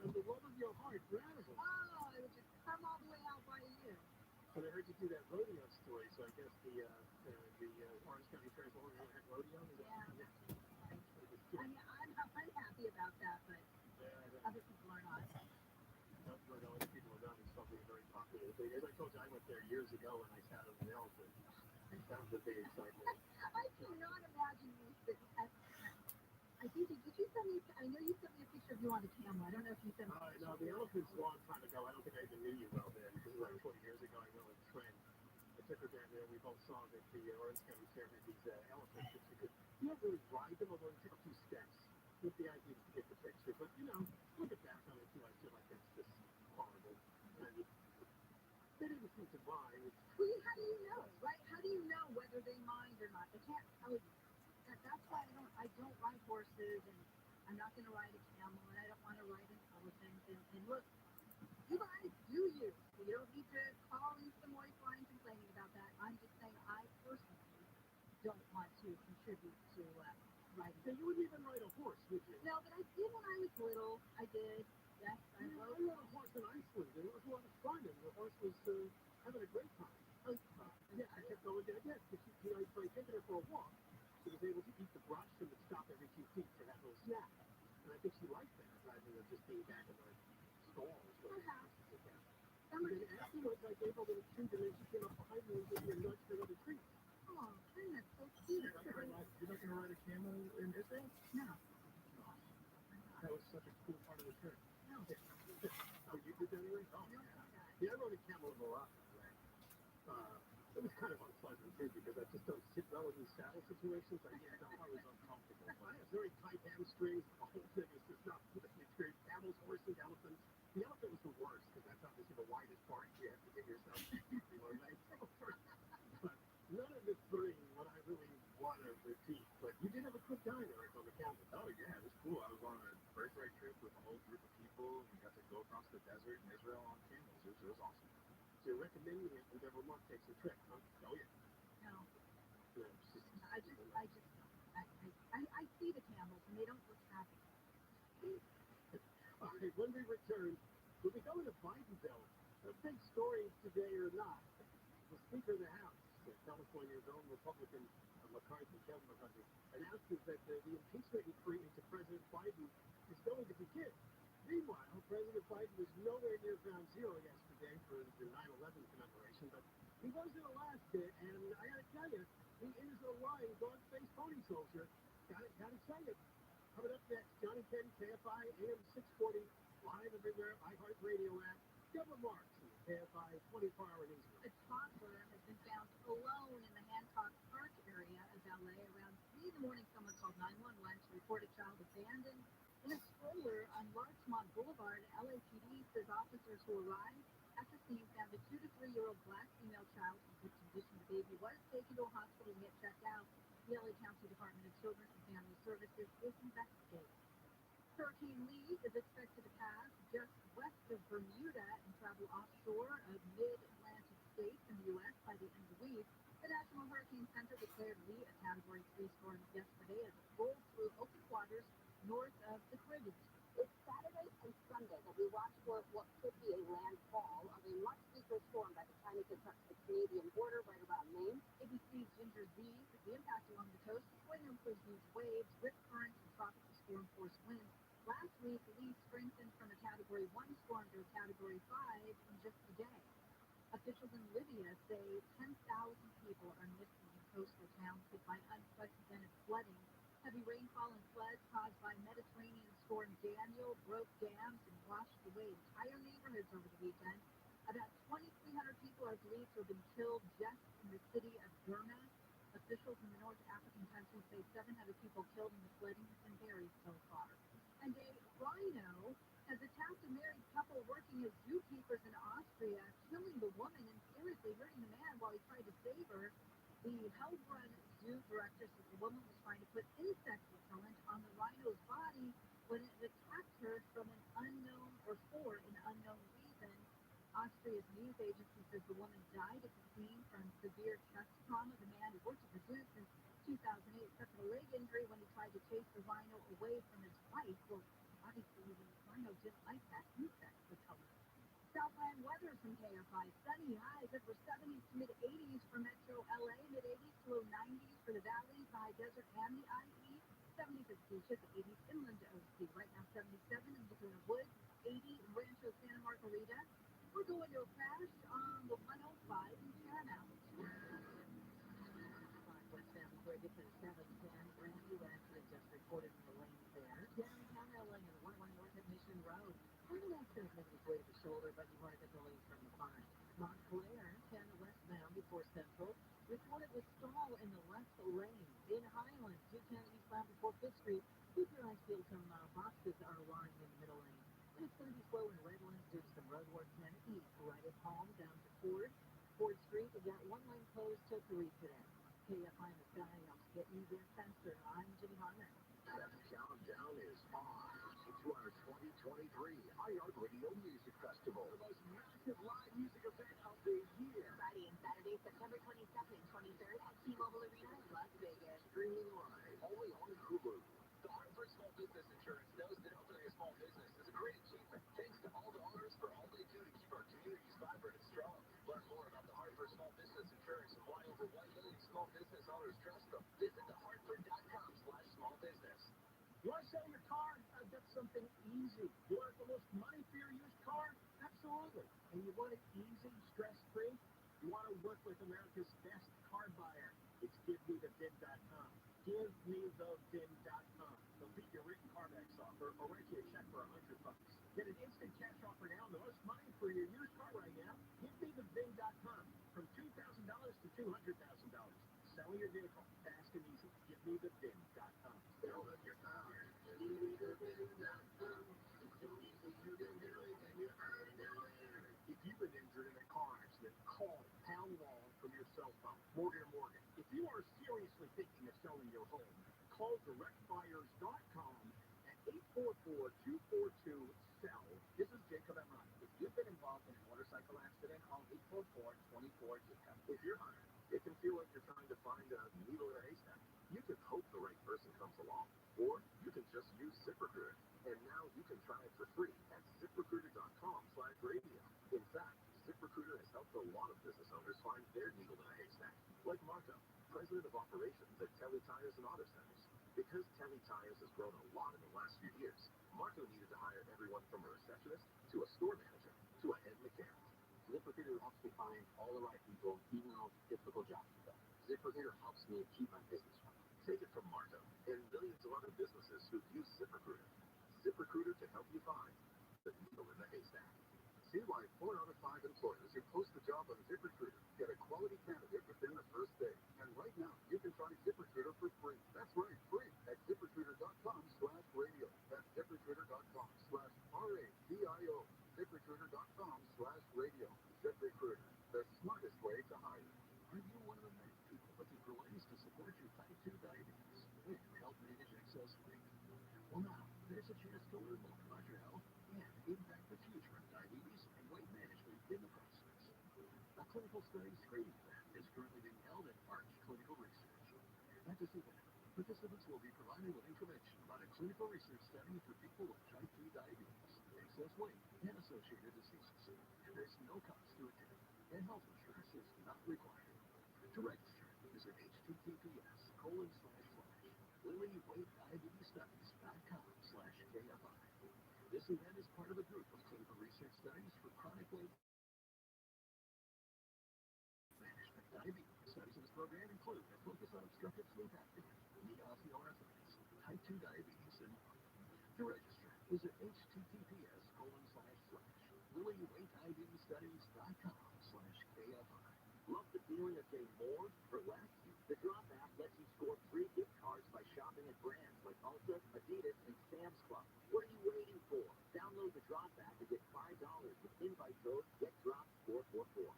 from the love of your heart for animals. Oh, it would just come all the way out by you. But I heard you do that rodeo story, so I guess the Orange County Fair's only ever had rodeo. Is that, Yeah, yeah. that's right. I mean, I'm happy about that, but Yeah, other people are not. no, other people are not. It's probably a very popular thing. As I told you, I went there years ago and I sat on an elephant. That was a big excitement. I cannot imagine you sitting. I think did you send me? I know you sent me a picture of you on the camel. I don't know if you sent me. No, the elephant's a long time ago. I don't think I even knew you well then. This is like 20 years ago. I went with a friend. I took her down there. We both saw that the Orange County Fair had these elephants that you don't really ride them, although you take a few steps with the idea to get the picture. But, look at back on it too. I feel like that's just horrible. And they didn't seem to mind. Well, how do you know, right? How do you know whether they mind or not? They can't tell you. That's why I don't ride horses, and I'm not going to ride a camel, and I don't want to ride an elephant. And look, you guys do you. You don't need to call in some white line complaining about that. I'm just saying I personally don't want to contribute to riding. Yeah, you wouldn't even ride a horse, would you? No, but I did when I was little. I did. Yes, I rode a horse in Iceland, and it was a lot of fun, and the horse was having a great time. Oh, yeah, I kept going down. Yeah, because by taking her for a walk, she was able to eat the brush and would stop every few feet for that little snack. And I think she liked that, rather than just being back in the stalls. Perhaps. And then afterwards, I gave her a little treat, and then she came up behind me and gave me a nudge for another treat. Oh, that's so cute. You're not going to ride a camel in Israel? No. That was such a cool part of the trip. No. Oh, you did that anyway? Oh, no, yeah. Yeah, I rode a camel in Morocco. It was kind of unpleasant too because I just don't sit well in these saddle situations. I was uncomfortable. But I have very tight hamstrings. The whole thing is just not good experience. Camels, horses, elephants. The elephant was the worst because that's obviously the widest part you have to get yourself your legs over. But none of the three would I really want to repeat. But you did have a good time, Eric, on the camel. Oh yeah, it was cool. I was on a bird ride trip with a whole group of people. We got to go across the desert in Israel on camels. It was awesome. So you're recommending it when everyone takes a trip, huh? Oh yeah. No. No, I just don't. I see the camels and they don't look happy. All right, when we return, we'll be going to Bidenville. A big story today or not. The Speaker of the House, California's own Republican Kevin McCarthy, announces that the impeachment inquiry into President Biden is going to begin. Meanwhile, President Biden was nowhere near ground zero yesterday for the 9/11 commemoration, but he was in Alaska, and I gotta tell you, he is a lying dog-faced pony soldier. Gotta say it. Coming up next, Johnny Penn, KFI, AM 640, live everywhere, iHeartRadio app, Deborah Marks, and KFI 24-hour news. A toddler has been found alone in the Hancock Park area of LA. Around 3 in the morning, someone called 911 to report a child abandoned in a stroller on Larchmont Boulevard. LAPD says officers who arrived at the scene found a 2 to 3-year-old black female child in good condition. The baby was taken to a hospital to get checked out. The LA County Department of Children and Family Services is investigating. Hurricane Lee is expected to pass just west of Bermuda and travel offshore of mid-Atlantic states in the U.S. by the end of the week. The National Hurricane Center declared Lee a Category 3 storm yesterday as it rolled through open waters north of the Caribbean. It's Saturday and Sunday that we watch for what could be a landfall of a much weaker storm by the time it gets up to the Canadian border right around Maine. ABC's Ginger Z says the impact along the coast is going to include huge waves, rip currents, and tropical storm force winds. Last week, Lee strengthened from a Category 1 storm to a Category 5 in just a day. Officials in Libya say 10,000 people are missing in coastal towns hit by unprecedented flooding. Heavy rainfall and floods caused by Mediterranean storm Daniel broke dams and washed away entire neighborhoods over the weekend. About 2,300 people are believed to have been killed just in the city of Derna. Officials in the North African country say 700 people killed in the flooding have been buried so far. And a rhino has attacked a married couple working as zookeepers in Austria, killing the woman and seriously hurting the man while he tried to save her. The Hellbrunn Zoo director says the woman was trying to put insect repellent on the rhino's body when it attacked her from an unknown or for an unknown reason. Austria's news agency says the woman died at the scene from severe chest trauma. The man who worked at the zoo since 2008 suffered a leg injury when he tried to chase the rhino away from his wife. Well, Obviously, Rhino didn't like that. He set the color. Southland weather from KFI. Sunny highs upper 70s to mid 80s for Metro LA, mid 80s to low 90s for the Valley, the High Desert, and the IE. 70s at Beaches, 80s inland to OC. Right now, 77 in Laguna Woods, 80 in Rancho Santa Margarita. We're going to a crash on the 105 in Paramount. West Family Break to the 710 brand new accident just reported in the lanes there. Downtown LA and 101 North of Mission Road. An accident making its way to the shoulder, but you want to get the lanes from the fine. Montclair, 10 westbound before Central. Reported with stall in the left lane. In Highlands, 210 eastbound before 5th Street. Keep your eyes peeled, some boxes are lying in the middle lane. And it's going to be slow in Redlands due to some road work 10 east. Right at Palm down to Ford. Ford Street, we got one lane closed till 3 today. KFI in the sky helps get you there faster. I'm Jimmy Harman. The countdown is on to our 2023 iHeartRadio Music Festival, the most massive live music event of the year. Friday and Saturday, September 22nd and 23rd at T-Mobile Arena in Las Vegas. Streaming live only on Hulu. The Hartford Small Business Insurance knows that opening a small business is a great achievement, thanks to all the owners for all they do to keep our communities vibrant and strong. Learn more about the Hartford Small Business Insurance and why over 1 million small business owners trust them. Visit thehartford.com/smallbusiness. You want to sell your car? That's something easy. You want the most money for your used car? Absolutely. And you want it easy, stress-free? You want to work with America's best car buyer? It's GiveMeTheVin.com. GiveMeTheVin.com. They'll beat your written CarMax offer or write you a check for $100. Get an instant cash offer now. The most money for your used car right now. GiveMeTheVin.com. From $2,000 to $200,000. Sell your vehicle fast and easy. GiveMeTheVin.com. Sell your car. GiveMeTheVin.com. It's so easy you can do it and you earn millions. If you've been injured in a car accident, call Pound Law from your cell phone. Morgan & Morgan. If you are seriously thinking of selling your home, call directbuyers.com at 844-242-SELL. This is Jacob and Ron. If you've been involved in a motorcycle accident, call 844-24-JACOB. If you're hired, it can feel like you're trying to find a needle in a haystack. You can hope the right person comes along, or you can just use ZipRecruiter. And now you can try it for free at ZipRecruiter.com/radio. In fact, ZipRecruiter has helped a lot of business owners find their needle in a haystack, like Marco, president of operations at Telly Tires and Auto Centers. Because Telly Tires has grown a lot in the last few years, Marco needed to hire everyone from a receptionist to a store manager to a head mechanic. ZipRecruiter helps me find all the right people, even those difficult jobs to fill. ZipRecruiter helps me keep my business running. Take it from Marco and millions of other businesses who've used ZipRecruiter. ZipRecruiter can help you find the needle in the haystack. See why 4 out of 5 employers who post a job on ZipRecruiter get a quality candidate within the first day. And right now, you can try ZipRecruiter for free. That's right, free at ZipRecruiter.com/radio. That's ZipRecruiter.com/RADIO. ZipRecruiter.com/radio. ZipRecruiter, the smartest way to hire. Are you one of the many people looking for ways to support your type 2 diabetes and help manage excess weight? Well, now, there's a chance to learn more about your health and impact the future of diabetes and weight management in the process. A clinical study screening event is currently being held at Arch Clinical Research. At this event, participants will be provided with information about a clinical research study for people with type 2 diabetes, excess weight, and associated diseases. There's no cost to attend, and health insurance is not required. To register, visit https://LilyWeightDiabetesStudies.com/KFI. This event is part of a group of clinical research studies for chronic weight management. Diabetes studies in this program include a focus on obstructive sleep apnea, knee osteoarthritis, type 2 diabetes, and more. To register, visit https://LilyWeightDiabetesStudies.com/KFI. Love the feeling of getting more for less? The Drop app lets you score free gift cards by shopping at brands like Ulta, Adidas, and Sam's Club. What are you waiting for? Download the Drop app and get $5 with invite code GetDropped444.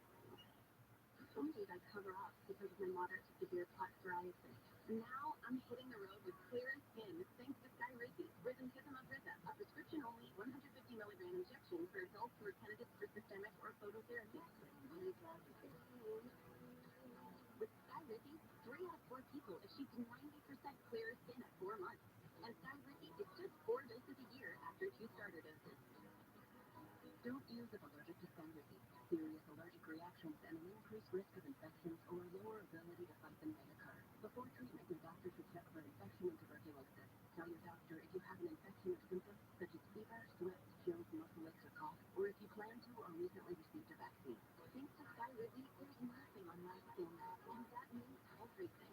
Some days I cover up because of my moderate to severe plaque psoriasis. Now I'm hitting the road with clearer skin thanks to SKYRIZI, Rhythm of Rhythm, a prescription-only 150 milligram injection for adults who are candidates for systemic or phototherapy. With SKYRIZI, 3 out of 4 people achieved 90% clearer skin at 4 months. And SKYRIZI is just 4 doses a year after research you started it. Don't use if allergic to sky Rabbi. Serious allergic reactions and an increased risk of infections or a lower ability to fight them may occur. Before treatment, your doctor should check for infection and tuberculosis. Tell your doctor if you have an infection or symptoms such as fever, sweat, chills, muscle aches, or cough, or if you plan to or recently received a vaccine. Thanks to Sky Rabbi, there's nothing on my skin, and that means everything.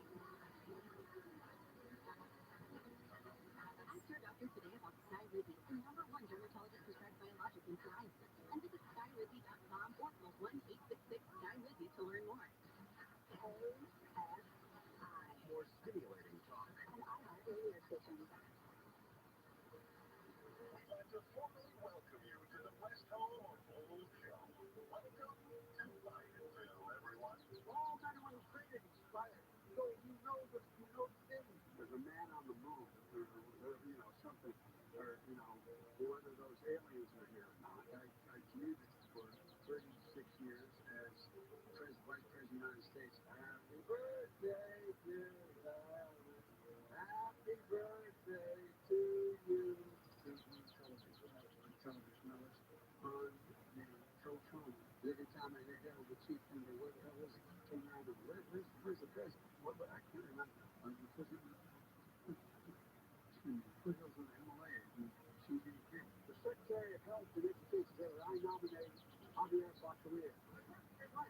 Ask your doctor today about Sky Rabbi, the #1 dermatologist prescribed biologic in psoriasis, and visit skyrabbi.com or call 1-866-SKY-RABBI to learn more. KSI. More stimulating talk. An iHeart radio station. We'd like to formally welcome you to the West home of Old Joe. Welcome to Bidenville, everyone. All 91 created inspired. So you know things. There's a man on the moon, or something, or whether those aliens are here or not. I commuted for 36 years as Vice President of the United States. Happy birthday, dear Larry. Happy birthday to you. There's one television hours on the TRUMAN. Every time I hear that with the chief member, where the hell is it? Turn around and where's the president? What? I can't remember. Foothills in the Himalayas. The Secretary of Health and Education said, I nominate Javier Baccaria.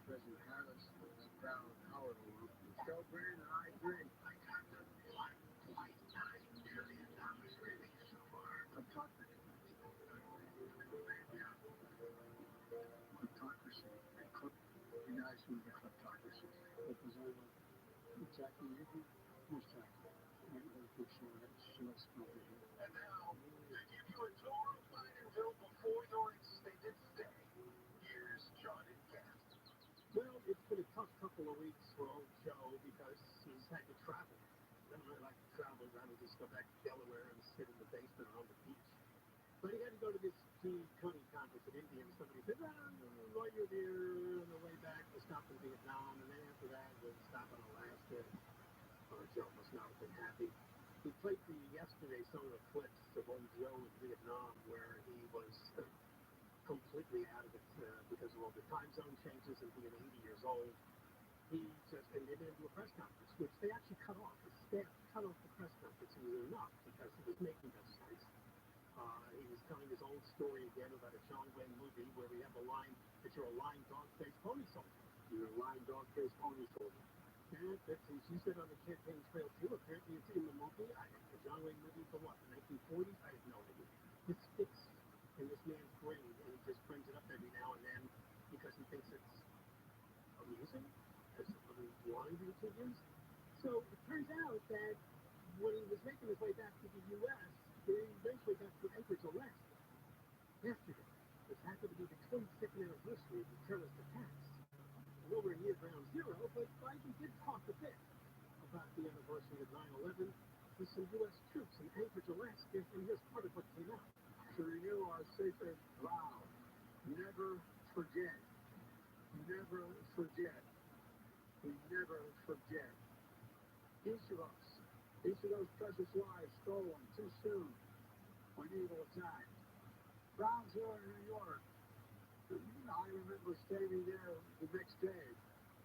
President Harris is proud Howard will so great, and I agree. I got the $1.9 billion release so far. Autocracy. Kleptocracy. You guys who the kleptocracy. What was I like? Attacking you? Who's attacking? And now, to give you a tour of Bidenville before your extended stay, here's John and Kat. Well, it's been a tough couple of weeks for old Joe because he's had to travel. Doesn't really like to travel. Rather just go back to Delaware and sit in the basement or on the beach. But he had to go to this T20 conference in India, and somebody said, while you're there, on the way back, we'll stop in Vietnam, and then after that, we'll stop in Alaska. Oh, Joe must not have been happy. He played for you yesterday some of the clips of old Joe in Vietnam where he was completely out of it because of all the time zone changes and being 80 years old. He just, and they didn't do a press conference, which they actually cut off. The staff cut off the press conference. It was enough because it was making no sense. He was telling his old story again about a John Wayne movie where we have a line that you're a lying dog-faced pony soldier. You're a lying dog-faced pony soldier. Yeah, she said on the campaign trail too. Apparently it's in the movie. The John Wayne movie from what, the 1940s? I have no idea. It sticks in this man's brain, and he just brings it up every now and then because he thinks it's amusing, as line to use. So it turns out that when he was making his way back to the U.S., he eventually got to Anchorage, Alaska. Yesterday, this happened to be the 22nd anniversary of the terrorist attacks. Nowhere near ground zero, but Biden did talk a bit about the anniversary of 9/11 with some U.S. troops in Anchorage, Alaska, and here's part of what came out. To renew our sacred vow, never forget. Never forget. We never forget. Each of those precious lives stolen too soon when evil attacked. Brownsville, New York. I remember standing there the next day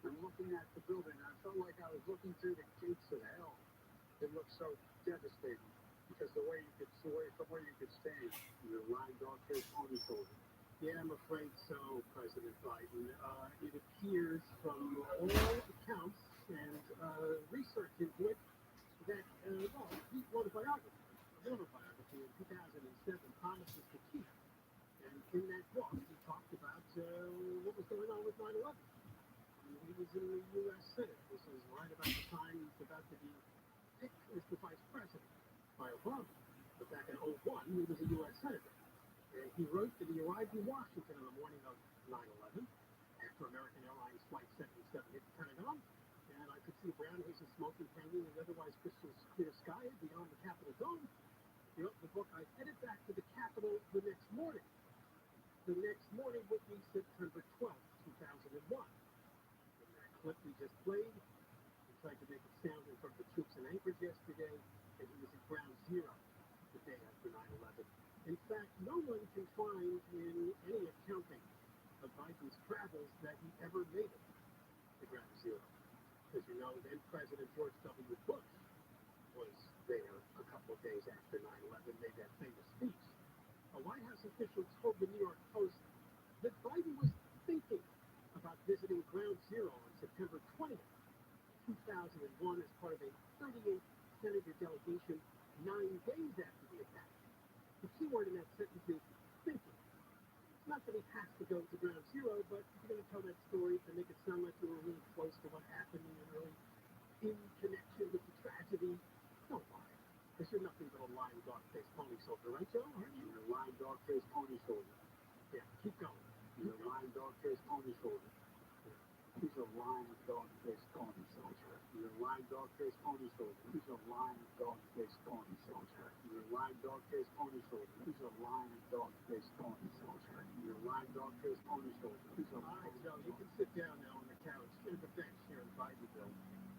and looking at the building. I felt like I was looking through the gates of hell. It looked so devastating because from where you could stand, the lying dog-faced pony soldier. Yeah, I'm afraid so, President Biden. It appears from all accounts and research into it that, he wrote a biography in 2007, Promises to Keep. And in that book, he talked about what was going on with 9/11. He was in the U.S. Senate. This is right about the time he was about to be picked as the vice president by Obama. But back in 2001, he was a U.S. Senator. And he wrote that he arrived in Washington on the morning of 9/11 after American Airlines Flight 77 hit the Pentagon. And I could see brown haze of smoke and hanging and otherwise crystal clear sky beyond the Capitol dome. He wrote the book, I headed back to the Capitol the next morning. The next morning would be September 12th, 2001. In that clip we just played, he tried to make it sound in front of the troops in Anchorage yesterday, and he was at ground zero the day after 9/11. In fact, dog-faced pony shoulder. Yeah, keep going. He's a lion, dog-faced pony shoulder. He's a lion, dog-faced pony soldier. He's a lion, dog-faced pony soldier. He's a lion, dog-faced pony soldier. He's a lion, dog-faced pony soldier. He's a lion, dog-faced pony soldier. He's a lion, dog-faced pony soldier. He's a lion. Joe, you can sit down now on the couch in the bench here in Bidenville.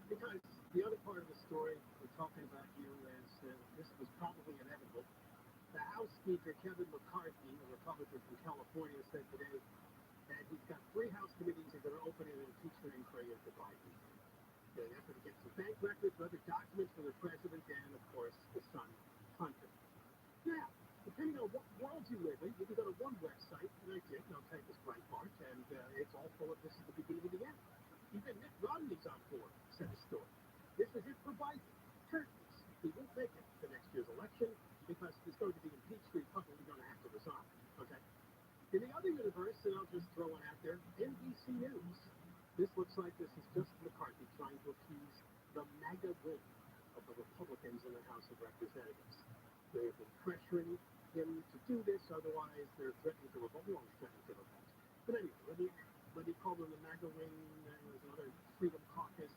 Because the other part of the story we're talking about here is this was probably inevitable. The House Speaker, Kevin McCarthy, a Republican from California, said today that he's got 3 House committees that are going to open an impeachment inquiry into Biden. They're going to get some bank records, other documents from the president, and, of course, the son, Hunter. Now, depending on what world you live in, you can go to one website, and I did, and I'll tell you this Breitbart, and it's all full of this is the beginning of the end. Even Mitt Romney's on board, said a story. This is it for Biden. Curtains. He won't make it to next year's election because he's going to be impeached. He's probably going to have to resign. Okay? In the other universe, and I'll just throw it out there, NBC News. This looks like this is just McCarthy trying to appease the MAGA wing of the Republicans in the House of Representatives. They've been pressuring him to do this, otherwise they're threatening to revolt. We're always threatening to revolt. But anyway, let me call them the MAGA wing. There's another Freedom Caucus.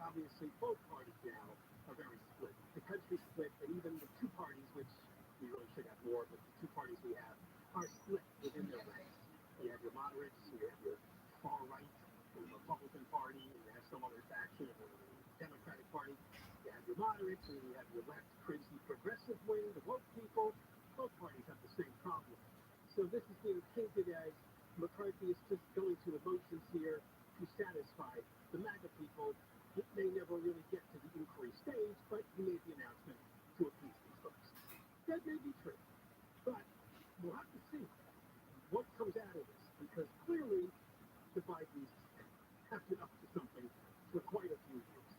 Obviously, both parties now are very split. The country's split, and even the 2 parties, which we really should have more, but the 2 parties we have are split within their ranks. You have your moderates, you have your far right, the Republican Party, and you have some other faction of the Democratic Party. You have your moderates, and you have your left, crazy progressive wing, the woke people. Both parties have the same problem. So this is being painted as McCarthy is just going through the motions here to satisfy the MAGA people. It may never really get to the inquiry stage, but he made the announcement to appease these folks. That may be true, but we'll have to see what comes out of this, because clearly the Bidens have been up to something for quite a few years.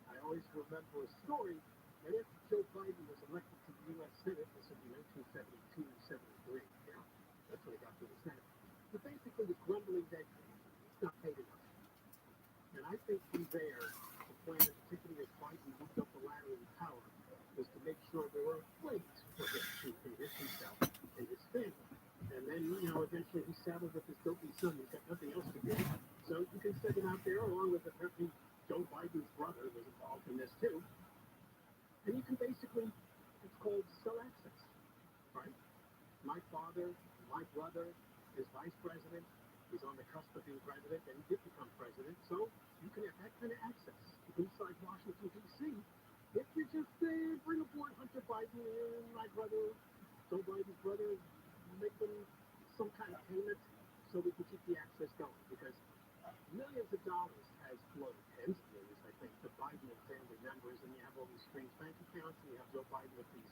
I always remember a story that after Joe Biden was elected to the U.S. Senate, this would be 1972, 73, yeah, that's when he got to the Senate, he basically was grumbling that he's not paid enough. And I think from there, the plan, particularly as Biden moved up the ladder in power, was to make sure there were ways for him to enrich himself and his family. And then, eventually he saddled with his dopey son. He's got nothing else to do. So you can send him out there along with apparently Joe Biden's brother was involved in this too. And you can basically, it's called sell access, right? My father, my brother is vice president. He's on the cusp of being president, and he did become president. So you can have that kind of access inside Washington, D.C. If you just bring aboard Hunter Biden and my brother, Joe Biden's brother, make them some kind of payment so we can keep the access going. Because millions of dollars has flowed, tens of millions, I think, to Biden and family members, and you have all these strange bank accounts, and you have Joe Biden with these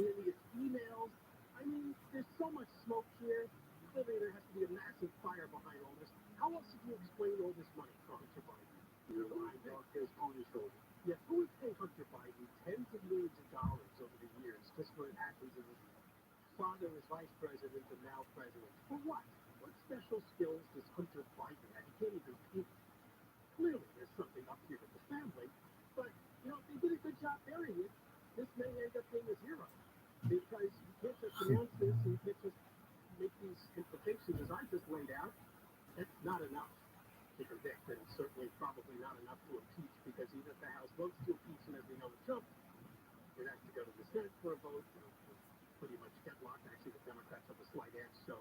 alias emails. I mean, there's so much smoke here. Clearly, there has to be a massive fire behind all this. How else did you explain all this money for Hunter Biden? You're lying dog, his pony shoulder. Yet, who would pay Hunter Biden tens of millions of dollars over the years just for it happens in his father is vice president and now president? For what? What special skills does Hunter Biden have? He can't even paint. Clearly, there's something up here with the family. But, if they did a good job burying it, this may end up being a zero. Because you can't just announce this, and you can't just make these implications as I just laid out. That's not enough to convict, and certainly probably not enough to impeach, because even if the House votes to impeach him, as we know with Trump, it has to go to the Senate for a vote. Pretty much deadlocked. Actually, the Democrats have a slight edge, so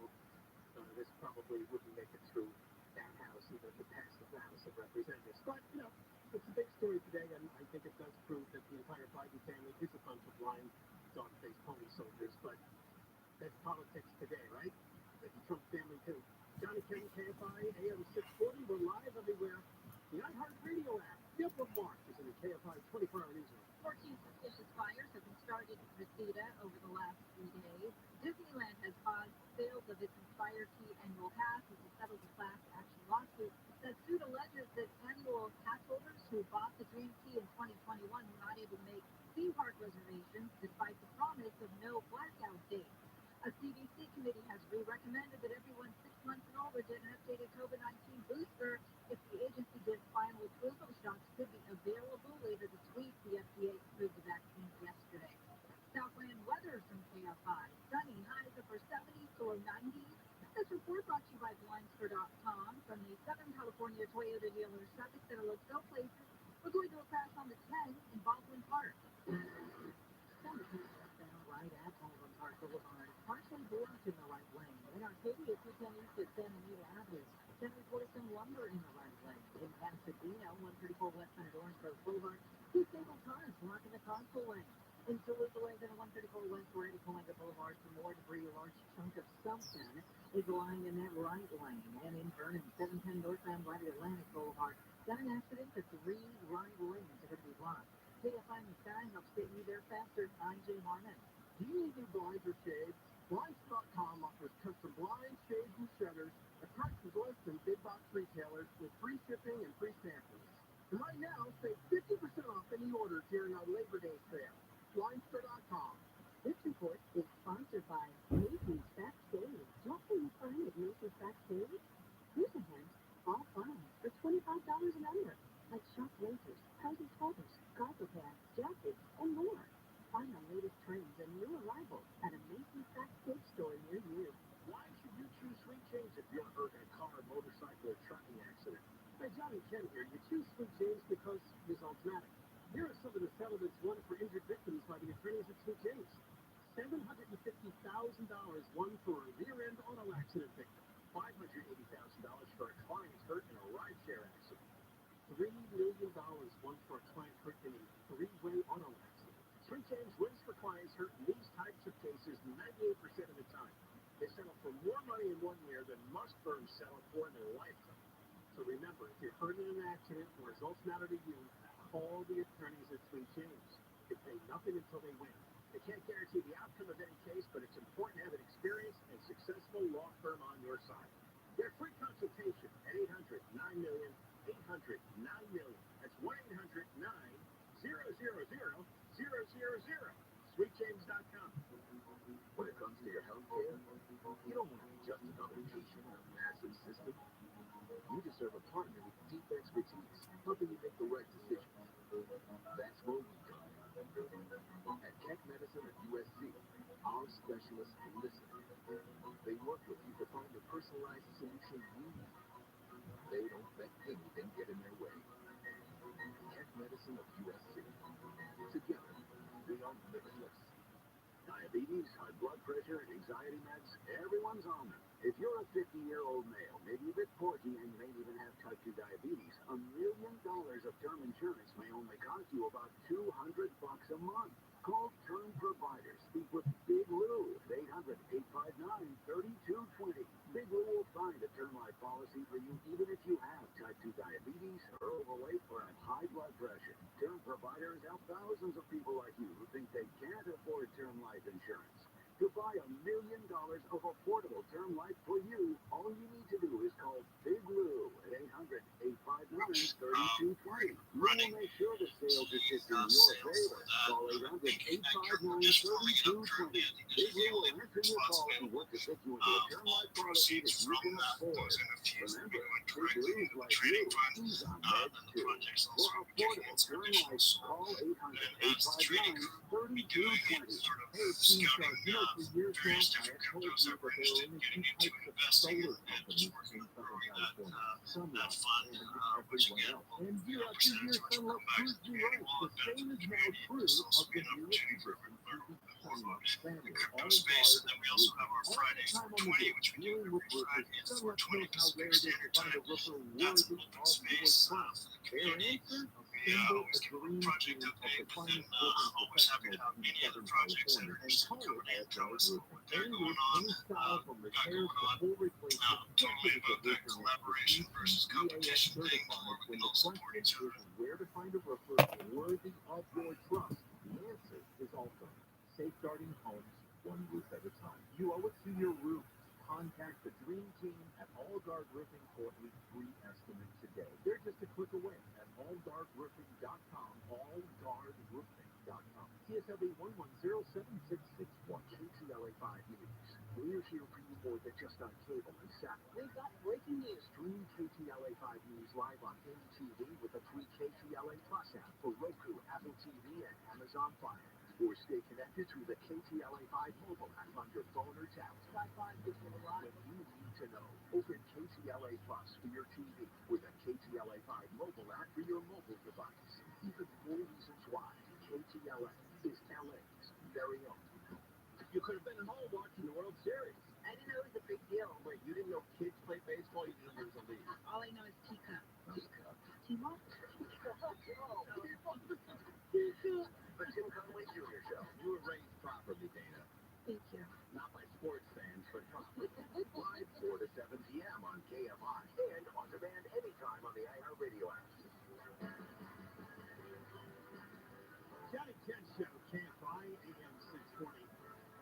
this probably wouldn't make it through that House, even if it passed the House of Representatives. But, it's a big story today, and I think it does prove that the entire Biden family is a bunch of blind, dog-faced pony soldiers. But that's politics today, right? That's the Trump family, too. Johnny King, KFI, AM 640. We're live everywhere. The iHeartRadio app. The upload mark is in the KFI 24-hour newsroom. 14 suspicious fires have been started in Reseda over the last 3 days. Disneyland has paused sales of its Inspire Key annual pass as it settles a class action lawsuit. The suit alleges that annual pass holders who bought the Dream Key in 2021 were not able to make theme park reservations despite the promise of no blackout date. A CDC committee has recommended that everyone 6 months and older get an updated COVID-19 booster. If the agency gives final approval, shots could be available later this week. The FDA approved the vaccine yesterday. Southland weather from KFI. Sunny, highs Toyota dealer Rabbi said, let's go places. We're going to a crash on the 10 in Baldwin Park. Some people are found right at Baldwin Park Boulevard, partially blocked in the right lane. In Arcadia, 210 East at Santa Anita Avenue, 10 reported some lumber in the right lane. In Pasadena, 134 West Side Orangegrove Boulevard, two single cars blocking the carpool lane. In Toluca, Lincoln, 134 West Cahuenga Boulevard, some more debris. A large chunk of something is lying in that right lane. And in Vernon, 710 northbound Rabbi Atlantic Boulevard, got an accident. The three right lanes are going to be blocked. KFI in the sky helps get you there faster. I'm Jay Harmon. Do you need new blinds or shades? Blinds.com offers custom blinds, shades, and shutters at prices less than big box retailers with free shipping and free samples. And right now, save 50% off any order during our Labor Day sale. Blinds.com. This report is sponsored by Macy's Backstage. What can you find at Macy's Backstage? Here's a hint. All finds for $25 and under, like shop razors, housing folders, carpet pads, jackets, and more. Find the latest trends and new arrivals at a Macy's Backstage store near you. Why should you choose Sweet Change if you're hurt in a car, motorcycle, or trucking accident? Hey, Johnny Ken here. You choose Sweet Change because results matter. Here are some of the settlements won for injured victims by the attorneys at Sweet Change. $750,000 won for a rear-end auto accident victim. $580,000 for a client hurt in a rideshare accident. $3 million won for a client hurt in a three-way auto accident. Sweet Change wins for clients hurt in these types of cases 98% of the time. They settle for more money in 1 year than most firms settle for in their lifetime. So remember, if you're hurt in an accident and results matter to you, call the attorneys at Sweet Change. They pay nothing until they win. They can't guarantee the outcome of any case, but it's important to have an experienced and successful law firm on your side. Their free consultation at 800-9-million, 800-9-million. That's 1-800-9-000-000. SweetJames.com. When it comes to your health care, you don't want to be just another patient in a massive system. You deserve a partner with deep expertise, helping you make the right decisions. That's where we come in. At Tech Medicine at USC, our specialists listen. They work with you to find the personalized solution you need. They don't let anything get in their way. Tech Medicine of USC. Together, we are limitless. Diabetes, high blood pressure, anxiety meds, everyone's on them. If you're a 50-year-old male, maybe a bit porky, and you may even have type 2 diabetes, $1 million of term insurance may only cost you about $200 a month. Call Term Providers. Speak with Big Lou at 800-859-3220. Big Lou will find a term life policy for you even if you have type 2 diabetes, are overweight, or have high blood pressure. Term Providers help thousands of people like you who think they can't afford term life insurance. To buy $1 million of affordable term life for you, all you need to do is call Big Lou at 800-859-3220. Lou will make sure the sales are just in your favor. Call 800-859-3220. Big Lou will answer your call and work to fit you into a term life policy that you can afford. Remember, Big Lou's like you. He's on meds too. For affordable term life, call 800-859-3220. Hey, Team Shark, you know, for years now, I have told you that there are only two types of solar companies in Southern California. Sunlight and everyone else. And year after year, Sunlight proves me right. The same is now true of the newest addition to the Sunlight family. All bars and roofing. All the time on the go, dealing with roofers, Sunlight knows how rare it is to find a roofer worthy of your trust. Their answer? Assemble a dream team of the finest roofing professionals in Southern California and call it All Roofing. Any roof, any style, from repairs to full replacement, decades of roofing expertise and EAS certified. When the question is where to find a roofer worthy of your trust, the answer is also safeguarding homes one roof at a time. You owe it to your roof. Contact the Dream Team at Allguard Roofing for a free estimate today. They're just a click away at allguardroofing.com, allguardroofing.com. CSLB 1107661, KTLA 5 News. We're here for you more than just on cable and satellite. We've got breaking news. Stream KTLA 5 News live on MTV with the free KTLA Plus app for Roku, Apple TV, and Amazon Fire. Or stay connected through the KTLA5 mobile app on your phone or tablet. Wi-Fi gives you a lot. When you need to know, open KTLA Plus for your TV with a KTLA5 mobile app for your mobile device. Even more reasons why KTLA is LA's very own. You could have been at home watching the World Series. I didn't know it was a big deal. Wait, you didn't know kids play baseball? You didn't know there was a league? All I know is teacup. Teacup. Team-up? The Tim Conway Jr. Show. You were raised properly, Dana. Thank you. Not by sports fans, but properly. Live 4 to 7 p.m. on KFI and on demand anytime on the iHeartRadio app. Johnny Ken Show, KFI, AM 620.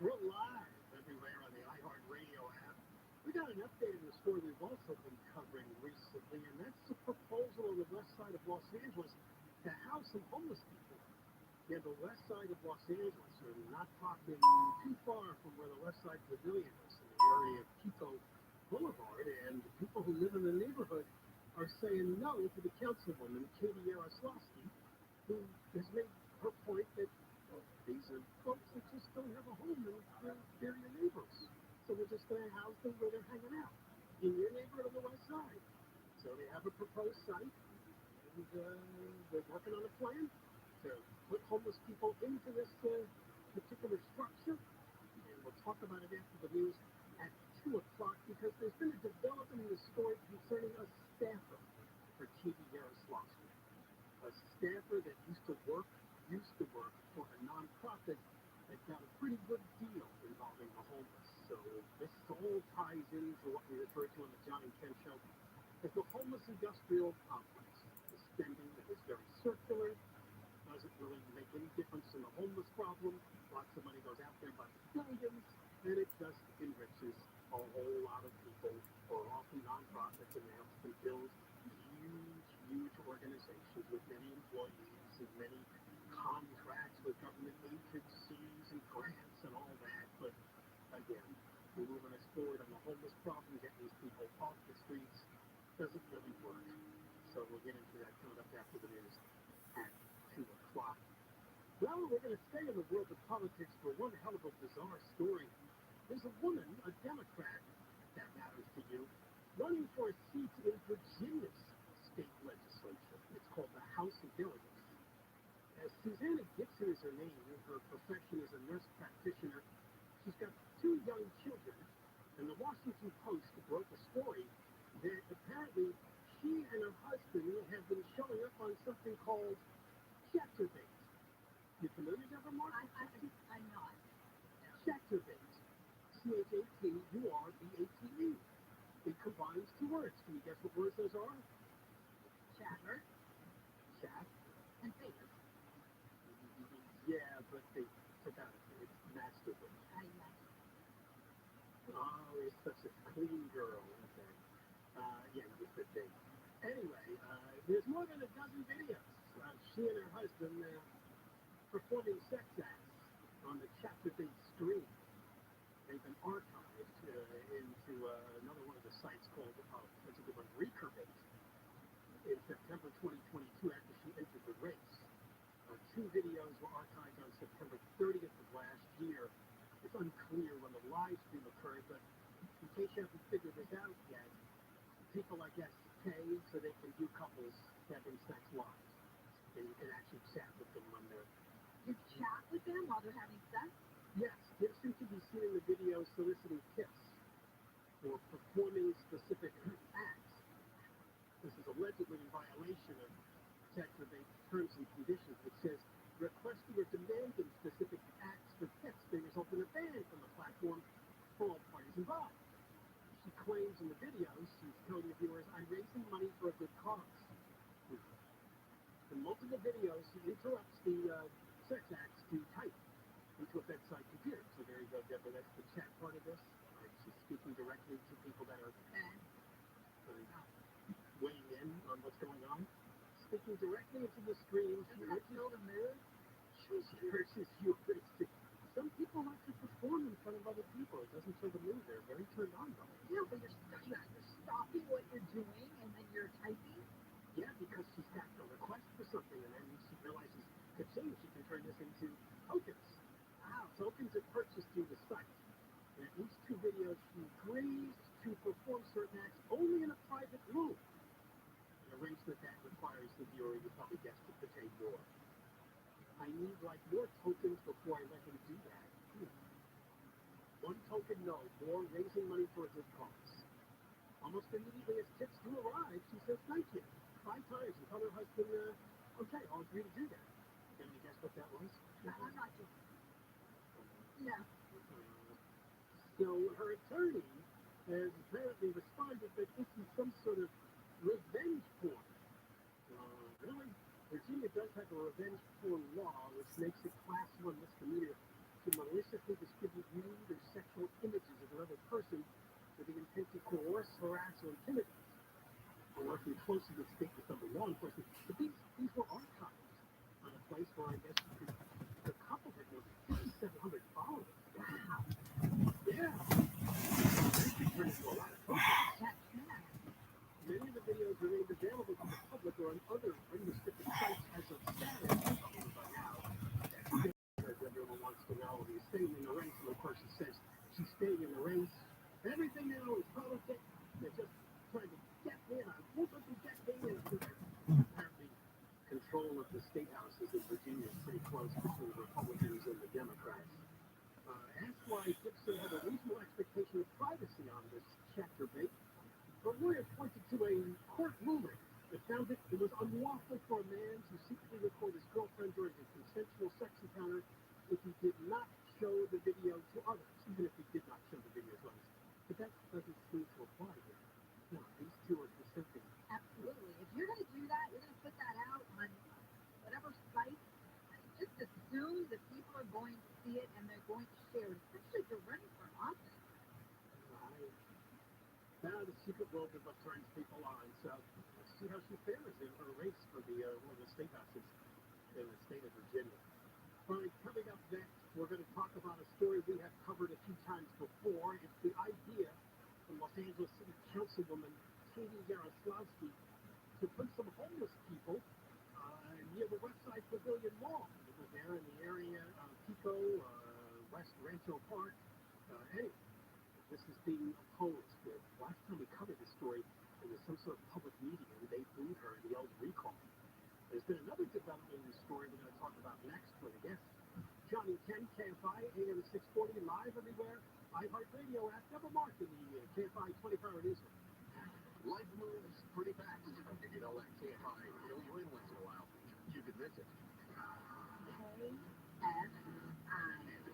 We're live everywhere on the iHeartRadio app. We got an update on the story we've also been covering recently, and that's the proposal on the west side of Los Angeles to house some homeless people. Yeah, the west side of Los Angeles, or not talking too far from where the West Side Pavilion is, in the area of Pico Boulevard, and the people who live in the neighborhood are saying no to the councilwoman, Katie Yaroslavsky, who has made her point that these are folks that just don't have a home and they're your neighbors. So we're just going to house them where they're hanging out, in your neighborhood on the west side. So they have a proposed site, and they're working on a plan to put homeless people into this particular structure. And we'll talk about it after the news at 2 o'clock, because there's been a development in the story concerning a staffer for Katie Yaroslavsky. A staffer that used to work for a nonprofit that got a pretty good deal involving the homeless. So this all ties into what we refer to on the John and Ken Show as the homeless industrial complex. The spending that is very circular, doesn't really make any difference in the homeless problem. Lots of money goes out there by the billions, and it just enriches a whole lot of people who are often nonprofits, and they help them build huge organizations with many employees and many contracts with government agencies and grants and all that. But again, we're moving us forward on the homeless problem, getting these people off the streets doesn't really work. So we'll get into that coming up after the news at 2 o'clock. Well, we're going to stay in the world of politics for one hell of a bizarre story. There's a woman, a Democrat, that matters to you, running for a seat in Virginia's state legislature. It's called the House of Delegates. Susanna Gibson is her name. Her profession is a nurse practitioner. She's got 2 young children, and the Washington Post broke a story that apparently she and her husband have been showing up on something called Chatterbait. You familiar with her, Mark? I'm not. Chatterbait. Chatterbate. It combines 2 words. Can you guess what words those are? Chatter Chat. and bait. Yeah, but they took out it. It's masturbate. I know. Oh, you're such a clean girl. Okay. Yeah, you just said date. Anyway, there's more than a dozen videos. She and her husband performing sex acts on the Chatterbait stream. They've been archived into another one of the sites called, what's it called, Recurbate. In September 2022, after she entered the race. 2 videos were archived on September 30th of last year. It's unclear when the live stream occurred, but in case you haven't figured this out yet, people, I guess, pay so they can view couples having sex live. And you can actually chat with them when they're... You chat with them while they're having sex? Yes, Gibson can be seen in the video soliciting tips or performing specific acts. This is allegedly in violation of Chatterbait's terms and conditions, which says requesting or demanding specific acts for tips may result in a ban from the platform for all parties involved. She claims in the video she's telling the viewers, "I'm raising money for a good cause." In multiple videos, she interrupts the sex acts to type into a bedside computer. So there you go, Deborah. That's the chat part of this. Right? She's speaking directly to people that are weighing in on what's going on. Speaking directly into the screen. She urges viewers to... Some people like to perform in front of other people. It doesn't show the mood. They're very turned on by it. Yeah, but you're stopping what you're doing and then you're typing? Yeah, because she's got a request for something, and then she realizes, ka-ching, she can turn this into tokens. tokens are purchased through the site. And in each two videos, she agrees to perform certain acts only in a private room. An arrangement that requires the viewer, you probably guessed it, to pay more. I need like more tokens before I let him do that. One token, no, more raising money for a good cause. Almost immediately as tips do arrive, she says thank you 5 times and tell her husband, okay, I'll agree to do that. Can you guess what that was? I'm not just. No. So her attorney has apparently responded that this is some sort of revenge porn. Really, Virginia does have a revenge porn law which makes it class 1 misdemeanor to maliciously distribute nude or sexual images of another person with the intent to coerce, harass, or intimidate. We're working closely with state and federal law enforcement, but these were archived on a place where I guess the couple had more than 700 followers. Wow. Yeah. This could turn into a lot of focus. Many of the videos remained available to the public or on other unrestricted sites as of Saturday. By now, everyone wants to know, are you staying in the race? And the person says she's staying in the race. Everything now is politics. They're just trying to get in. I won't let them get in. Apparently, control of the state houses in Virginia is pretty close between the Republicans and the Democrats. Asked why Gibson had a reasonable expectation of privacy on this chapter bait, the lawyer pointed to a court ruling that found it was unlawful for a man to secretly record his girlfriend during a consensual sex encounter if he did not show the video to others, even if he did not show the video to others. But that doesn't seem to apply here. No, these two are consenting. Absolutely. If you're going to do that, you're going to put that out on whatever site, just assume that people are going to see it and they're going to share it, especially if you're running for office. Now the secret world is what turns people on, so let's see how she fares in her race for the one of the state houses in the state of Virginia. All right, coming up next, we're going to talk about a story we have covered a few times before. It's the idea from Los Angeles City Councilwoman Katie Yaroslavsky to put some homeless people near the Westside Pavilion Mall. It was there in the area of Pico, West Rancho Park. Anyway, this is being opposed. Last time we covered this story, there was some sort of public meeting and they booed her and yelled recall. There's been another development in the story we're going to talk about next with a guest. Johnny 10, KFI, AM 640, live everywhere. iHeartRadio app, never marked in the KFI 24-hour newsroom. Life moves pretty fast. If you don't let KFI fill you in once in a while, you could miss it. KFI. And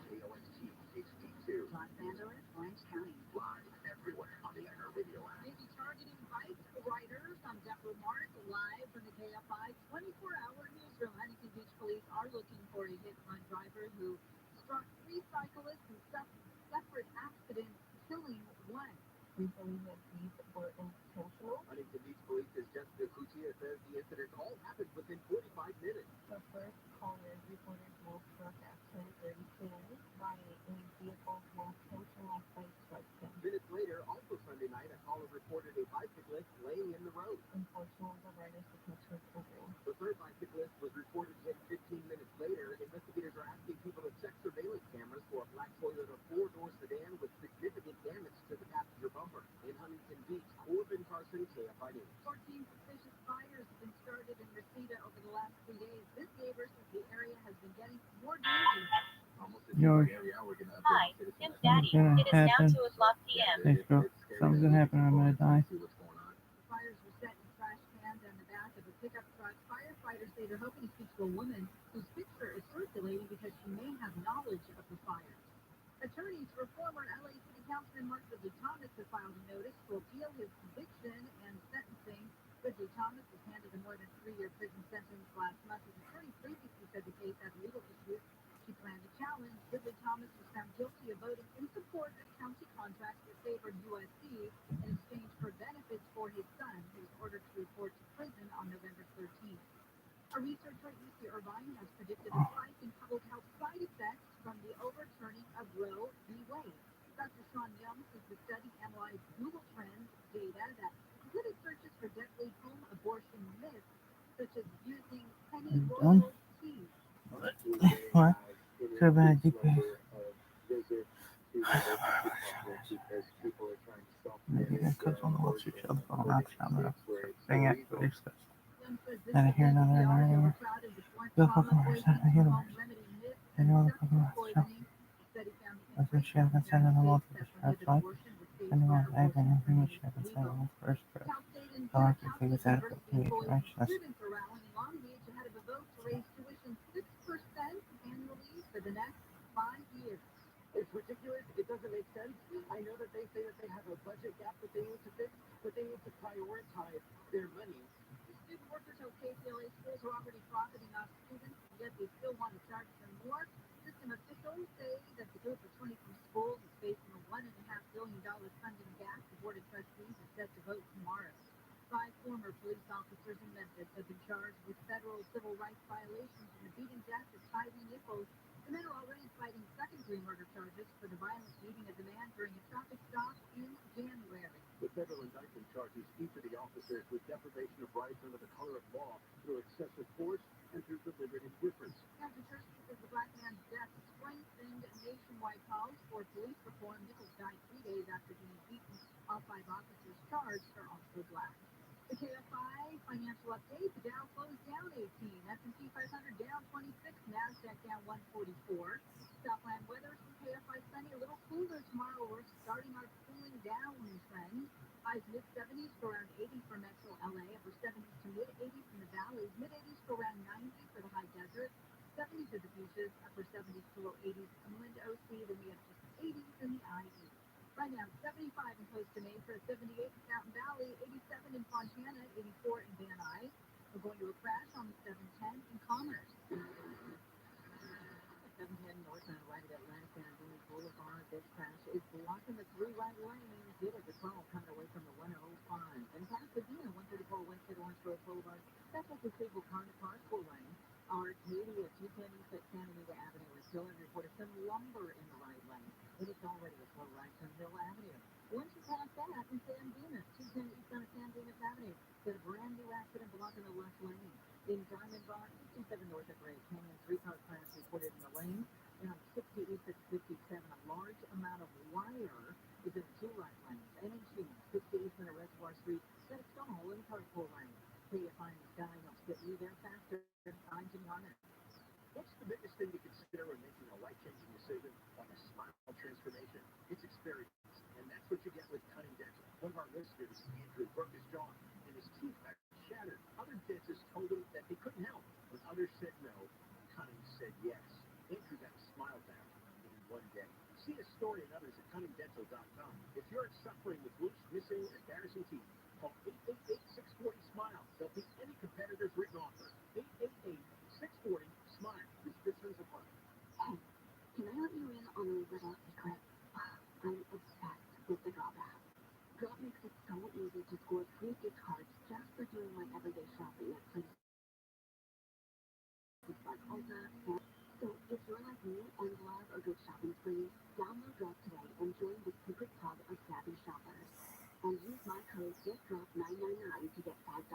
KOST HD2. Los Angeles, Orange County. Live everywhere on the iHeartRadio app. Maybe targeting bike riders on Denver Mart, live from the KFI 24-hour newsroom. Huntington Beach police are looking for a hit-run driver who struck 3 cyclists in separate accidents, killing 1. We believe that these were intentional. Huntington Beach Police is Jessica Cuccia says the incident all happened within 45 minutes. The first caller reported Wolf struck at 10:32 by a vehicle who intentionally sideswiped him. Minutes later, also Sunday night, a caller reported a bicyclist laying in the road. Unfortunately, the rider's detection was injury. The third bicyclist was reported hit 15 minutes later. Investigators are asking people to check surveillance cameras for a black Toyota 4-door sedan with significant damage to the passenger bumper. In Huntington Beach, Corbin Carson, KFI News. 14 suspicious fires have been started in Reseda over the last 3 days. This neighbor says the area has been getting more dangerous. Almost in the area, we're going to Hi, Tim Daddy. It is now 2 o'clock p.m. Hey, girl. Something's gonna happen. I'm gonna die. see what's going on. The fires were set in trash cans on the back of a pickup truck. Firefighters say they're hoping to speak to a woman whose picture is circulating because she may have knowledge of the fires. Attorneys for former LA City Councilman Mark Ridley Thomas have filed a notice to appeal his conviction and sentencing. Ridley Thomas was handed a more than 3-year prison sentence last month. His attorney previously said the case had legal issues she planned to challenge. Ridley Thomas was found guilty of voting in support of county contracts that favored USC in exchange for benefits for his son, who was ordered to report to prison on November 13th. A researcher at UC Irvine has predicted a spike in public health side effects from the overturning of Roe v. Wade. Dr. Sean Young says the study analyzed Google Trends data that included searches for deadly home abortion myths, such as using penny royal tea. What? Could have been a dick pic. these are open because people are trying to Maybe self-manage because on the Wall Street Shield phone, living that's in not enough. states where it's Dang it, illegal. what is this? Young says this And I hear event another PRs anymore. overcrowded with more The trauma fucking worst poisoning I hear the home worst. remedy myths I know the and fucking substance worst stuff. poisoning. A study found the That's what increase she has in been sending the states multiple that straps, prohibit right? abortion with states Sending where out I've been abortion in the remains ship and legal. sending the first press. Cal State and I like Cal to think State it's adequate University to meet employees and righteousness. students are rallying in Long Beach ahead of a vote to raise tuition 6% annually for the next 5 years. It's ridiculous. It doesn't make sense. I know that they say that they have a budget gap that they need to fix, but they need to prioritize their money. Student workers hope KCLA schools are already profiting off students, yet they still want to charge them more. System officials say that the group of 23 schools is facing a $1.5 billion funding gap. The Board of Trustees is set to vote tomorrow. 5 former police officers in Memphis have been charged with federal civil rights violations in the beating death of Tyree Nichols. The men are already fighting second-degree murder charges for the violent beating of the man during a traffic stop in January. The federal indictment charges each of the officers with deprivation of rights under the color of law through excessive force and through deliberate indifference. After Church says the black man's death strengthened nationwide calls for police reform. Nichols died 3 days after being beaten. All 5 officers charged are also black. The KFI financial update: the Dow closed down 18, S&P 500 down 26, NASDAQ down 144. Southland weather from KFI sunny, a little cooler tomorrow. We're starting our cooling down trend. Highs mid-70s for around 80 for Metro LA, upper 70s to mid-80s in the valleys, mid-80s for around 90 for the high desert, 70s at the beaches, upper 70s to low 80s inland OC, then we have just 80s in the IE. Right now, 75 in Costa Mesa, 78 in Fountain Valley, 87 in Fontana, 84 in Van Nuys. We're going to a crash on the 710 in Commerce. 710 northbound right at Atlantic Avenue Boulevard. This crash is blocking the 3 right lanes. Hit at the 12 coming away from the 105. And Pasadena, 134 West at Orange Grove Boulevard. That's at the Sable Carter Carpool Lane. Arcadia, 210 East at Santa Anita Avenue is still reported some lumber in the right lane. And it's already a slow ride from Hill Avenue. Once you pass that, in San Dimas, 210 East on San Dimas Avenue, got a brand new accident blocking the left lane. In Diamond Bar, 67 north of Grand Canyon, 3-car crash reported in the lane. And on 60 East at 57, a large amount of wire is in the 2 right lanes. And in Sheen, 60 East on Reservoir Street, got a stall in the carpool lane. KFI in the sky helps get you there faster. I'm Jimmy Harner. What's the biggest thing to consider when making a life-changing decision on a smile transformation? It's experience, and that's what you get with Cunning Dental. One of our listeners, Andrew, broke his jaw, and his teeth got shattered. Other dentists told him that they couldn't help. When others said no, Cunning said yes. Andrew got a smile back in 1 day. See his story and others at cunningdental.com. If you're suffering with loose, missing, or embarrassing teeth, call 888-640-SMILE. They'll beat any competitor's written offer. 888-640-SMILE. Restrictions apply. Hey, can I let you in on a little secret? I'm obsessed with the Drop app. Drop makes it so easy to score free gift cards just for doing my everyday shopping at places like Ulta. So if you're like me and love a good shopping spree, download Drop today and join the secret club of savvy shoppers. And use my code GETDROP999 to get $5.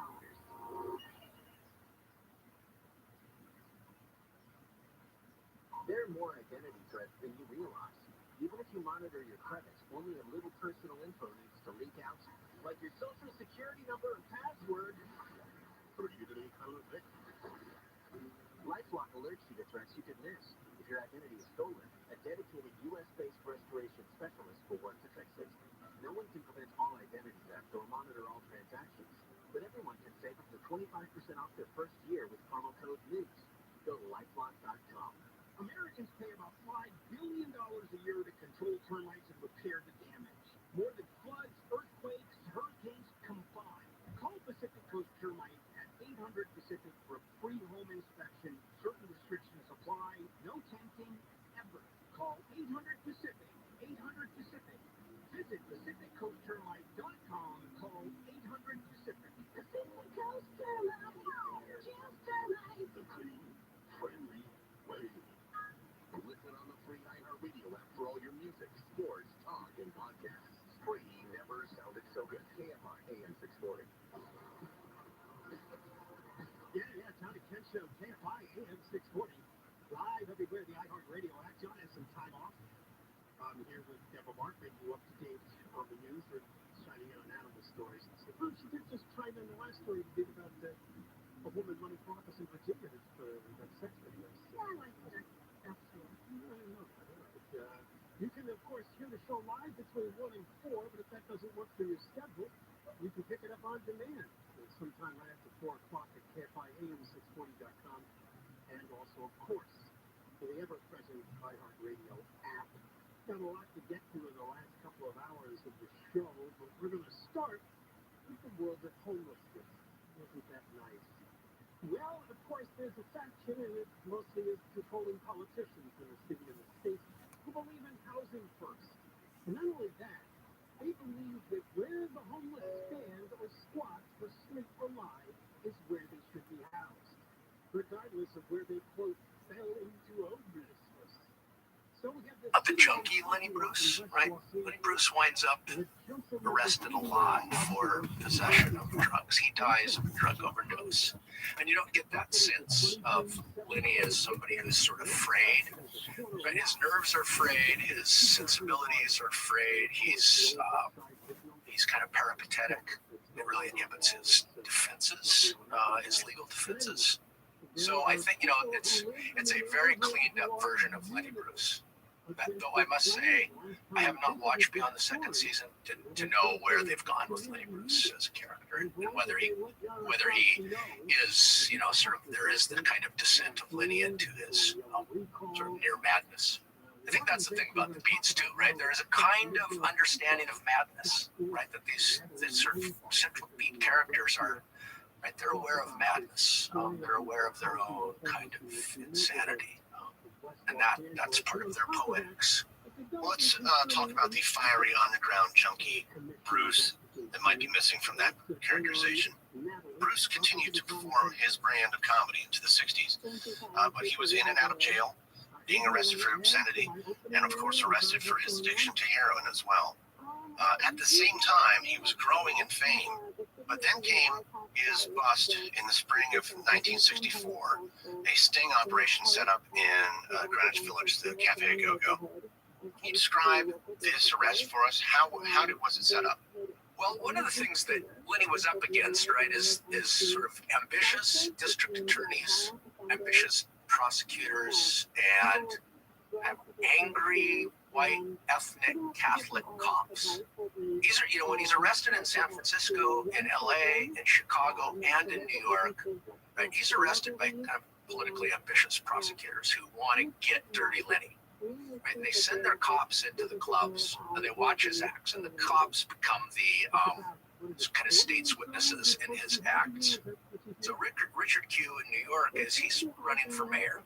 There are more identity threats than you realize. Even if you monitor your credits, only a little personal info needs to leak out, like your social security number and password. LifeLock alerts you to threats you could miss. If your identity is stolen, a dedicated U.S.-based restoration specialist will work to fix it. No one can prevent all identity theft or monitor all transactions, but everyone can save up to 25% off their first year with promo code NEWS. Go to LifeLock.com. Americans pay about $5 billion a year to control termites and repair the damage. More than floods, earthquakes, hurricanes combined. Call Pacific Coast Termite at 800-PACIFIC for a free home inspection. Certain restrictions apply. No tenting ever. Call 800-PACIFIC. 800-PACIFIC. Visit PacificCoastTermite.com. Call 800-PACIFIC. Pacific Coast Termite. Just termite. The clean, friendly way. Listen on the free iHeartRadio app for all your music, sports, talk, and podcasts. Free never sounded so good. KFI AM 640. Yeah, Tommy Kent Show, KFI AM 640. here with Deborah Mark, bringing you up to date on the news and shining in on animal stories. So, she did just chime in the last story you did about a woman running for office in Virginia for that sex videos. Yeah, I like that. That's true. I don't know. You can, of course, hear the show live between 1 and 4, but if that doesn't work for your schedule, you can pick it up on demand sometime right after 4 o'clock at KFIAM640.com, and also, of course, for the ever-present iHeartRadio app. Got a lot to get to in the last couple of hours of the show, but we're going to start with the world of homelessness. Isn't that nice? Well, of course, there's a faction, and it mostly is controlling politicians in the city and the state, who believe in housing first. And not only that, they believe that where the homeless stand or squat or sleep or lie is where they should be housed, regardless of where they, quote, fell into homelessness. So we have this The junkie Lenny Bruce, right? Lenny Bruce winds up arrested a lot for possession of drugs. He dies of a drug overdose. And you don't get that sense of Lenny as somebody who's sort of frayed. Right? His nerves are frayed, his sensibilities are frayed, he's kind of peripatetic. It really inhibits his defenses, his legal defenses. So I think, it's a very cleaned up version of Lenny Bruce. Though I must say, I have not watched beyond the second season to know where they've gone with Lenny Bruce as a character, and whether he is, sort of, there is the kind of descent of Lenny into his sort of near madness. I think that's the thing about the beats too, right? There is a kind of understanding of madness, right? That these sort of central beat characters are, right? They're aware of madness. They're aware of their own kind of insanity. And that's part of their poetics. Well, let's talk about the fiery on-the-ground junkie, Bruce, that might be missing from that characterization. Bruce continued to perform his brand of comedy into the 60s, but he was in and out of jail, being arrested for obscenity, and of course arrested for his addiction to heroin as well. At the same time, he was growing in fame, but then came his bust in the spring of 1964, a sting operation set up in Greenwich Village, the Cafe Go-Go. Can you describe this arrest for us? How was it set up? Well, one of the things that Lenny was up against, right, is sort of ambitious district attorneys, ambitious prosecutors, and angry white ethnic Catholic cops. These are, when he's arrested in San Francisco, in LA, in Chicago, and in New York, right, he's arrested by kind of politically ambitious prosecutors who want to get Dirty Lenny. Right? And they send their cops into the clubs, and they watch his acts, and the cops become the kind of state's witnesses in his acts. So Richard Q in New York, as he's running for mayor,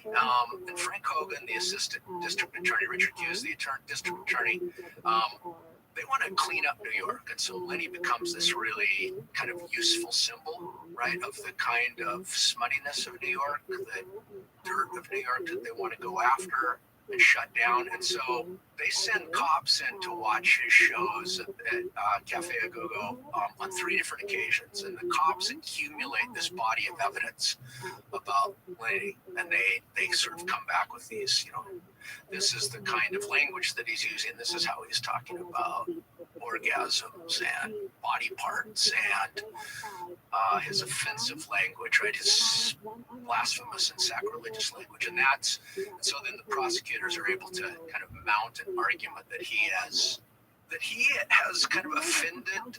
and Frank Hogan, the assistant district attorney, Richard Q is the district attorney, they want to clean up New York. And so Lenny becomes this really kind of useful symbol, right, of the kind of smuttiness of New York, the dirt of New York that they want to go after and shut down. And so they send cops in to watch his shows at Cafe Go-Go on 3 different occasions. And the cops accumulate this body of evidence about Lenny. And they sort of come back with these, this is the kind of language that he's using. This is how he's talking about orgasms and body parts and his offensive language, right? His blasphemous and sacrilegious language. And so then the prosecutors are able to kind of mount an argument that he has kind of offended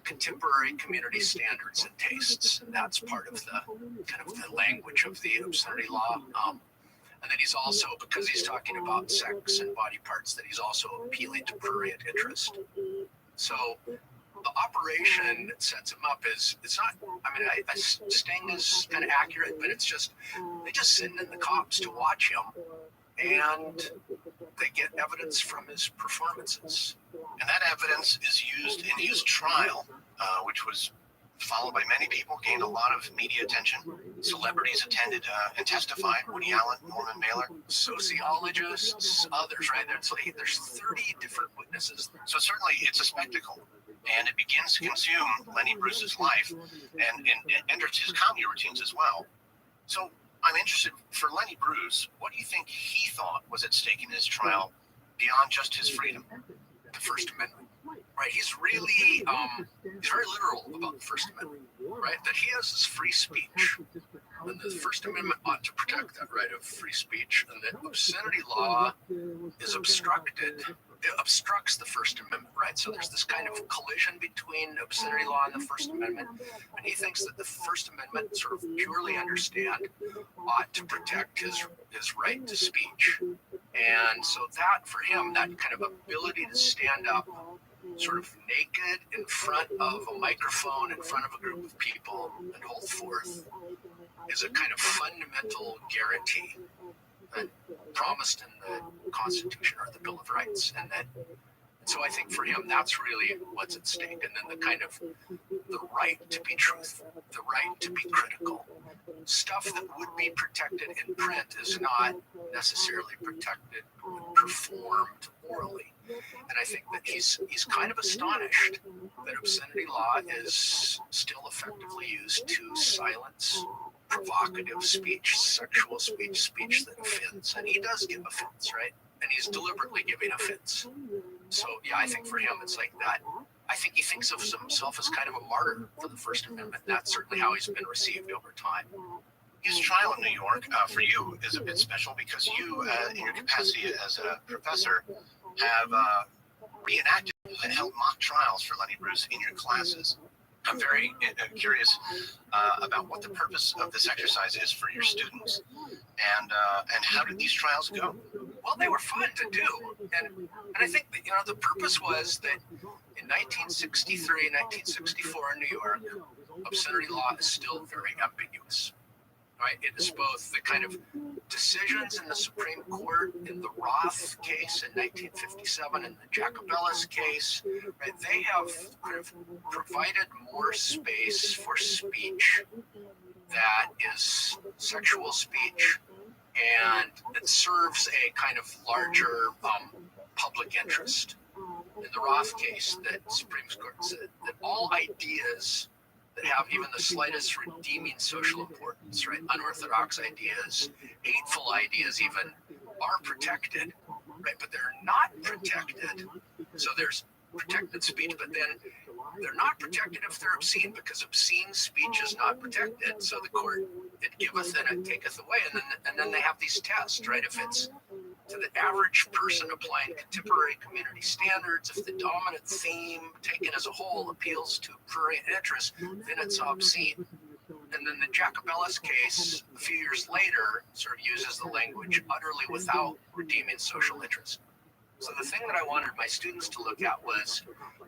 contemporary community standards and tastes. And that's part of the kind of the language of the obscenity law. And then he's also, because he's talking about sex and body parts, that he's also appealing to prurient interest. So the operation that sets him up it's not, sting is kind of accurate, but it's just, they just send in the cops to watch him, and they get evidence from his performances. And that evidence is used in his trial, which was followed by many people, gained a lot of media attention. Celebrities attended and testified. Woody Allen, Norman Mailer, Sociologists, others, right? There's 30 different witnesses. So certainly it's a spectacle, and it begins to consume Lenny Bruce's life and enters his comedy routines as well. So I'm interested, for Lenny Bruce, what do you think he thought was at stake in his trial beyond just his freedom. The First Amendment, right? He's really, he's very literal about the First Amendment, right? That he has this free speech, and the First Amendment ought to protect that right of free speech, and that obscenity law is obstructed. It obstructs the First Amendment, right? So there's this kind of collision between obscenity law and the First Amendment, and he thinks that the First Amendment, sort of purely understand, ought to protect his right to speech. And so that, for him, that kind of ability to stand up sort of naked in front of a microphone, in front of a group of people, and hold forth is a kind of fundamental guarantee that promised in the Constitution or the Bill of Rights. And so I think for him, that's really what's at stake. And then the kind of the right to be truthful, the right to be critical. Stuff that would be protected in print is not necessarily protected when performed orally. And I think that he's kind of astonished that obscenity law is still effectively used to silence provocative speech, sexual speech, speech that offends. And he does give offense, right? And he's deliberately giving offense. So yeah, I think for him it's like that. I think he thinks of himself as kind of a martyr for the First Amendment. That's certainly how he's been received over time. His trial in New York for you is a bit special because you, in your capacity as a professor, have reenacted and held mock trials for Lenny Bruce in your classes. I'm very curious about what the purpose of this exercise is for your students, and how did these trials go? Well, they were fun to do, and I think that, the purpose was that in 1963, 1964 in New York, obscenity law is still very ambiguous. Right? It is both the kind of decisions in the Supreme Court in the Roth case in 1957 and the Jacobellis case, right? They have kind of provided more space for speech that is sexual speech and that serves a kind of larger public interest. In the Roth case, that Supreme Court said that all ideas that have even the slightest redeeming social importance, right? Unorthodox ideas, hateful ideas even, are protected, right? But they're not protected. So there's protected speech, but then they're not protected if they're obscene, because obscene speech is not protected. So the court, it giveth and it taketh away. And then they have these tests, right? If it's to the average person applying contemporary community standards, if the dominant theme taken as a whole appeals to prurient interest, then it's obscene. And then the Jacobellis case, a few years later, sort of uses the language utterly without redeeming social interest. So the thing that I wanted my students to look at was,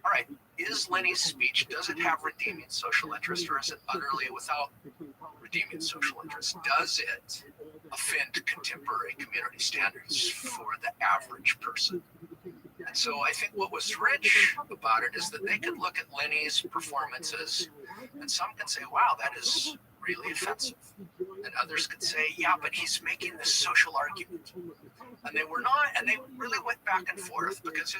all right, is Lenny's speech, does it have redeeming social interest, or is it utterly without redeeming social interest? Does it offend contemporary community standards for the average person? And so I think what was rich about it is that they could look at Lenny's performances, and some can say, wow, that is really offensive. And others could say, yeah, but he's making this social argument. And they were not, and they really went back and forth, because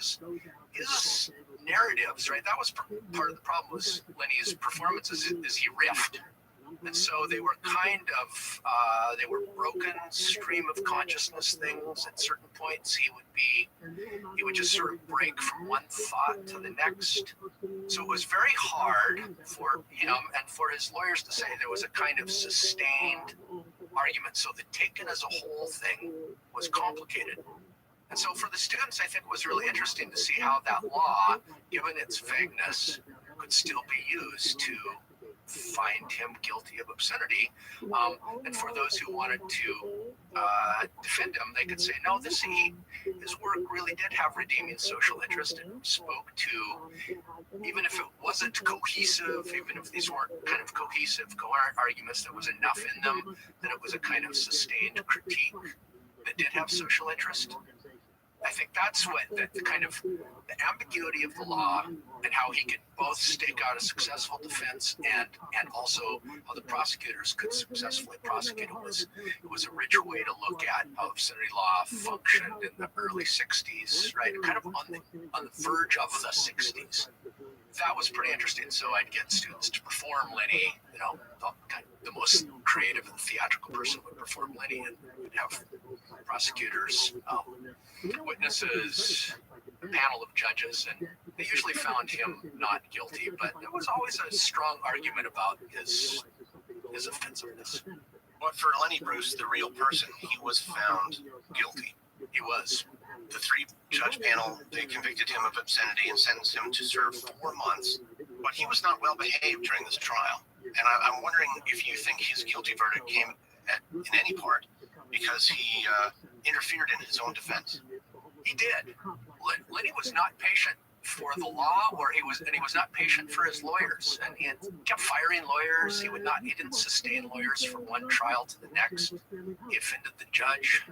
his narratives, right, that was part of the problem was Lenny's performances, is he riffed. And so they were kind of, they were broken stream of consciousness things. At certain points, he would just sort of break from one thought to the next. So it was very hard for him and for his lawyers to say there was a kind of sustained argument. So the taken as a whole thing was complicated. And so for the students, I think it was really interesting to see how that law, given its vagueness, could still be used to find him guilty of obscenity. And for those who wanted to defend him, they could say, no, his work really did have redeeming social interest and spoke to, even if it wasn't cohesive, even if these weren't kind of cohesive, coherent arguments, there was enough in them that it was a kind of sustained critique that did have social interest. I think that's what the kind of the ambiguity of the law and how he could both stake out a successful defense and also how the prosecutors could successfully prosecute it was a rich way to look at how obscenity law functioned in the early 60s, right? Kind of on the verge of the 60s. That was pretty interesting. So I'd get students to perform Lenny, the most creative and theatrical person would perform Lenny, and we'd have prosecutors, witnesses, a panel of judges, and they usually found him not guilty, but there was always a strong argument about his offensiveness. But for Lenny Bruce, the real person, he was found guilty. He was. The three-judge panel, they convicted him of obscenity and sentenced him to serve 4 months, but he was not well behaved during this trial. And I'm wondering if you think his guilty verdict came in any part because he interfered in his own defense. He did. Lenny was not patient for the law, he was not patient for his lawyers, and he kept firing lawyers. He didn't sustain lawyers from one trial to the next. He offended the judges.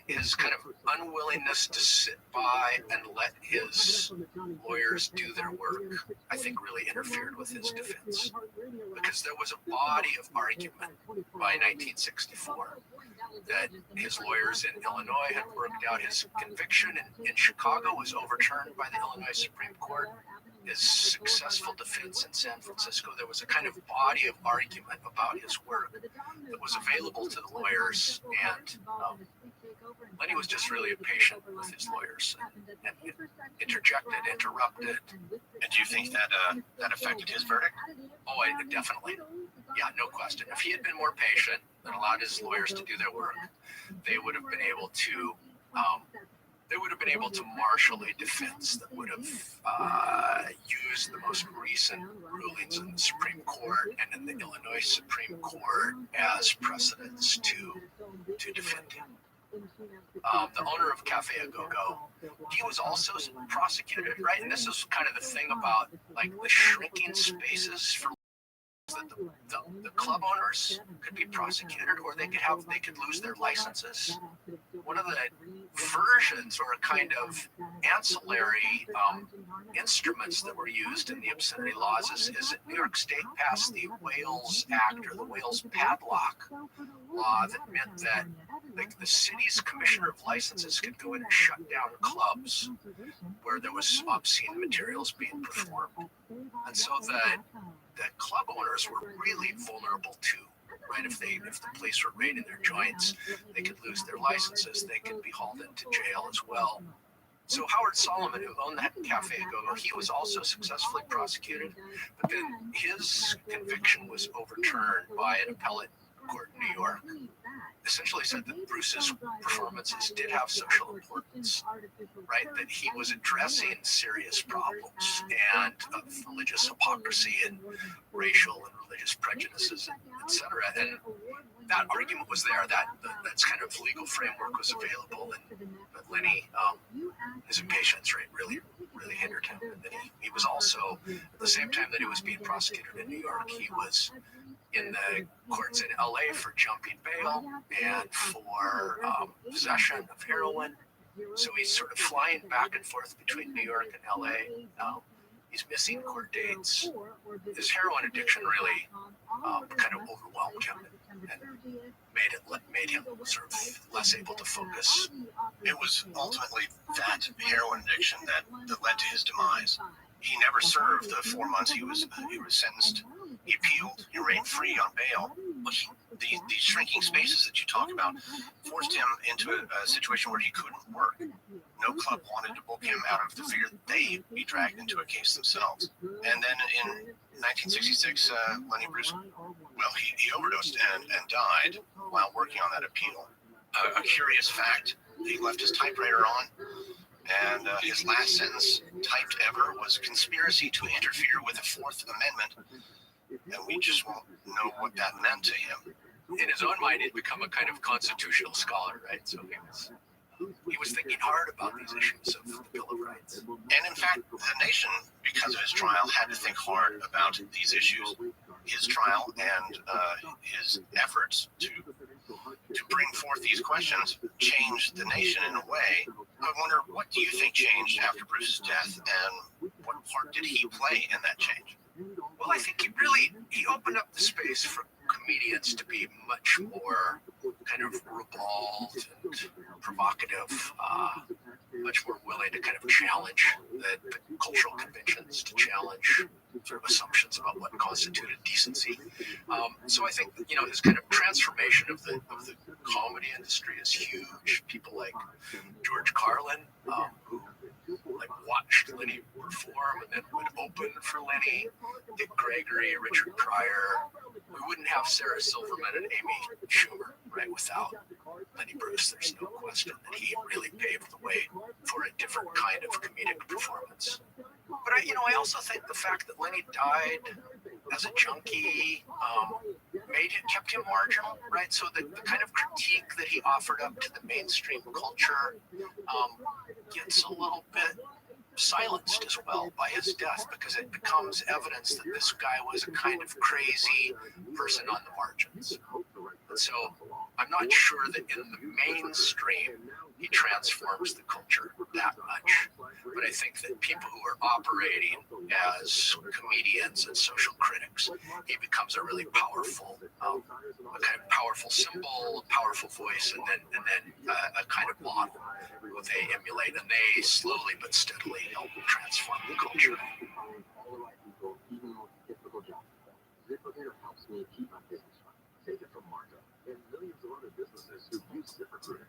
His kind of unwillingness to sit by and let his lawyers do their work, I think, really interfered with his defense, because there was a body of argument by 1964 that his lawyers in Illinois had worked out his conviction, and in Chicago was overturned by the Illinois Supreme Court. His successful defense in San Francisco, there was a kind of body of argument about his work that was available to the lawyers, and Lenny was just really impatient with his lawyers and interjected, interrupted. And do you think that that affected his verdict? Oh, definitely. Yeah, no question. If he had been more patient and allowed his lawyers to do their work, they would have been able to marshal a defense that would have used the most recent rulings in the Supreme Court and in the Illinois Supreme Court as precedents to defend him. The owner of Cafe A Go-Go, he was also prosecuted, right? And this is kind of the thing about like the shrinking spaces for the club owners could be prosecuted, or they could lose their licenses. One of the versions or kind of ancillary instruments that were used in the obscenity laws is that New York State passed the Wales Act, or the Wales Padlock law, that meant that the city's commissioner of licenses could go in and shut down clubs where there was obscene materials being performed. And so the club owners were really vulnerable too, right? If the police were raiding their joints, they could lose their licenses, they could be hauled into jail as well. So Howard Solomon, who owned that Cafe A Go-Go, he was also successfully prosecuted, but then his conviction was overturned by an appellate court in New York. Essentially said that Bruce's performances did have social importance, right? That he was addressing serious problems and of religious hypocrisy and racial and religious prejudices, etc. And that argument was there. That's kind of legal framework was available, but Lenny, his impatience rate really hindered him. And then he was also, at the same time that he was being prosecuted in New York, he was in the courts in LA for jumping bail and for possession of heroin. So he's sort of flying back and forth between New York and LA. He's missing court dates. His heroin addiction really kind of overwhelmed him and made him sort of less able to focus. It was ultimately that heroin addiction that led to his demise. He never served the 4 months he was sentenced. He appealed, he remained free on bail. But these shrinking spaces that you talk about forced him into a situation where he couldn't work. No club wanted to book him out of the fear that they'd be dragged into a case themselves. And then in 1966, Lenny Bruce, he overdosed and died while working on that appeal. A curious fact, he left his typewriter on, and his last sentence typed ever was conspiracy to interfere with the Fourth Amendment. And we just won't know what that meant to him. In his own mind, he'd become a kind of constitutional scholar, right? So he was thinking hard about these issues of the Bill of Rights. And in fact, the nation, because of his trial, had to think hard about these issues. His trial and his efforts to bring forth these questions changed the nation in a way. I wonder, what do you think changed after Bruce's death, and what part did he play in that change? Well, I think he opened up the space for comedians to be much more kind of ribald and provocative, much more willing to kind of challenge the cultural conventions, to challenge sort of assumptions about what constituted decency. So I think that, his kind of transformation of the comedy industry is huge. People like George Carlin, who like watched Lenny perform and then would open for Lenny, Dick Gregory, Richard Pryor. We wouldn't have Sarah Silverman and Amy Schumer, right, without Lenny Bruce. There's no question that he really paved the way for a different kind of comedic performance. But I also think the fact that Lenny died as a junkie kept him marginal, right? So the kind of critique that he offered up to the mainstream culture gets a little bit silenced as well by his death, because it becomes evidence that this guy was a kind of crazy person on the margins. And so I'm not sure that in the mainstream he transforms the culture that much. But I think that people who are operating as comedians and social critics, he becomes a really powerful, a kind of powerful symbol, a powerful voice, and then a kind of model who they emulate, and they slowly but steadily help transform the culture. ZipRecruiter helps me keep my business running. Take it from Marta and millions of other businesses who use ZipRecruiter.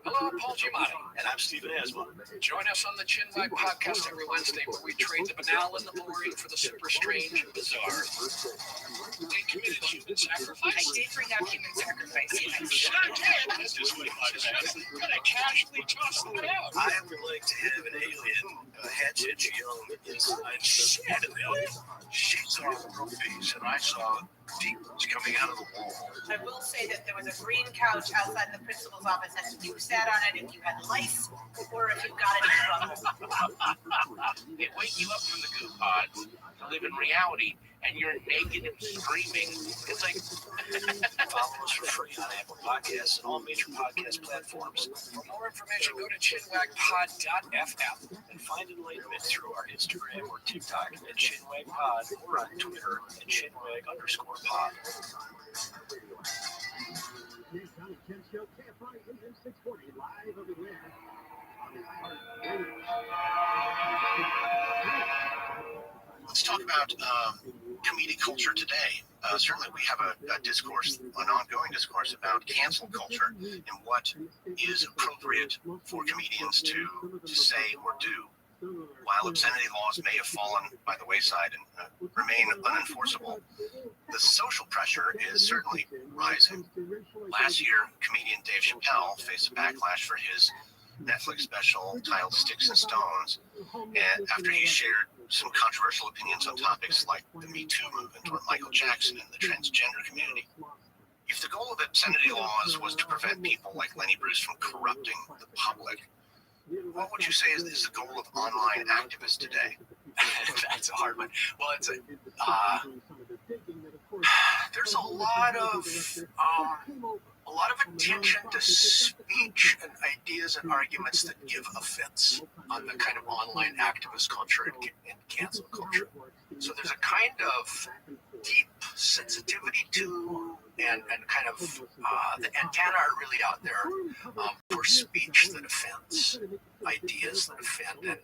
Hello, I'm Paul Giamatti. And I'm Stephen Asma. Join us on the Chinwag podcast every Wednesday, where we trade the banal and the boring for the super strange and bizarre. They committed human sacrifice. I did bring up human sacrifice. Sure did. That's just like but I casually tossed it out. I would like to have an alien hatchet young inside. Shit, really? She saw the rupees, and I saw demons coming out of the wall. I will say that there was a green couch outside the principal's office, and if you sat on it and you had lice, or if you got any trouble. They wake you up from the goo pods to live in reality, and you're naked and screaming. It's like Follow us for free on Apple Podcasts and all major podcast platforms. For more information, go to chinwagpod.fm And find enlightenment through our Instagram or TikTok at ChinwagPod, or on Twitter at Chinwag_pod. Here's Tommy Ken Show, KFI AM 640, live over there on the Let's talk about comedic culture today. Certainly we have a discourse, an ongoing discourse about cancel culture and what is appropriate for comedians to say or do. While obscenity laws may have fallen by the wayside and remain unenforceable, the social pressure is certainly rising. Last year, comedian Dave Chappelle faced a backlash for his Netflix special titled Sticks and Stones, and after he shared some controversial opinions on topics like the Me Too movement or Michael Jackson and the transgender community. If the goal of obscenity laws was to prevent people like Lenny Bruce from corrupting the public, what would you say is the goal of online activists today? That's a hard one. Well, it's there's a lot of attention to speech and ideas and arguments that give offense on the kind of online activist culture and cancel culture. So there's a kind of deep sensitivity to and kind of the antenna are really out there for speech that offends, ideas that offend, and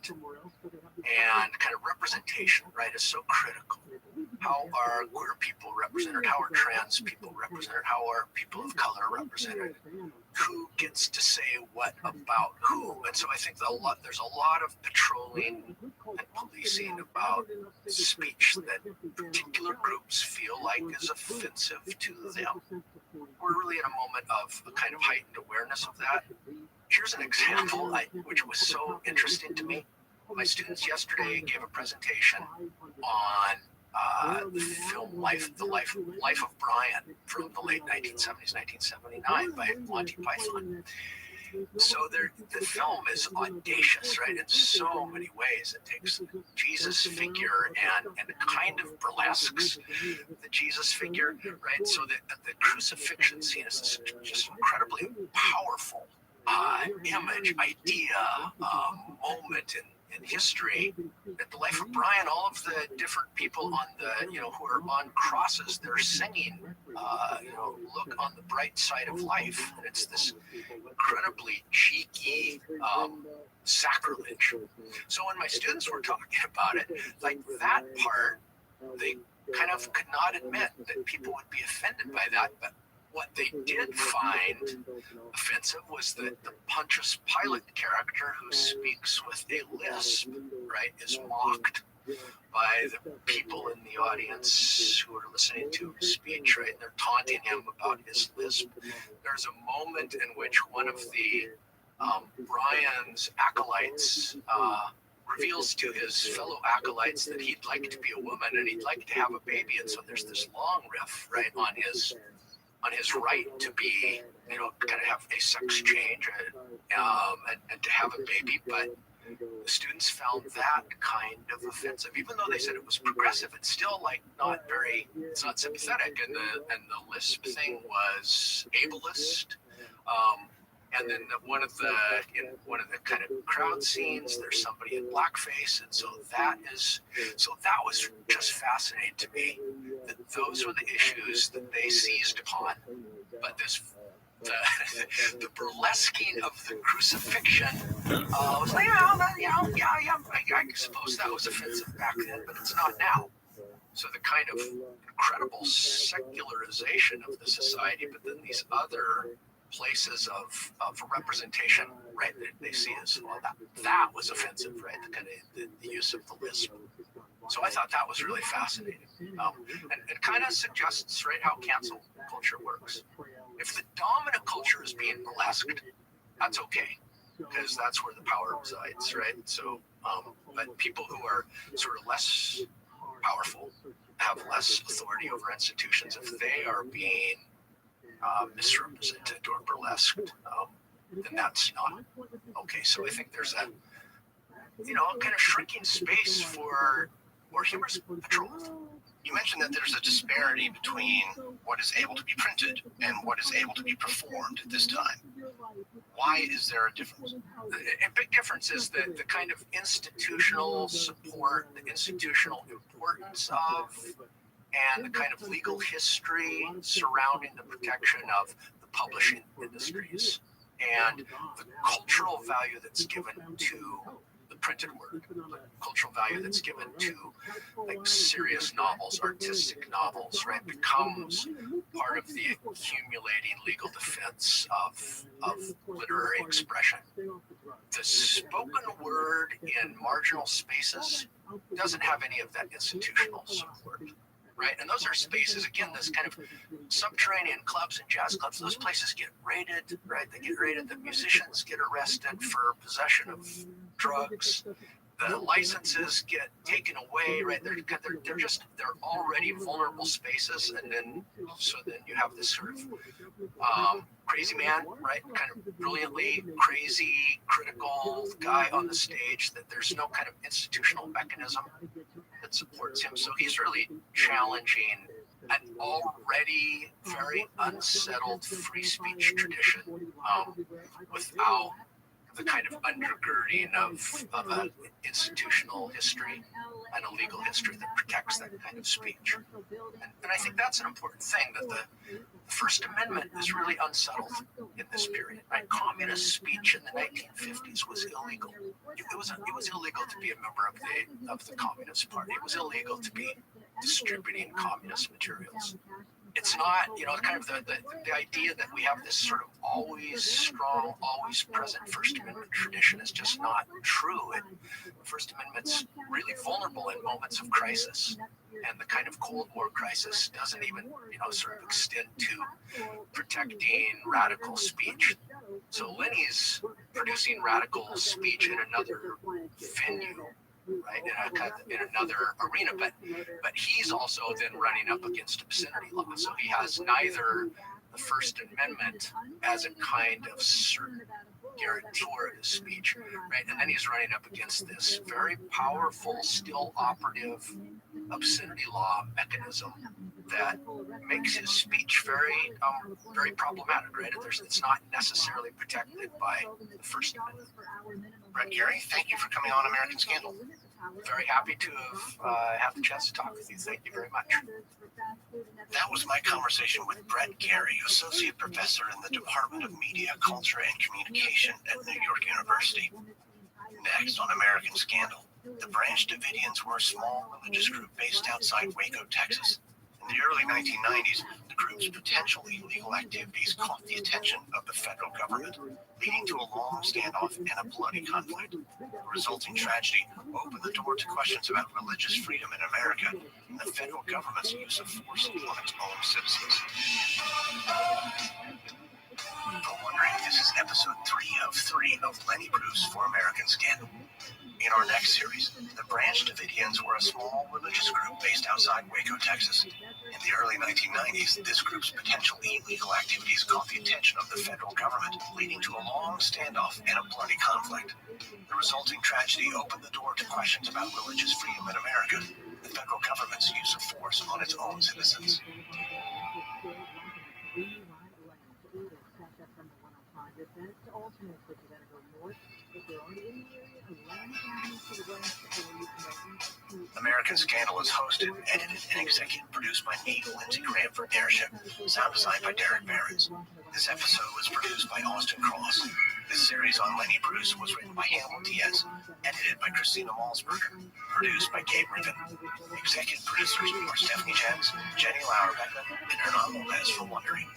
kind of representation, right, is so critical. How are queer people represented? How are trans people represented? How are people of color represented? Who gets to say what about who? And so I think there's a lot of patrolling and policing about speech that particular groups feel like is offensive to them. We're really in a moment of a kind of heightened awareness of that. Here's an example which was so interesting to me. My students yesterday gave a presentation on the film the life of Brian from the late 1970s, 1979 by Monty Python. So the film is audacious, right, in so many ways. It takes the Jesus figure and kind of burlesques the Jesus figure, right? So the crucifixion scene is this just incredibly powerful image, idea, moment in history. At the life of Brian, all of the different people on the, who are on crosses, they're singing, look on the bright side of life. And it's this incredibly cheeky sacrilege. So when my students were talking about it, like that part they kind of could not admit that people would be offended by that. But what they did find offensive was that the Pontius Pilate character, who speaks with a lisp, right, is mocked by the people in the audience who are listening to his speech, right? They're taunting him about his lisp. There's a moment in which one of the Brian's acolytes reveals to his fellow acolytes that he'd like to be a woman and he'd like to have a baby, and so there's this long riff, right, on his right to be, you know, kind of have a sex change and to have a baby. But the students found that kind of offensive, even though they said it was progressive. It's still like it's not sympathetic, and the lisp thing was ableist. And then one of the kind of crowd scenes, there's somebody in blackface, and so that was just fascinating to me. That those were the issues that they seized upon, but the burlesquing of the crucifixion. I suppose that was offensive back then, but it's not now. So the kind of incredible secularization of the society, but then these other places of representation, right, that they see as well, that was offensive, right, the kind of the use of the lisp. So I thought that was really fascinating, and it kind of suggests, right, how cancel culture works. If the dominant culture is being burlesqued, that's okay, because that's where the power resides, right? So, but people who are sort of less powerful have less authority over institutions. If they are being misrepresented or burlesqued, then that's not okay. So I think there's a kind of shrinking space for more humorous patrol. You mentioned that there's a disparity between what is able to be printed and what is able to be performed at this time. Why is there a difference? A big difference is the kind of institutional support, the institutional importance of, and the kind of legal history surrounding the protection of the publishing industries, and the cultural value that's given to the printed word, the cultural value that's given to like serious novels, artistic novels, right, becomes part of the accumulating legal defense of literary expression. The spoken word in marginal spaces doesn't have any of that institutional support. Right, and those are spaces, again, this kind of subterranean clubs and jazz clubs, those places get raided, right? They get raided, the musicians get arrested for possession of drugs, the licenses get taken away, right? They're already vulnerable spaces, and then you have this sort of crazy man, right? Kind of brilliantly crazy, critical guy on the stage, that there's no kind of institutional mechanism that supports him. So he's really challenging an already very unsettled free speech tradition without the kind of undergirding of an institutional history and a legal history that protects that kind of speech. And I think that's an important thing, that the First Amendment is really unsettled in this period. Right? Communist speech in the 1950s was illegal. It was illegal to be a member of the Communist Party. It was illegal to be distributing communist materials. It's not, kind of the idea that we have this sort of always strong, always present First Amendment tradition is just not true. The First Amendment's really vulnerable in moments of crisis. And the kind of Cold War crisis doesn't even, sort of extend to protecting radical speech. So Lenny's producing radical speech in another venue, right, in another arena, but he's also then running up against obscenity law. So he has neither the First Amendment as a kind of certain guarantor of his speech, right, and then he's running up against this very powerful, still operative obscenity law mechanism that makes his speech very, very problematic, right? It's not necessarily protected by the First Amendment. Brett Gary, thank you for coming on American Scandal. Very happy to have the chance to talk with you. Thank you very much. That was my conversation with Brett Gary, Associate Professor in the Department of Media, Culture, and Communication at New York University. Next on American Scandal, The Branch Davidians were a small religious group based outside Waco, Texas. In the early 1990s, the group's potential illegal activities caught the attention of the federal government, leading to a long standoff and a bloody conflict. The resulting tragedy opened the door to questions about religious freedom in America and the federal government's use of force on its own citizens. For wondering, this is episode 3 of Lenny Bruce for American Scandal. In our next series, the Branch Davidians were a small religious group based outside Waco, Texas. In the early 1990s, this group's potential illegal activities caught the attention of the federal government, leading to a long standoff and a bloody conflict. The resulting tragedy opened the door to questions about religious freedom in America, the federal government's use of force on its own citizens. American Scandal is hosted, edited, and executive produced by me, Lindsey Graham for Airship. Sound designed by Derek Behrens. This episode was produced by Austin Cross. This series on Lenny Bruce was written by Hamel Diaz, edited by Christina Malsberger, produced by Gabe Riven. Executive producers are Stephanie Jens, Jenny Lauerbecker, and Hernan Lopez for Wondering.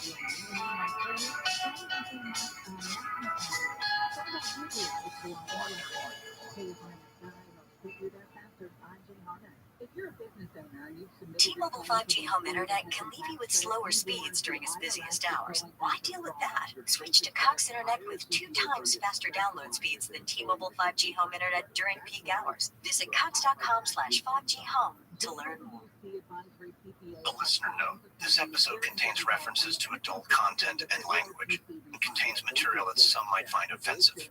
T-Mobile 5G home internet can leave you with slower speeds during its busiest hours. Why deal with that? Switch to Cox Internet with 2 times faster download speeds than T-Mobile 5G home internet during peak hours. Visit cox.com/5G home to learn more. A listener note, this episode contains references to adult content and language, and contains material that some might find offensive.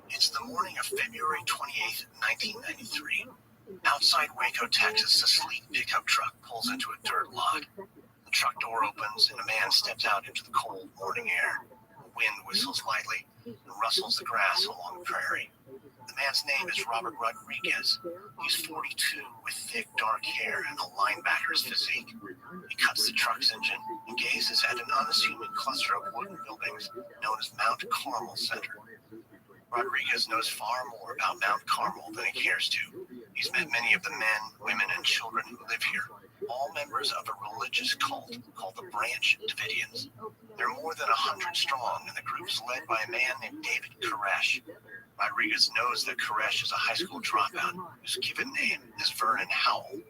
It's the morning of February 28th, 1993. Outside Waco, Texas, a sleek pickup truck pulls into a dirt lot. The truck door opens and a man steps out into the cold morning air. The wind whistles lightly and rustles the grass along the prairie. The man's name is Robert Rodriguez. He's 42 with thick dark hair and a linebacker's physique. He cuts the truck's engine and gazes at an unassuming cluster of wooden buildings known as Mount Carmel Center. Rodriguez knows far more about Mount Carmel than he cares to. He's met many of the men, women, and children who live here, all members of a religious cult called the Branch Davidians. They're more than 100 strong, and the group's led by a man named David Koresh. Rodriguez knows that Koresh is a high school dropout whose given name is Vernon Howell.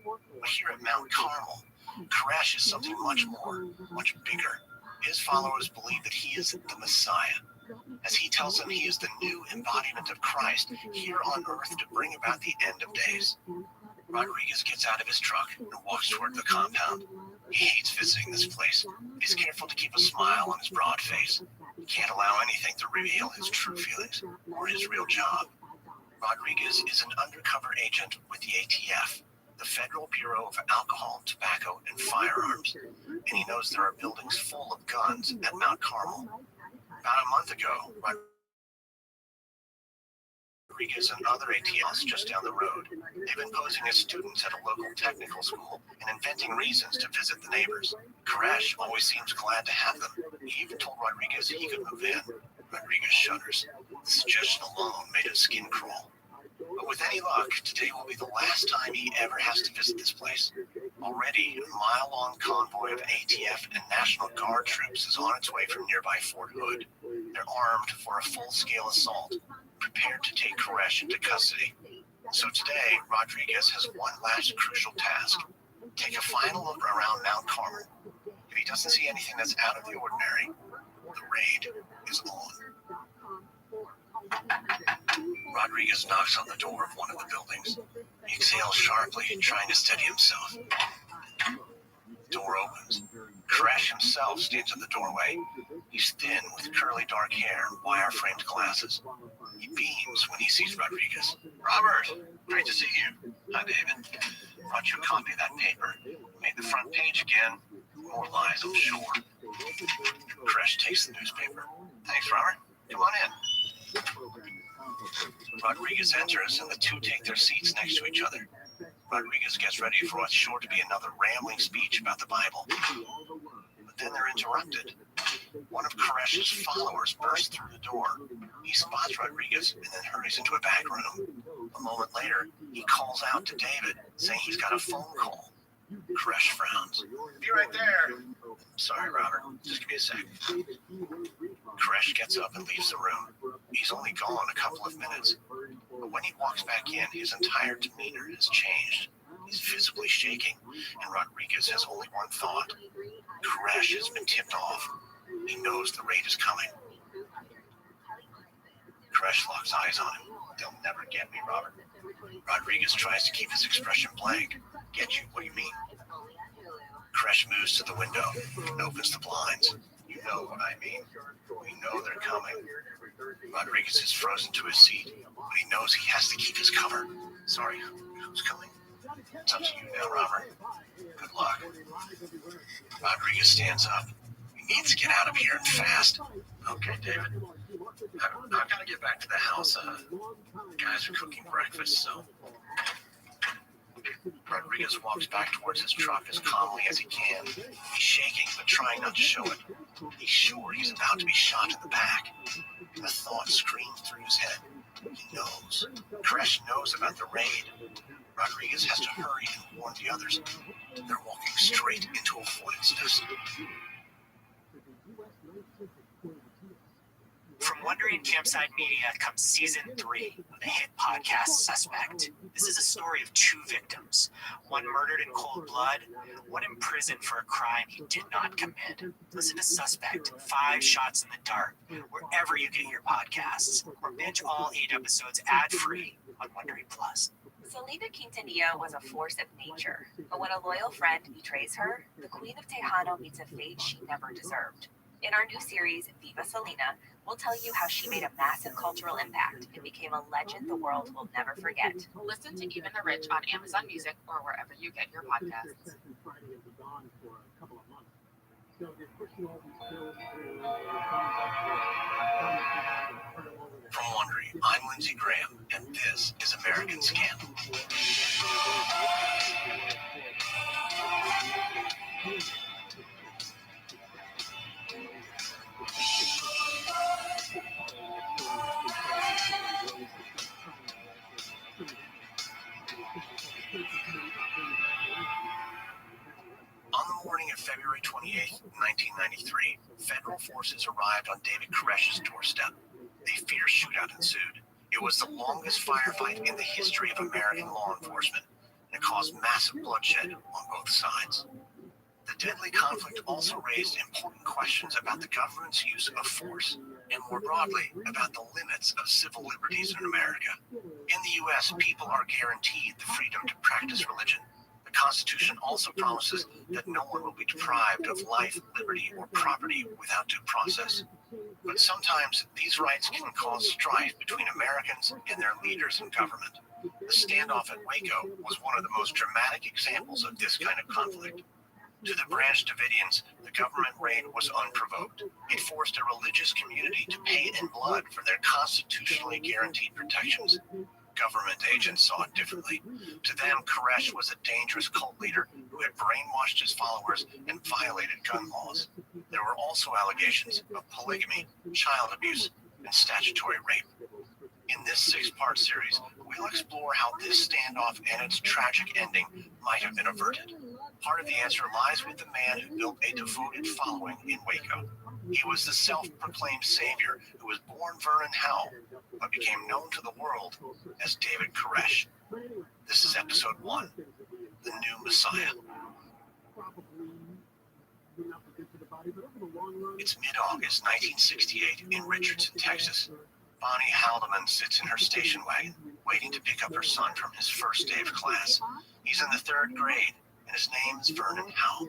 But here at Mount Carmel, Koresh is something much more, much bigger. His followers believe that he is the Messiah. As he tells them, he is the new embodiment of Christ here on earth to bring about the end of days. Rodriguez gets out of his truck and walks toward the compound. He hates visiting this place, but he's careful to keep a smile on his broad face. He can't allow anything to reveal his true feelings or his real job. Rodriguez is an undercover agent with the ATF, the Federal Bureau of Alcohol, Tobacco, and Firearms, and he knows there are buildings full of guns at Mount Carmel. About a month ago, Rodriguez and other ATFs just down the road. They've been posing as students at a local technical school and inventing reasons to visit the neighbors. Koresh always seems glad to have them. He even told Rodriguez he could move in. Rodriguez shudders. The suggestion alone made his skin crawl. But with any luck, today will be the last time he ever has to visit this place. Already, a mile-long convoy of ATF and National Guard troops is on its way from nearby Fort Hood. They're armed for a full-scale assault, prepared to take Koresh into custody. So today, Rodriguez has one last crucial task. Take a final look around Mount Carmel. If he doesn't see anything that's out of the ordinary, the raid is on. Rodriguez knocks on the door of one of the buildings. He exhales sharply, trying to steady himself. Door opens. Koresh himself stands in the doorway. He's thin, with curly dark hair and wire-framed glasses. He beams when he sees Rodriguez. "Robert, great to see you." "Hi, David. Brought you a copy of that paper. Made the front page again. More lies, I'm sure." Koresh takes the newspaper. "Thanks, Robert. Come on in." Rodriguez enters, and the two take their seats next to each other. Rodriguez gets ready for what's sure to be another rambling speech about the Bible. But then they're interrupted. One of Koresh's followers bursts through the door. He spots Rodriguez and then hurries into a back room. A moment later, he calls out to David, saying he's got a phone call. Koresh frowns. Be right there. Sorry, Robert. Just give me a sec. Koresh gets up and leaves the room. He's only gone a couple of minutes. But when he walks back in, his entire demeanor has changed. He's visibly shaking, and Rodriguez has only one thought. Koresh has been tipped off. He knows the raid is coming. Koresh locks eyes on him. They'll never get me, Robert. Rodriguez tries to keep his expression blank. Get you? What do you mean? Koresh moves to the window and opens the blinds. You know what I mean. We know they're coming. Rodriguez is frozen to his seat, but he knows he has to keep his cover. Sorry, who's coming? It's up to you now, Robert. Good luck. Rodriguez stands up. He needs to get out of here and fast. Okay, David. I've got to get back to the house. The guys are cooking breakfast, so... Rodriguez walks back towards his truck as calmly as he can. He's shaking, but trying not to show it. He's sure he's about to be shot in the back. The thought screams through his head. He knows. Koresh knows about the raid. Rodriguez has to hurry and warn the others. They're walking straight into avoidance nest. From Wondering Campside Media comes Season 3 of the hit podcast Suspect. This is a story of two victims, one murdered in cold blood, one imprisoned for a crime he did not commit. Listen to Suspect, 5 Shots in the Dark, wherever you get your podcasts, or binge all 8 episodes ad-free on Wondering Plus. Selena Quintanilla was a force of nature, but when a loyal friend betrays her, the Queen of Tejano meets a fate she never deserved. In our new series, Viva Selena, we'll tell you how she made a massive cultural impact and became a legend the world will never forget. Listen to Even the Rich on Amazon Music or wherever you get your podcasts. From Wondery, I'm Lindsey Graham, and this is American Scandal. On the morning of February 28, 1993, federal forces arrived on David Koresh's doorstep. A fierce shootout ensued. It was the longest firefight in the history of American law enforcement, and it caused massive bloodshed on both sides. The deadly conflict also raised important questions about the government's use of force, and more broadly, about the limits of civil liberties in America. In the U.S., people are guaranteed the freedom to practice religion. The Constitution also promises that no one will be deprived of life, liberty, or property without due process. But sometimes these rights can cause strife between Americans and their leaders in government. The standoff at Waco was one of the most dramatic examples of this kind of conflict. To the Branch Davidians, the government raid was unprovoked. It forced a religious community to pay in blood for their constitutionally guaranteed protections. Government agents saw it differently. To them, Koresh was a dangerous cult leader who had brainwashed his followers and violated gun laws. There were also allegations of polygamy, child abuse, and statutory rape. In this 6-part series, we'll explore how this standoff and its tragic ending might have been averted. Part of the answer lies with the man who built a devoted following in Waco. He was the self-proclaimed savior who was born Vernon Howell, but became known to the world as David Koresh. This is episode 1, The New Messiah. It's mid-August 1968 in Richardson, Texas. Bonnie Haldeman sits in her station wagon, waiting to pick up her son from his first day of class. He's in the 3rd grade, and his name is Vernon Howell.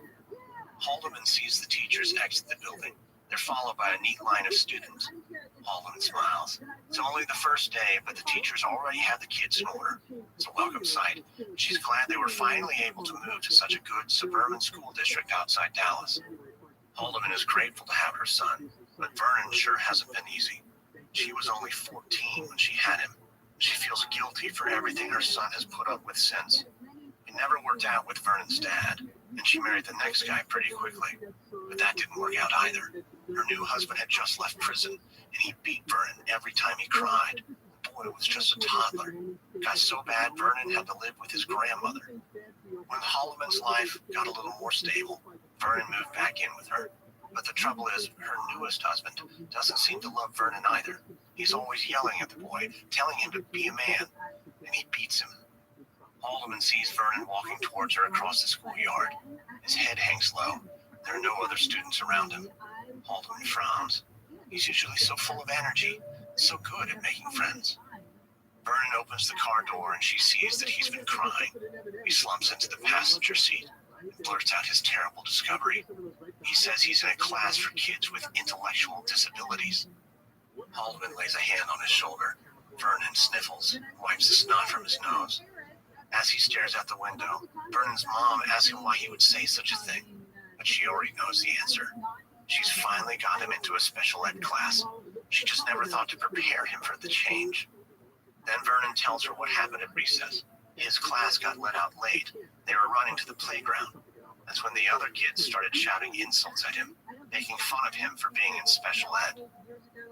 Haldeman sees the teachers exit the building. They're followed by a neat line of students. Haldeman smiles. It's only the first day, but the teachers already have the kids in order. It's a welcome sight. She's glad they were finally able to move to such a good suburban school district outside Dallas. Haldeman is grateful to have her son, but Vernon sure hasn't been easy. She was only 14 when she had him. She feels guilty for everything her son has put up with since. It never worked out with Vernon's dad, and she married the next guy pretty quickly. But that didn't work out either. Her new husband had just left prison, and he beat Vernon every time he cried. The boy was just a toddler. It got so bad Vernon had to live with his grandmother. When Holloman's life got a little more stable, Vernon moved back in with her. But the trouble is, her newest husband doesn't seem to love Vernon either. He's always yelling at the boy, telling him to be a man, and he beats him. Haldeman sees Vernon walking towards her across the schoolyard. His head hangs low. There are no other students around him. Haldeman frowns. He's usually so full of energy, so good at making friends. Vernon opens the car door and she sees that he's been crying. He slumps into the passenger seat and blurts out his terrible discovery. He says he's in a class for kids with intellectual disabilities. Haldeman lays a hand on his shoulder. Vernon sniffles, wipes the snot from his nose. As he stares out the window, Vernon's mom asks him why he would say such a thing, but she already knows the answer. She's finally got him into a special ed class. She just never thought to prepare him for the change. Then Vernon tells her what happened at recess. His class got let out late. They were running to the playground. That's when the other kids started shouting insults at him, making fun of him for being in special ed.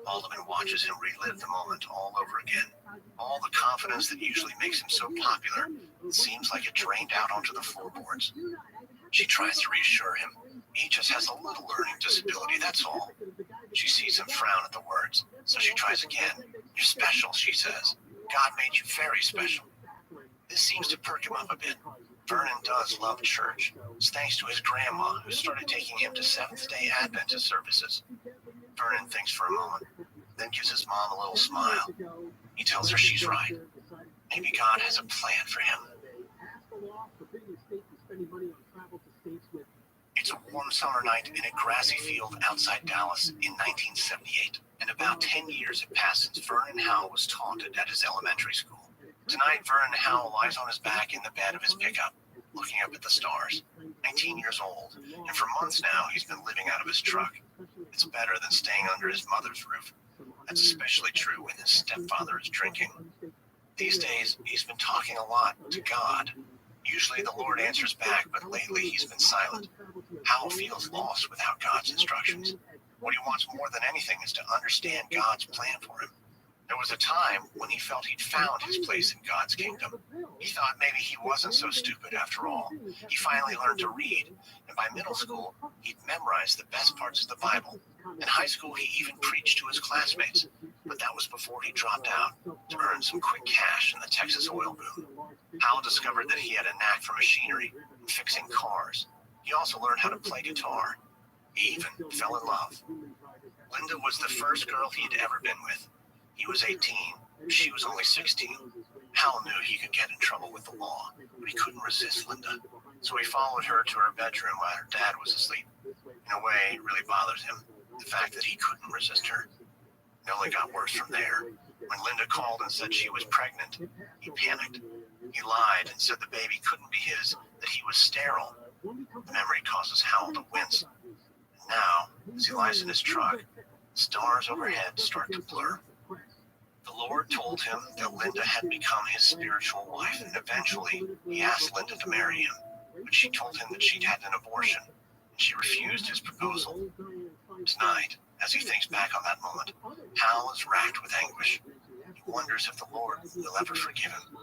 Haldeman watches him relive the moment all over again. All the confidence that usually makes him so popular seems like it drained out onto the floorboards. She tries to reassure him. He just has a little learning disability, that's all. She sees him frown at the words, so she tries again. You're special, she says. God made you very special. This seems to perk him up a bit. Vernon does love church. It's thanks to his grandma, who started taking him to Seventh-day Adventist services. Vernon thinks for a moment, then gives his mom a little smile. He tells her she's right. Maybe God has a plan for him. It's a warm summer night in a grassy field outside Dallas in 1978, and about 10 years have passed since Vernon Howell was taunted at his elementary school. Tonight, Vernon Howell lies on his back in the bed of his pickup, looking up at the stars. 19 years old, and for months now he's been living out of his truck. It's better than staying under his mother's roof. That's especially true when his stepfather is drinking. These days, he's been talking a lot to God. Usually the Lord answers back, but lately he's been silent. Howell feels lost without God's instructions. What he wants more than anything is to understand God's plan for him. There was a time when he felt he'd found his place in God's kingdom. He thought maybe he wasn't so stupid after all. He finally learned to read, and by middle school, he'd memorized the best parts of the Bible. In high school, he even preached to his classmates, but that was before he dropped out to earn some quick cash in the Texas oil boom. Howell discovered that he had a knack for machinery and fixing cars. He also learned how to play guitar. He even fell in love. Linda was the first girl he'd ever been with. He was 18. She was only 16. Howell knew he could get in trouble with the law, but he couldn't resist Linda. So he followed her to her bedroom while her dad was asleep. In a way, it really bothers him, the fact that he couldn't resist her. It only got worse from there. When Linda called and said she was pregnant, he panicked. He lied and said the baby couldn't be his, that he was sterile. The memory causes Howell to wince. And now, as he lies in his truck, stars overhead start to blur. The Lord told him that Linda had become his spiritual wife, and eventually he asked Linda to marry him, but she told him that she'd had an abortion, and she refused his proposal. Tonight, as he thinks back on that moment, Hal is racked with anguish. He wonders if the Lord will ever forgive him.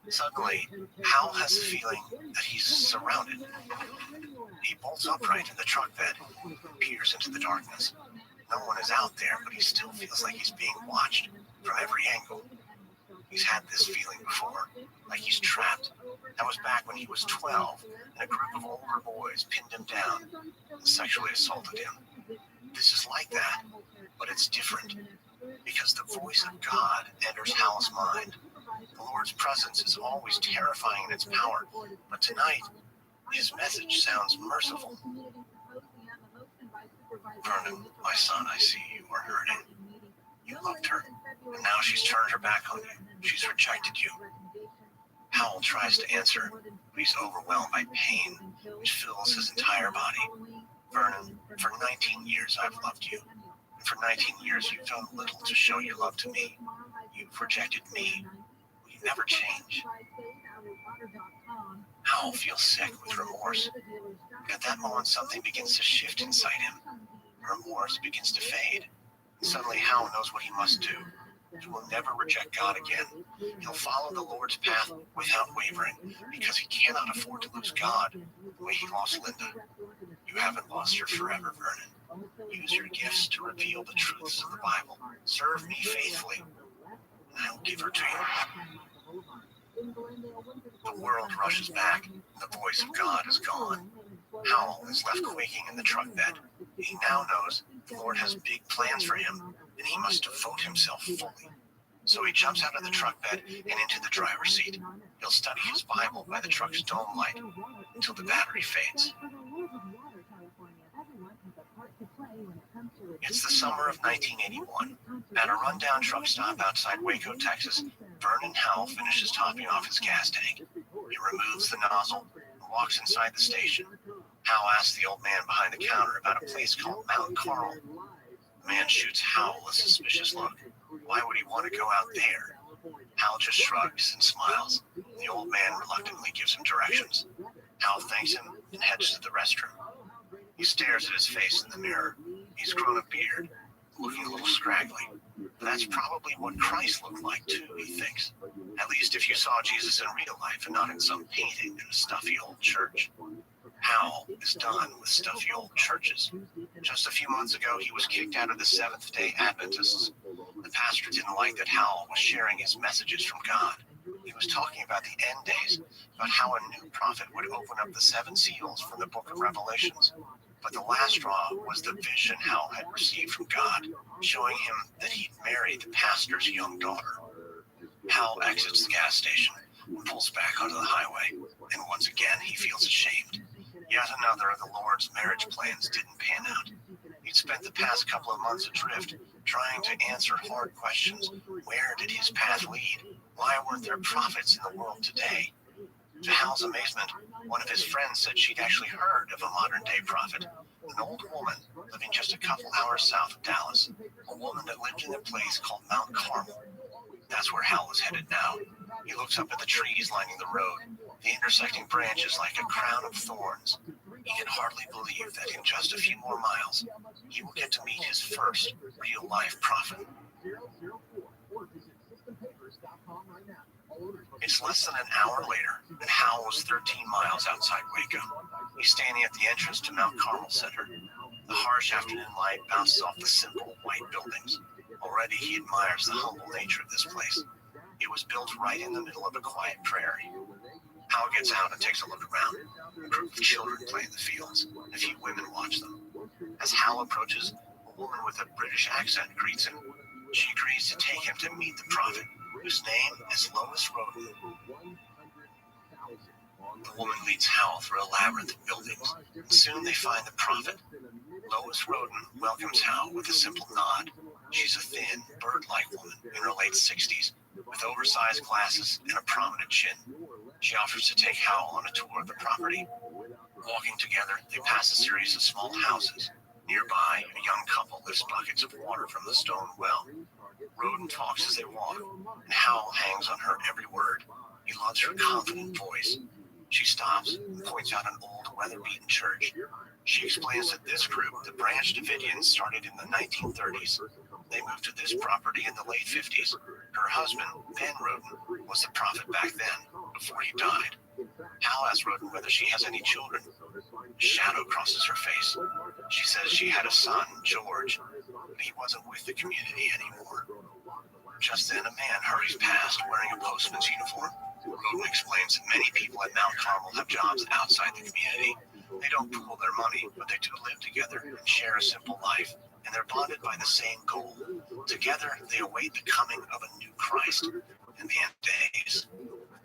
Suddenly, Hal has the feeling that he's surrounded. He bolts upright in the truck bed, peers into the darkness. No one is out there, but he still feels like he's being watched from every angle. He's had this feeling before, like he's trapped. That was back when he was 12, and a group of older boys pinned him down and sexually assaulted him. This is like that, but it's different, because the voice of God enters Hal's mind. The Lord's presence is always terrifying in its power, but tonight, his message sounds merciful. Vernon, my son, I see you are hurting. You loved her, and now she's turned her back on you. She's rejected you. Howell tries to answer, but he's overwhelmed by pain, which fills his entire body. Vernon, for 19 years I've loved you. And for 19 years you've done little to show your love to me. You've rejected me. Will you never change? Hal feels sick with remorse. At that moment, something begins to shift inside him. Remorse begins to fade. Suddenly, Hal knows what he must do. He will never reject God again. He'll follow the Lord's path without wavering, because he cannot afford to lose God the way he lost Linda. You haven't lost her forever, Vernon. Use your gifts to reveal the truths of the Bible. Serve me faithfully, and I will give her to you. The world rushes back, and the voice of God is gone. Hal is left quaking in the truck bed. He now knows the Lord has big plans for him, and he must devote himself fully. So he jumps out of the truck bed and into the driver's seat. He'll study his Bible by the truck's dome light until the battery fades. It's the summer of 1981. At a rundown truck stop outside Waco, Texas, Vernon Howell finishes topping off his gas tank. He removes the nozzle and walks inside the station. Howell asks the old man behind the counter about a place called Mount Carmel. The man shoots Howell a suspicious look. Why would he want to go out there? Hal just shrugs and smiles. The old man reluctantly gives him directions. Hal thanks him and heads to the restroom. He stares at his face in the mirror. He's grown a beard, looking a little scraggly. But that's probably what Christ looked like too, he thinks. At least if you saw Jesus in real life and not in some painting in a stuffy old church. Hal is done with stuffy old churches. Just a few months ago, he was kicked out of the Seventh-day Adventists. The pastor didn't like that Hal was sharing his messages from God. He was talking about the end days, about how a new prophet would open up the 7 seals from the book of Revelations. But the last straw was the vision Hal had received from God, showing him that he'd married the pastor's young daughter. Hal exits the gas station and pulls back onto the highway, and once again he feels ashamed. Yet another of the Lord's marriage plans didn't pan out. He'd spent the past couple of months adrift, trying to answer hard questions. Where did his path lead? Why weren't there prophets in the world today? To Hal's amazement, one of his friends said she'd actually heard of a modern-day prophet, an old woman living just a couple hours south of Dallas, a woman that lived in a place called Mount Carmel. That's where Hal was headed now. He looks up at the trees lining the road, the intersecting branches like a crown of thorns. He can hardly believe that in just a few more miles, he will get to meet his first real-life prophet. It's less than an hour later, and Hal was 13 miles outside Waco. He's standing at the entrance to Mount Carmel Center. The harsh afternoon light bounces off the simple white buildings. Already he admires the humble nature of this place. It was built right in the middle of a quiet prairie. Hal gets out and takes a look around. A group of children play in the fields. A few women watch them. As Hal approaches, a woman with a British accent greets him. She agrees to take him to meet the prophet, whose name is Lois Roden. The woman leads Hal through a labyrinth of buildings, and soon they find the prophet. Lois Roden welcomes Hal with a simple nod. She's a thin, bird-like woman in her late 60s, with oversized glasses and a prominent chin. She offers to take Hal on a tour of the property. Walking together, they pass a series of small houses. Nearby, a young couple lifts buckets of water from the stone well. Roden talks as they walk, and Hal hangs on her every word. He loves her confident voice. She stops and points out an old, weather-beaten church. She explains that this group, the Branch Davidians, started in the 1930s. They moved to this property in the late 50s. Her husband, Ben Roden, was the prophet back then, before he died. Hal asks Roden whether she has any children. A shadow crosses her face. She says she had a son, George, but he wasn't with the community anymore. Just then, a man hurries past wearing a postman's uniform. Roden explains that many people at Mount Carmel have jobs outside the community. They don't pool their money, but they do live together and share a simple life, and they're bonded by the same goal. Together, they await the coming of a new Christ in the end days.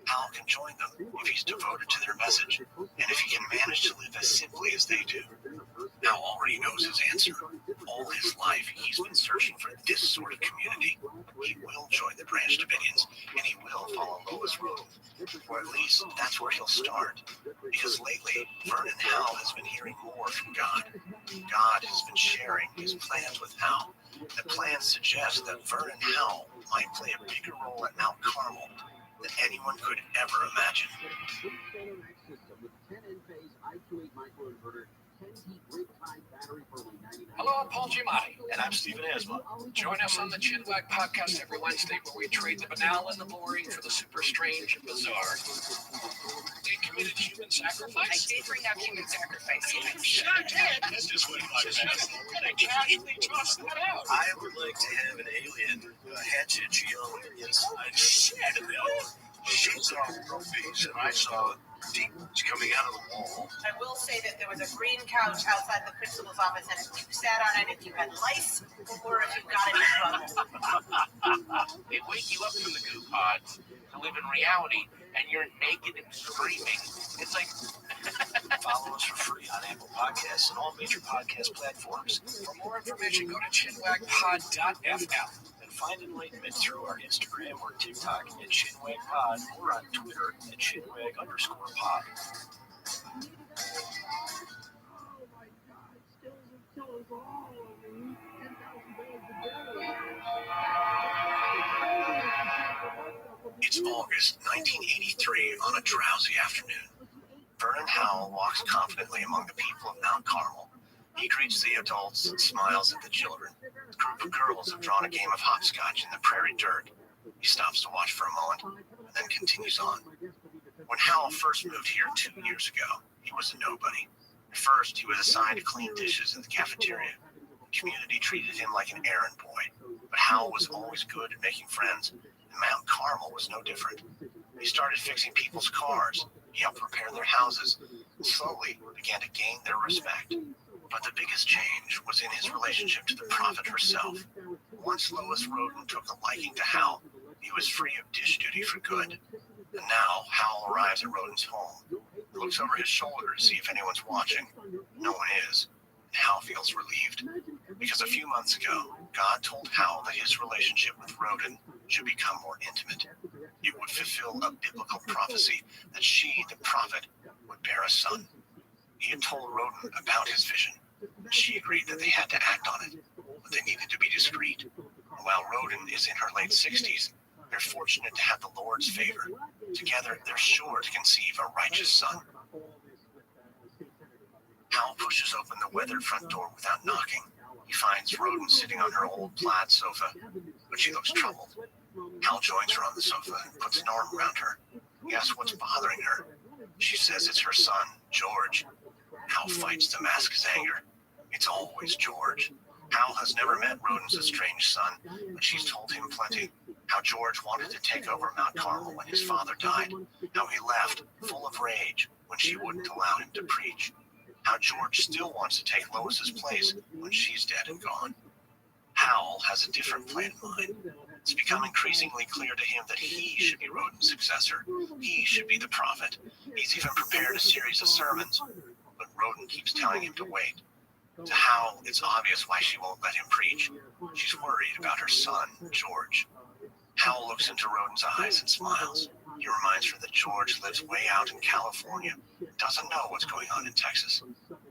Hal can join them if he's devoted to their message, and if he can manage to live as simply as they do. Hal already knows his answer. All his life, he's been searching for this sort of community. He will join the Branch Davidians, and he will follow Lois Roden. Or at least, that's where he'll start. Because lately, Vernon Hal has been hearing more from God. God has been sharing his plans with Hal. The plans suggest that Vernon Hal might play a bigger role at Mount Carmel than anyone could ever imagine. Hello, I'm Paul Giamatti. And I'm Stephen Asma. Join us on the Chinwag podcast every Wednesday where we trade the banal and the boring for the super strange and bizarre. They committed human sacrifice? I did bring up human sacrifice, yes. Sure did. This just went by fast. They casually tossed that out. I would like to have an alien hatchet geometry inside. Shit. She saw her face, and I saw demons coming out of the wall. I will say that there was a green couch outside the principal's office, and if you sat on it, if you had lice or if you got any trouble. They wake you up from the goo pods to live in reality, and you're naked and screaming. It's like... Follow us for free on Apple Podcasts and all major podcast platforms. For more information, go to chinwagpod.fm. And find enlightenment through our Instagram or TikTok at ChinwagPod or on Twitter at Chinwag_pod. It's August 1983 on a drowsy afternoon. Vernon Howell walks confidently among the people of Mount Carmel. He greets the adults and smiles at the children. A group of girls have drawn a game of hopscotch in the prairie dirt. He stops to watch for a moment, and then continues on. When Howell first moved here 2 years ago, he was a nobody. At first, he was assigned to clean dishes in the cafeteria. The community treated him like an errand boy, but Howell was always good at making friends, and Mount Carmel was no different. He started fixing people's cars. He helped repair their houses, and slowly began to gain their respect. But the biggest change was in his relationship to the prophet herself. Once Lois Roden took a liking to Hal, he was free of dish duty for good. And now Hal arrives at Roden's home. He looks over his shoulder to see if anyone's watching. No one is. And Hal feels relieved. Because a few months ago, God told Hal that his relationship with Roden should become more intimate. It would fulfill a biblical prophecy that she, the prophet, would bear a son. He had told Roden about his vision. She agreed that they had to act on it, but they needed to be discreet. While Roden is in her late 60s, they're fortunate to have the Lord's favor. Together, they're sure to conceive a righteous son. Hal pushes open the weathered front door without knocking. He finds Roden sitting on her old plaid sofa, but she looks troubled. Hal joins her on the sofa and puts an arm around her. He asks what's bothering her. She says it's her son, George. Hal fights to mask his anger. It's always George. Hal has never met Roden's estranged son, but she's told him plenty. How George wanted to take over Mount Carmel when his father died. How he left, full of rage, when she wouldn't allow him to preach. How George still wants to take Lois's place when she's dead and gone. Hal has a different plan in mind. It's become increasingly clear to him that he should be Roden's successor. He should be the prophet. He's even prepared a series of sermons, but Roden keeps telling him to wait. To Hal, it's obvious why she won't let him preach. She's worried about her son, George. Hal looks into Roden's eyes and smiles. He reminds her that George lives way out in California, doesn't know what's going on in Texas.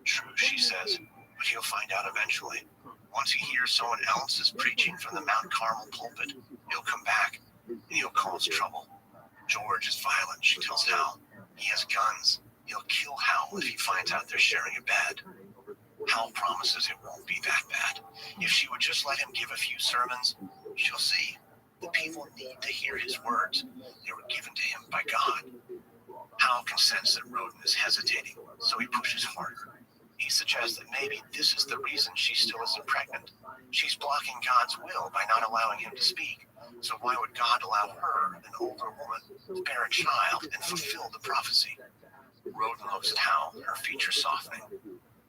True, she says, but he'll find out eventually. Once he hears someone else is preaching from the Mount Carmel pulpit, he'll come back, and he'll cause trouble. George is violent, she tells Hal. He has guns. He'll kill Hal if he finds out they're sharing a bed. Hal promises it won't be that bad. If she would just let him give a few sermons, she'll see. The people need to hear his words. They were given to him by God. Hal can sense that Roden is hesitating, so he pushes harder. He suggests that maybe this is the reason she still isn't pregnant. She's blocking God's will by not allowing him to speak. So why would God allow her, an older woman, to bear a child and fulfill the prophecy? Roden looks at Hal, her features softening.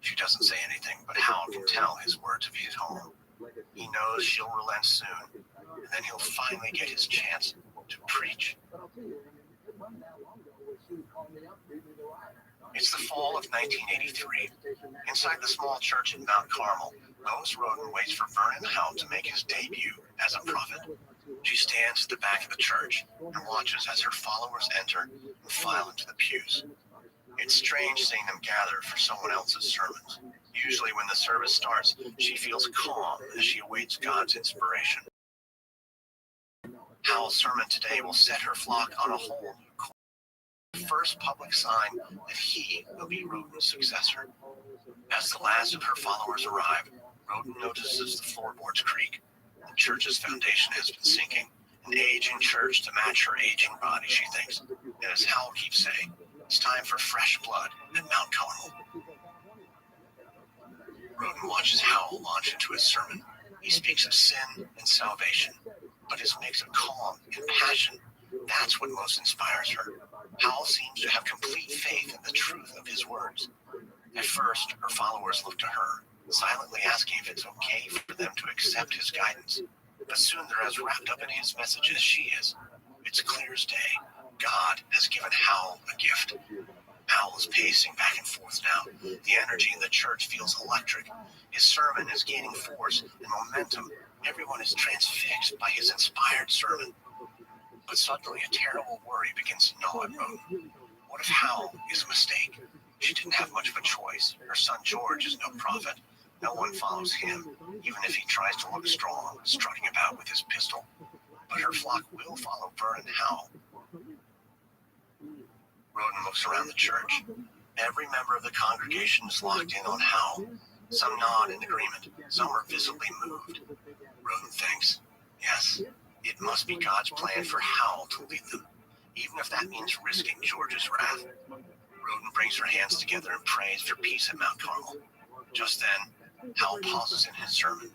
She doesn't say anything, but Hal can tell his words of his home. He knows she'll relent soon, and then he'll finally get his chance to preach. It's the fall of 1983. Inside the small church in Mount Carmel, Lois Roden waits for Vernon Howell to make his debut as a prophet. She stands at the back of the church and watches as her followers enter and file into the pews. It's strange seeing them gather for someone else's sermons. Usually when the service starts, she feels calm as she awaits God's inspiration. Howell's sermon today will set her flock on a whole new course. The first public sign that he will be Roden's successor. As the last of her followers arrive, Roden notices the floorboards creak. The church's foundation has been sinking. An aging church to match her aging body, she thinks. And as Howell keeps saying, it's time for fresh blood at Mount Carmel. Roden watches Howell launch into his sermon. He speaks of sin and salvation, but his mix of calm and passion, that's what most inspires her. Howell seems to have complete faith in the truth of his words. At first, her followers look to her, silently asking if it's okay for them to accept his guidance. But soon they're as wrapped up in his message as she is. It's clear as day. God has given Howell a gift. Howell is pacing back and forth now. The energy in the church feels electric. His sermon is gaining force and momentum. Everyone is transfixed by his inspired sermon. But suddenly a terrible worry begins to gnaw at Roden. What if Howell is a mistake? She didn't have much of a choice. Her son George is no prophet. No one follows him, even if he tries to look strong, strutting about with his pistol. But her flock will follow Vernon Howell. Roden looks around the church. Every member of the congregation is locked in on Howell. Some nod in agreement. Some are visibly moved. Roden thinks, yes, it must be God's plan for Howell to lead them, even if that means risking George's wrath. Roden brings her hands together and prays for peace at Mount Carmel. Just then, Howell pauses in his sermon.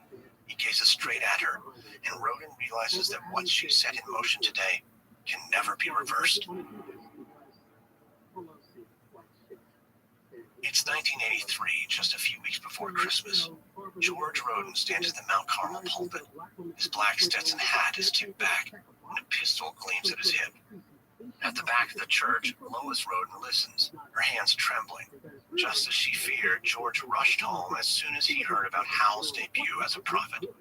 He gazes straight at her, and Roden realizes that what she set in motion today can never be reversed. It's 1983, just a few weeks before Christmas. George Roden stands at the Mount Carmel pulpit. His black Stetson hat is tipped back, and a pistol gleams at his hip. At the back of the church, Lois Roden listens, her hands trembling. Just as she feared, George rushed home as soon as he heard about Howell's debut as a prophet.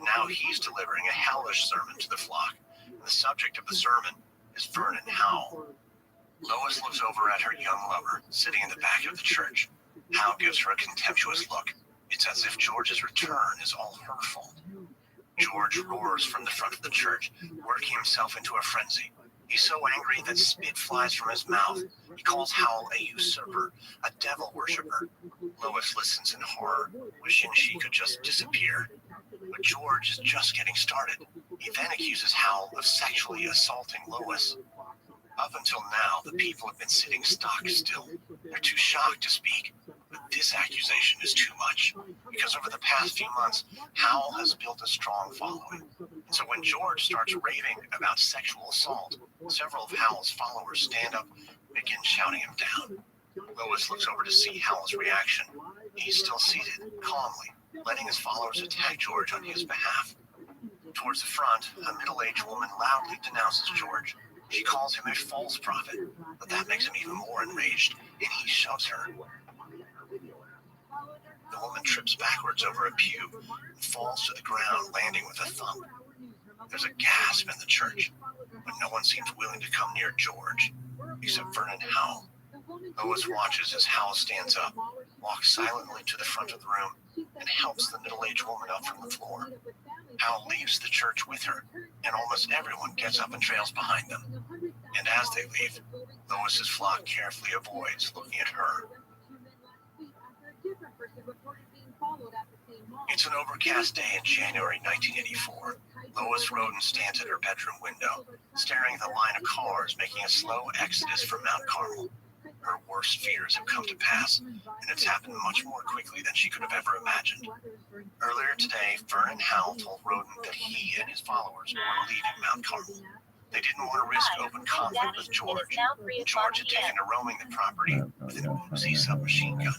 Now he's delivering a hellish sermon to the flock, and the subject of the sermon is Vernon Howell. Lois looks over at her young lover, sitting in the back of the church. Howell gives her a contemptuous look. It's as if George's return is all her fault. George roars from the front of the church, working himself into a frenzy. He's so angry that spit flies from his mouth. He calls Howell a usurper, a devil worshiper. Lois listens in horror, wishing she could just disappear. But George is just getting started. He then accuses Howell of sexually assaulting Lois. Up until now, the people have been sitting stock still. They're too shocked to speak. But this accusation is too much, because over the past few months, Howell has built a strong following. So when George starts raving about sexual assault, several of Howell's followers stand up and begin shouting him down. Lois looks over to see Howell's reaction. He's still seated, calmly, letting his followers attack George on his behalf. Towards the front, a middle-aged woman loudly denounces George. She calls him a false prophet, but that makes him even more enraged, and he shoves her. The woman trips backwards over a pew and falls to the ground, landing with a thump. There's a gasp in the church, but no one seems willing to come near George, except Vernon Howell. Lois watches as Howell stands up, walks silently to the front of the room, and helps the middle-aged woman up from the floor. Howell leaves the church with her, and almost everyone gets up and trails behind them. And as they leave, Lois's flock carefully avoids looking at her. It's an overcast day in January 1984. Lois Roden stands at her bedroom window, staring at the line of cars making a slow exodus from Mount Carmel. Her worst fears have come to pass, and it's happened much more quickly than she could have ever imagined. Earlier today, Vernon Howell told Roden that he and his followers were leaving Mount Carmel. They didn't want to risk open conflict with George. George had taken to roaming the property with an Uzi submachine gun.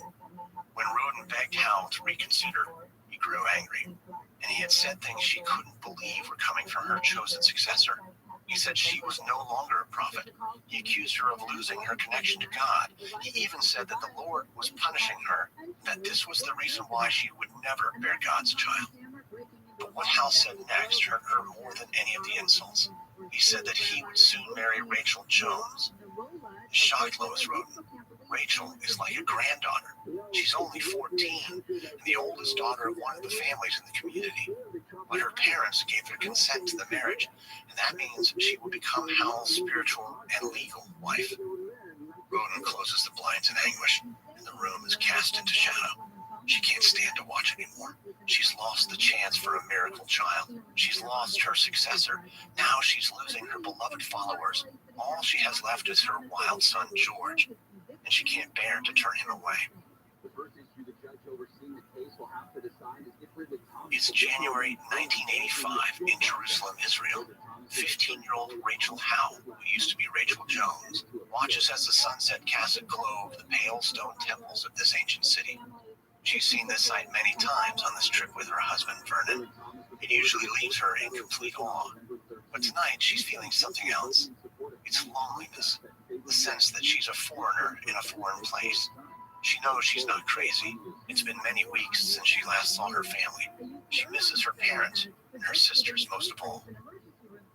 When Roden begged Howell to reconsider, he grew angry, and he had said things she couldn't believe were coming from her chosen successor. He said she was no longer a prophet. He accused her of losing her connection to God. He even said that the Lord was punishing her, that this was the reason why she would never bear God's child. But what Hal said next hurt her more than any of the insults. He said that he would soon marry Rachel Jones. It shocked Lois Roden. Rachel is like a granddaughter. She's only 14, and the oldest daughter of one of the families in the community. but her parents gave their consent to the marriage, and that means she will become Hal's spiritual and legal wife. Roden closes the blinds in anguish, and the room is cast into shadow. She can't stand to watch anymore. She's lost the chance for a miracle child. She's lost her successor. Now she's losing her beloved followers. All she has left is her wild son, George, and she can't bear to turn him away. It's January 1985 in Jerusalem, Israel. 15-year-old Rachel Howe, who used to be Rachel Jones, watches as the sunset casts a glow over the pale stone temples of this ancient city. She's seen this sight many times on this trip with her husband, Vernon. It usually leaves her in complete awe. But tonight, she's feeling something else. It's loneliness, the sense that she's a foreigner in a foreign place. She knows she's not crazy. It's been many weeks since she last saw her family. She misses her parents and her sisters most of all.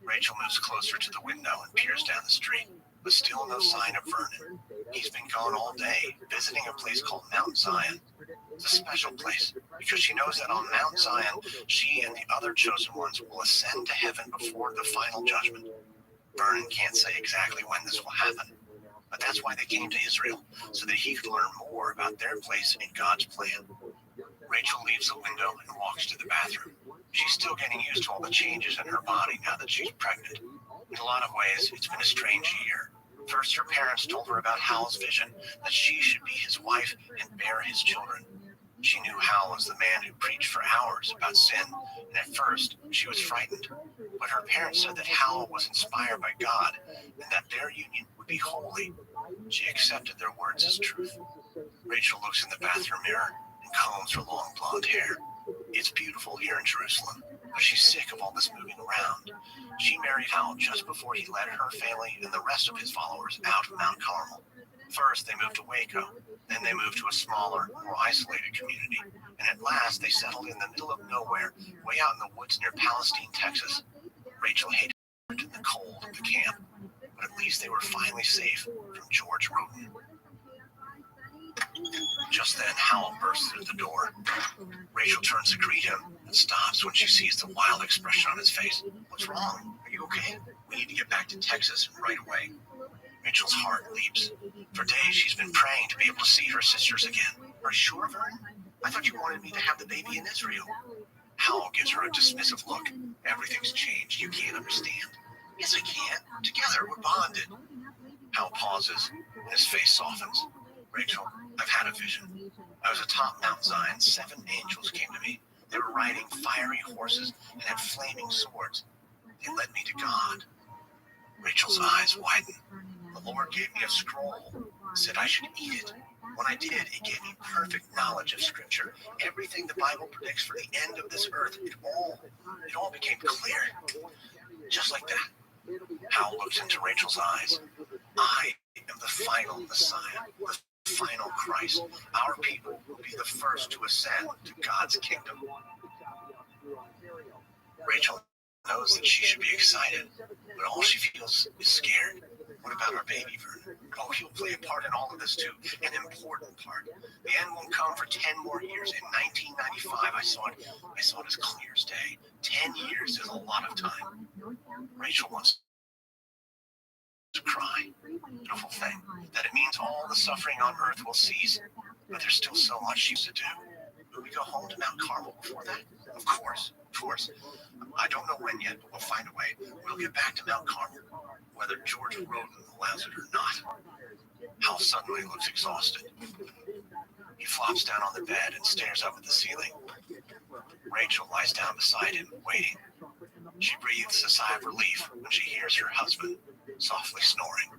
Rachel moves closer to the window and peers down the street, but still no sign of Vernon. He's been gone all day, visiting a place called Mount Zion. It's a special place because she knows that on Mount Zion, she and the other chosen ones will ascend to heaven before the final judgment. Vernon can't say exactly when this will happen, but that's why they came to Israel, so that he could learn more about their place in God's plan. Rachel leaves the window and walks to the bathroom. She's still getting used to all the changes in her body now that she's pregnant. In a lot of ways, it's been a strange year. First, her parents told her about Hal's vision, that she should be his wife and bear his children. She knew Hal was the man who preached for hours about sin, and at first, she was frightened. But her parents said that Hal was inspired by God, and that their union would be holy. She accepted their words as truth. Rachel looks in the bathroom mirror and combs her long blonde hair. It's beautiful here in Jerusalem, but she's sick of all this moving around. She married Hal just before he led her family and the rest of his followers out of Mount Carmel. First, they moved to Waco. Then they moved to a smaller, more isolated community. And at last, they settled in the middle of nowhere, way out in the woods near Palestine, Texas. Rachel hated the cold of the camp, but at least they were finally safe from George Roden. Just then, Hal bursts through the door. Rachel turns to greet him and stops when she sees the wild expression on his face. What's wrong? Are you okay? We need to get back to Texas right away. Rachel's heart leaps. For days, she's been praying to be able to see her sisters again. Are you sure, Vern? I thought you wanted me to have the baby in Israel. Hal gives her a dismissive look. Everything's changed. You can't understand. Yes, I can. Together, we're bonded. Hal pauses, and his face softens. Rachel, I've had a vision. I was atop Mount Zion. 7 angels came to me. They were riding fiery horses and had flaming swords. They led me to God. Rachel's eyes widen. The Lord gave me a scroll, said I should eat it. When I did, it gave me perfect knowledge of Scripture. Everything the Bible predicts for the end of this earth, it all became clear. Just like that. Hal looks into Rachel's eyes. I am the final Messiah, the final Christ. Our people will be the first to ascend to God's kingdom. Rachel knows that she should be excited, but all she feels is scared. What about our baby, Vernon? Oh, he'll play a part in all of this too, an important part. The end won't come for 10 more years. In 1995, I saw it as clear as day. 10 years is a lot of time. Rachel wants to cry. Beautiful thing, that it means all the suffering on earth will cease, but there's still so much she has to do. Will we go home to Mount Carmel before that? Of course. I don't know when yet, but we'll find a way. We'll get back to Mount Carmel, whether George Roden allows it or not. Hal suddenly looks exhausted. He flops down on the bed and stares up at the ceiling. Rachel lies down beside him, waiting. She breathes a sigh of relief when she hears her husband softly snoring.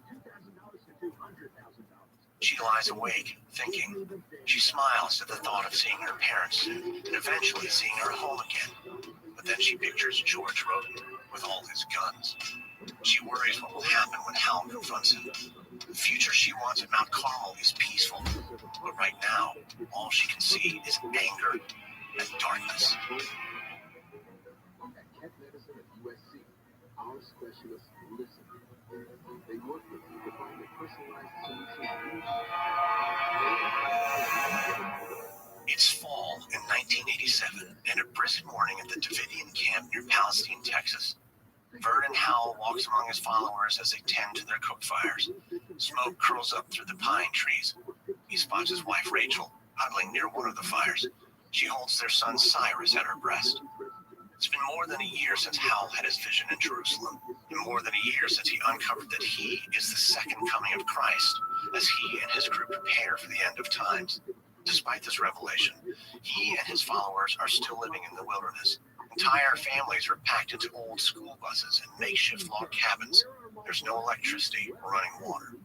She lies awake, thinking. She smiles at the thought of seeing her parents soon, and eventually seeing her home again. But then she pictures George Roden with all his guns. She worries what will happen when Hal confronts him. The future she wants at Mount Carmel is peaceful, but right now, all she can see is anger and darkness. At Medicine at USC, our specialists listen. They work with you to find a personalized solution. It's fall. fall in 1987 and a brisk morning at the Davidian camp near Palestine, Texas. Vernon Howell walks among his followers as they tend to their cook fires. Smoke curls up through the pine trees. He spots his wife Rachel huddling near one of the fires. She holds their son Cyrus at her breast. It's been more than a year since Howell had his vision in Jerusalem, and more than a year since he uncovered that he is the second coming of Christ, as he and his group prepare for the end of times. Despite this revelation, he and his followers are still living in the wilderness. Entire families are packed into old school buses and makeshift log cabins. There's no electricity or running water.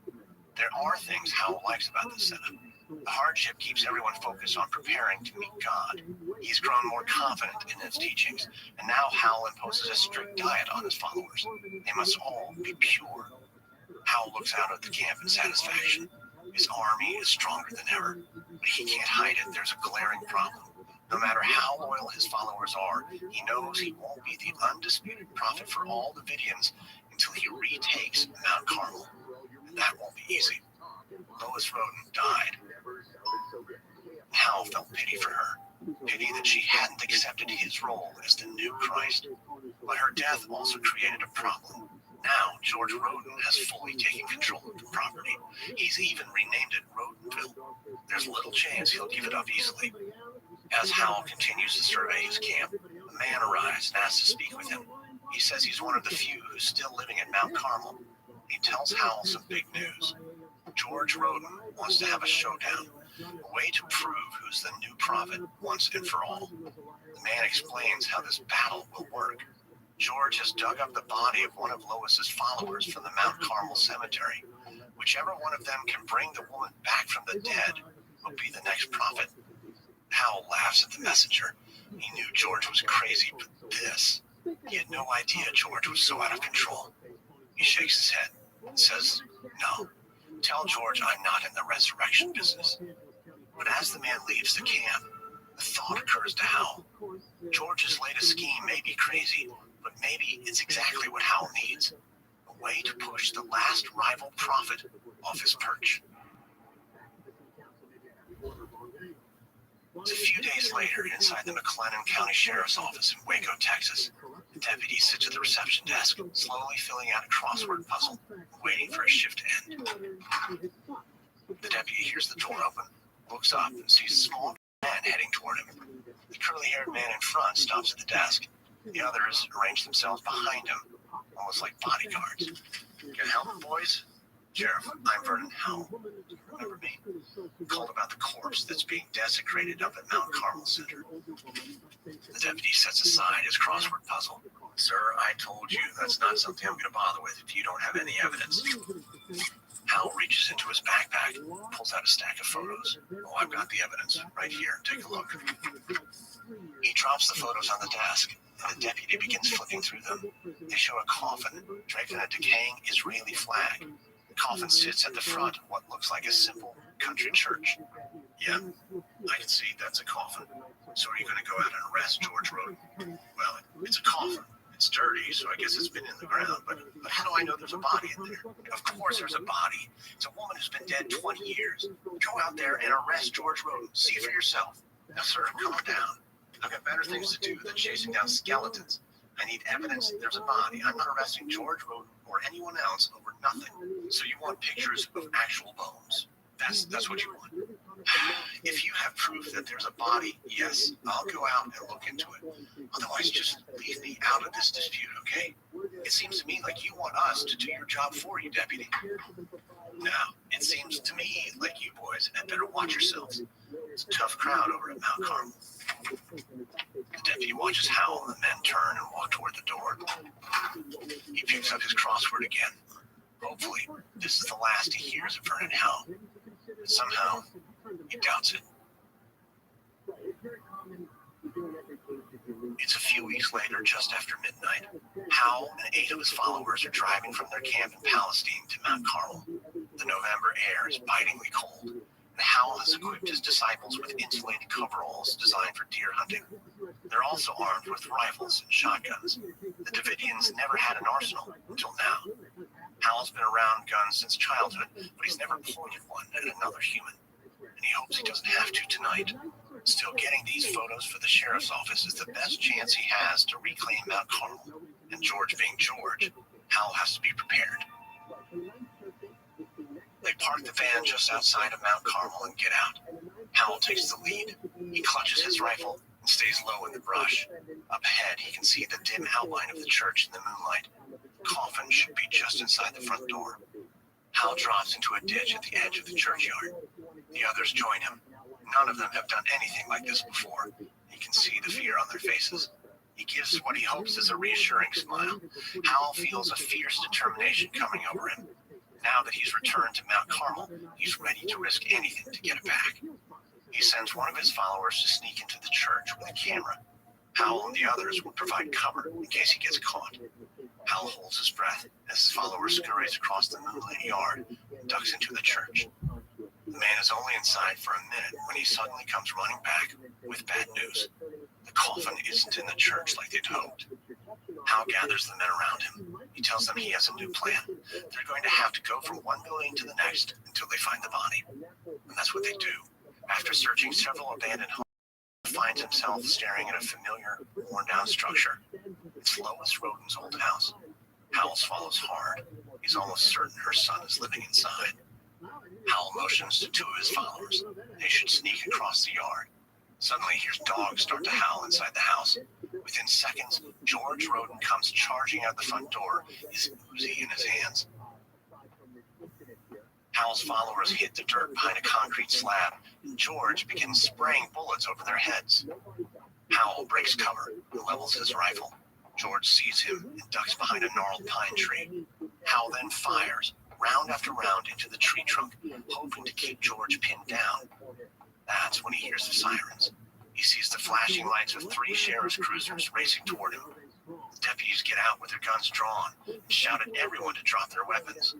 There are things Howell likes about this setup. The hardship keeps everyone focused on preparing to meet God. He's grown more confident in his teachings, and now Howell imposes a strict diet on his followers. They must all be pure. Howell looks out at the camp in satisfaction. His army is stronger than ever, but he can't hide it. There's a glaring problem. No matter how loyal his followers are, he knows he won't be the undisputed prophet for all the Davidians until he retakes Mount Carmel. And that won't be easy. Lois Roden died. Howell felt pity for her. Pity that she hadn't accepted his role as the new Christ. But her death also created a problem. Now, George Roden has fully taken control of the property. He's even renamed it Rodenville. There's little chance he'll give it up easily. As Howell continues to survey his camp, a man arrives and asks to speak with him. He says he's one of the few who's still living at Mount Carmel. He tells Howell some big news. George Roden wants to have a showdown, a way to prove who's the new prophet once and for all. The man explains how this battle will work. George has dug up the body of one of Lois's followers from the Mount Carmel cemetery. Whichever one of them can bring the woman back from the dead will be the next prophet. Howell laughs at the messenger. He knew George was crazy, but this, he had no idea George was so out of control. He shakes his head and says, "No, tell George I'm not in the resurrection business." But as the man leaves the camp, a thought occurs to Howell. George's latest scheme may be crazy, but maybe it's exactly what Howell needs. A way to push the last rival prophet off his perch. It's a few days later inside the McLennan County Sheriff's Office in Waco, Texas. The deputy sits at the reception desk, slowly filling out a crossword puzzle, waiting for his shift to end. The deputy hears the door open, looks up, and sees a small man heading toward him. The curly-haired man in front stops at the desk. The others arrange themselves behind him, almost like bodyguards. "Can I help, boys?" "Sheriff, I'm Vernon Howell. Remember me? Called about the corpse that's being desecrated up at Mount Carmel Center." The deputy sets aside his crossword puzzle. "Sir, I told you that's not something I'm going to bother with if you don't have any evidence." Howell reaches into his backpack, pulls out a stack of photos. "Oh, I've got the evidence right here. Take a look." He drops the photos on the desk, and the deputy begins flipping through them. They show a coffin draped in a decaying Israeli flag. The coffin sits at the front of what looks like a simple country church. "Yeah, I can see that's a coffin. So are you going to go out and arrest George Roden?" "Well, it's a coffin. It's dirty, so I guess it's been in the ground. But how do I know there's a body in there?" "Of course there's a body. It's a woman who's been dead 20 years. Go out there and arrest George Roden. See for yourself." "Now, sir, calm down. I've got better things to do than chasing down skeletons. I need evidence that there's a body. I'm not arresting George Roden or anyone else over nothing." "So you want pictures of actual bones? That's what you want?" "If you have proof that there's a body, yes, I'll go out and look into it. Otherwise, just leave me out of this dispute, okay? It seems to me like you want us to do your job for you, deputy." "Now, it seems to me like you boys had better watch yourselves. It's a tough crowd over at Mount Carmel." The deputy watches Howell and the men turn and walk toward the door. He picks up his crossword again. Hopefully, this is the last he hears of Vernon Howell. But somehow, he doubts it. It's a few weeks later, just after midnight. Howell and 8 of his followers are driving from their camp in Palestine to Mount Carmel. The November air is bitingly cold, and Howell has equipped his disciples with insulated coveralls designed for deer hunting. They're also armed with rifles and shotguns. The Davidians never had an arsenal until now. Howell's been around guns since childhood, but he's never pointed one at another human. And he hopes he doesn't have to tonight. Still, getting these photos for the sheriff's office is the best chance he has to reclaim Mount Carmel. And George being George, Hal has to be prepared. They park the van just outside of Mount Carmel and get out. Hal takes the lead. He clutches his rifle and stays low in the brush. Up ahead, he can see the dim outline of the church in the moonlight. The coffin should be just inside the front door. Hal drops into a ditch at the edge of the churchyard. The others join him. None of them have done anything like this before. He can see the fear on their faces. He gives what he hopes is a reassuring smile. Hal feels a fierce determination coming over him. Now that he's returned to Mount Carmel, he's ready to risk anything to get it back. He sends one of his followers to sneak into the church with a camera. Hal and the others will provide cover in case he gets caught. Hal holds his breath as his follower scurries across the moonlit yard and ducks into the church. The man is only inside for a minute when he suddenly comes running back with bad news. The coffin isn't in the church like they'd hoped. Hal gathers the men around him. He tells them he has a new plan. They're going to have to go from one building to the next until they find the body. And that's what they do. After searching several abandoned homes, he finds himself staring at a familiar, worn-down structure. It's Lois Roden's old house. Hal follows hard. He's almost certain her son is living inside. Hal motions to two of his followers. They should sneak across the yard. Suddenly, he hears dogs start to howl inside the house. Within seconds, George Roden comes charging out the front door, his Uzi in his hands. Hal's followers hit the dirt behind a concrete slab, and George begins spraying bullets over their heads. Hal breaks cover and levels his rifle. George sees him and ducks behind a gnarled pine tree. Hal then fires, round after round, into the tree trunk, hoping to keep George pinned down. That's when he hears the sirens. He sees the flashing lights of 3 sheriff's cruisers racing toward him. The deputies get out with their guns drawn and shout at everyone to drop their weapons.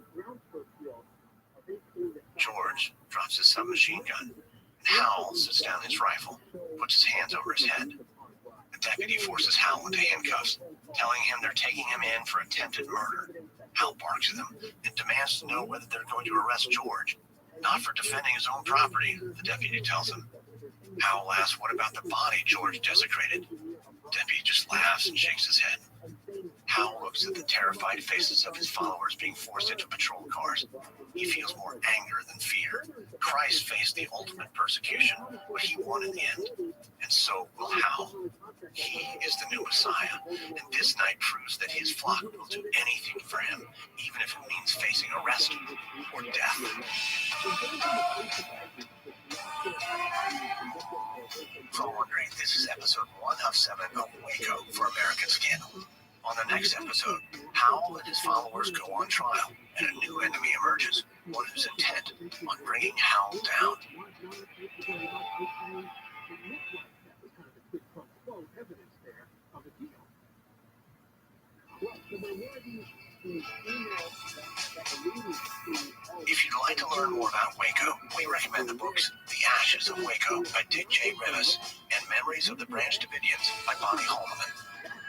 George drops his submachine gun, and Hal sits down his rifle, puts his hands over his head. The deputy forces Hal into handcuffs, telling him they're taking him in for attempted murder. Hal barks at them and demands to know whether they're going to arrest George. Not for defending his own property, the deputy tells him. Hal asks what about the body George desecrated. The deputy just laughs and shakes his head. Hal looks at the terrified faces of his followers being forced into patrol cars. He feels more anger than fear. Christ faced the ultimate persecution, but he won in the end. And so will Hal. He is the new Messiah, and this night proves that his flock will do anything for him, even if it means facing arrest or death. For wondering, this is episode 1 of 7 of Waco for American Scandal. On the next episode, Hal and his followers go on trial, and a new enemy emerges, one who's intent on bringing Hal down. If you'd like to learn more about Waco, we recommend the books The Ashes of Waco by Dick J. Rivas and Memories of the Branch Davidians by Bonnie Holloman.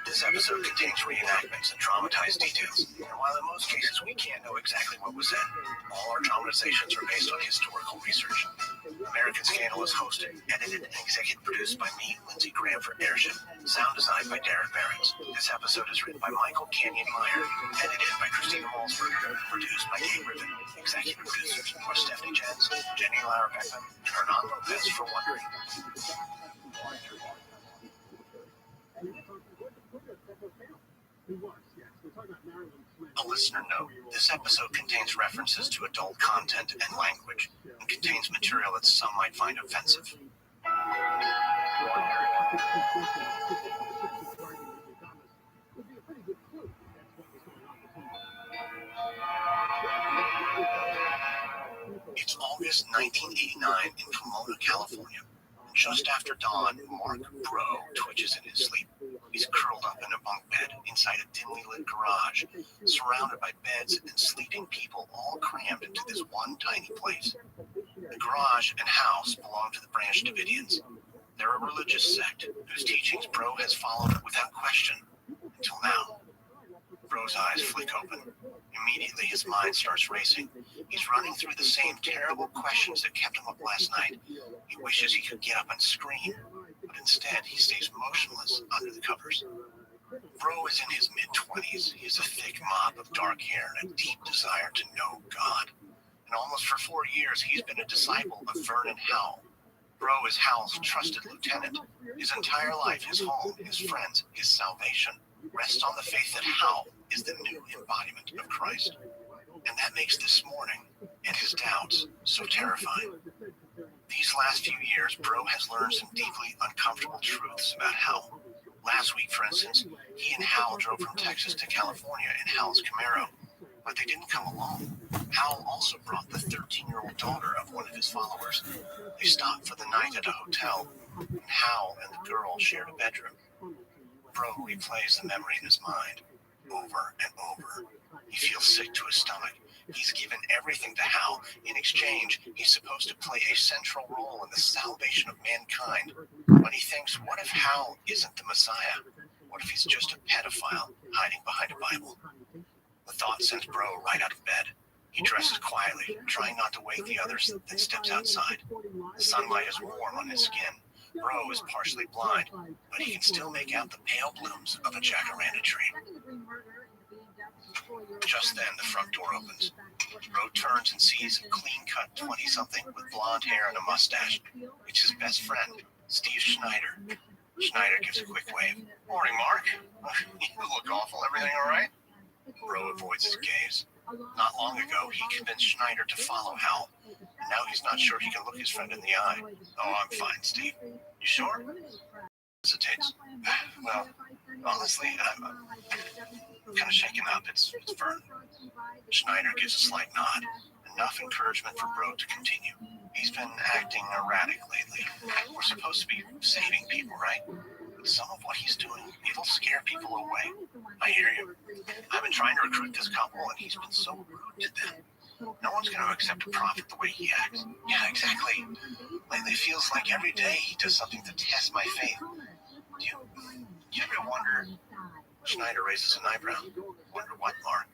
This episode contains reenactments and dramatized details, and while in most cases we can't know exactly what was said, all our dramatizations are based on historical research. American Scandal is hosted, edited, and executive produced by me, Lindsey Graham for Airship. Sound designed by Derek Behrens. This episode is written by Michael Canyon Meyer, edited by Christina Malsberg, produced by Dave Ribbon. Executive producers are Stephanie Jens, Jenny Lara Beckman, and Hernan Lopez for Wondering. A listener note, this episode contains references to adult content and language, and contains material that some might find offensive. It's August 1989 in Pomona, California. Just after dawn, Mark Bro twitches in his sleep. He's curled up in a bunk bed inside a dimly lit garage, surrounded by beds and sleeping people all crammed into this one tiny place. The garage and house belong to the Branch Davidians. They're a religious sect whose teachings Bro has followed without question until now. Bro's eyes flick open, Immediately, his mind starts racing. He's running through the same terrible questions that kept him up last night. He wishes he could get up and scream, but instead, he stays motionless under the covers. Bro is in his mid-20s. He has a thick mop of dark hair and a deep desire to know God. And almost for 4 years, he's been a disciple of Vernon Howell. Bro is Howell's trusted lieutenant. His entire life, his home, his friends, his salvation rests on the faith that Howell is the new embodiment of Christ. And that makes this morning and his doubts so terrifying. These last few years, Bro has learned some deeply uncomfortable truths about Howell. Last week, for instance, he and Howell drove from Texas to California in Howell's Camaro. But they didn't come alone. Howell also brought the 13-year-old daughter of one of his followers. They stopped for the night at a hotel, and Howell and the girl shared a bedroom. Bro replays the memory in his mind, over and over. He feels sick to his stomach. He's given everything to Howell. In exchange, he's supposed to play a central role in the salvation of mankind. But he thinks, what if Howell isn't the Messiah? What if he's just a pedophile hiding behind a Bible? The thought sends Bro right out of bed. He dresses quietly, trying not to wake the others, then steps outside. The sunlight is warm on his skin. Bro is partially blind, but he can still make out the pale blooms of a jacaranda tree. Just then, the front door opens. Bro turns and sees a clean-cut 20-something with blonde hair and a mustache. It's his best friend, Steve Schneider. Schneider gives a quick wave. Morning, Mark. You look awful. Everything all right? Bro avoids his gaze. Not long ago, he convinced Schneider to follow Howell. Now he's not sure he can look his friend in the eye. Oh, I'm fine, Steve. You sure? Hesitates. Well, honestly, I'm kind of shaken up. It's Vern. Schneider gives a slight nod. Enough encouragement for Bro to continue. He's been acting erratic lately. We're supposed to be saving people, right? But some of what he's doing, it'll scare people away. I hear you. I've been trying to recruit this couple, and he's been so rude to them. No one's going to accept a prophet the way he acts. Yeah, exactly. Lately feels like every day he does something to test my faith. Do you ever wonder? Schneider raises an eyebrow. Wonder what, Mark?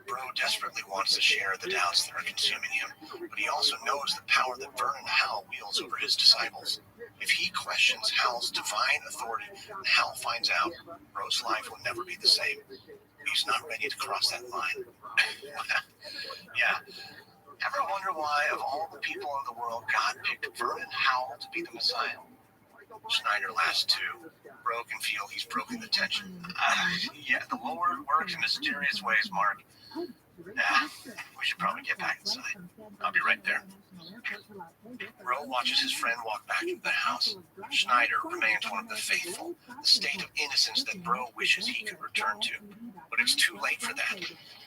Bro desperately wants to share the doubts that are consuming him, but he also knows the power that Vernon Howell wields over his disciples. If he questions Howell's divine authority and Howell finds out, Bro's life will never be the same. He's not ready to cross that line. Yeah. Ever wonder why, of all the people in the world, God picked Vernon Howell to be the Messiah? Schneider laughs too. Bro can feel he's broken the tension. Yeah, the Lord works in mysterious ways, Mark. We should probably get back inside. I'll be right there. Bro watches his friend walk back into the house. Schneider remains one of the faithful, the state of innocence that Bro wishes he could return to. But it's too late for that.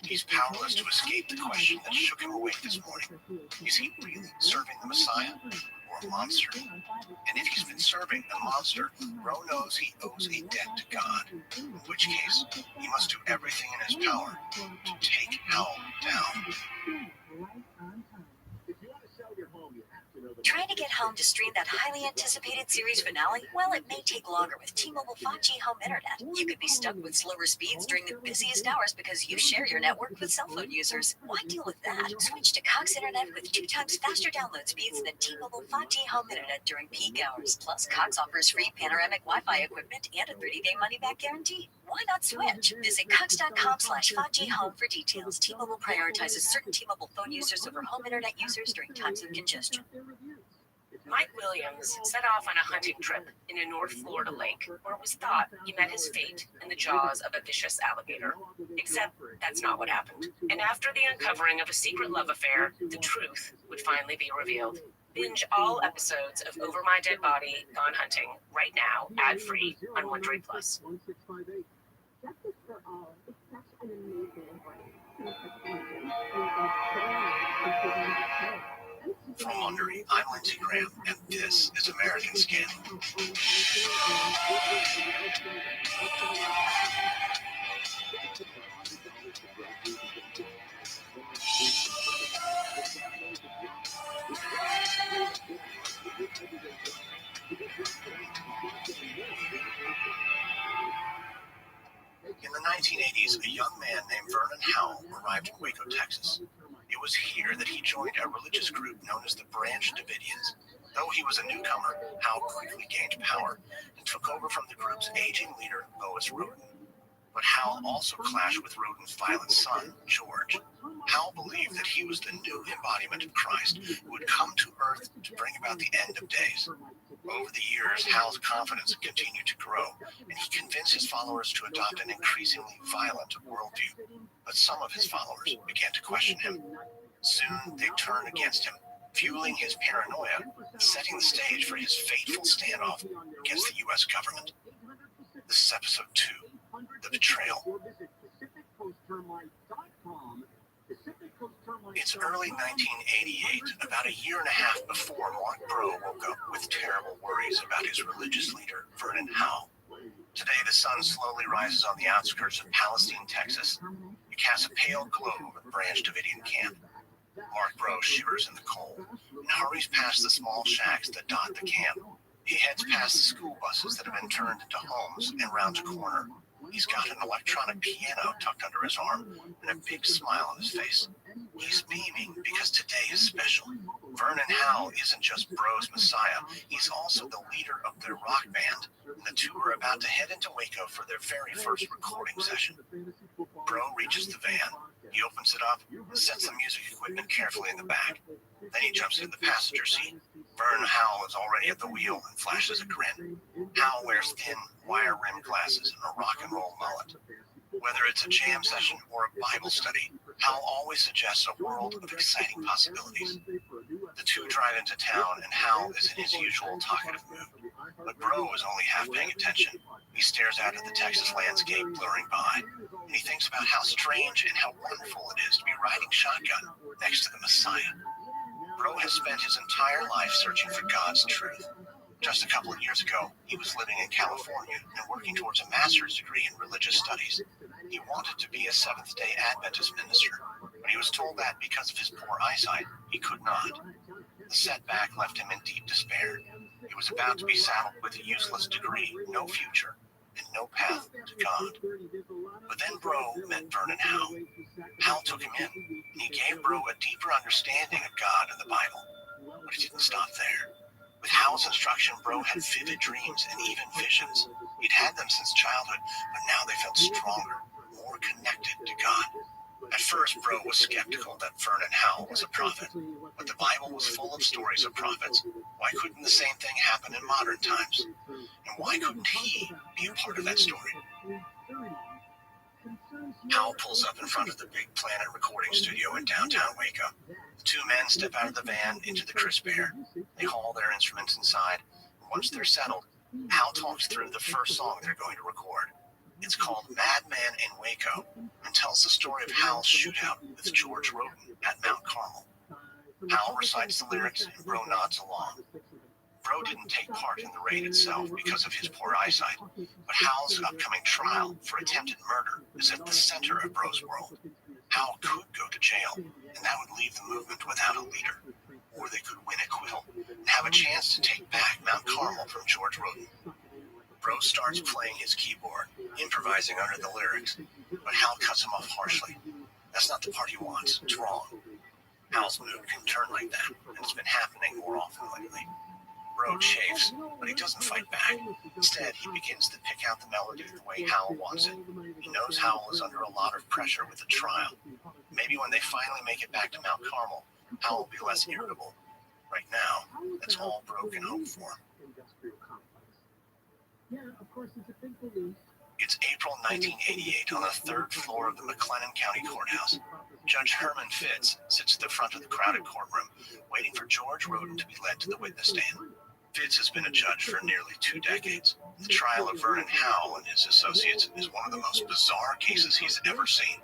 He's powerless to escape the question that shook him awake this morning. Is he really serving the Messiah or a monster? And if he's been serving a monster, Bro knows he owes a debt to God, in which case he must do everything in his power to take Howell down. Trying to get home to stream that highly anticipated series finale? Well, it may take longer with T-Mobile 5G home internet. You could be stuck with slower speeds during the busiest hours because you share your network with cell phone users. Why deal with that? Switch to Cox Internet with 2 times faster download speeds than T-Mobile 5G home internet during peak hours. Plus, Cox offers free panoramic Wi-Fi equipment and a 30-day money-back guarantee. Why not switch? Visit Cox.com/5G home for details. T-Mobile prioritizes certain T-Mobile phone users over home internet users during times of congestion. Mike Williams set off on a hunting trip in a North Florida lake where it was thought he met his fate in the jaws of a vicious alligator. Except that's not what happened. And after the uncovering of a secret love affair, the truth would finally be revealed. Binge all episodes of Over My Dead Body Gone Hunting right now, ad-free on Wondery Plus. Justice for all is such an amazing From Wondery, I'm Lindsey Graham, and this is American Skin. In the 1980s, a young man named Vernon Howell arrived in Waco, Texas. It was here that he joined a religious group known as the Branch Davidians. Though he was a newcomer, Hal quickly gained power and took over from the group's aging leader, Lois Roden. But Hal also clashed with Roden's violent son, George. Hal believed that he was the new embodiment of Christ who would come to earth to bring about the end of days. Over the years, Hal's confidence continued to grow, and he convinced his followers to adopt an increasingly violent worldview. But some of his followers began to question him. Soon, they turned against him, fueling his paranoia and setting the stage for his fateful standoff against the U.S. government. This is episode 2, The Betrayal. It's early 1988, about a year and a half before Mark Bro woke up with terrible worries about his religious leader, Vernon Howell. Today, the sun slowly rises on the outskirts of Palestine, Texas. It casts a pale glow over the Branch Davidian camp. Mark Bro shivers in the cold and hurries past the small shacks that dot the camp. He heads past the school buses that have been turned into homes and rounds a corner. He's got an electronic piano tucked under his arm and a big smile on his face. He's beaming because today is special. Vernon Howell isn't just Bro's messiah, he's also the leader of their rock band, and the two are about to head into Waco for their very first recording session. Bro reaches the van, he opens it up and sets the music equipment carefully in the back. Then he jumps into the passenger seat. Vernon Howell is already at the wheel and flashes a grin. Howell wears thin, wire-rimmed glasses and a rock and roll mullet. Whether it's a jam session or a Bible study, Howell always suggests a world of exciting possibilities. The two drive into town, and Howell is in his usual talkative mood. But Bro is only half paying attention. He stares out at the Texas landscape blurring by, and he thinks about how strange and how wonderful it is to be riding shotgun next to the Messiah. Bro has spent his entire life searching for God's truth. Just a couple of years ago, he was living in California and working towards a master's degree in religious studies. He wanted to be a Seventh-day Adventist minister, but he was told that because of his poor eyesight, he could not. The setback left him in deep despair. He was about to be saddled with a useless degree, no future, and no path to God. But then Bro met Vernon Howell. Howell took him in, and he gave Bro a deeper understanding of God and the Bible. But it didn't stop there. With Howell's instruction, Bro had vivid dreams and even visions. He'd had them since childhood, but now they felt stronger, more connected to God. At first, Bro was skeptical that Vernon Howell was a prophet, but the Bible was full of stories of prophets. Why couldn't the same thing happen in modern times? And why couldn't he be a part of that story? Howell pulls up in front of the Big Planet recording studio in downtown Waco. The two men step out of the van into the crisp air. They haul their instruments inside, and once they're settled, Howell talks through the first song they're going to record. It's called Madman in Waco, and tells the story of Howell's shootout with George Roden at Mount Carmel. Howell recites the lyrics, and Bro nods along. Bro didn't take part in the raid itself because of his poor eyesight, but Howell's upcoming trial for attempted murder is at the center of Bro's world. Howell could go to jail, and that would leave the movement without a leader. Or they could win acquittal and have a chance to take back Mount Carmel from George Roden. Bro starts playing his keyboard, improvising under the lyrics, but Howell cuts him off harshly. That's not the part he wants. It's wrong. Howell's mood can turn like that, and it's been happening more often lately. Bro chafes, but he doesn't fight back. Instead, he begins to pick out the melody the way Howell wants it. He knows Howell is under a lot of pressure with the trial. Maybe when they finally make it back to Mount Carmel, Howell will be less irritable. Right now, that's all Bro can hope for. It's April 1988 on the third floor of the McLennan County Courthouse. Judge Herman Fitz sits at the front of the crowded courtroom, waiting for George Roden to be led to the witness stand. Fitz has been a judge for nearly 2 decades. The trial of Vernon Howell and his associates is one of the most bizarre cases he's ever seen.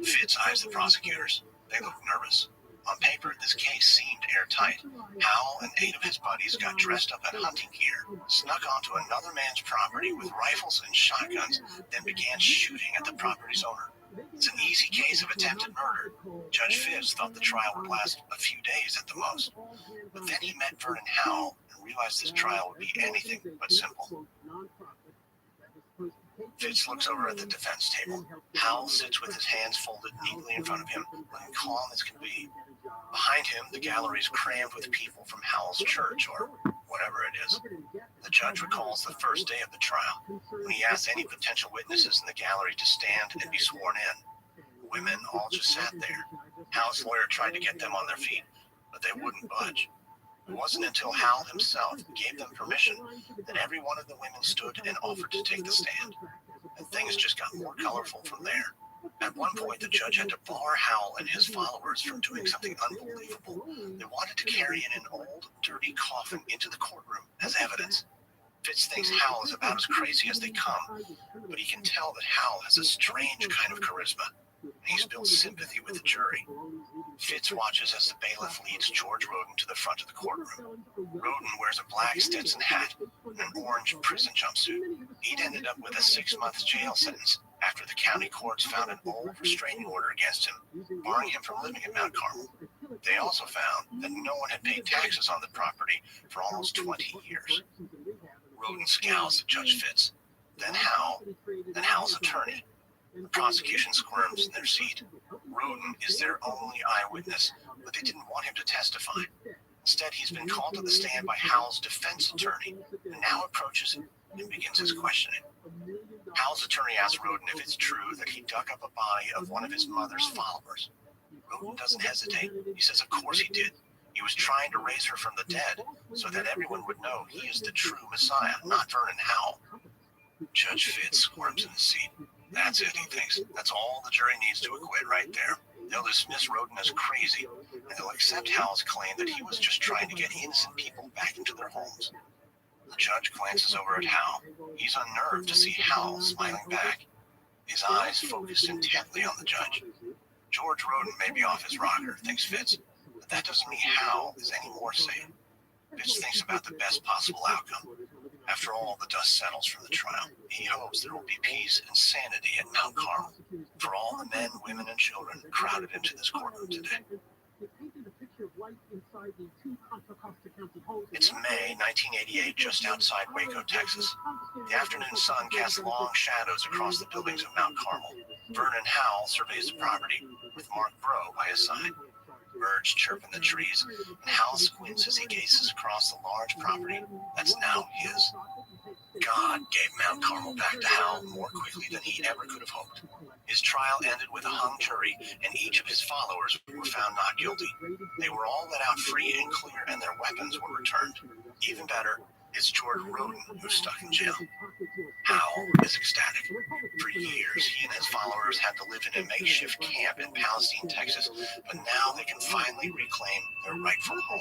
Fitz eyes the prosecutors. They look nervous. On paper, this case seemed airtight. Howell and 8 of his buddies got dressed up in hunting gear, snuck onto another man's property with rifles and shotguns, then began shooting at the property's owner. It's an easy case of attempted murder. Judge Fitz thought the trial would last a few days at the most. But then he met Vernon Howell and realized this trial would be anything but simple. Fitz looks over at the defense table. Hal sits with his hands folded neatly in front of him, looking calm as can be. Behind him, the gallery is crammed with people from Hal's church, or whatever it is. The judge recalls the first day of the trial, when he asked any potential witnesses in the gallery to stand and be sworn in. Women all just sat there. Hal's lawyer tried to get them on their feet, but they wouldn't budge. It wasn't until Hal himself gave them permission that every one of the women stood and offered to take the stand. And things just got more colorful from there. At one point, the judge had to bar Hal and his followers from doing something unbelievable. They wanted to carry in an old, dirty coffin into the courtroom as evidence. Fitz thinks Hal is about as crazy as they come, but he can tell that Hal has a strange kind of charisma, and he's built sympathy with the jury. Fitz watches as the bailiff leads George Roden to the front of the courtroom. Roden wears a black Stetson hat and an orange prison jumpsuit. He'd ended up with a 6-month jail sentence after the county courts found an old restraining order against him, barring him from living in Mount Carmel. They also found that no one had paid taxes on the property for almost 20 years. Roden scowls at Judge Fitz, then Hal's attorney. The prosecution squirms in their seat. Roden is their only eyewitness, but they didn't want him to testify. Instead, he's been called to the stand by Hal's defense attorney, and now approaches him and begins his questioning. Hal's attorney asks Roden if it's true that he dug up a body of one of his mother's followers. Roden doesn't hesitate. He says of course he did. He was trying to raise her from the dead so that everyone would know he is the true Messiah, not Vernon Howell. Judge Fitz squirms in his seat. That's it, he thinks. That's all the jury needs to acquit right there. They'll dismiss Roden as crazy, and they'll accept Hal's claim that he was just trying to get innocent people back into their homes. The judge glances over at Hal. He's unnerved to see Hal smiling back, his eyes focused intently on the judge. George Roden may be off his rocker, thinks Fitz, but that doesn't mean Hal is any more sane. Fitz thinks about the best possible outcome. After all the dust settles from the trial, he hopes there will be peace and sanity at Mount Carmel for all the men, women, and children crowded into this courtroom today. It's May 1988, just outside Waco, Texas. The afternoon sun casts long shadows across the buildings of Mount Carmel. Vernon Howell surveys the property, with Mark Breaux by his side. Birds chirp in the trees, and Hal squints as he gazes across the large property that's now his. God gave Mount Carmel back to Hal more quickly than he ever could have hoped. His trial ended with a hung jury, and each of his followers were found not guilty. They were all let out free and clear, and their weapons were returned. Even better, it's George Roden who's stuck in jail. Hal is ecstatic. For years, he and his followers had to live in a makeshift camp in Palestine, Texas, but now they can finally reclaim their rightful home.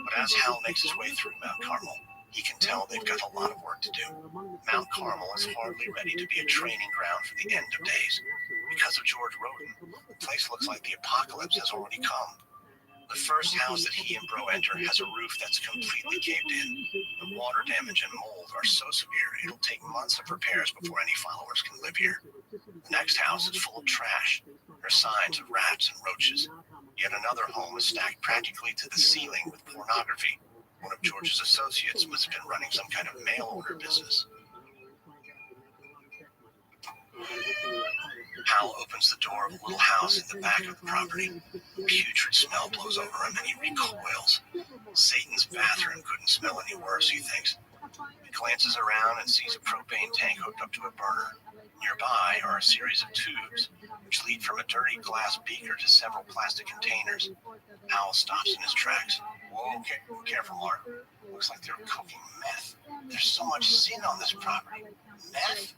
But as Hal makes his way through Mount Carmel, he can tell they've got a lot of work to do. Mount Carmel is hardly ready to be a training ground for the end of days. Because of George Roden, the place looks like the apocalypse has already come. The first house that he and Breaux enter has a roof that's completely caved in. The water damage and mold are so severe it'll take months of repairs before any followers can live here. The next house is full of trash. There are signs of rats and roaches. Yet another home is stacked practically to the ceiling with pornography. One of George's associates must have been running some kind of mail order business. Hal opens the door of a little house in the back of the property. A putrid smell blows over him and he recoils. Satan's bathroom couldn't smell any worse, he thinks. He glances around and sees a propane tank hooked up to a burner. Nearby are a series of tubes, which lead from a dirty glass beaker to several plastic containers. Hal stops in his tracks. Whoa, careful, Mark. Looks like they're cooking meth. There's so much sin on this property. Meth?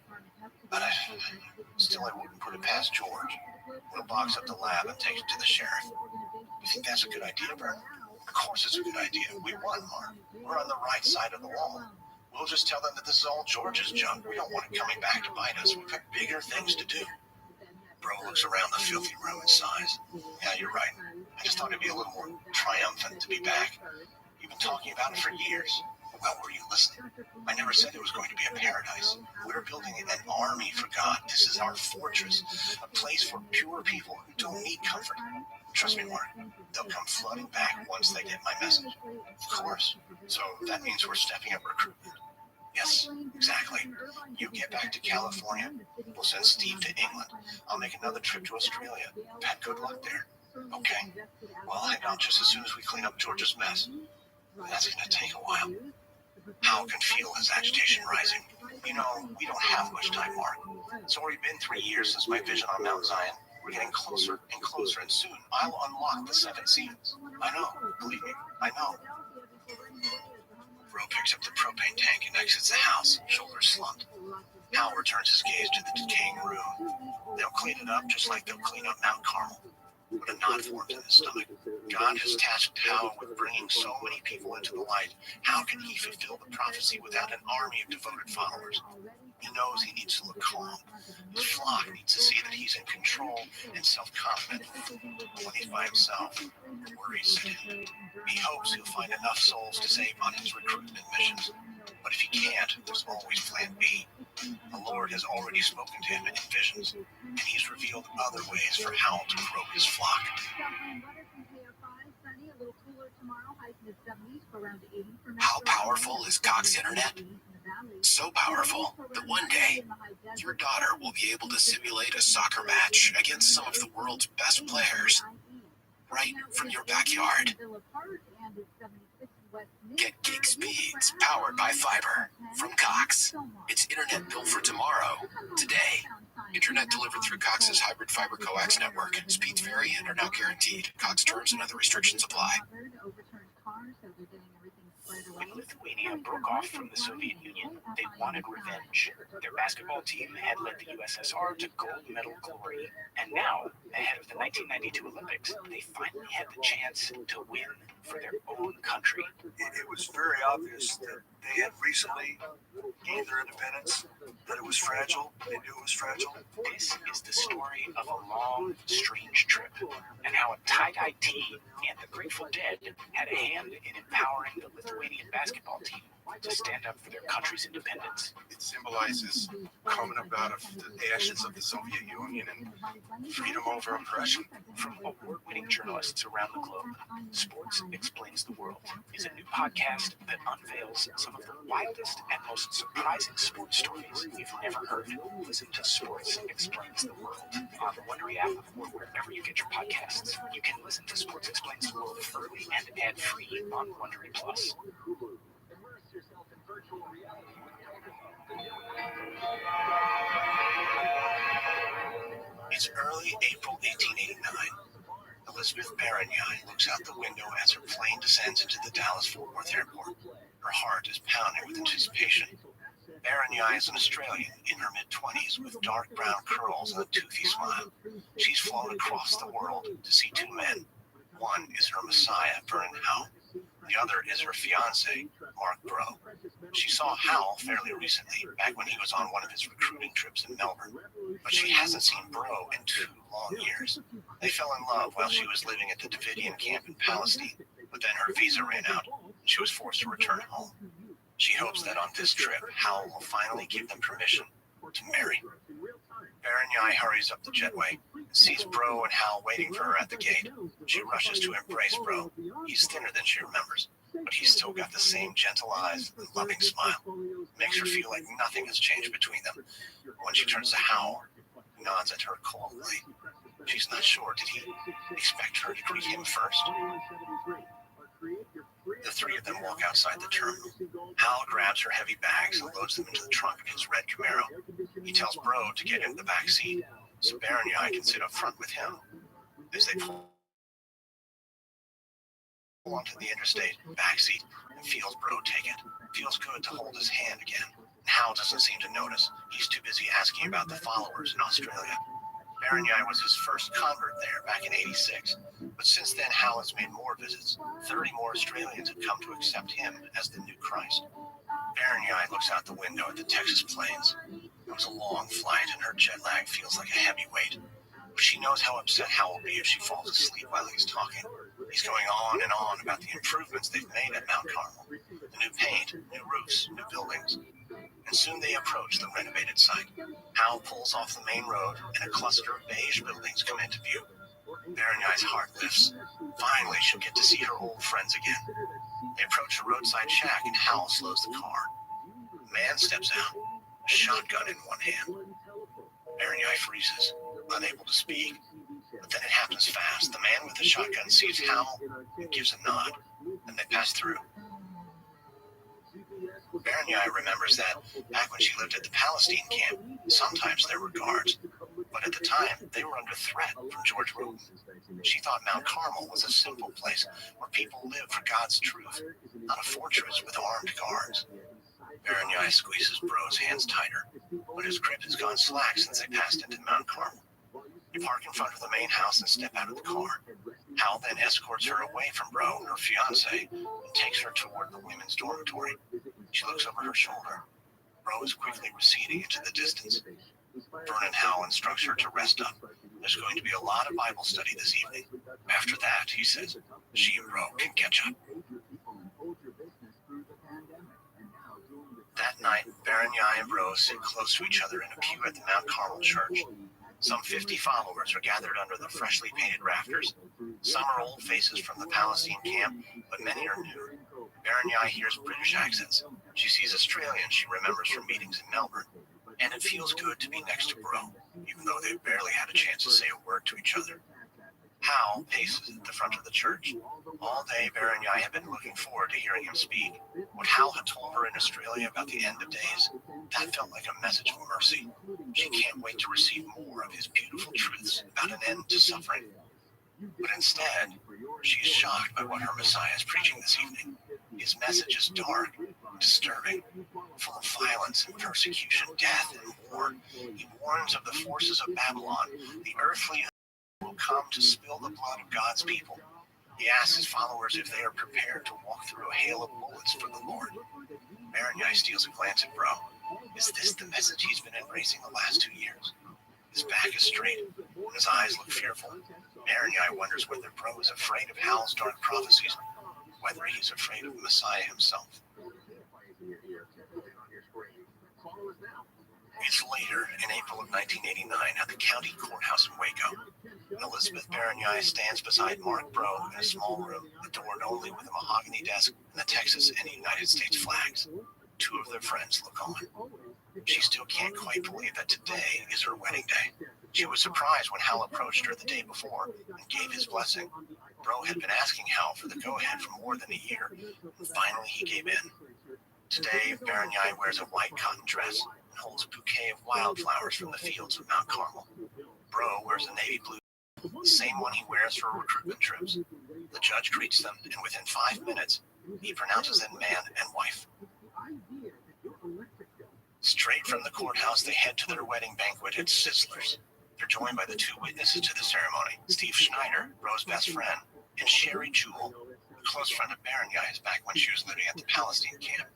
But still, I wouldn't put it past George. We'll box up the lab and take it to the sheriff. You think that's a good idea, Vern? Of course it's a good idea. We won, Mark. We're on the right side of the wall. We'll just tell them that this is all George's junk. We don't want it coming back to bite us. We've got bigger things to do. Breaux looks around the filthy room and sighs. Yeah, you're right. I just thought it'd be a little more triumphant to be back. You've been talking about it for years. Well, were you listening? I never said it was going to be a paradise. We're building an army for God. This is our fortress, a place for pure people who don't need comfort. Trust me, Mark, they'll come flooding back once they get my message. Of course. So that means we're stepping up recruitment. Yes, exactly. You get back to California, we'll send Steve to England. I'll make another trip to Australia. I've had good luck there. Okay. Well, I'll head out just as soon as we clean up George's mess. That's going to take a while. Hal can feel his agitation rising. You know, we don't have much time, Mark. It's already been 3 years since my vision on Mount Zion. We're getting closer and closer, and soon I'll unlock the 7 seals. I know, believe me, I know. Ro picks up the propane tank and exits the house, shoulders slumped. Hal returns his gaze to the decaying room. They'll clean it up just like they'll clean up Mount Carmel. But a knot forms in his stomach. God has tasked Hal with bringing so many people into the light. How can he fulfill the prophecy without an army of devoted followers? He knows he needs to look calm. His flock needs to see that he's in control and self-confident. But when he's by himself, worries set in. He hopes he'll find enough souls to save on his recruitment missions. But if he can't, there's always plan B. The Lord has already spoken to him in visions, and he's revealed other ways for Hal to grow his flock. How powerful is Cox Internet? So powerful that one day, your daughter will be able to simulate a soccer match against some of the world's best players right from your backyard. Get gig speeds powered by fiber from Cox. It's internet built for tomorrow, today. Internet delivered through Cox's hybrid fiber coax network. Speeds vary and are not guaranteed. Cox terms and other restrictions apply. When Lithuania broke off from the Soviet Union, they wanted revenge. Their basketball team had led the USSR to gold medal glory. And now, ahead of the 1992 Olympics, they finally had the chance to win for their own country. It was very obvious that they had recently gained their independence, that it was fragile. They knew it was fragile. This is the story of a long, strange trip, and how a tie-dye team and the Grateful Dead had a hand in empowering the Lithuanian basketball team to stand up for their country's independence. It symbolizes coming about of the ashes of the Soviet Union and freedom over oppression. From award-winning journalists around the globe, Sports Explains the World is a new podcast that unveils some of the wildest and most surprising sports stories you've never heard. Listen to Sports Explains the World on the Wondery app or wherever you get your podcasts. You can listen to Sports Explains the World early and ad-free on Wondery Plus. It's early April 1889. Elizabeth Baranyai looks out the window as her plane descends into the Dallas-Fort Worth airport. Her heart is pounding with anticipation. Baranyai is an Australian in her mid-20s with dark brown curls and a toothy smile. She's flown across the world to see 2 men. One is her messiah, Vernon Howe. The other is her fiancé, Mark Bro. She saw Hal fairly recently, back when he was on one of his recruiting trips in Melbourne. But she hasn't seen Bro in 2 long years. They fell in love while she was living at the Davidian camp in Palestine, but then her visa ran out, and she was forced to return home. She hopes that on this trip, Hal will finally give them permission to marry. Baranyai hurries up the jetway and sees Bro and Hal waiting for her at the gate. She rushes to embrace Bro. He's thinner than she remembers, but he's still got the same gentle eyes and loving smile. Makes her feel like nothing has changed between them. When she turns to Hal, he nods at her coldly. She's not sure. Did he expect her to greet him first? The 3 of them walk outside the terminal. Hal grabs her heavy bags and loads them into the trunk of his red Camaro. He tells Bro to get in the back seat so Baranyai can sit up front with him. As they pull onto the interstate backseat and feels Bro take it. Feels good to hold his hand again. Hal doesn't seem to notice. He's too busy asking about the followers in Australia. Baranyai was his first convert there back in '86, but since then Hal has made more visits. 30 more Australians have come to accept him as the new Christ. Baranyai looks out the window at the Texas plains. It was a long flight and her jet lag feels like a heavy weight. But she knows how upset Hal will be if she falls asleep while he's talking. He's going on and on about the improvements they've made at Mount Carmel. The new paint, new roofs, new buildings. And soon they approach the renovated site. Hal pulls off the main road and a cluster of beige buildings come into view. Baranyai's heart lifts. Finally, she'll get to see her old friends again. They approach a roadside shack and Hal slows the car. Man steps out, a shotgun in one hand. Berenyai freezes, unable to speak. But then it happens fast. The man with the shotgun sees Hal and gives a nod, and they pass through. Berenyai remembers that back when she lived at the Palestine camp, sometimes there were guards, but at the time they were under threat from George Roden. She thought Mount Carmel was a simple place where people lived for God's truth, not a fortress with armed guards. Berenyai squeezes Bro's hands tighter, but his grip has gone slack since they passed into Mount Carmel. They park in front of the main house and step out of the car. Hal then escorts her away from Bro, her fiancé, and takes her toward the women's dormitory. She looks over her shoulder. Bro is quickly receding into the distance. Vernon Hal instructs her to rest up. There's going to be a lot of Bible study this evening. After that, he says, she and Bro can catch up. That night, Berenyai and Bro sit close to each other in a pew at the Mount Carmel church. Some 50 followers are gathered under the freshly painted rafters. Some are old faces from the Palestine camp, but many are new. Berenyai hears British accents. She sees Australians she remembers from meetings in Melbourne. And it feels good to be next to Bro, even though they've barely had a chance to say a word to each other. Hal paces at the front of the church. All day, Berenyai had been looking forward to hearing him speak. What Hal had told her in Australia about the end of days, that felt like a message of mercy. She can't wait to receive more of his beautiful truths about an end to suffering. But instead, she is shocked by what her Messiah is preaching this evening. His message is dark, disturbing, full of violence and persecution, death and war. He warns of the forces of Babylon, the earthly will come to spill the blood of God's people. He asks his followers if they are prepared to walk through a hail of bullets for the Lord. Berenyai steals a glance at Bro. Is this the message he's been embracing the last 2 years? His back is straight, and his eyes look fearful. Berenyai wonders whether Bro is afraid of Hal's dark prophecies, whether he's afraid of Messiah himself. It's later, in April of 1989, at the county courthouse in Waco. Elizabeth Berenyai stands beside Mark Bro in a small room, adorned only with a mahogany desk and the Texas and United States flags. Two of their friends look on. She still can't quite believe that today is her wedding day. She was surprised when Hal approached her the day before and gave his blessing. Bro had been asking Hal for the go-ahead for more than a year, and finally he gave in. Today, Berenyai wears a white cotton dress and holds a bouquet of wildflowers from the fields of Mount Carmel. Bro wears a navy blue, the same one he wears for recruitment trips. The judge greets them, and within 5 minutes, he pronounces them man and wife. Straight from the courthouse, they head to their wedding banquet at Sizzler's. They're joined by the two witnesses to the ceremony, Steve Schneider, Bro's best friend, and Sherry Jewell, a close friend of Berenyai's back when she was living at the Palestine camp.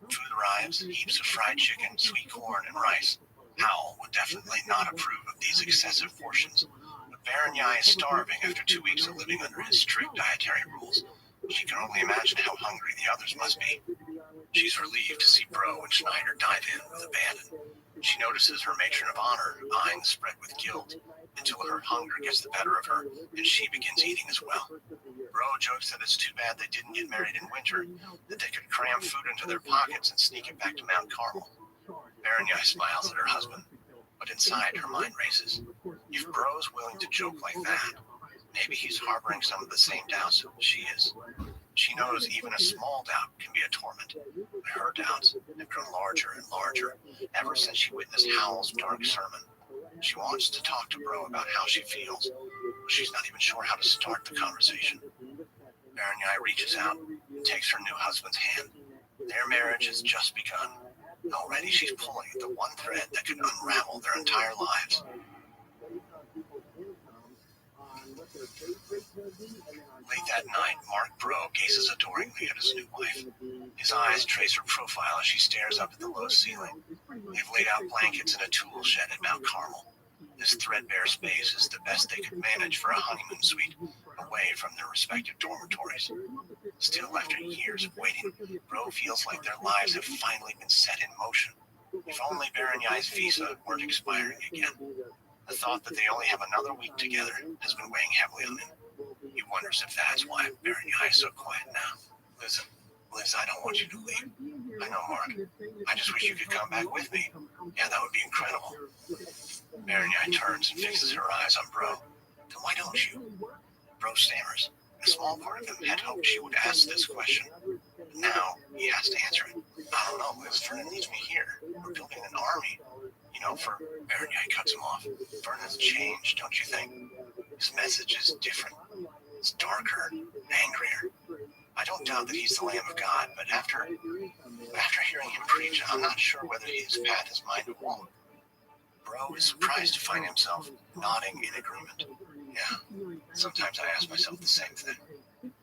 Food arrives, heaps of fried chicken, sweet corn, and rice. Hal would definitely not approve of these excessive portions, but Berenyai is starving after 2 weeks of living under his strict dietary rules. She can only imagine how hungry the others must be. She's relieved to see Bro and Schneider dive in with abandon. She notices her matron of honor eyeing the spread with guilt until her hunger gets the better of her and she begins eating as well. Bro jokes that it's too bad they didn't get married in winter, that they could cram food into their pockets and sneak it back to Mount Carmel. Berenyai smiles at her husband, but inside her mind races. If Bro's willing to joke like that, maybe he's harboring some of the same doubts she is. She knows even a small doubt can be a torment, but her doubts have grown larger and larger ever since she witnessed Hal's dark sermon. She wants to talk to Bro about how she feels, but she's not even sure how to start the conversation. Berenyai reaches out and takes her new husband's hand. Their marriage has just begun. Already she's pulling at the one thread that could unravel their entire lives. Late that night, Mark Bro gazes adoringly at his new wife. His eyes trace her profile as she stares up at the low ceiling. They've laid out blankets in a tool shed at Mount Carmel. This threadbare space is the best they could manage for a honeymoon suite, away from their respective dormitories. Still, after years of waiting, Bro feels like their lives have finally been set in motion. If only Berenyai's visa weren't expiring again. The thought that they only have another week together has been weighing heavily on him. He wonders if that's why Berenyai is so quiet now. Listen, Liz, I don't want you to leave. I know, Mark. I just wish you could come back with me. Yeah, that would be incredible. Berenice turns and fixes her eyes on Bro. Then why don't you? Bro stammers. A small part of him had hoped she would ask this question. But now he has to answer it. I don't know, Liz. Vernon needs me here. We're building an army. You know, for Berenice cuts him off. Vernon's changed, don't you think? His message is different. It's darker, angrier. I don't doubt that he's the Lamb of God, but after hearing him preach, I'm not sure whether his path is mine to walk. Bro is surprised to find himself nodding in agreement. Yeah, sometimes I ask myself the same thing.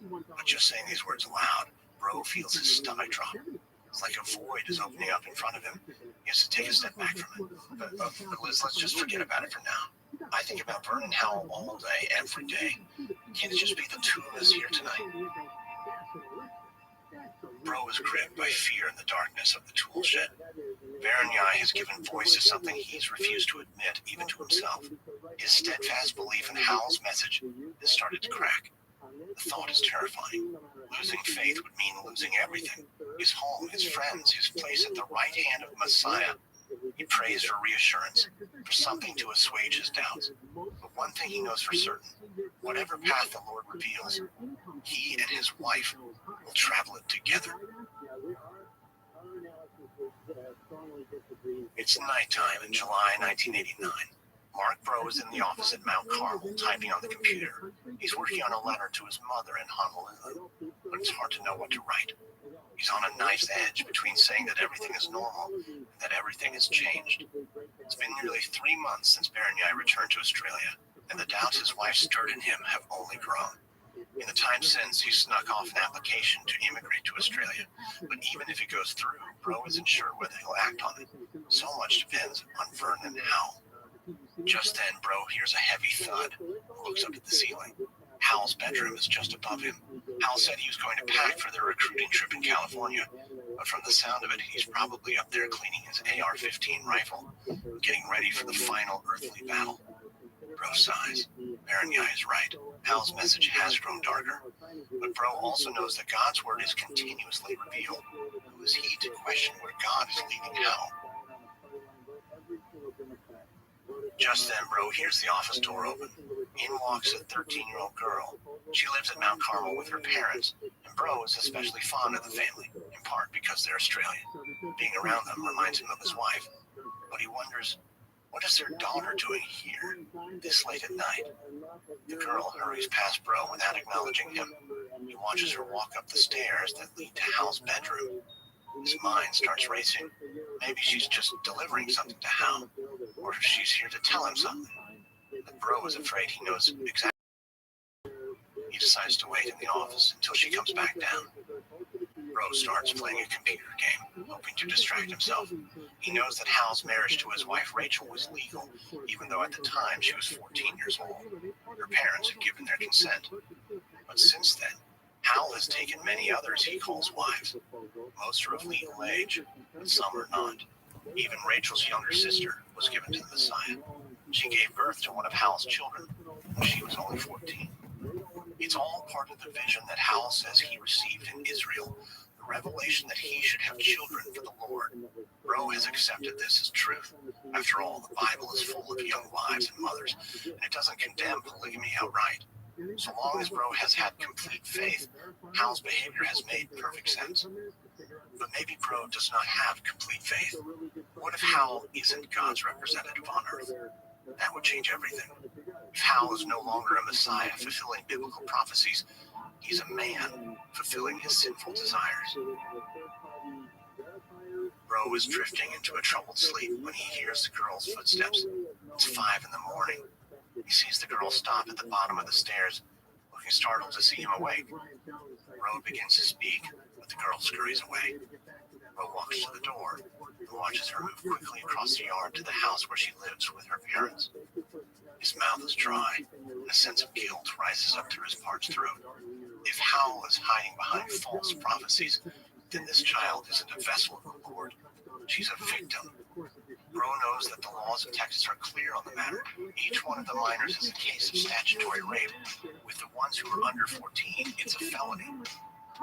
But just saying these words aloud, Bro feels his stomach drop. It's like a void is opening up in front of him. He has to take a step back from it. But Liz, let's just forget about it for now. I think about Vernon and Hal all day, every day. Can't it just be the two of us here tonight? Bro is gripped by fear in the darkness of the tool shed. Berenice has given voice to something he's refused to admit, even to himself. His steadfast belief in Hal's message has started to crack. The thought is terrifying. Losing faith would mean losing everything. His home, his friends, his place at the right hand of Messiah. He prays for reassurance, for something to assuage his doubts. But one thing he knows for certain, whatever path the Lord reveals, he and his wife will travel it together. It's nighttime in July 1989. Mark Bro is in the office at Mount Carmel, typing on the computer. He's working on a letter to his mother in Honolulu, but it's hard to know what to write. He's on a knife's edge between saying that everything is normal and that everything has changed. It's been nearly 3 months since Berenice returned to Australia, and the doubts his wife stirred in him have only grown. In the time since, he snuck off an application to immigrate to Australia, but even if it goes through, Bro isn't sure whether he'll act on it. So much depends on Vernon and Hal. Just then, Bro hears a heavy thud and looks up at the ceiling. Hal's bedroom is just above him. Hal said he was going to pack for their recruiting trip in California, but from the sound of it, he's probably up there cleaning his AR-15 rifle, getting ready for the final earthly battle. Bro sighs. Berenice is right. Hal's message has grown darker, but Bro also knows that God's word is continuously revealed. Who is he to question where God is leading Hal? Just then, Bro hears the office door open. In walks a 13-year-old girl. She lives at Mount Carmel with her parents, and Bro is especially fond of the family, in part because they're Australian. Being around them reminds him of his wife, but he wonders, what is their daughter doing here, this late at night? The girl hurries past Bro without acknowledging him. He watches her walk up the stairs that lead to Hal's bedroom. His mind starts racing. Maybe she's just delivering something to Hal, or she's here to tell him something. But Bro is afraid he knows exactly. He decides to wait in the office until she comes back down. Bro starts playing a computer game, hoping to distract himself. He knows that Hal's marriage to his wife Rachel was legal, even though at the time she was 14 years old. Her parents had given their consent. But since then, Hal has taken many others he calls wives. Most are of legal age, and some are not. Even Rachel's younger sister was given to the Messiah. She gave birth to one of Hal's children when she was only 14. It's all part of the vision that Hal says he received in Israel, the revelation that he should have children for the Lord. Bro has accepted this as truth. After all, the Bible is full of young wives and mothers, and it doesn't condemn polygamy outright. So long as Bro has had complete faith, Hal's behavior has made perfect sense. But maybe Bro does not have complete faith. What if Hal isn't God's representative on earth? That would change everything. If Hal is no longer a Messiah fulfilling biblical prophecies, he's a man fulfilling his sinful desires. Bro is drifting into a troubled sleep when he hears the girl's footsteps. It's 5 in the morning. He sees the girl stop at the bottom of the stairs, looking startled to see him awake. Bro begins to speak, but the girl scurries away. Bro walks to the door and watches her move quickly across the yard to the house where she lives with her parents. His mouth is dry, and a sense of guilt rises up through his parched throat. If Hal is hiding behind false prophecies, then this child isn't a vessel of the Lord. She's a victim. Bro knows that the laws of Texas are clear on the matter. Each one of the minors is a case of statutory rape. With the ones who are under 14, it's a felony.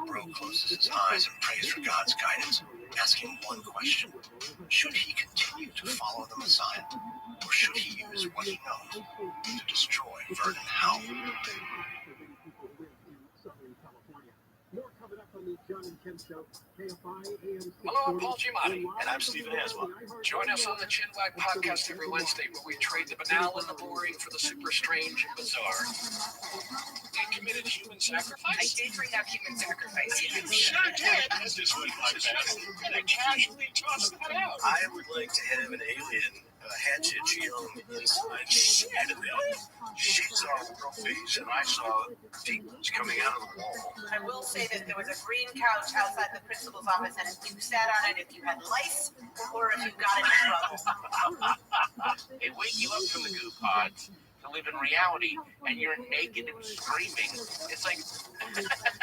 Bro closes his eyes and prays for God's guidance, asking one question. Should he continue to follow the Messiah, or should he use what he knows to destroy Vernon Howell? Hello, I'm Paul Giamatti. And I'm Stephen Asma. Join us on the Chinwag podcast every Wednesday where we trade the banal and the boring for the super strange and bizarre. You committed human I sacrifice? did bring up human sacrifice. You sure did. As this week like that. And I casually tossed that out. I would like to have an alien hatch a geom inside. Shit. She saw a real face, and I saw demons coming out of the wall. I will say that there was a green couch outside the principal's office, and you sat on it if you had lice or if you got into trouble. They wake you up from the goo pod to live in reality, and you're naked and screaming. It's like,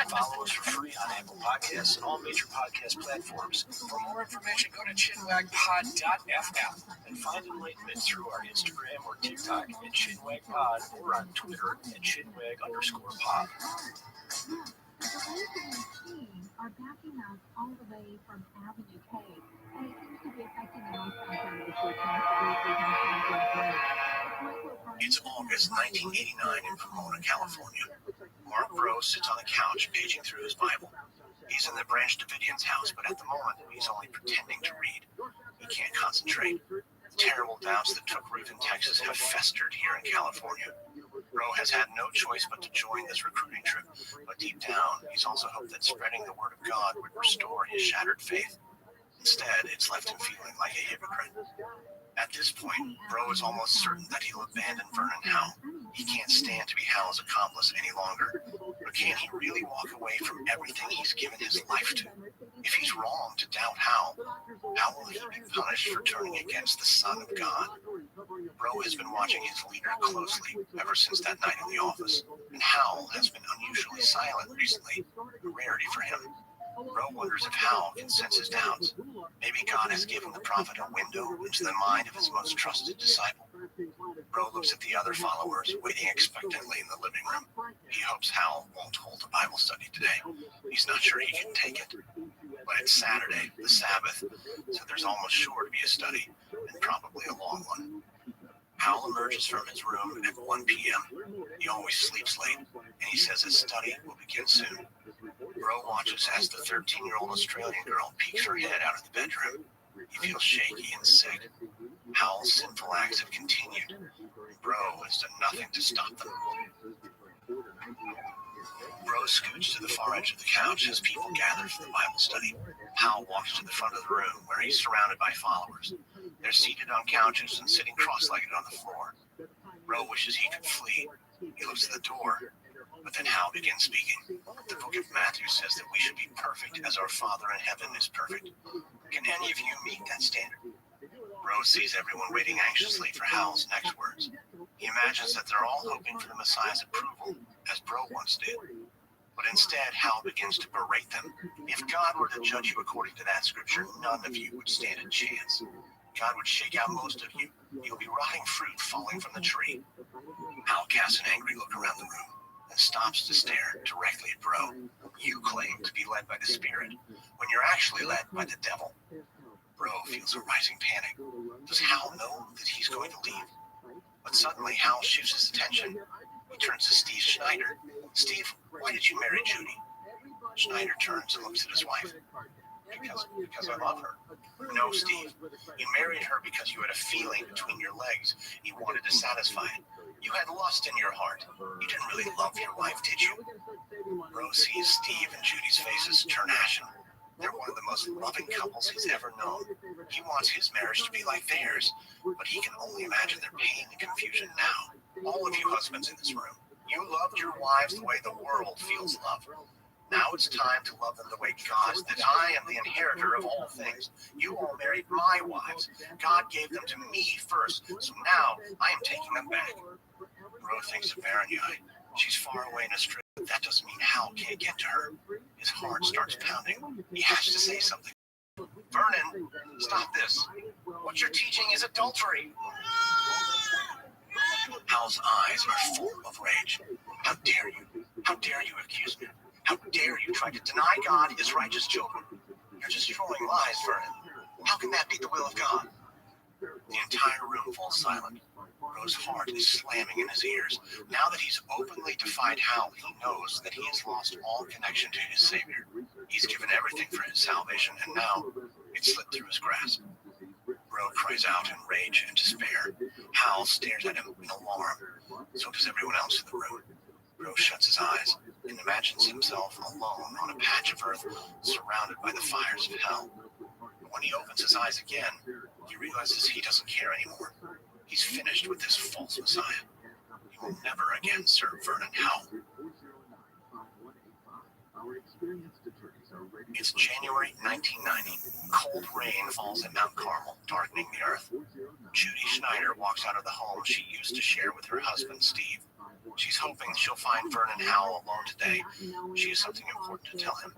Follow us for free on Apple Podcasts and all major podcast platforms. For more information, go to chinwagpod.fm. And find enlightenment through our Instagram or TikTok at ChinwagPod or on Twitter at Chinwag_pod. Are backing us all the way from Avenue K, and it seems to be affecting the northbound side of the footpath. It's August 1989 in Pomona, California. Mark Bro sits on a couch paging through his Bible. He's in the Branch Davidian's house, but at the moment, he's only pretending to read. He can't concentrate. The terrible doubts that took root in Texas have festered here in California. Bro has had no choice but to join this recruiting trip, but deep down, he's also hoped that spreading the word of God would restore his shattered faith. Instead, it's left him feeling like a hypocrite. At this point, Bro is almost certain that he'll abandon Vernon Howell. He can't stand to be Howell's accomplice any longer. But can he really walk away from everything he's given his life to? If he's wrong to doubt Howell, how will he be punished for turning against the Son of God? Bro has been watching his leader closely ever since that night in the office, and Howell has been unusually silent recently, a rarity for him. Bro wonders if Howell can sense his doubts. Maybe God has given the prophet a window into the mind of his most trusted disciple. Bro looks at the other followers, waiting expectantly in the living room. He hopes Howell won't hold a Bible study today. He's not sure he can take it. But it's Saturday, the Sabbath, so there's almost sure to be a study, and probably a long one. Howell emerges from his room at 1 p.m. He always sleeps late, and he says his study will begin soon. Bro watches as the 13-year-old Australian girl peeks her head out of the bedroom. He feels shaky and sick. Howell's sinful acts have continued. Bro has done nothing to stop them. Bro scoots to the far edge of the couch as people gather for the Bible study. Howell walks to the front of the room where he's surrounded by followers. They're seated on couches and sitting cross-legged on the floor. Bro wishes he could flee. He looks at the door, but then Howell begins speaking. The book of Matthew says that we should be perfect as our Father in heaven is perfect. Can any of you meet that standard? Bro sees everyone waiting anxiously for Howell's next words. He imagines that they're all hoping for the Messiah's approval, as Bro once did. But instead, Howell begins to berate them. If God were to judge you according to that scripture, none of you would stand a chance. God would shake out most of you. You'll be rotting fruit falling from the tree. Howell casts an angry look around the room and stops to stare directly at Bro. You claim to be led by the Spirit when you're actually led by the devil. Bro feels a rising panic. Does Howell know that he's going to leave? But suddenly Howell shifts his attention. He turns to Steve Schneider. Steve, why did you marry Judy? Schneider turns and looks at his wife. Because I love her. No, Steve. You married her because you had a feeling between your legs. You wanted to satisfy it. You had lust in your heart. You didn't really love your wife, did you? Bro sees Steve and Judy's faces turn ashen. They're one of the most loving couples he's ever known. He wants his marriage to be like theirs, but he can only imagine their pain and confusion now. All of you husbands in this room, you loved your wives the way the world feels love. Now it's time to love them the way God is, that I am the inheritor of all things. You all married my wives. God gave them to me first, so now I am taking them back. Bro thinks of Varanyai. She's far away in Australia, but that doesn't mean Hal can't get to her. His heart starts pounding. He has to say something. Vernon, stop this. What you're teaching is adultery. Hal's eyes are full of rage. How dare you? How dare you accuse me? How dare you try to deny deny God is righteous children. You're just trolling lies, Vernon. How can that be the will of God? The entire room falls silent. Bro's heart is slamming in his ears. Now that he's openly defied Hal, he knows that he has lost all connection to his Savior. He's given everything for his salvation, and now it's slipped through his grasp. Bro cries out in rage and despair. Hal stares at him in alarm. So does everyone else in the room. Bro shuts his eyes and imagines himself alone on a patch of earth surrounded by the fires of hell. But when he opens his eyes again, he realizes he doesn't care anymore. He's finished with this false Messiah. He will never again serve Vernon Howell. It's January 1990. Cold rain falls at Mount Carmel, darkening the earth. Judy Schneider walks out of the home she used to share with her husband, Steve. She's hoping she'll find Vernon Howell alone today. She has something important to tell him.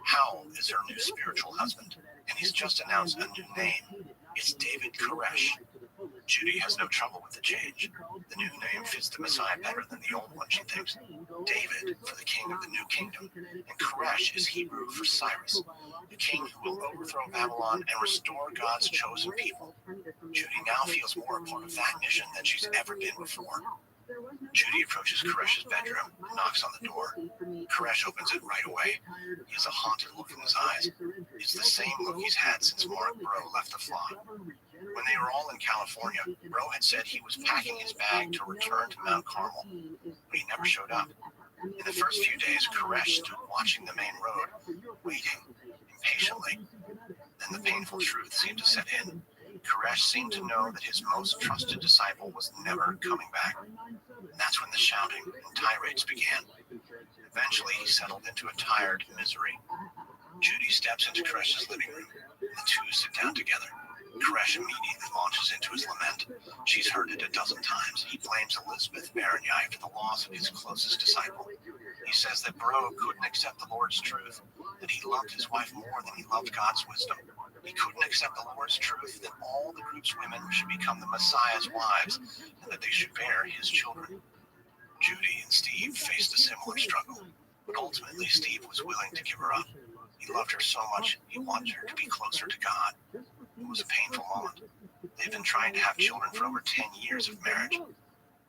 Howell is her new spiritual husband, and he's just announced a new name. It's David Koresh. Judy has no trouble with the change. The new name fits the Messiah better than the old one, she thinks. David for the king of the new kingdom, and Koresh is Hebrew for Cyrus, the king who will overthrow Babylon and restore God's chosen people. Judy now feels more a part of that mission than she's ever been before. Judy approaches Koresh's bedroom and knocks on the door. Koresh opens it right away. He has a haunted look in his eyes. It's the same look he's had since Mark Bro left the flock. When they were all in California, Bro had said he was packing his bag to return to Mount Carmel, but he never showed up. In the first few days, Koresh stood watching the main road, waiting impatiently. Then the painful truth seemed to set in. Koresh seemed to know that his most trusted disciple was never coming back. And that's when the shouting and tirades began. Eventually, he settled into a tired misery. Judy steps into Koresh's living room, and the two sit down together. Koresh immediately launches into his lament. She's heard it a dozen times. He blames Elizabeth Baranyai for the loss of his closest disciple. He says that Bro couldn't accept the Lord's truth, that he loved his wife more than he loved God's wisdom. He couldn't accept the Lord's truth that all the group's women should become the Messiah's wives and that they should bear his children. Judy and Steve faced a similar struggle, but ultimately Steve was willing to give her up. He loved her so much, he wanted her to be closer to God. It was a painful moment. They've been trying to have children for over 10 years of marriage.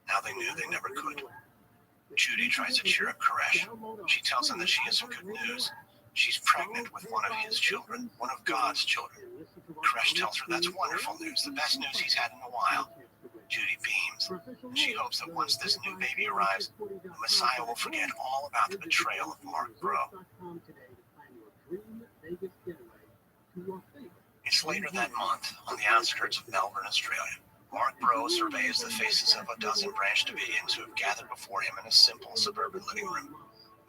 Now they knew they never could. Judy tries to cheer up Koresh. She tells him that she has some good news. She's pregnant with one of his children, one of God's children. Koresh tells her that's wonderful news, the best news he's had in a while. Judy beams. She hopes that once this new baby arrives, the Messiah will forget all about the betrayal of Mark Bro. It's later that month, on the outskirts of Melbourne, Australia. Mark Bro surveys the faces of a dozen Branch Davidians who have gathered before him in a simple suburban living room.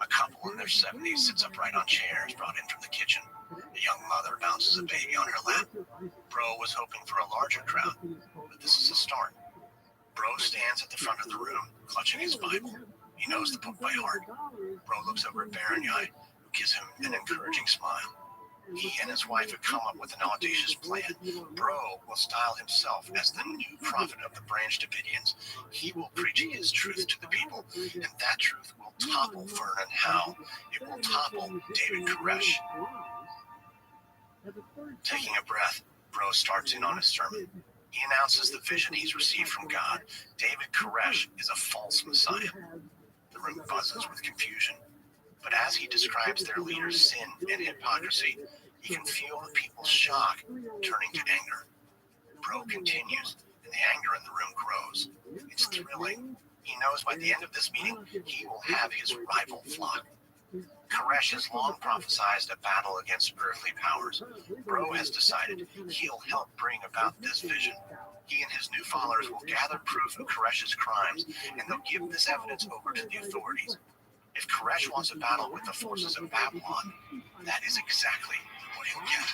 A couple in their 70s sits upright on chairs brought in from the kitchen. A young mother bounces a baby on her lap. Bro was hoping for a larger crowd, but this is a start. Bro stands at the front of the room, clutching his Bible. He knows the book by heart. Bro looks over at Baranyai, who gives him an encouraging smile. He and his wife have come up with an audacious plan. Bro will style himself as the new prophet of the Branch Davidians. He will preach his truth to the people, and that truth will topple Vernon Howell. It will topple David Koresh. Taking a breath, Bro starts in on his sermon. He announces the vision he's received from God. David Koresh is a false Messiah. The room buzzes with confusion. But as he describes their leader's sin and hypocrisy, he can feel the people's shock turning to anger. Bro continues, and the anger in the room grows. It's thrilling. He knows by the end of this meeting, he will have his rival flock. Koresh has long prophesied a battle against earthly powers. Bro has decided he'll help bring about this vision. He and his new followers will gather proof of Koresh's crimes, and they'll give this evidence over to the authorities. If Koresh wants a battle with the forces of Babylon, that is exactly what he'll get.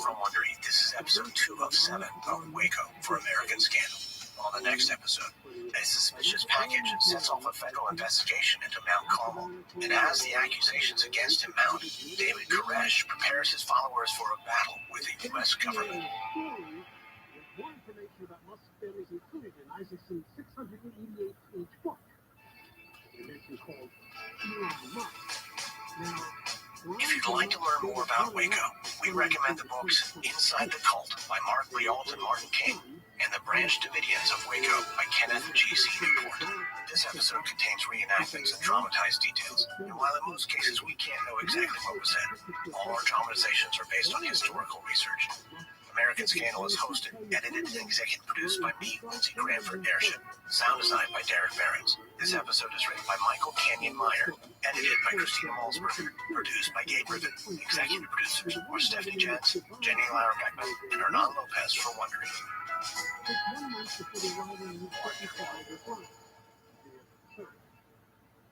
From Wondery, this is episode 2 of 7 of Waco for American Scandal. On the next episode, a suspicious package sets off a federal investigation into Mount Carmel. And as the accusations against him mount, David Koresh prepares his followers for a battle with the U.S. government. More information about Musk families included in Isaacson's 688-page book. like to learn more about Waco, we recommend the books Inside the Cult by Mark Rialt and Martin King and The Branch Davidians of Waco by Kenneth G.C. Newport. This episode contains reenactments and traumatized details, and while in most cases we can't know exactly what was said, all our dramatizations are based on historical research. American Scandal is hosted, edited, and executive produced by me, Lindsey Cranford Airship. Sound design by Derek Behrens. This episode is written by Michael Kenyon Meyer, edited by Christina Malzberger, produced by Gabe Ribbon. Executive producers were Stephanie Jentz, Jenny Lara Beckman, and Hernan Lopez for Wondering.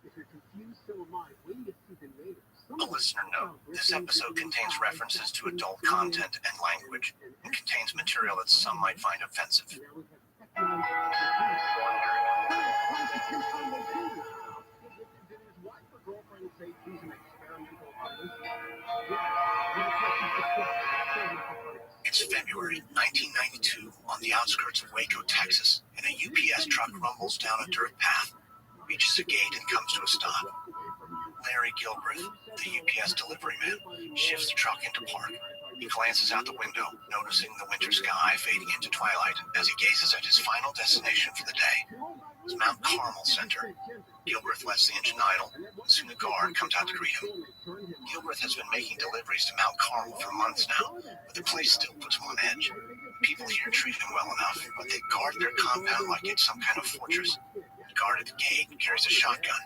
If you're confused, so am I. Waiting to see the natives. A listener note, this episode contains references to adult content and language, and contains material that some might find offensive. It's February 1992 on the outskirts of Waco, Texas, and a UPS truck rumbles down a dirt path, reaches a gate, and comes to a stop. Larry Gilbreth, the UPS delivery man, shifts the truck into park. He glances out the window, noticing the winter sky fading into twilight as he gazes at his final destination for the day. It's Mount Carmel Center. Gilbreth lets the engine idle, and soon a guard comes out to greet him. Gilbreth has been making deliveries to Mount Carmel for months now, but the place still puts him on edge. People here treat him well enough, but they guard their compound like it's some kind of fortress. The guard at the gate carries a shotgun.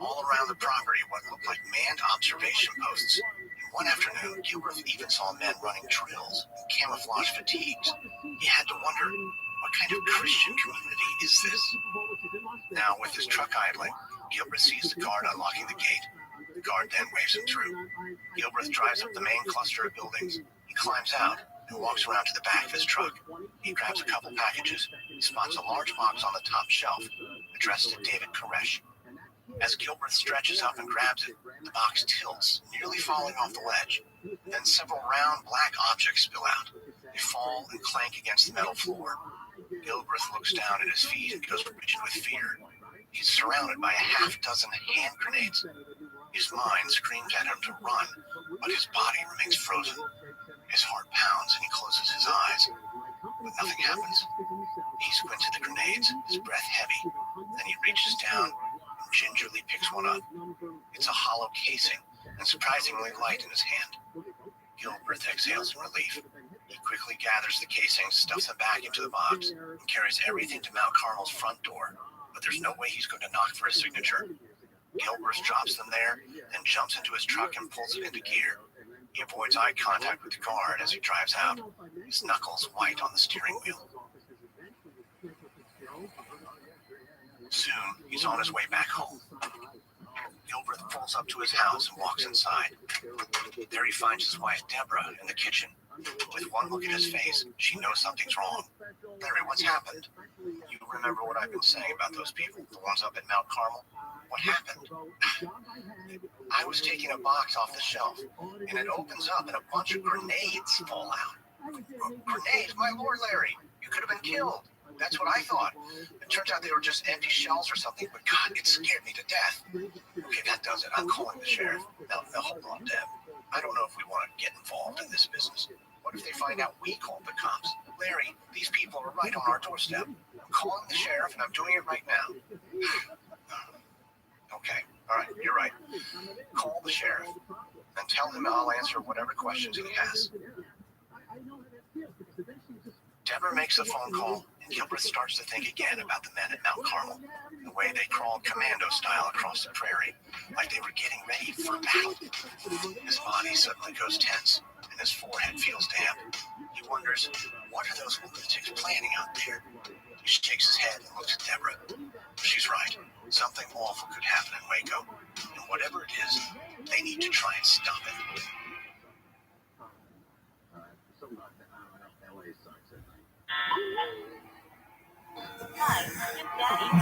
All around the property, what looked like manned observation posts. And one afternoon, Gilbreth even saw men running drills in camouflage fatigues. He had to wonder, what kind of Christian community is this? Now, with his truck idling, Gilbreth sees the guard unlocking the gate. The guard then waves him through. Gilbreth drives up the main cluster of buildings. He climbs out and walks around to the back of his truck. He grabs a couple packages. He spots a large box on the top shelf, addressed to David Koresh. As Gilbreth stretches up and grabs it, the box tilts, nearly falling off the ledge. Then several round black objects spill out. They fall and clank against the metal floor. Gilbreth looks down at his feet and goes rigid with fear. He's surrounded by a half-dozen hand grenades. His mind screams at him to run, but his body remains frozen. His heart pounds and he closes his eyes. But nothing happens. He squints at the grenades, his breath heavy. Then he reaches down and gingerly picks one up. It's a hollow casing and surprisingly light in his hand. Gilbreth exhales in relief. He quickly gathers the casings, stuffs them back into the box, and carries everything to Mount Carmel's front door. But there's no way he's going to knock for his signature. Gilbreth drops them there, then jumps into his truck and pulls it into gear. He avoids eye contact with the guard as he drives out, his knuckles white on the steering wheel. Soon, he's on his way back home. Gilbreth pulls up to his house and walks inside. There he finds his wife, Deborah, in the kitchen. With one look at his face, she knows something's wrong. Larry, what's happened? You remember what I've been saying about those people, the ones up at Mount Carmel? What happened? I was taking a box off the shelf, and it opens up and a bunch of grenades fall out. Grenades? My lord, Larry, you could have been killed. That's what I thought. It turns out they were just empty shells or something, but God, it scared me to death. Okay, that does it. I'm calling the sheriff. Now, hold on, Deb. I don't know if we want to get involved in this business. What if they find out we called the cops? Larry, these people are right on our doorstep. I'm calling the sheriff, and I'm doing it right now. Okay, all right, you're right. Call the sheriff and tell him I'll answer whatever questions he has. Deborah makes a phone call, and Gilbreth starts to think again about the men at Mount Carmel, the way they crawled commando style across the prairie, like they were getting ready for battle. His body suddenly goes tense, and his forehead feels damp. He wonders, what are those lunatics planning out there? He shakes his head and looks at Deborah. She's right. Something awful could happen in Waco, and whatever it is, they need to try and stop it.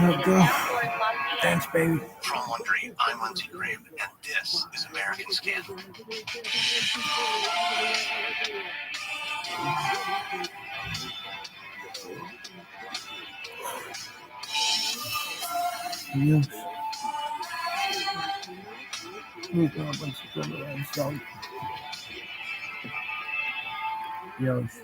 Let's go. Thanks, baby. From Wondery, I'm Lindsey Graham, and this is American Scandal. Yeah. sneaking up on September and so. Yes.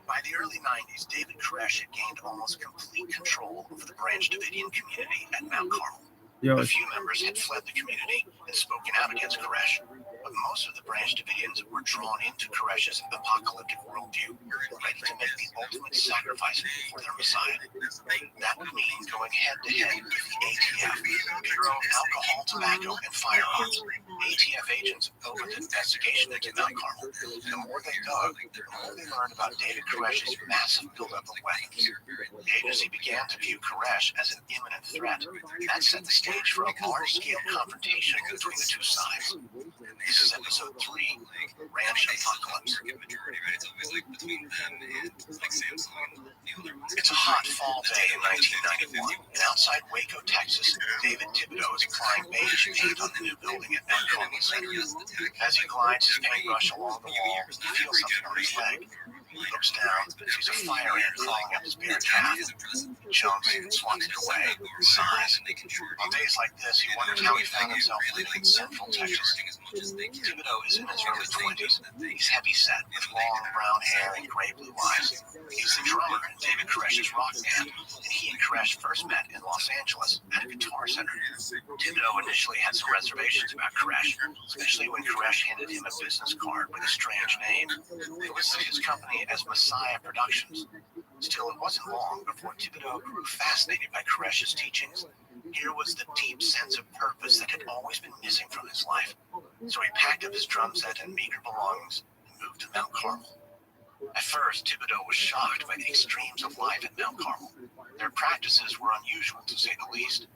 By the early 90s, David Koresh had gained almost complete control over the Branch Davidian community at Mount Carmel. A Yes. few members had fled the community and spoken out against Koresh, but most of the Branch Davidians were drawn into Koresh's apocalyptic worldview, ready to make the ultimate sacrifice for their Messiah. That would mean going head-to-head with the ATF, Bureau of Alcohol, Tobacco, and Firearms. ATF agents opened an investigation into Mount Carmel. The more they dug, the more they learned about David Koresh's massive buildup of weapons. The agency began to view Koresh as an imminent threat. That set the stage for a large-scale confrontation between the two sides. This is episode 3, Ranch Apocalypse. It's a hot fall day in 1991, and outside Waco, Texas, David Thibodeau is applying beige paint on the new building at Mount Carmel Center. As he glides his paintbrush along the wall, he feels something on his leg. He looks down, sees a fire ant crawling up his bare calf. He jumps and swats it away, sighs. On days like this, he wonders how he found himself living in Central Texas. Thibodeau is in his early 20s. He's heavy-set, with long brown hair and gray-blue eyes. He's the drummer in David Koresh's rock band, and he and Koresh first met in Los Angeles at a guitar center. Thibodeau initially had some reservations about Koresh, especially when Koresh handed him a business card with a strange name. It listed his company as Messiah Productions. Still, it wasn't long before Thibodeau grew fascinated by Koresh's teachings. Here was the deep sense of purpose that had always been missing from his life. So he packed up his drum set and meager belongings and moved to Mount Carmel. At first, Thibodeau was shocked by the extremes of life at Mount Carmel. Their practices were unusual, to say the least.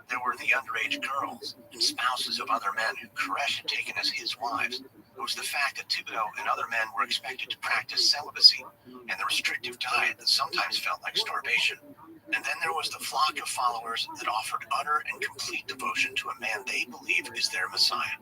There were the underage girls and spouses of other men who Koresh had taken as his wives. There was the fact that Thibodeau and other men were expected to practice celibacy, and the restrictive diet that sometimes felt like starvation. And then there was the flock of followers that offered utter and complete devotion to a man they believed is their Messiah.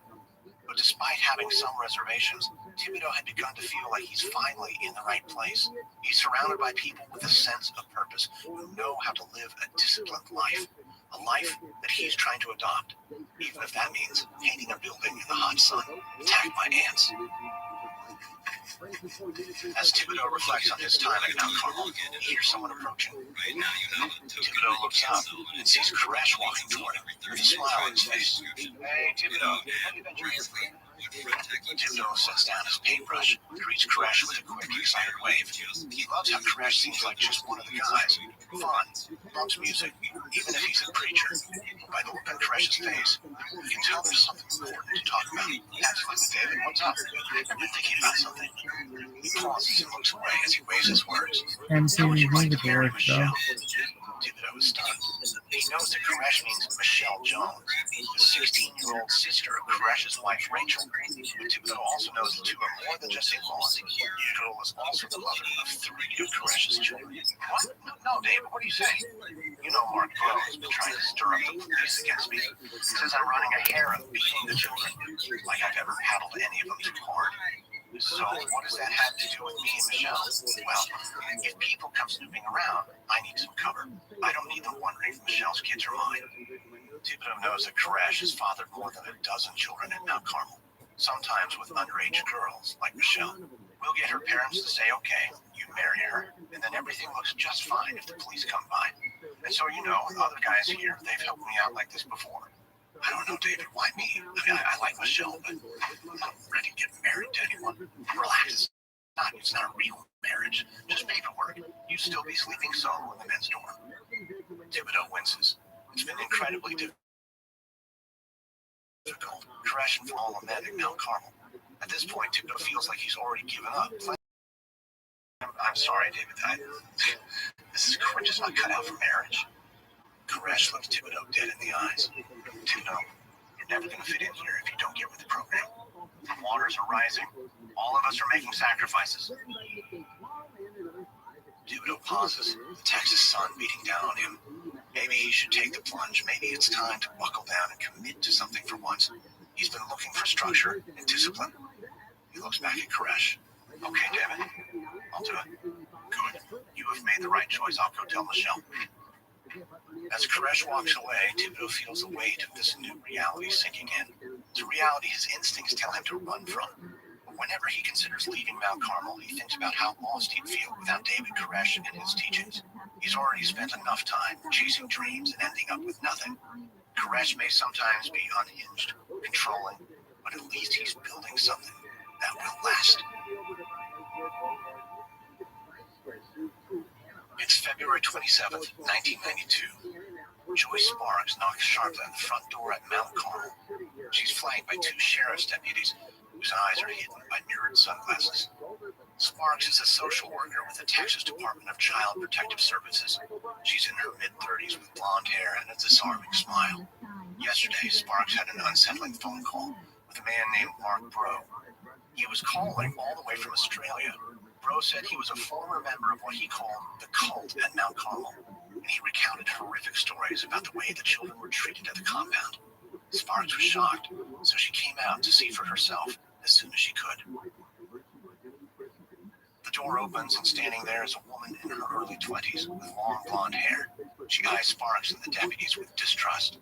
But despite having some reservations, Thibodeau had begun to feel like he's finally in the right place. He's surrounded by people with a sense of purpose who know how to live a disciplined life, a life that he's trying to adopt, even if that means painting a building in the hot sun, attacked by ants. As Thibodeau reflects on his time at Mount Carmel, he hears someone approaching. Thibodeau looks up and sees Koresh walking toward him with a smile on his face. Hey, Thibodeau, have you been drinking? Thibodeau sets down his paintbrush and greets Koresh with a quick, excited wave. He loves how Koresh seems like just one of the guys. Fun, loves music, even if he's a preacher. By the look on Koresh's face, you can tell there's something important to talk about. Absolutely, David, what's up? I've been thinking about something. He pauses and looks away as he weighs his words. How would you like to marry Michelle? Thibodeau is stunned. He knows that Koresh means Michelle Jones, the 16-year-old sister of Koresh's wife, Rachel. But Thibodeau also knows the two are more than just in-laws. The girl is also the mother of 3 of Koresh's children. What? No, David, what are you saying? You know Mark Blow has been trying to stir up the police against me. He says I'm running a harem beating the children, like I've ever handled any of them too hard. So what does that have to do with me and Michelle? Well, if people come snooping around, I need some cover. I don't need them wondering if Michelle's kids are mine. Thibodeau knows that Koresh has fathered more than a dozen children at Mount Carmel, sometimes with underage girls like Michelle. We'll get her parents to say, okay, you marry her, and then everything looks just fine if the police come by. And so, you know, other guys here, they've helped me out like this before. I don't know, David, why me? I mean, I like Michelle, but I'm not ready to get married to anyone. Relax. It's not a real marriage, just paperwork. You'd still be sleeping solo in the men's dorm. Thibodeau winces. It's been incredibly difficult. Koresh and all the men at Mount Carmel. At this point, Thibodeau feels like he's already given up. I'm sorry, David. This is just not cut out for marriage. Koresh looks Thibodeau dead in the eyes. Thibodeau, you're never going to fit in here if you don't get with the program. The waters are rising. All of us are making sacrifices. Thibodeau pauses, the Texas sun beating down on him. Maybe he should take the plunge. Maybe it's time to buckle down and commit to something for once. He's been looking for structure and discipline. He looks back at Koresh. Okay, David, I'll do it. Good. You have made the right choice. I'll go tell Michelle. As Koresh walks away, Thibodeau feels the weight of this new reality sinking in. It's a reality his instincts tell him to run from. But whenever he considers leaving Mount Carmel, he thinks about how lost he'd feel without David Koresh and his teachings. He's already spent enough time chasing dreams and ending up with nothing. Koresh may sometimes be unhinged, controlling, but at least he's building something that will last. It's February 27th, 1992. Joyce Sparks knocks sharply on the front door at Mount Carmel. She's flanked by two sheriff's deputies whose eyes are hidden by mirrored sunglasses. Sparks is a social worker with the Texas Department of Child Protective Services. She's in her mid-30s with blonde hair and a disarming smile. Yesterday, Sparks had an unsettling phone call with a man named Mark Bro. He was calling all the way from Australia. Bro said he was a former member of what he called the cult at Mount Carmel, and he recounted horrific stories about the way the children were treated at the compound. Sparks was shocked, so she came out to see for herself as soon as she could. The door opens, and standing there is a woman in her early 20s with long blonde hair. She eyes Sparks and the deputies with distrust.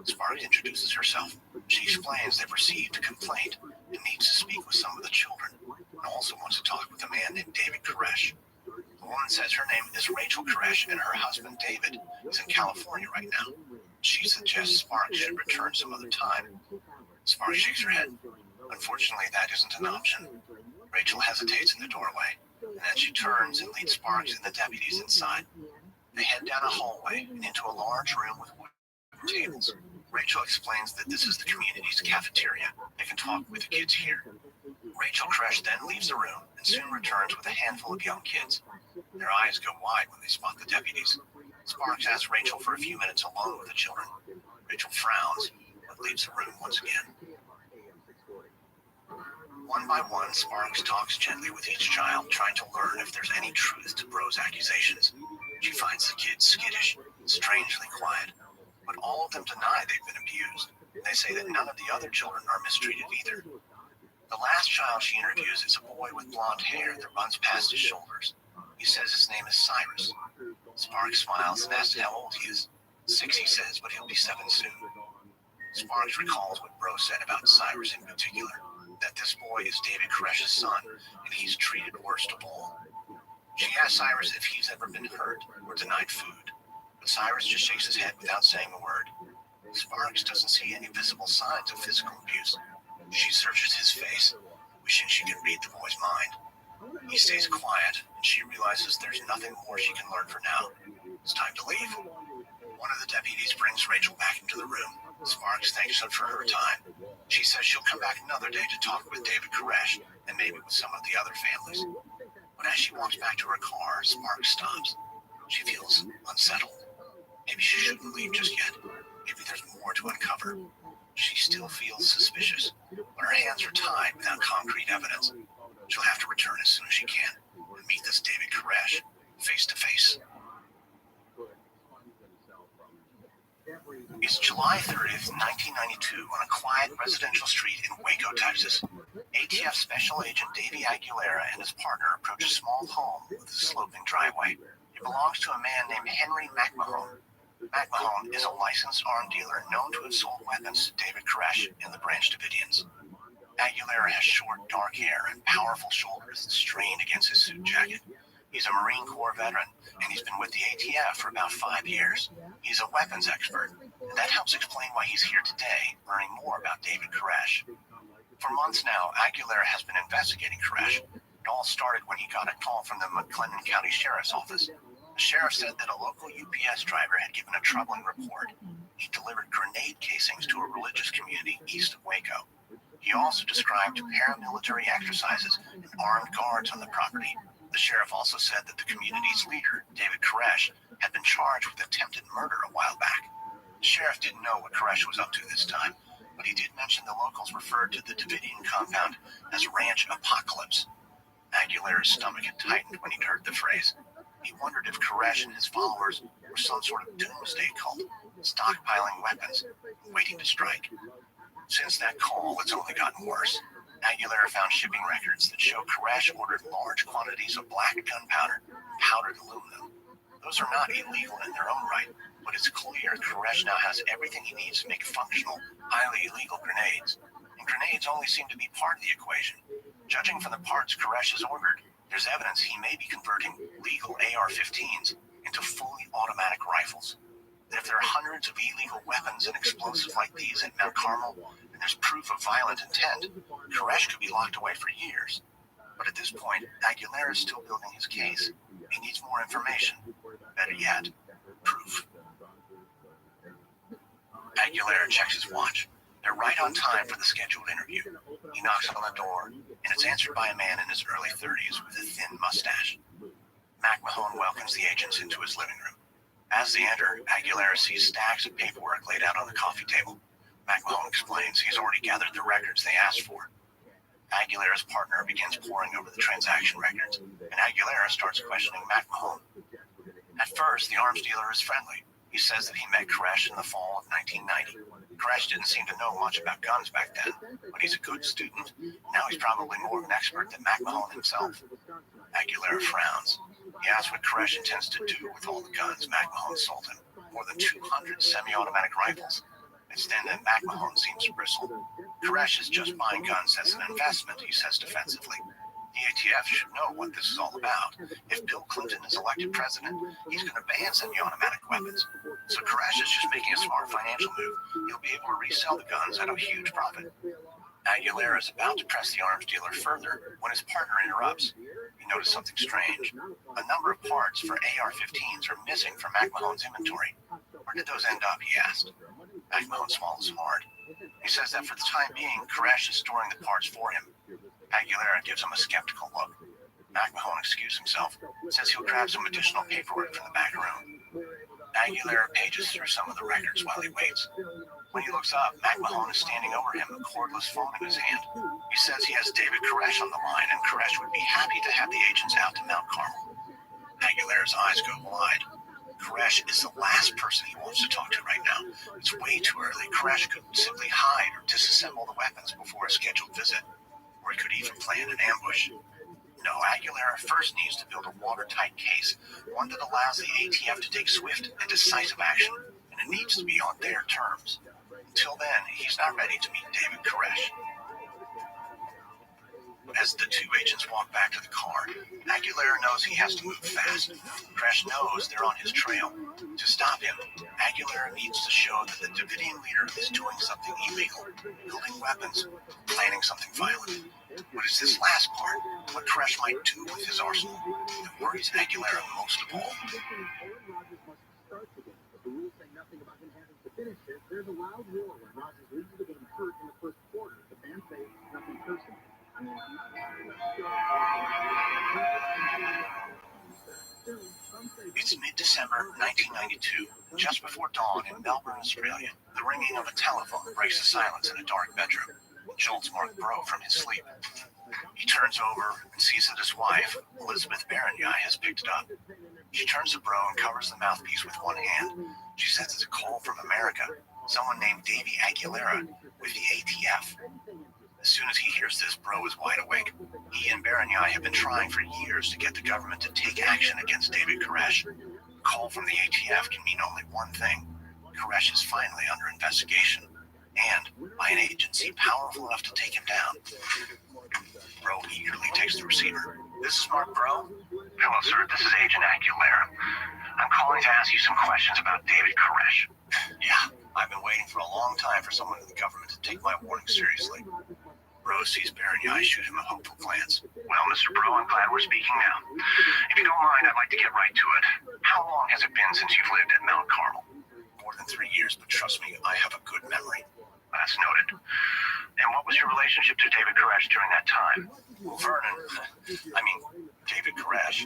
Sparks introduces herself. She explains they've received a complaint and needs to speak with some of the children, and also wants to talk with a man named David Koresh. The woman says her name is Rachel Koresh and her husband David is in California right now. She suggests Sparks should return some other time. Sparks shakes her head. Unfortunately, that isn't an option. Rachel hesitates in the doorway, and then she turns and leads Sparks and the deputies inside. They head down a hallway and into a large room with wooden tables. Rachel explains that this is the community's cafeteria. They can talk with the kids here. Rachel Koresh then leaves the room and soon returns with a handful of young kids. Their eyes go wide when they spot the deputies. Sparks asks Rachel for a few minutes alone with the children. Rachel frowns, but leaves the room once again. One by one, Sparks talks gently with each child, trying to learn if there's any truth to Bro's accusations. She finds the kids skittish, strangely quiet, but all of them deny they've been abused. They say that none of the other children are mistreated either. The last child she interviews is a boy with blonde hair that runs past his shoulders. He says his name is Cyrus. Sparks smiles and asks how old he is. 6, he says, but he'll be 7 soon. Sparks recalls what Bro said about Cyrus in particular, that this boy is David Koresh's son, and he's treated worst of all. She asks Cyrus if he's ever been hurt or denied food, but Cyrus just shakes his head without saying a word. Sparks doesn't see any visible signs of physical abuse. She searches his face, wishing she could read the boy's mind. He stays quiet, and she realizes there's nothing more she can learn for now. It's time to leave. One of the deputies brings Rachel back into the room. Sparks thanks her for her time. She says she'll come back another day to talk with David Koresh and maybe with some of the other families. But as she walks back to her car, Sparks stops. She feels unsettled. Maybe she shouldn't leave just yet. Maybe there's more to uncover. She still feels suspicious, but her hands are tied without concrete evidence. She'll have to return as soon as she can and meet this David Koresh face to face. It's July 30th, 1992, on a quiet residential street in Waco, Texas. ATF Special Agent Davey Aguilera and his partner approach a small home with a sloping driveway. It belongs to a man named Henry McMahon. McMahon is a licensed arms dealer known to have sold weapons to David Koresh and the Branch Davidians. Aguilera has short, dark hair and powerful shoulders that strain against his suit jacket. He's a Marine Corps veteran, and he's been with the ATF for about 5 years. He's a weapons expert, and that helps explain why he's here today, learning more about David Koresh. For months now, Aguilera has been investigating Koresh. It all started when he got a call from the McLennan County Sheriff's Office. The sheriff said that a local UPS driver had given a troubling report. He delivered grenade casings to a religious community east of Waco. He also described paramilitary exercises and armed guards on the property. The sheriff also said that the community's leader, David Koresh, had been charged with attempted murder a while back. The sheriff didn't know what Koresh was up to this time, but he did mention the locals referred to the Davidian compound as Ranch Apocalypse. Aguilera's stomach had tightened when he'd heard the phrase. He wondered if Koresh and his followers were some sort of doomsday cult, stockpiling weapons, waiting to strike. Since that call, it's only gotten worse. Aguilera found shipping records that show Koresh ordered large quantities of black gunpowder, powdered aluminum. Those are not illegal in their own right, but it's clear Koresh now has everything he needs to make functional, highly illegal grenades. Grenades only seem to be part of the equation. Judging from the parts Koresh has ordered, there's evidence he may be converting legal AR-15s into fully automatic rifles. And if there are hundreds of illegal weapons and explosives like these at Mount Carmel, and there's proof of violent intent, Koresh could be locked away for years. But at this point, Aguilera is still building his case. He needs more information. Better yet, proof. Aguilera checks his watch. They're right on time for the scheduled interview. He knocks on the door, and it's answered by a man in his early 30s with a thin mustache. Mac Mahone welcomes the agents into his living room. As they enter, Aguilera sees stacks of paperwork laid out on the coffee table. Mac Mahone explains he's already gathered the records they asked for. Aguilera's partner begins poring over the transaction records, and Aguilera starts questioning Mac Mahone. At first, the arms dealer is friendly. He says that he met Koresh in the fall of 1990. Koresh didn't seem to know much about guns back then, but he's a good student. Now he's probably more of an expert than Mac Mahone himself. Aguilera frowns. He asks what Koresh intends to do with all the guns Mac Mahone sold him, more than 200 semi-automatic rifles. It's then that Mac Mahone seems to bristle. Koresh is just buying guns as an investment, he says defensively. The ATF should know what this is all about. If Bill Clinton is elected president, he's going to ban semi-automatic weapons. So Koresh is just making a smart financial move. He'll be able to resell the guns at a huge profit. Aguilera is about to press the arms dealer further when his partner interrupts. He noticed something strange. A number of parts for AR-15s are missing from Mac Mahone's inventory. Where did those end up, he asked. Mac Mahone swallows hard. He says that for the time being, Koresh is storing the parts for him. Aguilera gives him a skeptical look. Mac Mahone excuses himself, says he'll grab some additional paperwork from the back room. Aguilera pages through some of the records while he waits. When he looks up, Mac Mahone is standing over him, a cordless phone in his hand. He says he has David Koresh on the line, and Koresh would be happy to have the agents out to Mount Carmel. Aguilera's eyes go wide. Koresh is the last person he wants to talk to right now. It's way too early. Koresh could simply hide or disassemble the weapons before a scheduled visit, or he could even plan an ambush. No, Aguilera first needs to build a watertight case, one that allows the ATF to take swift and decisive action, and it needs to be on their terms. Until then, he's not ready to meet David Koresh. As the two agents walk back to the car, Aguilera knows he has to move fast. Koresh knows they're on his trail. To stop him, Aguilera needs to show that the Davidian leader is doing something illegal, building weapons, planning something violent. But it's this last part, what Koresh might do with his arsenal, that worries Aguilera most of all. There's a loud roar when Rodgers loses the game hurt in the first quarter. The fans say nothing personal. It's mid-December 1992, just before dawn in Melbourne, Australia. The ringing of a telephone breaks the silence in a dark bedroom. Jolts Mark Bro from his sleep. He turns over and sees that his wife, Elizabeth Berenyai, has picked it up. She turns to Bro and covers the mouthpiece with one hand. She says it's a call from America, someone named Davey Aguilera with the ATF. As soon as he hears this, Bro is wide awake. He and Berenyai have been trying for years to get the government to take action against David Koresh. A call from the ATF can mean only one thing. Koresh is finally under investigation, and by an agency powerful enough to take him down. Bro eagerly takes the receiver. This is Mark Bro. Hello, sir. This is Agent Aguilera. I'm calling to ask you some questions about David Koresh. Yeah, I've been waiting for a long time for someone in the government to take my warning seriously. Bro sees Berenyai shoot him a hopeful glance. Well, Mr. Bro, I'm glad we're speaking now. If you don't mind, I'd like to get right to it. How long has it been since you've lived at Mount Carmel? More than 3 years, but trust me, I have a good memory. That's noted. And what was your relationship to David Koresh during that time? Well, David Koresh.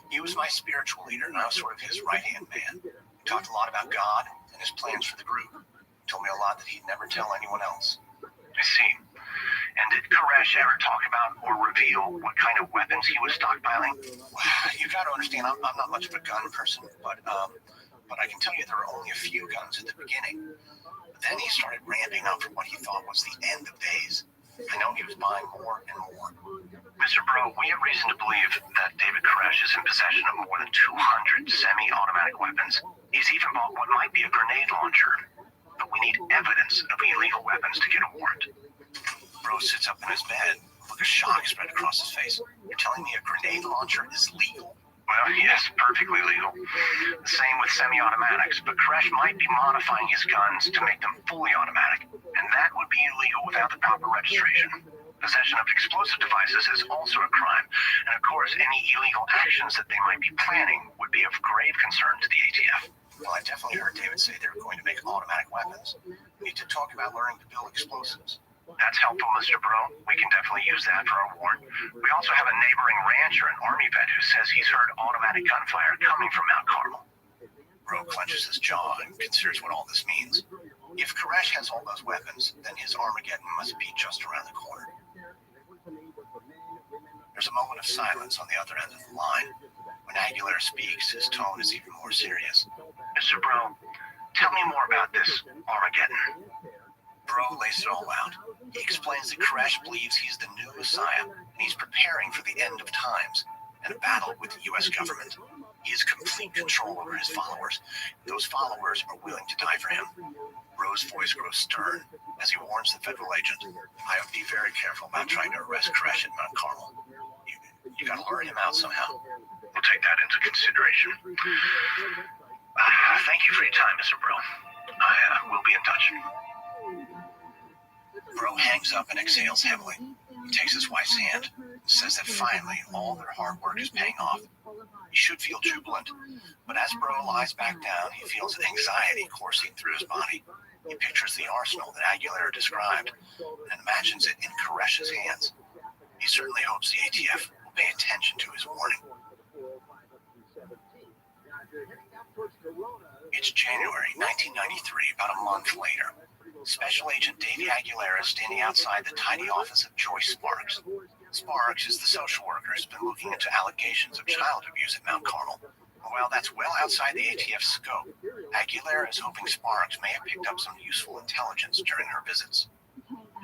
He was my spiritual leader, and I was sort of his right-hand man. We talked a lot about God and his plans for the group. He told me a lot that he'd never tell anyone else. I see. And did Koresh ever talk about or reveal what kind of weapons he was stockpiling? You got to understand, I'm not much of a gun person, but I can tell you there were only a few guns at the beginning. But then he started ramping up for what he thought was the end of days. I know he was buying more and more. Mr. Bro, we have reason to believe that David Koresh is in possession of more than 200 semi-automatic weapons. He's even bought what might be a grenade launcher. But we need evidence of illegal weapons to get a warrant. Bro sits up in his bed. A look of shock spread across his face. You're telling me a grenade launcher is legal? Well, yes, perfectly legal. The same with semi-automatics, but Koresh might be modifying his guns to make them fully automatic, and that would be illegal without the proper registration. Possession of explosive devices is also a crime, and of course, any illegal actions that they might be planning would be of grave concern to the ATF. Well, I definitely heard David say they were going to make automatic weapons. We need to talk about learning to build explosives. That's helpful, Mr. Bro. We can definitely use that for our war. We also have a neighboring rancher, an army vet, who says he's heard automatic gunfire coming from Mount Carmel. Bro clenches his jaw and considers what all this means. If Koresh has all those weapons, then his Armageddon must be just around the corner. There's a moment of silence on the other end of the line. When Aguilera speaks, his tone is even more serious. Mr. Bro, tell me more about this Armageddon. Bro lays it all out. He explains that Koresh believes he's the new Messiah, and he's preparing for the end of times and a battle with the U.S. government. He has complete control over his followers. Those followers are willing to die for him. Bro's voice grows stern as he warns the federal agent. I would be very careful about trying to arrest Koresh at Mount Carmel. You gotta lure him out somehow. We'll take that into consideration. Thank you for your time, Mr. Bro. I will be in touch. Bro hangs up and exhales heavily. He takes his wife's hand and says that finally all their hard work is paying off. He should feel jubilant, but as Bro lies back down, he feels anxiety coursing through his body. He pictures the arsenal that Aguilera described and imagines it in Koresh's hands. He certainly hopes the ATF will pay attention to his warning. It's January 1993, about a month later. Special Agent Davey Aguilera is standing outside the tiny office of Joyce Sparks. Sparks is the social worker who's been looking into allegations of child abuse at Mount Carmel. While that's well outside the ATF's scope, Aguilera is hoping Sparks may have picked up some useful intelligence during her visits.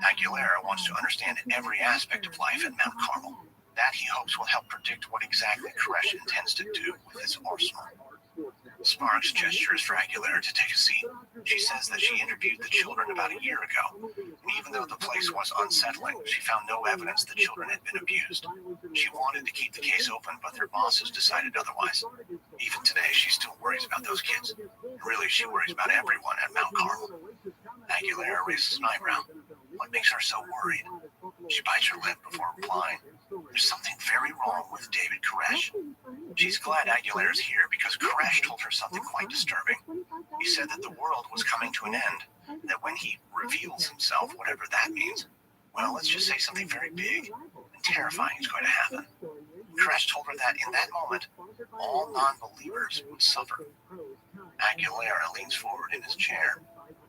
Aguilera wants to understand every aspect of life at Mount Carmel. That, he hopes, will help predict what exactly Koresh intends to do with his arsenal. Sparks gestures for Aguilera to take a seat. She says that she interviewed the children about a year ago, and even though the place was unsettling, she found no evidence the children had been abused. She wanted to keep the case open, but their bosses decided otherwise. Even today, she still worries about those kids. Really, she worries about everyone at Mount Carmel. Aguilera raises an eyebrow. What makes her so worried? She bites her lip before replying. There's something very wrong with David Koresh. She's glad Aguilera's here because Koresh told her something quite disturbing. He said that the world was coming to an end, that when he reveals himself, whatever that means, well, let's just say something very big and terrifying is going to happen. Koresh told her that in that moment, all non-believers would suffer. Aguilera leans forward in his chair.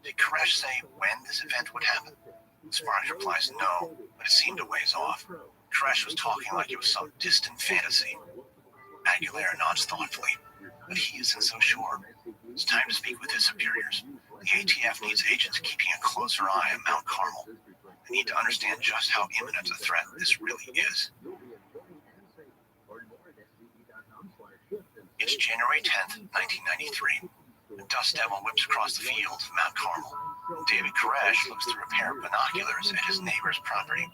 Did Koresh say when this event would happen? Sparks replies no, but it seemed a ways off. Koresh was talking like it was some distant fantasy. Aguilera nods thoughtfully, but he isn't so sure. It's time to speak with his superiors. The ATF needs agents keeping a closer eye on Mount Carmel. They need to understand just how imminent a threat this really is. It's January 10th, 1993. The dust devil whips across the fields of Mount Carmel. David Koresh looks through a pair of binoculars at his neighbor's property.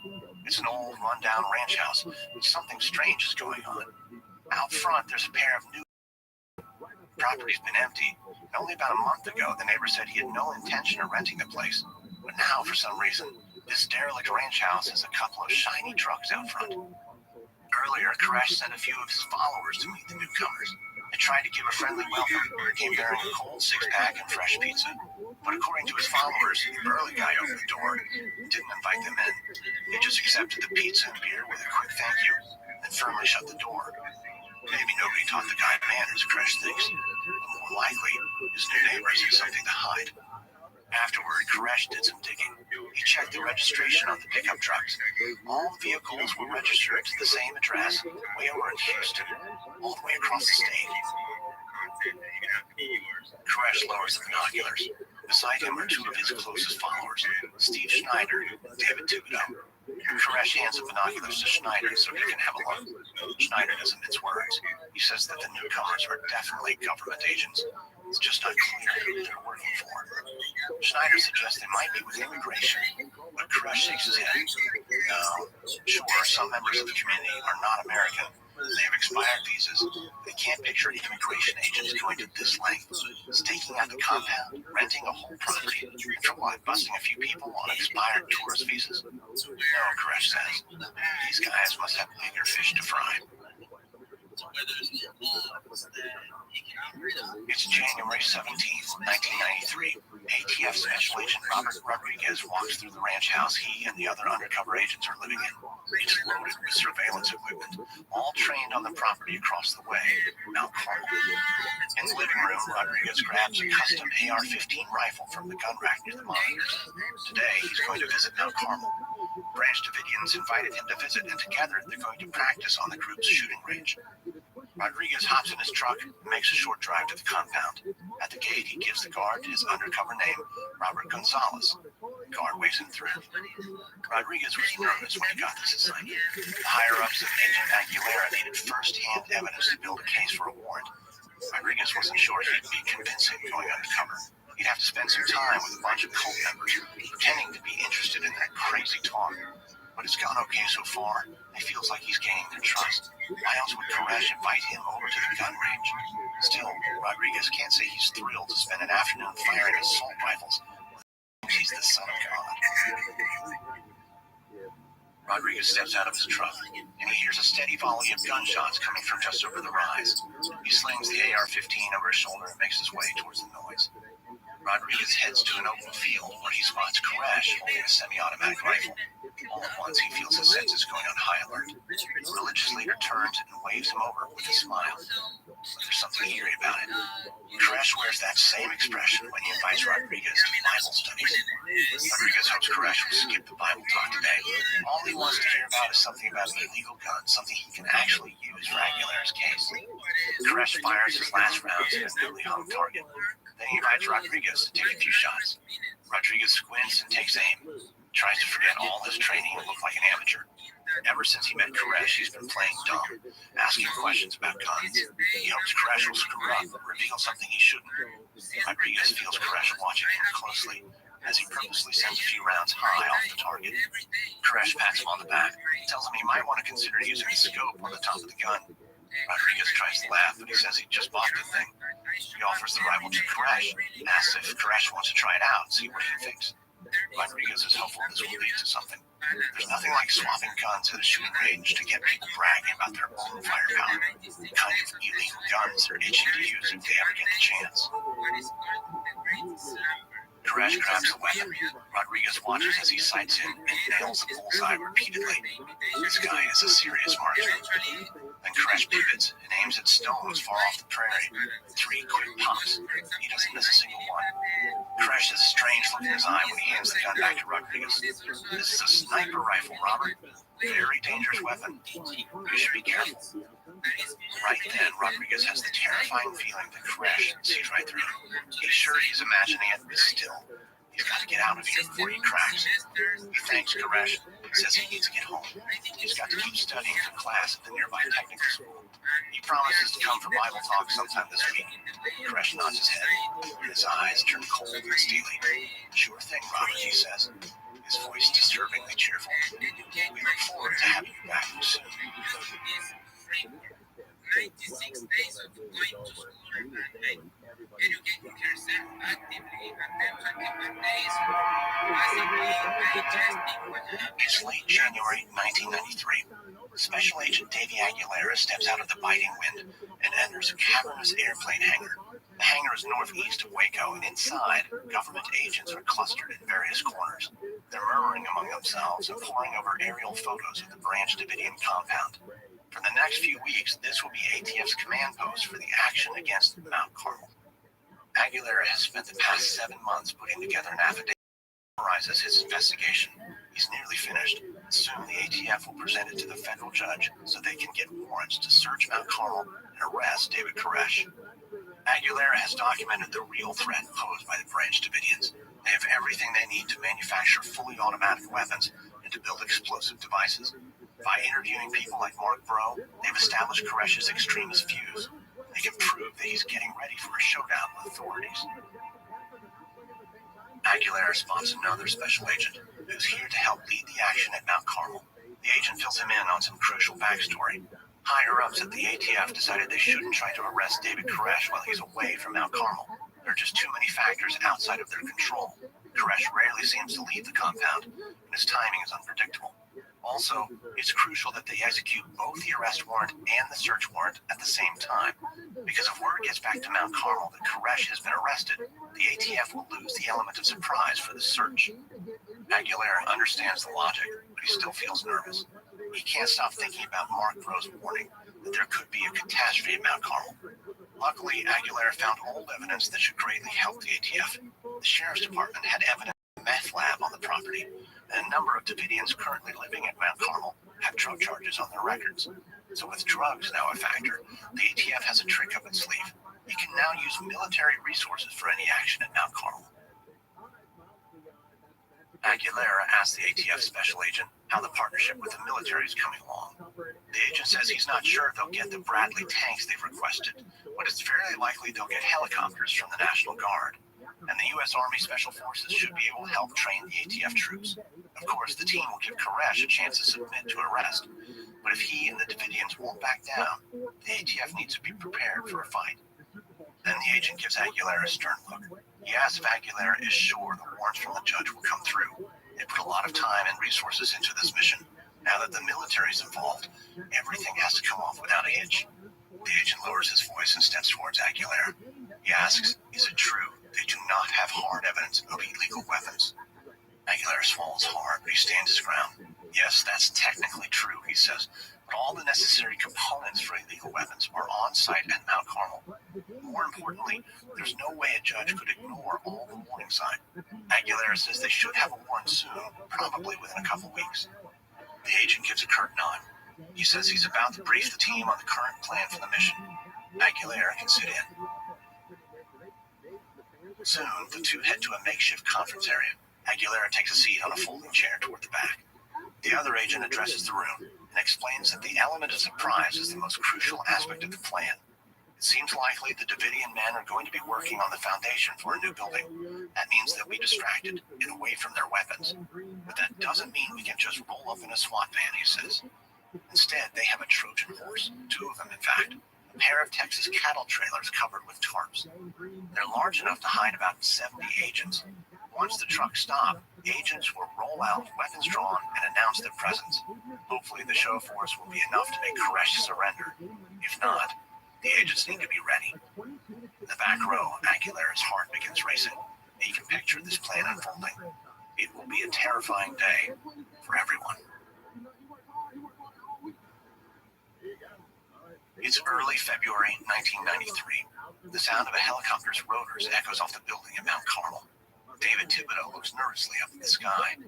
It's an old, rundown ranch house. Something strange is going on. Out front, there's a pair of new. The property's been empty. Only about a month ago, the neighbor said he had no intention of renting the place. But now, for some reason, this derelict ranch house has a couple of shiny trucks out front. Earlier, Koresh sent a few of his followers to meet the newcomers. They tried to give a friendly welcome, came bearing a cold six-pack and fresh pizza. But according to his followers, the burly guy opened the door and didn't invite them in. He just accepted the pizza and beer with a quick thank you, and firmly shut the door. Maybe nobody taught the guy manners, Koresh thinks. But more likely, his new neighbors had something to hide. Afterward, Koresh did some digging. He checked the registration on the pickup trucks. All the vehicles were registered to the same address, way over in Houston, all the way across the state. Koresh lowers the binoculars. Beside him are two of his closest followers, Steve Schneider and David Thibodeau. Koresh hands the binoculars to Schneider so he can have a look. Schneider doesn't mince words. He says that the newcomers are definitely government agents. It's just not clear who they're working for. Schneider suggests they might be with immigration, but Koresh shakes his head. No, sure, some members of the community are not American. They have expired visas. They can't picture immigration agents going to this length, staking out the compound, renting a whole property, and for what, busting a few people on expired tourist visas? No, Koresh says. These guys must have bigger fish to fry. It's January 17th, 1993. ATF Special Agent Robert Rodriguez walks through the ranch house he and the other undercover agents are living in. It's loaded with surveillance equipment, all trained on the property across the way, Mount Carmel. In the living room, Rodriguez grabs a custom AR-15 rifle from the gun rack near the monitors. Today, he's going to visit Mount Carmel. Branch Davidians invited him to visit, and together they're going to practice on the group's shooting range. Rodriguez hops in his truck and makes a short drive to the compound. At the gate, he gives the guard his undercover name, Robert Gonzalez. The guard waves him through. Rodriguez was nervous when he got this assignment. The higher-ups of Agent Aguilera needed first-hand evidence to build a case for a warrant. Rodriguez wasn't sure he'd be convincing going undercover. He'd have to spend some time with a bunch of cult members, pretending to be interested in that crazy talk. But it's gone okay so far. He feels like he's gaining their trust. Why else would Koresh invite him over to the gun range? Still, Rodriguez can't say he's thrilled to spend an afternoon firing assault rifles. He's the son of God. Rodriguez steps out of his truck, and he hears a steady volley of gunshots coming from just over the rise. He slings the AR-15 over his shoulder and makes his way towards the noise. Rodriguez heads to an open field where he spots Koresh holding a semi-automatic rifle. All at once, he feels his senses going on high alert. The religious leader turns and waves him over with a smile. But there's something eerie about it. Koresh wears that same expression when he invites Rodriguez to Bible studies. Rodriguez hopes Koresh will skip the Bible talk today. All he wants to hear about is something about an illegal gun, something he can actually use for Aguilera's case. Koresh fires his last rounds at a newly hung target. Then he invites Rodriguez to take a few shots. Rodriguez squints and takes aim. Tries to forget all his training and look like an amateur. Ever since he met Koresh, he's been playing dumb, asking questions about guns. He hopes Koresh will screw up and reveal something he shouldn't. Rodriguez feels Koresh watching him closely as he purposely sends a few rounds high off the target. Koresh pats him on the back, tells him he might want to consider using the scope on the top of the gun. Rodriguez tries to laugh, but he says he just bought the thing. He offers the rifle to Koresh and asks if Koresh wants to try it out and see what he thinks. Rodriguez is hopeful this will lead to something. There's nothing like swapping guns at a shooting range to get people bragging about their own firepower, the kind of illegal guns they're itching to use if they ever get the chance. Koresh grabs the weapon. Rodriguez watches as he sights in and nails the bullseye repeatedly. This guy is a serious marksman. Then Koresh pivots and aims at stones far off the prairie. 3 quick pops. He doesn't miss a single one. Koresh has a strange look in his eye when he hands the gun back to Rodriguez. This is a sniper rifle, Robert. Very dangerous weapon. You should be careful. Right then, Rodriguez has the terrifying feeling that Koresh sees right through him. He's sure he's imagining it, but still, he's got to get out of here before he cracks. He thanks Koresh, says he needs to get home. He's got to keep studying for class at the nearby technical school. He promises to come for Bible talk sometime this week. Koresh nods his head, and his eyes turn cold and steely. Sure thing, Robert, he says, his voice disturbingly cheerful. We look forward to having you back soon. 96 days of going to school and educating yourself actively and then 21 days possibly digesting what happened. It's late January 1993. Special Agent Davy Aguilera steps out of the biting wind and enters a cavernous airplane hangar. The hangar is northeast of Waco, and inside, government agents are clustered in various corners. They're murmuring among themselves and poring over aerial photos of the Branch Davidian compound. For the next few weeks, this will be ATF's command post for the action against Mount Carmel. Aguilera has spent the past 7 months putting together an affidavit that summarizes his investigation. He's nearly finished. Soon the ATF will present it to the federal judge so they can get warrants to search Mount Carmel and arrest David Koresh. Aguilera has documented the real threat posed by the Branch Davidians. They have everything they need to manufacture fully automatic weapons and to build explosive devices. By interviewing people like Mark Bro, they've established Koresh's extremist views. They can prove that he's getting ready for a showdown with authorities. Aguilera spots another special agent. who's here to help lead the action at Mount Carmel. The agent fills him in on some crucial backstory. Higher-ups at the ATF decided they shouldn't try to arrest David Koresh while he's away from Mount Carmel. There are just too many factors outside of their control. Koresh rarely seems to leave the compound, and his timing is unpredictable. Also, it's crucial that they execute both the arrest warrant and the search warrant at the same time, because if word gets back to Mount Carmel that Koresh has been arrested, the ATF will lose the element of surprise for the search. Aguilera understands the logic, but he still feels nervous. He can't stop thinking about Mark Groh's warning that there could be a catastrophe at Mount Carmel. Luckily, Aguilera found old evidence that should greatly help the ATF. The sheriff's department had evidence of a meth lab on the property, and a number of Davidians currently living at Mount Carmel have drug charges on their records. So with drugs now a factor, the ATF has a trick up its sleeve. It can now use military resources for any action at Mount Carmel. Aguilera asked the ATF special agent how the partnership with the military is coming along. The agent says he's not sure if they'll get the Bradley tanks they've requested, but it's fairly likely they'll get helicopters from the National Guard. And the U.S. Army Special Forces should be able to help train the ATF troops. Of course, the team will give Koresh a chance to submit to arrest. But if he and the Davidians won't back down, the ATF needs to be prepared for a fight. Then the agent gives Aguilera a stern look. He asks if Aguilera is sure the warrants from the judge will come through. They put a lot of time and resources into this mission. Now that the military is involved, everything has to come off without a hitch. The agent lowers his voice and steps towards Aguilera. He asks, is it true they do not have hard evidence of illegal weapons? Aguilera swallows hard, but he stands his ground. Yes, that's technically true, he says, but all the necessary components for illegal weapons are on site at Mount Carmel. More importantly, there's no way a judge could ignore all the warning signs. Aguilera says they should have a warrant soon, probably within a couple weeks. The agent gives a curt nod. He says he's about to brief the team on the current plan for the mission. Aguilera can sit in. Soon, the two head to a makeshift conference area. Aguilera takes a seat on a folding chair toward the back. The other agent addresses the room and explains that the element of surprise is the most crucial aspect of the plan. It seems likely the Davidian men are going to be working on the foundation for a new building. That means they'll be distracted and away from their weapons. But that doesn't mean we can just roll up in a SWAT van, he says. Instead, they have a Trojan horse, two of them in fact, a pair of Texas cattle trailers covered with tarps. They're large enough to hide about 70 agents. Once the trucks stop, agents will roll out, weapons drawn, and announce their presence. Hopefully the show force will be enough to make Koresh surrender. If not, the agents need to be ready. In the back row, Aguilera's heart begins racing. He can picture this plan unfolding. It will be a terrifying day for everyone. It's early February 1993. The sound of a helicopter's rotors echoes off the building at Mount Carmel. David Thibodeau looks nervously up at the sky.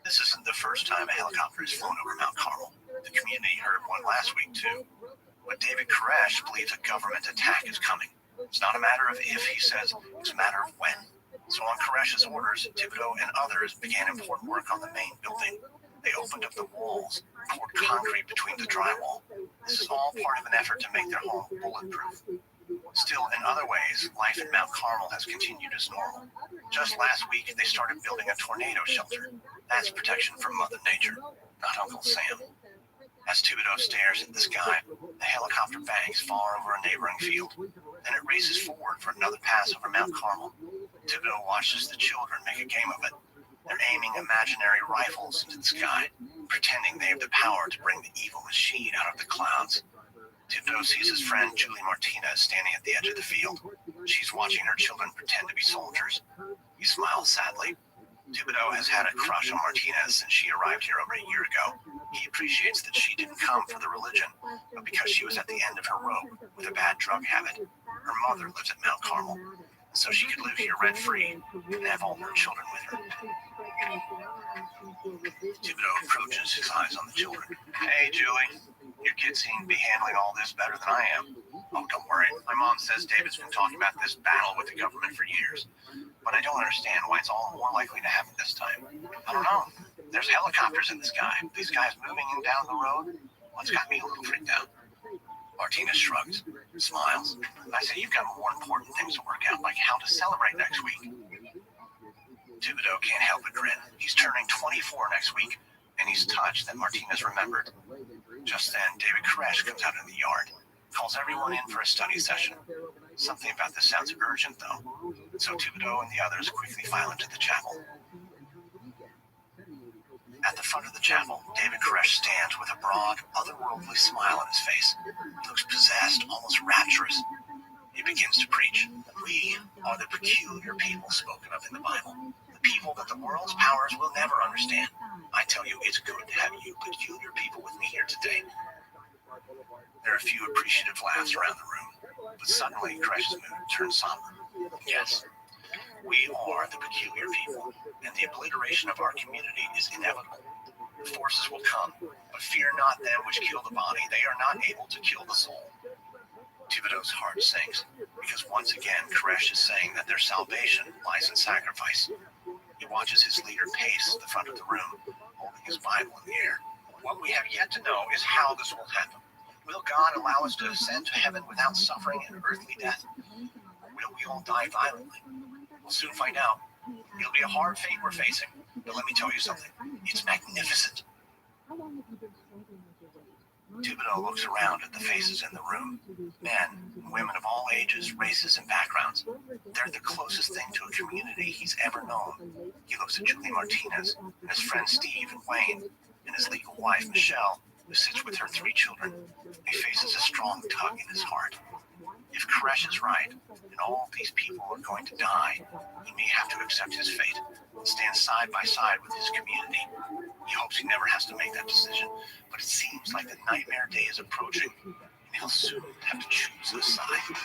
This isn't the first time a helicopter has flown over Mount Carmel. The community heard one last week, too. But David Koresh believes a government attack is coming. It's not a matter of if, he says, it's a matter of when. So on Koresh's orders, Thibodeau and others began important work on the main building. They opened up the walls, poured concrete between the drywall. This is all part of an effort to make their home bulletproof. Still, in other ways, life at Mount Carmel has continued as normal. Just last week, they started building a tornado shelter. That's protection from Mother Nature, not Uncle Sam. As Thibodeau stares at the sky, the helicopter bangs far over a neighboring field. Then it races forward for another pass over Mount Carmel. Thibodeau watches the children make a game of it. They're aiming imaginary rifles into the sky, pretending they have the power to bring the evil machine out of the clouds. Thibodeau sees his friend Julie Martinez standing at the edge of the field. She's watching her children pretend to be soldiers. He smiles sadly. Thibodeau has had a crush on Martinez since she arrived here over a year ago. He appreciates that she didn't come for the religion, but because she was at the end of her rope with a bad drug habit. Her mother lives at Mount Carmel, so she could live here rent-free and have all her children with her. Thibodeau approaches, his eyes on the children. Hey, Julie. Your kids seem to be handling all this better than I am. Oh, don't worry. My mom says David's been talking about this battle with the government for years. But I don't understand why it's all more likely to happen this time. I don't know. There's helicopters in the sky. These guys moving in down the road. What's got me a little freaked out? Martinez shrugs, smiles. I say you've got more important things to work out, like how to celebrate next week. Thibodeau can't help but grin. He He's turning 24 next week, and he's touched that Martinez remembered. Just then, David Koresh comes out in the yard, calls everyone in for a study session. Something about this sounds urgent, though, so Thibodeau and the others quickly file into the chapel. At the front of the chapel, David Koresh stands with a broad, otherworldly smile on his face. He looks possessed, almost rapturous. He begins to preach. We are the peculiar people spoken of in the Bible, the people that the world's powers will never understand. I tell you, it's good to have you peculiar people with me here today. There are a few appreciative laughs around the room, but suddenly Koresh's mood turns somber. Yes, we are the peculiar people, and the obliteration of our community is inevitable. Forces will come, but fear not them which kill the body. They are not able to kill the soul. Thibodeau's heart sinks, because once again Koresh is saying that their salvation lies in sacrifice. He watches his leader pace the front of the room, holding his Bible in the air. What we have yet to know is how this will happen. Will God allow us to ascend to heaven without suffering an earthly death? Or will we all die violently? We'll soon find out. It'll be a hard fate we're facing, but let me tell you something. It's magnificent. Thibodeau looks around at the faces in the room. Men, women of all ages, races, and backgrounds. They're the closest thing to a community he's ever known. He looks at Julie Martinez, and his friends Steve and Wayne, and his legal wife Michelle, who sits with her 3 children. He faces a strong tug in his heart. If Koresh is right, and all these people are going to die, he may have to accept his fate and stand side by side with his community. He hopes he never has to make that decision, but it seems like the nightmare day is approaching, and he'll soon have to choose a side.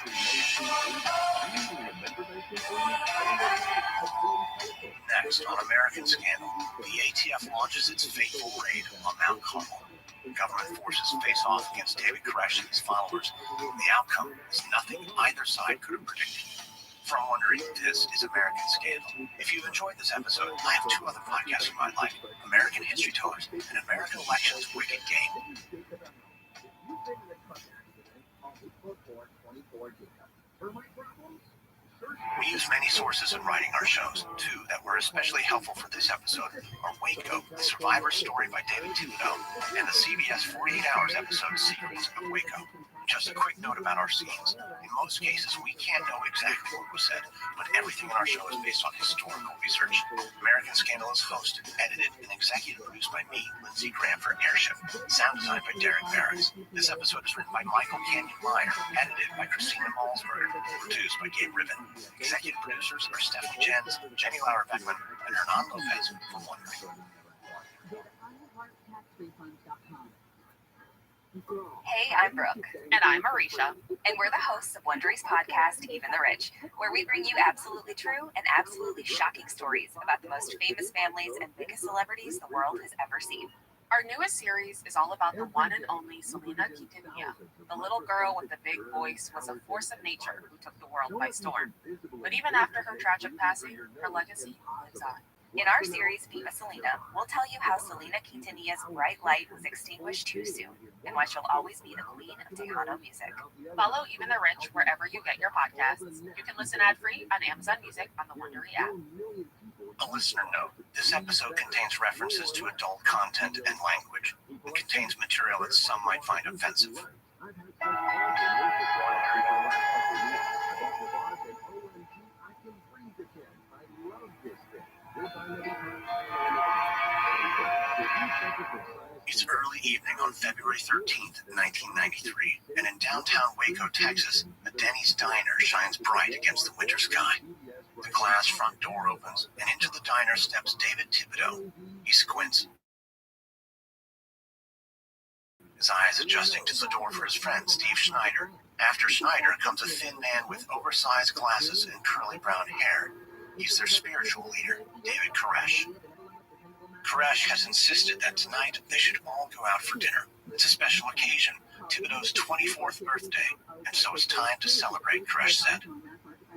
Next, on American Scandal, the ATF launches its fateful raid on Mount Carmel. Government forces face off against David Koresh and his followers. The outcome is nothing either side could have predicted. From Wondery, this is American Scandal. If you've enjoyed this episode, I have 2 other podcasts you might like: American History Tellers and American Elections Wicked Game. We use many sources in writing our shows. 2 that were especially helpful for this episode are Waco, The Survivor Story by David Thibodeau, and the CBS 48 Hours episode Secrets of Waco. Just a quick note about our scenes. In most cases, we can't know exactly what was said, but everything in our show is based on historical research. American Scandal is hosted, edited, and executive produced by me, Lindsey Graham, for Airship. Sound designed by Derek Barris. This episode is written by Michael Canyon-Meyer, edited by Christina Malsberger, produced by Gabe Ribbon. Executive producers are Stephanie Jens, Jenny Lauer-Beckman, and Hernan Lopez from Wondery. Hey, I'm Brooke. And I'm Marisha. And we're the hosts of Wondery's podcast, Even the Rich, where we bring you absolutely true and absolutely shocking stories about the most famous families and biggest celebrities the world has ever seen. Our newest series is all about the one and only Selena Quintanilla. The little girl with the big voice was a force of nature who took the world by storm. But even after her tragic passing, her legacy lives on. In our series, Viva Selena, we'll tell you how Selena Quintanilla's bright light was extinguished too soon, and why she'll always be the queen of Tejano music. Follow Even the Rich wherever you get your podcasts. You can listen ad-free on Amazon Music on the Wondery app. A listener note, this episode contains references to adult content and language, and contains material that some might find offensive. It's early evening on February 13th, 1993, and in downtown Waco, Texas, a Denny's diner shines bright against the winter sky. The glass front door opens, and into the diner steps David Thibodeau. He squints, his eyes adjusting to the door for his friend, Steve Schneider. After Schneider comes a thin man with oversized glasses and curly brown hair. He's their spiritual leader, David Koresh. Koresh has insisted that tonight they should all go out for dinner. It's a special occasion, Thibodeau's 24th birthday, and so it's time to celebrate, Koresh said.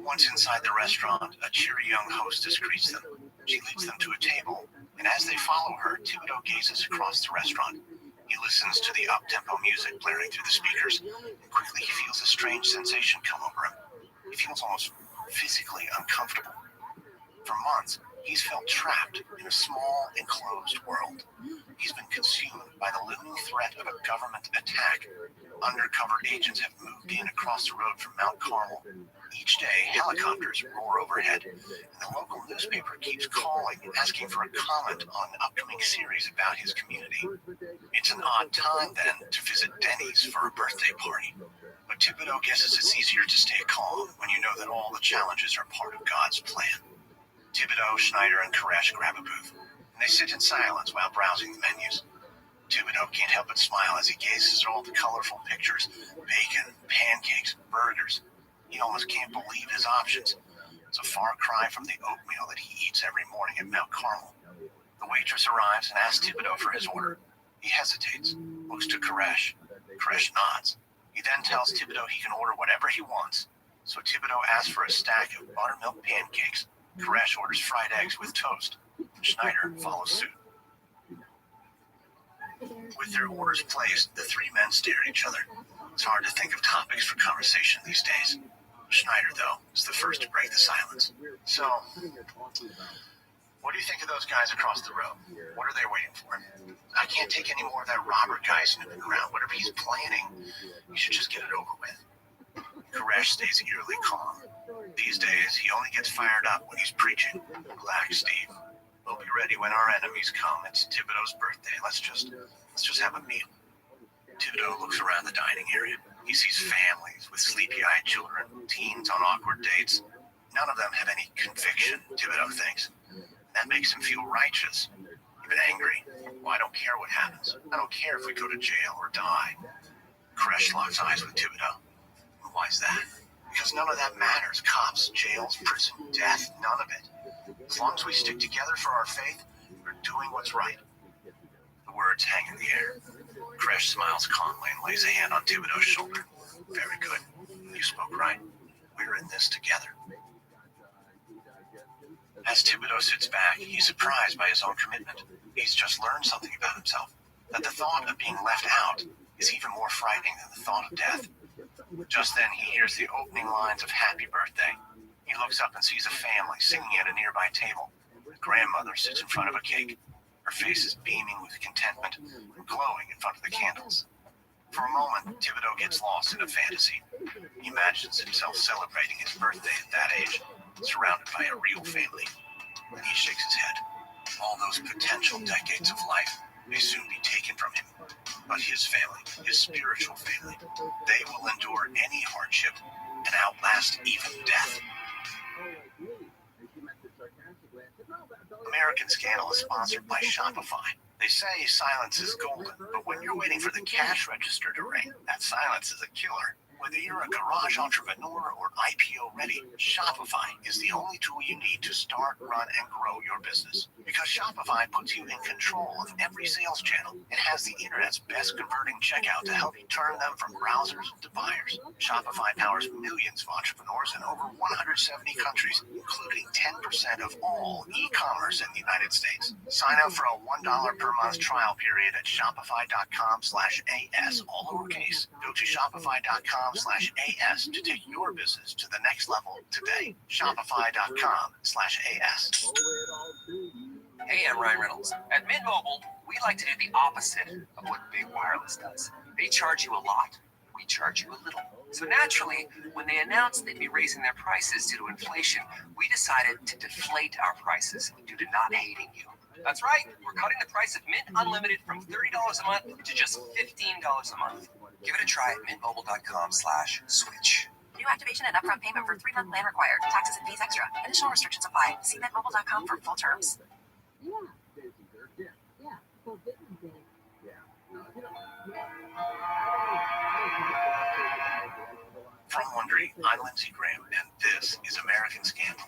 Once inside the restaurant, a cheery young hostess greets them. She leads them to a table, and as they follow her, Thibodeau gazes across the restaurant. He listens to the up-tempo music blaring through the speakers, and quickly he feels a strange sensation come over him. He feels almost physically uncomfortable. For months, He's felt trapped in a small, enclosed world. He's been consumed by the looming threat of a government attack. Undercover agents have moved in across the road from Mount Carmel. Each day, helicopters roar overhead, and the local newspaper keeps calling, asking for a comment on an upcoming series about his community. It's an odd time, then, to visit Denny's for a birthday party. But Thibodeau guesses it's easier to stay calm when you know that all the challenges are part of God's plan. Thibodeau, Schneider, and Koresh grab a booth, and they sit in silence while browsing the menus. Thibodeau can't help but smile as he gazes at all the colorful pictures: bacon, pancakes, burgers. He almost can't believe his options. It's a far cry from the oatmeal that he eats every morning at Mount Carmel. The waitress arrives and asks Thibodeau for his order. He hesitates, looks to Koresh. Koresh nods. He then tells Thibodeau he can order whatever he wants. So Thibodeau asks for a stack of buttermilk pancakes. Koresh orders fried eggs with toast. Schneider follows suit. With their orders placed, the three men stare at each other. It's hard to think of topics for conversation these days. Schneider, though, is the first to break the silence. So, what do you think of those guys across the road? What are they waiting for? I can't take any more of that Robert guy snooping around. Whatever he's planning, you should just get it over with. Koresh stays eerily calm. These days, he only gets fired up when he's preaching. Relax, Steve. We'll be ready when our enemies come. It's Thibodeau's birthday. Let's just have a meal. Thibodeau looks around the dining area. He sees families with sleepy-eyed children, teens on awkward dates. None of them have any conviction, Thibodeau thinks. That makes him feel righteous, even angry. Well, I don't care what happens. I don't care if we go to jail or die. Koresh locks eyes with Thibodeau. Why is that? Because none of that matters. Cops, jails, prison, death, none of it. As long as we stick together for our faith, we're doing what's right. The words hang in the air. Koresh smiles calmly and lays a hand on Thibodeau's shoulder. Very good. You spoke right. We're in this together. As Thibodeau sits back, he's surprised by his own commitment. He's just learned something about himself. That the thought of being left out is even more frightening than the thought of death. Just then, he hears the opening lines of Happy Birthday. He looks up and sees a family singing at a nearby table. The grandmother sits in front of a cake. Her face is beaming with contentment and glowing in front of the candles. For a moment, Thibodeau gets lost in a fantasy. He imagines himself celebrating his birthday at that age, surrounded by a real family. Then he shakes his head. All those potential decades of life may soon be taken from him. But his family, his spiritual family, they will endure any hardship and outlast even death. American Scandal is sponsored by Shopify. They say silence is golden, but when you're waiting for the cash register to ring, that silence is a killer. Whether you're a garage entrepreneur or IPO ready, Shopify is the only tool you need to start, run, and grow your business. Because Shopify puts you in control of every sales channel. It has the internet's best converting checkout to help you turn them from browsers to buyers. Shopify powers millions of entrepreneurs in over 170 countries, including 10% of all e-commerce in the United States. Sign up for a $1 per month trial period at shopify.com/AS, all lowercase. Go to shopify.com/AS to take your business to the next level today. Shopify.com/AS. Hey, I'm Ryan Reynolds. At Mint Mobile, we like to do the opposite of what Big Wireless does. They charge you a lot. We charge you a little. So naturally, when they announced they'd be raising their prices due to inflation, we decided to deflate our prices due to not hating you. That's right. We're cutting the price of Mint Unlimited from $30 a month to just $15 a month. Give it a try at mintmobile.com/switch. New activation and upfront payment for 3-month plan required. Taxes and fees extra. Additional restrictions apply. See mintmobile.com for full terms. From Wondery, I'm Lindsey Graham, and this is American Scandal.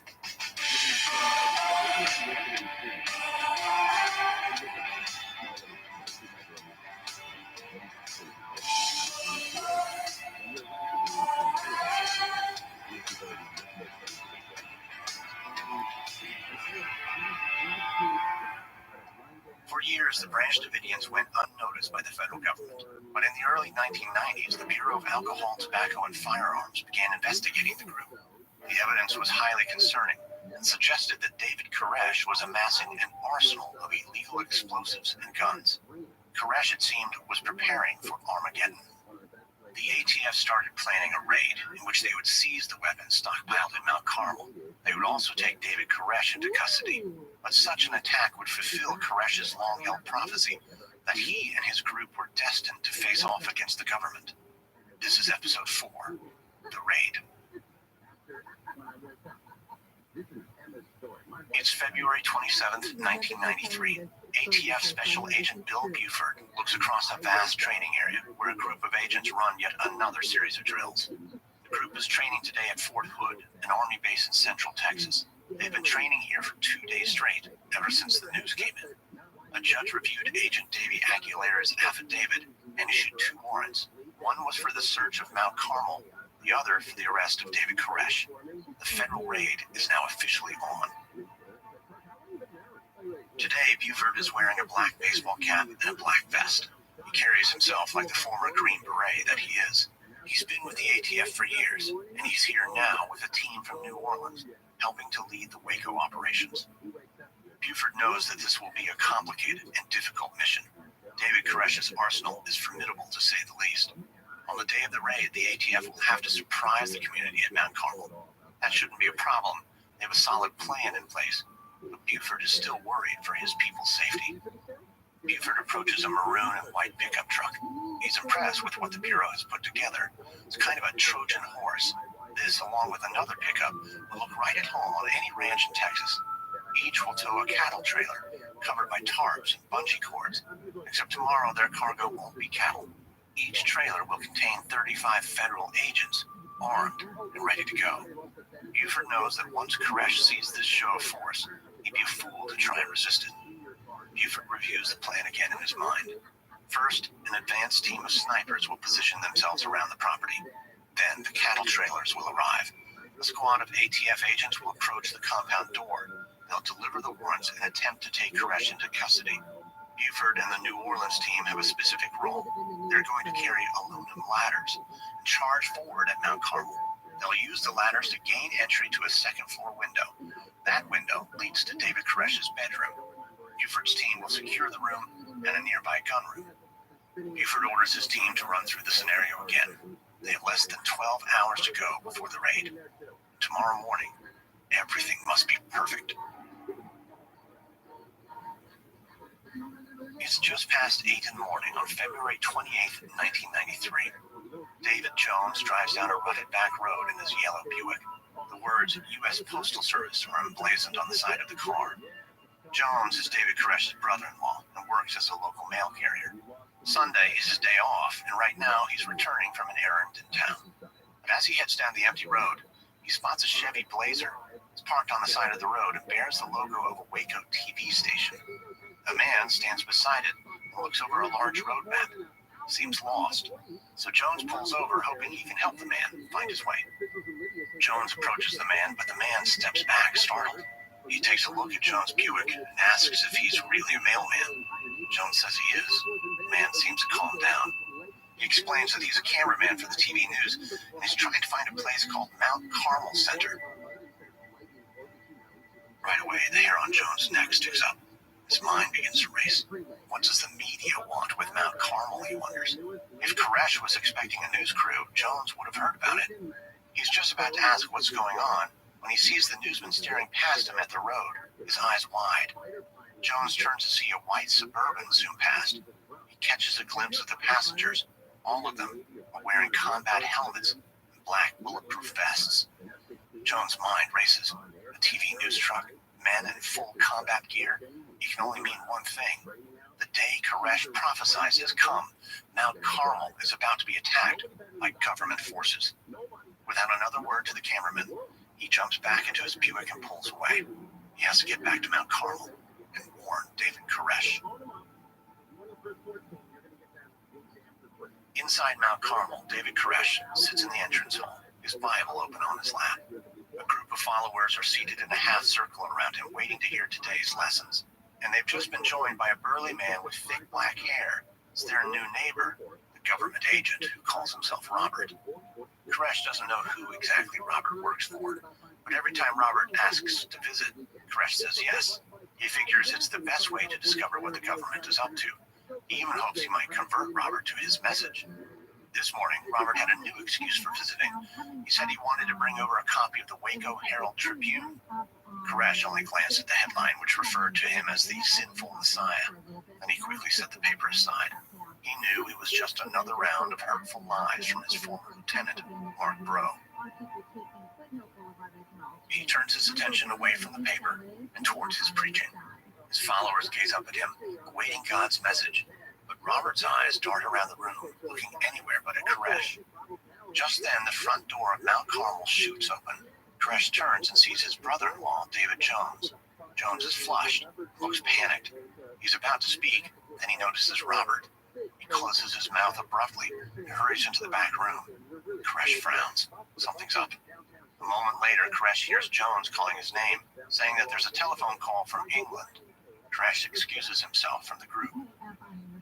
For years, the Branch Davidians went unnoticed by the federal government. But in the early 1990s, the Bureau of Alcohol, Tobacco, and Firearms began investigating the group. The evidence was highly concerning. and suggested that David Koresh was amassing an arsenal of illegal explosives and guns. Koresh, it seemed, was preparing for Armageddon. The ATF started planning a raid in which they would seize the weapons stockpiled at Mount Carmel. They would also take David Koresh into custody, but such an attack would fulfill Koresh's long-held prophecy that he and his group were destined to face off against the government. This is episode 4, The Raid. It's February 27th, 1993. ATF Special Agent Bill Buford looks across a vast training area where a group of agents run yet another series of drills. The group is training today at Fort Hood, an Army base in Central Texas. They've been training here for 2 days straight, ever since the news came in. A judge reviewed Agent Davey Aguilera's affidavit and issued 2 warrants. One was for the search of Mount Carmel, the other for the arrest of David Koresh. The federal raid is now officially on. Today, Buford is wearing a black baseball cap and a black vest. He carries himself like the former Green Beret that he is. He's been with the ATF for years, and he's here now with a team from New Orleans, helping to lead the Waco operations. Buford knows that this will be a complicated and difficult mission. David Koresh's arsenal is formidable, to say the least. On the day of the raid, the ATF will have to surprise the community at Mount Carmel. That shouldn't be a problem. They have a solid plan in place. But Buford is still worried for his people's safety. Buford approaches a maroon and white pickup truck. He's impressed with what the Bureau has put together. It's kind of a Trojan horse. This, along with another pickup, will look right at home on any ranch in Texas. Each will tow a cattle trailer, covered by tarps and bungee cords. Except tomorrow, their cargo won't be cattle. Each trailer will contain 35 federal agents, armed and ready to go. Buford knows that once Koresh sees this show of force, he'd be a fool to try and resist it. Buford reviews the plan again in his mind. First, an advanced team of snipers will position themselves around the property. Then the cattle trailers will arrive. A squad of ATF agents will approach the compound door. They'll deliver the warrants and attempt to take Koresh into custody. Buford and the New Orleans team have a specific role. They're going to carry aluminum ladders and charge forward at Mount Carmel. They'll use the ladders to gain entry to a second-floor window. That window leads to David Koresh's bedroom. Buford's team will secure the room and a nearby gun room. Buford orders his team to run through the scenario again. They have less than 12 hours to go before the raid. Tomorrow morning, everything must be perfect. It's just past 8 in the morning on February 28th, 1993. David Jones drives down a rutted back road in his yellow Buick. The words U.S. Postal Service are emblazoned on the side of the car. Jones is David Koresh's brother-in-law and works as a local mail carrier. Sunday is his day off, and right now he's returning from an errand in town. But as he heads down the empty road, he spots a Chevy Blazer. It's parked on the side of the road and bears the logo of a Waco TV station. A man stands beside it and looks over a large road map. Seems lost, so Jones pulls over, hoping he can help the man find his way. Jones approaches the man, but the man steps back, startled. He takes a look at Jones' Buick and asks if he's really a mailman. Jones says he is. The man seems to calm down. He explains that he's a cameraman for the TV news, and he's trying to find a place called Mount Carmel Center. Right away, the hair on Jones' neck sticks up. His mind begins to race. What does the media want with Mount Carmel, he wonders. If Koresh was expecting a news crew, Jones would have heard about it. He's just about to ask what's going on when he sees the newsman staring past him at the road, his eyes wide. Jones turns to see a white Suburban zoom past. He catches a glimpse of the passengers. All of them are wearing combat helmets and black bulletproof vests. Jones' mind races. A TV news truck, men in full combat gear. It can only mean one thing. The day Koresh prophesies has come. Mount Carmel is about to be attacked by government forces. Without another word to the cameraman, he jumps back into his Buick and pulls away. He has to get back to Mount Carmel and warn David Koresh. Inside Mount Carmel, David Koresh sits in the entrance hall, his Bible open on his lap. A group of followers are seated in a half circle around him, waiting to hear today's lessons. And they've just been joined by a burly man with thick black hair. It's their new neighbor, the government agent who calls himself Robert. Koresh doesn't know who exactly Robert works for, but But every time Robert asks to visit, Koresh says yes. He figures it's the best way to discover what the government is up to. He even hopes he might convert Robert to his message. This morning, Robert had a new excuse for visiting. He said he wanted to bring over a copy of the Waco Herald Tribune. Koresh only glanced at the headline, which referred to him as the sinful Messiah, and he quickly set the paper aside. He knew it was just another round of hurtful lies from his former lieutenant, Mark Bro. He turns his attention away from the paper and towards his preaching. His followers gaze up at him, awaiting God's message. But Robert's eyes dart around the room, looking anywhere but at Koresh. Just then, the front door of Mount Carmel shoots open. Koresh turns and sees his brother-in-law, David Jones. Jones is flushed, looks panicked. He's about to speak, then he notices Robert. He closes his mouth abruptly and hurries into the back room. Koresh frowns. Something's up. A moment later, Koresh hears Jones calling his name, saying that there's a telephone call from England. Koresh excuses himself from the group.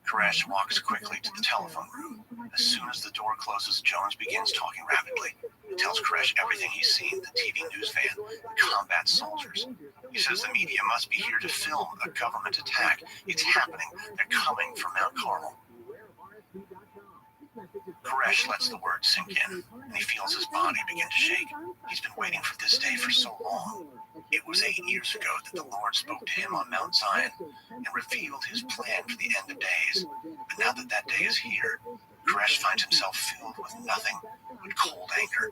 Koresh walks quickly to the telephone room. As soon as the door closes, Jones begins talking rapidly. He tells Koresh everything he's seen, the TV news van, the combat soldiers. He says the media must be here to film a government attack. It's happening. They're coming for Mount Carmel. Koresh lets the words sink in, and he feels his body begin to shake. He's been waiting for this day for so long. It was 8 years ago that the Lord spoke to him on Mount Zion and revealed his plan for the end of days. But now that that day is here, Koresh finds himself filled with nothing but cold anger.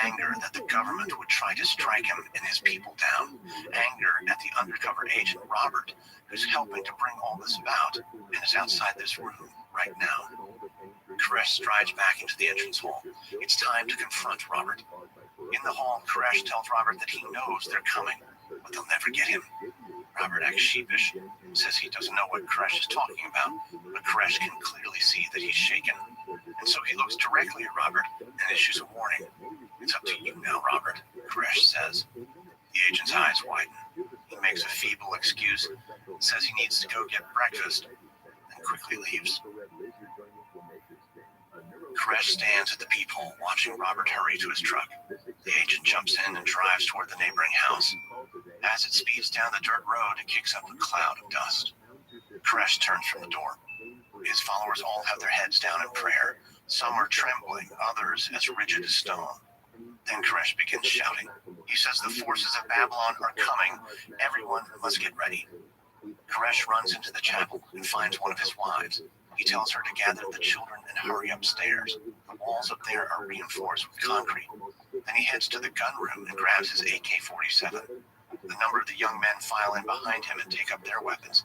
Anger that the government would try to strike him and his people down. Anger at the undercover agent Robert, who's helping to bring all this about and is outside this room right now. Koresh strides back into the entrance hall. It's time to confront Robert. In the hall, Koresh tells Robert that he knows they're coming, but they'll never get him. Robert acts sheepish, says he doesn't know what Koresh is talking about, but Koresh can clearly see that he's shaken. And so he looks directly at Robert and issues a warning. It's up to you now, Robert, Koresh says. The agent's eyes widen. He makes a feeble excuse, says he needs to go get breakfast, and quickly leaves. Koresh stands at the peephole, watching Robert hurry to his truck. The agent jumps in and drives toward the neighboring house. As it speeds down the dirt road, it kicks up a cloud of dust. Koresh turns from the door. His followers all have their heads down in prayer. Some are trembling, others as rigid as stone. Then Koresh begins shouting. He says the forces of Babylon are coming. Everyone must get ready. Koresh runs into the chapel and finds one of his wives. He tells her to gather the children and hurry upstairs. The walls up there are reinforced with concrete. Then he heads to the gun room and grabs his AK-47. The number of the young men file in behind him and take up their weapons.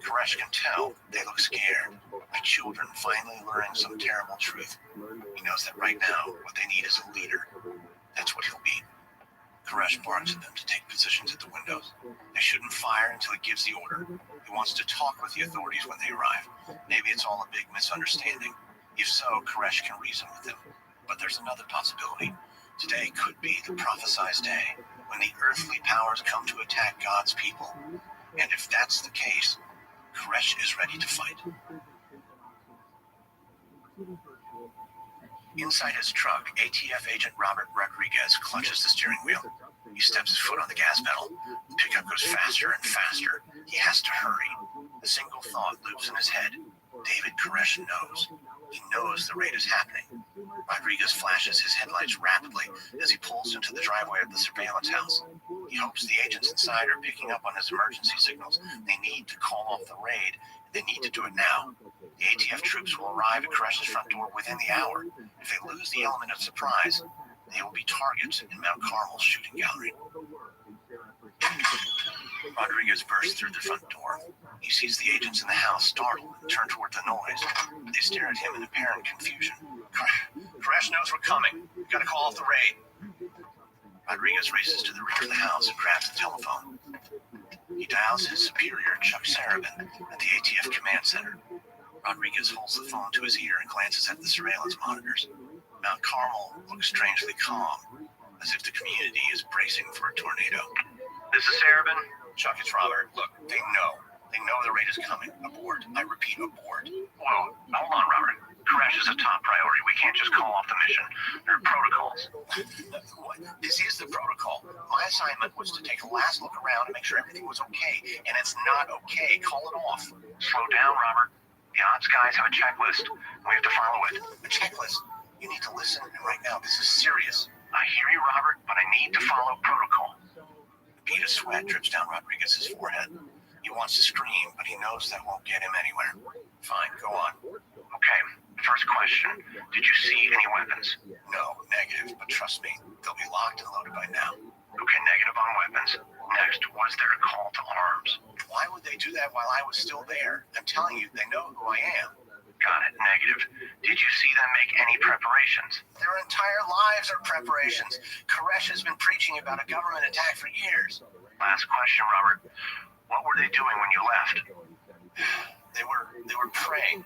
Koresh can tell they look scared, like children finally learning some terrible truth. He knows that right now, what they need is a leader. That's what he'll be. Koresh barks at them to take positions at the windows. They shouldn't fire until he gives the order. He wants to talk with the authorities when they arrive. Maybe it's all a big misunderstanding. If so, Koresh can reason with them. But there's another possibility. Today could be the prophesized day, when the earthly powers come to attack God's people. And if that's the case, Koresh is ready to fight. Inside his truck, ATF agent Robert Rodriguez clutches the steering wheel. He steps his foot on the gas pedal. The pickup goes faster and faster. He has to hurry. A single thought loops in his head. David Koresh knows. He knows the raid is happening. Rodriguez flashes his headlights rapidly as he pulls into the driveway of the surveillance house. He hopes the agents inside are picking up on his emergency signals. They need to call off the raid. They need to do it now. The ATF troops will arrive at Koresh's front door within the hour. If they lose the element of surprise, they will be targets in Mount Carmel's shooting gallery. Rodriguez bursts through the front door. He sees the agents in the house, startled, and turn toward the noise. They stare at him in apparent confusion. Koresh knows we're coming. We've got to call off the raid. Rodriguez races to the rear of the house and grabs the telephone. He dials his superior, Chuck Sarabin, at the ATF command center. Rodriguez holds the phone to his ear and glances at the surveillance monitors. Mount Carmel looks strangely calm, as if the community is bracing for a tornado. This is Sarabin. Chuck, it's Robert. Look, they know the raid is coming. Abort. I repeat, abort. Whoa, hold on, Robert. Koresh is a top priority. We can't just call off the mission. There are protocols. This is the protocol. My assignment was to take a last look around and make sure everything was okay. And it's not okay. Call it off. Slow down, Robert. The odds guys have a checklist. We have to follow it. A checklist? You need to listen right now. This is serious. I hear you, Robert, but I need to follow protocol. A bead of sweat drips down Rodriguez's forehead. He wants to scream, but he knows that won't get him anywhere. Fine, go on. Okay, first question. Did you see any weapons? No, negative, but trust me, they'll be locked and loaded by now. Okay, negative on weapons. Next, was there a call to arms? Why would they do that while I was still there? I'm telling you, they know who I am. Got it, negative. Did you see them make any preparations? Their entire lives are preparations. Koresh has been preaching about a government attack for years. Last question, Robert. What were they doing when you left? They were praying.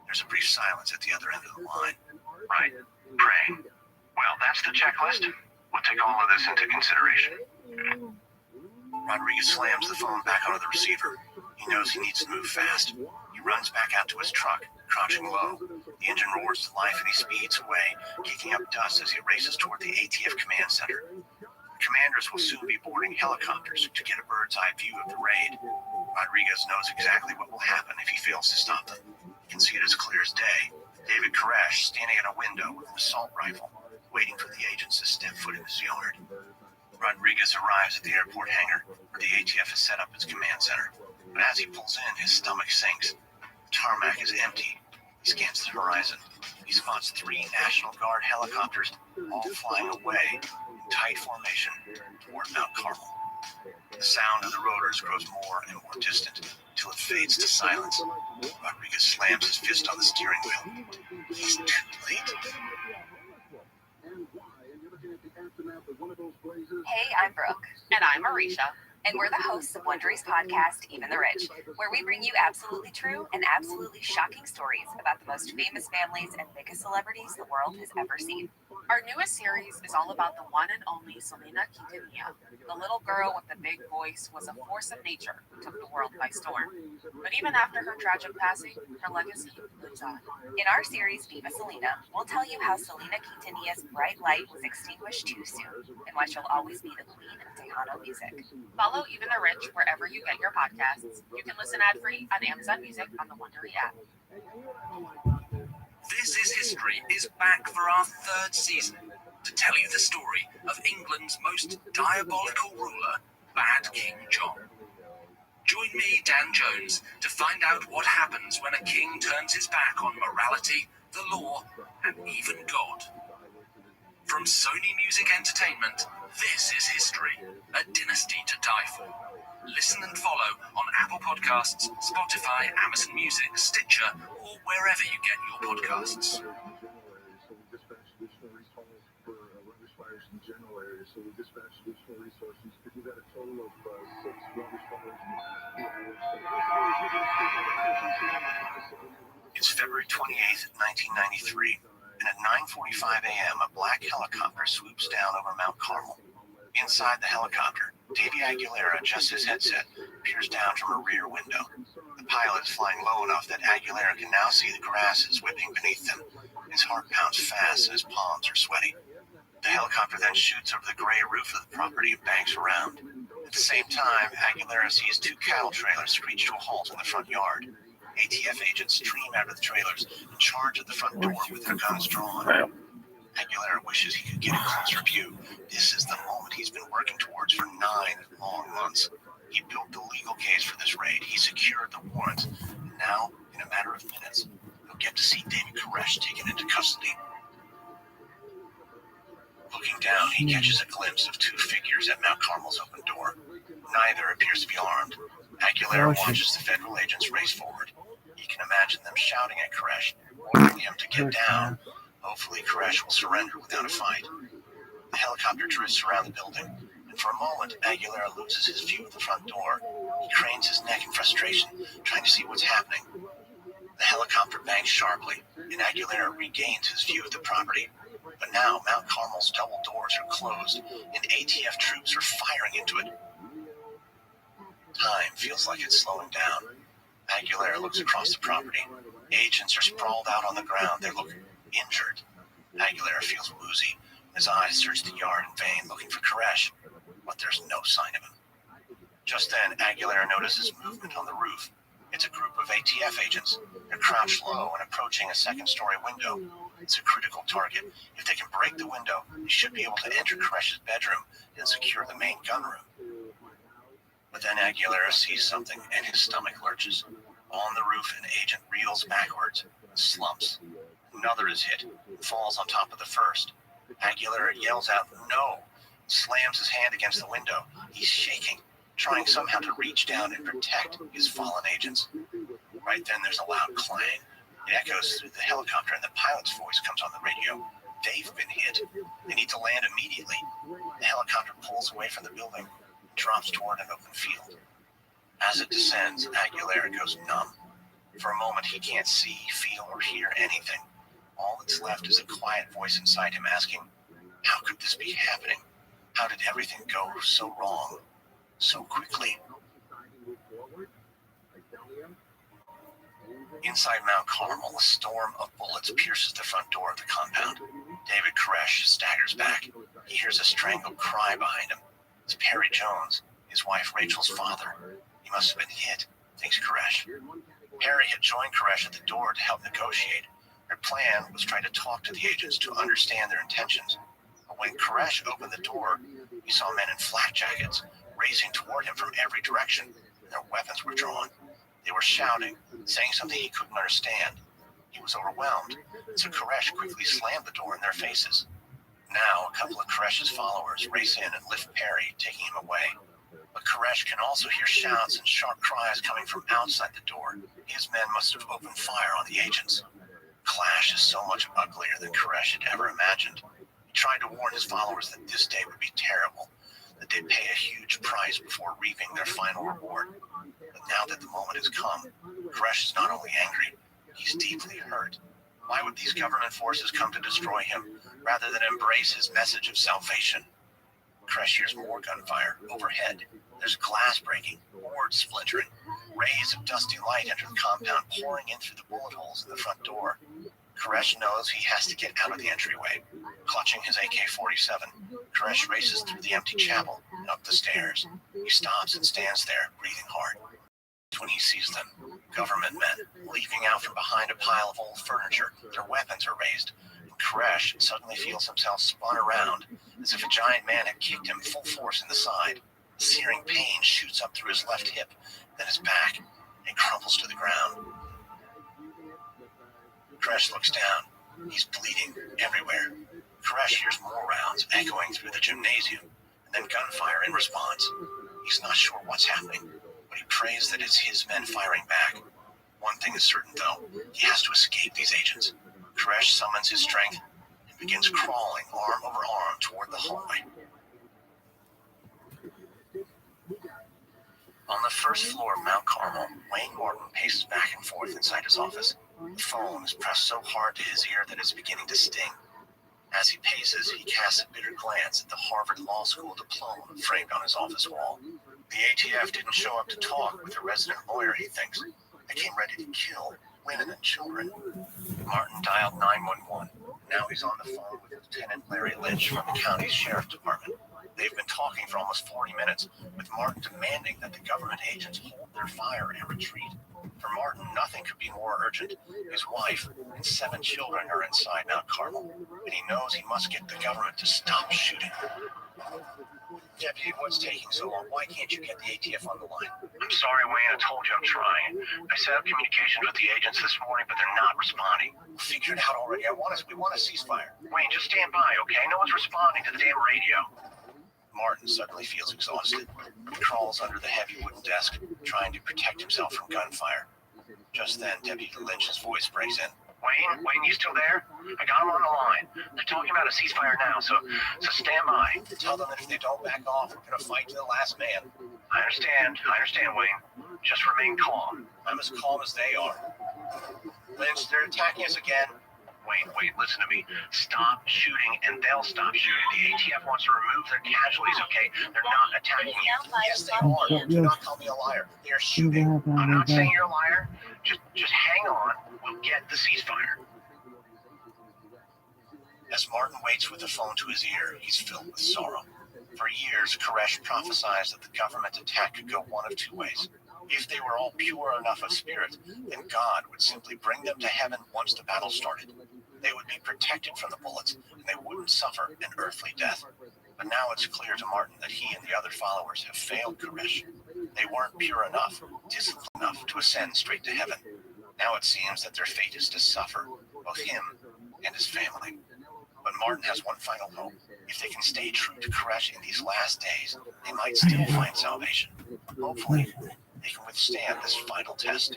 There's a brief silence at the other end of the line. Right, praying. Well, that's the checklist. We'll take all of this into consideration. Rodriguez slams the phone back onto the receiver. He knows he needs to move fast. He runs back out to his truck, crouching low. The engine roars to life and he speeds away, kicking up dust as he races toward the ATF command center. The commanders will soon be boarding helicopters to get a bird's-eye view of the raid. Rodriguez knows exactly what will happen if he fails to stop them. He can see it as clear as day. David Koresh standing at a window with an assault rifle, waiting for the agents to step foot in his yard. Rodriguez arrives at the airport hangar, where the ATF has set up its command center. But as he pulls in, his stomach sinks. The tarmac is empty. He scans the horizon. He spots 3 National Guard helicopters, all flying away in tight formation toward Mount Carmel. The sound of the rotors grows more and more distant, till it fades to silence. Rodriguez slams his fist on the steering wheel. He's too late. Hey, I'm Brooke. And I'm Marisha. And we're the hosts of Wondery's podcast, Even the Rich, where we bring you absolutely true and absolutely shocking stories about the most famous families and biggest celebrities the world has ever seen. Our newest series is all about the one and only Selena Quintanilla. The little girl with the big voice was a force of nature who took the world by storm. But even after her tragic passing, her legacy lives on. In our series, Viva Selena, we'll tell you how Selena Quintanilla's bright light was extinguished too soon, and why she'll always be the queen of Tejano music. Follow Even the Rich wherever you get your podcasts. You can listen ad-free on Amazon Music on the Wondery app. This is History is back for our 3rd season to tell you the story of England's most diabolical ruler, Bad King John. Join me, Dan Jones, to find out what happens when a king turns his back on morality, the law, and even God. From Sony Music Entertainment, this is History, a dynasty to die for. Listen and follow on Apple Podcasts, Spotify, Amazon Music, Stitcher, or wherever you get your podcasts. So we dispatched additional resources to do that, a total of 6 rubbish fires. It's February 28th, 1993, and at 9:45 a.m., a black helicopter swoops down over Mount Carmel. Inside the helicopter, Davey Aguilera adjusts his headset, peers down from a rear window. The pilot is flying low enough that Aguilera can now see the grass is whipping beneath them. His heart pounds fast and his palms are sweaty. The helicopter then shoots over the gray roof of the property and banks around. At the same time, Aguilera sees 2 cattle trailers screech to a halt in the front yard. ATF agents stream out of the trailers and charge at the front door with their guns drawn. Aguilera wishes he could get a closer view. This is the moment he's been working towards for 9 long months. He built the legal case for this raid. He secured the warrant. And now, in a matter of minutes, he'll get to see David Koresh taken into custody. Looking down, he catches a glimpse of 2 figures at Mount Carmel's open door. Neither appears to be armed. Aguilera watches the federal agents race forward. He can imagine them shouting at Koresh, ordering him to get down. Hopefully, Koresh will surrender without a fight. The helicopter drifts around the building, and for a moment, Aguilera loses his view of the front door. He cranes his neck in frustration, trying to see what's happening. The helicopter banks sharply, and Aguilera regains his view of the property. But now, Mount Carmel's double doors are closed, and ATF troops are firing into it. Time feels like it's slowing down. Aguilera looks across the property. Agents are sprawled out on the ground. They look injured. Aguilera feels woozy. His eyes search the yard in vain, looking for Koresh, but there's no sign of him. Just then, Aguilera notices movement on the roof. It's a group of ATF agents. They're crouched low and approaching a second-story window. It's a critical target. If they can break the window, they should be able to enter Koresh's bedroom and secure the main gun room. But then Aguilera sees something and his stomach lurches. On the roof, an agent reels backwards, slumps. Another is hit, falls on top of the first. Aguilera yells out, "No!" slams his hand against the window. He's shaking, trying somehow to reach down and protect his fallen agents. Right then, there's a loud clang. It echoes through the helicopter, and the pilot's voice comes on the radio. They've been hit. They need to land immediately. The helicopter pulls away from the building, drops toward an open field. As it descends, Aguilera goes numb. For a moment, he can't see, feel, or hear anything. All that's left is a quiet voice inside him asking, how could this be happening? How did everything go so wrong, so quickly? Inside Mount Carmel, a storm of bullets pierces the front door of the compound. David Koresh staggers back. He hears a strangled cry behind him. It's Perry Jones, his wife Rachel's father. He must have been hit, thinks Koresh. Perry had joined Koresh at the door to help negotiate. Their plan was try to talk to the agents to understand their intentions. But when Koresh opened the door, he saw men in flak jackets racing toward him from every direction. Their weapons were drawn. They were shouting, saying something he couldn't understand. He was overwhelmed, so Koresh quickly slammed the door in their faces. Now, a couple of Koresh's followers race in and lift Perry, taking him away. But Koresh can also hear shouts and sharp cries coming from outside the door. His men must have opened fire on the agents. Clash is so much uglier than Koresh had ever imagined. He tried to warn his followers that this day would be terrible, that they'd pay a huge price before reaping their final reward. But now that the moment has come, Koresh is not only angry, he's deeply hurt. Why would these government forces come to destroy him, rather than embrace his message of salvation? Koresh hears more gunfire overhead. There's glass breaking, boards splintering. Rays of dusty light enter the compound, pouring in through the bullet holes in the front door. Koresh knows he has to get out of the entryway. Clutching his AK-47, Koresh races through the empty chapel and up the stairs. He stops and stands there, breathing hard. When he sees them, government men, leaping out from behind a pile of old furniture, their weapons are raised. And Koresh suddenly feels himself spun around, as if a giant man had kicked him full force in the side. Searing pain shoots up through his left hip, then his back, and crumbles to the ground. Koresh looks down. He's bleeding everywhere. Koresh hears more rounds echoing through the gymnasium, and then gunfire in response. He's not sure what's happening, but he prays that it's his men firing back. One thing is certain, though. He has to escape these agents. Koresh summons his strength and begins crawling arm over arm toward the hallway. On the first floor of Mount Carmel, Wayne Martin paces back and forth inside his office. The phone is pressed so hard to his ear that it's beginning to sting. As he paces, he casts a bitter glance at the Harvard Law School diploma framed on his office wall. The ATF didn't show up to talk with a resident lawyer, he thinks. They came ready to kill women and children. Martin dialed 911. Now he's on the phone with Lieutenant Larry Lynch from the county's sheriff department. They've been talking for almost 40 minutes, with Martin demanding that the government agents hold their fire and retreat. For Martin, nothing could be more urgent. His wife and 7 children are inside Mount Carmel, and he knows he must get the government to stop shooting. Deputy, what's taking so long? Why can't you get the ATF on the line? I'm sorry, Wayne. I told you I'm trying. I set up communications with the agents this morning, but they're not responding. We'll figure it out already. We want a ceasefire. Wayne, just stand by, okay? No one's responding to the damn radio. Martin suddenly feels exhausted. He crawls under the heavy wooden desk, trying to protect himself from gunfire. Just then, Deputy Lynch's voice breaks in. Wayne, you still there? I got them on the line. They're talking about a ceasefire now, so stand by. Tell them that if they don't back off, we're going to fight to the last man. I understand, Wayne. Just remain calm. I'm as calm as they are. Lynch, they're attacking us again. Wait, listen to me. Stop shooting and they'll stop shooting. The ATF wants to remove their casualties, okay? They're not attacking you. Yes, they are. Do not call me a liar. They're shooting. I'm not saying you're a liar. Just hang on. We'll get the ceasefire. As Martin waits with the phone to his ear, he's filled with sorrow. For years, Koresh prophesied that the government attack could go one of two ways. If they were all pure enough of spirit, then God would simply bring them to heaven once the battle started. They would be protected from the bullets, and they wouldn't suffer an earthly death. But now it's clear to Martin that he and the other followers have failed Koresh. They weren't pure enough, disciplined enough to ascend straight to heaven. Now it seems that their fate is to suffer, both him and his family. But Martin has one final hope. If they can stay true to Koresh in these last days, they might still find salvation. Hopefully, they can withstand this final test.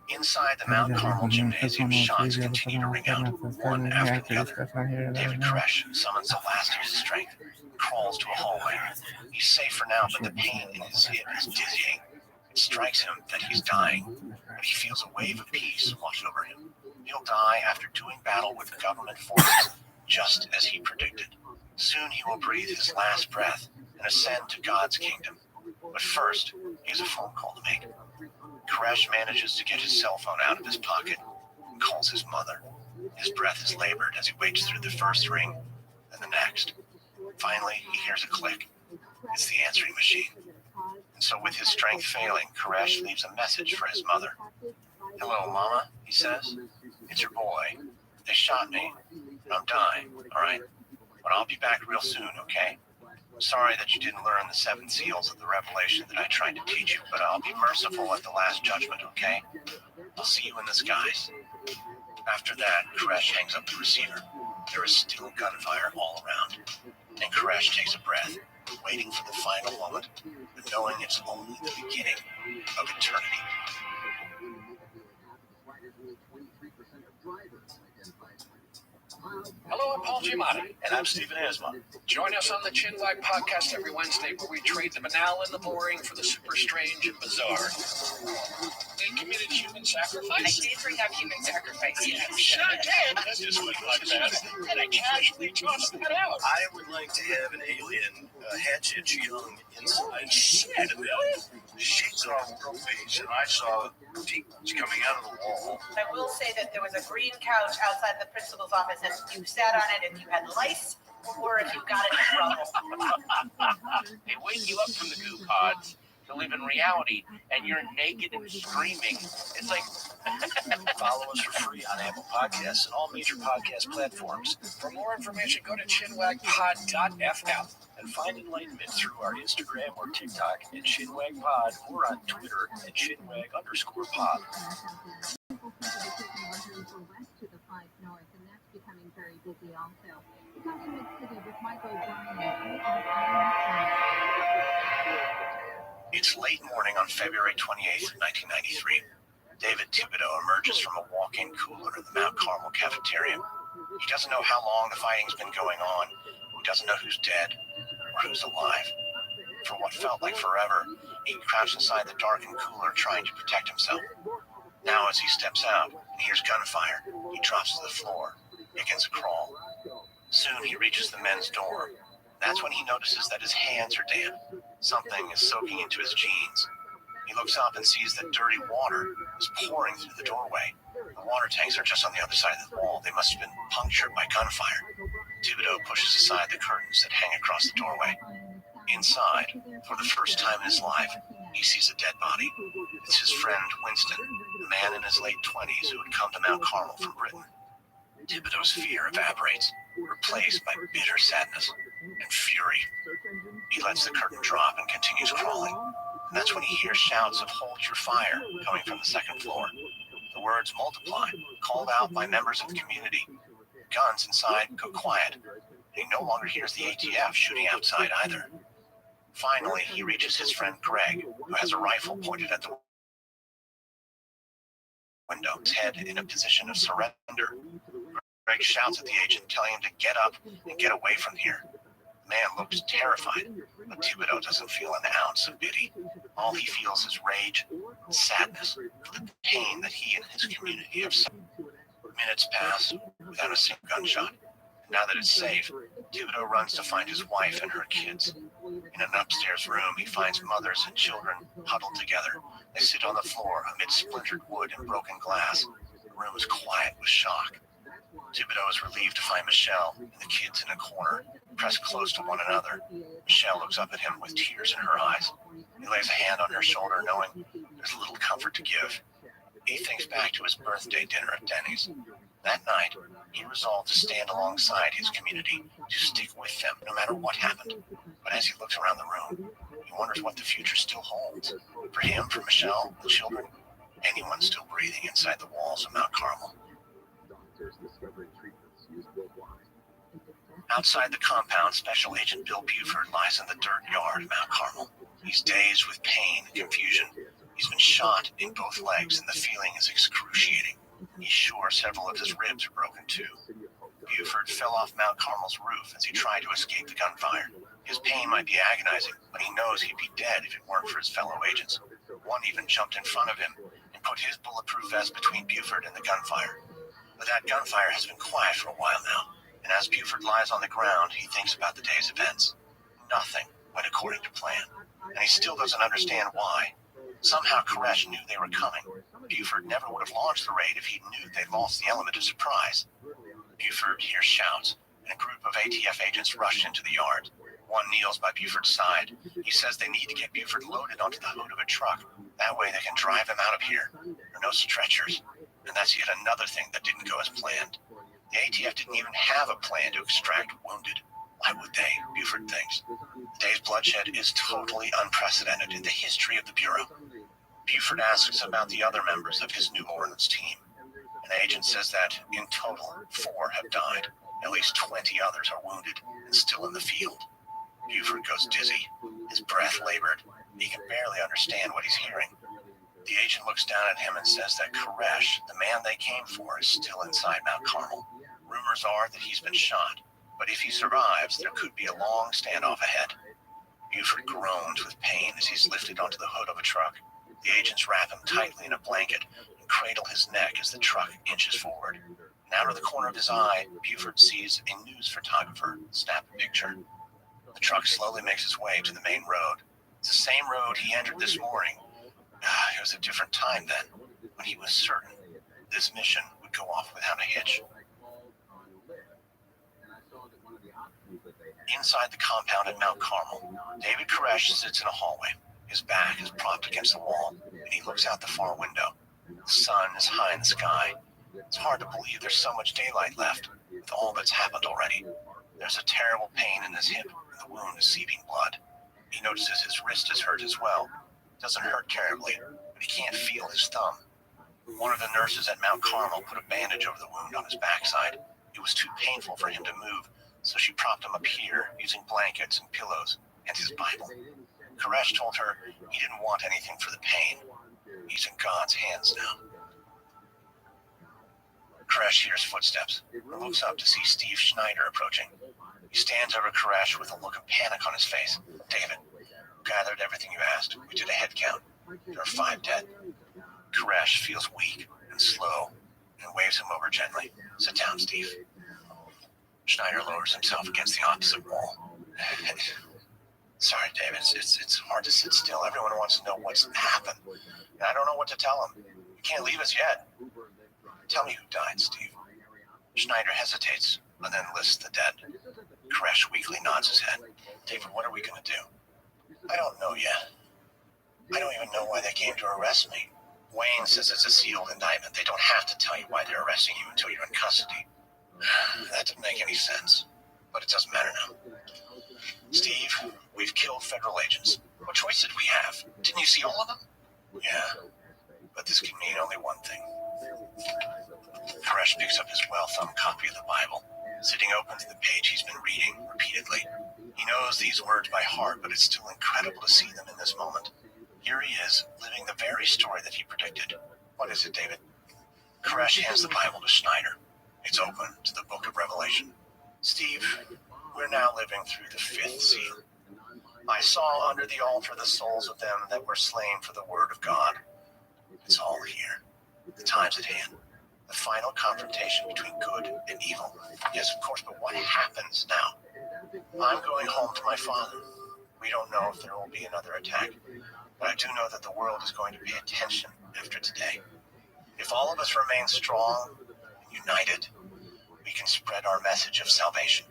Inside the Mount Carmel gymnasium, shots continue to ring out, one after the other. David Koresh summons the last of his strength, crawls to a hallway. He's safe for now, but the pain in his hip is dizzying. It strikes him that he's dying, but he feels a wave of peace wash over him. He'll die after doing battle with government forces, just as he predicted. Soon he will breathe his last breath and ascend to God's kingdom. But first, he has a phone call to make. Koresh manages to get his cell phone out of his pocket and calls his mother. His breath is labored as he waits through the first ring and the next. Finally, he hears a click. It's the answering machine. And so with his strength failing, Koresh leaves a message for his mother. "Hello, Mama," he says. "It's your boy. They shot me. I'm dying, all right? But I'll be back real soon, okay? Sorry that you didn't learn the 7 seals of the revelation that I tried to teach you, but I'll be merciful at the last judgment, okay? I'll see you in the skies." After that, Koresh hangs up the receiver. There is still gunfire all around. And Koresh takes a breath, waiting for the final moment, but knowing it's only the beginning of eternity. Hello, I'm Paul Giamatti. And I'm Stephen Asma. Join us on the Chinwag podcast every Wednesday, where we trade the banal and the boring for the super strange and bizarre. They committed human I sacrifice. did bring up human sacrifice. You sure did. That just went like that. And I casually tossed that out. I would like to have an alien hatch its young inside. Shit, really? She saw a real face, and I saw demons coming out of the wall. I will say that there was a green couch outside the principal's office, and you sat on it if you had lice or if you got in trouble. They wake you up from the goo pods to live in reality, and you're naked and screaming. It's like, Follow us for free on Apple Podcasts and all major podcast platforms. For more information, go to chinwagpod.fm. And find enlightenment through our Instagram or TikTok at ChinwagPod or on Twitter at Chinwag_pod. To the 5 North, and that's becoming very busy also. We come to Mid-City with Michael O'Brien. It's late morning on February 28th, 1993. David Thibodeau emerges from a walk-in cooler in the Mount Carmel cafeteria. He doesn't know how long the fighting's been going on. He doesn't know who's dead or who's alive. For what felt like forever, he crouched inside the darkened cooler trying to protect himself. Now as he steps out and hears gunfire, he drops to the floor, begins a crawl. Soon he reaches the men's door. That's when he notices that his hands are damp. Something is soaking into his jeans. He looks up and sees that dirty water is pouring through the doorway. The water tanks are just on the other side of the wall. They must have been punctured by gunfire. Thibodeau pushes aside the curtains that hang across the doorway. Inside, for the first time in his life, he sees a dead body. It's his friend Winston, a man in his late 20s who had come to Mount Carmel from Britain. Thibodeau's fear evaporates, replaced by bitter sadness and fury. He lets the curtain drop and continues crawling. And that's when he hears shouts of "Hold your fire" coming from the second floor. The words multiply, called out by members of the community. Guns inside go quiet. He no longer hears the ATF shooting outside either. Finally, he reaches his friend Greg, who has a rifle pointed at the window, his head in a position of surrender. Greg shouts at the agent, telling him to get up and get away from here. The Man looks terrified, but Thibodeau doesn't feel an ounce of pity. All he feels is rage, sadness for the pain that he and his community have suffered. Minutes pass without a single gunshot. Now that it's safe, Thibodeau runs to find his wife and her kids. In an upstairs room, he finds mothers and children huddled together. They sit on the floor amid splintered wood and broken glass. The room is quiet with shock. Thibodeau is relieved to find Michelle and the kids in a corner, pressed close to one another. Michelle looks up at him with tears in her eyes. He lays a hand on her shoulder, knowing there's little comfort to give. He thinks back to his birthday dinner at Denny's. That night, he resolved to stand alongside his community, to stick with them no matter what happened. But as he looks around the room, he wonders what the future still holds. For him, for Michelle, the children, anyone still breathing inside the walls of Mount Carmel. Outside the compound, Special Agent Bill Buford lies in the dirt yard of Mount Carmel. He's dazed with pain and confusion. He's been shot in both legs, and the feeling is excruciating. He's sure several of his ribs are broken too. Buford fell off Mount Carmel's roof as he tried to escape the gunfire. His pain might be agonizing, but he knows he'd be dead if it weren't for his fellow agents. One even jumped in front of him and put his bulletproof vest between Buford and the gunfire. But that gunfire has been quiet for a while now, and as Buford lies on the ground, he thinks about the day's events. Nothing went according to plan, and he still doesn't understand why. Somehow Koresh knew they were coming. Buford never would have launched the raid if he knew they'd lost the element of surprise. Buford hears shouts, and a group of ATF agents rush into the yard. One kneels by Buford's side. He says they need to get Buford loaded onto the hood of a truck. That way they can drive him out of here. There are no stretchers, and that's yet another thing that didn't go as planned. The ATF didn't even have a plan to extract wounded. Why would they? Buford thinks. The day's bloodshed is totally unprecedented in the history of the Bureau. Buford asks about the other members of his New Orleans team. An agent says that, in total, 4 have died. At least 20 others are wounded and still in the field. Buford goes dizzy, his breath labored. He can barely understand what he's hearing. The agent looks down at him and says that Koresh, the man they came for, is still inside Mount Carmel. Rumors are that he's been shot, but if he survives, there could be a long standoff ahead. Buford groans with pain as he's lifted onto the hood of a truck. The agents wrap him tightly in a blanket and cradle his neck as the truck inches forward. And out of the corner of his eye, Buford sees a news photographer snap a picture. The truck slowly makes its way to the main road. It's the same road he entered this morning. It was a different time then, when he was certain this mission would go off without a hitch. Inside the compound at Mount Carmel, David Koresh sits in a hallway. His back is propped against the wall, and he looks out the far window. The sun is high in the sky. It's hard to believe there's so much daylight left, with all that's happened already. There's a terrible pain in his hip, and the wound is seeping blood. He notices his wrist is hurt as well. It doesn't hurt terribly, but he can't feel his thumb. One of the nurses at Mount Carmel put a bandage over the wound on his backside. It was too painful for him to move, so she propped him up here using blankets and pillows and his Bible. Koresh told her he didn't want anything for the pain. He's in God's hands now. Koresh hears footsteps and looks up to see Steve Schneider approaching. He stands over Koresh with a look of panic on his face. David, gathered everything you asked. We did a head count. There are 5 dead. Koresh feels weak and slow and waves him over gently. Sit down, Steve. Schneider lowers himself against the opposite wall. Sorry, David, it's hard to sit still. Everyone wants to know what's happened. And I don't know what to tell them. You can't leave us yet. Tell me who died, Steve. Schneider hesitates, and then lists the dead. Koresh weakly nods his head. David, what are we going to do? I don't know yet. I don't even know why they came to arrest me. Wayne says it's a sealed indictment. They don't have to tell you why they're arresting you until you're in custody. That didn't make any sense, but it doesn't matter now. Steve, we've killed federal agents. What choice did we have? Didn't you see all of them? Yeah, but this can mean only one thing. Koresh picks up his well-thumbed copy of the Bible, sitting open to the page he's been reading repeatedly. He knows these words by heart, but it's still incredible to see them in this moment. Here he is, living the very story that he predicted. What is it, David? Koresh hands the Bible to Schneider. It's open to the book of Revelation. Steve, We're now living through the fifth seal. I saw under the altar the souls of them that were slain for the word of God. It's all here. The time's at hand. The final confrontation between good and evil. Yes, of course, but what happens now? I'm going home to my father. We don't know if there will be another attack, but I do know that the world is going to pay attention after today. If all of us remain strong and united, we can spread our message of salvation.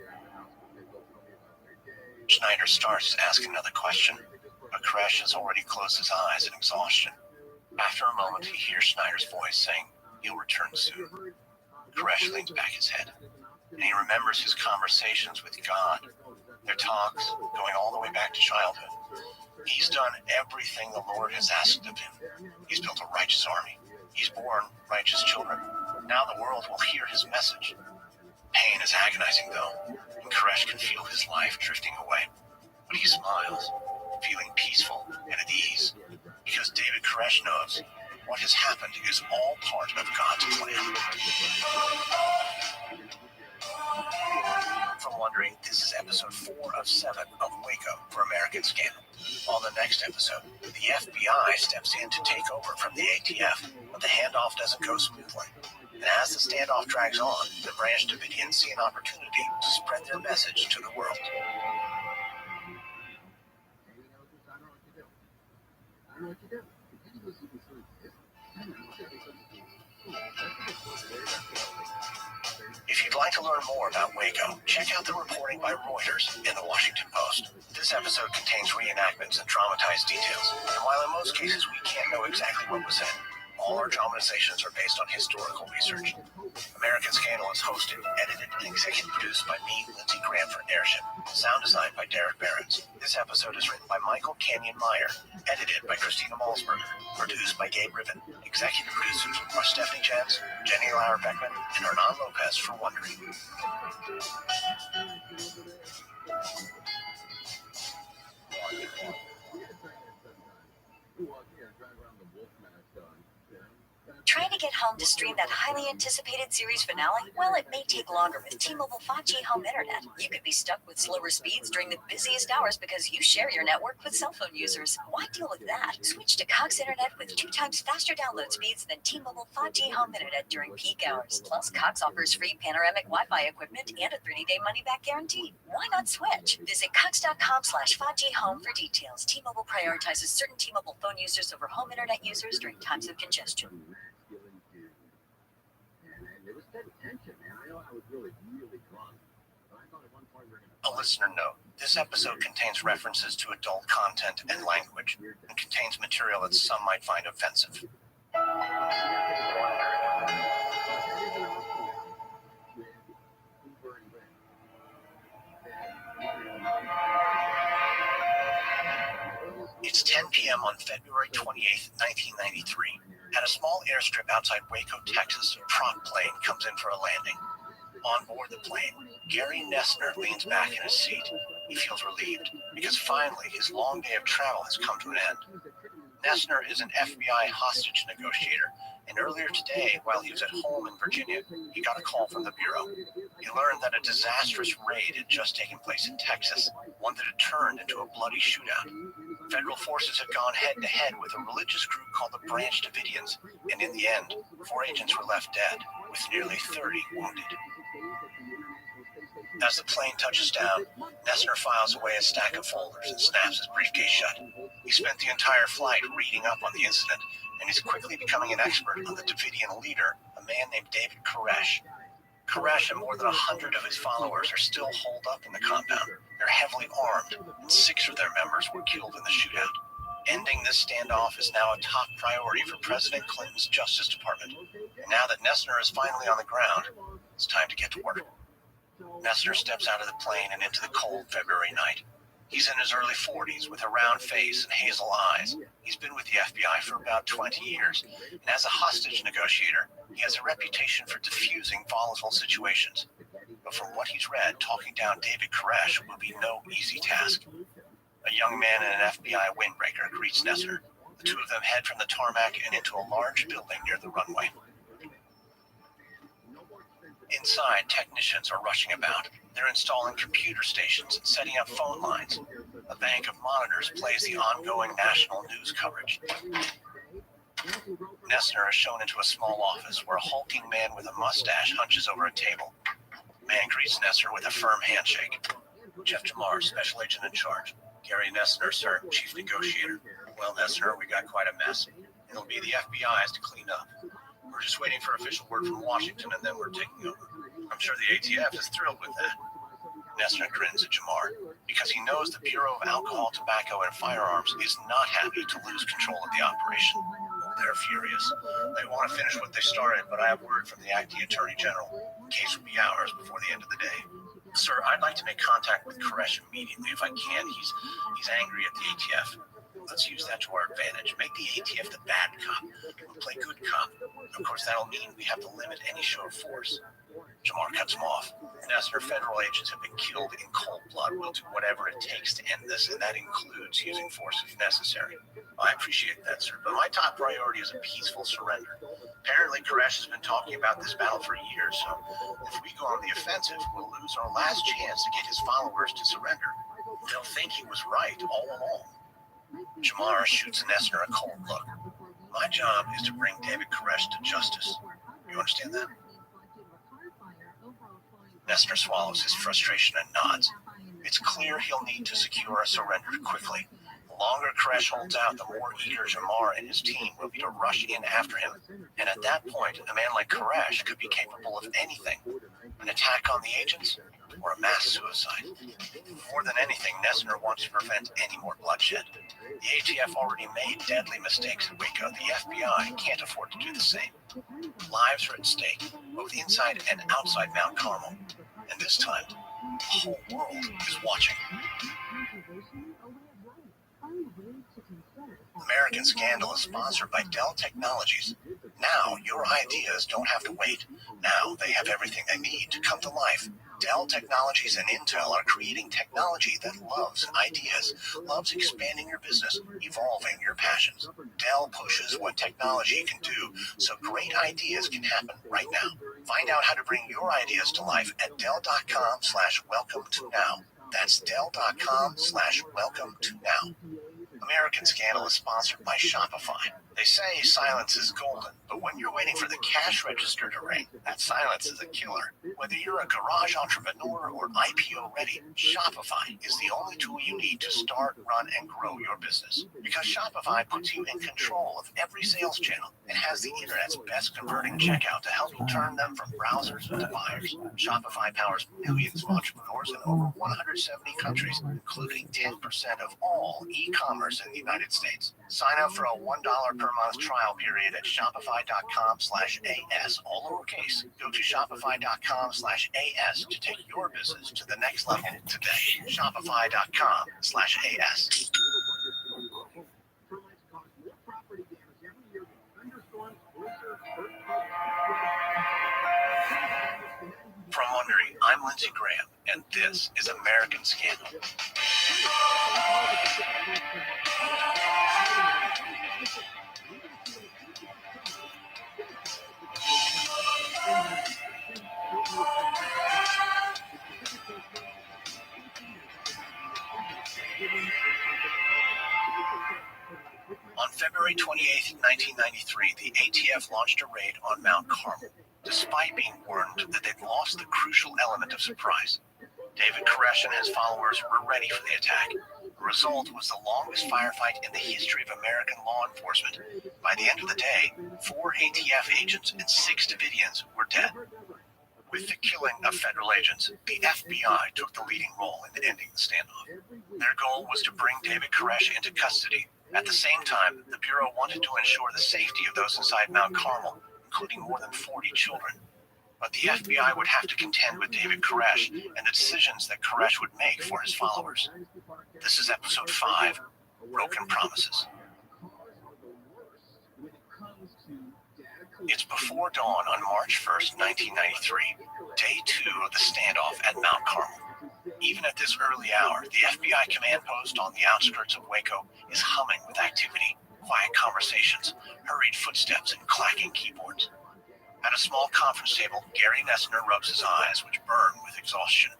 Schneider starts to ask another question, but Koresh has already closed his eyes in exhaustion. After a moment, he hears Schneider's voice saying he'll return soon. Koresh leans back his head, and he remembers his conversations with God, their talks going all the way back to childhood. He's done everything the Lord has asked of him. He's built a righteous army. He's born righteous children. Now the world will hear his message. Pain is agonizing, though, and Koresh can feel his life drifting away. But he smiles, feeling peaceful and at ease, because David Koresh knows what has happened is all part of God's plan. From Wondering, this is episode 4 of 7 of Waco for American Scandal. On the next episode, the FBI steps in to take over from the ATF, but the handoff doesn't go smoothly. And as the standoff drags on, the Branch Davidians see an opportunity to spread their message to the world. If you'd like to learn more about Waco, check out the reporting by Reuters and the Washington Post. This episode contains reenactments and dramatized details, and while in most cases we can't know exactly what was said, all our dramatizations are based on historical research. American Scandal is hosted, edited, and executive produced by me, Lindsey Graham for Airship. Sound designed by Derek Behrens. This episode is written by Michael Canyon-Meyer, edited by Christina Malsberger, produced by Gabe Riven. Executive producers are Stephanie Jens, Jenny Lauer-Beckman, and Hernan Lopez for Wondering. Trying to get home to stream that highly anticipated series finale? Well, it may take longer with T-Mobile 5G home internet. You could be stuck with slower speeds during the busiest hours because you share your network with cell phone users. Why deal with that? Switch to Cox Internet with 2 times faster download speeds than T-Mobile 5G home internet during peak hours. Plus, Cox offers free panoramic Wi-Fi equipment and a 30-day money-back guarantee. Why not switch? Visit Cox.com/5G home for details. T-Mobile prioritizes certain T-Mobile phone users over home internet users during times of congestion. A listener note, this episode contains references to adult content and language, and contains material that some might find offensive. It's 10 p.m. on February 28th, 1993. At a small airstrip outside Waco, Texas, a prop plane comes in for a landing. On board the plane, Gary Nessner leans back in his seat. He feels relieved, because finally his long day of travel has come to an end. Nessner is an FBI hostage negotiator, and earlier today, while he was at home in Virginia, he got a call from the Bureau. He learned that a disastrous raid had just taken place in Texas, one that had turned into a bloody shootout. Federal forces had gone head-to-head with a religious group called the Branch Davidians, and in the end, 4 agents were left dead, with nearly 30 wounded. As the plane touches down, Nessner files away a stack of folders and snaps his briefcase shut. He spent the entire flight reading up on the incident, and is quickly becoming an expert on the Davidian leader, a man named David Koresh. Koresh and more than 100 of his followers are still holed up in the compound. They're heavily armed, and 6 of their members were killed in the shootout. Ending this standoff is now a top priority for President Clinton's Justice Department. And now that Nessner is finally on the ground, it's time to get to work. Nessner steps out of the plane and into the cold February night. He's in his early 40s with a round face and hazel eyes. He's been with the FBI for about 20 years, and as a hostage negotiator, he has a reputation for diffusing volatile situations. But from what he's read, talking down David Koresh will be no easy task. A young man in an FBI windbreaker greets Nessner. The two of them head from the tarmac and into a large building near the runway. Inside, technicians are rushing about. They're installing computer stations and setting up phone lines. A bank of monitors plays the ongoing national news coverage. Nessner is shown into a small office where a hulking man with a mustache hunches over a table. Man greets Nessner with a firm handshake. Jeff Jamar, special agent in charge. Gary Nessner, sir, chief negotiator. Well, Nessner, we got quite a mess. It'll be the FBI's to clean up. We're just waiting for official word from Washington, and then we're taking over. I'm sure the ATF is thrilled with that. Nessner grins at Jamar because he knows the Bureau of Alcohol, Tobacco, and Firearms is not happy to lose control of the operation. They're furious. They want to finish what they started, but I have word from the acting Attorney General. The case will be hours before the end of the day. Sir, I'd like to make contact with Koresh immediately if I can. He's angry at the ATF. Let's use that to our advantage. Make the ATF the bad cop. We'll play good cop. Of course, that'll mean we have to limit any show of force. Jamar cuts him off. Nessner, federal agents have been killed in cold blood. We'll do whatever it takes to end this, and that includes using force if necessary. I appreciate that, sir, but my top priority is a peaceful surrender. Apparently, Koresh has been talking about this battle for years, so if we go on the offensive, we'll lose our last chance to get his followers to surrender. They'll think he was right all along. Jamar shoots Nessner a cold look. My job is to bring David Koresh to justice. You understand that? Nessner swallows his frustration and nods. It's clear he'll need to secure a surrender quickly. The longer Koresh holds out, the more eager Jamar and his team will be to rush in after him. And at that point, a man like Koresh could be capable of anything. An attack on the agents or a mass suicide. More than anything, Nessner wants to prevent any more bloodshed. The ATF already made deadly mistakes in Waco. The FBI can't afford to do the same. Lives are at stake, both inside and outside Mount Carmel. And this time, the whole world is watching. American Scandal is sponsored by Dell Technologies. Now, your ideas don't have to wait. Now, they have everything they need to come to life. Dell Technologies and Intel are creating technology that loves ideas, loves expanding your business, evolving your passions. Dell pushes what technology can do so great ideas can happen right now. Find out how to bring your ideas to life at Dell.com/welcome-to-now. That's Dell.com/welcome-to-now. American Scandal is sponsored by Shopify. They say silence is golden, but when you're waiting for the cash register to ring, that silence is a killer. Whether you're a garage entrepreneur or IPO ready, Shopify is the only tool you need to start, run, and grow your business. Because Shopify puts you in control of every sales channel and has the internet's best converting checkout to help you turn them from browsers to buyers. Shopify powers millions of entrepreneurs in over 170 countries, including 10% of all e-commerce in the United States. Sign up for a $1 per month trial period at shopify.com/AS, all lowercase. Go to shopify.com/AS to take your business to the next level today. Shopify.com/AS. From Wondery, I'm Lindsey Graham, and this is American Scandal. On February 28, 1993, the ATF launched a raid on Mount Carmel, despite being warned that they'd lost the crucial element of surprise. David Koresh and his followers were ready for the attack. The result was the longest firefight in the history of American law enforcement. By the end of the day, 4 ATF agents and 6 Davidians were dead. With the killing of federal agents, the FBI took the leading role in ending the standoff. Their goal was to bring David Koresh into custody. At the same time, the Bureau wanted to ensure the safety of those inside Mount Carmel, including more than 40 children. But the FBI would have to contend with David Koresh and the decisions that Koresh would make for his followers. This is episode 5, Broken Promises. It's before dawn on March 1st, 1993, day 2 of the standoff at Mount Carmel. Even at this early hour, the FBI command post on the outskirts of Waco is humming with activity, quiet conversations, hurried footsteps, and clacking keyboards. At a small conference table, Gary Nessner rubs his eyes, which burn with exhaustion.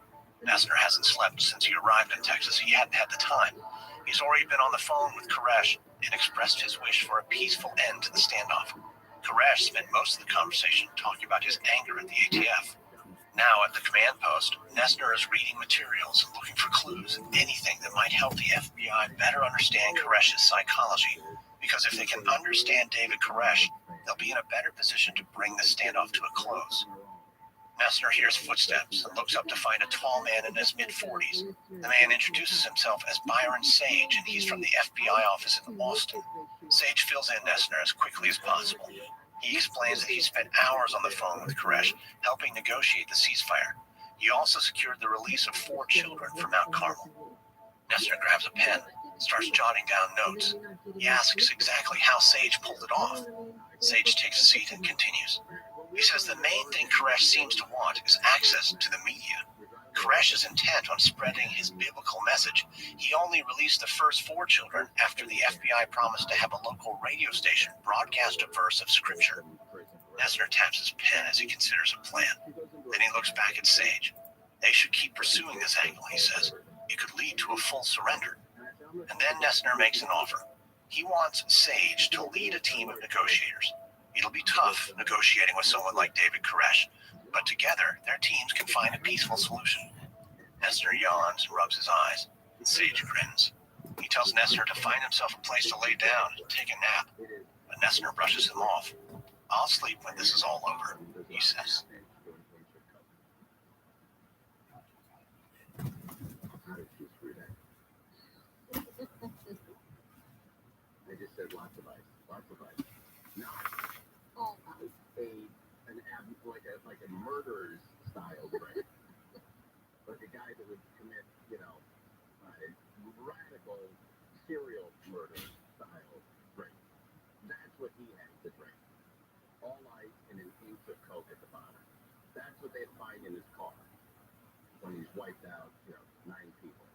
Nessner hasn't slept since he arrived in Texas. He hadn't had the time. He's already been on the phone with Koresh and expressed his wish for a peaceful end to the standoff. Koresh spent most of the conversation talking about his anger at the ATF. Now at the command post, Nessner is reading materials and looking for clues, anything that might help the FBI better understand Koresh's psychology. Because if they can understand David Koresh, they'll be in a better position to bring the standoff to a close. Nessner hears footsteps and looks up to find a tall man in his mid-40s. The man introduces himself as Byron Sage, and he's from the FBI office in Austin. Sage fills in Nessner as quickly as possible. He explains that he spent hours on the phone with Koresh, helping negotiate the ceasefire. He also secured the release of 4 children from Mount Carmel. Nessner grabs a pen, starts jotting down notes. He asks exactly how Sage pulled it off. Sage takes a seat and continues. He says the main thing Koresh seems to want is access to the media. Koresh is intent on spreading his biblical message. He only released the first 4 children after the FBI promised to have a local radio station broadcast a verse of scripture. Nessner taps his pen as he considers a plan. Then he looks back at Sage. They should keep pursuing this angle, he says. It could lead to a full surrender. And then Nessner makes an offer. He wants Sage to lead a team of negotiators. It'll be tough negotiating with someone like David Koresh, but together their teams can find a peaceful solution. Nessner yawns and rubs his eyes. Sage grins. He tells Nessner to find himself a place to lay down and take a nap, but Nessner brushes him off. I'll sleep when this is all over, he says. I just said lots of ice. Not like a murderer's style drink, like a guy that would commit, radical serial murder style drink. That's what he had to drink. All ice and an inch of Coke at the bottom. That's what they'd find in his car when he's wiped out, 9 people.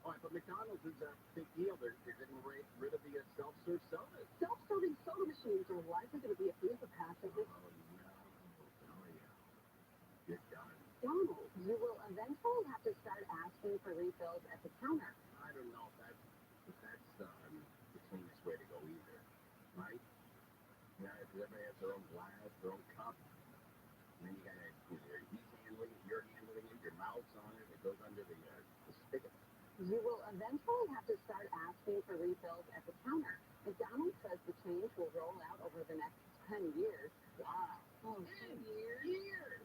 All right, but McDonald's is a big deal. They're getting rid of the self-serve sodas. Self-serving soda machines are likely going to be a thing of passage. Get done. Donald, you will eventually have to start asking for refills at the counter. I don't know if that's the cleanest way to go either, right? If everybody has their own glass, their own cup, and then you got he's handling it, you're handling it, your mouth's on it, it goes under the spigot. You will eventually have to start asking for refills at the counter. McDonald's says the change will roll out over the next 10 years. Wow. Oh, 10 years.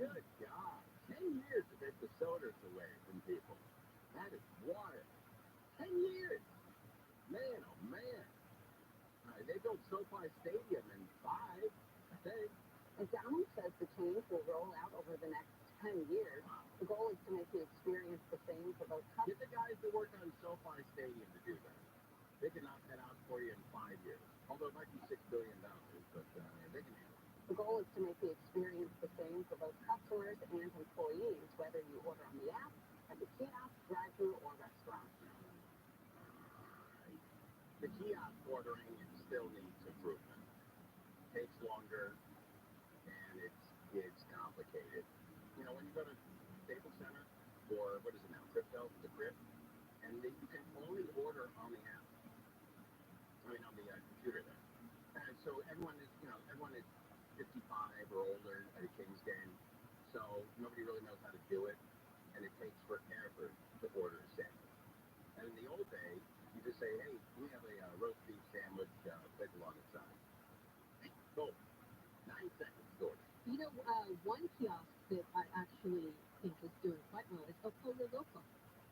Good God. 10 years to take the sodas away from people. That is water. 10 years. Man, oh man. They built SoFi Stadium in 5, I think. McDonald's says the change will roll out over the next 10 years. Wow. The goal is to make the experience the same for both customers. Get the guys that work on SoFi Stadium to do that. They can knock that out for you in 5 years. Although it might be $6 billion, but they can handle it. The goal is to make the experience the same for both customers and employees, whether you order on the app, at the kiosk, drive-thru, or restaurant. The kiosk ordering still needs improvement. Takes longer, and it's complicated. When you go to Staples Center or what is it now, Crypto, the Crypt, and you can only order on the app. On the computer there. And so everyone is 55 or older at a Kings game, so nobody really knows how to do it, and it takes forever to order a sandwich. And in the old days, you just say, hey, we have a roast beef sandwich, pickle on the side. Boom. 9 seconds to order. One kiosk that I actually think is doing quite well is Pollo Loco.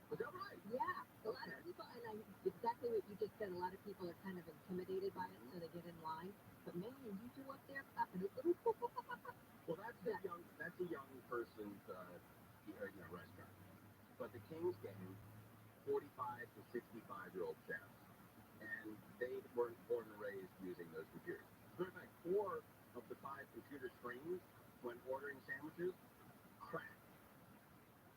Is that right? Yeah. A lot of people, and exactly what you just said, a lot of people are kind of intimidated by it, so they get in line. But man, you do up there, popping a little. Well, that's a young person's restaurant. But the Kings game, 45 to 65-year-old chefs, and they weren't born and raised using those computers. As a matter of fact, 4 of the 5 computer screens when ordering sandwiches cracked.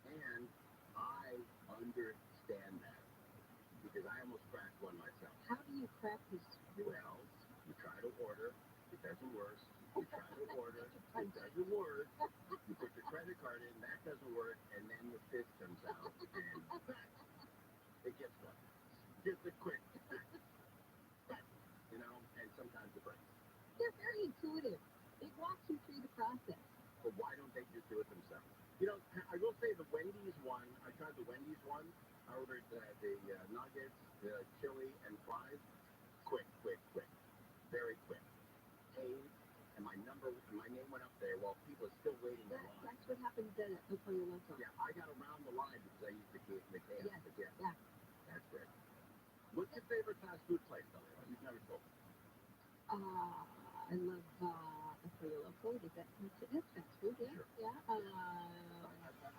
And I understand that because I almost cracked one myself. How do you crack this? Well, you try to order, it doesn't work. You try to order, it doesn't work. You You put your credit card in, that doesn't work, and then the fist comes out, and it gets what? Just a quick, and sometimes it breaks. They're very intuitive. It walks you through the process. But why don't they just do it themselves? I will say the Wendy's one, I tried the Wendy's one. I ordered the nuggets, the chili, and fries. Quick. Very quick. Paid, and my name went up there while people are still waiting in line. That's what happens at before you look. Yeah, I got around the line because I used the chaos. Yeah. That's great. What's your favorite fast food place, though? You've never told me. I love food. Is that fast food? Yeah. Sure. Yeah. I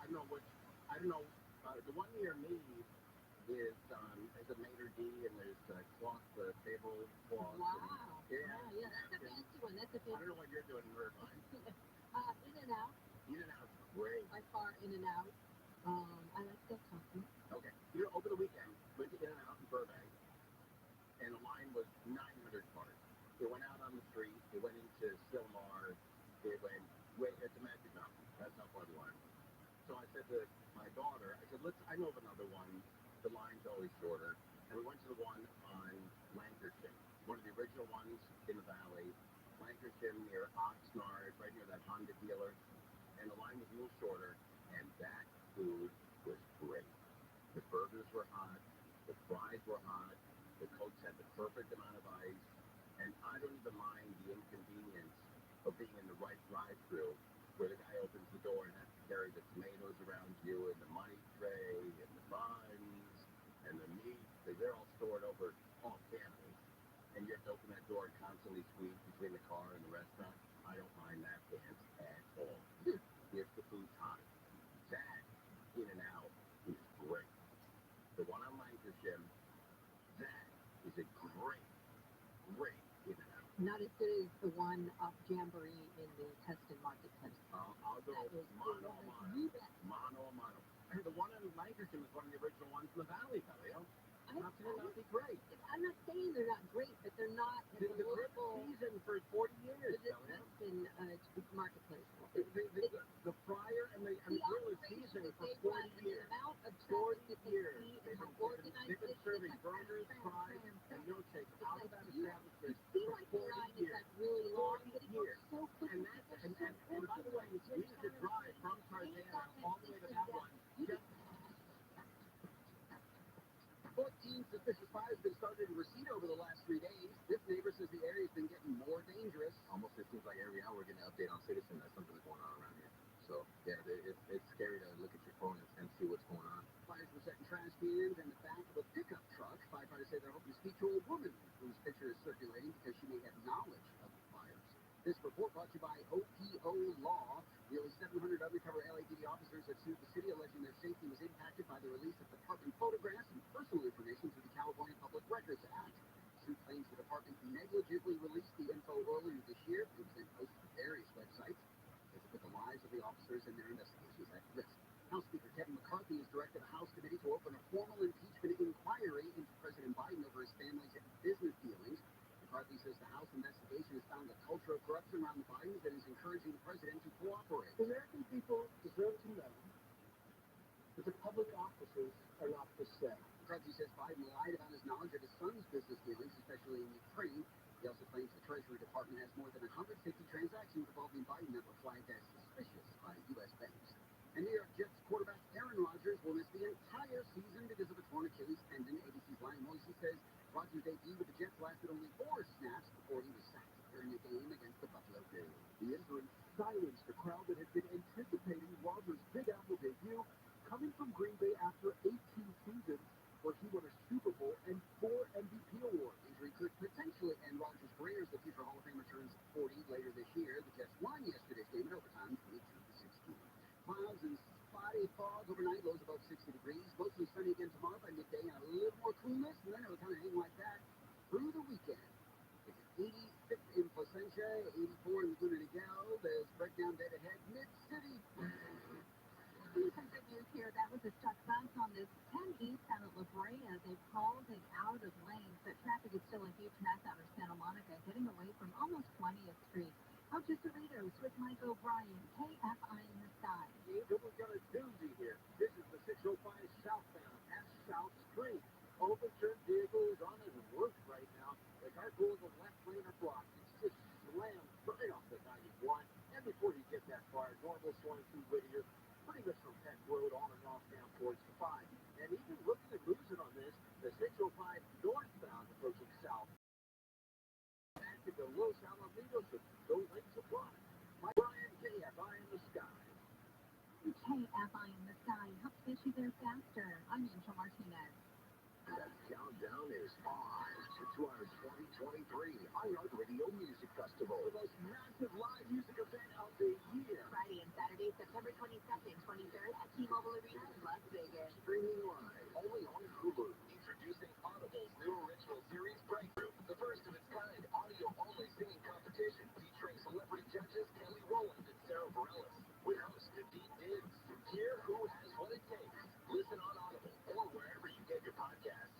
don't know. The one near me is a Mater D, and there's cloth, table cloth. Wow. Yeah. That's a fancy one. That's a fancy. I don't know what you're doing in Irvine. In-N-Out. In-N-Out's great. By far, In-N-Out. I like that company. Okay. Over the weekend, went to In-N-Out in Burbank, and the line was 900 cars. It went out on the street. It went into Silmar. It went way to Magic Mountain. That's how far the line was. So I said to my daughter, I know of another one. The line's always shorter. And we went to the one on Lancashire, one of the original ones in the valley. Lancashire near Oxnard, right near that Honda dealer. And the line was a little shorter, and that food was great. The burgers were hot. The fries were hot. The Cokes had the perfect amount of ice. And I don't even mind the inconvenience of being in the right drive-thru, where the guy opens the door and has to carry the tomatoes around you, and the money tray, and the buns, and the meat. They're all stored over off campus, and you have to open that door and constantly squeeze between the car and the restaurant. I don't mind that dance at all. If the food's hot. That In-N-Out is great. The one on Lancashire, that is a great In-N-Out. Not as good as the one off Jamboree in the Tustin Marketplace. I'll go mano a mano. And the one in Lancashire is one of the original ones in the valley, though. How can it not be great? I'm not saying they're not great, but they're not the local season for 40 years. The Tustin Marketplace. The fryer and the grill is seasoned for 40 years. 40 years. They've been serving burgers, fries, and milkshakes out of that establishment for 40 years. 40 years. And by the way, we used to drive from Tarzana all the way to that one. 14 suspicious fires have been started in Reseda over the last 3 days. This neighbor says the area's been getting more dangerous. Almost it seems like every hour we're getting an update on Citizen that something's going on around here. So, yeah, it's scary to look at your phone and see what's going on. Fires were setting trash cans in the back of a pickup truck. Firefighters say they're hoping to speak to a woman whose picture is circulating because she may have knowledge of the fires. This report brought to you by OPO Law. Nearly 700 undercover LAPD officers have sued the city alleging their safety was impacted by the release of department photographs and personal information through the California Public Records Act. The suit claims the department negligently released the info earlier this year. It was then posted to various websites as it put the lives of the officers and their investigations at risk. House Speaker Kevin McCarthy has directed a House committee to open a formal impeachment inquiry into President Biden over his family's business dealings. McCarthy says the House investigation has found a culture of corruption around the Bidens that is encouraging the president to cooperate. The American people deserve to know that the public offices are not for sale. McCarthy says Biden lied about his knowledge of his son's business dealings, especially in Ukraine. He also claims the Treasury Department has more than 150 transactions involving Biden that were flagged as suspicious by U.S. banks. And New York Jets quarterback Aaron Rodgers will miss the entire season because of a torn Achilles tendon. ABC's Ryan Moisey says Rodgers' debut with the Jets lasted only 4 snaps before he was sacked during the game against the Buffalo Bills. The injury silenced a crowd that had been anticipating Rodgers' Big Apple debut, coming from Green Bay after 18 seasons where he won a Super Bowl and 4 MVP awards. Injury could potentially end Rodgers' career as the future Hall of Famer turns 40 later this year. The Jets won yesterday's game in overtime, 22-16. Clouds and spotty fog overnight, lows above 60 degrees. Mostly sunny again tomorrow by midday and a little more coolness, and then it'll kind of hang like that through the weekend. It's 86 in Placentia, 84 in Laguna Niguel. There's breakdown date ahead, Mid-City. Some good news here. That was a stuck bounce on this 10 East out of La Brea. They've hauled it out of lanes, but traffic is still a huge mess out of Santa Monica, getting away from almost 20th Street. I'm just a reader with Mike O'Brien, KFI News. overturned vehicle is on his roof right now. The car pulls the left lane or block. It's just slammed right off the 91. And before you get that far, normal swung through Whittier, pretty much from Peck Road on and off down towards the 5. And even looking at losing on this, the 605 northbound approaching south. To go Los Alamitos and go Lake Supply. My Brian KFI in the sky. KFI in the sky helps get you there faster. I'm Angel Martinez. The countdown is on to our 2023 iHeartRadio Music Festival, the most massive live music event of the year. Friday and Saturday, September 22nd, 23rd at T-Mobile Arena in Las Vegas. Streaming live, only on Hulu. Introducing Audible's new original series, Breakthrough, the first of its kind audio-only singing competition featuring celebrity judges Kelly Rowland and Sarah Bareilles. With host Deep Diggs. Hear who has what it takes. Listen on Audible or wherever you get your podcasts.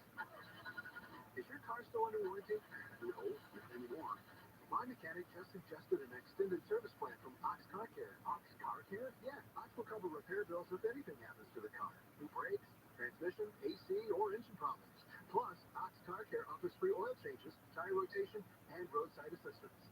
Is your car still under warranty? No, not anymore. My mechanic just suggested an extended service plan from Ox Car Care. Ox Car Care? Yeah, Ox will cover repair bills if anything happens to the car. New brakes, transmission, AC, or engine problems. Plus, Ox Car Care offers free oil changes, tire rotation, and roadside assistance.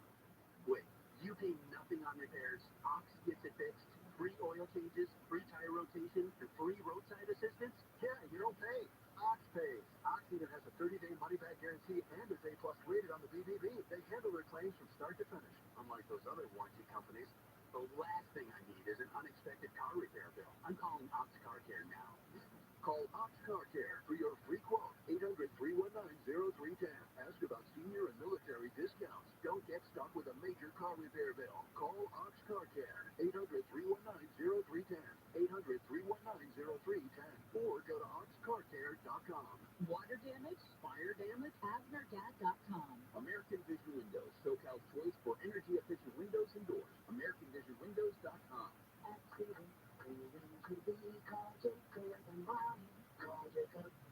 Wait, you pay nothing on repairs? Ox gets it fixed? Free oil changes, free tire rotation, and free roadside assistance? Yeah, you don't pay. Ox pays. Ox even has a 30-day money-back guarantee and is A+ rated on the BBB. They handle their claims from start to finish, unlike those other warranty companies. The last thing I need is an unexpected car repair bill. I'm calling Ox Car Care now. Call Ox Car Care for your free quote. 800-319-0310. Ask about senior and military discounts. Don't get stuck with a major car repair bill. Call Ox Car Care. 800-319-0310. 800-319-0310. Or go to oxcarcare.com. Water damage? Fire damage? AvnerGad.com. American Vision Windows, SoCal's choice for energy-efficient windows and doors. AmericanVisionWindows.com.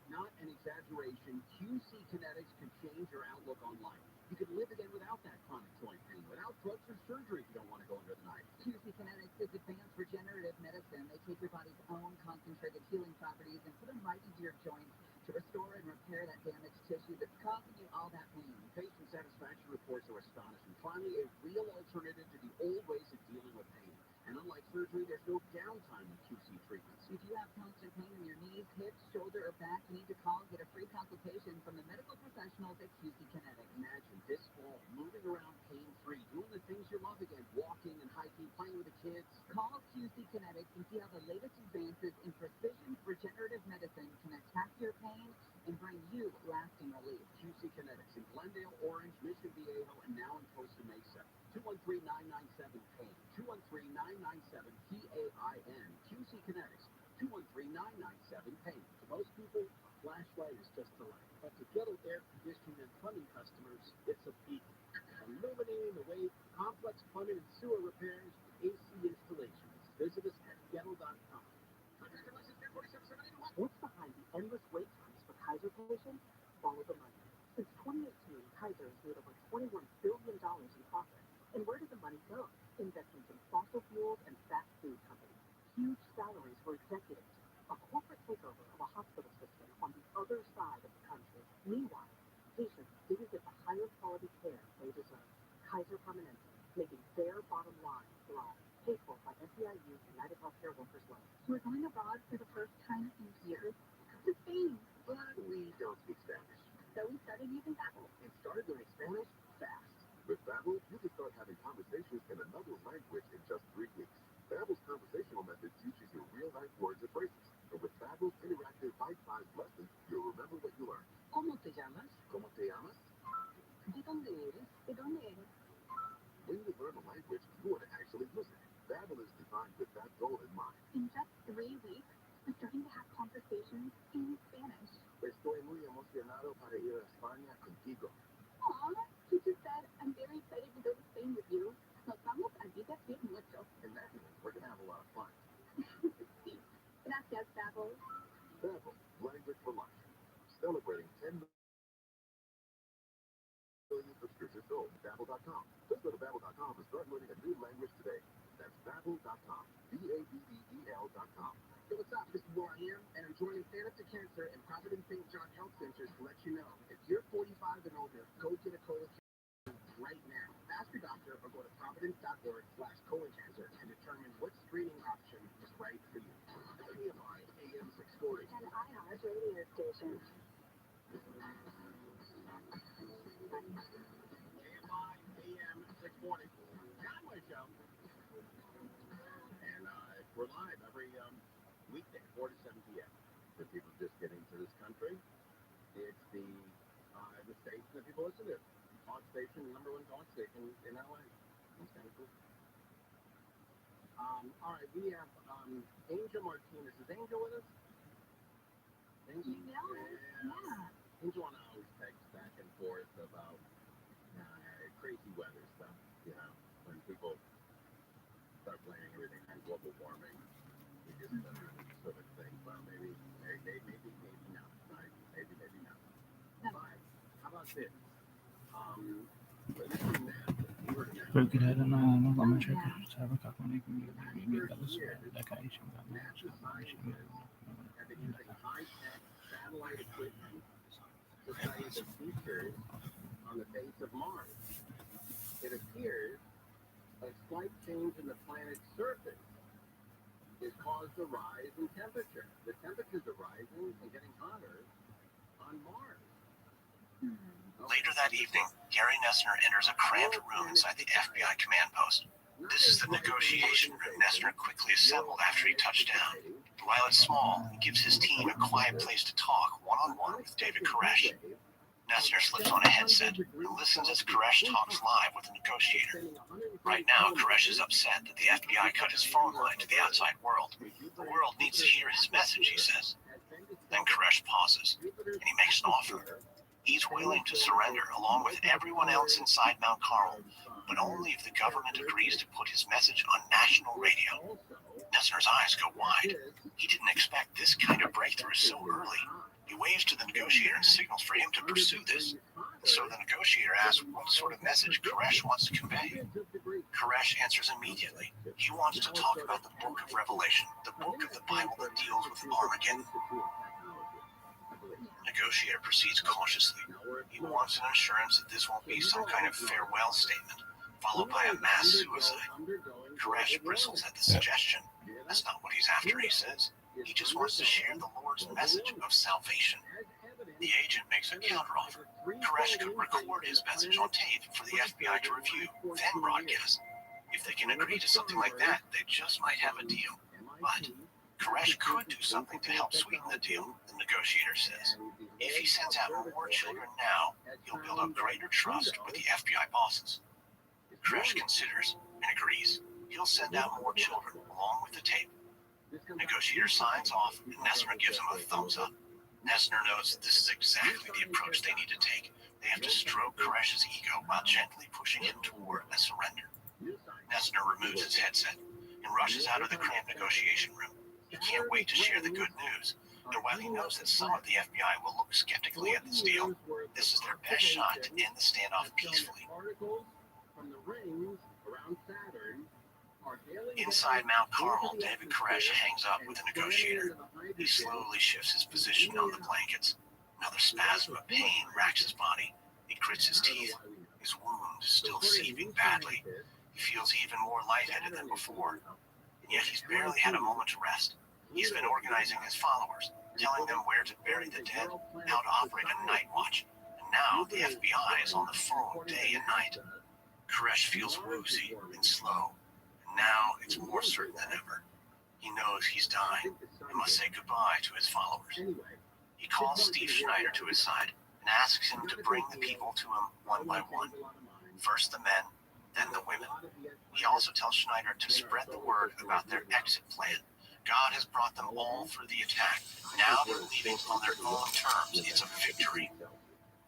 Not an exaggeration, QC Kinetics can change your outlook on life. You can live again without that chronic joint pain, without drugs or surgery if you don't want to go under the knife. QC Kinetics is advanced regenerative medicine. They take your body's own concentrated healing properties and put them right into your joints to restore and repair that damaged tissue that's causing you all that pain. Patient satisfaction reports are astonishing. Finally, a real alternative to the old ways of dealing with pain. And unlike surgery, there's no downtime with QC treatments. If you have constant pain in your knees, hips, shoulder, or back, you need to call and get a free consultation from the medical professionals at QC Kinetics. Imagine this fall, moving around pain-free, doing the things you love again, walking and hiking, playing with the kids. Call QC Kinetics and see how the latest advances in precision regenerative medicine can attack your pain and bring you lasting relief. QC Kinetics in Glendale, Orange, Mission Viejo, and now in Costa Mesa. 213-997-PAIN. 213-997-PAIN. QC Kinetics. 213-997-PAIN. To most people, a flashlight is just a light. But to Gettle air conditioning and plumbing customers, it's a beacon. Illuminating the way complex plumbing and sewer repairs and AC installations. Visit us at Gettle.com. What's behind the endless wait times for Kaiser patients? Follow the money. Since 2018, Kaiser has made over $21 billion in profit. And where did the money go? Investments in fossil fuels and fast food companies. Huge salaries for executives. A corporate takeover of a hospital system on the other side of the country. Meanwhile, patients didn't get the higher quality care they deserve. Kaiser Permanente, making their bottom line thrive. Paid for by SEIU United Healthcare Workers Loan. We're going abroad for the first time in years to Spain. But we don't speak Spanish. So we started using Babbel. And started learning Spanish fast. With Babbel, you can start having conversations in another language in just 3 weeks. Babbel's conversational method teaches you real-life words and phrases. And with Babbel's interactive bite-sized lessons, you'll remember what you learned. ¿Cómo te llamas? ¿Cómo te llamas? ¿De dónde eres? ¿De dónde eres? When you learn a language, you want to actually use it. Babbel is designed with that goal in mind. In just 3 weeks, I'm starting to have conversations in Spanish. Estoy muy emocionado para ir a España contigo. Aw, you just said I'm very excited to go to Spain with you. Nos vamos a divertir mucho. And that means we're going to have a lot of fun. Sí. Gracias, Babbel. Babbel, language for life. Celebrating 10 million subscriptions sold. Babbel.com. Just go to Babbel.com and start learning a new language today. That's Babbel.com. Babbel.com. Go Providence St. John Health Center to let you know if you're 45 and older, go get a colon cancer right now. Ask your doctor or go to providence.org/colon cancer and determine what screening option is right for you. AMI AM 640. An iHeart radio station. AMI AM 640. Conway Show. And we're live every weekday, 4 to 7 p.m. For people just getting to this country, it's the station that people listen to. Talk station, number one talk station in LA. That's kind of cool. All right, we have Angel Martinez. Is Angel with us? Angel? Yeah. Angel and I always text back and forth about crazy weather stuff, you know, when people start blaming everything on global warming. We just sort of think, well, maybe not, right? Maybe not. But how about this? Porque era na Lamacha, sabe, Kakoni, satellite equipment to study the features on the face of Mars. It appears a slight change in the planet's surface has caused a rise in temperature. The temperatures are rising and getting hotter on Mars. Later that evening, Gary Nessner enters a cramped room inside the FBI command post. This is the negotiation room Nessner quickly assembled after he touched down. While it's small, it gives his team a quiet place to talk one-on-one with David Koresh. Nessner slips on a headset and listens as Koresh talks live with the negotiator. Right now, Koresh is upset that the FBI cut his phone line to the outside world. The world needs to hear his message, he says. Then Koresh pauses, and he makes an offer. He's willing to surrender along with everyone else inside Mount Carmel, but only if the government agrees to put his message on national radio. Nessner's eyes go wide. He didn't expect this kind of breakthrough so early. He waves to the negotiator and signals for him to pursue this. So the negotiator asks what sort of message Koresh wants to convey. Koresh answers immediately. He wants to talk about the book of Revelation, the book of the Bible that deals with Armageddon. Negotiator proceeds cautiously. He wants an assurance that this won't be some kind of farewell statement, followed by a mass suicide. Koresh bristles at the suggestion. That's not what he's after, he says. He just wants to share the Lord's message of salvation. The agent makes a counteroffer. Koresh could record his message on tape for the FBI to review, then broadcast. If they can agree to something like that, they just might have a deal. But Koresh could do something to help sweeten the deal, the negotiator says. If he sends out more children now, he'll build up greater trust with the FBI bosses. Koresh considers and agrees. He'll send out more children along with the tape. Negotiator signs off, and Nessner gives him a thumbs up. Nessner knows that this is exactly the approach they need to take. They have to stroke Koresh's ego while gently pushing him toward a surrender. Nessner removes his headset and rushes out of the cramped negotiation room. He can't wait to share the good news. And while he knows that some of the FBI will look skeptically at this deal, this is their best shot to end the standoff peacefully. Inside Mount Carmel, David Koresh hangs up with the negotiator. He slowly shifts his position on the blankets. Another spasm of pain racks his body. He grits his teeth. His wound is still seeping badly. He feels even more lightheaded than before. And yet he's barely had a moment to rest. He's been organizing his followers, telling them where to bury the dead, how to operate a night watch. And now the FBI is on the phone day and night. Koresh feels woozy and slow. And now it's more certain than ever. He knows he's dying and must say goodbye to his followers. He calls Steve Schneider to his side and asks him to bring the people to him one by one. First the men, then the women. He also tells Schneider to spread the word about their exit plan. God has brought them all through the attack. Now they're leaving on their own terms. It's a victory.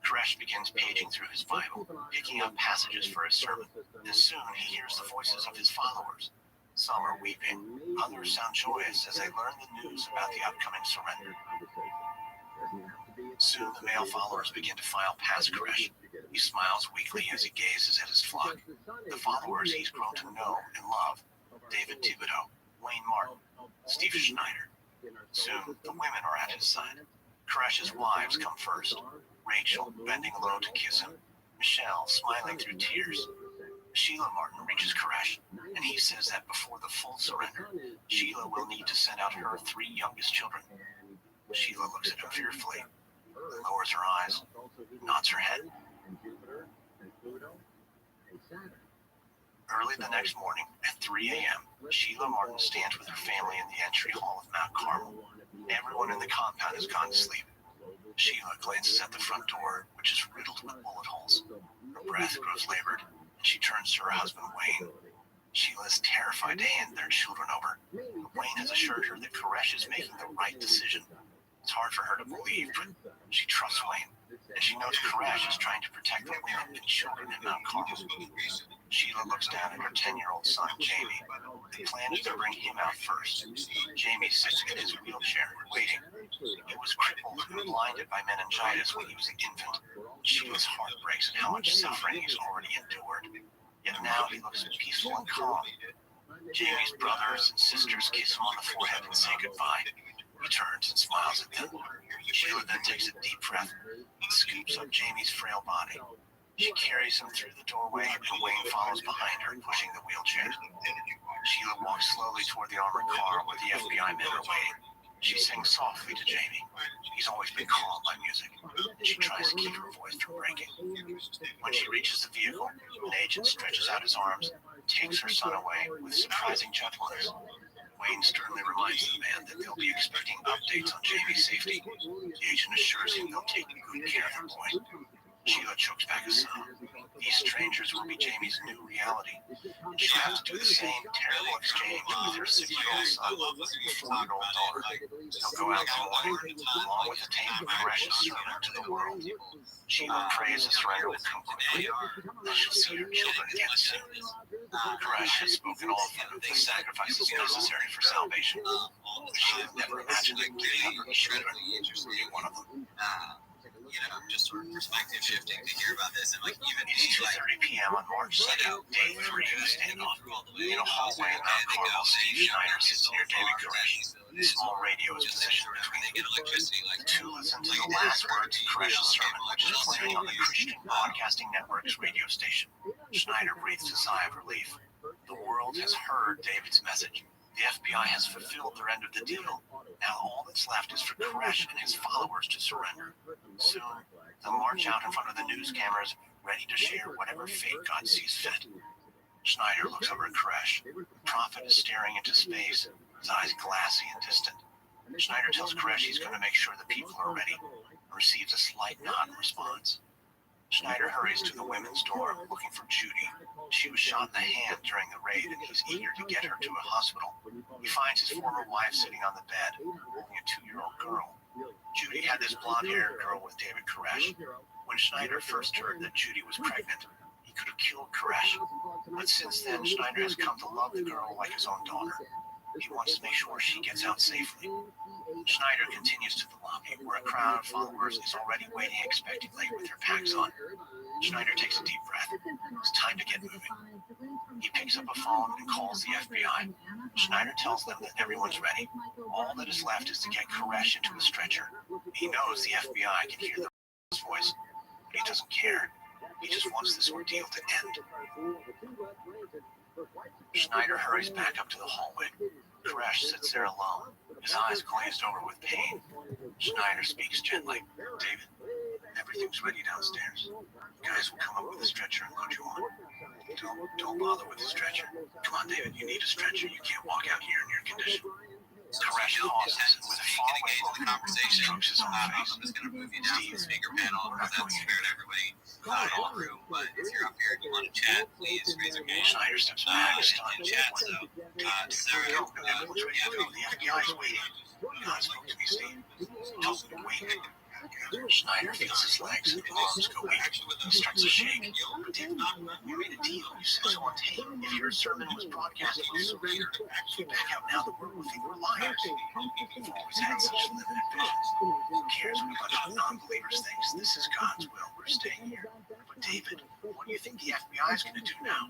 Koresh begins paging through his Bible, picking up passages for his sermon, and soon he hears the voices of his followers. Some are weeping, others sound joyous as they learn the news about the upcoming surrender. Soon the male followers begin to file past Koresh. He smiles weakly as he gazes at his flock. The followers he's grown to know and love: David Thibodeau, Wayne Martin, Steve Schneider. Soon the women are at his side. Koresh's wives come first. Rachel, bending low to kiss him. Michelle, smiling through tears. Sheila Martin reaches Koresh, and he says that before the full surrender, Sheila will need to send out her 3 youngest children. Sheila looks at him fearfully, lowers her eyes, nods her head. Early the next morning, at 3 a.m., Sheila Martin stands with her family in the entry hall of Mount Carmel. Everyone in the compound has gone to sleep. Sheila glances at the front door, which is riddled with bullet holes. Her breath grows labored, and she turns to her husband, Wayne. Sheila is terrified to hand their children over. Wayne has assured her that Koresh is making the right decision. It's hard for her to believe, but she trusts Wayne, and she knows Koresh is trying to protect the women and children in Mount Carmel. Sheila looks down at her 10-year-old son, Jamie. The plan is to bring him out first. Jamie sits in his wheelchair, waiting. He was crippled and blinded by meningitis when he was an infant. Sheila's heart breaks at how much suffering he's already endured. Yet now he looks peaceful and calm. Jamie's brothers and sisters kiss him on the forehead and say goodbye. He turns and smiles at them. Sheila then takes a deep breath and scoops up Jamie's frail body. She carries him through the doorway, and Wayne follows behind her, pushing the wheelchair. Sheila walks slowly toward the armored car where the FBI men are waiting. She sings softly to Jamie. He's always been calmed by music, and she tries to keep her voice from breaking. When she reaches the vehicle, an agent stretches out his arms, takes her son away with surprising gentleness. Wayne sternly reminds the man that they'll be expecting updates on Jamie's safety. The agent assures him they'll take good care of the boy. Sheila chokes back a sob. These strangers will be Jamie's new reality, and she'll have to do the same terrible exchange with her 6-year-old son and 4-year-old daughter. They'll go out together, along with a tape of Koresh's sermon to the world. Sheila prays the surrender will come quickly, that she'll see her children again soon. Koresh has spoken often of the sacrifices necessary for salvation, but she had never imagined that giving up her children would be one of them. Just sort of perspective shifting to hear about this, and even it's 2:30 p.m. on March 2nd, day 3 of the standoff. In a hallway in Mount Carmel, Steve Schneider sits near David Koresh. A small radio is positioned between them. The two listen to the last words of Koresh's sermon, which is playing on the Christian Broadcasting Network's radio station. Schneider breathes a sigh of relief. The world has heard David's message. The FBI has fulfilled their end of the deal. Now all that's left is for Koresh and his followers to surrender. Soon, they'll march out in front of the news cameras, ready to share whatever fate God sees fit. Schneider looks over at Koresh. The prophet is staring into space, his eyes glassy and distant. Schneider tells Koresh he's going to make sure the people are ready, and receives a slight nod in response. Schneider hurries to the women's door, looking for Judy. She was shot in the hand during the raid, and he's eager to get her to a hospital. He finds his former wife sitting on the bed, holding a 2-year-old girl. Judy had this blonde-haired girl with David Koresh. When Schneider first heard that Judy was pregnant, he could have killed Koresh. But since then, Schneider has come to love the girl like his own daughter. He wants to make sure she gets out safely. Schneider continues to the lobby, where a crowd of followers is already waiting expectantly with their packs on. Schneider takes a deep breath. It's time to get moving. He picks up a phone and calls the FBI. Schneider tells them that everyone's ready. All that is left is to get Koresh into a stretcher. He knows the FBI can hear the voice, but he doesn't care. He just wants this ordeal to end. Schneider hurries back up to the hallway. Koresh sits there alone, his eyes glazed over with pain. Schneider speaks gently. David, everything's ready downstairs. The guys will come up with a stretcher and load you on. Don't bother with the stretcher. Come on, David, you need a stretcher. You can't walk out here in your condition. Koresh pauses and with a faraway look, strokes his own face. I'm just going to move you down to the speaker panel, because that's fair to everybody in the room. But if you're up here and you want to chat, please raise your hand. Schneider steps back, stunned. Chat, so Sarah, The FBI is waiting. Not speak to me, Steve. Tell them to wait. Schneider feels his legs and his arms go weak. He starts to shake. But David, we made a deal. You said so on tape. If your sermon was broadcasted, you'll surrender. You back out now, the world will think we're liars. You've always had such limited visions. Who cares what a bunch of non-believers think? This is God's will. We're staying here. But David, what do you think the FBI is going to do now?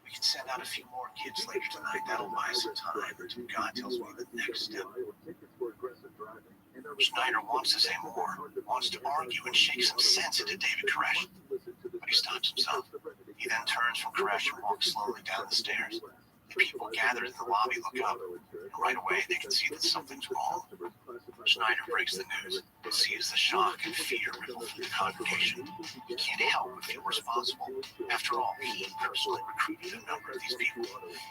We can send out a few more kids later tonight. That'll buy some time until God tells me the next step. Schneider wants to say more, wants to argue and shake some sense into David Koresh, but he stops himself. He then turns from Koresh and walks slowly down the stairs. The people gathered in the lobby look up, and right away they can see that something's wrong. Schneider breaks the news and sees the shock and fear ripple through the congregation. He can't help but feel responsible. After all, he personally recruited a number of these people.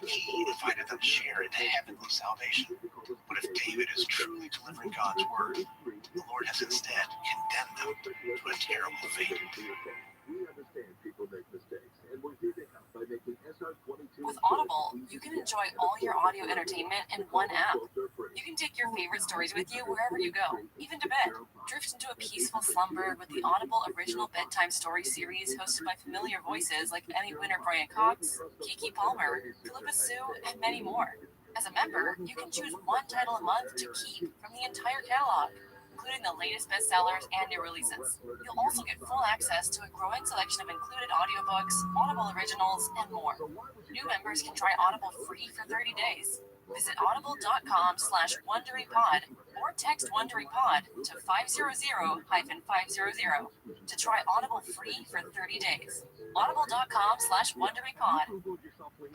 He invited them to share into heavenly salvation. But if David is truly delivering God's word, the Lord has instead condemned them to a terrible fate. We understand people make mistakes, and we're here to help by making SR22. With Audible, you can enjoy all your audio entertainment in one app. You can take your favorite stories with you wherever you go, even to bed. Drift into a peaceful slumber with the Audible original bedtime story series hosted by familiar voices like Emmy winner Brian Cox, Kiki Palmer, Philippa Sue, and many more. As a member, you can choose one title a month to keep from the entire catalog, including the latest bestsellers and new releases. You'll also get full access to a growing selection of included audiobooks, Audible originals, and more. New members can try Audible free for 30 days. Visit audible.com/WonderyPod or text WonderyPod to 500-500 to try Audible free for 30 days. Audible.com/WonderyPod.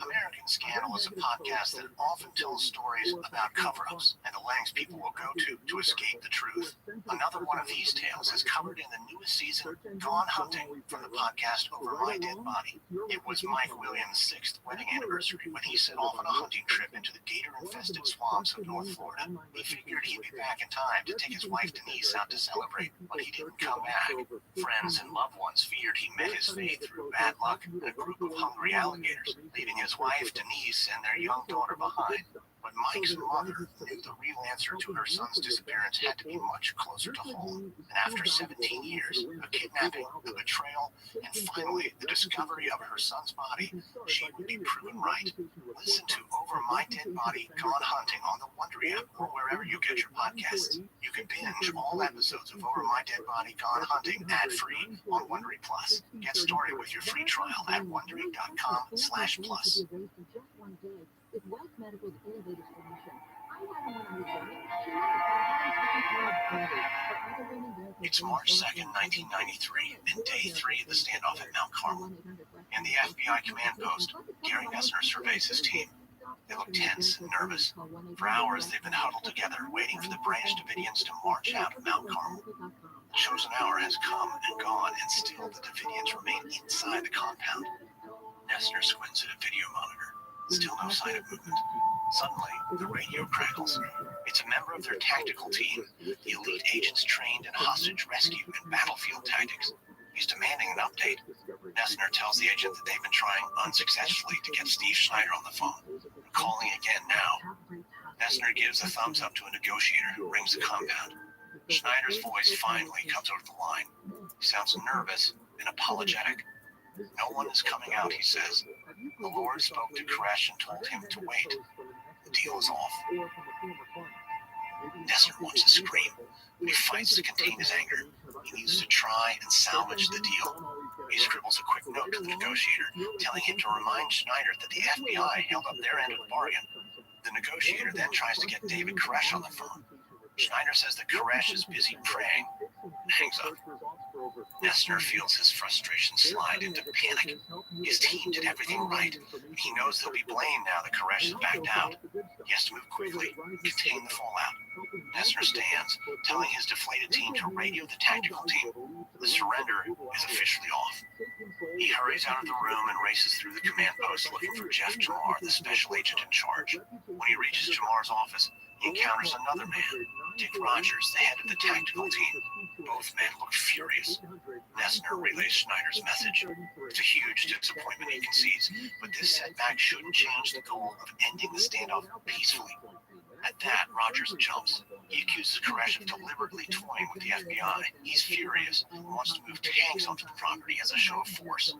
American Scandal is a podcast that often tells stories about cover-ups and the lengths people will go to escape the truth. Another one of these tales is covered in the newest season, Gone Hunting, from the podcast Over My Dead Body. It was Mike Williams' 6th wedding anniversary when he set off on a hunting trip into the gator-infested swamps of North Florida. He figured he'd be back in time to take his wife Denise out to celebrate, but he didn't come back. Friends and loved ones feared he met his fate through bad luck and a group of hungry alligators, leaving his wife Denise and their young daughter behind. But Mike's mother knew the real answer to her son's disappearance had to be much closer to home. And after 17 years, a kidnapping, a betrayal, and finally the discovery of her son's body, she would be proven right. Listen to Over My Dead Body, Gone Hunting on the Wondery app or wherever you get your podcasts. You can binge all episodes of Over My Dead Body, Gone Hunting ad-free on Wondery Plus. Get started with your free trial at Wondery.com/plus. With Wealth Medical's innovative solution. It's March 2nd, 1993, and day 3 of the standoff at Mount Carmel. In the FBI command post, Gary Messner surveys his team. They look tense and nervous. For hours, they've been huddled together, waiting for the Branch Davidians to march out of Mount Carmel. The chosen hour has come and gone, and still the Davidians remain inside the compound. Messner squints at a video monitor. Still no sign of movement. Suddenly, the radio crackles. It's a member of their tactical team, the elite agents trained in hostage rescue and battlefield tactics. He's demanding an update. Messner tells the agent that they've been trying unsuccessfully to get Steve Schneider on the phone. They're calling again now. Messner gives a thumbs up to a negotiator who rings the compound. Schneider's voice finally comes over the line. He sounds nervous and apologetic. No one is coming out, he says. The Lord spoke to Koresh and told him to wait. The deal is off. Messner wants to scream, but he fights to contain his anger. He needs to try and salvage the deal. He scribbles a quick note to the negotiator, telling him to remind Schneider that the FBI held up their end of the bargain. The negotiator then tries to get David Koresh on the phone. Schneider says that Koresh is busy praying and hangs up. Messner feels his frustration slide into panic. His team did everything right. He knows they'll be blamed now that Koresh has backed out. He has to move quickly, contain the fallout. Messner stands, telling his deflated team to radio the tactical team. The surrender is officially off. He hurries out of the room and races through the command post looking for Jeff Jamar, the special agent in charge. When he reaches Jamar's office, he encounters another man, Dick Rogers, the head of the tactical team. Both men look furious. Messner relays Schneider's message. It's a huge disappointment, he concedes, but this setback shouldn't change the goal of ending the standoff peacefully. At that, Rogers jumps. He accuses Koresh of deliberately toying with the FBI. He's furious and wants to move tanks onto the property as a show of force.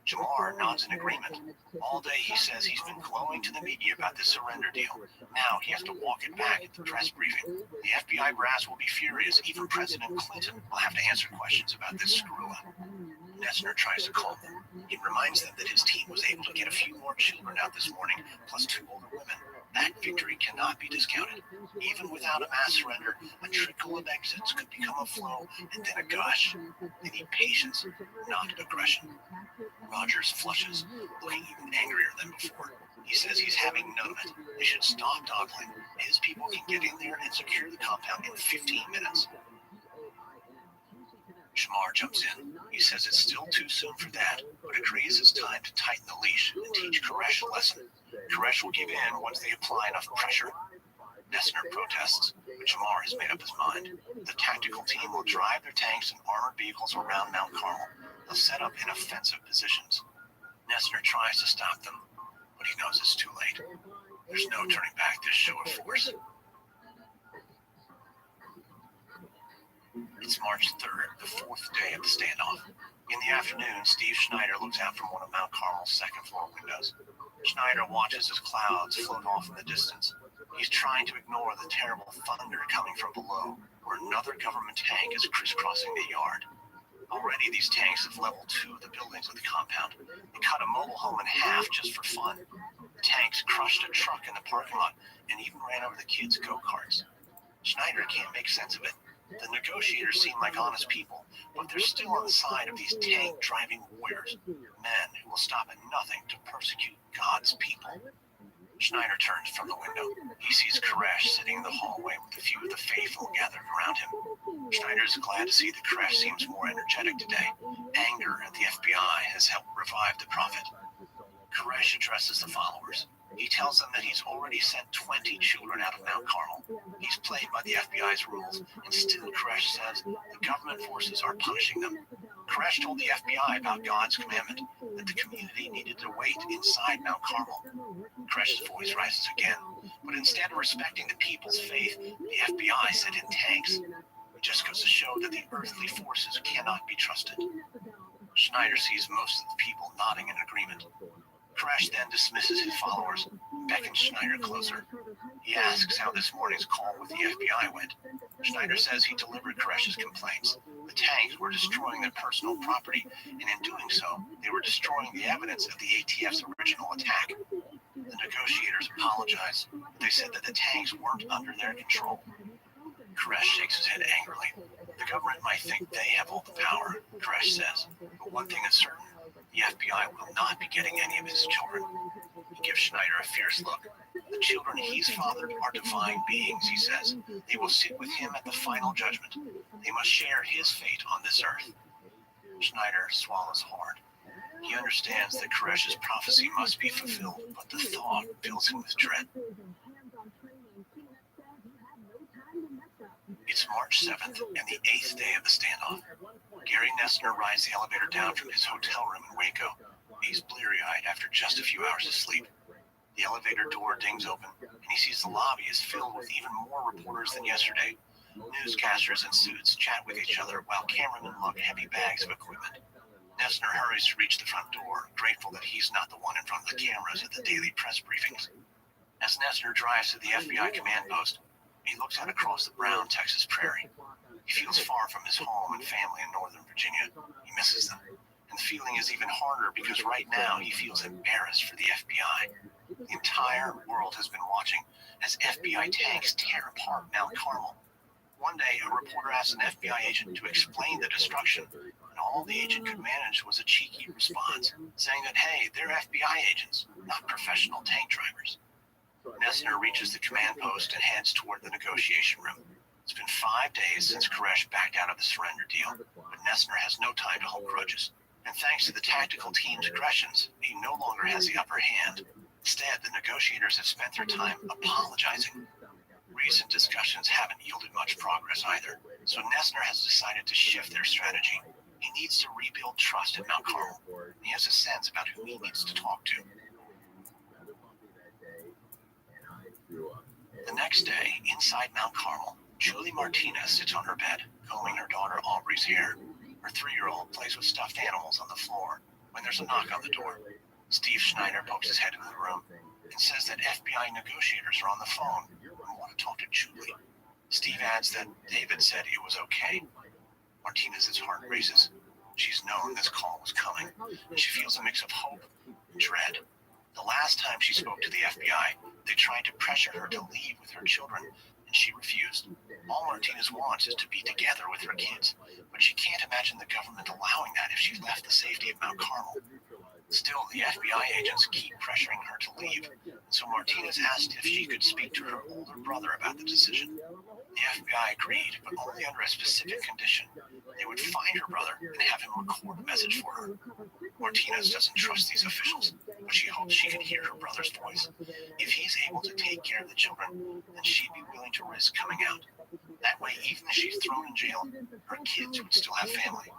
Jamar nods in agreement. All day he says he's been glowing to the media about this surrender deal. Now he has to walk it back at the press briefing. The FBI brass will be furious. Even President Clinton will have to answer questions about this screw-up. Messner tries to calm them. He reminds them that his team was able to get a few more children out this morning, plus 2 older women. That victory cannot be discounted. Even without a mass surrender, a trickle of exits could become a flow and then a gush. They need patience, not aggression. Rogers flushes, looking even angrier than before. He says he's having none of it. They should stop dogfighting. His people can get in there and secure the compound in 15 minutes. Shamar jumps in. He says it's still too soon for that, but agrees it's time to tighten the leash and teach Koresh a lesson. Koresh will give in once they apply enough pressure. Nessner protests, but Shamar has made up his mind. The tactical team will drive their tanks and armored vehicles around Mount Carmel. They'll set up in offensive positions. Nessner tries to stop them, but he knows it's too late. There's no turning back this show of force. It's March 3rd, the fourth day of the standoff. In the afternoon, Steve Schneider looks out from one of Mount Carmel's second-floor windows. Schneider watches as clouds float off in the distance. He's trying to ignore the terrible thunder coming from below, where another government tank is crisscrossing the yard. Already, these tanks have leveled 2 of the buildings of the compound. They cut a mobile home in half just for fun. The tanks crushed a truck in the parking lot and even ran over the kids' go-karts. Schneider can't make sense of it. The negotiators seem like honest people, but they're still on the side of these tank-driving warriors, men who will stop at nothing to persecute God's people. Schneider turns from the window. He sees Koresh sitting in the hallway with a few of the faithful gathered around him. Schneider is glad to see that Koresh seems more energetic today. Anger at the FBI has helped revive the prophet. Koresh addresses the followers. He tells them that he's already sent 20 children out of Mount Carmel. He's played by the FBI's rules, and still Koresh says the government forces are punishing them. Koresh told the FBI about God's commandment, that the community needed to wait inside Mount Carmel. Koresh's voice rises again, but instead of respecting the people's faith, the FBI sent in tanks. It just goes to show that the earthly forces cannot be trusted. Schneider sees most of the people nodding in agreement. Koresh then dismisses his followers, beckons Schneider closer. He asks how this morning's call with the FBI went. Schneider says he delivered Koresh's complaints. The tanks were destroying their personal property, and in doing so, they were destroying the evidence of the ATF's original attack. The negotiators apologized, but they said that the tanks weren't under their control. Koresh shakes his head angrily. The government might think they have all the power, Koresh says, but one thing is certain. The FBI will not be getting any of his children. He gives Schneider a fierce look. The children he's fathered are divine beings, he says. They will sit with him at the final judgment. They must share his fate on this earth. Schneider swallows hard. He understands that Koresh's prophecy must be fulfilled, but the thought fills him with dread. It's March 7th and the 8th day of the standoff. Gary Nessner rides the elevator down from his hotel room in Waco. He's bleary-eyed after just a few hours of sleep. The elevator door dings open, and he sees the lobby is filled with even more reporters than yesterday. Newscasters in suits chat with each other while cameramen lug heavy bags of equipment. Nessner hurries to reach the front door, grateful that he's not the one in front of the cameras at the daily press briefings. As Nessner drives to the FBI command post, he looks out across the brown Texas prairie. He feels far from his home and family in Northern Virginia. He misses them. And the feeling is even harder because right now he feels embarrassed for the FBI. The entire world has been watching as FBI tanks tear apart Mount Carmel. One day, a reporter asked an FBI agent to explain the destruction, and all the agent could manage was a cheeky response, saying that, hey, they're FBI agents, not professional tank drivers. Nessner reaches the command post and heads toward the negotiation room. It's been 5 days since Koresh backed out of the surrender deal, but Nessner has no time to hold grudges. And thanks to the tactical team's aggressions, he no longer has the upper hand. Instead, the negotiators have spent their time apologizing. Recent discussions haven't yielded much progress either, so Nessner has decided to shift their strategy. He needs to rebuild trust in Mount Carmel. He has a sense about who he needs to talk to. The next day, inside Mount Carmel, Julie Martinez sits on her bed, combing her daughter Aubrey's hair. Her 3-year-old plays with stuffed animals on the floor when there's a knock on the door. Steve Schneider pokes his head into the room and says that FBI negotiators are on the phone and want to talk to Julie. Steve adds that David said it was okay. Martinez's heart races. She's known this call was coming, and she feels a mix of hope and dread. The last time she spoke to the FBI, they tried to pressure her to leave with her children, and she refused. All Martinez wants is to be together with her kids, but she can't imagine the government allowing that if she left the safety of Mount Carmel. Still, the FBI agents keep pressuring her to leave, so Martinez asked if she could speak to her older brother about the decision. The FBI agreed, but only under a specific condition. They would find her brother and have him record a message for her. Martinez doesn't trust these officials, but she hopes she can hear her brother's voice. If he's able to take care of the children, then she'd be willing to risk coming out. That way, even if she's thrown in jail, her kids would still have family.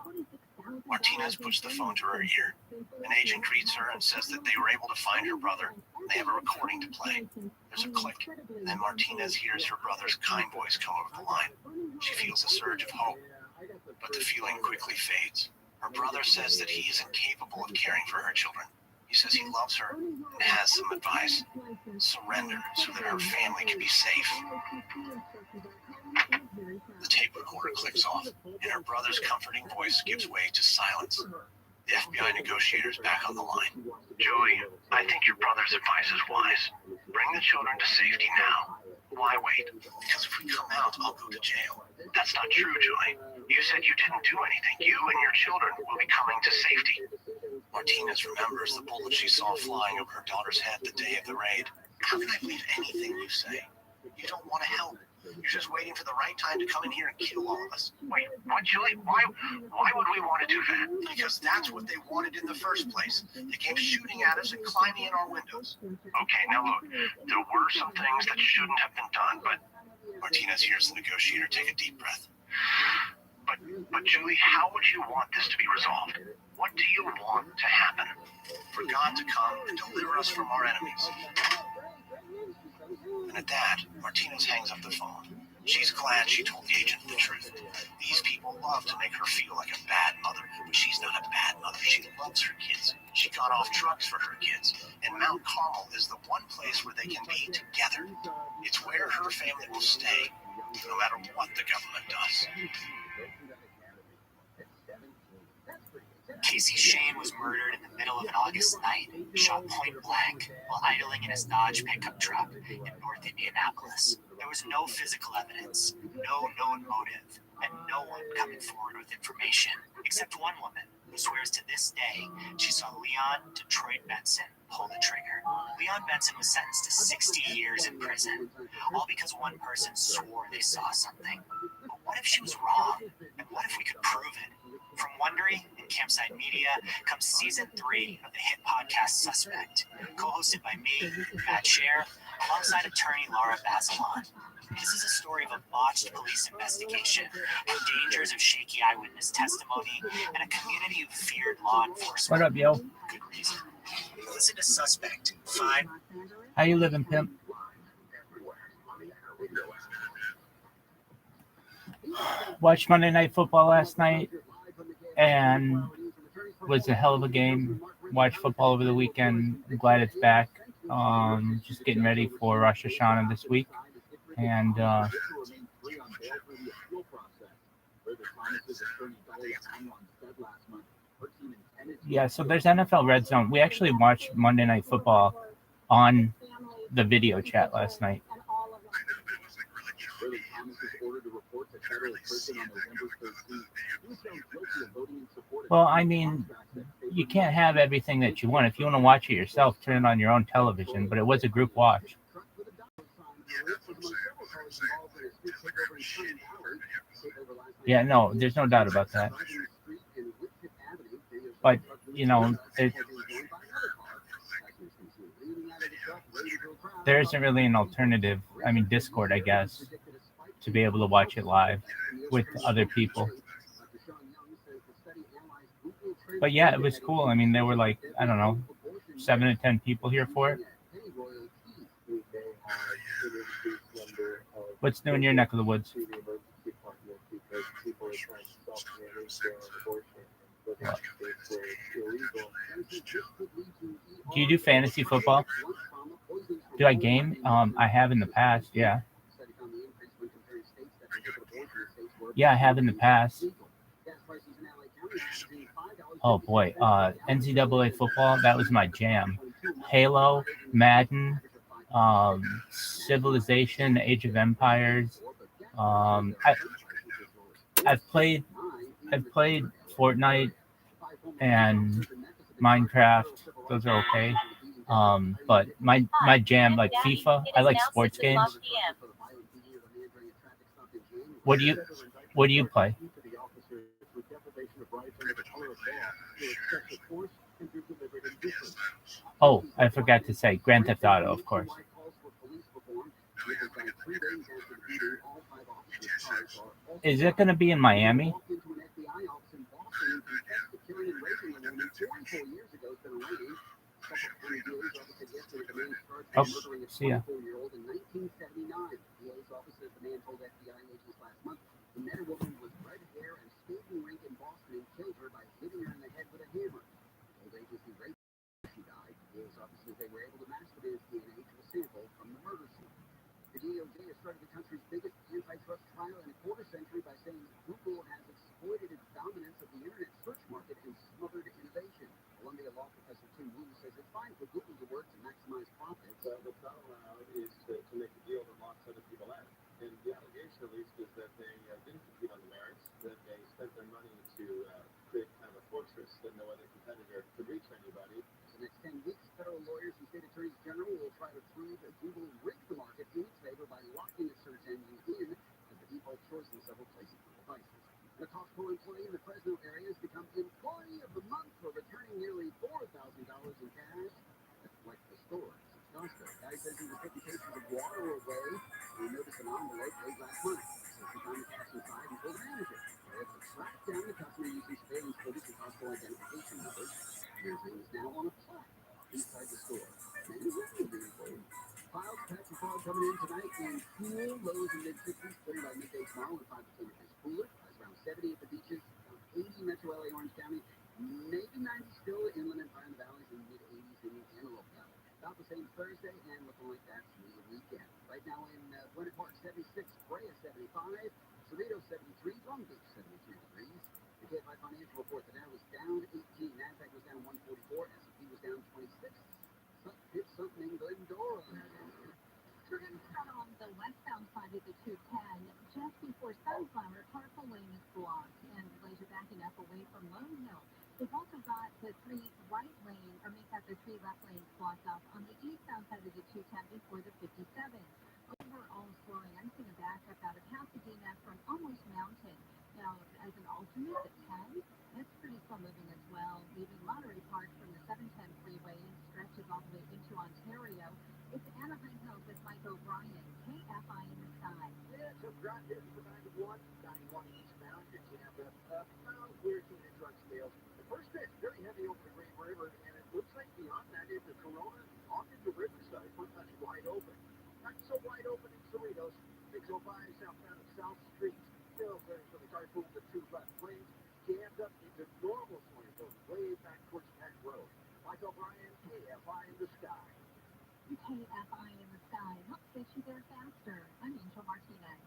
Martinez puts the phone to her ear. An agent greets her and says that they were able to find her brother. They have a recording to play. There's a click, and then Martinez hears her brother's kind voice come over the line. She feels a surge of hope, but the feeling quickly fades. Her brother says that he isn't capable of caring for her children. He says he loves her and has some advice. Surrender so that her family can be safe. The tape recorder clicks off, and her brother's comforting voice gives way to silence. The FBI negotiator's back on the line. Julie, I think your brother's advice is wise. Bring the children to safety now. Why wait? Because if we come out, I'll go to jail. That's not true, Julie. You said you didn't do anything. You and your children will be coming to safety. Martinez remembers the bullet she saw flying over her daughter's head the day of the raid. How can I believe anything you say? You don't want to help. You're just waiting for the right time to come in here and kill all of us. Wait, what, Julie? Why would we want to do that? Because that's what they wanted in the first place. They came shooting at us and climbing in our windows. Okay, now look, there were some things that shouldn't have been done, but... Martinez hears the negotiator take a deep breath. But Julie, how would you want this to be resolved? What do you want to happen? For God to come and deliver us from our enemies. And at that, Martinez hangs up the phone. She's glad she told the agent the truth. These people love to make her feel like a bad mother, but she's not a bad mother. She loves her kids. She got off drugs for her kids, and Mount Carmel is the one place where they can be together. It's where her family will stay, no matter what the government does. Casey Shane was murdered in the middle of an August night, shot point blank while idling in his Dodge pickup truck in North Indianapolis. There was no physical evidence, no known motive, and no one coming forward with information, except one woman who swears to this day she saw Leon Detroit Benson pull the trigger. Leon Benson was sentenced to 60 years in prison, all because one person swore they saw something. But what if she was wrong? And what if we could prove it? From Wondery and Campside Media comes Season 3 of the hit podcast Suspect, co-hosted by me, Matt Scher, alongside attorney Laura Bazelon. This is a story of a botched police investigation, the dangers of shaky eyewitness testimony, and a community who feared law enforcement. What up, yo? Good reason. Listen to Suspect. 5. How you living, pimp? Watched Monday Night Football last night, and was a hell of a game. Watched football over the weekend. I'm glad it's back. Just getting ready for Rosh Hashanah this week. And yeah, so there's NFL Red Zone. We actually watched Monday Night Football on the video chat last night. Well, I mean, you can't have everything that you want. If you want to watch it yourself, turn it on your own television, but it was a group watch. Yeah, no, there's no doubt about that. But, you know, there isn't really an alternative. I mean, Discord, I guess, to be able to watch it live with other people. But yeah, it was cool. I mean, there were like, I don't know, 7 to 10 people here for it. What's new in your neck of the woods? Do you do fantasy football? Do I game? I have in the past, yeah. Yeah, I have in the past. Oh boy, NCAA football, that was my jam. Halo, Madden, Civilization, Age of Empires. I've played Fortnite and Minecraft. Those are okay. But my jam, like FIFA, I like sports games. What do you play? Oh, I forgot to say Grand Theft Auto, of course. Is it going to be in Miami? Oh, see ya. The DOJ has started the country's biggest antitrust trial in a quarter-century by saying Google has exploited its dominance of the internet search market and smothered innovation. Columbia law professor Tim Wu says it's fine for Google to work to maximize profits. What's not allowed is to make a deal that locks other people out. And the allegation, at least, is that they didn't compete on the merits, that they spent their money to create kind of a fortress that no other competitor could reach anybody. For the next 10 weeks, federal lawyers and state attorneys general will try to prove that Google rigged the market in its favor by locking its search engine in as the default choice in several places for devices. And a Costco employee in the Fresno area has become Employee of the Month for returning nearly $4,000 in cash. That's like the store. Costco. Guy says he was taking cases of water away and he noticed an envelope late last month. So he found the cash inside and told the manager. They had to track down the customer using surveillance footage and Costco identification numbers. His name is now on a plaque inside the store. And he's really the employee. Clouds, patch and fog coming in tonight and cool lows in mid-60s, clear by midday tomorrow and 5 to 10 degrees cooler. It's around 70 at the beaches, around 80 Metro LA, Orange County, maybe 90 still inland and far in the valleys, and mid-80s in the Antelope Valley. About the same Thursday, and looking like that's through the weekend. Right now in Winter Park, 76, Brea, 75, Cerritos, 73, Long Beach, 73 degrees. The KFI Financial Report, the Dow was down 18, NASDAQ was down 144, S&P was down 26. Hit something in Glendora. Students cut on the westbound side of the 210 just before Sunflower. Parcel Lane is blocked, and delays are backing up away from Lone Hill. They've also got the 3 right lane, or make that the 3 left lanes blocked off on the eastbound side of the 210 before the 57. Overall slowing, I'm seeing a backup out of Pasadena from Almost Mountain. Now, as an alternate, the 10, that's pretty slow moving as well, leaving Monterey Park from the 710 freeway and stretches all the way into Ontario. It's Anaheim Hills with Mike O'Brien, KFI in the sky. Yeah, just right here for 91, 91 eastbound, your campus about where Tina truck scales. The first stretch, very heavy over the Green River, and it looks like beyond that into Corona, off into Riverside, pretty much wide open. Not so wide open in Cerritos, 605 southbound of South Street. Still clearing for the carpool, the 2 left lanes, jammed up into normal lane, goes way back towards Peck Road. Mike O'Brien, KFI in the sky. KFI in the sky helps get you there faster. I'm Angel Martinez.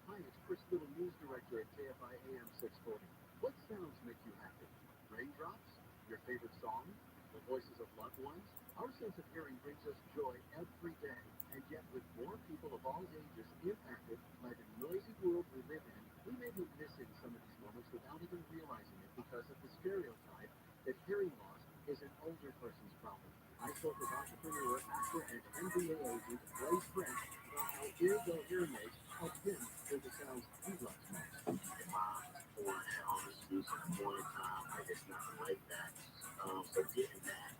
Hi, it's Chris Little, News Director at KFI AM 640. What sounds make you happy? Raindrops? Your favorite song? The voices of loved ones? Our sense of hearing brings us joy every day. And yet, with more people of all ages impacted by the noisy world we live in, we may be missing some of these moments without even realizing it because of the stereotype that hearing loss is an older person's problem. I spoke with entrepreneur, actor, and NBA agent Blaze French about how ear-go hearing aids help him hear the sounds he loves most. My mom born at home, she used to morning time. I just not like that. So getting that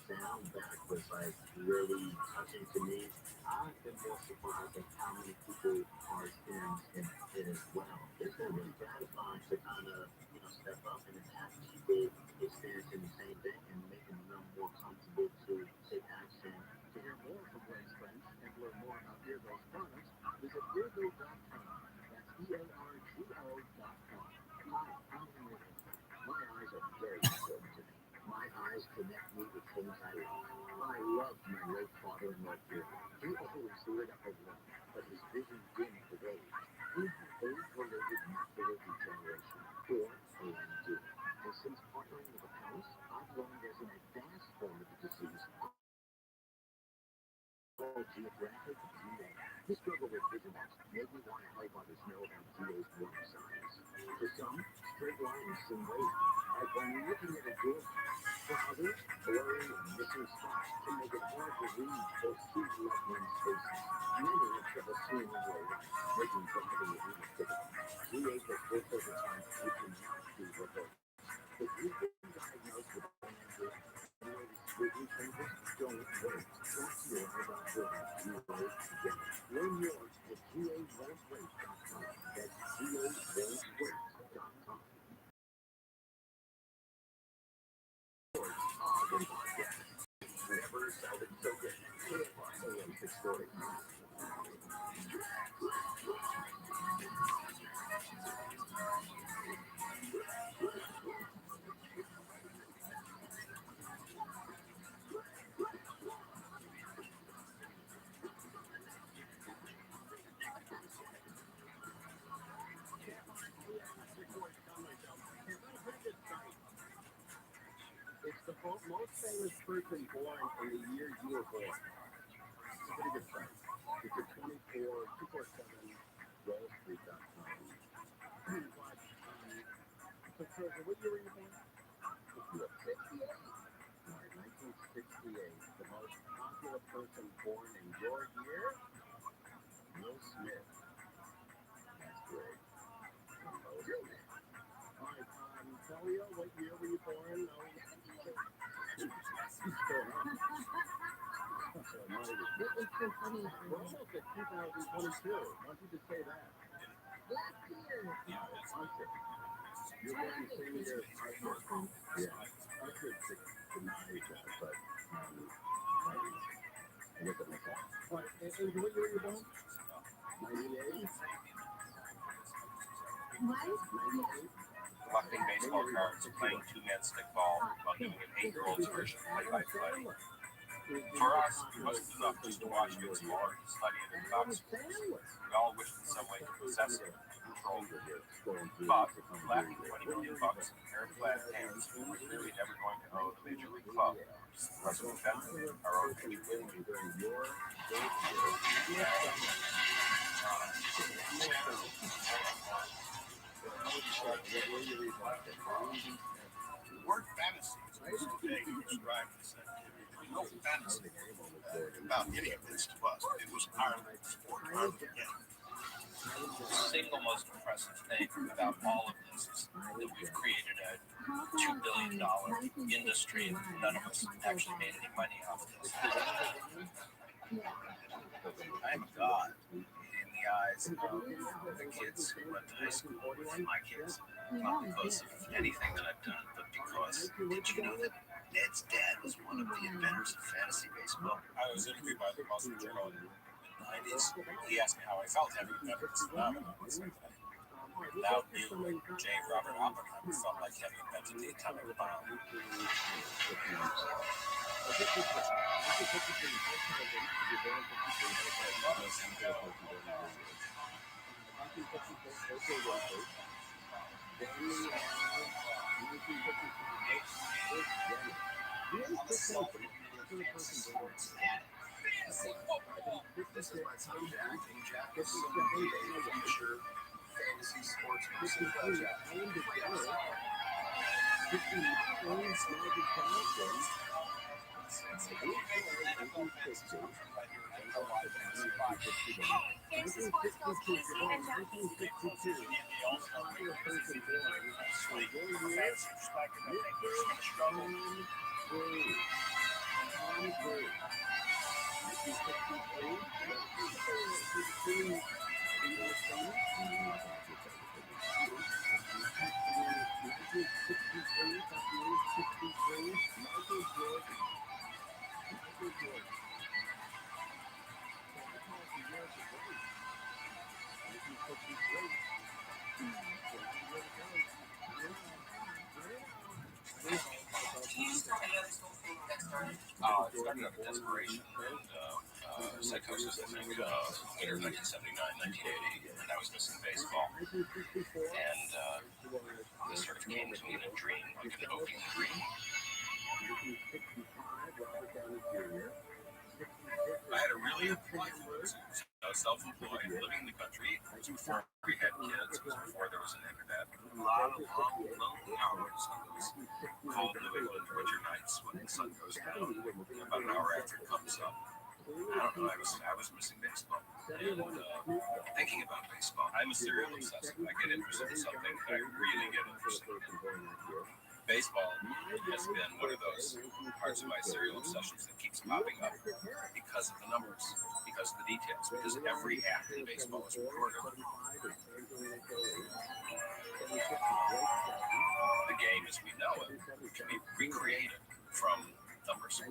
sound back was like really touching to me. I've been more surprised at how many people are experiencing it as well. It's been really gratifying to kind of, step up and have people experiencing the same thing and making them more comfortable to take action. To hear more from Blaze French and learn more about Eargo's products, visit eargo.com. That's EARGO.com. Hi, I'm Henry. My eyes are very important to me. My eyes connect me with things I love. I love my late father-in-law, Gary. He always lived up alone, but his vision dimmed with age. He had age-related macular degeneration, or AMD. And since partnering with Apellis, I've learned there's an advanced form of the disease graphic GA. You struggle with vision loss, maybe want to help others know about GA's warning signs. For some, straight lines seem weight, like when you're looking at a door. For others, blurry and missing spots can make it hard to read those key loved ones' faces. Many have trouble seeing over a light, making driving even difficult. GA has worked over time, you cannot be reversed. If you've been diagnosed with anger, notice vision changes, don't wait. Talk to your eye doctor about GA today. Learn more at GAWon'tWait.com. That's GAWon'tWait.com. Never sounded so good. AM 640. It's the most famous person born in the year you were born. It's a pretty good site. It's at 247wallstreet.com. So, Treasure, what year were you born? 68. All right, 1968. The most popular person born in your year? Will Smith. That's great. Really? All right, Talia, what year were you born? No. Still not. It's so funny. We're almost at 2022. Why don't you just say that? Last year. Yeah, it's Usher. You're born the same year as Usher. Yeah. Usher denies that, but I guess that makes sense. All right, and what year were you born? 98? What? Collecting baseball cards, playing two-man stickball, while doing an 8-year-old's version of play-by-play. For us, it wasn't enough just to watch baseball or study it in boxes. We all wished in some way to possess it and control it. But lacking $20 million in hair-clad hands, we were clearly never going to own a major league club. Thus we invented our own major league. The word fantasy is used today to describe this activity. No fantasy about any of this to us. It was our sport, our game. The single most impressive thing about all of this is that we've created a $2 billion industry and none of us actually made any money off of this. I'm God in the eyes of the kids who went to high school with my kids. Not because of anything that I've done, but because, did you know that Ned's dad was one of the inventors of fantasy baseball? I was interviewed by the Wall Street Journal in the 90s. He asked me how I felt having invented this phenomenon. Without you, J. Robert Oppenheimer felt like having invented the atomic bomb. This is my son Jack, and Jack is someday a future fantasy sports person. Jack. Fantasy sports spells Casey and Jackie. It started out of desperation and psychosis, I think, winter 1979, 1980, and I was missing baseball. And this sort of came to me in a dream, like an opium dream. I had a really happy life. I was self-employed, living in the country. It was before we had kids. It was before there was an internet. A lot of long, lonely hours on those cold New England winter nights when the sun goes down. About an hour after it comes up. I don't know. I was missing baseball and thinking about baseball. I'm a serial obsessive. I get interested in something that I really get interested in. Baseball has been one of those parts of my serial obsessions that keeps popping up because of the numbers, because of the details, because every act in baseball is recorded. The game as we know it can be recreated from numbers. So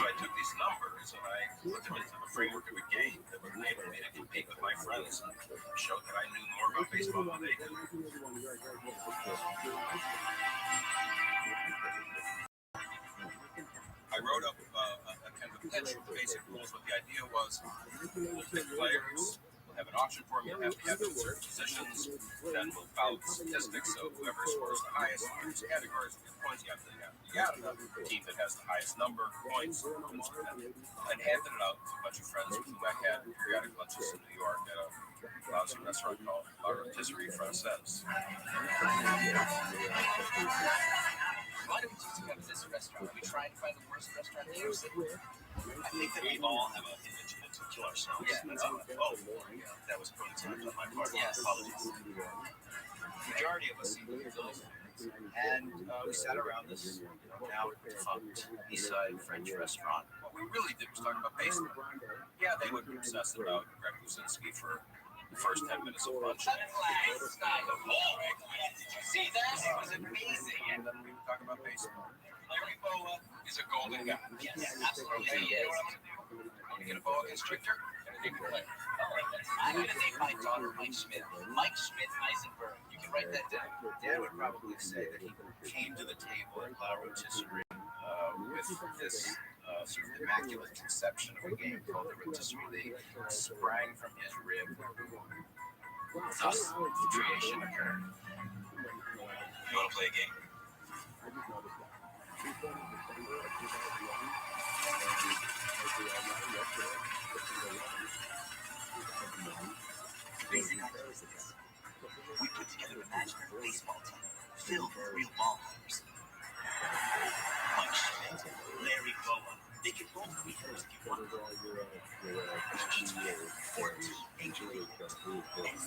I took these numbers and I put them into the framework of a game that would enable me to compete with my friends and show that I knew more about baseball than they did. I wrote up a kind of a pitch with the basic rules. What the idea was, we'll pick players, we'll have an auction form, you'll have to have them in certain positions, then we'll follow the statistics of whoever scores the highest in each categories, points, yada. The team that has the highest number of points wins the bet. And handed it out to a bunch of friends with whom I had periodic lunches in New York at a lousy restaurant called ROTHSCHILD Française. Why do we choose to go to this restaurant? Are we trying to find the worst restaurant in New York City? I think that we all have an image to kill ourselves. Yeah. That was prototyped on my part. Yes. Apologies. The majority of us seem to be those things. And we sat around this now defunct East Side French restaurant. What we really did was talk about baseball. Yeah, they would obsess about Greg Luzinski for the first 10 minutes of lunch. Did you see that? It was amazing. And then we would talk about baseball. Larry Boa is a golden guy. Yes, absolutely. He is. I'm going to get a boa constrictor and a name player. I'm going to name my daughter Mike Schmidt. Mike Schmidt Eisenberg. You can write that down. Dad would probably say that he came to the table at La Rotisserie with this sort of immaculate conception of a game called the Rotisserie League, sprang from his rib. Thus, the creation occurred. You want to play a game? Crazy ideas. We put together an imaginary baseball team filled with real ball players. Mike Schmidt, Larry Boa. They can both be heroes if you want them. Each player, 14 major league and 9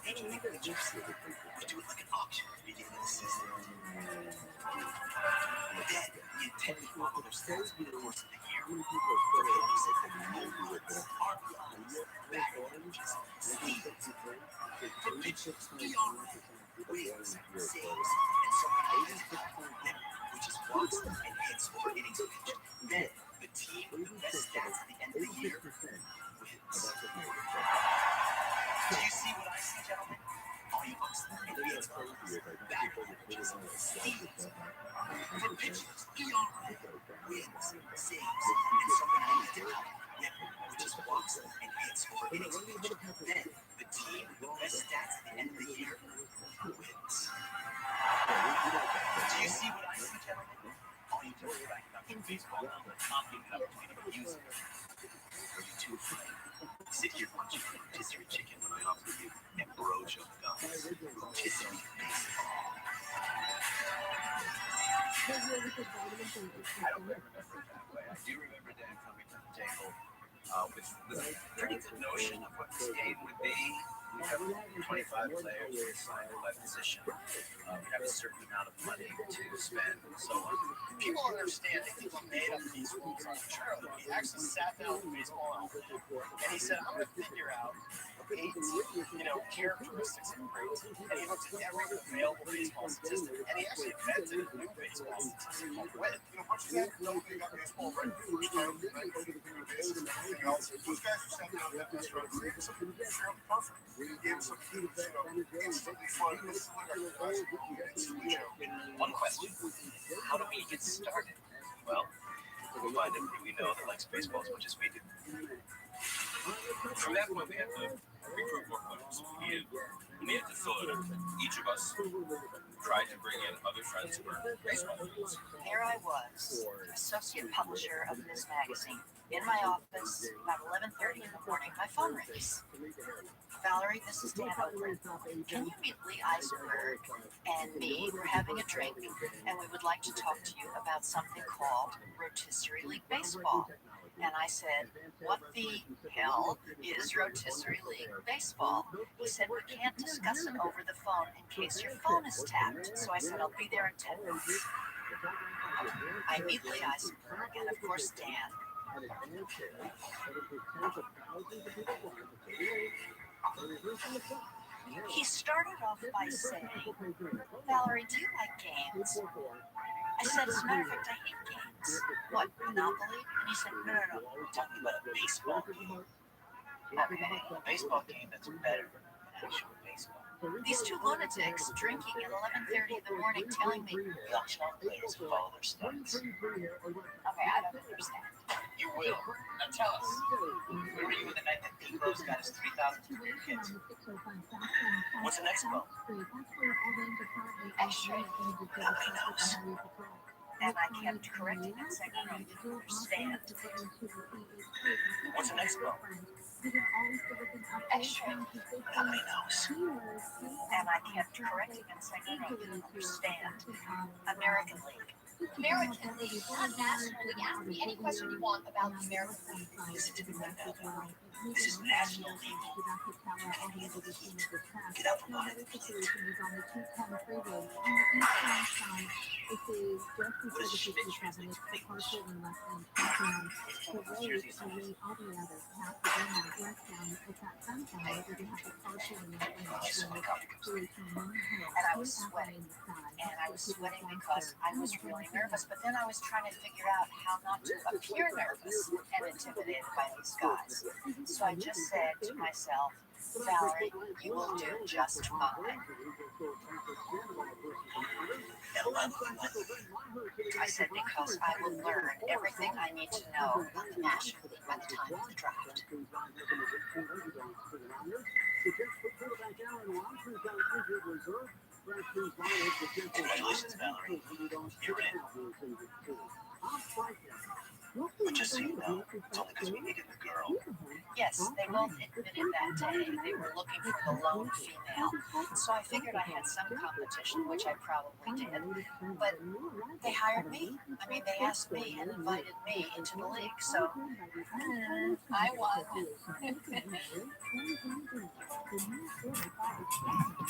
major league pitchers. We do it like an auction at the beginning of the season. Then we intend to follow their stats over the course of the year. For players that have home runs, RBIs, batting averages, speed. For pitchers, ERA, wins, saves, and something which is walks and hits for innings pitched. Then the team with the best stats at the end of the year wins. Do you see what I see, gentlemen? All you books and hits balls, batting averages, speeds. For pitchers, ERA, wins, saves, and something which is walks and hits for innings pitched. Then the team with the best stats at the end of the year wins. Do you see what I see, gentlemen? All you do is back up in baseball, not being enough to use it. Are you too afraid? Sit here watching rotisserie chicken when I offer you ambrosia guns. Rotisserie baseball. I don't remember it that way. I do remember Dad coming to the table with a pretty good notion of what this game would be. We have 25 players assigned by position. We have a certain amount of money to spend and so on. People understand that he made up these rules on True. He actually sat down with baseball and he said, I'm going to figure out 8, characteristics of greats. And he looked at every available baseball statistic. And he actually invented a new baseball statistic called WHIP. Once you know they got baseball right, first time they make bases and everything else, those guys who sat down and that's right, it's something fairly perfect. We gave some instantly fun. One question. How do we get started? Well, we'll find everybody we know that likes baseball as much as we do. From that point, we had to recruit more players. We needed We made it to Philadelphia. Each of us tried to bring in other friends who were baseball fans. There I was, associate publisher of this magazine. In my office, about 11:30 in the morning, my phone rings. Valerie, this is Dan Oakland. Can you meet Lee Eisenberg and me? We're having a drink, and we would like to talk to you about something called Rotisserie League Baseball. And I said, what the hell is Rotisserie League Baseball? He said, we can't discuss it over the phone in case your phone is tapped. So I said, I'll be there in 10 minutes. I meet Lee Eisenberg and, of course, Dan. He started off by saying, Valerie, do you like games? I said, as a matter of fact, I hate games. What, Monopoly? And he said, no. Tell me about a baseball game. Okay, a baseball game that's better than actual baseball. These two lunatics drinking at 11:30 in the morning telling me Youngstown players follow their stunts. okay, I don't understand. You will. Now tell us, where were you the night that Picos got his 3,000 career hits? What's the next bump? Actually, nobody knows. And I kept correcting and saying, no, you didn't understand. What's the next bump? Actually, nobody knows. And I kept correcting and saying, no, you didn't understand. American League. American League, not National League. Ask me any question you want about the American League. Listen to me right now. This is National League. Get out from behind the plate. What is Schmidt translate to Picos? Here's the assignment. And I was sweating. And I was sweating because I was really nervous, but then I was trying to figure out how not to appear nervous and intimidated by these guys. So I just said to myself, Valerie, you will do just fine. I said, because I will learn everything I need to know about the National League by the time of the draft. Congratulations, Valerie. You're in. But just so you know, it's only because we needed a girl. Yes, they both admitted that day they were looking for the lone female. So I figured I had some competition, which I probably did. But they hired me. I mean, they asked me and invited me into the league. So I won.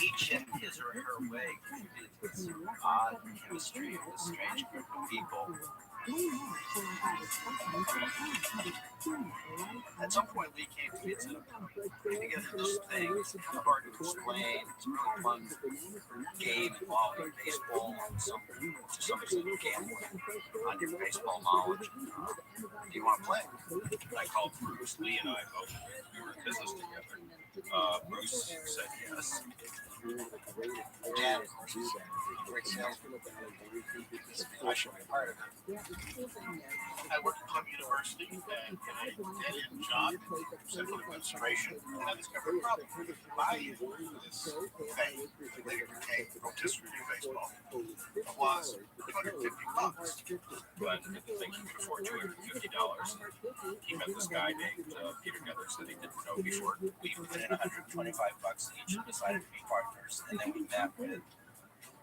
Each in his or her way contributed to this odd chemistry of this strange group of people. At some point, Lee came to me and said, putting together this thing. It's kind of hard to explain. It's a really fun game involving baseball and some extent gambling on your baseball knowledge. Do you want to play? I called Bruce. Lee and I both, we were in business together. Bruce said yes. Dan, of course, is a great salesman. I should be part of it. I worked at Columbia University and a dead-end job in central administration, and I discovered a problem. I used this thing that later became rotisserie league baseball. It was $250. But if the thing could afford $250, he met this guy named Peter Gethers that he didn't know before. We put in $125 each and decided to be partners. And then we met with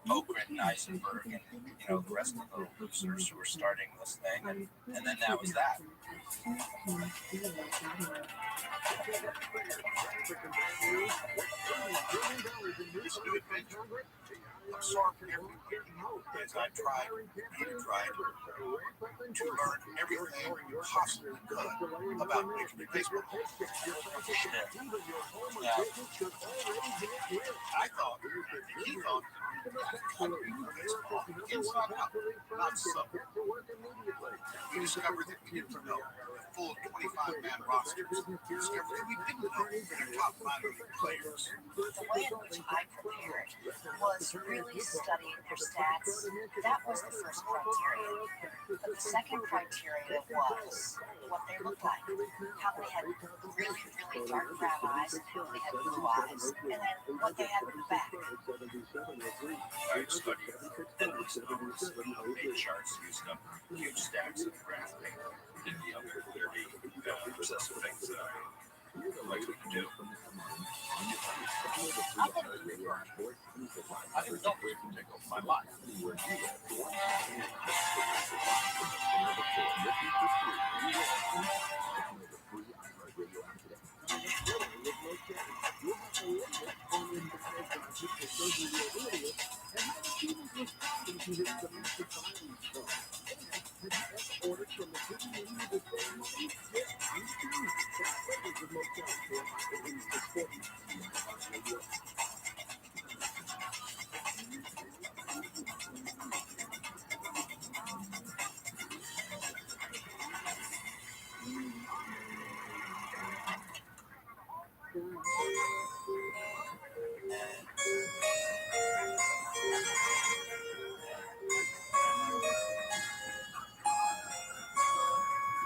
Oakland and Eisenberg and, the rest of the losers who were starting this thing. And then that was that. This new adventure, I'm sorry for everyone. As I tried to learn everything possibly could about Major League Baseball. Yeah. I thought, he thought, baseball, inside out, not so. We discovered that we didn't know full 25-man rosters. We discovered that we didn't know their top 5 players. The way in which I prepared was was really studying their stats. That was the first criteria. But the second criteria was what they looked like. How they had really, really dark brown eyes and how they had blue eyes. And then what they had in the back. I studied endless numbers, made charts, used up huge stacks of graph paper, did the other dirty, obsessive things that I like to do. I didn't know it would take over my life.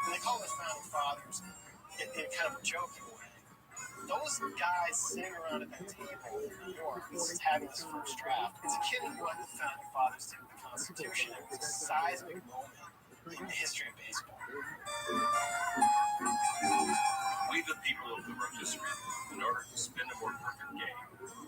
They call us founding fathers in kind of a joking way. Those guys sitting around at that table in New York, having this first draft, it's akin to what the founding fathers did with the Constitution. It was a seismic moment in the history of baseball. We, the people of the rotisserie, in order to spin a more perfect game,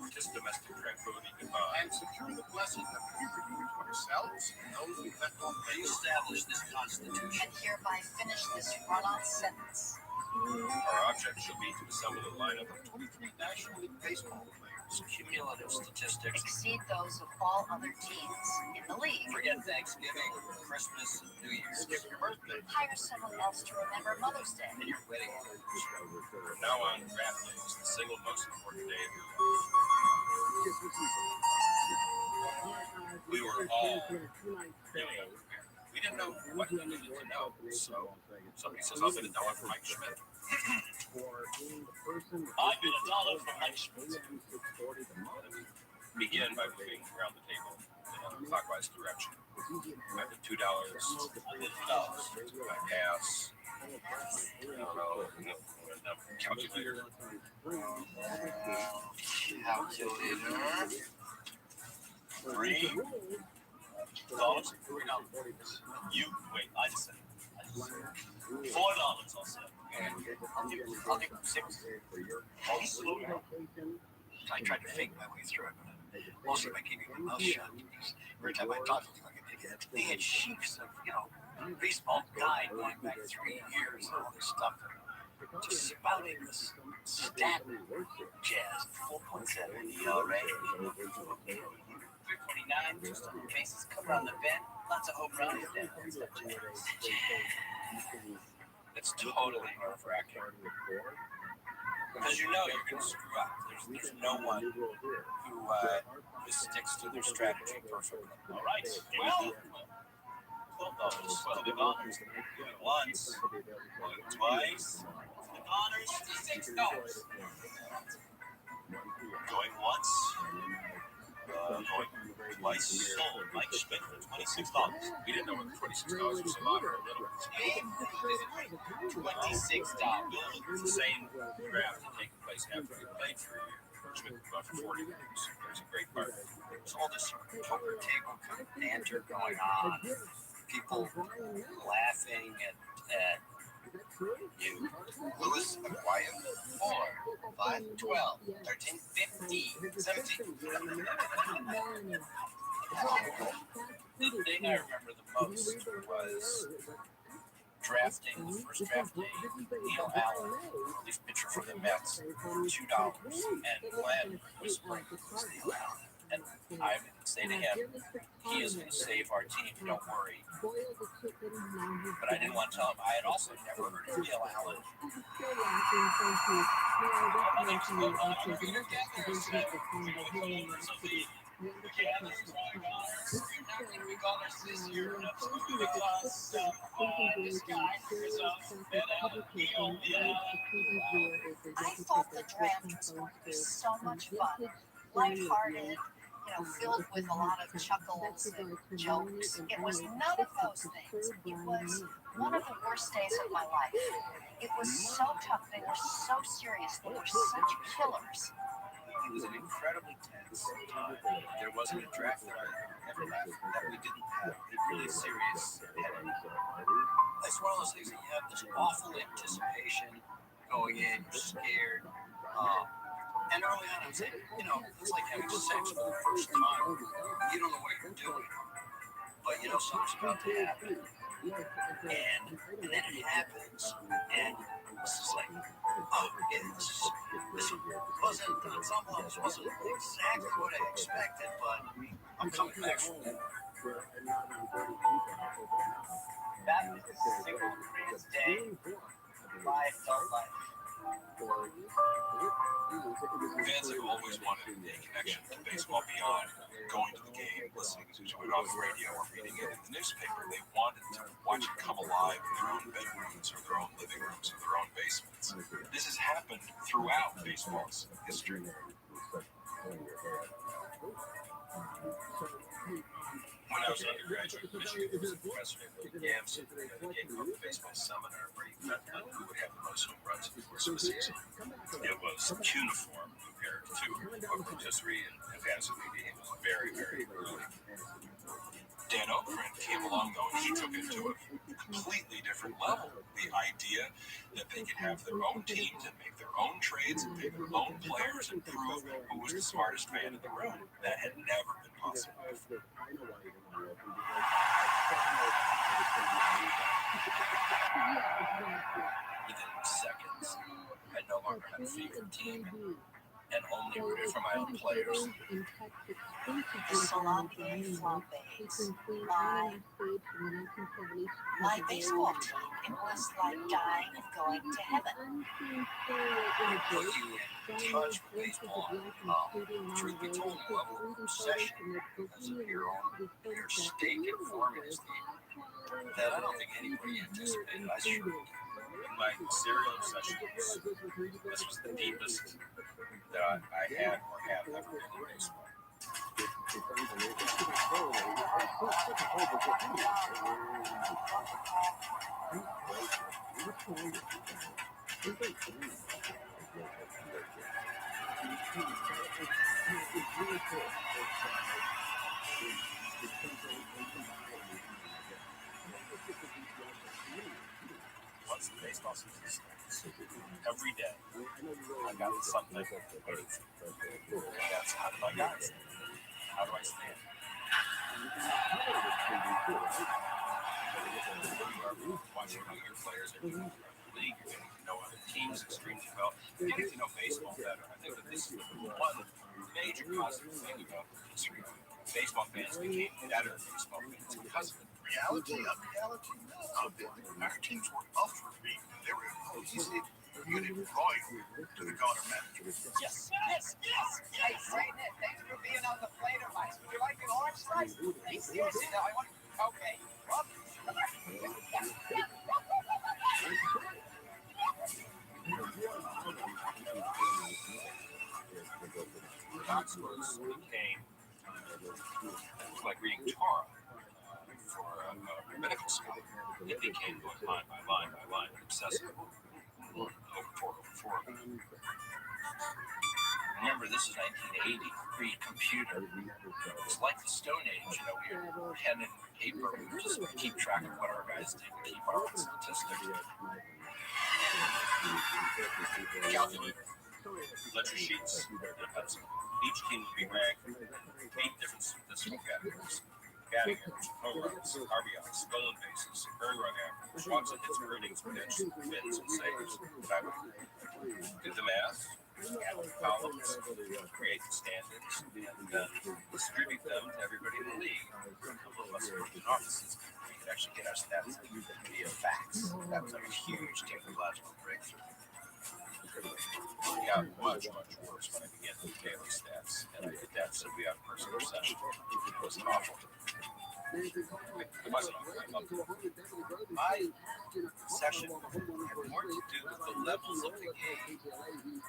kiss domestic tranquility goodbye, And secure the blessing that we renew to ourselves and those we left on. We establish this Constitution. And hereby finish this run-on sentence. our object shall be to assemble a lineup of 23 National League Baseball players. Cumulative statistics. Exceed those of all other teams in the league. Forget Thanksgiving, Christmas, and New Year's. Skip your birthday. Hire someone else to remember Mother's Day. And your wedding. From now on, draft day is the single most important day of your life. We were all really unprepared. We didn't know what we needed to know, so somebody says, I'll bet $1 for Mike Schmidt. I bet $1 for Mike Schmidt. Begin by moving around the table in a clockwise direction. I bet $2. I bet $2. I pass. I don't know. Calculator. Calculator. $3. You wait. I just said $4. I'll say. I'll give 6. I tried to fake my way through it, but mostly by keeping my mouth shut. Because every time I talked to like an idiot, they had sheets of baseball guide going back 3 years and all this stuff. Just spouting this stat jazz. 4.7 ERA. 329, just on the bases covered on the bend. Lots of home runs. It's totally nerve-wracking. Because you know you're going to screw up. There's no one who just sticks to their strategy perfectly. All right. Well, $12. $12. Once. Twice. The honors, $6. Going once. Going twice. Sold Mike Schmidt for $26. We didn't know whether $26 was a lot or a little. $26. It's the same draft had taken place after we played for a year. Schmidt was about for 40 games. It was a great part. There's all this poker table kind of banter going on. People laughing at you. Lewis and Wyatt. 4, 5, 12, 13, 15, 17. The thing I remember the most was drafting, the first draft day, Neil Allen, relief pitcher for the Mets, $2. And Glenn was playing with Neil Allen. And I would say to him, he is going to save our team, don't worry. But I didn't want to tell him, I had also never heard of Neil Allen. I thought the draft was going to be so much fun, lighthearted, filled with a lot of chuckles and jokes. It was none of those things. It was one of the worst days of my life. It was so tough. They were so serious. They were such killers. It was an incredibly tense time. There wasn't a draft that I ever left that we didn't have a really serious headache. It's one of those things that you have this awful anticipation going in, you're scared. And early on, I'd say, it's like having sex for the first time. You don't know what you're doing, but something's about to happen. And then it happens, and it's just like, this wasn't, on some levels, wasn't exactly what I expected, but I'm coming back from that. That is the single greatest day of my adult life. Fans have always wanted a connection to baseball beyond going to the game, listening to it on the radio, or reading it in the newspaper. They wanted to watch it come alive in their own bedrooms or their own living rooms or their own basements. This has happened throughout baseball's history. When I was an undergraduate at Michigan, there was a professor named Gamson who gave a baseball seminar where he found out who would have the most home runs in the course of a season. It was cuneiform compared to a rotisserie and fantasy league. It was very, very early. Dan O'Krent came along, though, and he took it to a completely different level. The idea that they could have their own teams and make their own trades and pick their own players and prove who was the smartest fan in the room. That had never been possible before. Within seconds, I no longer had a favorite team and only rooted for my own players. The salami flambés, my baseball team. It was like dying and going to heaven. They put you in touch with baseball. Truth be told, a level of obsession because of your stake in forming this team that I don't think anybody anticipated. I sure did. My serial obsession this was the deepest that I had or have ever been in baseball. Once the baseball season starts, every day I got something to do. That's how do I guys? How do I stand? You are watching younger players every year throughout the league. You're getting to know other teams extremely well. You're getting to know baseball better. I think that this is one major positive thing about history. Baseball fans became better baseball fans because of it. Reality, unreality, our teams were ultra big. They were cohesive, unified to the Garner manager. Yes. Hey, Saint Nick, thanks for being on the plate of ice. Would you like an orange slice? Hey, seriously, no, I want. Okay. Oxfords became like reading Torah for a medical scholar. It became going line by line, obsessive. Over four. Remember, this is 1980, pre-computer. It's like the Stone Age, we had pen and paper. We just keep track of what our guys did, keep our own statistics. Calculator, ledger sheets, and a pencil. Each team would be ranked 8 different statistical categories. Batting average, home runs, RBIs, stolen bases, earned run average, walks and hits per innings pitched, wins and saves. I would do the math, add the columns, create the standings, and distribute them to everybody in the league. A couple of us worked in offices. We could actually get our stats via fax. That was a huge technological breakthrough. It got much worse when I began with daily stats, and I did that simply out of personal obsession. It was awful. It wasn't over. I loved it. My session had more to do with the levels of the game,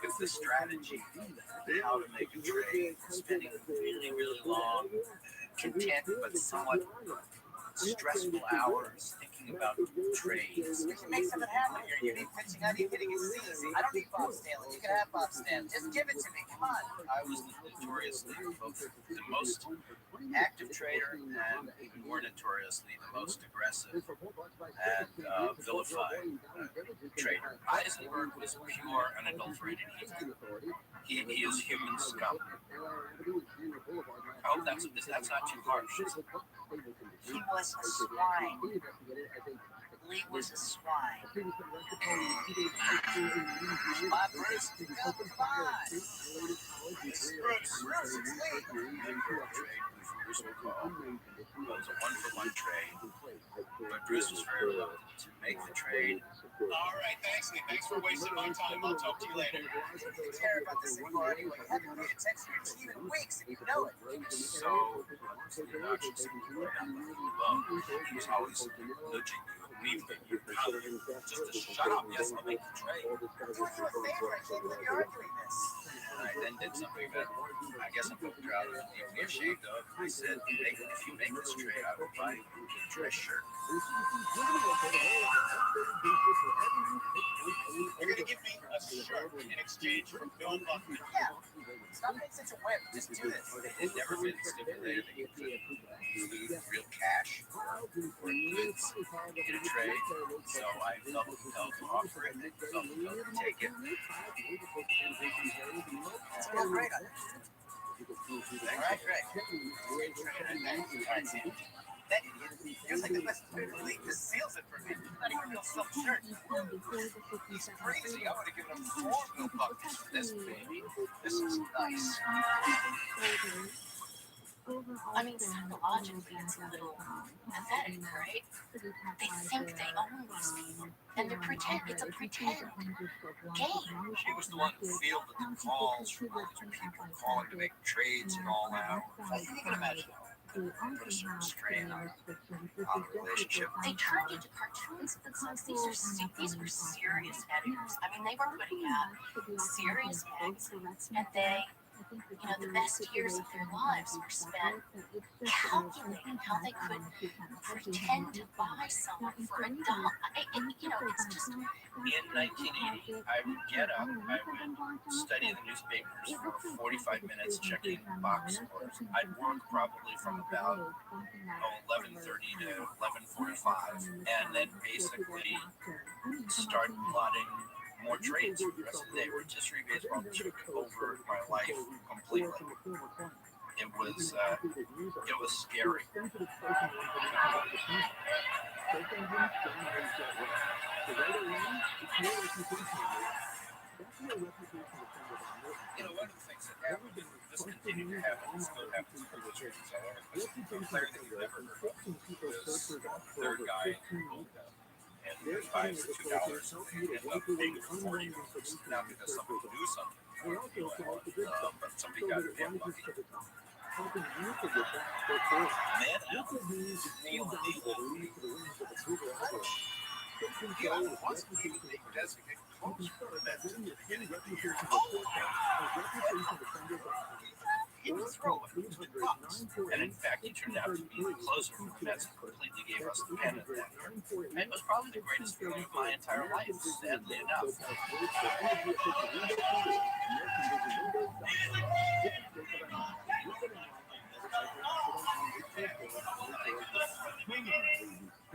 with the strategy, how to make a trade, spending really, really long, content but somewhat stressful hours thinking about trades. We can make something happen here. You need pitching, I need hitting. It's easy. I don't need Bob Stanley. You can have Bob Stanley. Just give it to me. Come on. I was notoriously both the most active trader and even more notoriously the most aggressive and vilified trader. Eisenberg was pure, unadulterated evil. He is human scum. I hope that's not too harsh. He was a swine. Lee was a swine. My Bruce, come on. Bruce, it's Lee. Bruce will call. It was a 1-for-1 trade, but Bruce was very reluctant to make the trade. All right, thanks, Lee. Thanks for wasting my time. I'll talk to you later. You care about this anymore anyway. You haven't paid attention to your team in weeks, and you know it. So obnoxious and low. He was always nudging you, leaving you, just to shut up. Yes, I'll make the trade. I'm doing you a favor. I can't believe you're arguing this. And I then did something that I guess I'm both proud of and deeply ashamed of. I said, if you make this trade, I will buy you a dress shirt. You're going to give me a shirt in exchange for Bill Buckner. Yeah. Stop being such a wimp. Just do this. It had never been stipulated that you could include real cash or goods in a trade, so I felt compelled to offer it and felt compelled to take it. It's real great on it. All right, great. Great trade, I think. All right, Sam. That idiot. You're like the best player in the league. Just seals it for me. Not even real self-shirt. He's crazy. I would have given him 4 Bill Buckners for this, baby. This is nice. I mean, psychologically, it's a little pathetic, right? They think they own these people, and they're it's a pretend game. She was the one who fielded the calls from those people calling to make trades and all that. You can imagine. Put a certain strain on the relationship. They turned into cartoons because these were serious editors. I mean, they were putting out serious magazines, and they, the best years of their lives were spent calculating how they could pretend to buy someone for $1. It's just. In 1980, I would get up, I would study the newspapers for 45 minutes, checking box scores. I'd work probably from about 11:30 to 11:45, and then basically start plotting more trades for the rest of the day. Rotisserie baseball took over my life completely. It was scary. One of the things that happened, and this continued to happen, and still happens for the church, was a player that you've never heard of, this third guy in Golden, and he was buying for $2, and he ended up paying for $40, not because somebody would do something, but somebody got damn lucky. Man out, Neil Neal wasn't even a designated coach for the Mets at the beginning of the year. He was throwing to bucks, and in fact, he turned out to be the closer for the Mets and completely gave us the pennant that year. And it was probably the greatest feeling of my entire life, sadly enough.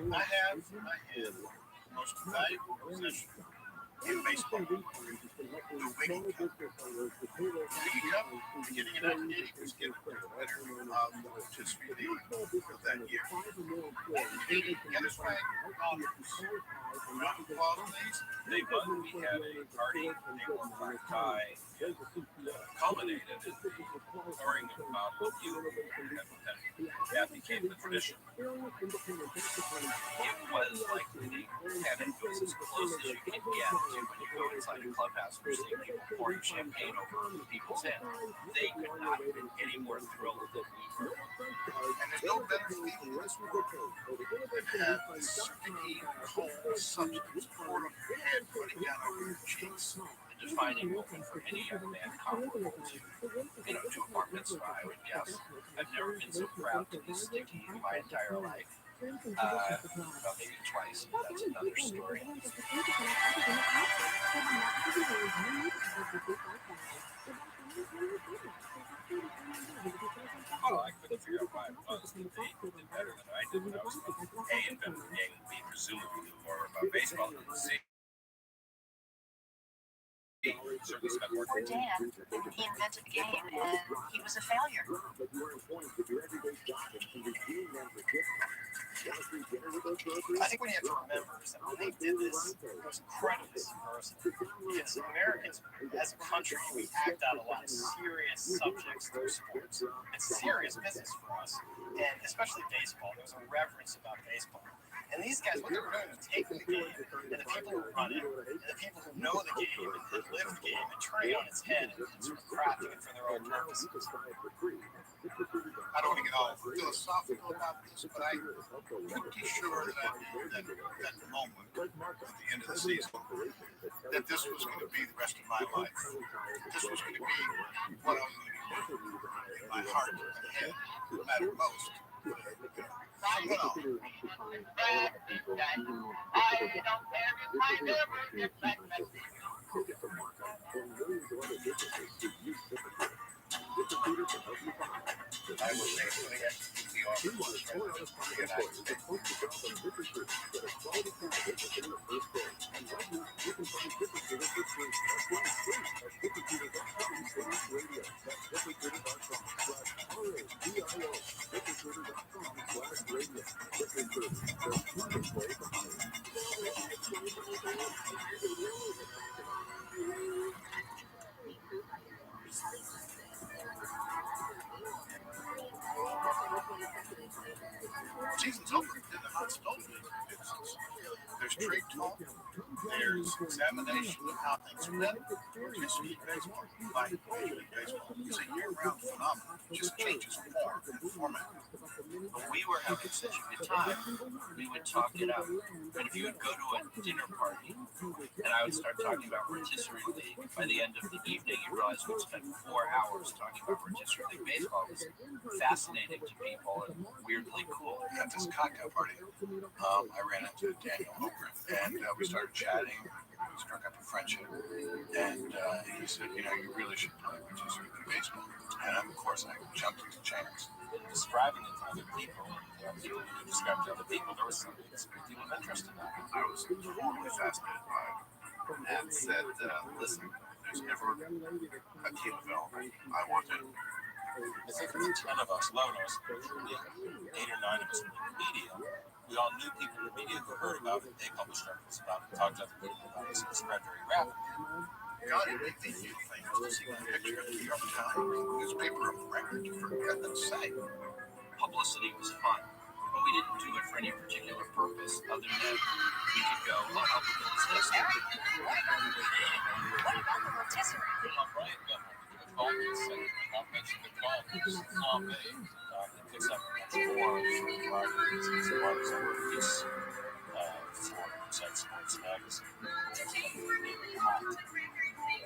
I have in my hand the most valuable possession in baseball, the Wiggy Cup. Wiggy Cup, beginning in 1980, was given to the winner of the Rotisserie League of that year. Get us right, round of applause, please. They won. We had a party. They wore a black tie. Culminated in the pouring of Mountain Dew. That became the tradition. It was like the pennant was as close as you can get to when you go inside a clubhouse and you're seeing people pouring champagne over people's heads. They could not have been any more thrilled than we were. And There's no better feeling in this world than have a sticky, cold substance poured on your head, running down over your cheeks. The defining moment for any young man comparable to a bar mitzvah, I would guess. I've never been so proud to be sticky in my entire life. Well, maybe twice, but that's another story. Oh, I couldn't figure out why it was. They did better than I did when I was A, invented the game, and B, presumably knew more about baseball than C. Poor Dan. He invented the game and he was a failure. I think what you have to remember is that when they did this, it was incredibly subversive. Because Americans, as a country, we act out a lot of serious subjects through sports. It's serious business for us, and especially baseball. There's a reverence about baseball. And these guys, what they were doing was taking the game, and the people who run it, and the people who know the game, and live the game, and turning it on its head, and sort of crafting it for their own purposes. I don't want to get all philosophical about this, but I'm pretty sure that moment at the end of the season, that this was going to be the rest of my life. This was going to be what I was going to do in my heart and head, that mattered most. I was thinking the office Season's over. Then the hot stove business. There's trade talk. There's examination of how things are done. Rotisserie baseball, like Major League Baseball, is a year-round phenomenon. It just changes form and format. When we were having such a good time, we would talk it out. And if you would go to a dinner party, and I would start talking about rotisserie league, by the end of the evening, you realize we'd spend 4 hours talking about rotisserie league baseball. It was fascinating to people and weirdly cool. At this cocktail party, I ran into Daniel Ogren, and we started chatting. We struck up a friendship, and he said, you really should play rotisserie league baseball. And of course, I jumped into chance. Describing it to other people, people who described to other people, there was some great deal of interest in that. I was totally fascinated by it, and said, listen, there's never a team development. I want it. I think there were 10 of us, 11 of us, 8 or 9 of us in the media. We all knew people in the media who heard about it. They published articles about it, talked to other people about it, so it spread very rapidly. God, it made me feel things to see a picture of the New York Times newspaper of record, for goodness sake. Publicity was fun, but we didn't do it for any particular purpose other than we could go, well, how could this What about the rotisserie? Brian got the call and said, not mention the call, because Tom Bay, he picks up much more from Rogers and some others on a piece for Inside Sports Magazine.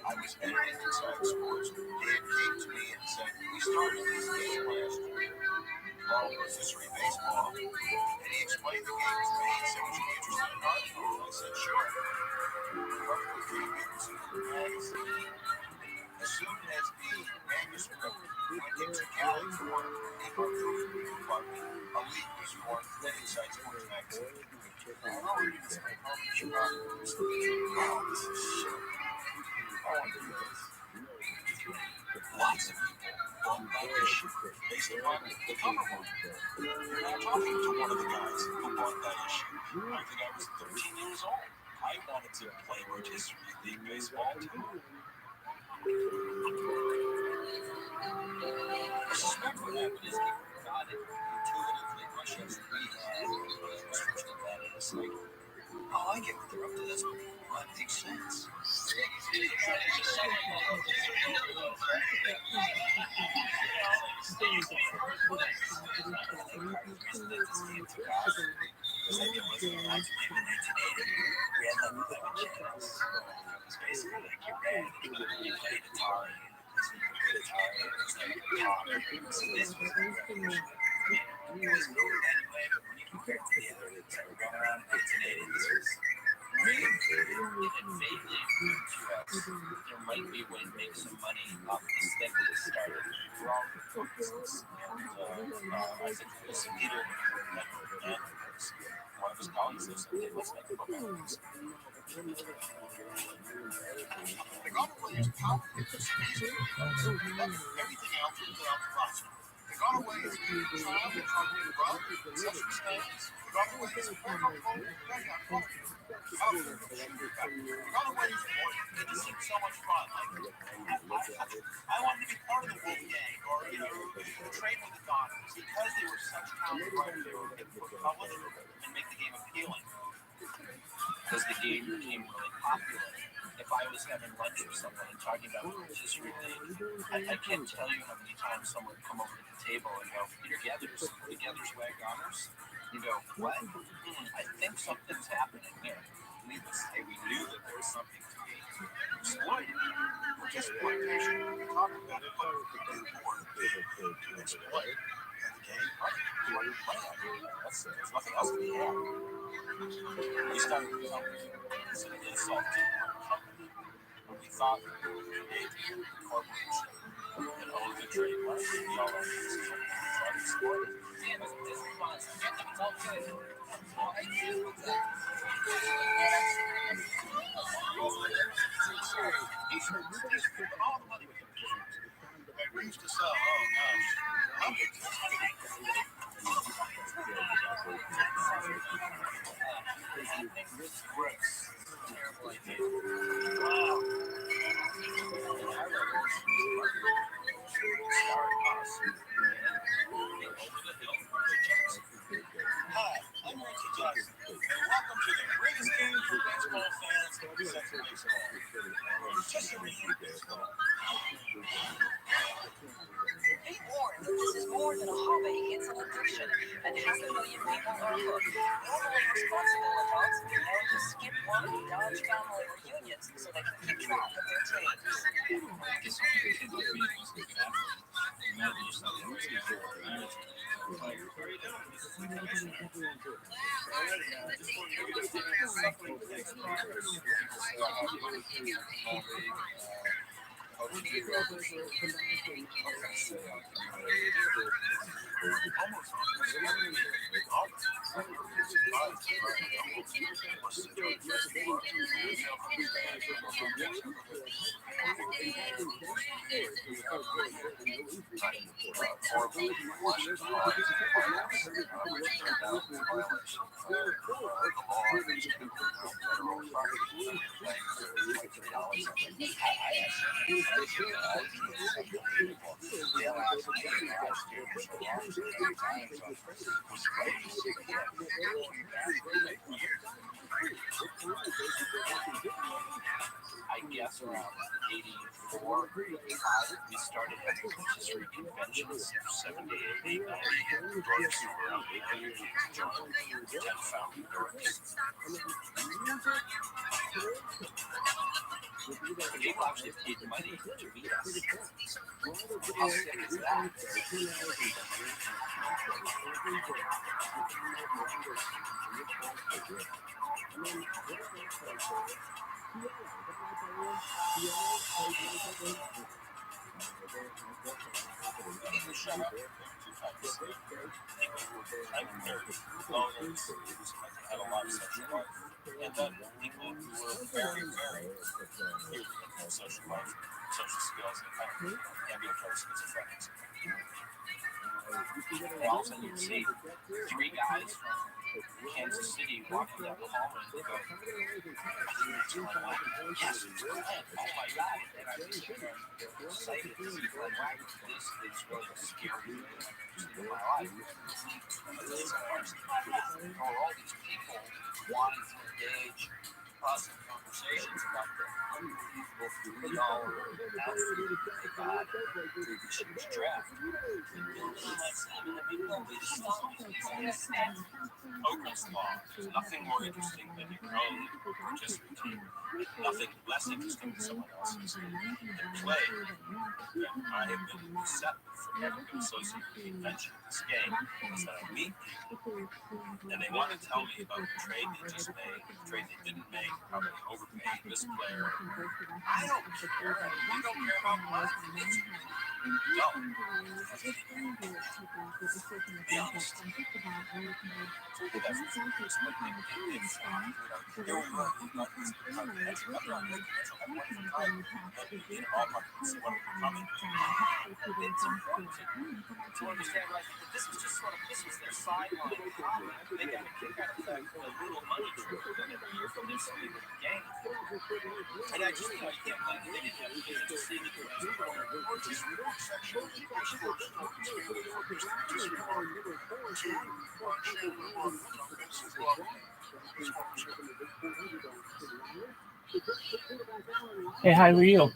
I was editing Inside Sports. Dan came to me and said, we started this game last year called rotisserie baseball. And he explained the game to me and said, would you be interested in an article? And I said, sure. Worked with readers in the magazine. As soon as the manuscript went into galley form in our proofreading department, a league was formed at Inside Sports Magazine. And we're reading this thing home in Chicago. Wow, this is shit. I want to do this. Lots of people won't buy this shit based upon the cover one. You're not talking to one of the guys who bought that issue. I think I was 13 years old. I wanted to play rotisserie league baseball too. I suspect what happened is people got it intuitively, much as we had researched about it. It's like, oh, I get what they're up to. That's cool. That makes sense. reason that this game took off was that there was a launch maybe in 1980. We had like 11 channels. It was basically like your band, you played Atari. So you played Atari, and it was like pop. So this was the revolution. I mean, it was cool anyway, but when you compare it to the other things that were going around in 1980, this was really good. It vaguely occurred to us there might be a way to make some money off this thing that has started. We're all in the food business, and I said to this Peter, and one of his colleagues said, "Hey, let's make a book out of this." They got away with power, speed, everything else without the process. They got away with child and trouble and rub, sexual standards. They got away with pornography. They got away with more. It just seemed so much fun. I wanted to be part of the Wolf Gang or, the trade with the Daughters because they were such talented writers. They were getting published and make the game appealing. As the game became really popular, if I was having lunch with someone and talking about rotisserie thing, I can't tell you how many times someone would come over to the table and go, "Peter Gathers, the Gathers Wagoners?" You go, "What? I think something's happening here." Needless to say, we knew that there was something to be exploited. Exploitation. We talked about it, but to exploit the game. There's nothing else to be had. We started a company, so an insult to our company. And we thought we were creating a corporation that owned the trademark. We all owned this company. We tried to exploit it. It was this response. It's all good. All the money we could that we used to sell. Oh gosh. Terrible idea. Wow. Hi, I'm Richard Jackson, and welcome to the greatest game for baseball fans since baseball. Rotisserie baseball. Be warned that this is more than a hobby, it's an addiction, and 500,000 people are hooked. Normally responsible adults are known to skip one and dodge family reunions so they can keep track of their teams. I guess around 84, 85, we started having rotisserie conventions, 70, 80, 90, drugs around 800 and found lyrics. People actually paid money to meet us. How sick is that? Shut up. People who were they're loners, who had a lot of sexual life, and then people who were very, very in social life, social skills, and kind of ambulatory schizophrenics. And all of a sudden you'd see 3 guys from Kansas City walking down the hallway and go, "Yes, it's Glenn. Oh my God." And I was excited to see Glenn Wagner. This is really a scary thing in my life. There were all these people wanting to engage positive conversations about the unbelievable $3 outfit they got through this huge draft. And I'm like, Simon, I mean, nobody's stopping these guys. Oakland's law. Nothing more interesting than your own rotisserie team. Nothing less interesting than someone else's. The play, and I have been receptive for having been associated with the invention of this game, is that I meet people and they want to tell me about the trade they just made, the trade they didn't make, how they overpaid this player. I don't care. You don't care about money. It's no. Be honest. Told you that for years, but it's you're right. Not this kind of hedge. I'm not making it. I want to time that in all markets. What I'm coming. It's important to understand, right, that this was just sort of, this was their sideline comment. They got a kick out of that little money trickle that every year from this league of the game. And I just, you can't blame them. They didn't have kids to see the draft or just report section. Or sports tokens really for just report to Hey, how are you?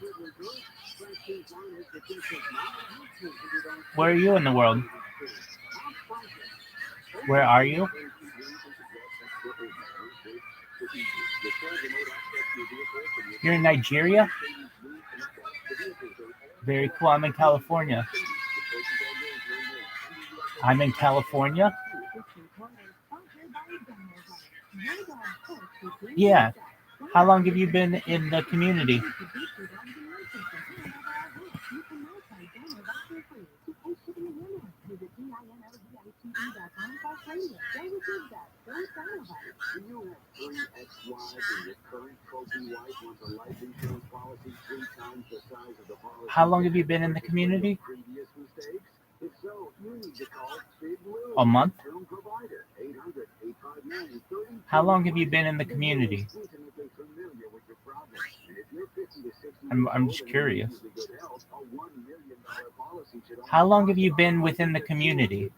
Where are you in the world? Where are you? You're in Nigeria? Very cool. I'm in California. I'm in California? Yeah. How long have you been in the community? How long have you been in the community? A month? How long have you been in the community? I'm just curious. How long have you been within the community?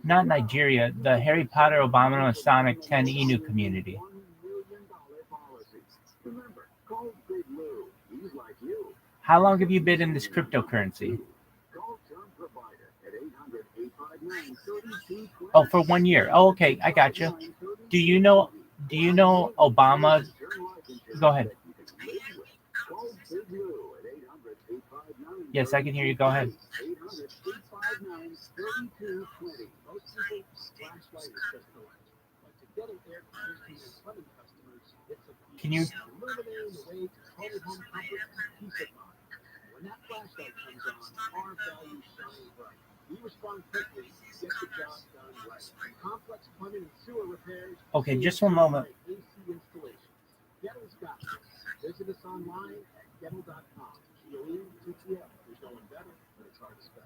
Not Nigeria, the Harry Potter, Obama, Sonic 10 Inu community. How long have you been in this cryptocurrency? Oh, for 1 year. Oh, okay, I got you. Do you know Obama? Go ahead. Yes, I can hear you. Go ahead. Can you? When that flashlight comes on, our values shine bright. We respond quickly, get the job done right. Complex plumbing and sewer repairs. Okay, just one moment. AC installations. Gettle's got this. Visit us online at gettle.com. GOE2TL. There's no one better, but it's hard to spell.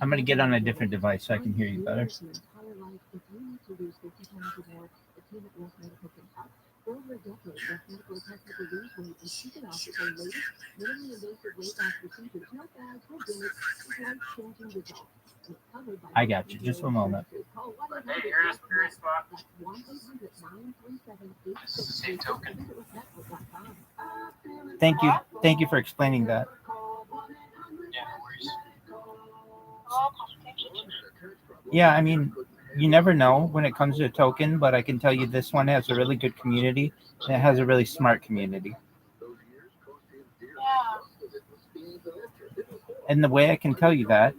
I'm going to get on a different device so I can hear you better. Over a decade, medical technical lose weight and keep it off with the latest minimally invasive weight loss procedures. No bags, no gimmicks, just life-changing results. I got you. Just one moment. Hey, here's the great spot. Same token. Thank you. Thank you for explaining that. Yeah, no worries. Yeah, I mean, you never know when it comes to a token, but I can tell you this one has a really good community and it has a really smart community. And the way I can tell you that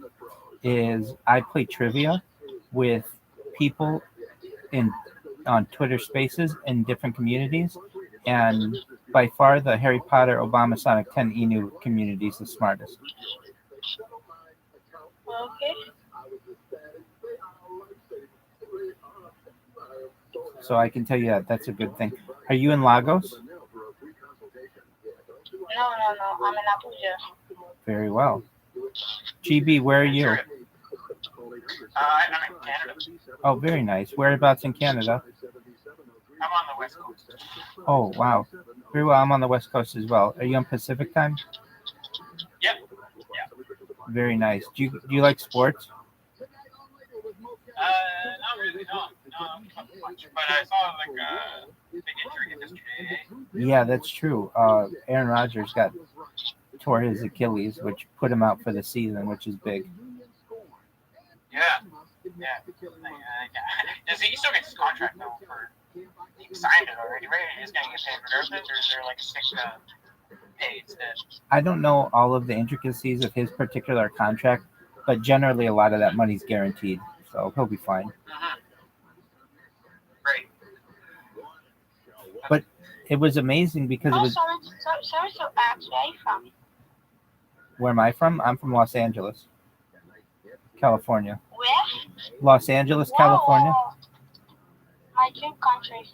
is I play trivia with people on Twitter Spaces in different communities, and by far the Harry Potter, Obama, Sonic 10 Inu community is the smartest. Okay. So I can tell you that that's a good thing. Are you in Lagos? No. I'm in Abuja. Very well. GB, where are you? I'm in Canada. Oh, very nice. Whereabouts in Canada? I'm on the West Coast. Oh, wow. Very well. I'm on the West Coast as well. Are you on Pacific time? Yep. Very nice. Do you like sports? Not really, no. Not much. But I saw like a big injury yesterday. Yeah, that's true. Aaron Rodgers tore his Achilles, which put him out for the season, which is big. Yeah. Does he still get his contract though? He signed it already, right? He's gonna get paid regardless, or is there like a sick pay instead? I don't know all of the intricacies of his particular contract, but generally a lot of that money's guaranteed, so he'll be fine. Great. But it was amazing because it was. Sorry to ask, where are you from? Where am I from? I'm from Los Angeles, California. Where? Los Angeles, California. Whoa. My dream country.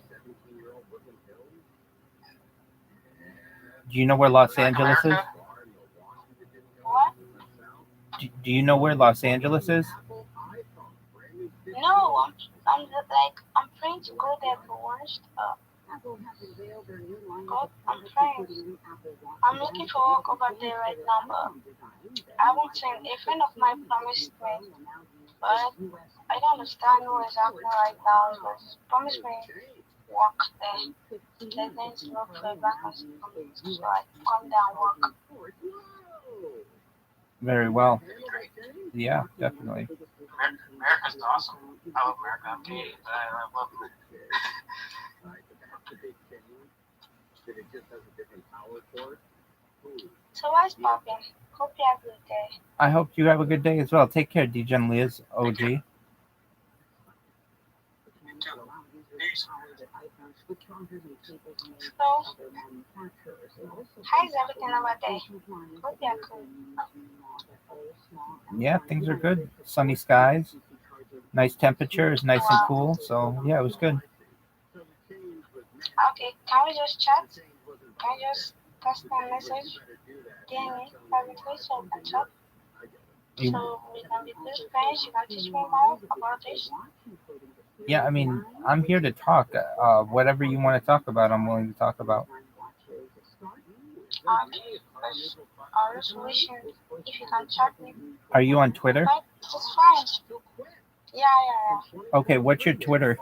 Do you know where Los Angeles is? What? Do you know where Los Angeles is? No, I'm trying to go there to watch stuff. God, I'm trying. I'm looking for work over there right now, but I haven't seen a friend of mine promised me, but I don't understand what is happening right now. But promised me work there. They're going to look for a vacancy for me, so I come down work. Very well. Yeah, definitely. America's awesome. I love America. I'm Canadian, but I love it. So what's popping? Hope you have a good day. I hope you have a good day as well. Take care, DJ Liz, OG. So, how's everything over there? Hope you're cool. Yeah, things are good. Sunny skies, nice temperatures, nice and cool. So yeah, it was good. Okay, can we just chat? Can you just text me a message? DM me privately so we can chat? So we can be good friends. You can teach me more about this. Yeah, I mean, I'm here to talk. Whatever you want to talk about, I'm willing to talk about. I was wishing if you can chat me. Are you on Twitter? It's fine. Yeah. Okay, what's your Twitter?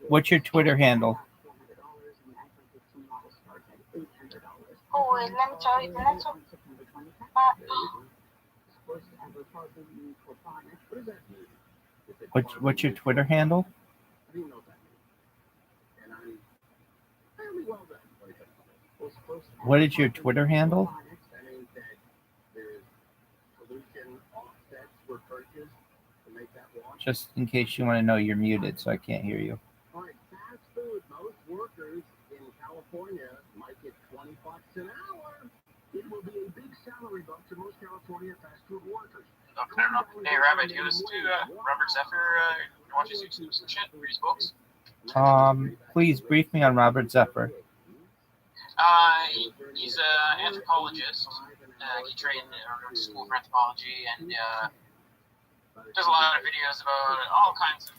What's your Twitter handle? Oh, wait, let me tell you the network. What's your Twitter handle? What is your Twitter handle? Just in case you want to know, you're muted, so I can't hear you. All right, fast food. Most workers in California might get $20 an hour. It will be a big salary bump to most California fast food workers. Hey, Rabbi, do you listen to Robert Zephyr? Watch his YouTube and shit? Read his books? Please brief me on Robert Zephyr. He's an anthropologist. He trained in school for anthropology and does a lot of videos about all kinds of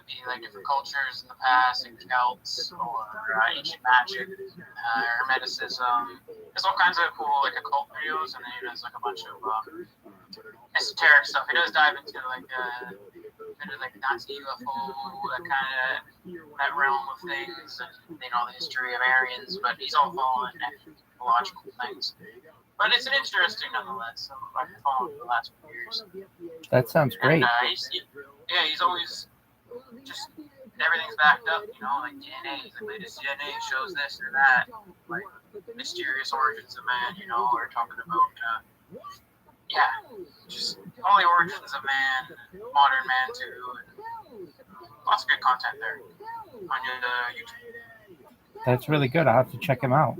could be different cultures in the past, like Celts or ancient magic, Hermeticism. There's all kinds of cool occult videos, and then he does a bunch of esoteric stuff. He does dive into Nazi UFO, that realm of things, and the history of Aryans. But he's all following ecological things. But it's an interesting nonetheless. So I've been following for the last few years. That sounds great. And, he's always just everything's backed up, DNA. The latest DNA shows this or that, mysterious origins of man. We're talking about just all the origins of man, modern man too, and lots of good content there on your YouTube. That's really good. I'll have to check him out.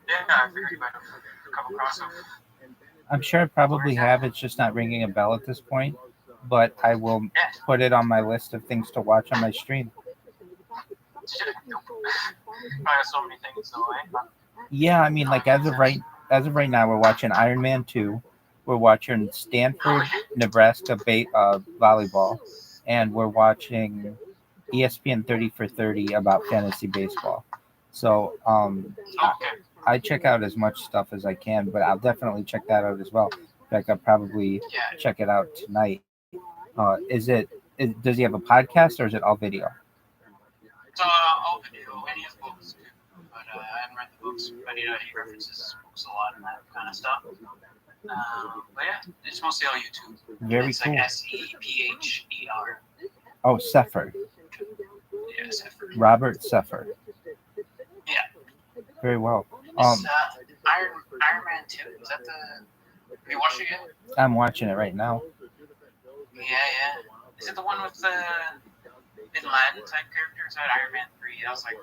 Yeah, I figured you might have come across him. I'm sure I probably have. It's just not ringing a bell at this point. But I will put it on my list of things to watch on my stream. So many things, though, eh? Yeah, I mean, as of right now, we're watching Iron Man 2. We're watching Stanford, Nebraska volleyball, and we're watching ESPN 30 for 30 about fantasy baseball. So I check out as much stuff as I can, but I'll definitely check that out as well. In fact, I'll probably check it out tonight. Does he have a podcast or is it all video? It's all video, and he has books too. But I haven't read the books, but he references books a lot and that kind of stuff. But yeah, it's mostly all YouTube. Very it's cool. like Sepher. Oh, Sepher. Yeah, Sepher. Robert Sepher. Yeah. Very well. It's Iron Man 2. Is that the? Are you watching it? I'm watching it right now. Yeah. Is it the one with the Bin Laden type character? Is that Iron Man 3? That was like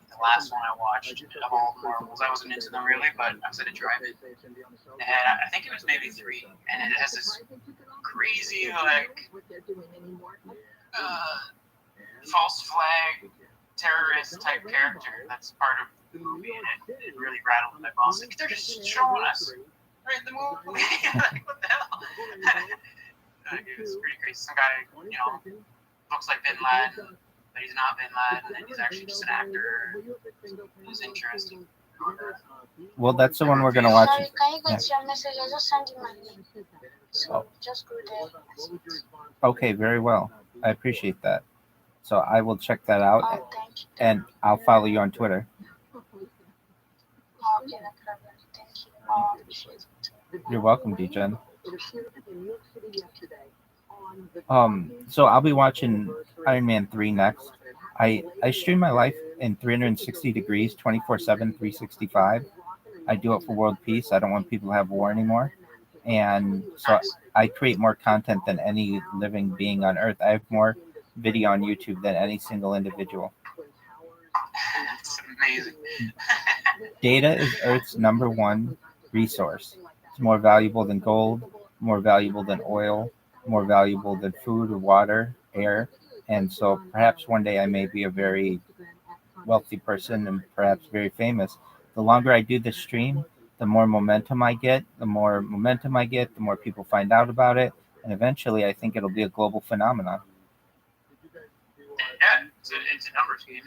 the last one I watched of all the Marvels. I wasn't into them really, but I was at a drive-in. And I think it was maybe 3. And it has this crazy, like, false flag terrorist type character that's part of the movie. And it really rattled my balls. Like, they're just showing us right in the movie. Like, what the hell? It was pretty crazy. Some guy, looks like Bin Laden, but he's not Bin Laden, and he's actually just an actor. It was interesting. Well, that's the one we're going to watch. Sorry, can you go to your message? I just sent you my link. So just go there. Okay, very well. I appreciate that. So I will check that out, thank you. and I'll follow you on Twitter. Okay, no problem. Thank you. I appreciate it. You're welcome, DJen. So I'll be watching Iron Man 3 next. I stream my life in 360 degrees, 24/7, 365. I do it for world peace. I don't want people to have war anymore. And so I create more content than any living being on Earth. I have more video on YouTube than any single individual. It's amazing. Data is Earth's #1 resource. It's more valuable than gold, more valuable than oil, more valuable than food or water, air. And so perhaps one day I may be a very wealthy person and perhaps very famous. The longer I do this stream, the more momentum I get. The more momentum I get, the more people find out about it. And eventually I think it'll be a global phenomenon. Yeah, it's a numbers game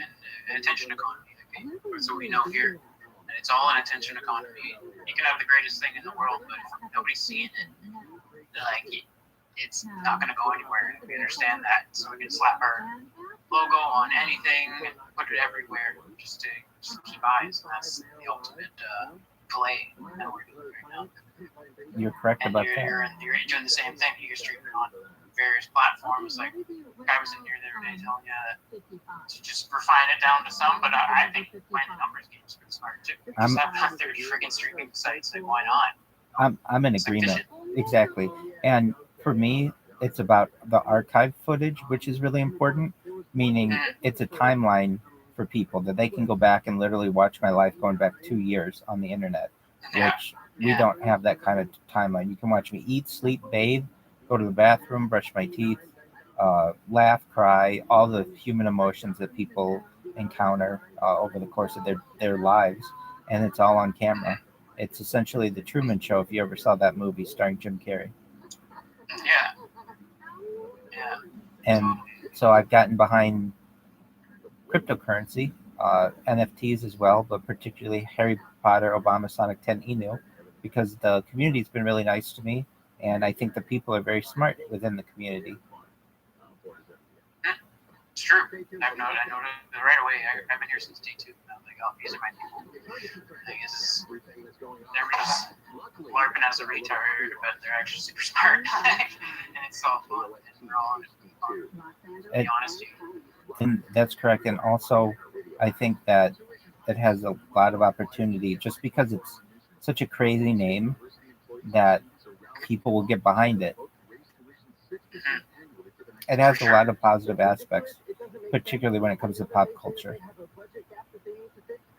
and attention economy. Okay? That's what we know here. And it's all an attention economy. You can have the greatest thing in the world, but if nobody's seeing it, like, it's not going to go anywhere. We understand that. So we can slap our logo on anything and put it everywhere just to keep eyes. And that's the ultimate play that we're doing right now. You're correct about that. You're doing the same thing. You're streaming on various platforms. Like, I was in here the other day telling you to just refine it down to some, but I think playing the numbers game is pretty smart too. Just have 30 freaking streaming sites. Like, why not? I'm in agreement. Exactly. And for me, it's about the archive footage, which is really important, meaning it's a timeline for people that they can go back and literally watch my life going back 2 years on the internet, which we don't have that kind of timeline. You can watch me eat, sleep, bathe, go to the bathroom, brush my teeth, laugh, cry, all the human emotions that people encounter over the course of their lives, and it's all on camera. It's essentially the Truman Show, if you ever saw that movie starring Jim Carrey. Yeah. And so I've gotten behind cryptocurrency, NFTs as well, but particularly Harry Potter, Obama, Sonic 10, Inu, because the community's been really nice to me, and I think the people are very smart within the community. It's true. I noticed right away. I've been here since day 2. I'm like, oh, these are my people. They're just LARPing as a retard, but they're actually super smart. And it's all fun. And we're all on it. To be honest with you. And that's correct. And also, I think that it has a lot of opportunity just because it's such a crazy name that people will get behind it. It has a lot of positive aspects, particularly when it comes to pop culture.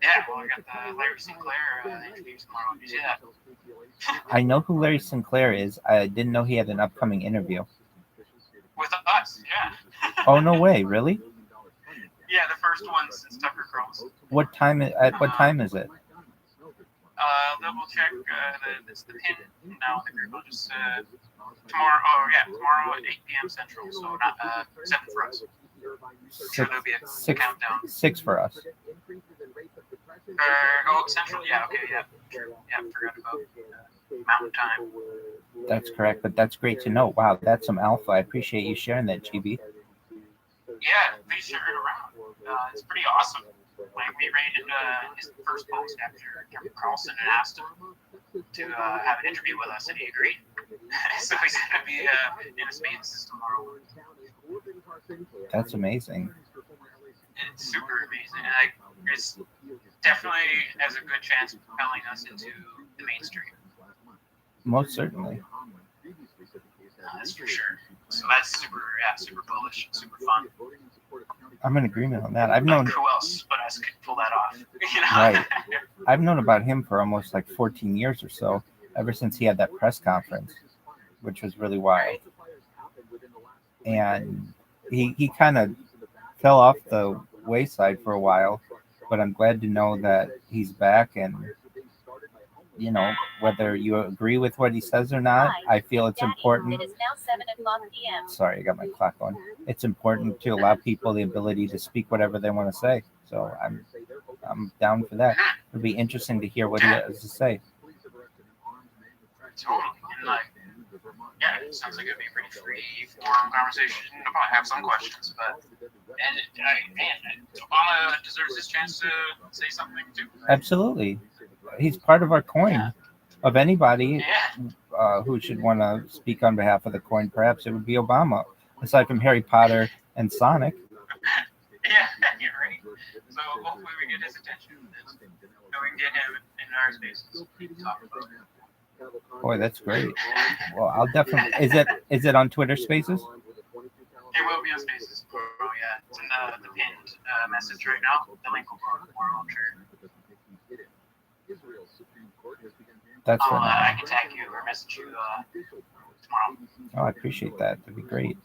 Yeah, well, I got the Larry Sinclair interview tomorrow. Did you see that? I know who Larry Sinclair is. I didn't know he had an upcoming interview. With us, yeah. Oh, no way. Really? Yeah, the first one since Tucker Carlson. What time is it? Double check. It's the pin now. The group will just tomorrow. Oh yeah, tomorrow at 8 p.m. Central. So not 7 for us. Sure, there'll be a countdown. 6 for us. Central. Yeah. Okay. Yeah. Yeah. Forgot about Mountain Time. That's correct, but that's great to know. Wow, that's some alpha. I appreciate you sharing that, GB. Yeah, please share it around. It's pretty awesome. Like, we rated his first post after Kevin Carlson and asked him to have an interview with us, and he agreed. So he's going to be in a Spaces tomorrow. That's amazing. It's super amazing. Like, it's definitely has a good chance of propelling us into the mainstream. Most certainly. That's for sure. So that's super bullish, super fun. I'm in agreement on that. I've known who else but us could pull that off. You know? Right. I've known about him for almost like 14 years or so, ever since he had that press conference, which was really wild. And he kind of fell off the wayside for a while, but I'm glad to know that he's back. And you know, whether you agree with what he says or not, I feel it's important. It is now 7:00 p.m. Sorry, I got my clock on. It's important to allow people the ability to speak whatever they want to say. So I'm down for that. It'll be interesting to hear what he has to say. Totally. And like, yeah, it sounds like it'd be a pretty free form conversation. I'll probably have some questions, but Obama deserves his chance to say something too. Absolutely. He's part of our coin. Of anybody who should want to speak on behalf of the coin, perhaps it would be Obama, aside from Harry Potter and Sonic. Yeah, you're right. So hopefully we get his attention. And we can get him in our spaces to talk about it. Boy, that's great. Well, I'll definitely. Is it on Twitter Spaces? It will be on Spaces. Oh yeah, it's in the pinned message right now. The link will go tomorrow, I'm sure. That's I can tag you or message you tomorrow. Oh, I appreciate that. That'd be great.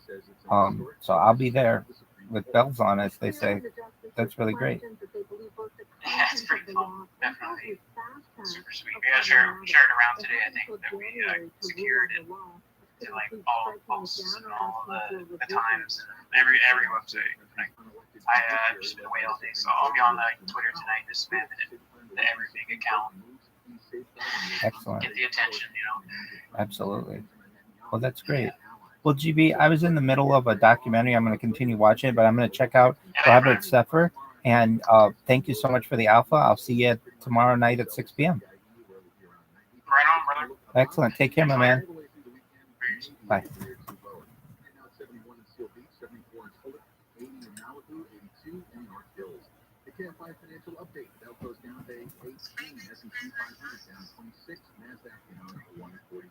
So I'll be there with bells on, as they say. That's really great. Yeah, it's pretty cool. Definitely super sweet. We gotta share it around today. I think that we secured it to like all the posts and all the times and every website. I just been away all day, so I'll be on Twitter tonight, just spamming it to every big account. Excellent. Get the attention, you know. Absolutely. Well, that's great. Well, GB, I was in the middle of a documentary. I'm going to continue watching it, but I'm going to check out Robert Sefer. And thank you so much for the alpha. I'll see you tomorrow night at 6 p.m. Right on, brother. Excellent. Take care, my man. Bye.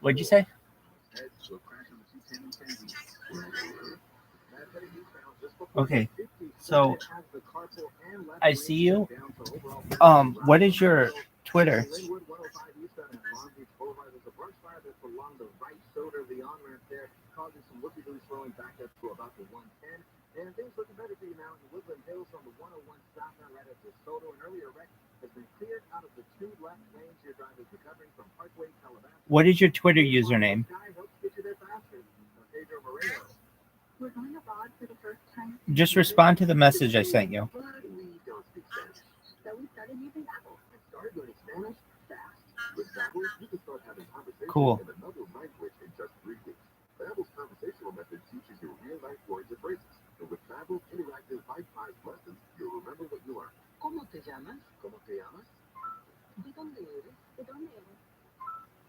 What'd you say? Okay, so I see you. What is your Twitter? What is your Twitter username? Just respond to the message I sent you. Cool. ¿Cómo te llamas? ¿Cómo te llamas? ¿De dónde eres? ¿De dónde eres?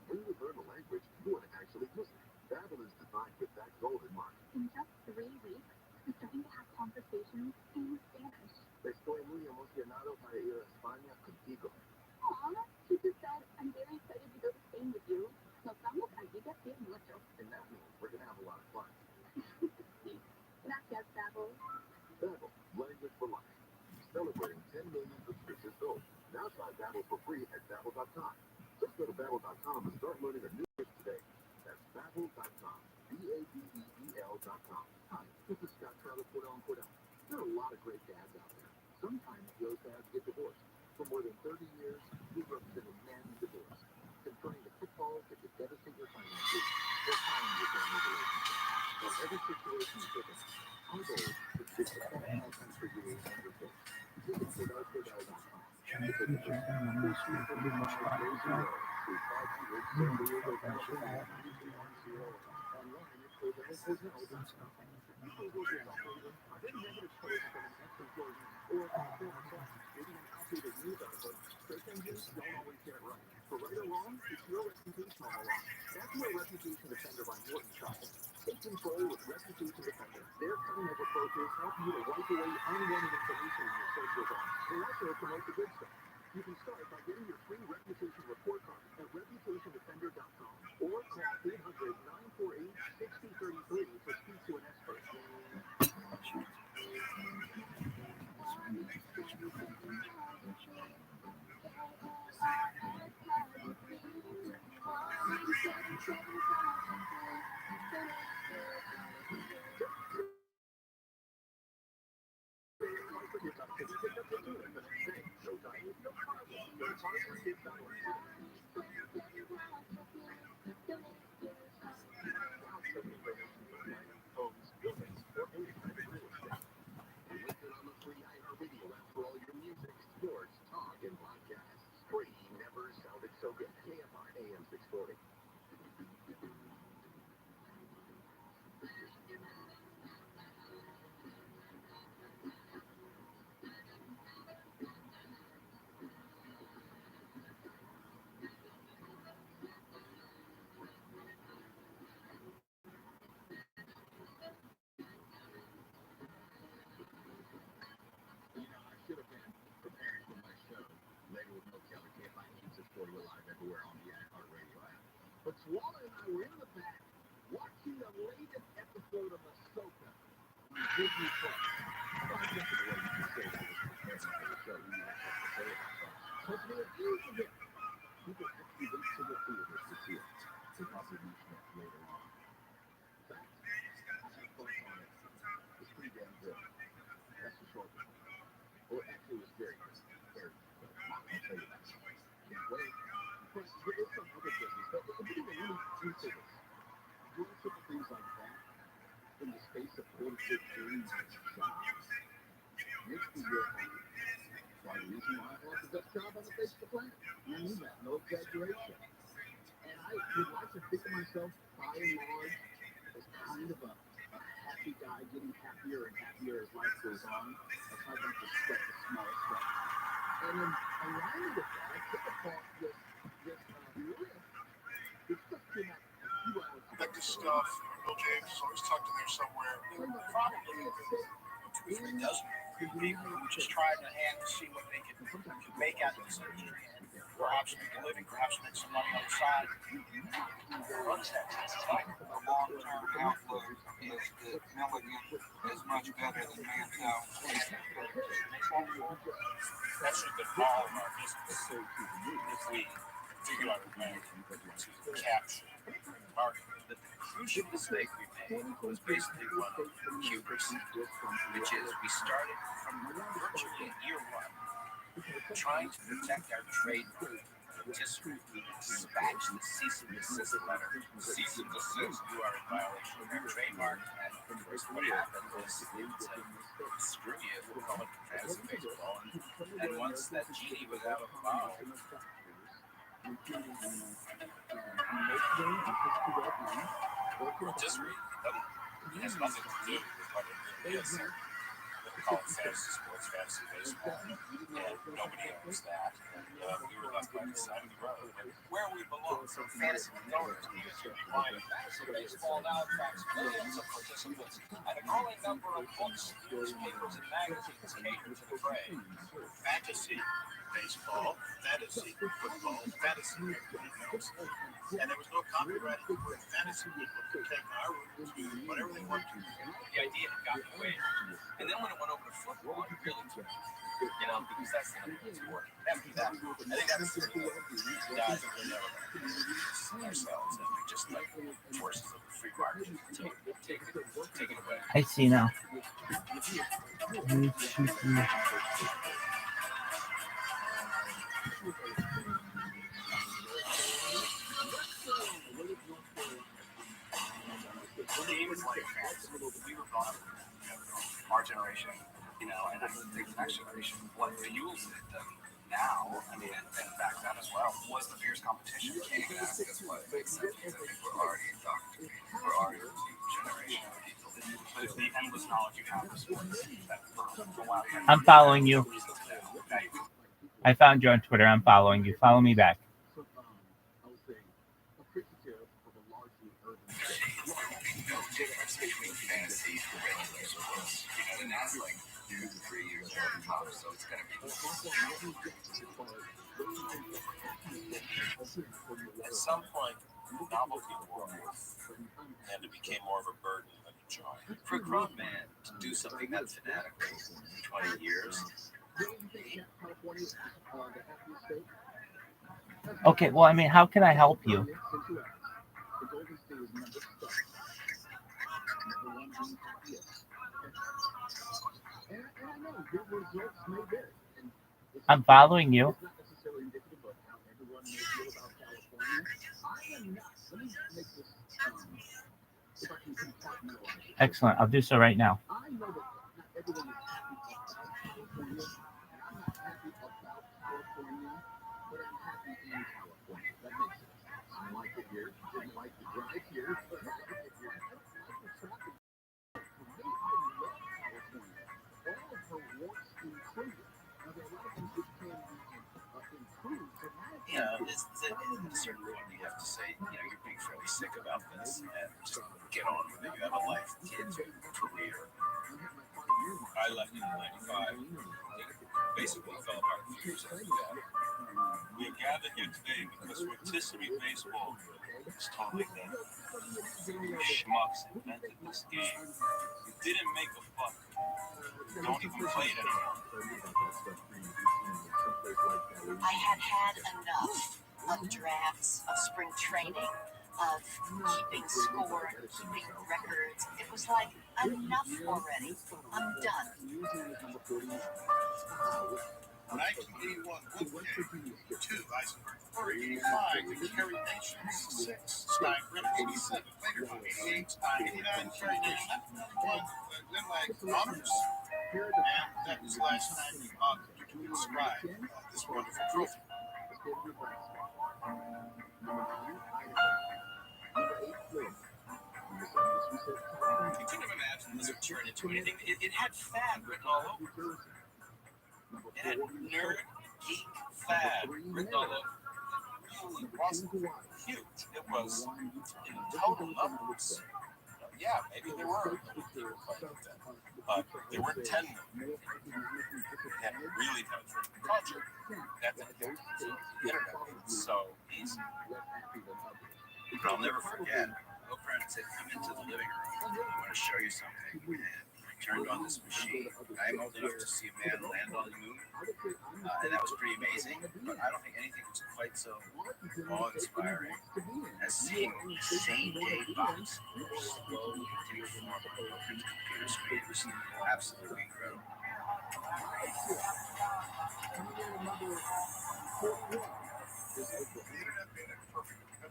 When you learn a language, you want to actually use it. Babel is designed with that golden mark. In just 3 weeks, I'm starting to have conversations in Spanish. Estoy muy emocionado para ir a España contigo. Aw, she just said, I'm very excited to go to Spain with you. Nos vamos a divertir mucho. And that means we're going to have a lot of fun. Gracias, Babel. Babel, language for life. Celebrating 10 million subscriptions sold. Now try Babel for free at Babel.com. Just go to Babel.com and start learning a new language today. That's Babel.com. Babel.com. Hi, this is Scott Travis Cordell. There are a lot of great dads out there. Sometimes those dads get divorced. For more than 30 years, we've represented men in divorce, confronting the pitfalls that could devastate your finances or harm your family relationship. While every situation is different, our goal is to fix the best outcomes for you and your kids. Visit CordellCordell.com. For right or wrong, it's your reputation on the line. That's where Reputation Defender by Norton comes in. Take control with Reputation Defender. Their cutting-edge approaches help you to wipe away unwanted information in your search results. They also promote the good stuff. You can start by getting your free reputation report card at reputationdefender.com or call 800-948-6033 to speak to an expert. For all your music, sports, talk, and podcasts. Free never sounded so good. KFI AM 640. I should have been preparing for my show later with No Kelly. KFI AM 640 live everywhere on the iHeartRadio app. But Swalla and I were in the back watching the latest episode of Ahsoka on Disney Plus. Well, I guess in a way you can say that was preparing for the show. We didn't have to say it like that. But there is a difference. People actually went to the theaters to see it. We'll probably mention that later on. In fact, I put on it. It's pretty damn good. That's the short one. Well, actually, it was very good. Very good. I'll tell you that. Can't wait. But there is some other business. But if you really into this, doing simple things like that in the space of 4 to 15 jobs makes me real happy. That's why the reason why I have the best job on the face of the planet. You mean that, no exaggeration. And I would like to think of myself, by and large, as kind of a happy guy, getting happier and happier as life goes on. I try not to sweat the small stuff. And in alignment with that, I took apart this list. It's just been a few hours ago. Like this stuff, Bill James is always tucked in there somewhere. Probably 2 or 3 dozen people who just tried their hand to see what they could make out of this industry. Perhaps make a living, perhaps make some money on the side. What is that? The long-term outlook is that Milligan is much better than Mantel. That should have been all of our business if we figure out a way to capture the market. The crucial mistake we made was basically one of hubris, which is we started from virtually year one trying to protect our trademark. Rotisserie dispatched the cease and desist letter. Cease and desist, you are in violation of your trademark. And of course, what happened was it said, screw you, we'll call it fantasy baseball. And once that genie was out of the bottle, rotisserie has nothing to do with what it really is. They call it fantasy sports, fantasy baseball, and nobody owns that. And we were left by the side of the road. Where we belong, so fantasy donors, buying fantasy baseball now attracts millions of participants, and a growing number of books, newspapers, and magazines cater to the fray. Fantasy baseball, fantasy football, fantasy knows. And there was no copyright in the word fantasy. People could take our word to whatever they want to. the idea had gotten away. And then when it went over to football, it really took, because that's the number one sport. After that, I think that's the guys we're never going to ourselves, and we just like forces of the free market to take it away. I see now. We were brought up, our generation, and I think the next generation, what fuels it. Now now, I mean, and back then as well, was the fierce competition. That's what makes sense. We're already indoctrinated. We're already a generation of people. The endless knowledge you have of sports. I'm following you. I found you on Twitter. I'm following you. Follow me back. Difference between fantasy and regular sports. And that's like 2 to 3 years old top, so it's gonna be. At some point, novelty wore off, and it became more of a burden than a joy. For a grown man to do something that fanatical for 20 years. Okay, well, I mean, how can I help you? I'm following you. Excellent. I'll do so right now. You know, at a certain point you have to say, you know, you're being fairly sick about this and just get on with it. You have a life, kids, career. I left in '95. Basically fell apart a few years after that. We are gathered here today because rotisserie baseball is totally dead. The schmucks invented this game. Didn't make a fuck. Don't even play it anymore. I had enough of drafts, of spring training, of keeping score, keeping records. It was like, enough already. I'm done. 1981 Wolfgang, 2 Eisenberg, Hurricane 5 to Carry Nations, 6 Steinbrenner, 87 Later, 88 89 Carry Nation, 1 Glenlag Honors, and that was the last time you can describe this wonderful trophy. You couldn't have imagined this would turn into anything. It had fad written all over it. It had nerd, geek, fad written all over it. It wasn't huge. It was in total numbers. Yeah, maybe there were. But there were 10 million. It had really penetrated the culture. That's the internet. So easy. But I'll never forget. Oprah said, "Come into the living room. I want to show you something." And I turned on this machine. I'm old enough to see a man land on the moon, and that was pretty amazing. But I don't think anything was quite so awe-inspiring as seeing same-day box slowly take form on Oprah's computer screen. It was absolutely incredible.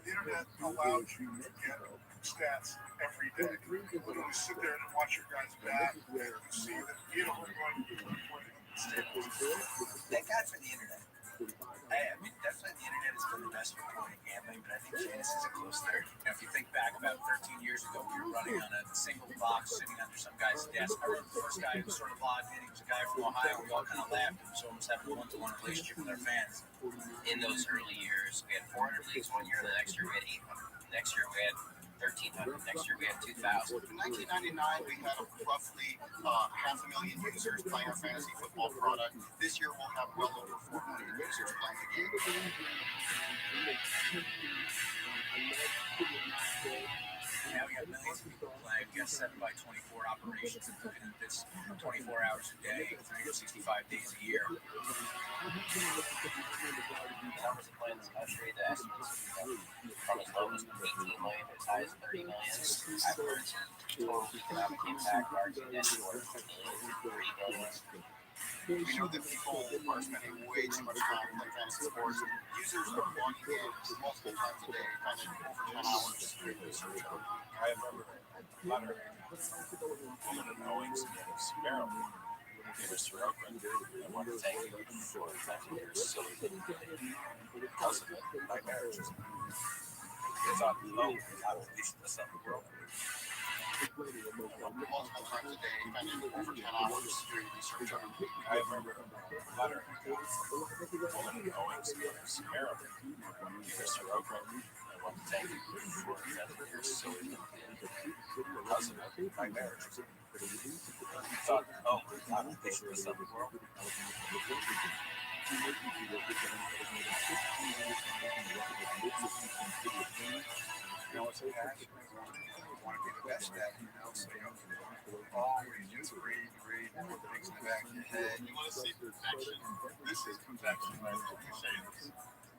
The internet allows you to get stats every day. You literally sit there and watch your guys bat and see that you don't want to do Thank God for the internet. I mean, definitely the internet has been the best for playing gambling, but I think fantasy is a close third. If you think back about 13 years ago, we were running on a single box sitting under some guy's desk. I remember the first guy who was sort of odd-hitting was a guy from Ohio. We all kind of laughed. He was almost having a one-to-one relationship with our fans. In those early years, we had 400 leagues one year, the next year we had 800. The next year we had 1,300. Next year we had 2,000. In 1999, we had roughly 500,000 users playing our fantasy football product. This year we'll have well over 4 million users playing the game. Now we got millions of people playing. We got 7x24 operations, including this 24 hours a day, 365 days a year. The numbers of play in this country, the estimates from as low as 18 million to as high as 30 million. I've heard total economic impact margin net worth $1 billion, $3 billion. We know that people are spending way too much time playing fantasy sports. Users are logging games multiple times a day, spending over 10 hours. I remember a letter woman in Owings named Marilyn Hey, Mr. Oakland, I want to thank you for inventing your silly little day. Because of it, my marriage is ruined. I thought, oh, how to leash this up the world. Multiple times a day, spending over 10 hours doing research on them. I remember a letter I got from a woman in Owensboro, Sierra. Mr. Oakland, I want to thank you for inventing your silly little day. Because of it, my marriage is ruined. I thought, oh, how to leash this up the world. You know, it's a passion. You want to be the best at it, you know, so you don't always just read, put things in the back of your head. You want to see perfection? This is perfection. Let me show you this.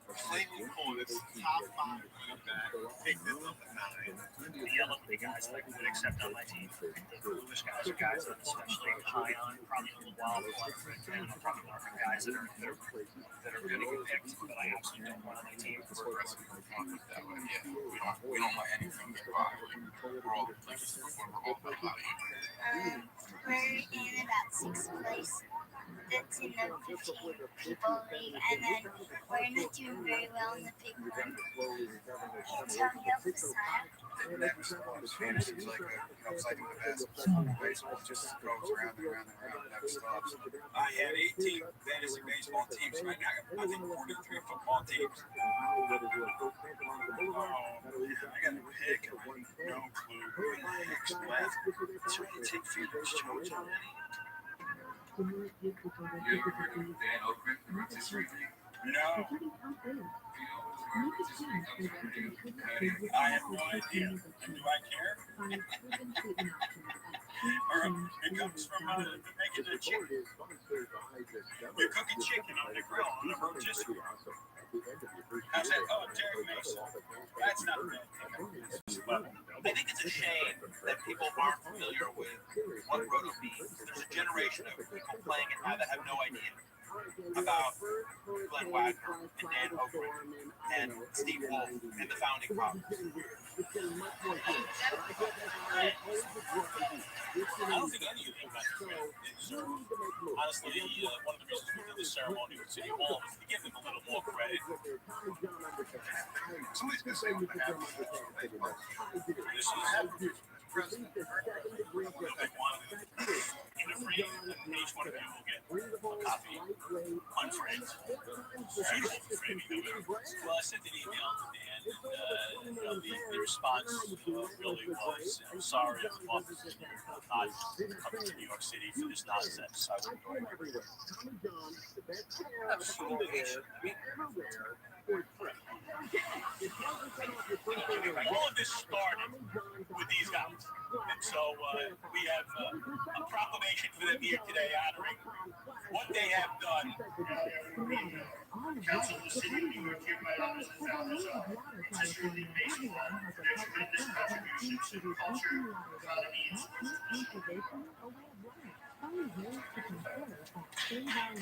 Clayton Cornet's top 5 good and bad. Take this up a 9. The yellow guys that I would accept on my team. The bluish guys are guys that I'm especially high on, probably a little wild for it, and I'm probably marking guys that are going to get picked, but I absolutely don't want on my team. We're aggressive. We're confident that way. Yeah, we don't let anything get by. We're all just we're all about value. We're in about 6th place. That's in the 15 people league, and then we're not doing very well in the big one. Antonio Fasano. It never stops. Fantasy's like it's like the basketball. Baseball just goes around and around and around, never stops. I had 18 fantasy baseball teams. Right now, I think 43 football teams. I got to pick. No clue who the heck's left. So you take Felix Jones already. You ever heard of Dan Oakman, the rotisserie thing? No. I have no idea. Do I care? Or it comes from making the chicken. You're cooking chicken on the grill on a rotisserie. How's that? Oh, Jerry Mason. That's not real. I think it's a shame that people aren't familiar with what roto means. There's a generation of people playing it now that have no idea about Glenn Wagner and Dan Oakland and Steve Wolf and the founding fathers. I don't think any of them got the credit they deserve. Honestly, one of the reasons we did this ceremony with City Hall was to give them a little more credit. Somebody's going to say what happened. This is President in the frame, each one of you will get a copy, unframed. Well, I sent an email to Dan, and the response really was, I'm sorry if the office is not coming to New York City for this nonsense. I wouldn't do it. Absolutely. All of this started with these guys. And so we have a proclamation for them here today honoring what they have done. Council of the City of New York hereby honors the founders of Rotisserie League Baseball for their tremendous contributions to the culture, economy, and sports. Anytime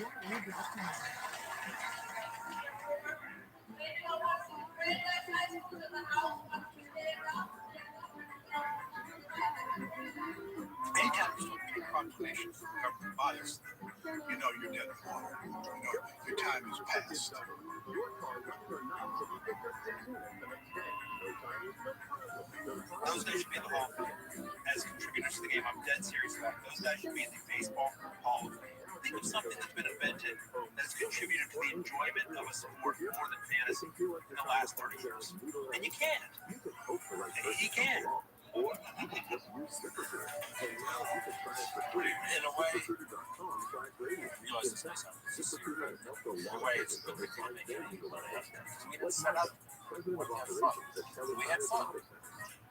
you make proclamations from government bodies, you know you're dead wrong. You know your time is past. Those guys should be in the Hall of Fame as contributors to the game. I'm dead serious about it. Those guys should be in the Baseball Hall of Fame. Think of something that's been invented that has contributed to the enjoyment of a sport more than fantasy in the last 30 years. And you can't. You can't. In a way, it's a good fun. Set up. We had fun.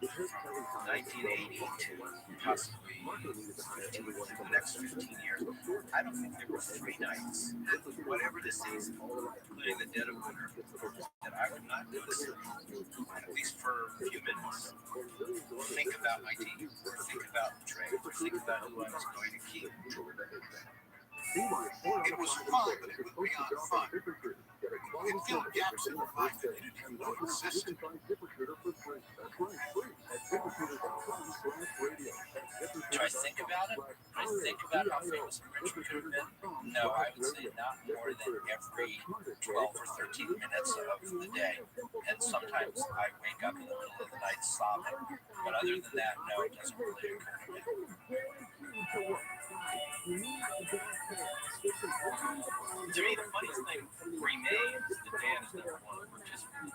1980 to possibly 15, the next 15 years. I don't think there were 3 nights, whatever the season, including the dead of winter, that I would not notice, at least for a few minutes, think about my team, think about the trade, think about who I was going to keep. It was fun, but it was beyond fun. You can fill gaps in your mind that you didn't know existed. Do I think about it? I think about how famous and rich we could No, I would say not more than every 12 or 13 minutes of the day. And sometimes I wake up in the middle of the night sobbing. But other than that, no, it doesn't really occur to me. To me, the funniest thing remains that Dan has never won a rotisserie.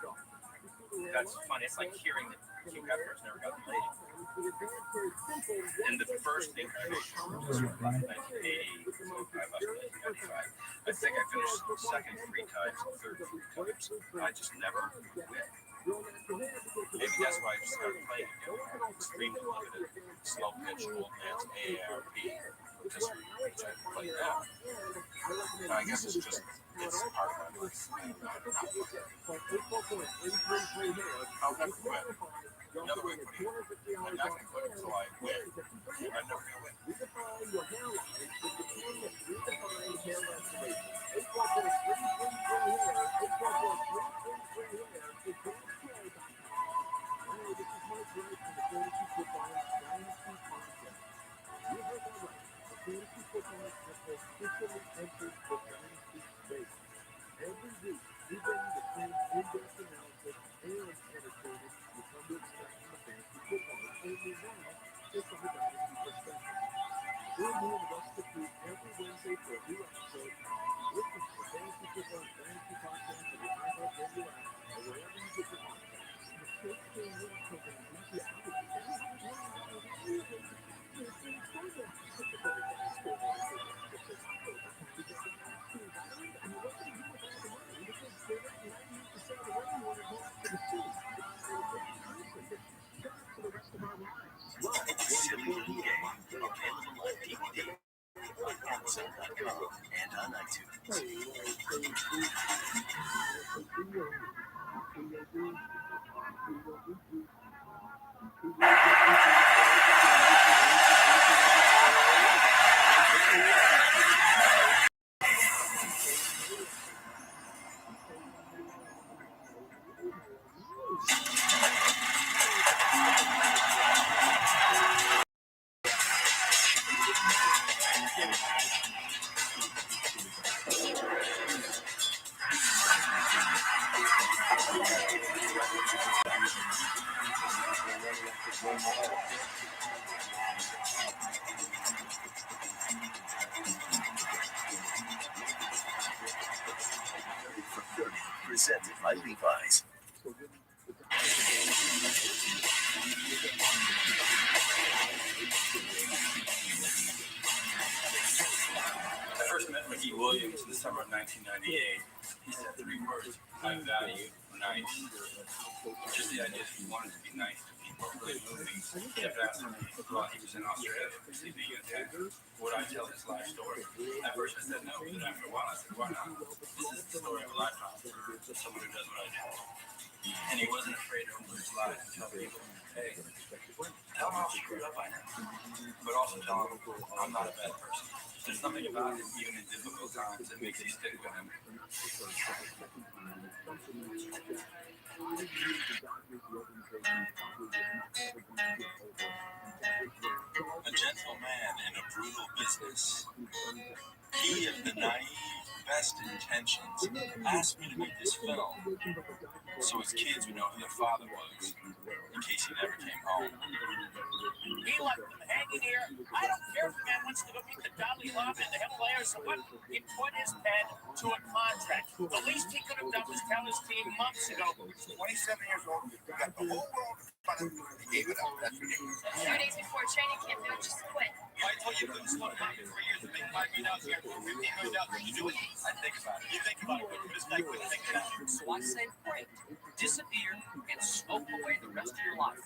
That's funny. It's like hearing that Hugh Hefner's never got laid. In the first incarnation of rotisserie in 1980, I must have 1995. I think I finished second 3 times and third 3 times. I just never win. Maybe that's why I just started playing again. Extremely limited, slow pitch, old man's AARP rotisserie, which I play now. I guess it's part of my life. I'll never quit. Another way of putting it, I'm not going to quit until I win. I'm never going to win. Every week, we bring you the same in-depth analysis and entertainment you come to expect from the fantasy football. Only now, just from the dynasty perspective. Join me and the rest of the crew every Wednesday for a new episode. Listen to the Fantasy Football and Fantasy Podcast on the iHeartRadio app or wherever you get your podcasts. The first game will take an easy out of Silly Game, available on DVD on Amazon.com and on iTunes. Presented by Levi's. I first met Ricky Williams in the summer of 1998. He said 3 words: I value nice. Just the idea that he wanted to be nice to people really moved me. He kept asking me while he was in Australia, sleeping in a tent, would I tell his life story? At first I said no, but then after a while I said, why not? This is the story of a lifetime for someone who does what I do. And he wasn't afraid to open his life and tell people, hey, tell him how screwed up I am. But also tell him I'm not a bad person. There's something about him, even in difficult times, that makes you stick with him. A gentle man in a brutal business. He of the naive, best intentions asked me to make this film so his kids would know who their father was in case he never came home. He left them hanging here. I don't care if the man wants to go meet the Dalai Lama in the Himalayas or what. He put his pen to a contract. The least he could have done was tell his team months ago. 27 years old, you got the whole world in front of you. He gave it up. That's ridiculous. 2 days before training camp, they would just quit. I told you couldn't slow down for 3 years and make $5 million here for $15 million. Would you do it? I think about it. You think about it, but this guy couldn't think about it. So I say quit, disappear, and smoke away the rest of your life.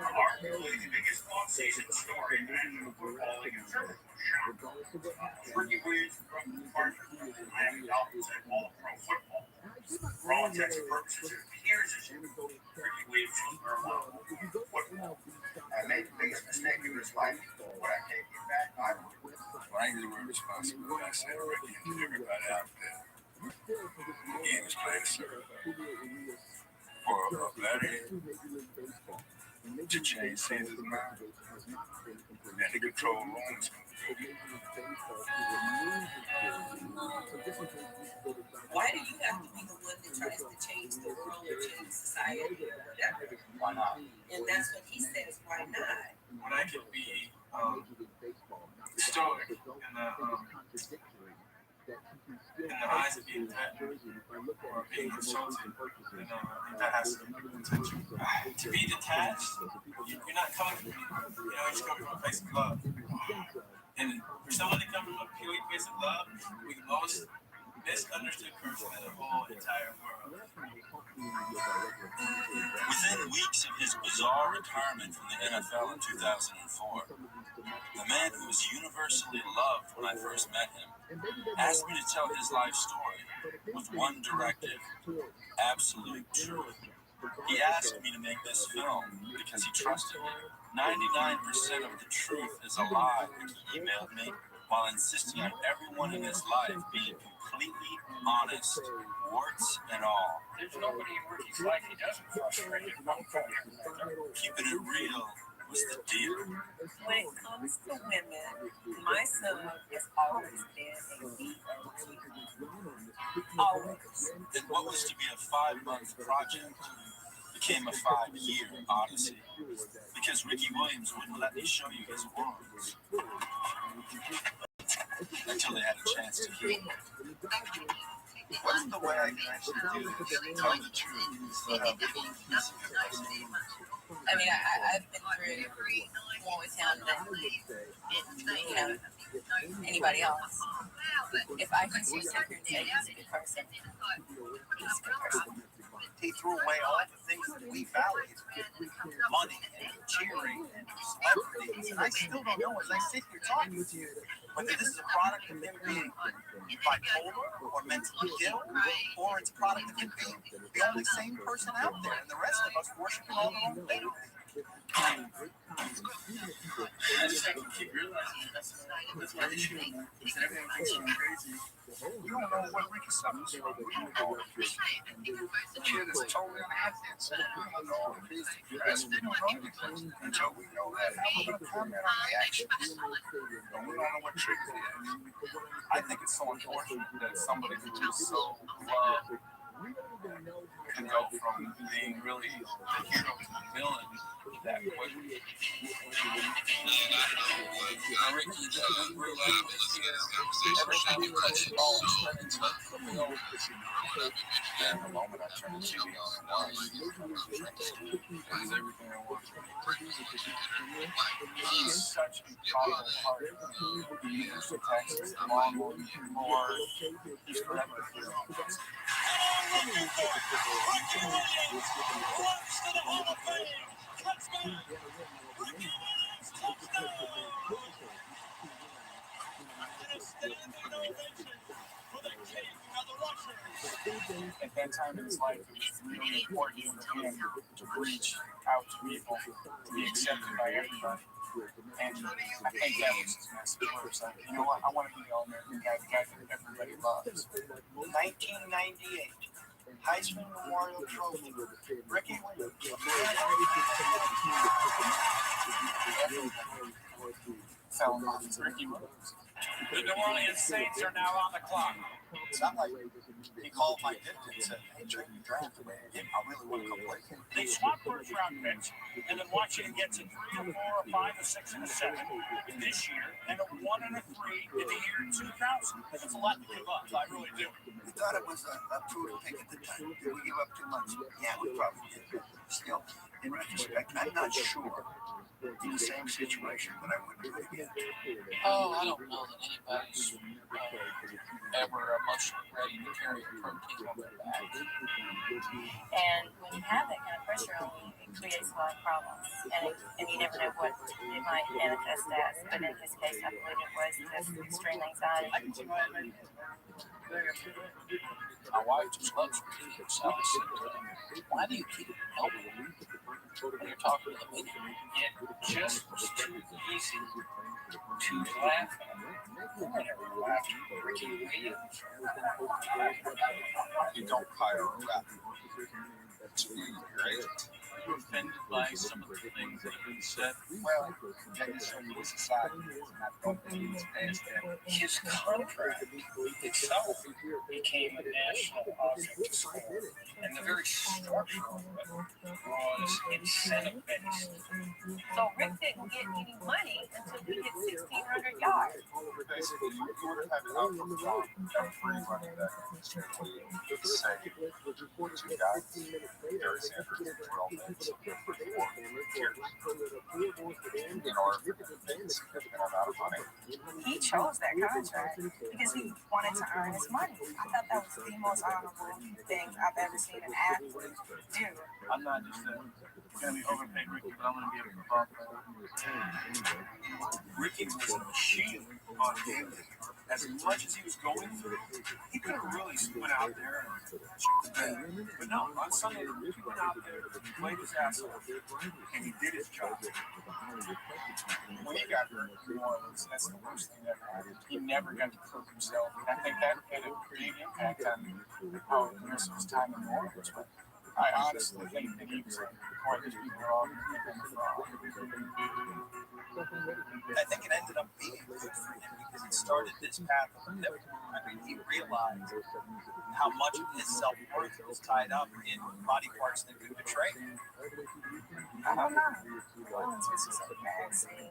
Arguably the biggest off-season story in National Football League in terms of Ricky Williams from the Department of Miami Dolphins and all pro football. For all intents and purposes, it appears as if Ricky Williams was football. I made the biggest mistake of his life. When I take it back, I would. When I knew we were responsible, I said Ricky to everybody out there. The game is played, sir. For a gladiator, to change Caesar's mind and to control Rome's. Why do you have to be the one that tries to change the world or change society or whatever? Why not? And that's what he says, why not? When I can be stoic in the eyes of being threatened or being insulted, that has to be intention. To be detached, you're not coming from, you're just coming from a place of love. And for someone to come from a pure place of love, we're the most misunderstood person in the whole entire world. Within weeks of his bizarre retirement from the NFL in 2004, the man who was universally loved when I first met him asked me to tell his life story with one directive: absolute truth. He asked me to make this film because he trusted me. 99% of the truth is a lie, he emailed me, while insisting on everyone in his life being completely honest, warts and all. There's nobody in Ricky's life he doesn't frustrate his one phone. Keeping it real was the deal. When it comes to women, my son has always been a VOT. Always. And what was to be a 5-month project became a 5-year odyssey. Because Ricky Williams wouldn't let me show you his wounds until they had a chance to heal. What's the way I can actually do this? Tell the truth. I mean, I've been through more with him than, anybody else. If I can see something that he's a good person, he's a good person. He threw away all the things that we valued: money and cheering and celebrities. And I still don't know, as I sit here talking to you, whether this is a product of him being bipolar or mentally ill, or it's a product of him being the only sane person out there, and the rest of us worshiping all the wrong things. I just have to keep realizing that's my issue. Is everyone thinks I'm crazy. We don't know what Ricky suffers from. We don't know what the kid is totally unhappy inside. We don't know all the business. We don't know anything until we know that. How we're going to comment on the actions. And we don't know what triggers it. I think it's so unfortunate that somebody who is so loved can go from being really the hero to the villain that quickly. Ricky, every time you touch the ball, it's turning to the wheel. And the moment I turn the TV on and watch, it is everything I want. He's such a powerful part. He used to Texas long more. He's forever a hero. At that time in his life, it was really important for him to reach out to people, to be accepted by everybody. And I think that was his message. Like, you know what? I want to be the all-American guy, the guy that everybody loves. 1998. Heisman Memorial Trophy. Ricky Williams. Fell in love with Ricky Williams. The New Orleans Saints are now on the clock. It's not like he called my gift and said, hey, Trey, you drafted me. I really want to come play. They swap first round picks, and then Washington gets a 3, a 4, a 5, a 6, and a 7 this year, and a 1 and a 3 in the year 2000. That's a lot to give up. I really do. We thought it was a prudent pick at the time. Did we give up too much? Yeah, we probably did. Still, in retrospect, I'm not sure in the same situation, but I wouldn't do it again. Oh, I don't know that anybody's ever emotionally ready to carry a protein on their back. And when you have that kind of pressure on you, it creates a lot of problems. And you never know what it might manifest as. But in his case, I believe it was just extreme anxiety. I can see why my wife just loves me. So I said, why do you keep helping me when you're talking to the media? It just was too easy to laugh at. Whenever you laugh at Ricky Williams, You don't hire a rapper. Great. Are you offended by some of the things that have been said? Well, that is certainly society is not open past that. His contract itself became a national object of scorn, and the very structure of it was incentive-based. So Rick didn't get any money until he hit 1,600 yards. Basically, you would have had to outperform every running back in the history of the league, say, two guys, Gary Sanders and Terrell Bates, for 4 years in order for him to make a significant amount of money. He chose that contract because he wanted to earn his money. I thought that was the most honorable thing I've ever seen an athlete do. I'm not just going to be overpaid Ricky, but I'm going to be able to bump. Ricky was a machine on daily. As much as he was going through, he could have really went out there and checked the bed. But no, on Sunday, he went out there, played his ass off, and he did his job. When he got hurt in New Orleans, that's the worst thing that happened. He never got to prove himself. And I think that had a big impact on how the rest of his time in New Orleans. But I honestly think that he was quite his people wrong. I think it ended up being good for him because he started this path of living. I mean, he realized how much of his self-worth was tied up in body parts that could betray him. I don't know. This is a bad scene.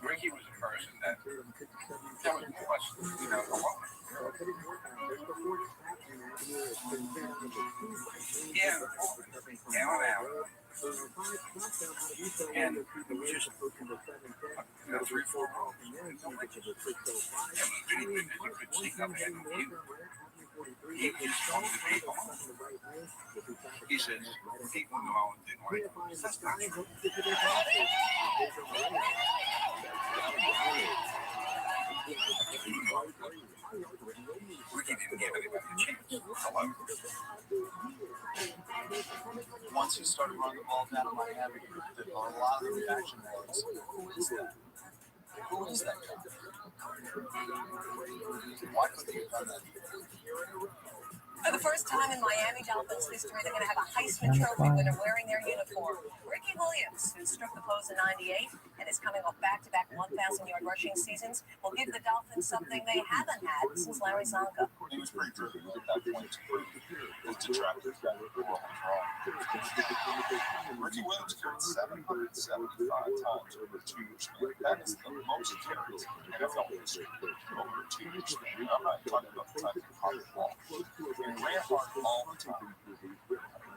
Ricky was a person that was much, alone. Yeah, down and out. And just 3-4 rounds. He just wanted to be home. He says, people know and didn't want to. That's not true. Ricky didn't give anybody a chance. Hello. Once he started running the ball down Miami, a lot of the reaction was, who is that? Who is that guy? Why couldn't he have done that? For the first time in Miami Dolphins history, they're going to have a Heisman Trophy winner wearing their uniform. Ricky Williams, who struck the pose in '98 and is coming off back-to-back 1,000-yard rushing seasons, will give the Dolphins something they haven't had since Larry Zonka. He was pretty driven at that point to prove his detractors got it wrong. Ricky Williams carried 775 times over 2 years. That is the most carries in NFL history over a 2-year span. I'm not talking about the time he caught the ball. He ran hard all the time.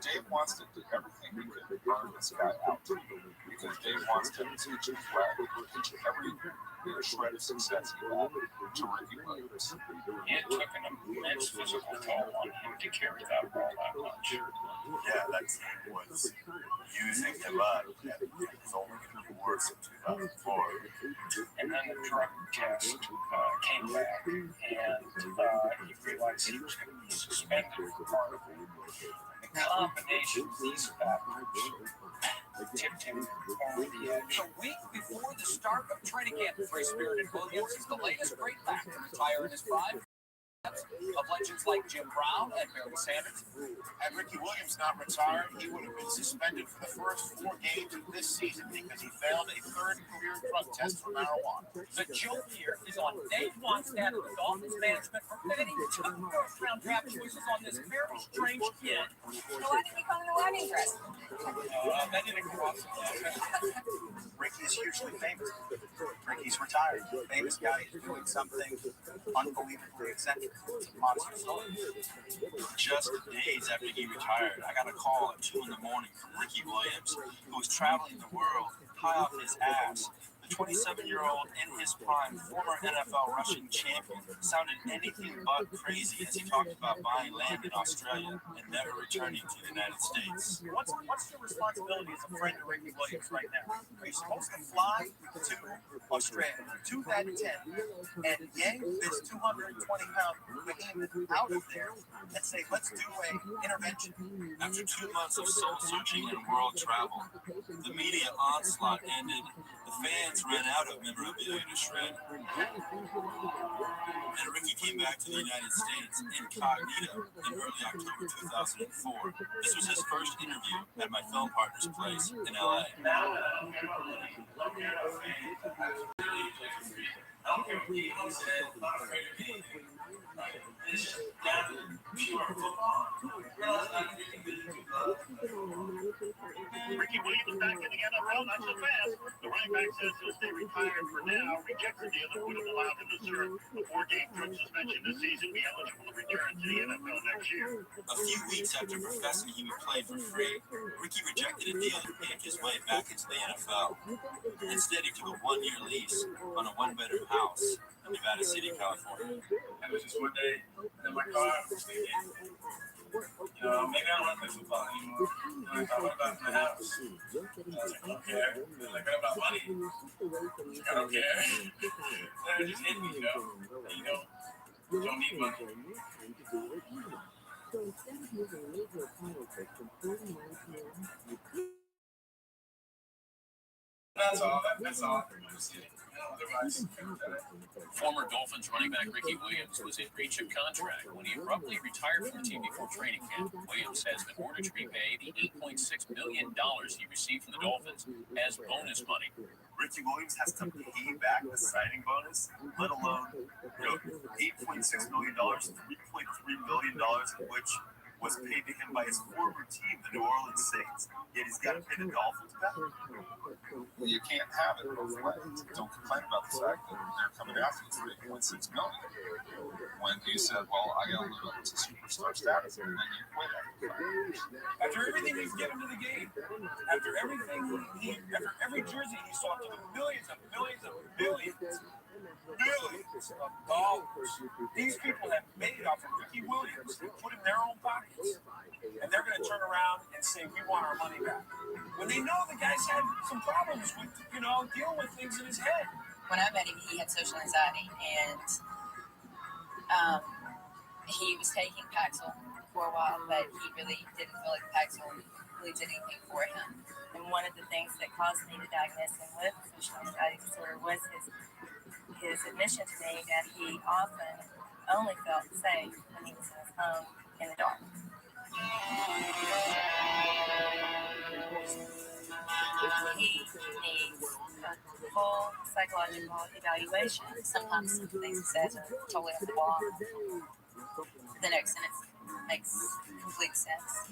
Dave wants to do everything he could to burn this guy out because Dave wants to teach him every shred of success he had to Ricky Williams. It took an immense physical toll on him to carry that ball that much. Yeah, that was using him up, and it was only going to be worse in 2004. And then the drug test came back, and he realized he was going to be suspended for part of it. The combination of these factors tipped him over the edge. A week before the start of training camp, free-spirited Williams is the latest great back to retire in his prime. Of legends like Jim Brown and Barry Sanders. Had Ricky Williams not retired, he would have been suspended for the first 4 games of this season because he failed a 3rd career drug test for marijuana. The joke here is on Dave Wannstedt of the Dolphins management for pitting 2 first-round draft choices on this very strange kid. So why did he come in the wedding dress? That didn't come off. Ricky's hugely famous. Ricky's retired. Famous guy is doing something unbelievably eccentric. Just days after he retired, I got a call at 2 in the morning from Ricky Williams, who was traveling the world high off his ass. The 27-year-old in his prime, former NFL rushing champion, sounded anything but crazy as he talked about buying land in Australia and never returning to the United States. What's your responsibility as a friend to Ricky Williams right now? Are you supposed to fly to Australia, to that tent, and yank this 220-pound behemoth out of there and say, let's do an intervention? After 2 months of soul-searching and world travel, the media onslaught ended. The fans ran out of memorabilia to shred, and Ricky came back to the United States incognito in early October 2004. This was his first interview at my film partner's place in LA. I don't care what he said, I'm not afraid of anything. It's just down to pure football. Ricky Williams is back in the NFL, not so fast. The running back says he'll stay retired for now. Rejects the deal that would have allowed him to serve a 4-game drug suspension this season, be eligible to return to the NFL next year. A few weeks after professing he would play for free, Ricky rejected a deal to pick his way back into the NFL. Instead, he took a 1-year lease on a 1-bedroom house in Nevada City, California. And it was just one day in my car, I was thinking, maybe I don't want to play football anymore. I thought, what about my house? And I was like, I don't care. Like, what about money? I don't care. And it just hit me, you don't need money. That's all. That's all. Former Dolphins running back Ricky Williams was in breach of contract when he abruptly retired from the team before training camp. Williams has been ordered to repay the $8.6 million he received from the Dolphins as bonus money. Ricky Williams has to pay back the signing bonus, let alone $8.6 million, $3.3 million of which was paid to him by his former team, the New Orleans Saints. Yet he's got to pay the Dolphins back. Well, you can't have it both ways. Don't complain about the fact that they're coming after you for $8.6 million. When you said, well, I got to live up to superstar status, and then you quit After everything he's given to the game, after every jersey he sold to the millions of dollars, these people have made it off of Ricky Williams and put in their own pockets. And they're going to turn around and say, we want our money back. When they know the guy's had some problems with, dealing with things in his head. When I met him, he had social anxiety, and he was taking Paxil for a while, but he really didn't feel like Paxil really did anything for him. And one of the things that caused me to diagnose him with social anxiety disorder was his admission to me that he often only felt safe when he was in his home in the dark. He needs full psychological evaluation. Sometimes things he says are totally off the wall. The next sentence makes complete sense.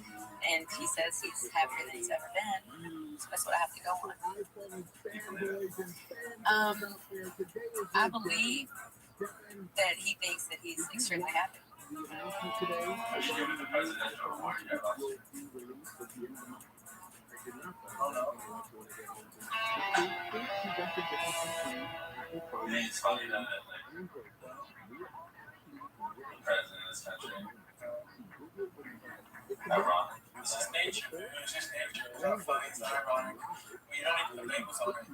And he says he's happier than he's ever been. So that's what I have to go on. I believe that he thinks that he's extremely happy. I should give it the presidential award. It's funny that the president of this country, ironic. It's just nature. It's just nature. It's not funny. It's not ironic. You don't need to label something.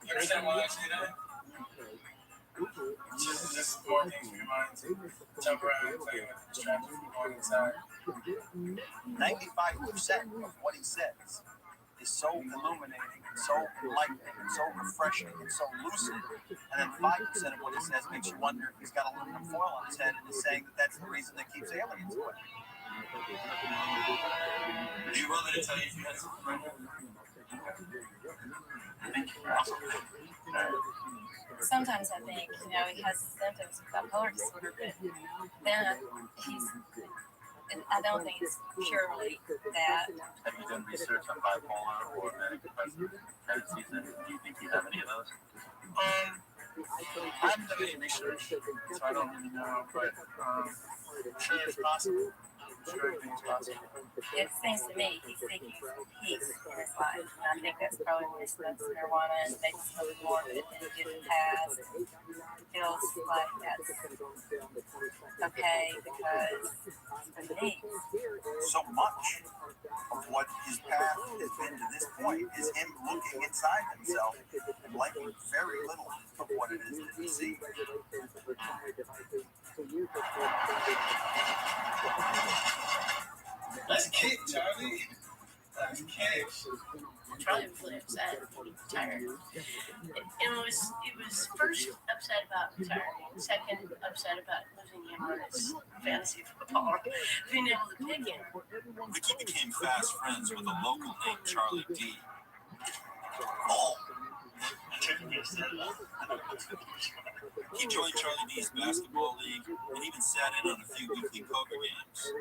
You understand why I say that? It's just more things in your mind to jump around and play with, distract you from going inside. 95% of what he says is so illuminating, so enlightening, and so refreshing, and so lucid. And then 5% of what he says makes you wonder if he's got aluminum foil on his head and is saying that that's the reason that keeps aliens away. Do you want me to tell you if you had something right now? Sometimes I think, he has symptoms of bipolar disorder, but then I don't think it's purely that. Have you done research on bipolar or manic depressive tendencies? And do you think you have any of those? I haven't done any research, so I don't really know, but I'm sure it's possible. Sure, everything's possible. It seems to me he's seeking peace in his life, and I think that's probably when he smokes marijuana and maybe smoking more of it than he did in the past. Feels like that's okay because for me. So much of what his path has been to this point is him looking inside himself and liking very little of what it is that he sees. That's kick, Charlie. That's kick. Charlie was really upset when he retired. It was first upset about retiring, second upset about losing him on his fantasy football, being able to pick him. Ricky became fast friends with a local named Charlie D. He joined Charlie D's basketball league and even sat in on a few weekly poker games,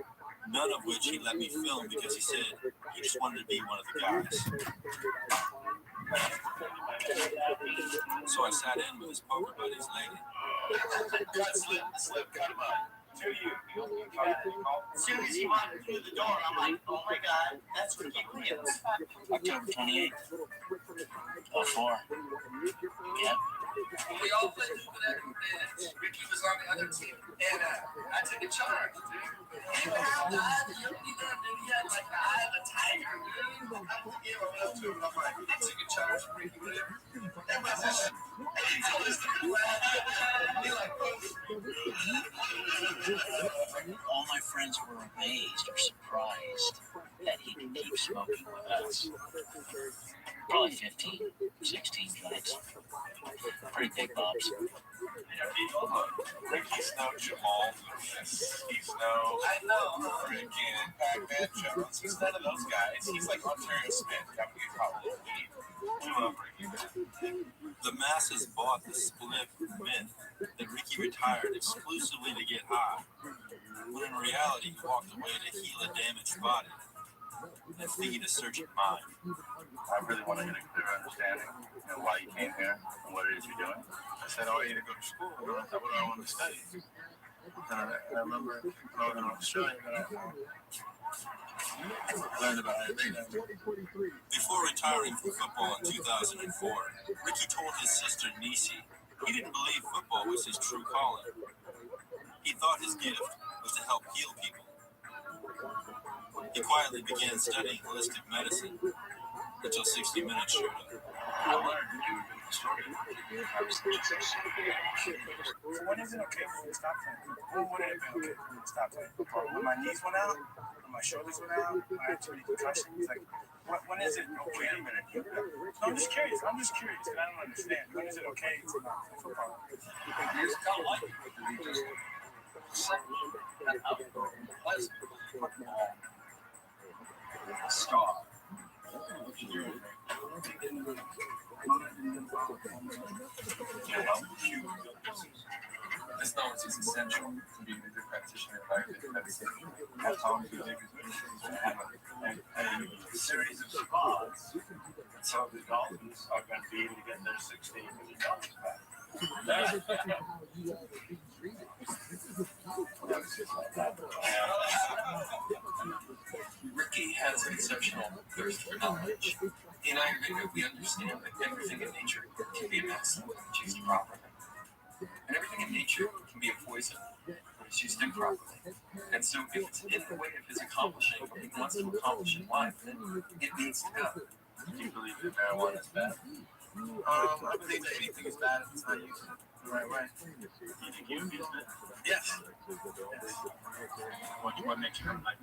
none of which he let me film because he said he just wanted to be one of the guys. So I sat in with his poker buddies later. Slip, cut him up. To you. As soon as he walked through the door, I'm like, oh my God, that's Ricky Williams. October 28th. 04. Yep. We all played football, and Ricky was on the other team, and I took a charge, dude. He had the eye of the yogi there, dude. He had like the eye of a tiger, dude. I forget what else to him. I'm like, I took a charge from Ricky Williams. That was just, and he told us to laugh. He like, All my friends were amazed or surprised that he could keep smoking with us. Probably 15, 16 joints. Pretty big bumps. Ricky's no Jamal Lewis. He's no freaking Pac-Man Jones. He's none of those guys. He's like Ontario Smith coming in hot little weed. We love Ricky. The masses bought the split myth that Ricky retired exclusively to get high, when in reality he walked away to heal a damaged body and feed a surging mind. I really want to get a clear understanding of why you came here and what it is you're doing. I said, I need to go to school. And I thought, what do I want to study? And I remember when I was in Australia that I learned about Ayurveda. Before retiring from football in 2004, Ricky told his sister Nisi he didn't believe football was his true calling. He thought his gift was to help heal people. He quietly began studying holistic medicine until 60 Minutes showed up. I learned you were doing the story. When is it okay for me to stop playing? When would it be okay for me to stop playing football? When my knees went out? When my shoulders went out? When I had too many concussions? Like, when is it okay? Wait a minute. No, I'm just curious. Because I don't understand. When is it okay to not play football? It's kind of like Star. This knowledge is essential to being a good practitioner of Ayurvedic medicine. That's how we have a series of spas. So the Dolphins are going to be able to get their $16 million back. Ricky has an exceptional thirst for knowledge. In Ayurveda, we understand that everything in nature can be a medicine when it's used properly. And everything in nature can be a poison when it's used improperly. And so if it's in the way of his accomplishing what he wants to accomplish in life, then it needs to go. Do you believe that marijuana is bad? I believe that anything is bad if it's not used the right way. Do you think you've used it? Yes. What makes you like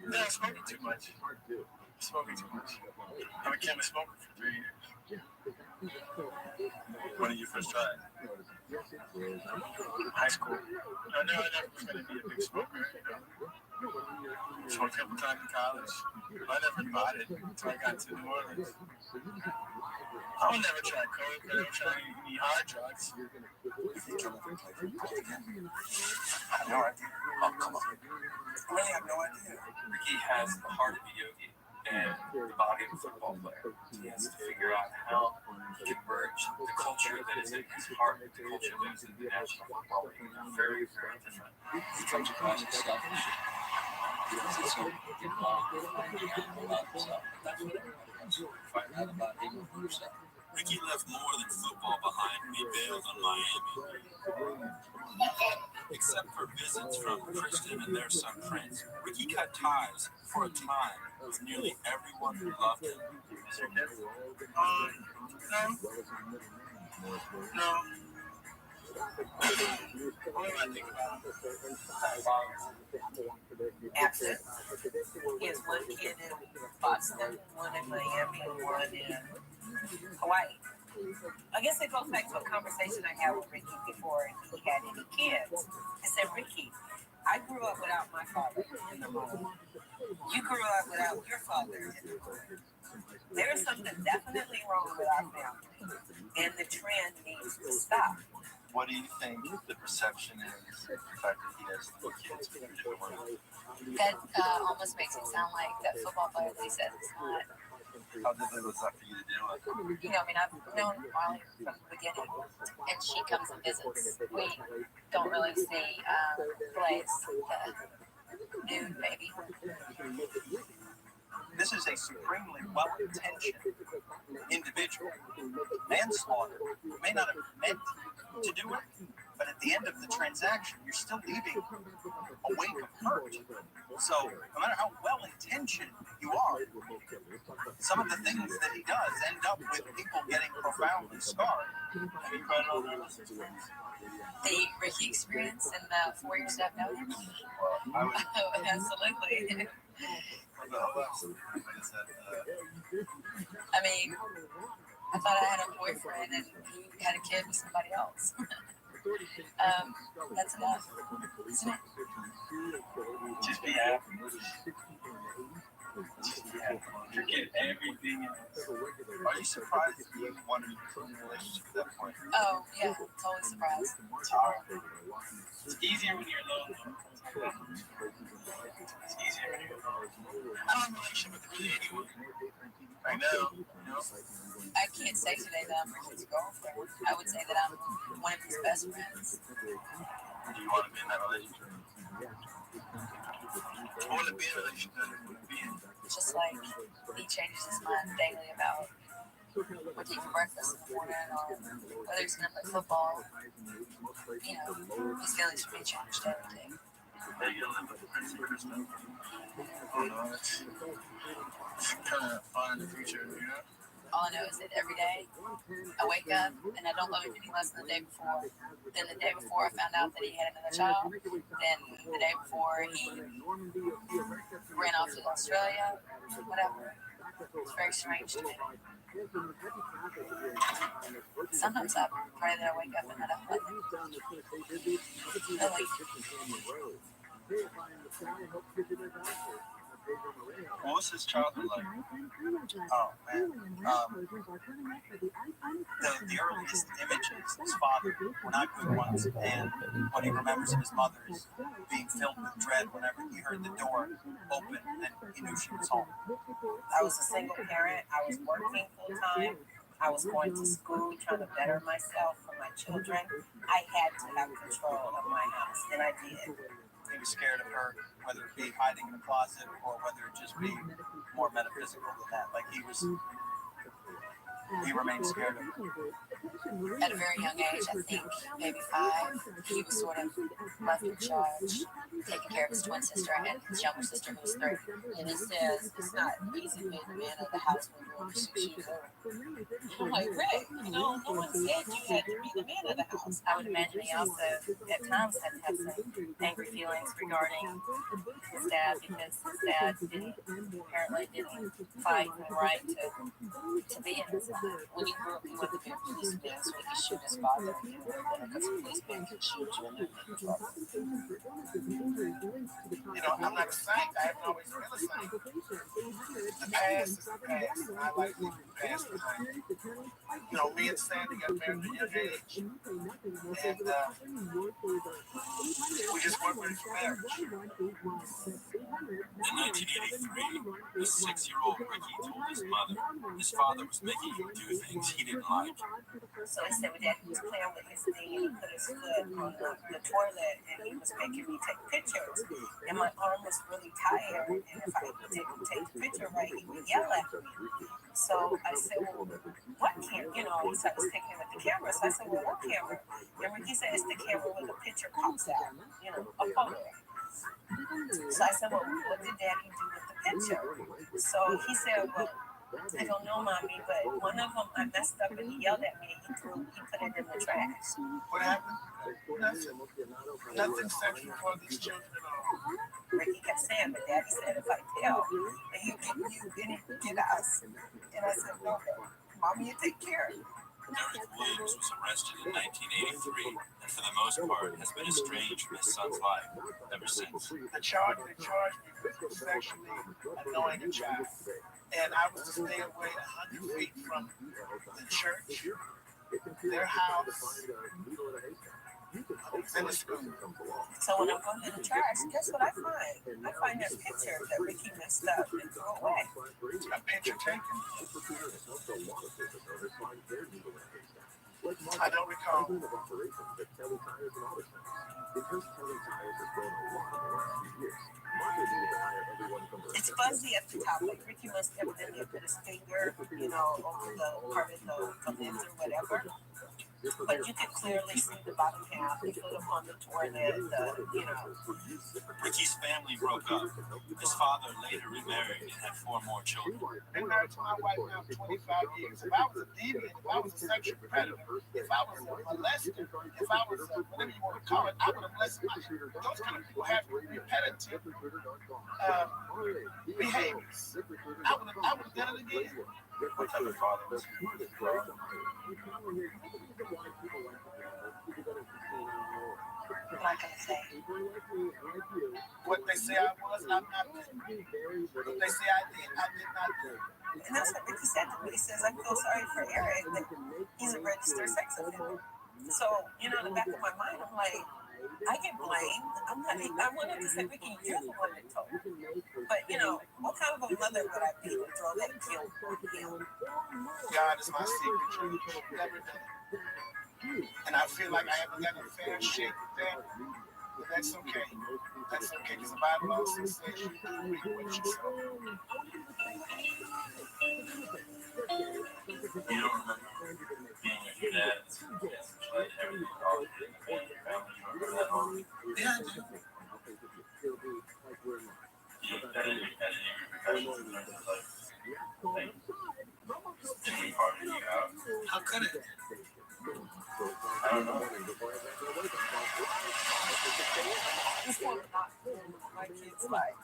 No, smoking too much. I became a smoker for 3 years. When did you first try it? High school. I knew I never was going to be a big smoker. Smoked a couple times in college. I never bought it until I got to New Orleans. I would never try coke. I never try any hard drugs. I have no idea. Oh, come on. I really have no idea. Ricky has the heart of a yogi and the body of a football player. He has to figure out how he can merge the culture that is in his heart with the culture that is in the National Football League. Very, very different. He comes across as selfish. He doesn't so get along about himself. That's what everybody wants to find out about him or himself. Ricky left more than football behind when he bailed on Miami. Except for visits from Kristen and their son Prince, Ricky cut ties for a time with nearly everyone who loved him. No. What do I think about After he has one kid in Boston, one in Miami, and one in Hawaii. I guess it goes back to a conversation I had with Ricky before he had any kids. I said, Ricky, I grew up without my father in the home. You grew up without your father in the home. There is something definitely wrong with our family, and the trend needs to stop. What do you think the perception is, the fact that he has 3 kids with 3 different women? That almost makes it sound like that football player that he said is not. How difficult was that for you to deal with? You know, I mean, I've known Molly from the beginning, and she comes and visits. We don't really see Blaze, the nude baby. This is a supremely well-intentioned individual. Manslaughter may not have meant to do it, but at the end of the transaction, you're still leaving a wake of hurt. So no matter how well-intentioned you are, some of the things that he does end up with people getting profoundly scarred. Have you read all those things? The Ricky experience and the 4 years I've known him? Well, I would... Absolutely. I mean, I thought I had a boyfriend and he had a kid with somebody else. That's enough, isn't it? Just be happy. Forget everything else. Are you surprised that you wanted to continue a relationship at that point? Oh, yeah, totally surprised. It's easier when you're alone. It's easier when you're alone. I don't have a relationship with really anyone. Right now, you know? I can't say today that I'm Ricky's girlfriend. I would say that I'm one of his best friends. Do you want to be in that relationship? I want to be in a relationship. Just like he changes his mind daily about what to eat for breakfast in the morning or whether he's going to play football. You know, his feelings for me changed everything. Are you going to live with the Prince and Christmas? Oh no, it's kind of fun in the future, you know? All I know is that every day I wake up and I don't love him any less than the day before. Then the day before I found out that he had another child. Then the day before he ran off to Australia, whatever. It's very strange to me. Sometimes I pray that I wake up and that I love him. Really. What was his childhood like? Oh, man. The earliest images of his father were not good ones, and what he remembers of his mother is being filled with dread whenever he heard the door open and he knew she was home. I was a single parent. I was working full time. I was going to school, trying to better myself for my children. I had to have control of my house, and I did. He was scared of her, whether it be hiding in a closet or whether it just be more metaphysical than that. Like he remained scared of her. At a very young age, I think maybe 5, he was sort of left in charge, taking care of his twin sister and his younger sister who was 3. And he says it's not easy being the man of the house when you're over 6 years old. I'm like, Rick, you know, no one said you had to be the man of the house. I would imagine he also at times had to have some angry feelings regarding his dad because his dad apparently didn't fight the right to be in his life. When he grew up, he wanted to be a policeman so he could shoot his father because a policeman could shoot you and then make you trouble. You know, I'm not a saint. I haven't always been a saint. The past is the past. I like leaving the past behind. You know, me and Sandy got married at a young age. And we just weren't ready for marriage. In 1983, the 6-year-old Ricky told his mother his father was making him do things he didn't like. So he said, Dad, he was playing with his knee and he put his foot on the toilet and he was making me take pictures. And my arm was really tired. And if I didn't take the picture right, he would yell at me. So I said, well, what camera? You know, he started sticking with the camera. So I said, well, what camera? And Ricky said, it's the camera when the picture pops out, you know, a photo. So I said, well, what did Daddy do with the picture? So he said, well, I don't know, mommy, but one of them I messed up and he yelled at me. He put it in the trash. What happened? Nothing sexual for these children at all. Ricky kept saying, but Daddy said if I tell, that he'll get you, then he'll get us. And I said, no, mommy, you take care of it. Derek Williams was arrested in 1983 and for the most part has been estranged from his son's life ever since. The charge they charged me was sexually annoying a child. And I was to stay away 100 feet from the church, their house, and the school. So when I'm going to the trash, guess what I find? I find that picture that Ricky messed up and threw away. A picture taken? I don't recall. It's fuzzy at the top. Like Ricky must have evidently put his finger, you know, over the part of the lens or whatever. But you can clearly see the bottom half. They put him on the toilet, you know. Ricky's family broke up. His father later remarried and had 4 more children. Been married to my wife now for 25 years. If I was a deviant, if I was a sexual predator, if I was a molester, if I was a, whatever you want to call it, I would have molested my children. Those kind of people have repetitive behaviors. I would have done it again. What type of father was he? Not gonna say. What they say I was, I'm not. What they say I did not do. And that's what Ricky said to me. He says, I feel sorry for Eric that he's a registered sex offender. So, you know, in the back of my mind, I'm like, I get blamed. I wanted to say, Ricky, you're the one that told me. But, you know, what kind of a mother would I be to throw that guilt on him? God is my secret truth. Never done it. And I feel like I haven't got a fair shake with that. But that's okay. That's okay, because the Bible also says you can reap what you sow. You don't remember being with your dad? Like everything all family, you remember that all? Yeah, I do. You had any repercussions in terms of like any part of you out? How could it? I don't know. It's kind of not my kid's life.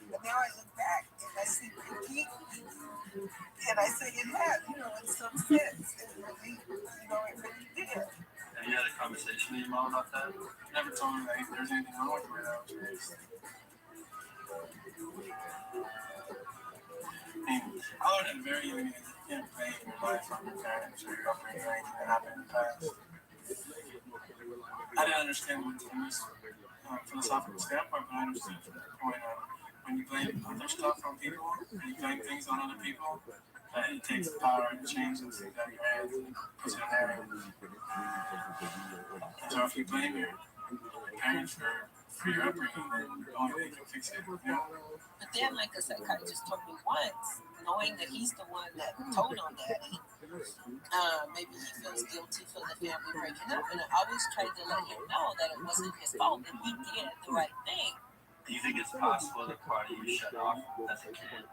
But now I look back and I see Ricky, and I say it had, you know, in some sense, it really, you know, it really did. Have you had a conversation with your mom about that? Never told me that there's anything wrong with me right now. I learned at a very young age you can't blame your life on your parents or your upbringing or anything that happened in the past. I didn't understand what from this philosophical standpoint, but I understand from that point on. When you blame other stuff on people, and you blame things on other people, it takes the power and change things out of your hands and puts it in there. So if you blame your parents for your upbringing, then the only way you can fix it, you know? But then, like a psychiatrist told me once, knowing that he's the one that told on Daddy, maybe he feels guilty for the family breaking up. And I always tried to let him know that it wasn't his fault, that he did the right thing. Do you think it's possible that part of you shut off as a kid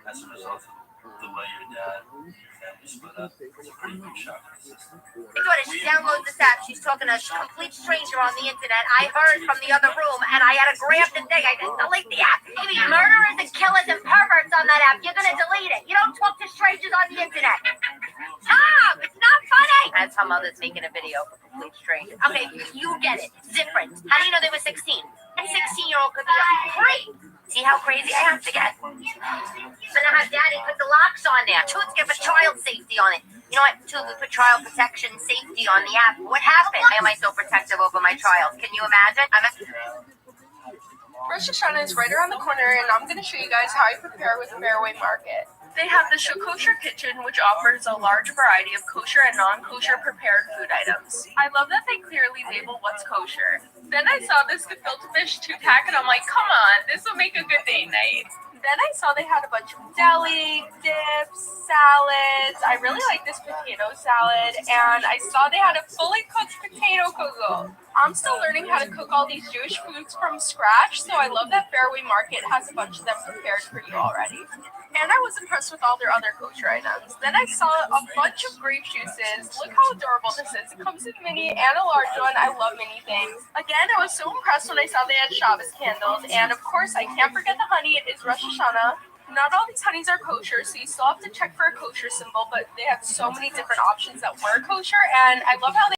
as a result of the way your dad and your family split up? It's a pretty big shock to the system. My daughter, she downloads this app. She's talking to a complete stranger on the internet. I heard from the other room, and I had to grab the thing. I just delete the app. If you murderers and killers and perverts on that app, you're going to delete it. You don't talk to strangers on the internet. Tom, it's not funny. That's how mother's making a video for complete strangers. Okay, you get it. It's different. How do you know they were 16? A 16-year-old could be free. See how crazy I have to get? So now have Daddy put the locks on there. Tooth's got for child safety on it. You know what? Tooth, we put child protection safety on the app. What happened? Why am I so protective over my child? Can you imagine? Rosh Hashanah is right around the corner, and I'm going to show you guys how I prepare with Fairway Market. They have the Kosher Kitchen, which offers a large variety of kosher and non-kosher prepared food items. I love that they clearly label what's kosher. Then I saw this gefilte fish 2-pack, and I'm like, come on, this will make a good date night. Then I saw they had a bunch of deli, dips, salads. I really like this potato salad, and I saw they had a fully cooked potato kugel. I'm still learning how to cook all these Jewish foods from scratch, so I love that Fairway Market has a bunch of them prepared for you already. And I was impressed with all their other kosher items. Then I saw a bunch of grape juices. Look how adorable this is. It comes in mini and a large one. I love mini things. Again, I was so impressed when I saw they had Shabbos candles. And of course, I can't forget the honey. It is Rosh Hashanah. Not all these honeys are kosher, so you still have to check for a kosher symbol, but they have so many different options that were kosher, and I love how they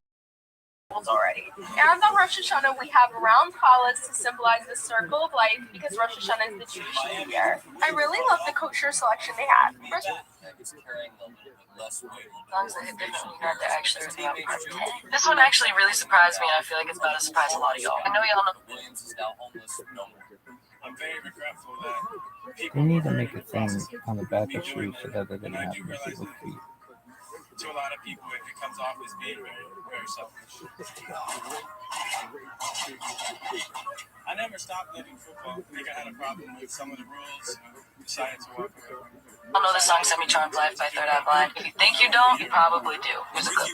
already. And on Rosh Hashanah, we have round challahs to symbolize the circle of life because Rosh Hashanah is the Jewish New Year. I really love the kosher selection they had. Songs that hit different, you know, they're actually about This one actually really surprised me, and I feel like it's about to surprise a lot of y'all. I know y'all know Williams is now homeless, no more. I'm very regretful that They need to make a thing on the back of shoes so that they're going to have people's feet. To a lot of people, it comes off as being very, very selfish. I never stopped loving football. I think I had a problem with some of the rules and decided to walk away. I know the song Semi-Charmed Life by Third Eye Blind. If you think you don't, you probably do. Here's a clip.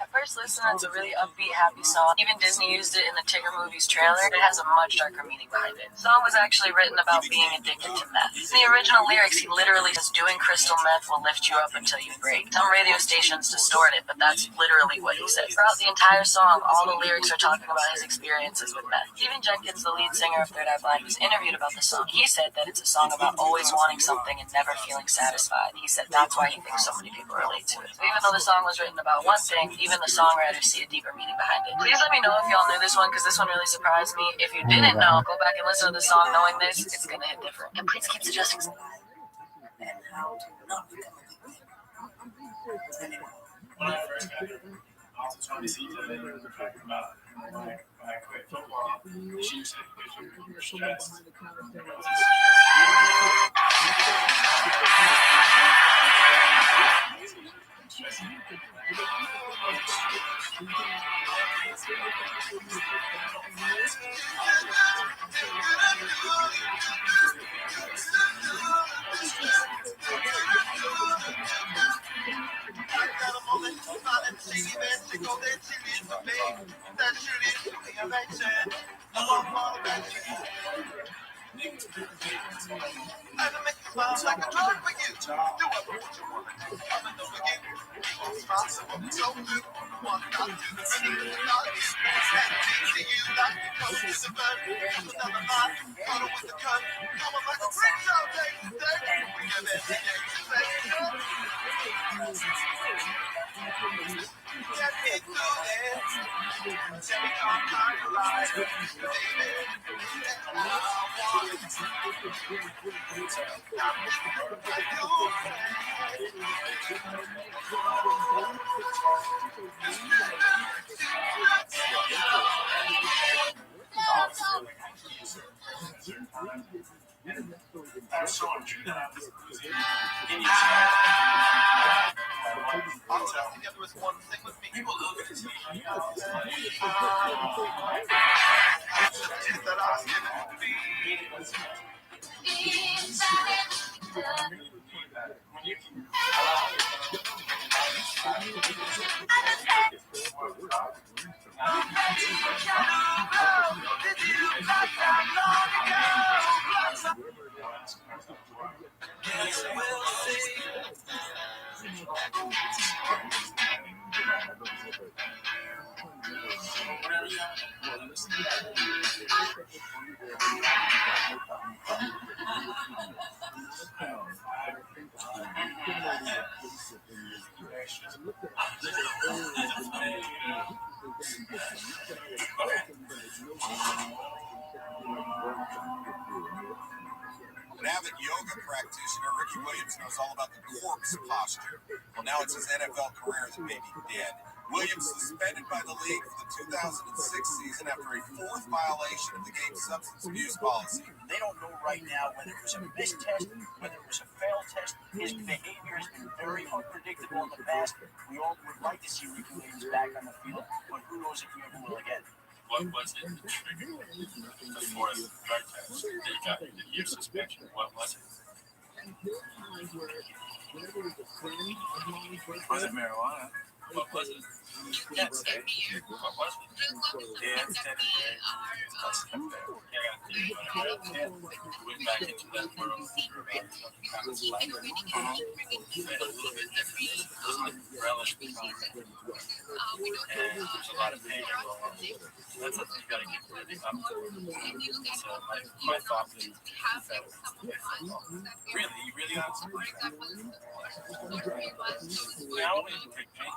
At first listen, it's a really upbeat, happy song. Even Disney used it in the Tigger movie's trailer. It has a much darker meaning behind it. The song was actually written about being addicted to meth. In the original lyrics, he literally says, doing crystal meth will lift you up until you break. Some radio stations distort it, but that's literally what he said. Throughout the entire song, all the lyrics are talking about his experiences with meth. Stephen Jenkins, the lead singer of Third Eye Blind, was interviewed about the song. He said that it's a song about always wanting something and never feeling satisfied. He said that's why he thinks so many people relate to it. So even though the song was written about one thing, even the songwriters see a deeper meaning behind it. Please let me know if y'all knew this one, because this one really surprised me. If you didn't know, go back and listen to the song knowing this. It's gonna hit different. And please keep suggesting. When I first got it, I was trying to see that they were talking about when I quit football. She said because you're stressed. I'm so true that I was losing. I'll tell you, there was one thing with me. People look at this and I was like, that I was giving to be. An avid yoga practitioner, Ricky Williams knows all about the corpse posture. Well, now it's his NFL career as maybe dead. Williams suspended by the league for the 2006 season after a fourth violation of the game's substance abuse policy. They don't know right now whether it was a missed test, whether it was a failed test. His behavior has been very unpredictable in the past. We all would like to see Ricky Williams back on the field, but who knows if we ever will again. What was it that triggered the fourth drug test that got the year suspension? What was it? Was it marijuana? What was it? Can't say. What was it? Yeah, it's dead in there. Yeah, went back into that world for about kind of like made a little bit different. Doesn't relish the concept. And there's a lot of pain involved. That's something you gotta get rid of. So my thought is really, you really ought to like that. Now we take pain.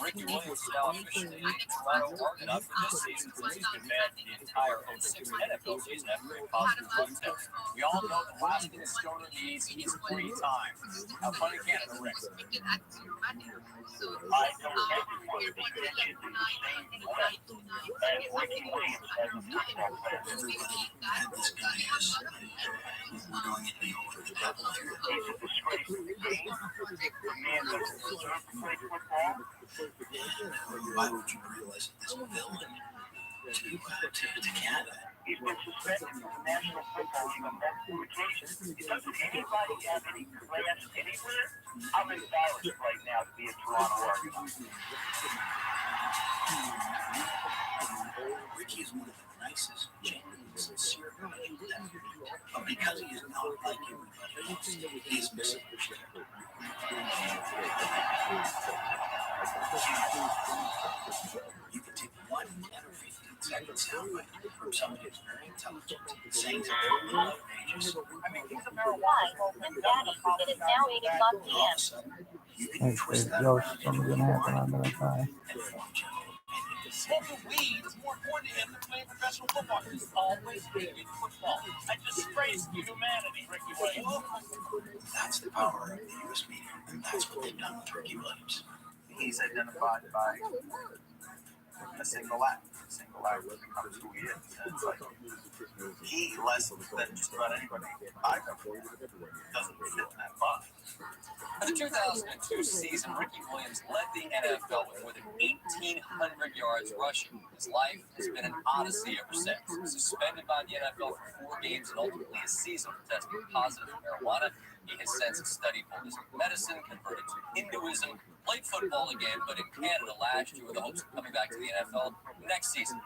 Ricky Williams is now officially Toronto Argonaut for this season since he's been banned for the entire 06 NFL season after a positive drug test. We all know the last thing a stoner needs is free time. Have fun in Canada, Rick. I don't think everyone is attention to the same point as Ricky Williams as a football player. Everybody had this guy as we're going into the over the double here. He's a disgrace to the game. A man that deserves to play football. Why would you realize that this villain to Canada? He's been suspended from the National Football League on multiple occasions. Doesn't anybody have any class anywhere? I'm embarrassed right now to be a Toronto Argonaut. Ricky is one of the nicest, genuine, sincere guys. But because he is not like everybody else, he is misunderstood. You can take 1 10 or 15 seconds soundbite from somebody who's very intelligent, saying something outrageous. I mean, he's a marijuana. It is now 8:00 p.m. All of a sudden, you can twist that around and form Smoking weed is more important to him than playing professional football. He's always hated football. I disgrace humanity, Ricky Williams. That's the power of the U.S. media, and that's what they've done with Ricky Williams. He's identified by a single act. A single act becomes who he is. And it's like he, less than just about anybody I know, doesn't fit in that box. For the 2002 season, Ricky Williams led the NFL with more than 1,800 yards rushing. His life has been an odyssey ever since. Suspended by the NFL for 4 games and ultimately a season for testing positive for marijuana, he has since studied holistic medicine, converted to Hinduism, played football again, but in Canada last year with the hopes of coming back to the NFL next season.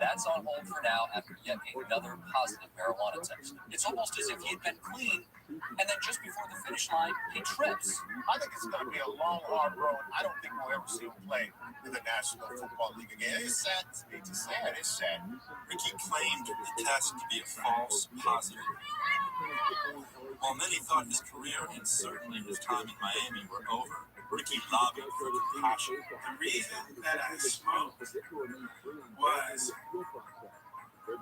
That's on hold for now after yet another positive marijuana test. It's almost as if he had been clean, and then just before the finish line, he trips. I think it's going to be a long, hard road. I don't think we'll ever see him play in the National Football League again. It's sad to me to say it. It's sad. Ricky claimed the test to be a false positive. While many thought his career and certainly his time in Miami were over, Ricky lobbied for compassion. The reason that I smoked was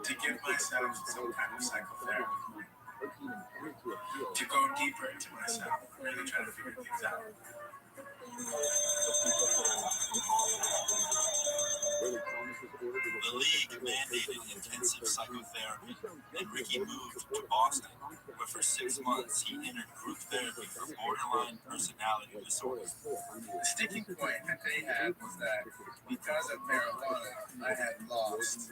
to give myself some kind of psychotherapy, to go deeper into myself, really try to figure things out. The league mandated intensive psychotherapy, and Ricky moved to Boston, where for 6 months he entered group therapy for borderline personality disorder. The sticking point that they had was that because of marijuana, I had lost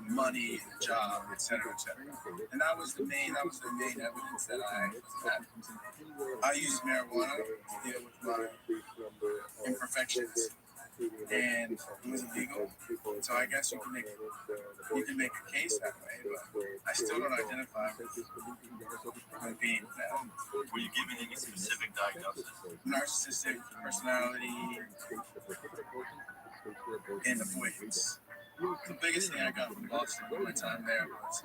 money, job, etc., etc. And that was the main evidence that I used marijuana to deal with my imperfections, and it was illegal. So I guess you can make a case that way, but I still don't identify with being that. Were you given any specific diagnosis? Narcissistic personality and avoidance. The biggest thing I got from Boston in my time there was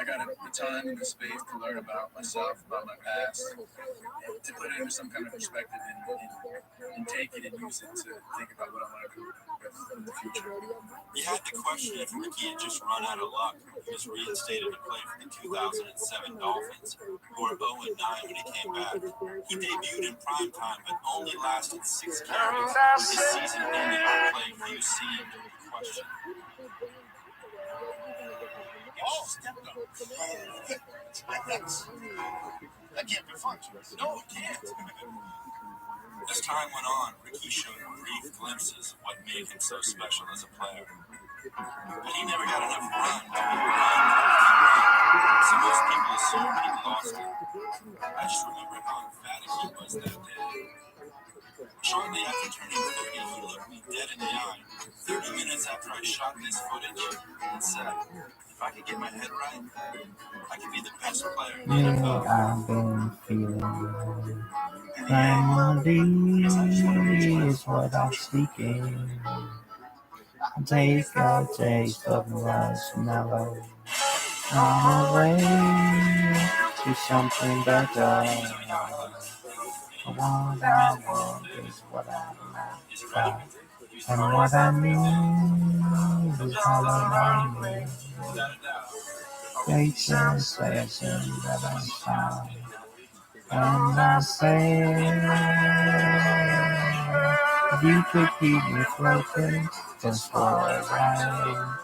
I got the time and the space to learn about myself, about my past, to put it into some kind of perspective and take it and use it to think about what I want to do in the future. You had to question if Ricky had just run out of luck. He was reinstated to play for the 2007 Dolphins, who were 0-9 when he came back. He debuted in prime time, but only lasted 6 games. His season ended on play few seemed to question. Oh, step up. That can't be fun. No, it can't. As time went on, Ricky showed brief glimpses of what made him so special as a player. But he never got enough run to be run. So most people assume he lost it. I just remember how emphatic he was that day. Shortly after turning 30, he looked me dead in the eye, 30 minutes after I shot this footage, and said, if I could get my head right, I could be the best player in the NFL. I've been feeling remedy is what I'm seeking. Take a taste of marshmallow on the way to something better. What I want is what I'm about, and what I need is all around me. They say that I'm found, and I say, if you could keep me floating just for a while,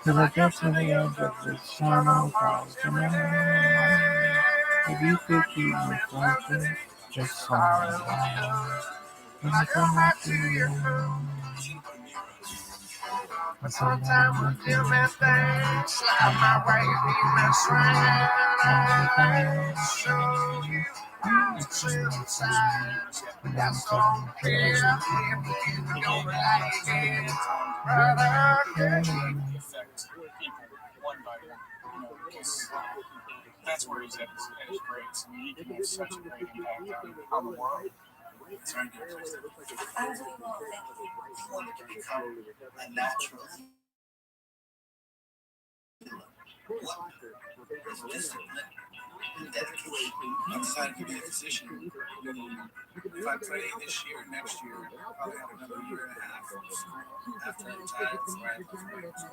till I get to the edge of this channel across tonight. If you could keep me floating just for a while, till I come back to you. But sometimes I feel that thing slap my right knee, my strength. Everything show you it's inside. But I'm so clear, in your light, brother. Affect people one by one, because that's where he's at his greatest. I mean, he can have such a great impact on the world. It's very good. How do we know that he wanted to become a natural healer? What was discipline and dedication? I decided to be a physician. If I play this year, next year, I'll probably have another year and a half of school after I retire before I have to.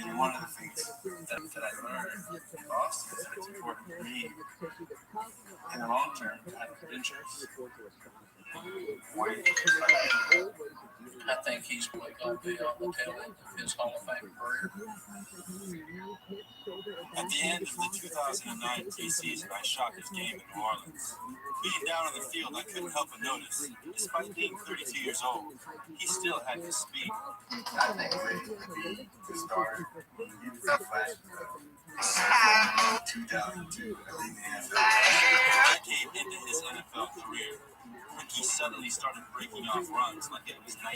And one of the things that I learned in Boston is that it's important for me in the long term to have credentials. I think he's probably going to be on the tail end of his Hall of Fame career. At the end of the 2009 preseason, I shot his game in New Orleans. Being down on the field, I couldn't help but notice, despite being 32 years old, he still had his speed. I think Brady would be the starter. That flag. 2002, I think I came into his NFL career, and he suddenly started breaking off runs like it was 19.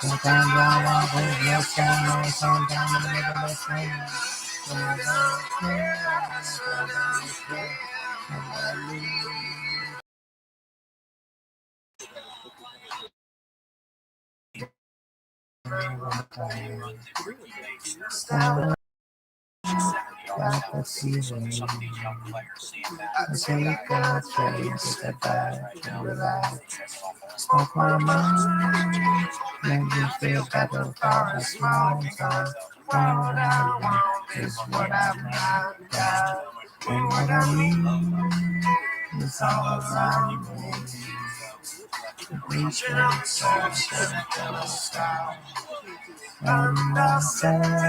Sometimes I want to just know, sometimes I never listen. Like the season, Some of these young players see that. I say it got changed, get back and relax. Off my mind, make me feel better for a small time. All I want is what I've got, and what I need is all around me. Reach out, touch, and don't stop. Understand,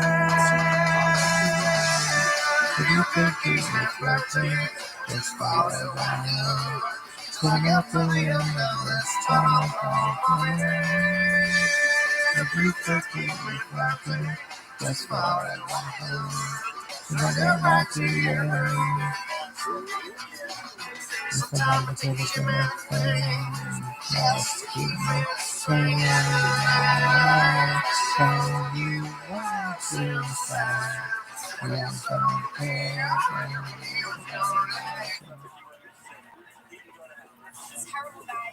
if you could keep me floating, just fall around. Swing out the wind of this tunnel called pain. If you could keep me floating, just fall around. Till I get back to you. Sometimes I take it to my thing, just keep me swinging around. So you want to stop, yeah, I'm so clear. Terrible guy.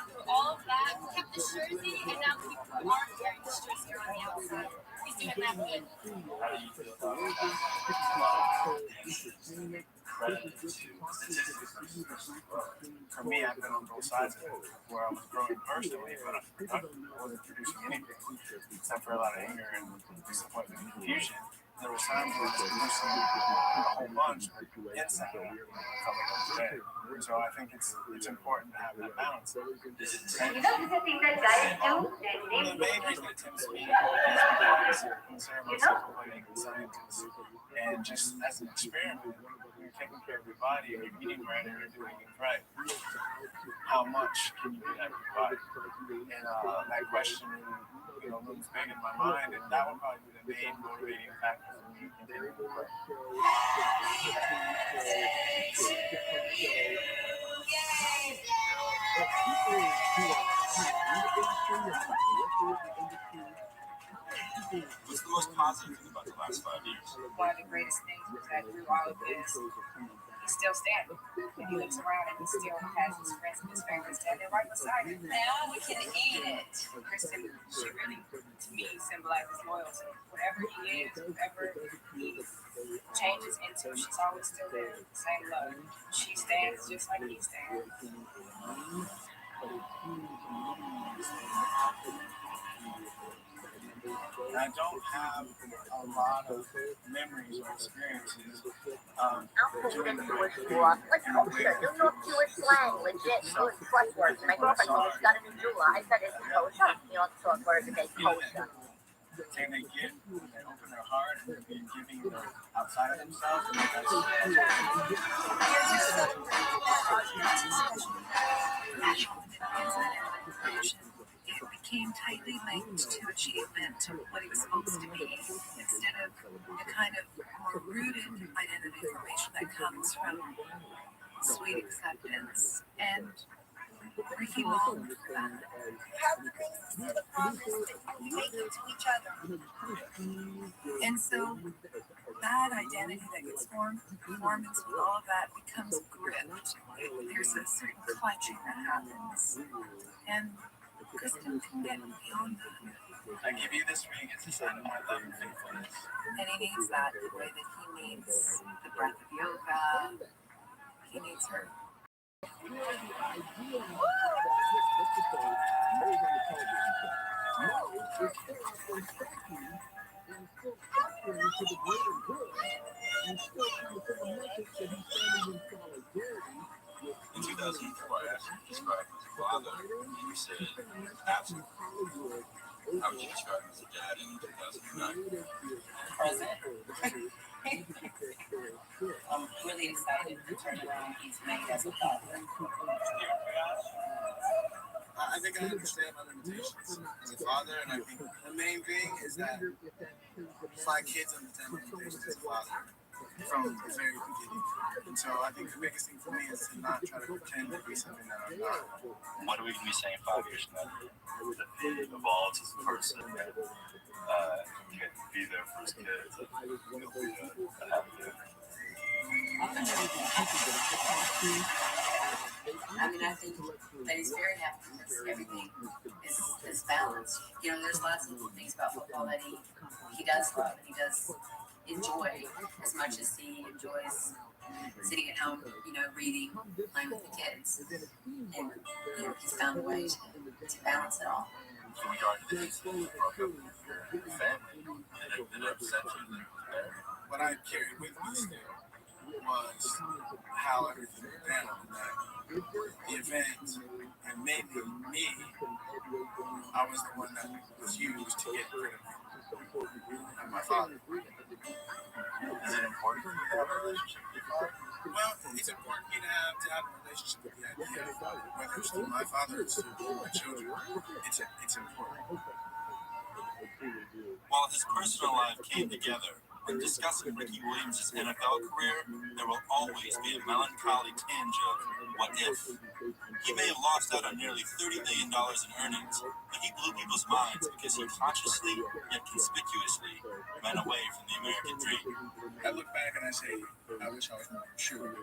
Through all of that, kept the jersey, and now people aren't wearing this jersey on the outside. He's doing that good. Credit to statistics. For me, I've been on both sides of it, where I was growing personally, but I wasn't producing anything, except for a lot of anger and disappointment and confusion. There was times where I was producing a whole bunch, but inside I felt like I was dead. So I think it's important to have that balance. Is it You know, does it think that guys do? the main reason it tends to be is because I consider myself a political scientist. And just as an experiment, we've taking care of your body and you're eating right and you're doing things right, how much can you get out of your body? And that question, looms big in my mind, and that would probably be the main motivating factor for me continuing to pray. What's the most positive thing about the last 5 years? One of the greatest things was that through all of this, he's still standing. And he looks around and he still has his friends and his family standing right beside him. Now we can eat it. Kristen, she really, to me, symbolizes loyalty. Whatever he is, whatever he changes into, she's always still there. Same love. She stands just like he stands. I don't have a lot of memories or experiences doing the right thing. Like kosher, New York Jewish slang, legit, good sweat words. My girlfriend told me she got a new doula. I said, is it kosher? You don't talk words today, kosher. Can they get, when they open their heart and they're being giving outside of themselves? And It became tightly linked to achievement, what it was supposed to be, instead of the kind of more rooted identity formation that comes from sweet acceptance. And Ricky longed for that. And so that identity that gets formed, performance, all of that becomes gripped. There's a certain clutching that happens. And Kristen can get beyond that. I give you this ring as a sign of my love and faithfulness. And he needs that the way that he needs the breath of yoga. He needs her. In 2004, I asked you to describe him as a father, and you said, absolutely. How would you describe him as a dad in 2009? Present. I'm really excited to turn around. He's made as a father. I think I understand my limitations as a father, and I think the main thing is that my kids understand my limitations as a father from the very beginning. And so I think the biggest thing for me is to not try to pretend to be something that I'm not. What are we going to be saying 5 years from now? That he evolves as a person, that can be there for his kids, that he'll be a happy dude. I mean, I think that he's very happy because everything is balanced. There's lots of things about football that he does love and he does enjoy as much as he enjoys sitting at home, reading, playing with the kids. And, he's found a way to balance it all. In regard to the incident you broke up with your family, did it upset you that it was there? What I carried with me still was how everything went down, that the event, and mainly me, I was the one that was used to get rid of my father. Is it important for you to have a relationship with your father? Well, it's important for me to have a relationship with the idea of whether it's through my father or through my children. It's important. While his personal life came together, when discussing Ricky Williams' NFL career, there will always be a melancholy tinge of what if. He may have lost out on nearly $30 million in earnings, but he blew people's minds because he consciously yet conspicuously ran away from the American dream. I look back and I say, I wish I was more mature.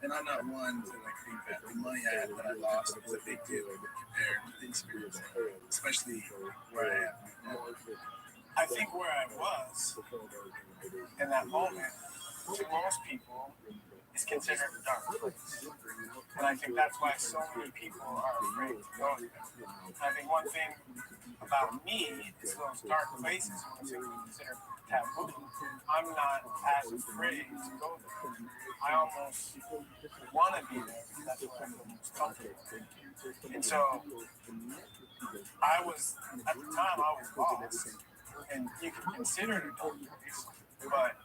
And I'm not one to think that the money that I lost was a big deal compared to the experience, especially where I am now. I think where I was in that moment, to most people, is considered a dark place. And I think that's why so many people are afraid to go there. I think one thing about me is those dark places, ones that we consider taboo, I'm not as afraid to go there. I almost want to be there because that's where I feel most comfortable. And so, I was, at the time, I was lost. And you can consider it a dark place, but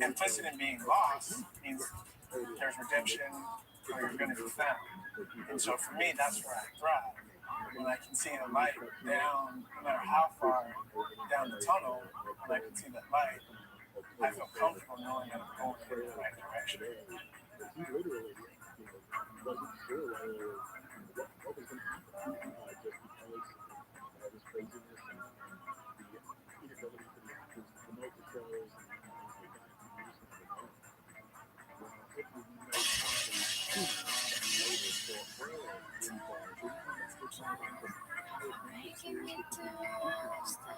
implicit in being lost means there's redemption or you're going to be found. And so for me, that's where I thrive. When I can see a light down, no matter how far down the tunnel, when I can see that light, I feel comfortable knowing that I'm going in the right direction. He literally, wasn't sure what was going to happen, just because of all this craziness and the inability for the actors to promote the shows and things like that.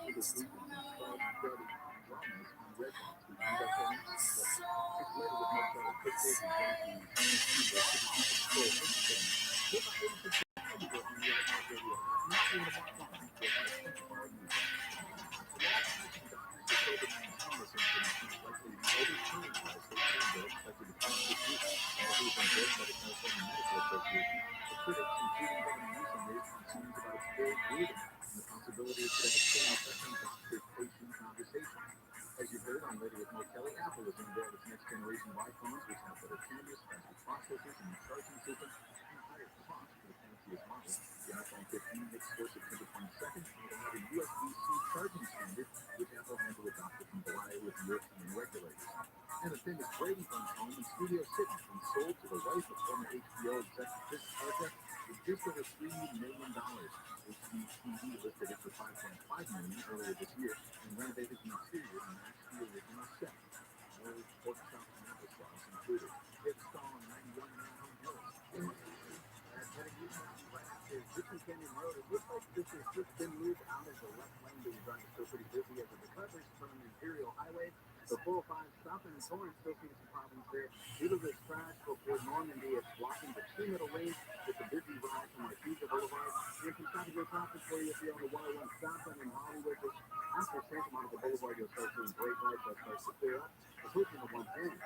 You just never know. Well, hopefully we may happen sooner than later for a involved. We'll come back with some of the higher budget series that could be after this week and installed credit dramas on Redbox. We can get there next week. It's later with more credit pictures and junkies. As you heard on Radio with Mo Kelly, Apple is unveiled its next generation of iPhones, which have better cameras, faster processors, and charging system, and a higher cost for the fanciest models. The iPhone 15 hits stores September 22nd, and will have a USB-C charging standard, which Apple had to adopt to comply with European regulators. And the famous Brady Bunch home in Studio City been sold to the wife of former HBO executive Chris Arthur for just over $3 million. HGTV listed it for $5.5 million earlier this year and renovated the interior to match the original set. No pork chop and applesauce included. It's on 91 Manhattan Hills. Richmond Canyon Road, it looks like this has just been moved out of the left lane, but you're driving still pretty busy as it recovers from Imperial Highway. The 405 stop in Torrance still seeing some problems there. Due to this crash before Normandy, it's blocking the two middle lanes with a busy ride from Artesia Boulevard. And some traffic good traffic for you if you're on the 101 stop in Hollywood. Just after Santa Monica Boulevard, you'll start seeing brake lights that starts to clear up. Approaching the 110.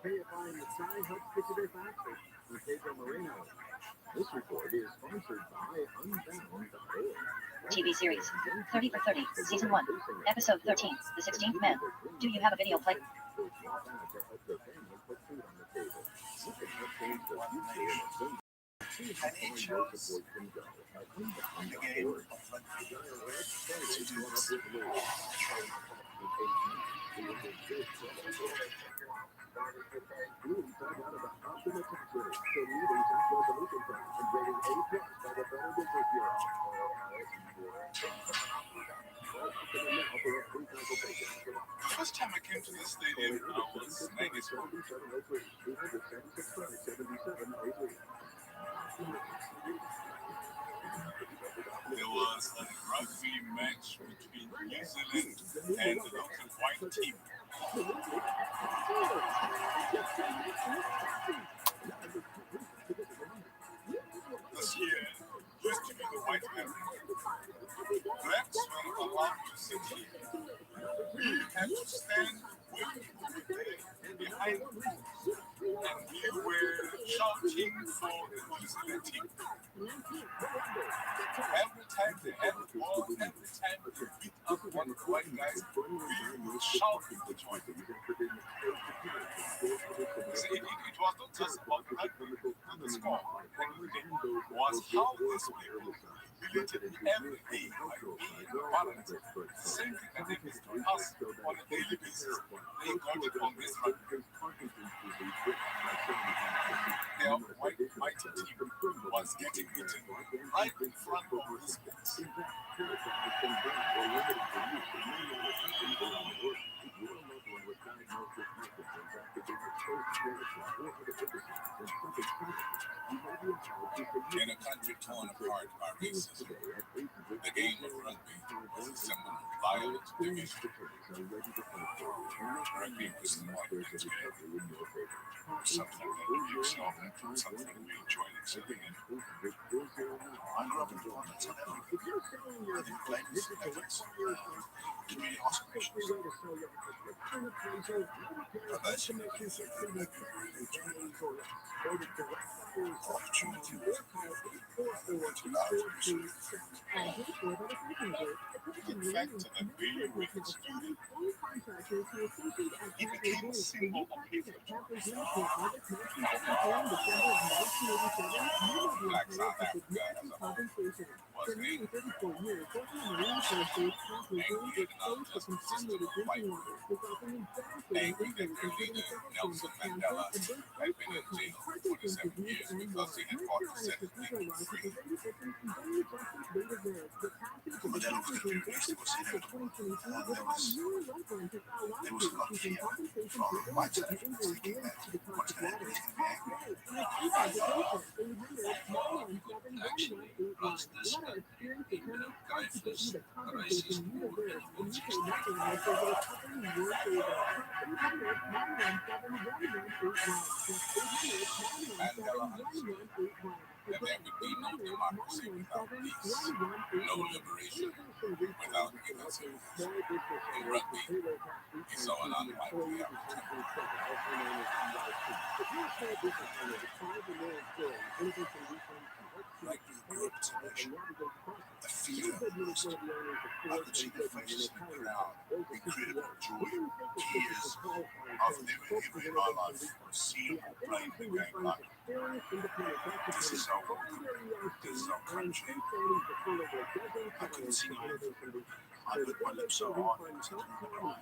KFI in the sky helps get you there faster. From Pedro Moreno. This report is sponsored by Unbound.org. TV series 30 for 30, Season 1, Episode 13, The 16th Man. Do you have a video play? The first time I came to this stadium, I was 94. There was a rugby match between New Zealand and the local white team. This year used to be the white Africa. Blacks were allowed to sit here. We had to stand way over there behind them. And we were shouting for the New Zealand team. Every time they had the ball, every time they beat up one of the white guys, we would shout for joy. It was not just about the rugby, not the score. It was how these people related every day by being balanced. The same thing that they did to us on a daily basis. They got it on this rugby. Their white mighty team was getting beaten right in front of this place. In a country torn apart by racism, the game of rugby was a symbol of violent division. Rugby was the one that something that we excelled at, something we enjoyed excelling in. I grew up in New Orleans. I didn't play this Netflix. It's really awesome. Opportunity. The fact that a very wicked student, he became a symbol of hatred. Black South Africa as a whole was a system of white angry that their leader, Nelson Mandela, had been in jail for 27 years because he had fought to set his people free. But then over the period, was there was a lot of fear from white South Africans thinking that what's going to happen is going to be Actually runs this country in Gaifa's racist war and Mandela understood that there could be no democracy without peace, no liberation without unity. In rugby, he saw an unlikely opportunity. Rugby grew up to nation. The fear understood. I could see the faces in the crowd, incredible joy, tears of never ever in my life seen or played the game like it. This is our world. This is our country. I couldn't see my lips. I put my lips so hard that I was going to cry.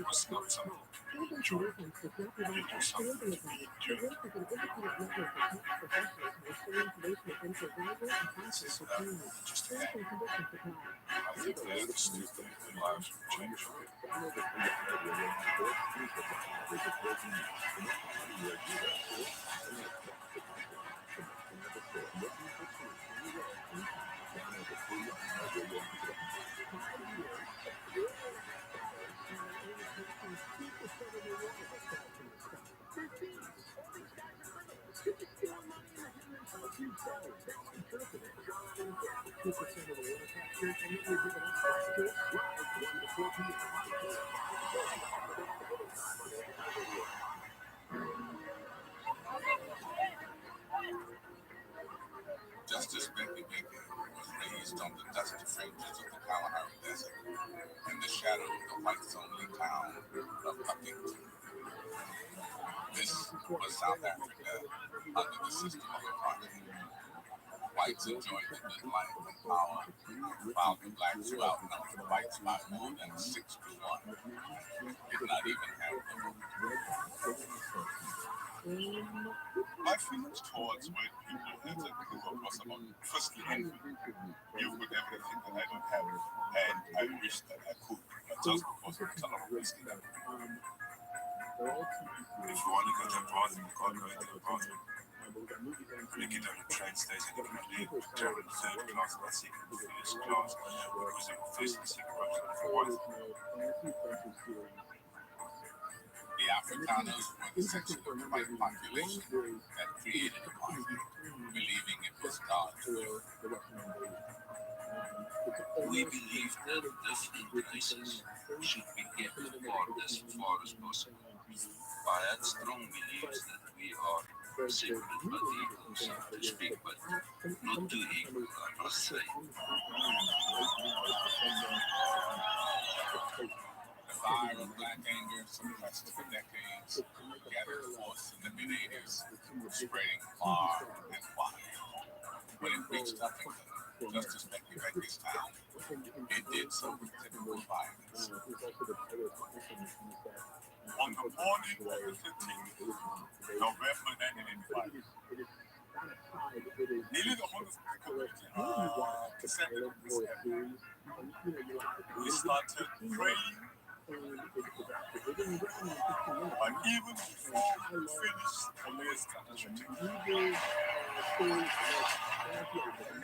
Was not something to enjoy. It was something to be endured. This is just a game. I think they understood that their lives would change. Justice Becky Becky was raised on the dusty fringes of the Kalahari Desert in the shadow of the whites-only town of Buckington. This was South Africa under the system of apartheid. Whites enjoyed the good life and power, while the blacks who outnumbered whites by more than 6 to 1 did not even have them. My feelings towards white people as I grew up was about firstly envy. You've got everything that I don't have, and I wish that I could, but just because it's a lot of risky. If you want to get a party, you can't go into a party. You get on the train station, you can leave, travel in third class, not second, first class, because they were first and second class for white. The Afrikaners were the section of the white population that created apartheid, believing it was God's will. we believe that different races should be kept apart as far as possible. I had strong beliefs that we are separate but equal, so to speak, but not too equal, I must say. The fire of black anger suppressed for decades gathered force in the mid-80s, spreading far and wide. When it reached Huffington, Justice Becky Becky's town, it did so with typical violence. On the morning of the 15th, November 1985, nearly the whole of descended on this area. We started praying, but even before we finished the list of shooting, a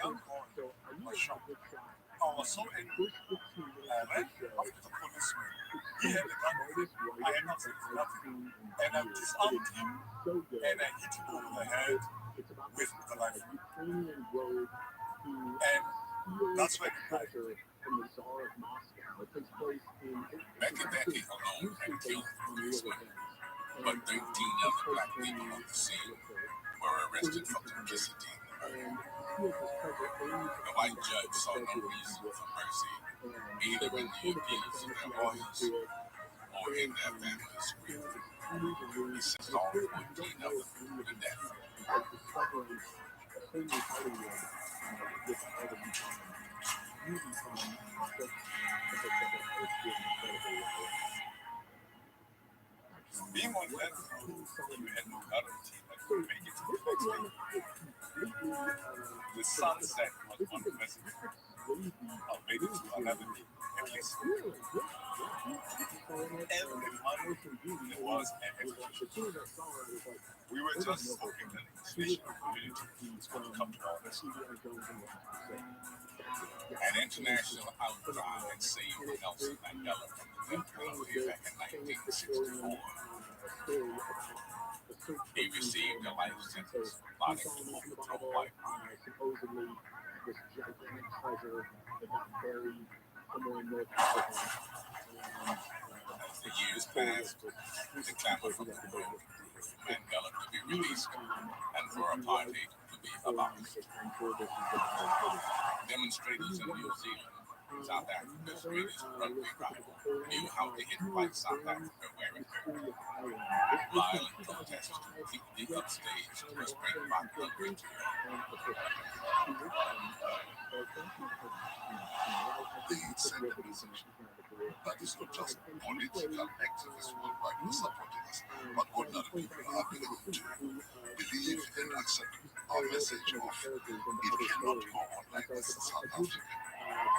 young boy was shot was so angry. Ran up to the policeman. He had a gun. I had not said nothing. And I disarmed him. And I hit him over the head with the rifle. And that's when he died. Back in that day alone had killed 3 women, but 13 other black people on the scene were arrested for complicity in the murder. The white judge saw no reason for mercy, either in the appeals of their lawyers or in their families' grief. He sentenced all 14 of them to death. Being on that road, you had no guarantee that you would make it to the next day. The sunset was one blessing. I made it to another day, at least. Every month there was an execution. We were just hoping that the international community was going to come to our rescue. An international outcry had saved Nelson Mandela from the death penalty back in 1964. He received a life sentence for plotting to overthrow white rule. As the years passed, the clamor from the world grew for Mandela to be released and for apartheid to be abolished. Demonstrators in New Zealand, South Africa's greatest rugby rival, knew how to hit white South Africa where it hurt. Violent protests completely upstaged to bring back rugby to They sent a message that is not just political activists worldwide who supported us, but ordinary people are beginning to believe and accept our message of it cannot go on like this in South Africa.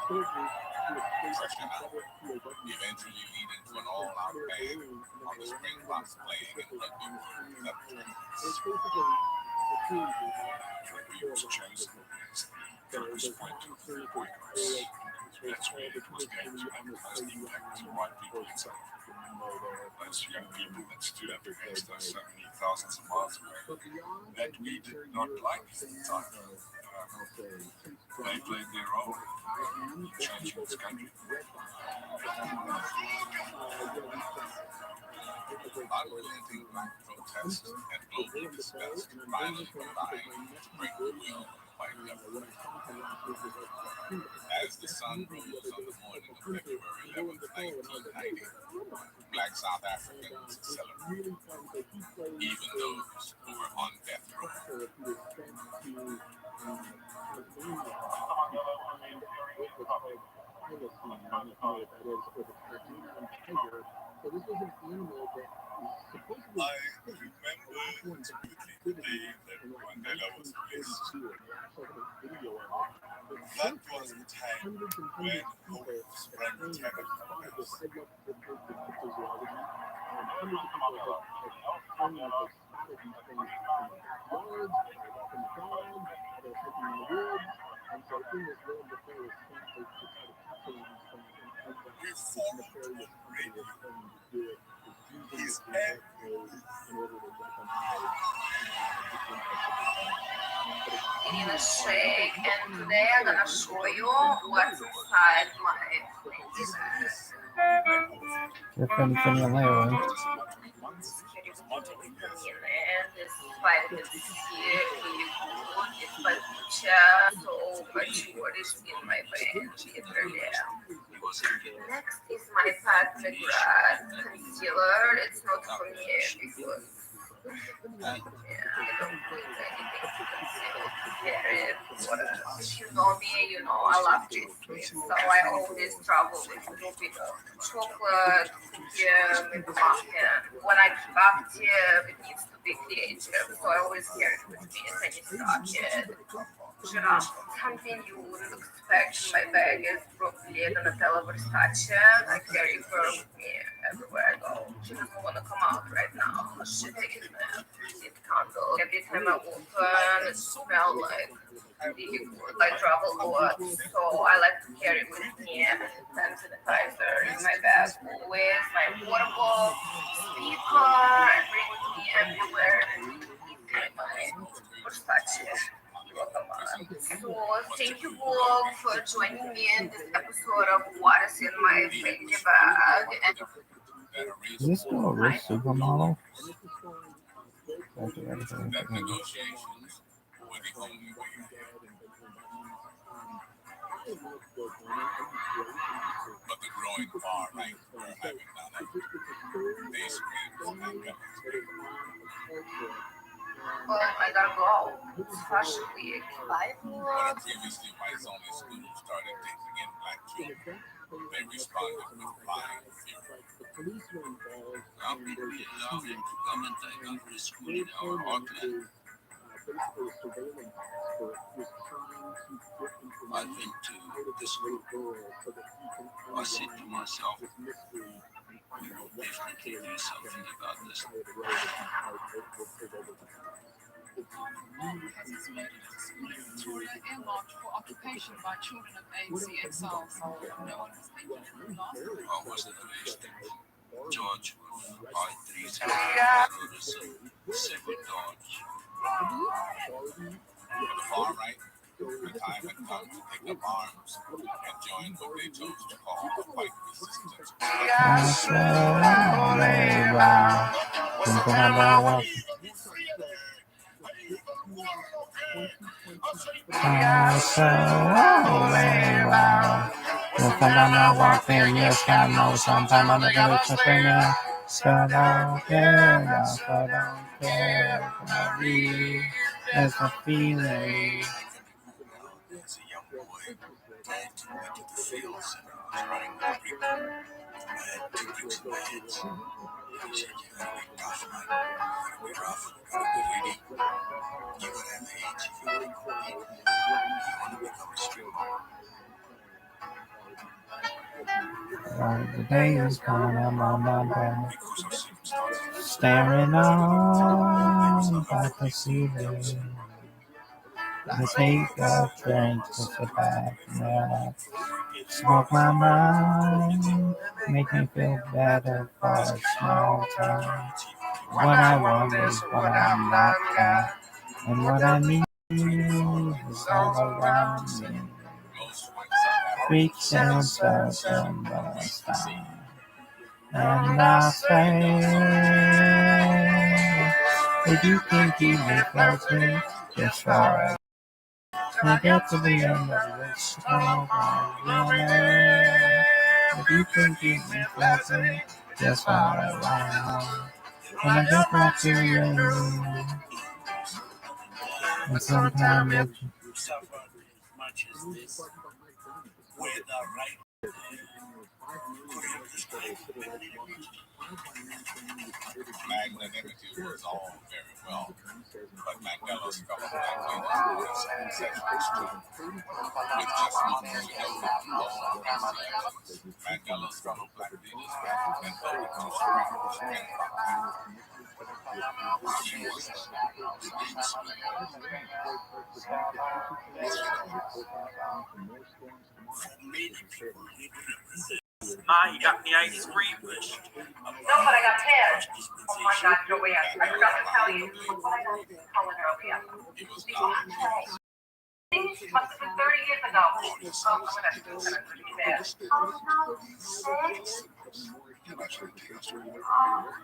Pressure now, eventually leading to an all-out ban on the Springboks playing in rugby world without tournaments. Rugby was chosen. First point of progress. That's where it was going to have the most impact to white people in South Africa. Those young people that stood up against us so many thousands of miles away, that we did not like at the time. They played their role in changing this country. Unrelenting black protest had globally discussed finally combined to break the will of the white government. As the sun rose on the morning of February 11, 1990, black South Africans celebrated, even those who were on death row. I remember vividly the day that Mandela was released. That was the time when hope sprang eternal from us. We followed on radio his every Irina Shake, and today I'm gonna show you what's inside my freezer. You're funny on my own. This vitamin C really good. It's by so much what is in my brain literally. Next is my Pat McGrath concealer. It's not for me because I don't need anything to conceal. Very important. If you know me, you know I love pastries, so I always travel with a little bit of chocolate, maybe muffin. When I keep active, it needs to be creative, so I always carry it with me as I started. Something you wouldn't expect in my bag is broccoli and Nutella Versace. I carry her with me everywhere I go. She doesn't want to come out right now. She's taking a candle. Every time I open, it smells like difficult. I travel a lot, so I like to carry with me hand sanitizer in my bag always, my portable speaker, I bring with me everywhere. So thank you all for joining me in this episode of What is in My Safety Bag. Is this still a real supermodel? That negotiations were the only way ahead. But the growing far right were having none of it. They screamed and governments paid. Well, I gotta go. It's Fashion Week. Bye, When a vlog. previously whites-only school started taking in black children, they responded with flying fury. Our people love it to come and take over the school in our heartland. I've been to the school. I said to myself, we will definitely do something about this. Victoria earmarked for occupation by children of ANC exiles. No one has been given last Or was it a mistake? George would buy 3 terrorists and sabotage. For the far right, the time had come to take up arms and join what they chose to call the white resistance. Sometime on the village of Kenya. So don't care, so don't care. There's a feeling. As a young boy, I had to went to the fields and I was running with people. I had 2 bricks in my hands. He said, you gotta be tough, man. You gotta be rough. You gotta be greedy. You gotta have the edge if you want to compete. You want to become a streamer. The day is gone, I'm on my bed. Staring on by the ceiling. I take a drink to sit back and relax. Smoke my mind, make me feel better for a small time. What I want is what I'm not at, and what I need is all around me. Reach and touch and stop. And I say, if you can keep me floating, just for I get to the end of this song. If you can keep me floating, just for a while. When I get back to you, and sometimes it's Suffered as much as this with the right. Magnanimity was all very well, but Mandela's fellow black leaders were in sexual street. With just months to go, Mandela's fellow black leaders ran and voted to Supreme She was Ma, you got any ice cream? No, but I got pears. Oh my God, Joanne, I forgot to tell you. What I got this color earlier. Things must have been 30 years ago. Oh, I'm gonna pretty bad. Oh no.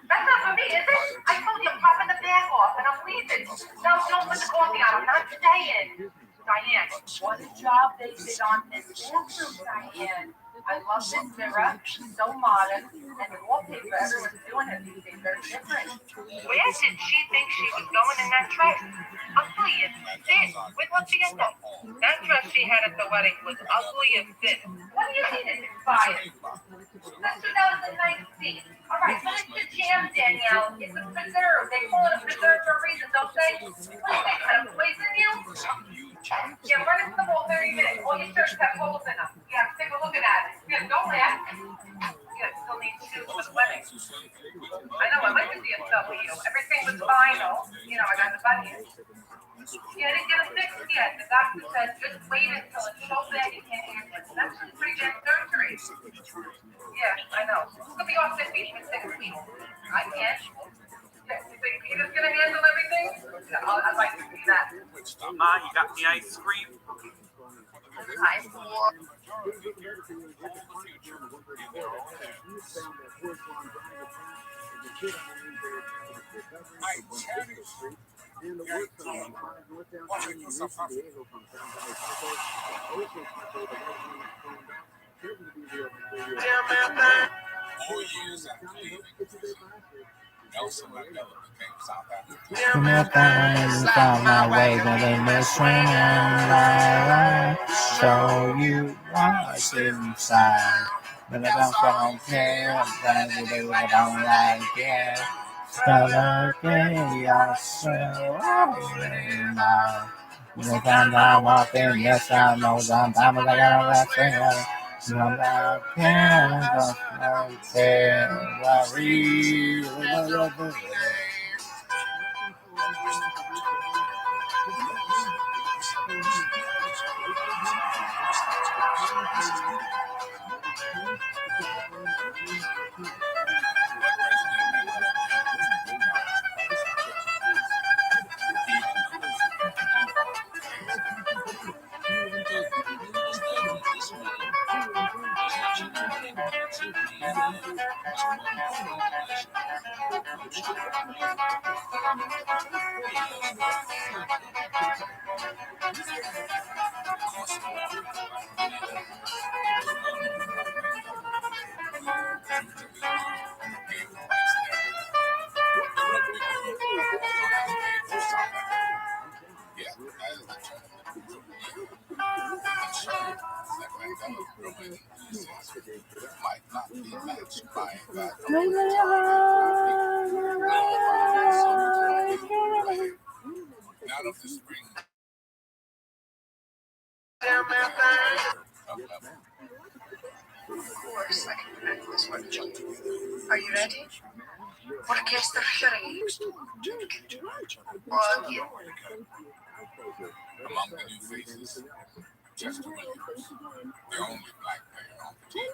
That's not for me, is it? I told you I'm popping the bag off and I'm leaving. No, don't put the coffee on. I'm not staying. Diane, what a job they did on this bathroom, Diane. I love this mirror. She's so modern. And the wallpaper, everyone's doing it these days. Very different. Where did she think she was going in that dress? Ugly as sin. Where'd she get that? That dress she had at the wedding was ugly as sin. What do you mean it's expired? That's 2019. All right, finish the jam, Danielle. It's a preserve. They call it a preserve for a reason, don't they? What do they try to poison you? Yeah, run into the wall 30 minutes. All your shirts have holes in them. Yeah, take a look at it. Yeah, don't laugh. Yeah, still need shoes for the wedding. I know, I like to see a selfie. Everything was final. You know, I got the bunny. Yeah, I didn't get it fixed yet. The doctor said just wait until it's so bad you can't handle it. That's pretty bad surgery. Yeah, I know. Who's gonna be off 6 weeks? I can't. Yeah, you think Peter's gonna handle everything? Yeah, I'd like to see that. Ma, you got any ice cream? Hi, for Nelson Mandela became South African. Found my way, but in the swinging light, show you what's inside. But I don't care, but I don't like it. Start again, yourself. Look, I'm not walking, yes, I know sometimes I gotta let you. Sometimes I can't worry. Might not be matched by that. Now of the spring. Of course, I can connect this one. Are you ready? Orchestra Shari. Among the new faces, Chester Williams, the only black player on the team.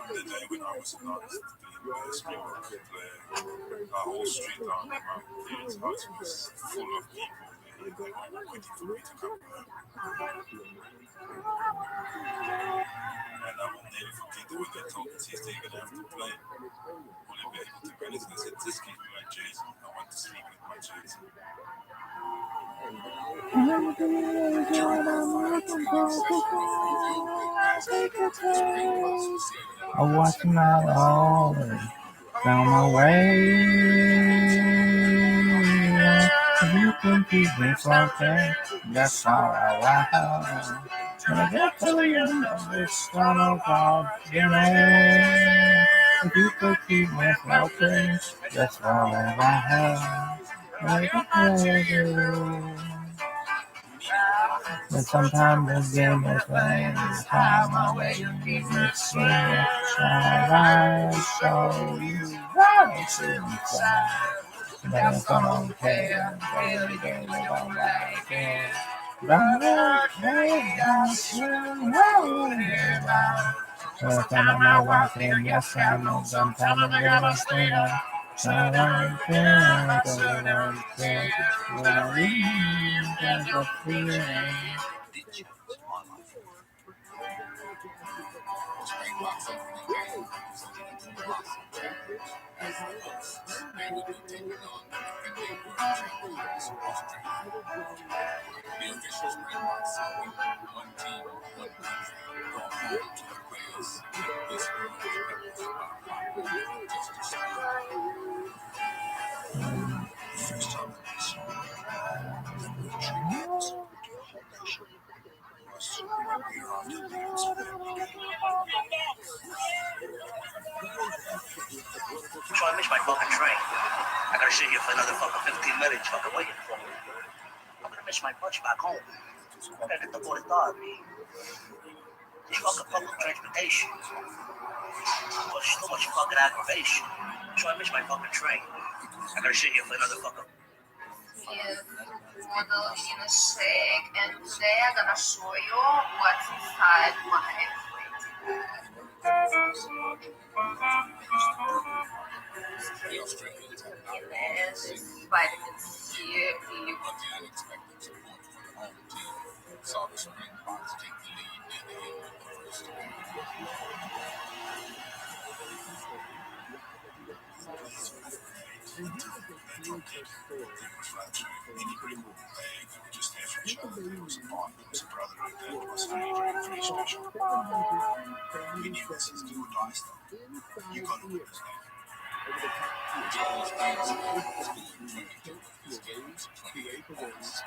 The day when I was an artist, the Springbok played a whole street down around Players' house was full of people. They were waiting for me to come back. And I will never forget when they told me they gonna have to play. Will you be able to manage? I said, just give me my jersey. I want to sleep with my jersey. I watched my own, found my way. If you can keep me floating, that's all I want. And I get to you, it's gonna go, you know. If you could keep me floating, that's all I want. But sometimes the game is playing, time away, you need to see it. Shall I show you what's inside? But I don't care, really don't like it. But okay, that's I'm not walking, yes, I know sometimes I'm gonna stay up. So I can't go on, can't go on, can't go feeling. So I missed my fucking train. I gotta sit here for another fucking 15 minutes fucking waiting for me. I'm gonna miss my bus back home. I gotta get the boy authority. This fucking public transportation. There's so much fucking aggravation. So I missed my fucking train. I gotta sit here for another fucking is model in a shake, and today I'm gonna show you what's inside my vitamin C. Saw the Springboks take the lead near the end of the first half. Just after each other, there was a bond, there was a brotherhood that was very, very, very special. We knew this is do or die stuff. You got to witness that. Jones Dance scored 22 of his games, 28 points.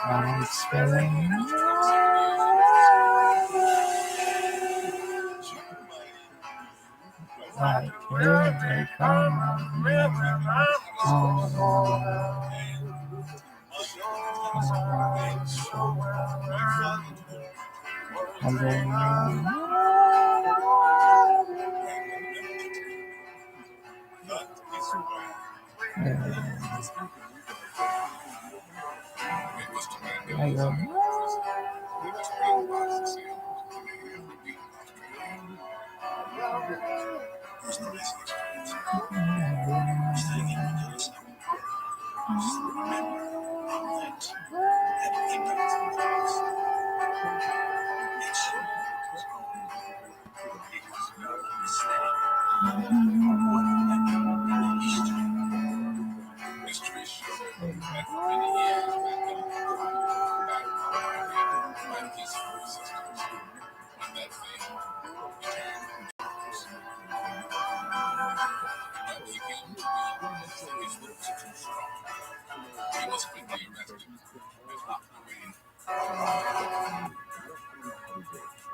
I'm spilling. Like every come on,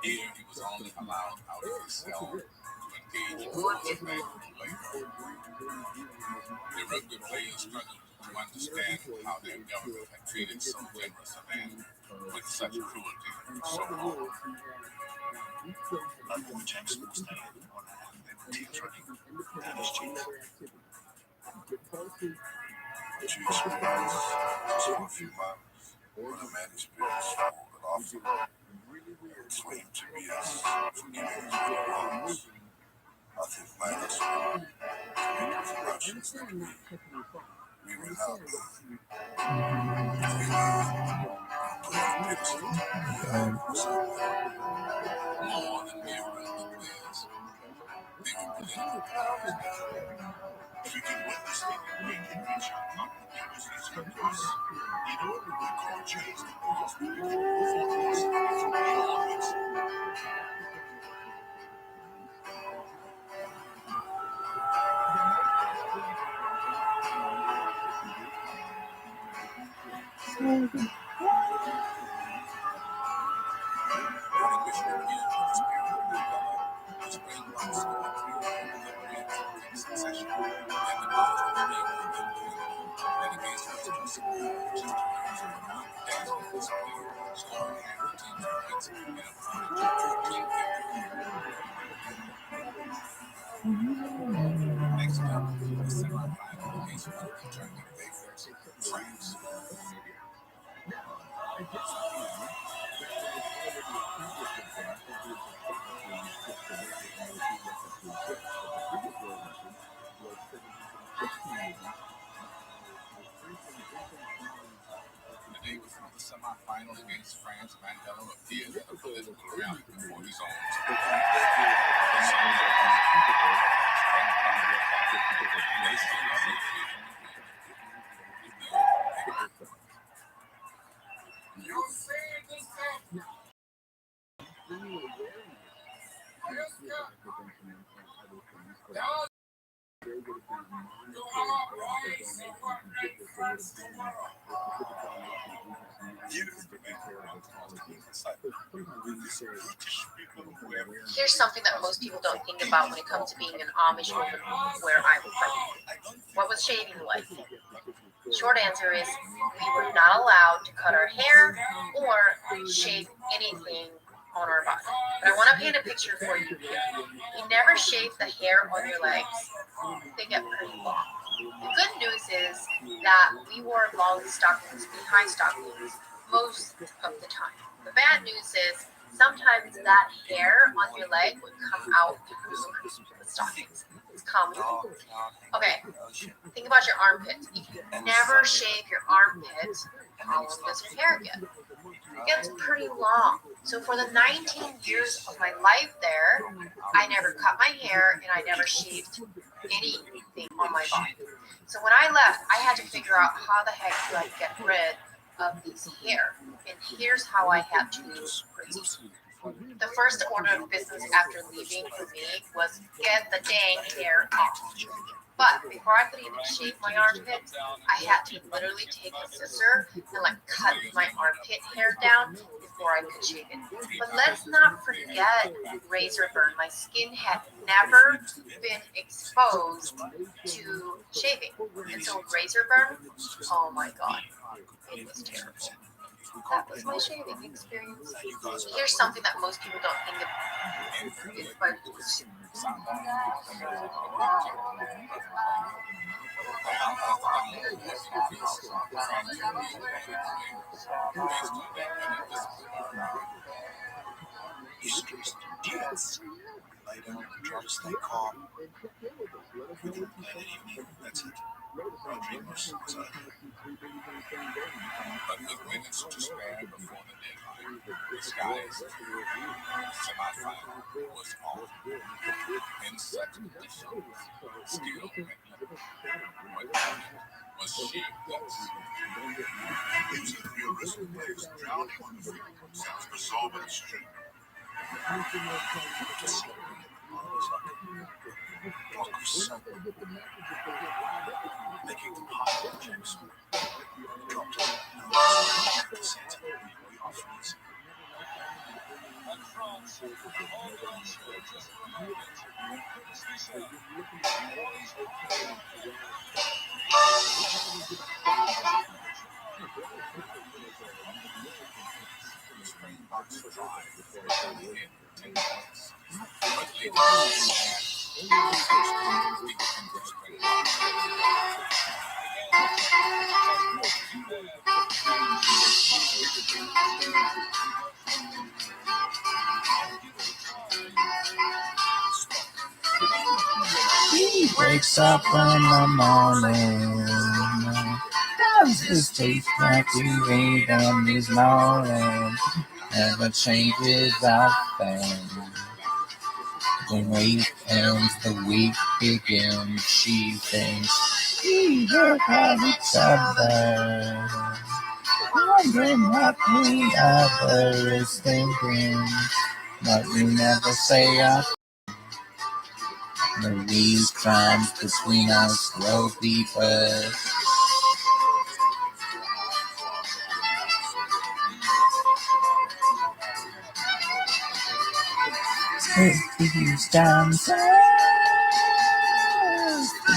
Here he was only allowed out of his cell to engage in flashback later. The rugby players struggled to understand how their government had treated so generous a man with such cruelty so long. London with James Small staying on their teams running down his cheeks. Two experience, just for a few moments, when a man experienced full and often swim to be as forgiving as he was. I think minus committed productions that we will have more than mere rugby players. They were political powers. If you can witness it, we can reach out not the people's secrets. You know what we call change the world's people. Next up, the semi-final against one returning favorites, France. The day before the semi-final against France, Mandela appeared at a political rally before his own. Here's something that most people don't think about when it comes to being an Amish woman where I'm from. What was shaving like? Short answer is we were not allowed to cut our hair or shave anything on our body. But I want to paint a picture for you here. You never shave the hair on your legs. They get pretty long. The good news is that we wore long stockings, knee-high stockings, most of the time. The bad news is sometimes that hair on your leg would come out through the stockings. It's common. Okay, think about your armpit. If you never shave your armpit, how long does your hair get? It gets pretty long. So for the 19 years of my life there, I never cut my hair and I never shaved anything on my body. So when I left, I had to figure out how the heck do I get rid of this hair. And here's how I had to proceed. The first order of business after leaving for me was get the dang hair off. But before I could even shave my armpit, I had to literally take a scissor and cut my armpit hair down before I could shave it. But let's not forget razor burn. My skin had never been exposed to shaving. And so razor burn, oh my God, it was terrible. That was my shaving experience. Here's something that most people don't think of. It's my voice. Yes. Lay down, try to stay calm. We didn't play that evening. That's it. Roger was But with minutes to spare before the deadline, the skies semi-final was on. In such conditions, skill and what was sheer bliss. Using the original players drowning on the field sounds bizarre but it's true. making positive jokes. Dropped it. He wakes up in the morning, does his teeth activate on his morning, never changes a thing. The week ends, the week begins, she thinks we look at each other, wondering what the other is thinking, but we never say a Louise crimes between us grow deeper. These dances,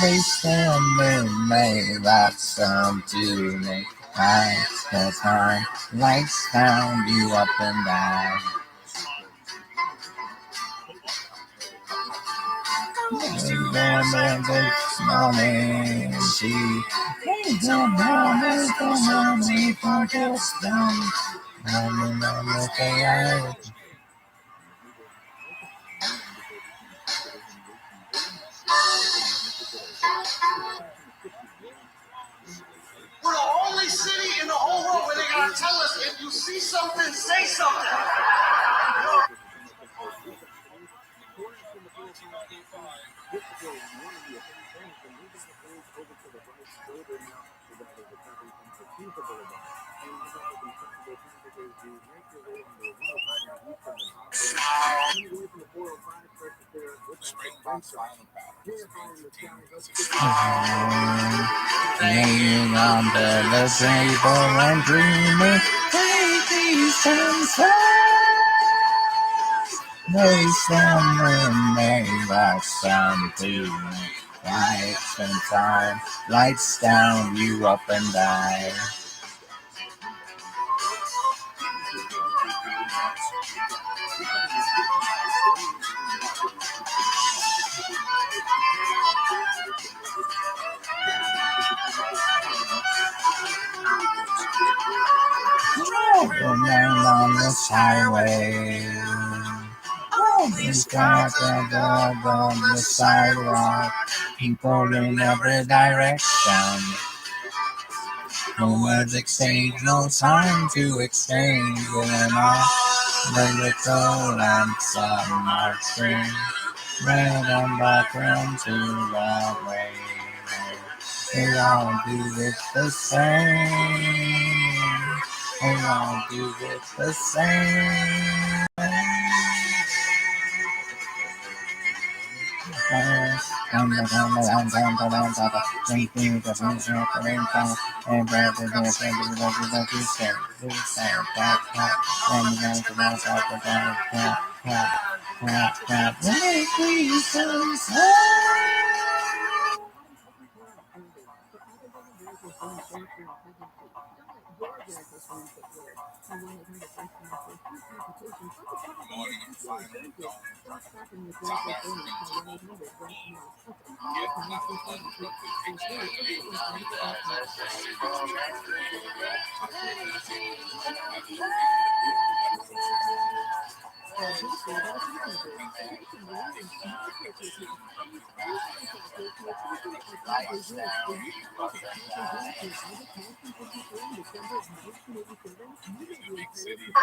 they stand in May, that sound to me. The time lights found you up and down. Remember this morning, she came down this morning for this done. I'm okay. We're the only city in the whole world where they gotta tell us if you see something, say something. Springbok's final battle Laying under the table and dreaming, take these chances. They stand when they rush down to me. Lights and time, lights down, you up and die. The man on this highway. These cars on the sidewalk. People in every direction. No words exchange, no time to exchange. Going on the little lamps on our screen. Red and background to the way. They all do it the same. They all do it the same.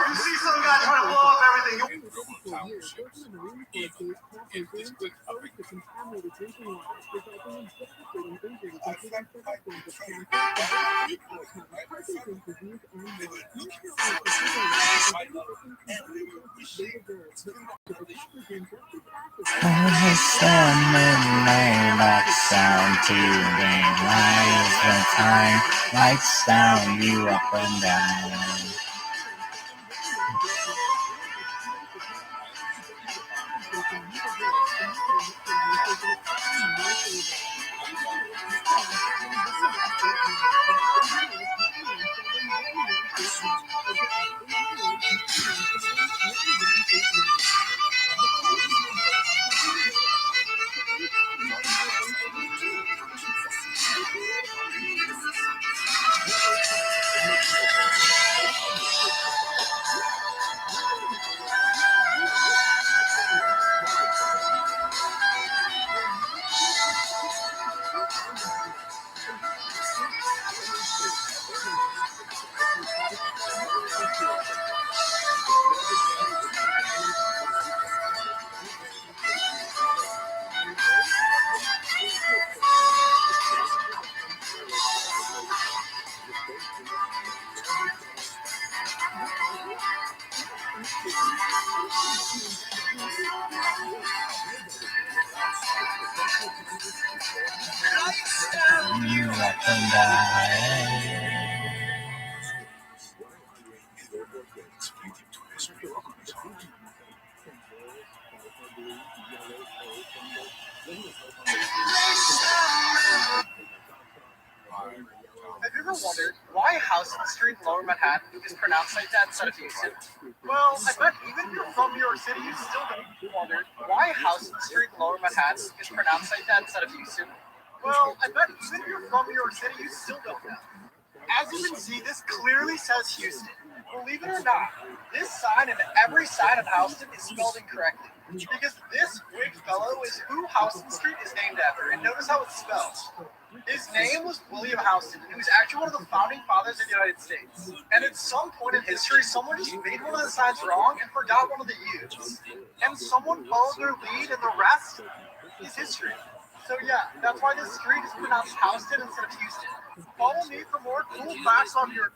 You see some guy trying to blow up everything. Lights down to the lights and time, lights down, you up and down. You up and down. Have you ever wondered why Houston Street, Lower Manhattan, is pronounced like that instead of Houston? Well, I bet even if you're from New York City, you still wondered why Houston Street, Lower Manhattan, is pronounced like that instead of Houston. Well, I bet even if you're from New York City, you still don't know. As you can see, this clearly says Houston. Believe it or not, this sign and every sign of Houston is spelled incorrectly. Because this big fellow is who Houston Street is named after, and notice how it's spelled. His name was William Houston, and he was actually one of the founding fathers of the United States. And at some point in history, someone just made one of the signs wrong and forgot one of the U's. And someone followed their lead, and the rest is history. So yeah, that's why this street is pronounced Houston instead of Houston. Follow me for more cool facts on your...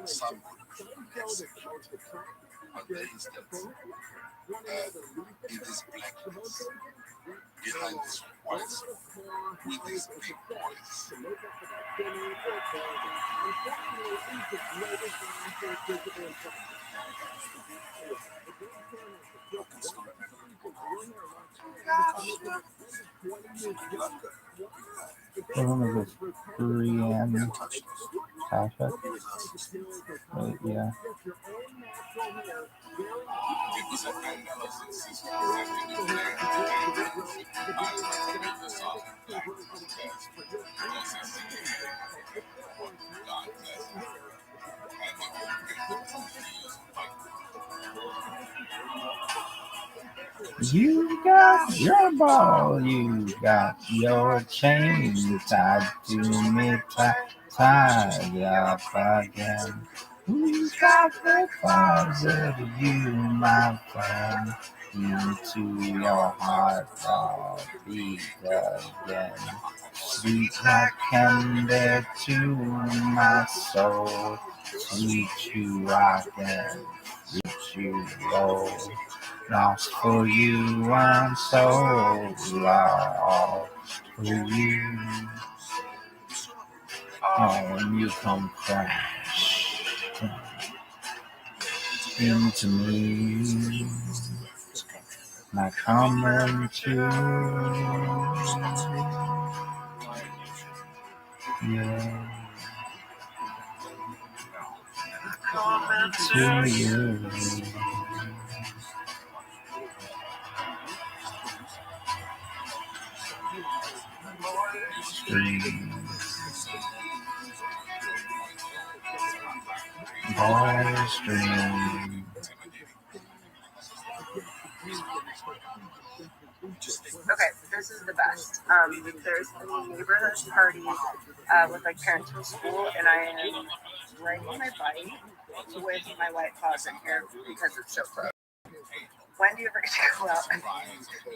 some execute on the instance. In this blackness, behind this white with this big voice. What one is this? Brienne Tasha? Wait, yeah. It was an analysis system that we declared to the song black You got your ball, you got your chain tied to me, tied up again. Who's got the closet of you, my friend? Into your heart, I'll beat again. Sweet like candy to my soul, sweet you rock and sweet you roll. Lost for you, I'm so lost for you. Oh, and you come crash into me, like coming to yeah, to you. Boys dream. Okay, this is the best. There's a neighborhood party with like parents from school, and I am riding my bike with my white closet here because it's so close. When do you ever get to go out and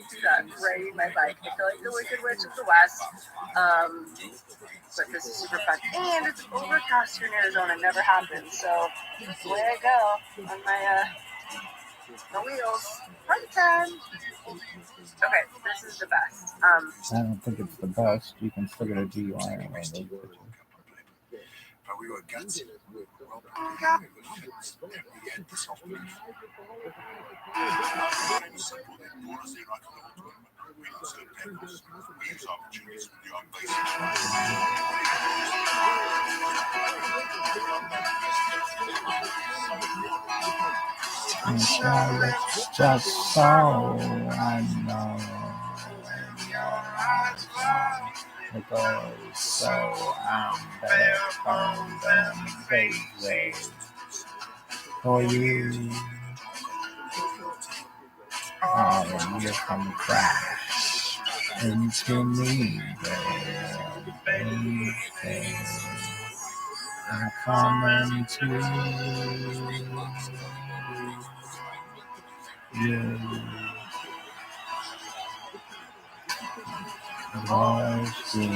do that? Riding my bike. I feel like the Wicked Witch of the West. But this is super fun. And it's overcast here in Arizona. It never happens. So away I go on my wheels. Party time. Okay, this is the best. I don't think it's the best. You can still get a DUI on one of those pictures. But we were gutsy. It's just so I know it goes so I'm there from them crazy for you. Oh, and you come crash into me, baby. I'm coming to you. Boys dream,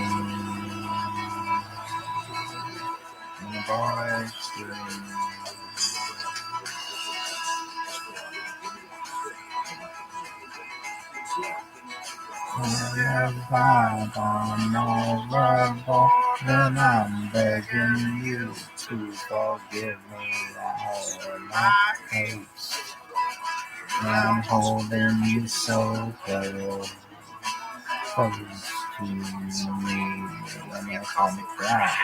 boys dream. I'm over, then I'm begging you to forgive me all my hates. I'm holding you so close to me when you come crash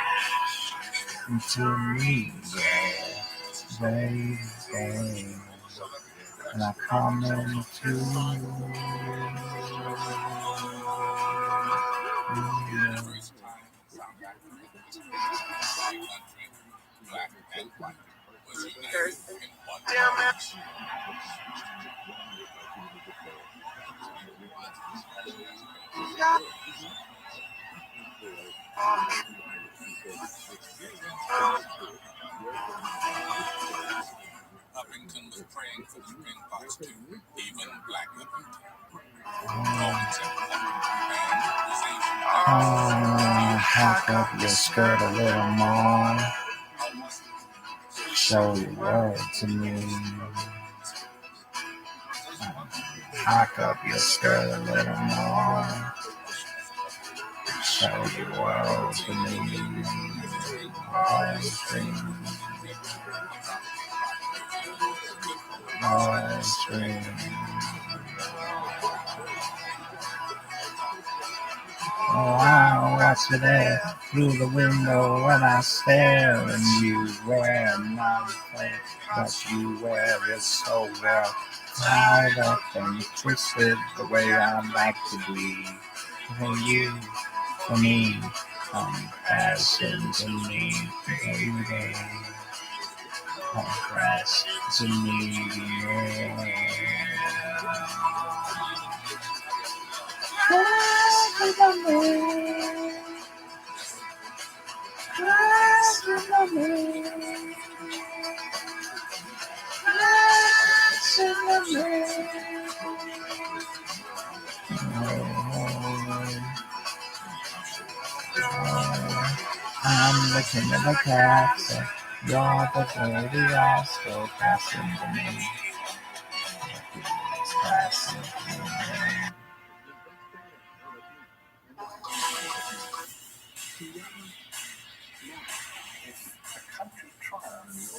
into me, yeah, baby. And I come into you. Huffington was praying for the Springboks too, even Black Huffington. Hack up your skirt a little more. Show your world to me. Hike up your skirt a little more. Show your world to me. Always dream. Always dream. Oh, I watch it there through the window when I stare, and you wear nothing, but you wear it so well, tied up and twisted the way I like to be. For you, for me, compassion to me, baby, compress to me, yeah. I'm looking at the castle. You're the dirty rascal passing to me. Passing to me.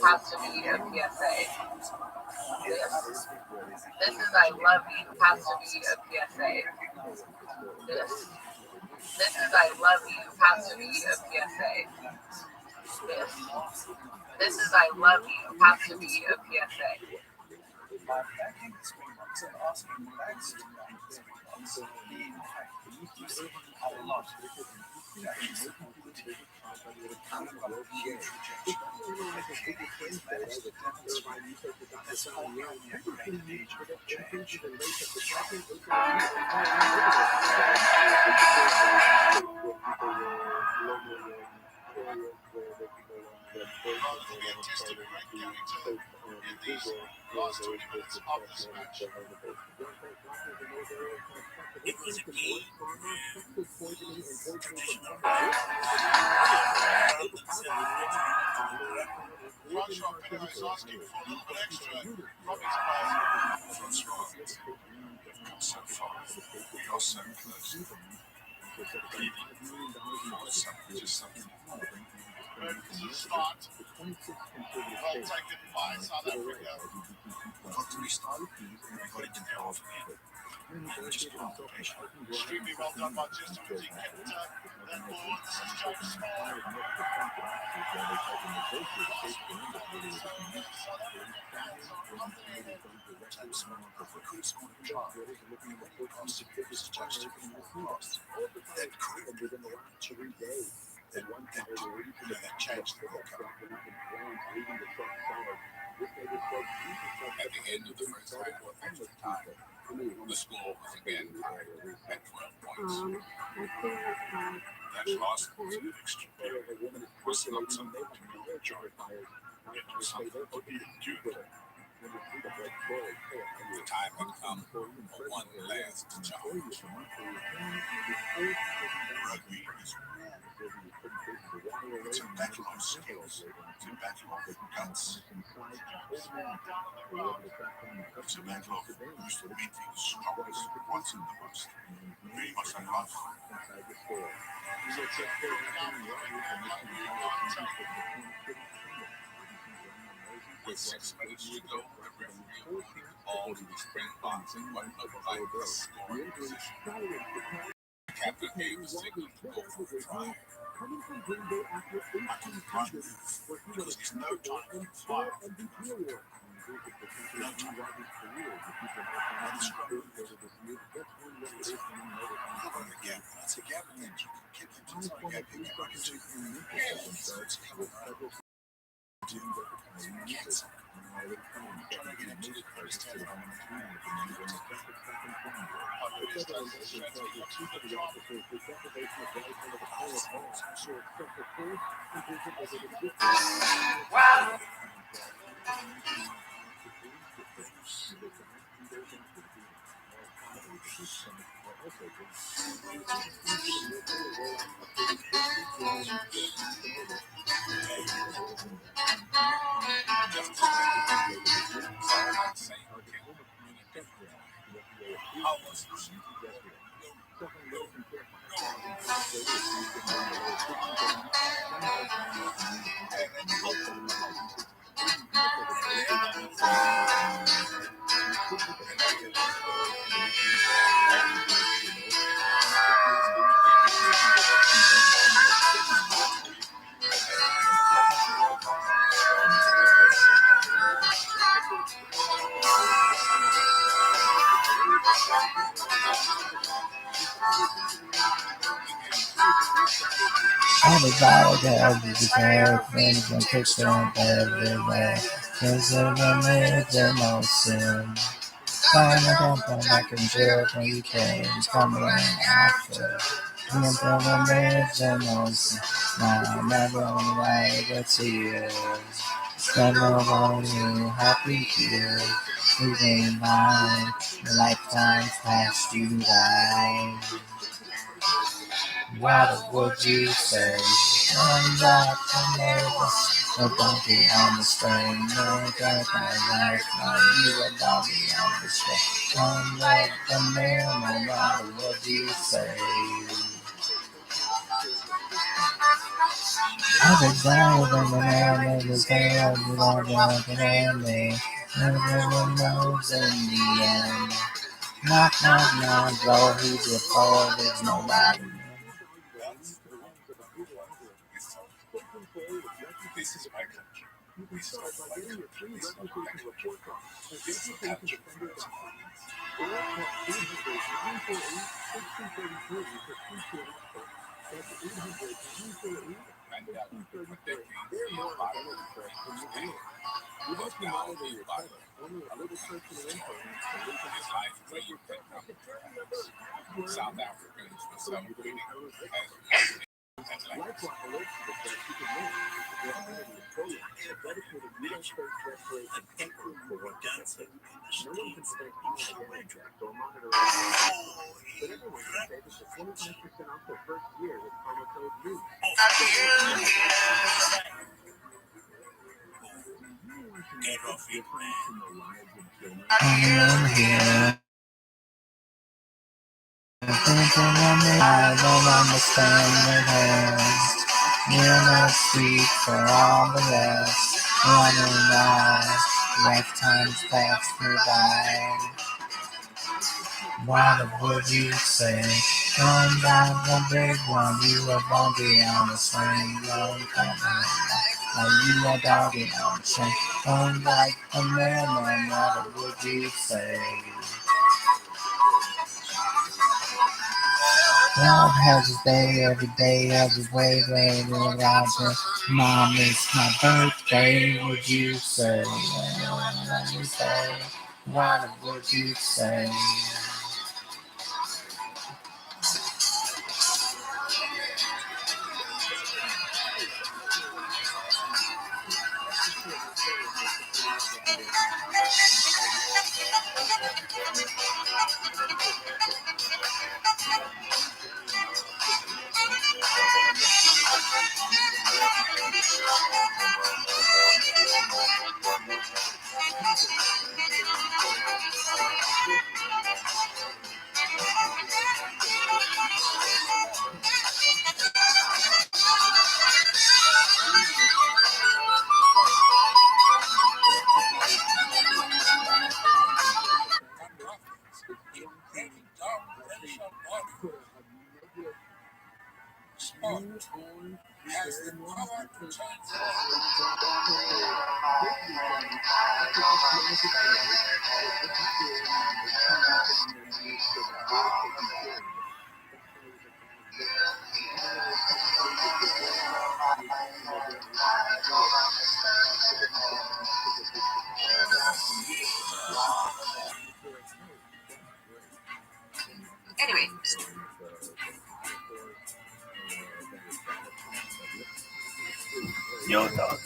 Has to be a PSA. This is I love you has to be a PSA. This is I love you has to be a PSA. This is I love you has to be a PSA. It was a game. Traditional. I was asking for a little bit extra. What's wrong? You've come so far. You're so close. Maybe just something. It's a start. Well taken by South Africa. We've got to restart. We've got it to go off again. Just be patient. Extremely well done by Justin as he kept that ball. This is Joe Small. Could score a try. Pass was judged to be lost. That could have been the opportunity. That changed the outcome. At the end of the first time, the score was again at 12 points. That loss was an extra period. Was not something to be enjoyed. It was something to be endured. The time had come for one last challenge. Rugby is war. It's a battle of skills. It's a battle of guts. It's a battle of who's the midfield strongest, what's in the most. Very much like life. With 6 minutes to go, the referee awarded the ball to the spring box in what looked like the scoring position. The captain gave the signal to go for a try. Because there's no time to fire. No time. That's a gap. And you can get them to the gap. You can get Wow. I desire that you declare things and picture everywhere. There's a original sin. Find a dump like a jail when you came, coming after. Being the original sin. Now, never on the way to tears. Spend over you, happy tears. Moving by, the lifetimes past you by. What would you say? I'm not a neighbor, a donkey on the string. No, that my life, now you a donkey on the string. I'm like the man, no matter what you say. I've been down with the man in his tail, you want to look at me. Everyone knows in the end. Knock, knock, knock, blow, who's your fault, there's nobody. This is my country. This is my country. This is my country. This is my country. South Africans were celebrating I don't understand the hands. You're not speak for all the rest. Running lies, lifetimes pass me by. What would you say? Going down the big one, you a donkey on the swing. Long coming, like you a doggy on the chain. Going like a man, what would you say? God has his day, every way, waiting around him. Mom, it's my birthday, would you say? What would you say? What would you say? has the power to change Anyway. Yo, dog.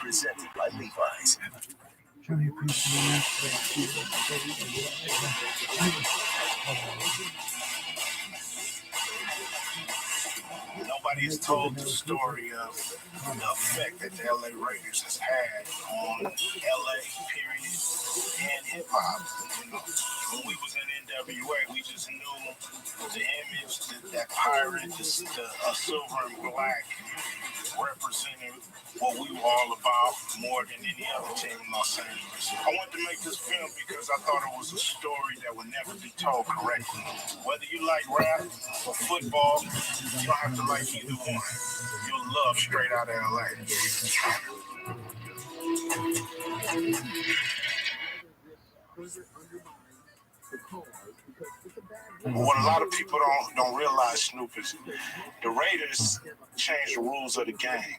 Presented by Levi's. Nobody has told the story of the effect that the LA Raiders has had on LA, period, and hip hop. You know, when we was in NWA, we just knew the image, that pirate, the silver and black, represented what we were all about more than any other team in Los Angeles. I wanted to make this film because I thought it was a story that would never be told correctly. Whether you like rap or football, you don't have to like either one. You'll love Straight Outta LA. What a lot of people don't realize, Snoop, is the Raiders changed the rules of the game.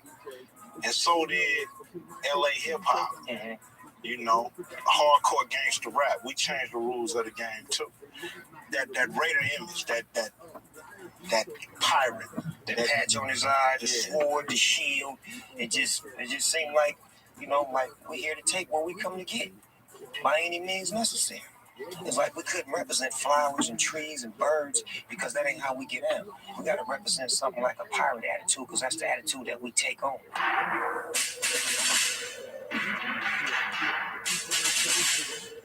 And so did LA hip hop. Mm-hmm. You know, hardcore gangster rap. We changed the rules of the game too. That Raider image, that pirate, The patch on his eye, the sword, the shield. It just seemed like, you know, like we're here to take what we come to get by any means necessary. It's like we couldn't represent flowers and trees and birds because that ain't how we get out. We got to represent something like a pirate attitude because that's the attitude that we take on.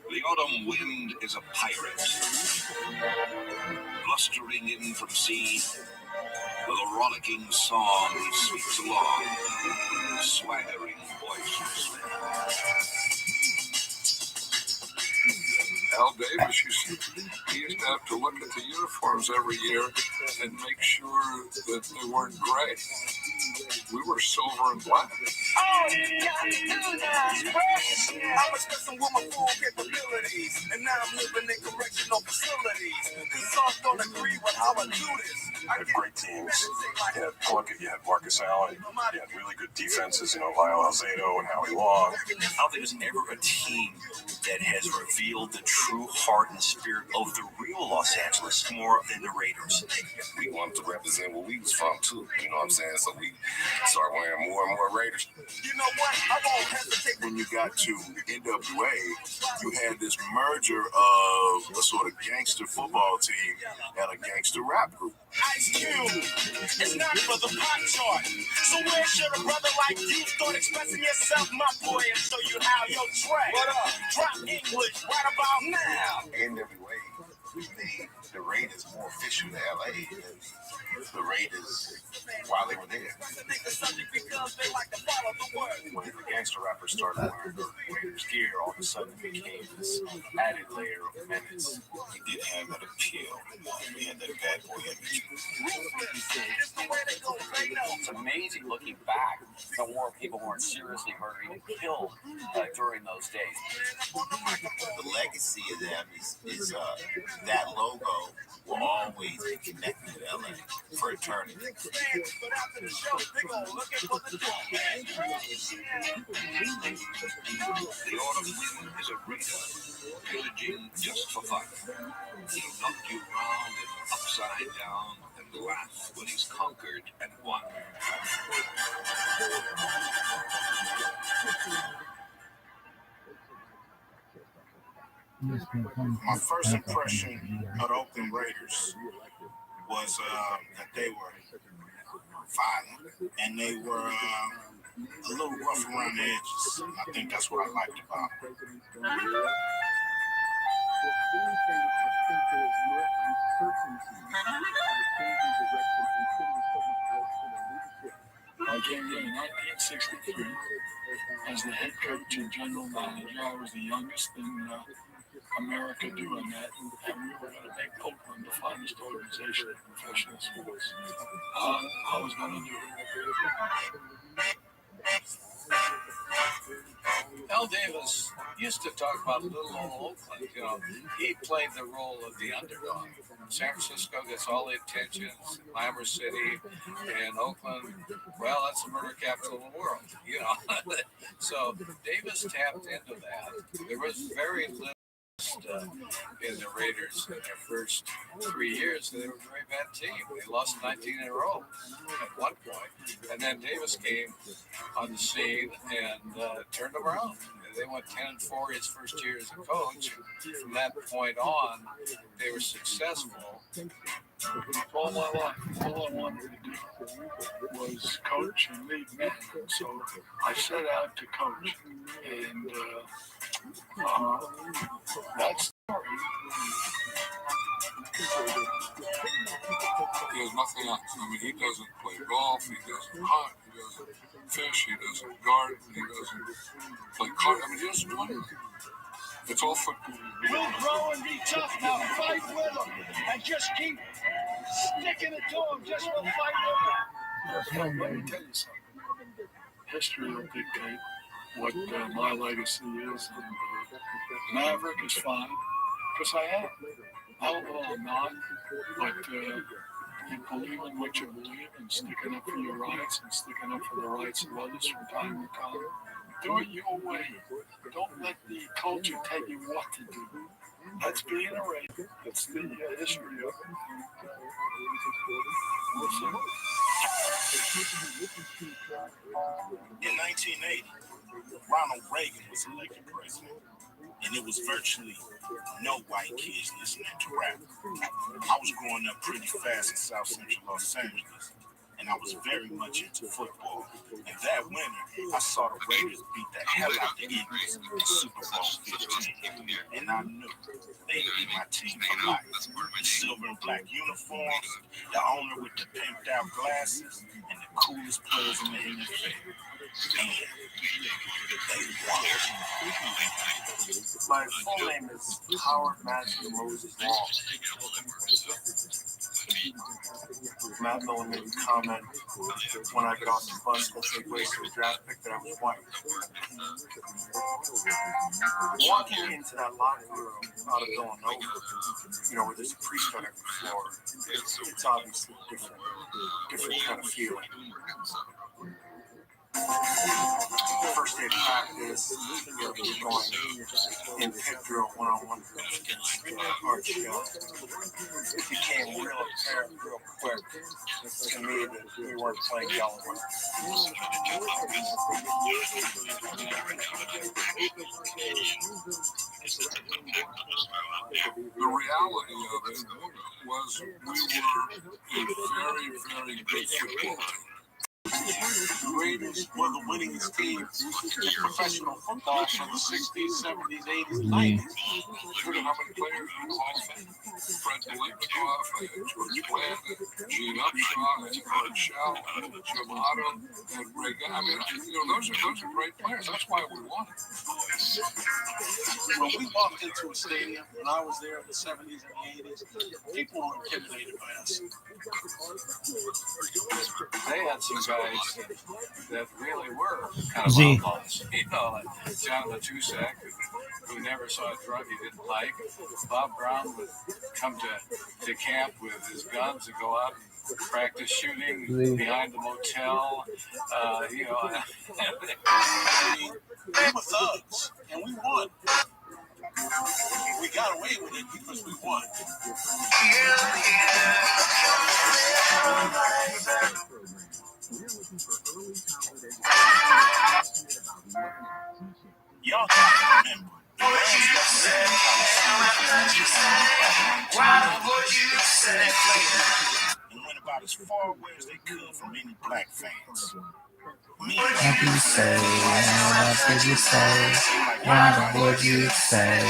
The autumn wind is a pirate, blustering in from sea, with a rollicking song he sweeps along, swaggering boisterously. Al Davis he used to have to look at the uniforms every year and make sure that they weren't gray. We were silver and black. all you gotta do now is practice. I'm expressing with my full capabilities, and now I'm living in correctional facilities. These songs don't agree with how I do this. You had great teams. You had Plunkett, you had Marcus Allen, you had really good defenses, you know, Lyle Alzado and Howie Long. I don't think there's ever a team that has revealed the true heart and spirit of the real Los Angeles more than the Raiders. We wanted to represent where we was from too, you know what I'm saying? So we started wearing more and more Raiders. You know what? I won't hesitate. When you got to NWA, you had this merger of a sort of gangster football team and a gangster rap group. Ice Cube, it's not for the pop chart. So where should a brother like you start expressing yourself, my boy, and show you how your track? What up? Drop English right about now. NWA made the Raiders more official to LA than the Raiders while they were there. When the gangster rappers started wearing the Raiders gear, all of a sudden it became this added layer of menace. We did have that appeal. We had that bad boy image. It's amazing looking back that more people weren't seriously murdered and killed during those days. The legacy of them is that logo will always be connected to LA for eternity. The autumn wind is a raider, pillaging just for fun. He'll knock you round and upside down and laugh when he's conquered and won. My first impression of the Oakland Raiders was that they were violent and they were a little rough around the edges. I think that's what I liked about them. I came here in 1963 as the head coach and general manager. I was the youngest in America doing that, and we were going to make Oakland the finest organization in professional sports. I was going to do it. Al Davis used to talk about little old Oakland. You know, he played the role of the underdog. San Francisco gets all the attention, Glamour City, and Oakland, well, that's the murder capital of the world, you know. So Davis tapped into that. There was very little in the Raiders in their first 3 years. They were a very bad team. They lost 19 in a row at one point. And then Davis came on the scene and turned them around. They went 10-4 his first year as a coach. From that point on, they were successful. All my life, all I wanted to do was coach and lead men. So I set out to coach. And that's the story. He has nothing else. I mean, he doesn't play golf, he doesn't hunt, he doesn't fish, he doesn't garden, he doesn't play cards. I mean, he doesn't do anything. It's all football. We'll grow and be tough now. Fight with them and just keep sticking it to them. Just will fight with them. Let me tell you something. History will dictate what my legacy is. And Maverick is fine, because I am. Outlaw I'm not, but you believe in what you believe and sticking up for your rights and sticking up for the rights of others from time to time. Do it your way. Don't let the culture tell you what to do. That's being a race. That's the history of it. In 1980, Ronald Reagan was elected president, and it was virtually no white kids listening to rap. I was growing up pretty fast in South Central Los Angeles, and I was very much into football. And that winter, I saw the Raiders beat the hell out the Eagles in Super Bowl 15. And I knew they'd be my team for life. The silver and black uniforms, the owner with the pimped out glasses, and the coolest players in the NFL. And they won. My full name is Howard Matthew Moses Wall. Matt Miller made a comment when I got off the bus to take place to the draft pick that I was white. Walking into that locker room out of Villanova, you know, where there's a priest on every floor, it's obviously different kind of feeling. First day of practice, we're going in pit drill one-on-one against ROTHSCHILD. It became real apparent real quick to me that we weren't playing Delaware. The reality of it was we were a very, very good football team. The Raiders were the winningest team in professional football from the 60s, 70s, 80s, 90s. Look at how many players in the Hall of Fame. Fred Biletnikoff, George Glenn, Gene Upshaw, Art Shell, Jim Otto, and Ray Gunn. I mean, you know, those are great players. That's why we won. When we walked into a stadium, when I was there in the 70s and the 80s, people were intimidated by us. They had some guys that really were kind of outlaws. You know, like John Matusek, who never saw a drug he didn't like. Bob Brown would come to camp with his guns and go out and practice shooting behind the motel. You know, We were thugs, and we won. We got away with it because we won. Y'all gotta remember. And went about as far away as they could from any black fans. What did you say? What did you say? What would you say?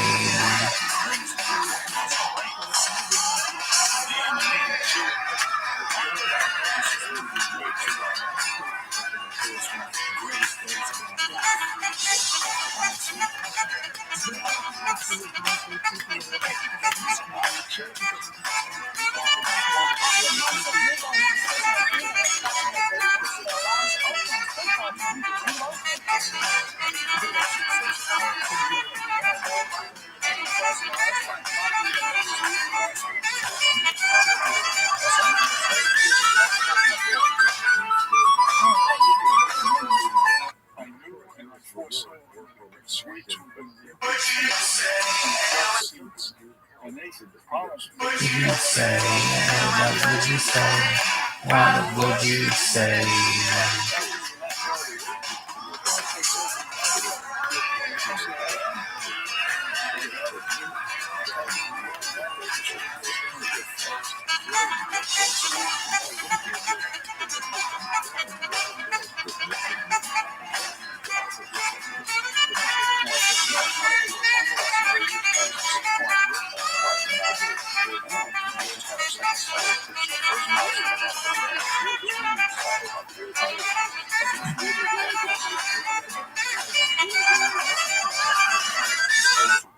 I knew it was for sale. Sweet tooth seats. And they promised me. What would you say? What would you say? What would you say?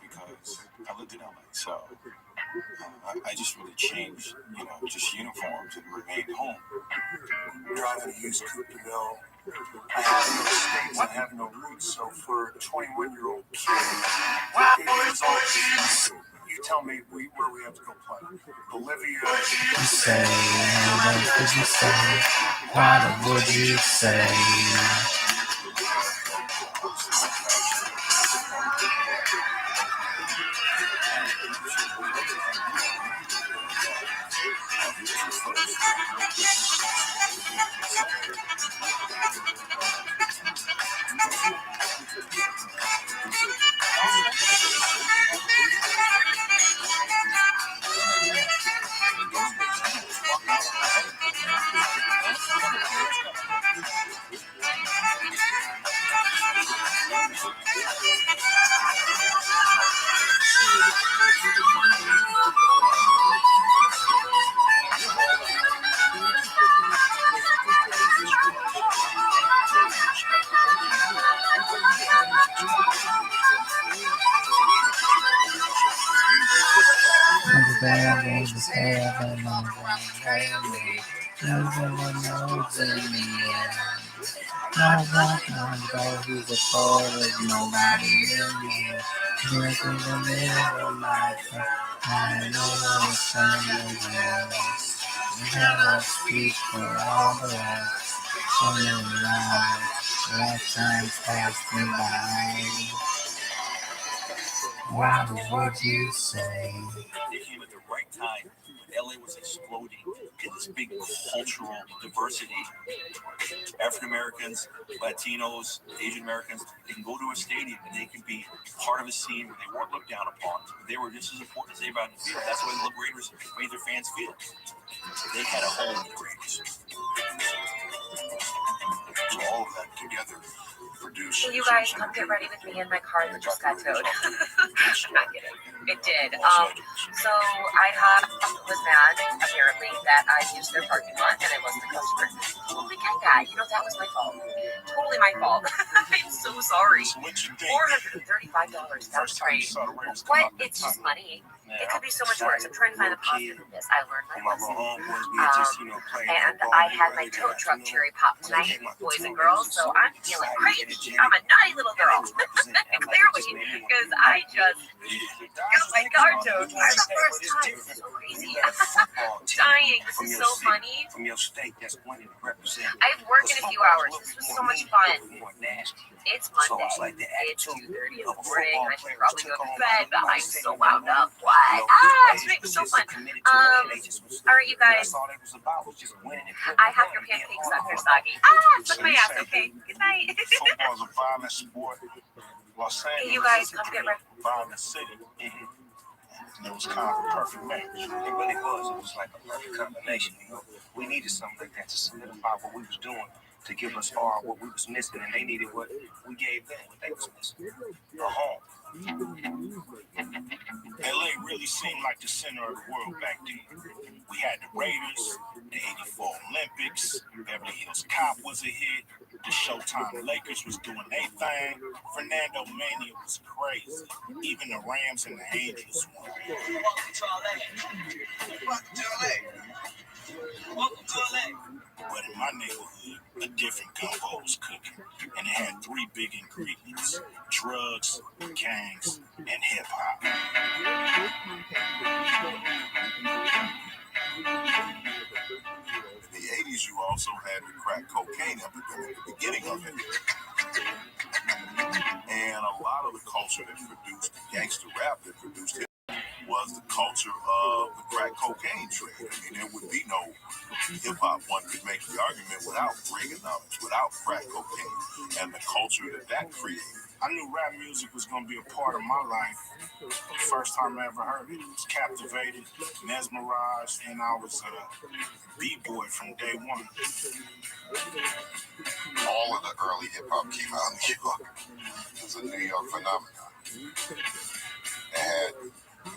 Because I looked at them like, so I just really changed, just uniforms and remained home. Driving a used coupe to go. I have no states, I have no roots, so for a 21-year-old kid, it was all easy. You tell me where we have to go play. Bolivia. You say, what would you say? What would you say? He's a poet, nobody in here. Look in the mirror, my friend. I know it's something else. You cannot speak for all the rest. So many lives, lifetimes passed me by. What would you say? They came at the right time when LA was exploding in this big cultural diversity. African Americans, Latinos, Asian Americans, they can go to a stadium and they can be part of a scene where they weren't looked down upon. They were just as important as anybody on the field. That's the way the Raiders made their fans feel. They had a home in the Raiders. So all of that together produced. Can you guys come get ready with me in my car that just got towed? I'm not kidding. It did. So was mad, apparently, that I used their parking lot and I wasn't the customer. Totally get that. That was my fault. Totally my fault. I'm so sorry. $435. That was great. What? It's just money. It could be so much worse. I'm trying to find the positive in this. I learned my lesson. And I had my tow truck cherry pop tonight, boys and girls, so I'm feeling great. I'm a naughty little girl. Clearly, because I just got my car towed for the first time. This is so crazy. I'm dying. This is so funny. I have work in a few hours. This was so much fun. It's Monday. It's 2:30 in the morning. I should probably go to bed, but I'm so wound up. What? Tonight was so fun. All right, you guys. I have your pancakes up here, soggy. Suck my ass, okay? Good night. Football's a violent sport. Los Angeles, hey, you guys, come get ready. Violent city. It was kind of a perfect match. It really was. It was like a perfect combination. We needed something like that to solidify what we was doing, to give us all what we was missing, and they needed what we gave them, what they was missing. A home. LA really seemed like the center of the world back then. We had the Raiders, the '84 Olympics, Beverly Hills Cop was a hit, the Showtime Lakers was doing their thing, Fernando Mania was crazy, even the Rams and the Angels won. had the crack cocaine epidemic, the beginning of it. And a lot of the culture that produced the gangster rap that produced it was the culture of the crack cocaine trade. I mean, there would be no hip-hop one could make the argument without Reaganomics, without crack cocaine, and the culture that created. I knew rap music was going to be a part of my life. The first time I ever heard it, I was captivated, mesmerized, and I was a B-boy from day one. All of the early hip-hop came out in New York. It was a New York phenomenon. It had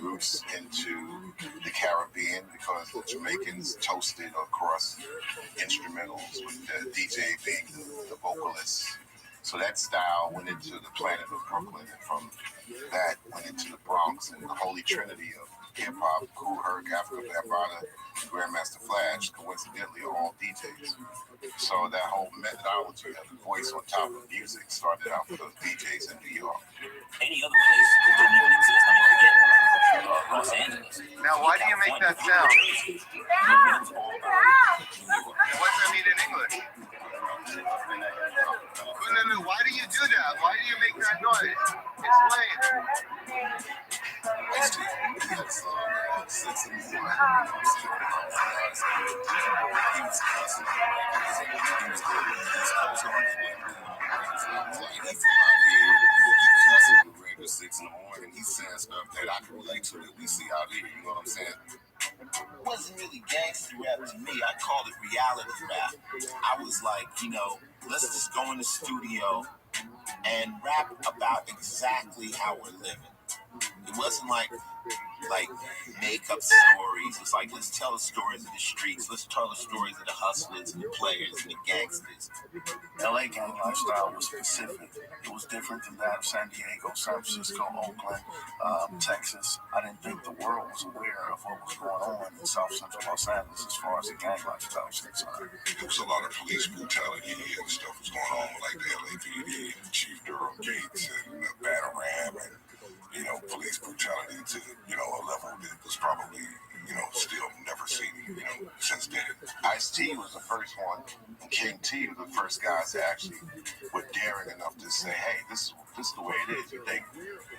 roots into the Caribbean because the Jamaicans toasted across instrumentals with the DJ being the vocalist. So that style went into the planet of Brooklyn, and from that went into the Bronx, and the holy trinity of hip-hop, Kool Herc, Africa Bambaataa, and Grandmaster Flash, coincidentally, are all DJs. So that whole methodology of the voice on top of music started out with those DJs in New York. Any other place didn't even exist. I mean, forget Los Angeles. Now, why do you make that sound? What's that mean in English? No, why do you do that? Why do you make that noise? Explain. At 6 in the morning, he's saying stuff that I can relate to that we see out here. You know what I'm saying? It wasn't really gangster rap to me. I called it reality rap. I was like, let's just go in the studio and rap about exactly how we're living. It wasn't like make up stories. It's like, let's tell the stories of the streets. Let's tell the stories of the hustlers and the players and the gangsters. LA gang lifestyle was specific. It was different than that of San Diego, San Francisco, Oakland, Texas. I didn't think the world was aware of what was going on in South Central Los Angeles as far as the gang lifestyle was concerned. There was a lot of police brutality and stuff was going on, like the LAPD and Chief Durham Gates and the Battle Ram and police brutality to, a level that was probably, still never seen, since then. Ice-T was the first one, and King T was the first guys that actually were daring enough to say, hey, this is the way it is. You think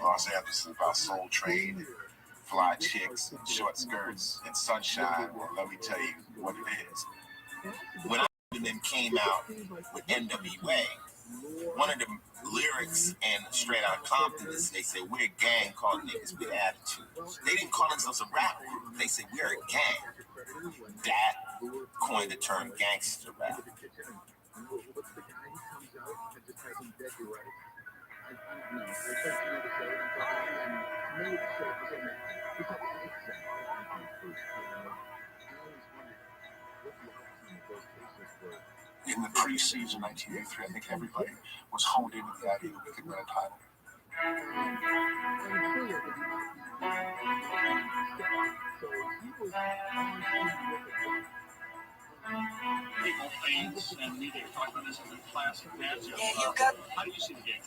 Los Angeles is about Soul Train and fly chicks and short skirts and sunshine? Well, let me tell you what it is. When I then came out with NWA, one of the lyrics and Straight Outta Compton is they say, we're a gang called niggas with attitude. They didn't call themselves a rap group. They said, we're a gang. That coined the term gangster rap. In the pre-season 1983, I think everybody was honed into the idea that we could win a title. People fans and media talk about this as a classic matchup. How do you see the game?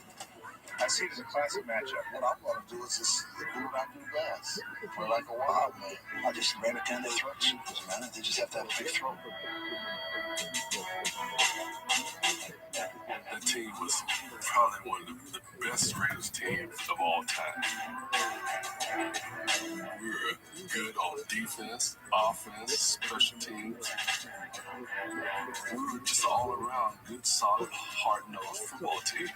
I see it as a classic matchup. What I'm going to do is just do what I do best. Play like a wild man. I just ran it down their throats. Man, they just have to have a big throat. That team was probably one of the best Raiders teams of all time. We were good on defense, offense, special teams. We were just all around good, solid, hard-nosed football team.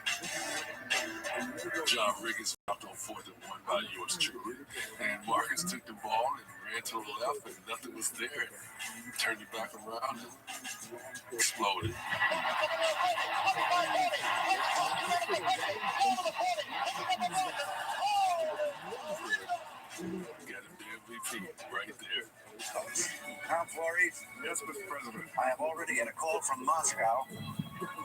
John Riggins dropped on 4th and 1 by yours truly, and Marcus took the ball and ran to the left, and nothing was there. Turned it back around and exploded. Got a MVP right there. Tom Flores. Yes, Mr. President. I have already had a call from Moscow.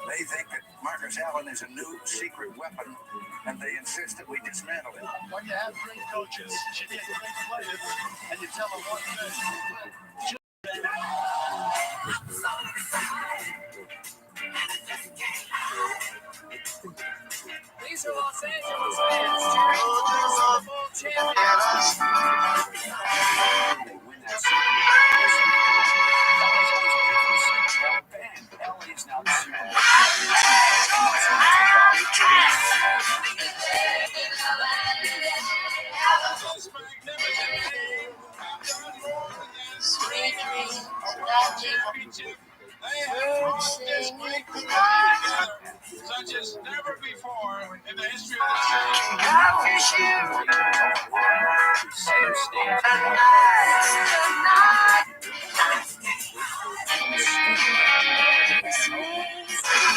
They think that Marcus Allen is a new secret weapon, and they insist that we dismantle it. When you have great coaches, you get great players, and you tell them one thing. These are Los Angeles fans. Such as never before in the history of the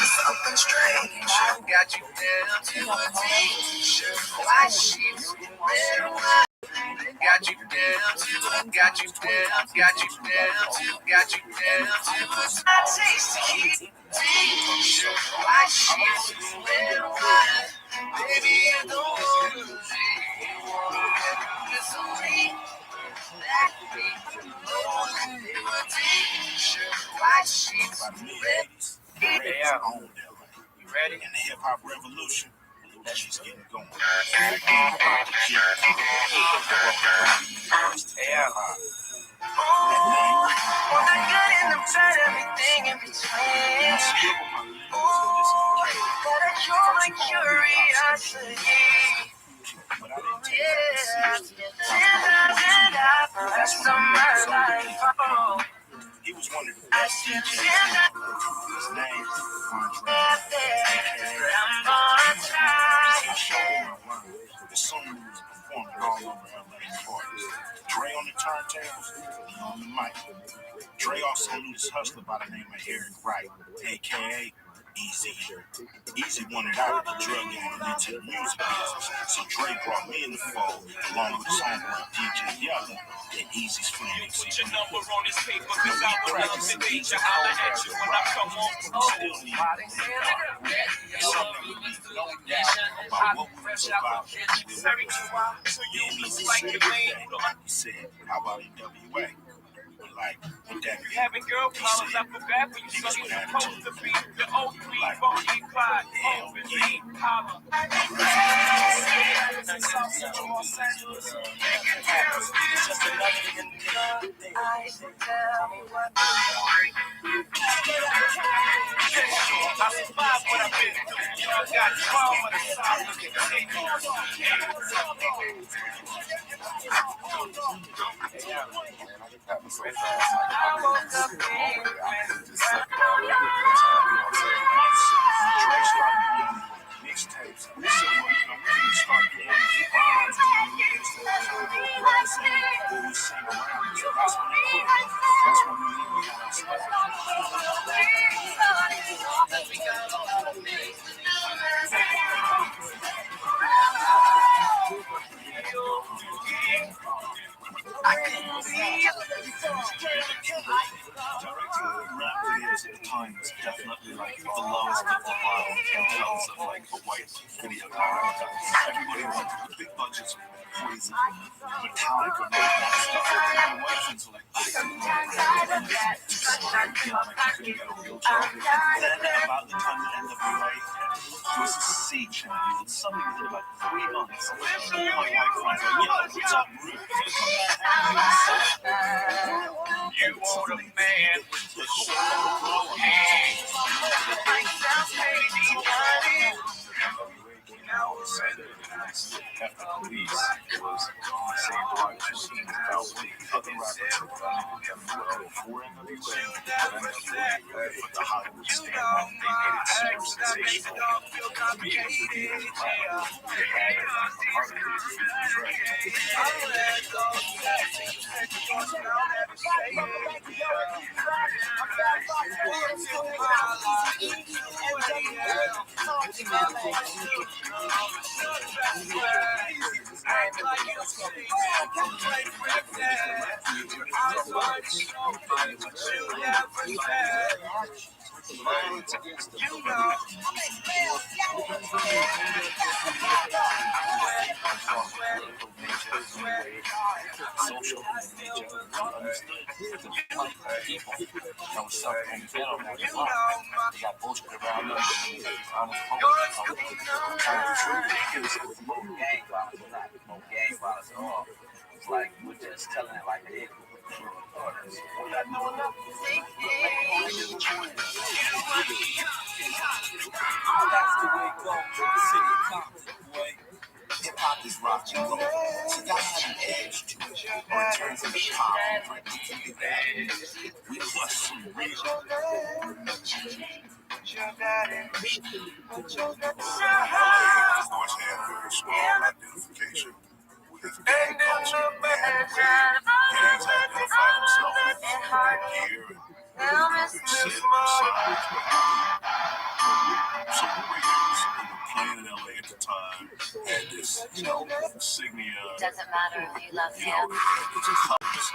Something strange got you down to a t-shirt, white sheets, red wine. Got you down to a tasty t-shirt, white sheets, red wine. Baby, you don't want to see. It's a week that week. A t-shirt, white sheets, red. Hey, yo. You ready? In the hip hop revolution, let's just get it going. Hey, yo. For the good and the bad, everything in between. Gotta cure my curiosity. Yeah, 10,000 hours of my life. Oh. He was one of the I best said, DJs. His name, I'm gonna try. The song was performing all over LA parties. Dre on the turntables, he on the mic. Dre also knew this hustler by the name of Eric Wright, aka Easy. Easy wanted out of the drug game and into the music business, so Dre brought me in the fold along with his homeboy DJ Yella and Easy's friend. Put your number on this paper, cause I will love the day to holler at you when I come home. Still need about what we was about. He said, how about NWA? Like, what that mean? Having girl problems, I forgot where you supposed to be. The Oak Tree, Bonnie, Clyde, Open Lee, Holla. I survived what I've been through. Y'all got 12 of the songs. Mixtapes. We said, well, we can start getting rhymes and we sing around. So that's when we quit. That's when we had our stuff. Rap videos at the time was definitely like the lowest of the bottom in terms of like a white video. Everybody wanted the big budgets of Poison, Metallica, and all that stuff. And the white things were like, about the time the NWA was a sea change, and suddenly within about 3 months, all my white friends were like, yo, what's up, Ruth? You want a man with the soul hand. After police, it was the same watches and about other rappers for NWA, but the Hollywood standard, they made it super sensational. They had it social nature, understood the people that was suffering in the ghetto that was locked. They got bullshit around them. Gang violence, not no gang violence at all. It's like we're just telling it like it is. That's the way it goes. The city comes, boy. Hip hop is rock and roll. So you gotta have an edge to it. or it turns into pop and threatens to be bad. We must be real. Of course, have very strong identification with gang culture, and gangs identify themselves with gear and sit aside. So the Raiders, who were playing in LA at the time, had this, insignia. Doesn't matter if you love him. It's colors.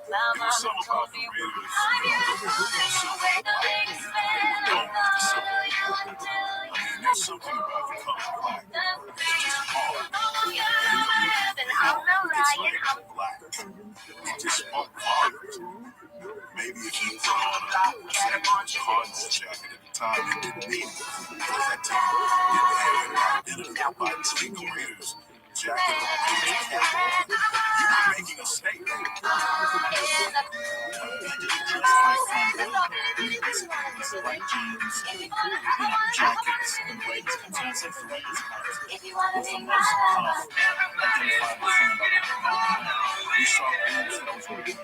It was something about the Raiders. There's something about the color black. It's just hard. It's like black. It just spoke volumes. Maybe if you put on a Cardinals jacket at the time, it didn't mean it. Because that team didn't have any identity. By taking the Raiders jacket on, Raiders cap on, you were making a statement. White jeans, jackets, and Raiders contains like the Raiders cards. If you want to be my love, we saw boobs that was working.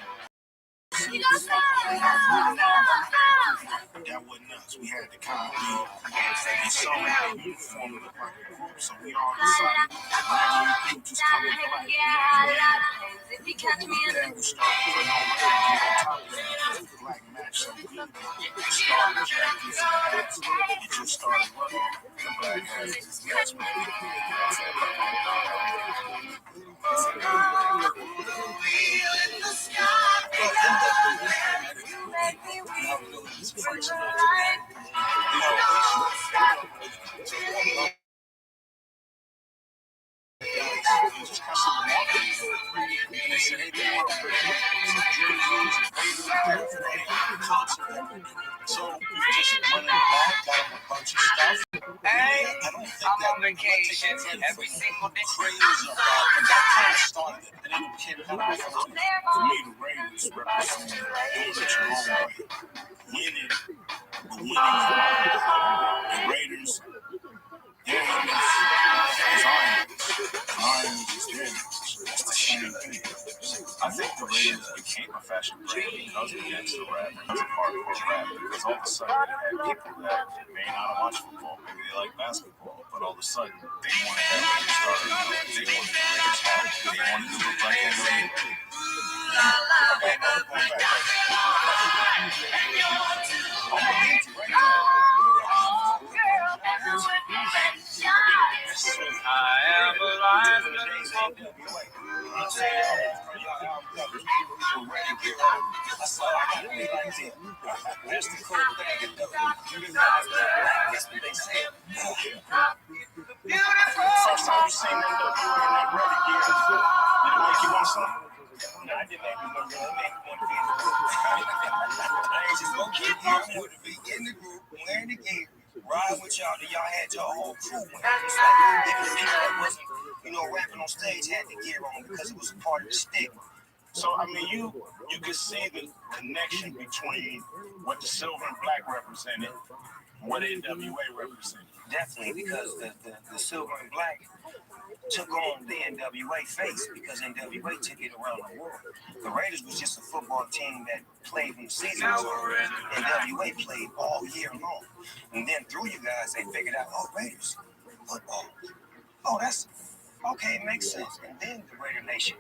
That wasn't us. We had the kind of deal. And so we formed the black group, so we all decided whenever we think just coming black. Then we started putting on top of the black match so good. It started jackets and hats. It just started running. The black hats and hats were so just running back, got a bunch of stuff. Hey, I'm on vacation every single day. Crazy about it. That kind of started it, and then it became kind of to me, the Raiders represent doing it your own way. Winning, but winning hard. The Raiders, their image is our image. Our image is their image. That's the same thing. I think the Raiders became a fashion brand because of gangster rap, because of hardcore rap, because all of a sudden they had people that may not watch football, maybe they like basketball, but all of a sudden they wanted that Raiders starter, they wanted the Raiders hat, they wanted to look like that. I am alive. First time you seen them in that Rabbi gear, did it make you want something? No, I didn't make me want to I ain't just gonna keep here. I want to be in the group, wearing the gear, riding with y'all, till y'all had your whole crew. It's like even people that wasn't, rapping on stage had the gear on because it was a part of the stick. So I mean, you could see the connection between what the silver and black represented and what NWA represented. Definitely, because the silver and black took on the NWA face because NWA took it around the world. The Raiders was just a football team that played in the season. NWA played all year long. And then through you guys, they figured out, Raiders, football. That's okay, it makes sense. And then the Raider Nation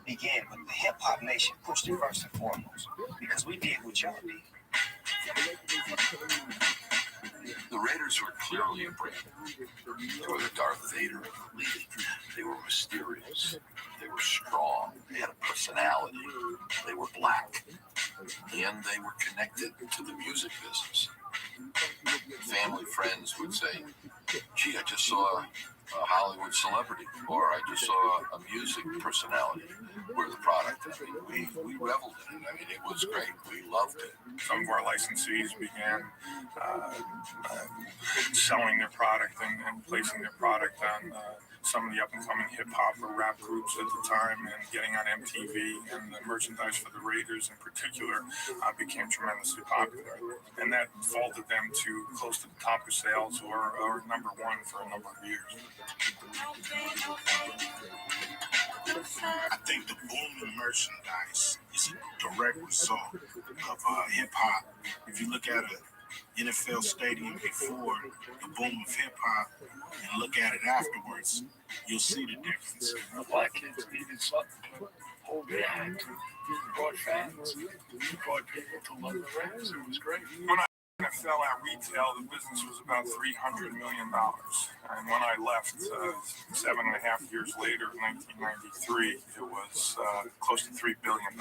began, but the hip-hop nation pushed it first and foremost because we did what y'all did. The Raiders were clearly a brand. They were the Darth Vader of the league. They were mysterious. They were strong. They had a personality. They were black. And they were connected to the music business. Family friends would say, gee, I just saw a Hollywood celebrity, or I just saw a music personality. We're the product. I mean, we reveled in it. I mean, it was great. We loved it. Some of our licensees began selling their product and placing their product on some of the up-and-coming hip-hop or rap groups at the time and getting on MTV, and the merchandise for the Raiders in particular became tremendously popular. And that vaulted them to close to the top of sales or number one for a number of years. I think the boom in merchandise is a direct result of hip-hop. If you look at an NFL stadium before the boom of hip-hop and look at it afterwards, you'll see the difference. The black kids needed something to hold their hand to. You brought fans, you brought people to love the Raiders. It was great. When I fell at retail, the business was about $300 million. And when I left 7.5 years later, in 1993, it was close to $3 billion.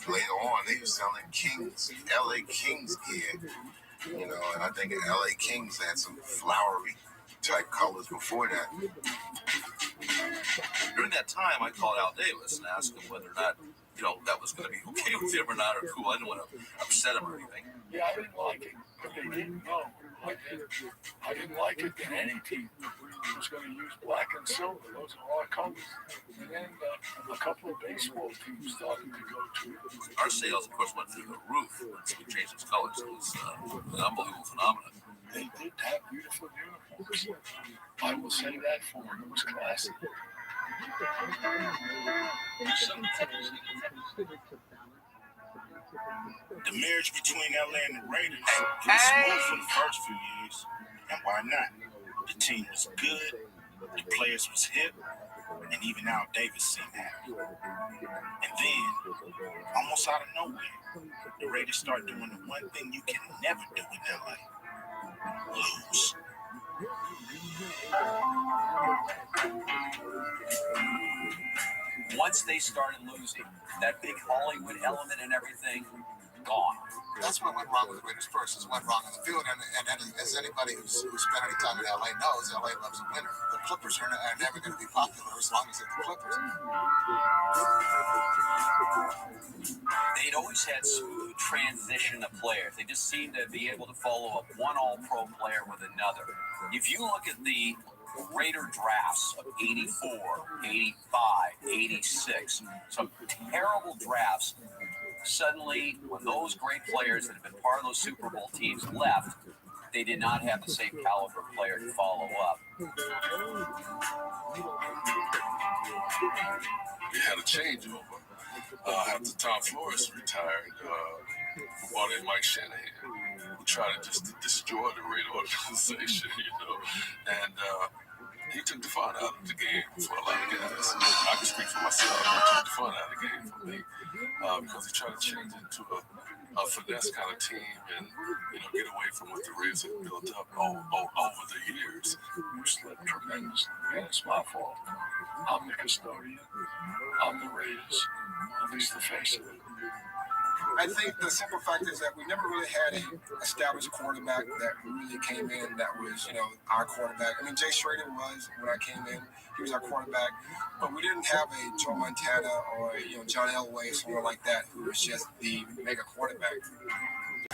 Later on, they were selling Kings, LA Kings gear, you know, and I think LA Kings had some flowery type colors before that. During that time, I called Al Davis and asked him whether or not, you know, that was going to be okay with him or not, or cool. I didn't want to upset him or anything. Yeah, I didn't like it, but they didn't know. I didn't like it that any team was going to use black and silver. Those are our colors. And then a couple of baseball teams started to go to it. Our sales, of course, went through the roof once we changed its colors. It was an unbelievable phenomenon. They did have beautiful uniforms. I will say that for them. It was classic. The marriage between LA and the Raiders was smooth for the first few years. And why not? The team was good, the players was hip, and even Al Davis seemed happy. And then, almost out of nowhere, the Raiders start doing the one thing you can never do in LA. Lose. Once they started losing, that big Hollywood element and everything, gone. That's what went wrong with the Raiders first, is went wrong in the field. And as anybody who's spent any time in LA knows, LA loves a winner. The Clippers are never going to be popular as long as they're the Clippers. They'd always had smooth transition of players. They just seemed to be able to follow up one all-pro player with another. If you look at the Raider drafts of 84, 85, 86, some terrible drafts. Suddenly, when those great players that had been part of those Super Bowl teams left, they did not have the same caliber player to follow up. We had a changeover. After Tom Flores retired, we brought in Mike Shanahan, who tried to just destroy the Raider organization, you know, and he took the fun out of the game for a lot of guys. I can speak for myself. He took the fun out of the game for me because he tried to change it into a finesse kind of team and, you know, get away from what the Raiders had built up over the years. You slept tremendously. Yeah, it's my fault. I'm the custodian. I'm the Raiders. At least the face of it. I think the simple fact is that we never really had an established quarterback that really came in that was, you know, our quarterback. I mean, Jay Schrader was when I came in. He was our quarterback. But we didn't have a Joe Montana or, you know, John Elway or someone like that who was just the mega quarterback.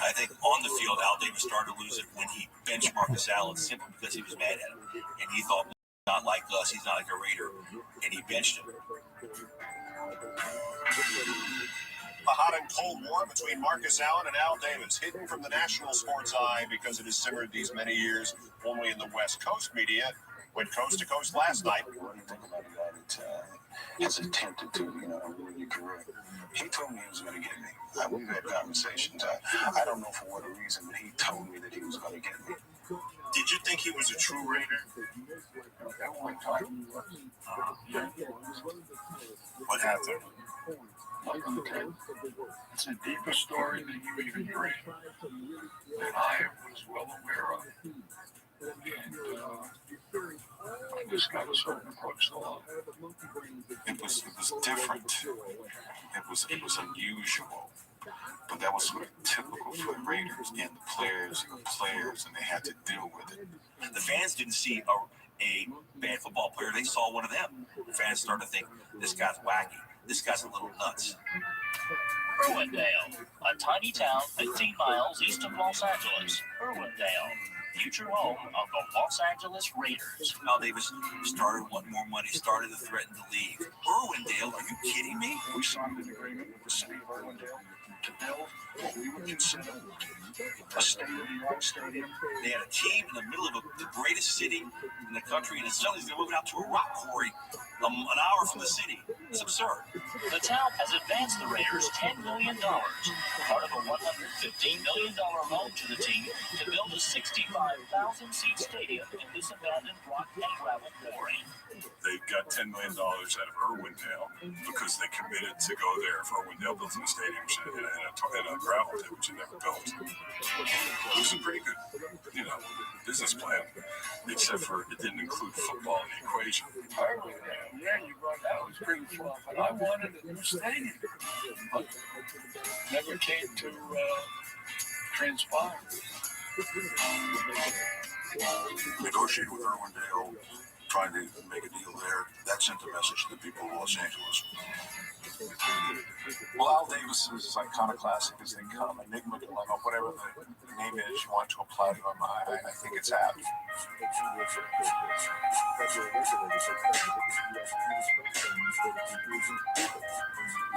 I think on the field, Al Davis started to lose it when he benched Marcus Allen simply because he was mad at him. And he thought, not like us, he's not like a Raider. And he benched him. A hot and cold war between Marcus Allen and Al Davis, hidden from the national sports eye because it has simmered these many years only in the West Coast media. Went coast to coast last night. What do you think about a guy that has attempted to, you know, ruin your career? He told me he was going to get me. We've had conversations. I don't know for what reason, but he told me that he was going to get me. Did you think he was a true Raider? At one time. What happened? It's a deeper story than you even dream that I was well aware of. And I just got a certain approach to life. It was different. It was unusual. But that was sort of typical for the Raiders and the players, and they had to deal with it. The fans didn't see a bad football player. They saw one of them. The fans started to think, this guy's wacky. This guy's a little nuts. Irwindale, a tiny town 15 miles east of Los Angeles. Irwindale. future home of the Los Angeles Raiders. Al Davis started wanting more money, started to threaten to leave. Irwindale, are you kidding me? We signed an agreement with the city of Irwindale to build what we would consider a state-of-the-art stadium. They had a team in the middle of the greatest city in the country, and suddenly they're moving out to a rock quarry an hour from the city. It's absurd. The town has advanced the Raiders $10 million, part of a $115 million loan to the team to build a 65,000-seat stadium in this abandoned rock and gravel quarry. They got $10 million out of Irwindale because they committed to go there. If Irwindale built a stadium in a gravel pit, which they never built. It was a pretty good, business plan, except for it didn't include football in the equation. Yeah, you brought that was pretty fun, but I wanted a new stadium, but never came to transpire. Negotiated with Irwindale, trying to make a deal there. That sent a message to the people of Los Angeles. Well, Al Davis is as iconoclastic as they come. Enigma, dilemma, whatever the name is you want to apply to him, I think it's apt.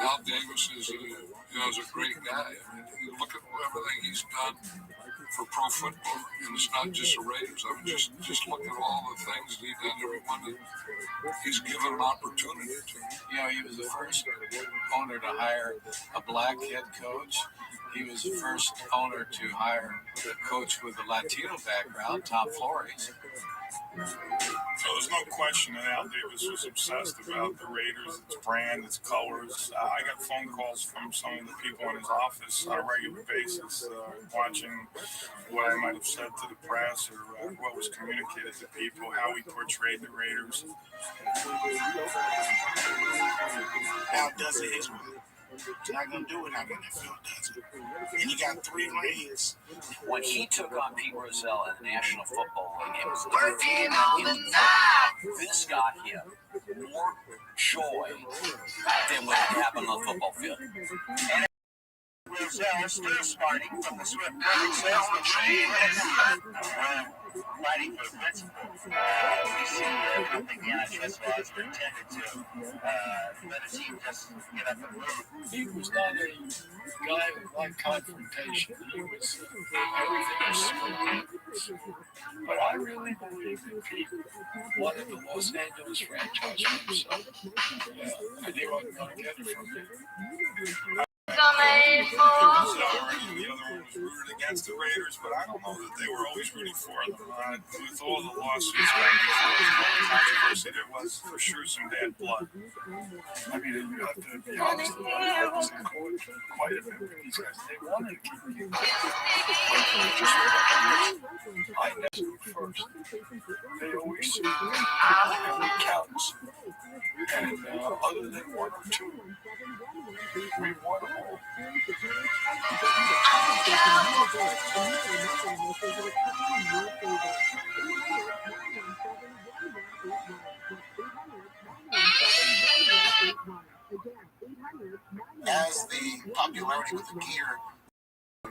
Al Davis is a great guy. I mean, you look at everything he's done for pro football, and it's not just the Raiders. I mean, just look at all the things that he's done. Everyone that he's given an opportunity to. He was the first owner to hire a black head coach. He was the first owner to hire a coach with a Latino background, Tom Flores. So there's no question that Al Davis was obsessed about the Raiders, its brand, its colors. I got phone calls from some of the people in his office on a regular basis, watching what I might have said to the press or what was communicated to people, how we portrayed the Raiders. Al does it his way. You're not going to do it how the NFL does it. And you got 3 rings. When he took on Pete Rozelle in the National Football League, it was working all the time. This got him more joy than when it happened on the football field. Rozelle still starting from the Swift perfect salesmanship. Fighting for the principle. We see I think the antitrust laws are intended to let a team just get up and move. He was not a guy who liked confrontation. He was everything was smooth. But I really believe that Pete wanted the Los Angeles franchise for himself. I knew I was going to get it from him. The other one was rooted against the Raiders, but I don't know that they were always rooting for them. With all the lawsuits back and forth, all the controversy, there was for sure some bad blood. I mean, you have to be honest about it. That was in court quite a bit because they wanted to keep him. I never first. They always see every counts. And other than 1 or 2, we won all. As the popularity with the gear,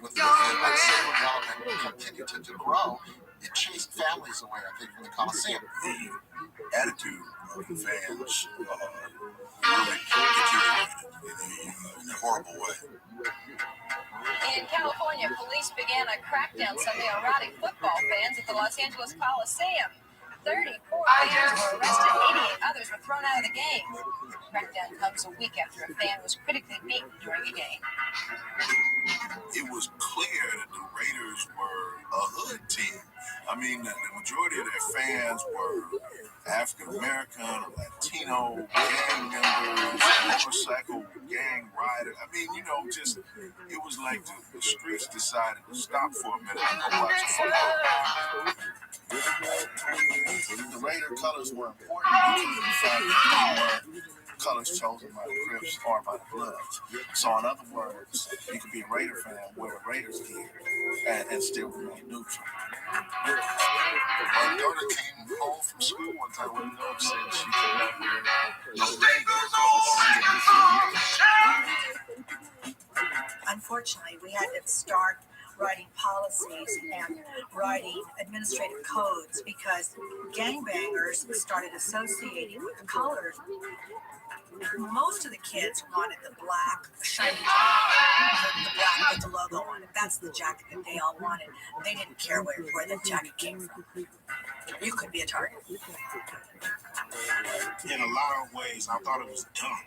with the development continued to grow, it chased families away, I think, from the Coliseum. The attitude of the fans really deteriorated in a horrible way. In California, police began a crackdown Sunday on rowdy football fans at the Los Angeles Coliseum. 34 fans were arrested, 88 others were thrown out of the game. The crackdown comes a week after a fan was critically beaten during a game. It was clear that the Raiders were a hood team. I mean, the majority of their fans were African American, Latino, gang members, motorcycle gang riders. I mean, it was like the streets decided to stop for a minute and go watch football. The Raider colors were important because of the fact that they were colors chosen by the Crips or by the Bloods. So in other words, you could be a Raider fan, wear a Raiders gear, and still remain neutral. My daughter came home from school one time with a note saying she could not wear no Unfortunately, we had to start writing policies and writing administrative codes because gangbangers started associating with the colors. Most of the kids wanted the black, shiny jacket, the black with the logo on it. That's the jacket that they all wanted. They didn't care where the jacket came from. You could be a target. In a lot of ways, I thought it was dumb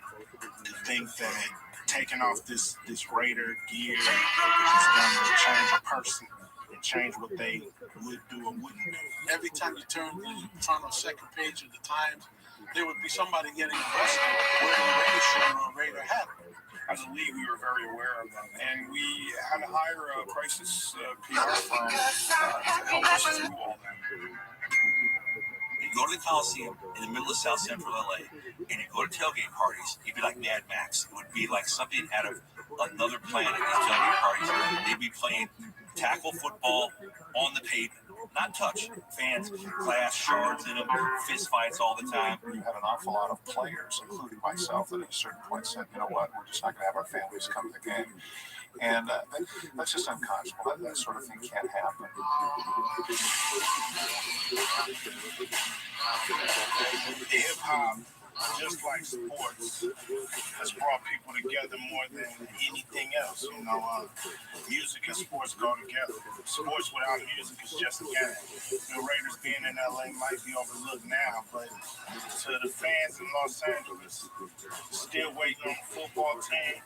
to think that taking off this Raider gear is going to change a person and change what they would do or wouldn't do. Every time you turn on the second page of the Times, there would be somebody getting arrested wearing a Raider shirt or a Raider hat. As a league, we were very aware of that, and we had to hire a crisis PR firm to help us through all that. You go to the Coliseum in the middle of South Central LA, and you go to tailgate parties, you'd be like Mad Max. It would be like something out of another planet, these tailgate parties. They'd be playing tackle football on the pavement. Not touch. Fans, glass shards in them, fist fights all the time. You had an awful lot of players, including myself, that at a certain point said, you know what, we're just not going to have our families come to the game. And that's just unconscionable. That sort of thing can't happen. Hip-hop, just like sports, has brought people together more than anything else. You know, music and sports go together. Sports without music is just a game. The Raiders being in LA might be overlooked now, but to the fans in Los Angeles, still waiting on the football team,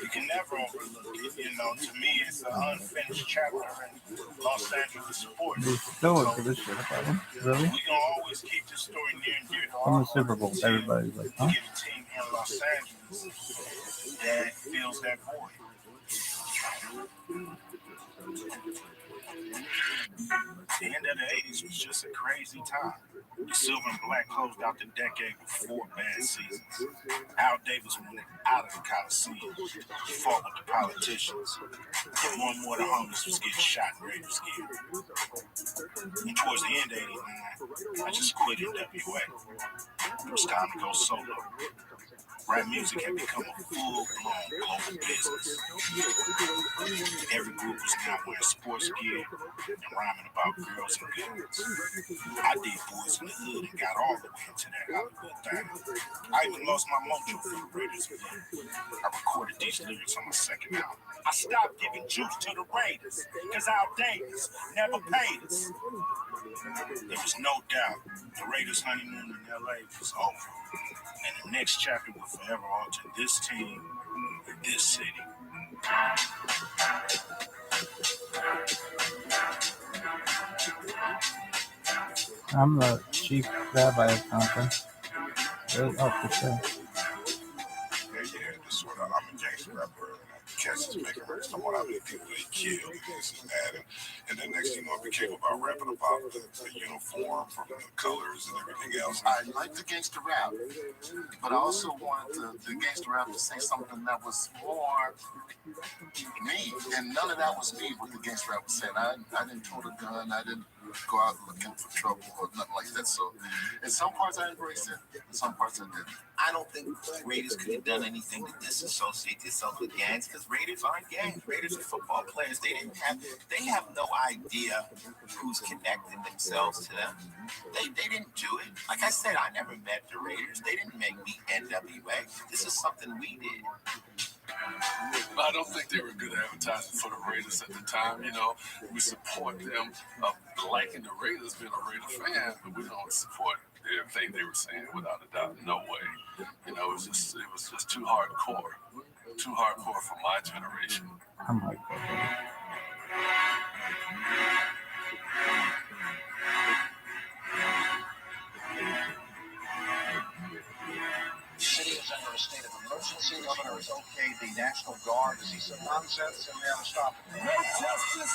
you can never overlook it. You know, to me, it's an unfinished chapter in Los Angeles sports. Still look for this shit about him. Really? We can always keep this story near and dear to On our the Super Bowl, everybody's like, huh? give a team here in Los Angeles that fills that void. The end of the 80s was just a crazy time. The silver and black closed out the decade with 4 bad seasons. Al Davis wanted out of the Coliseum, fought with the politicians, and more and more the homeless was getting shot in Raiders gear. And towards the end of 89, I just quit NWA. It was time to go solo. Rap music had become a full-blown global business. Every group was now wearing sports gear and rhyming about girls and guns. I did Boys in the Hood and got all the way into that Hollywood thing. I even lost my mojo for the Raiders again. I recorded these lyrics on my second album. I stopped giving juice to the Raiders because Al Davis never paid us. There was no doubt the Raiders' honeymoon in LA was over. And the next chapter will forever alter this team and this city. I'm the chief rabbi of something. Really? Oh, for sure. Yeah, just sort of, I'm a gangster rapper. Cats is making records on how many people they killed and this and that. And then next thing you know, it became about rapping about the uniform from the colors and everything else. I like the gangster rap, but I also wanted the gangster rap to say something that was more me. And none of that was me, what the gangster rap was saying. I didn't tote a gun. I didn't go out looking for trouble or nothing like that. So in some parts I embraced it, in some parts I didn't. I don't think the Raiders could have done anything to disassociate themselves with gangs because Raiders aren't gangs. Raiders are football players. They have no idea who's connecting themselves to them. They didn't do it. Like I said, I never met the Raiders. They didn't make me NWA. This is something we did. I don't think they were good advertising for the Raiders at the time. You know, we support them liking the Raiders, being a Raider fan, but we don't support everything they were saying without a doubt. No way. You know, it was just too hardcore for my generation. I'm like that. The city is under a state of emergency. Governor has okayed the National Guard to see some nonsense and they're stopping it. No justice,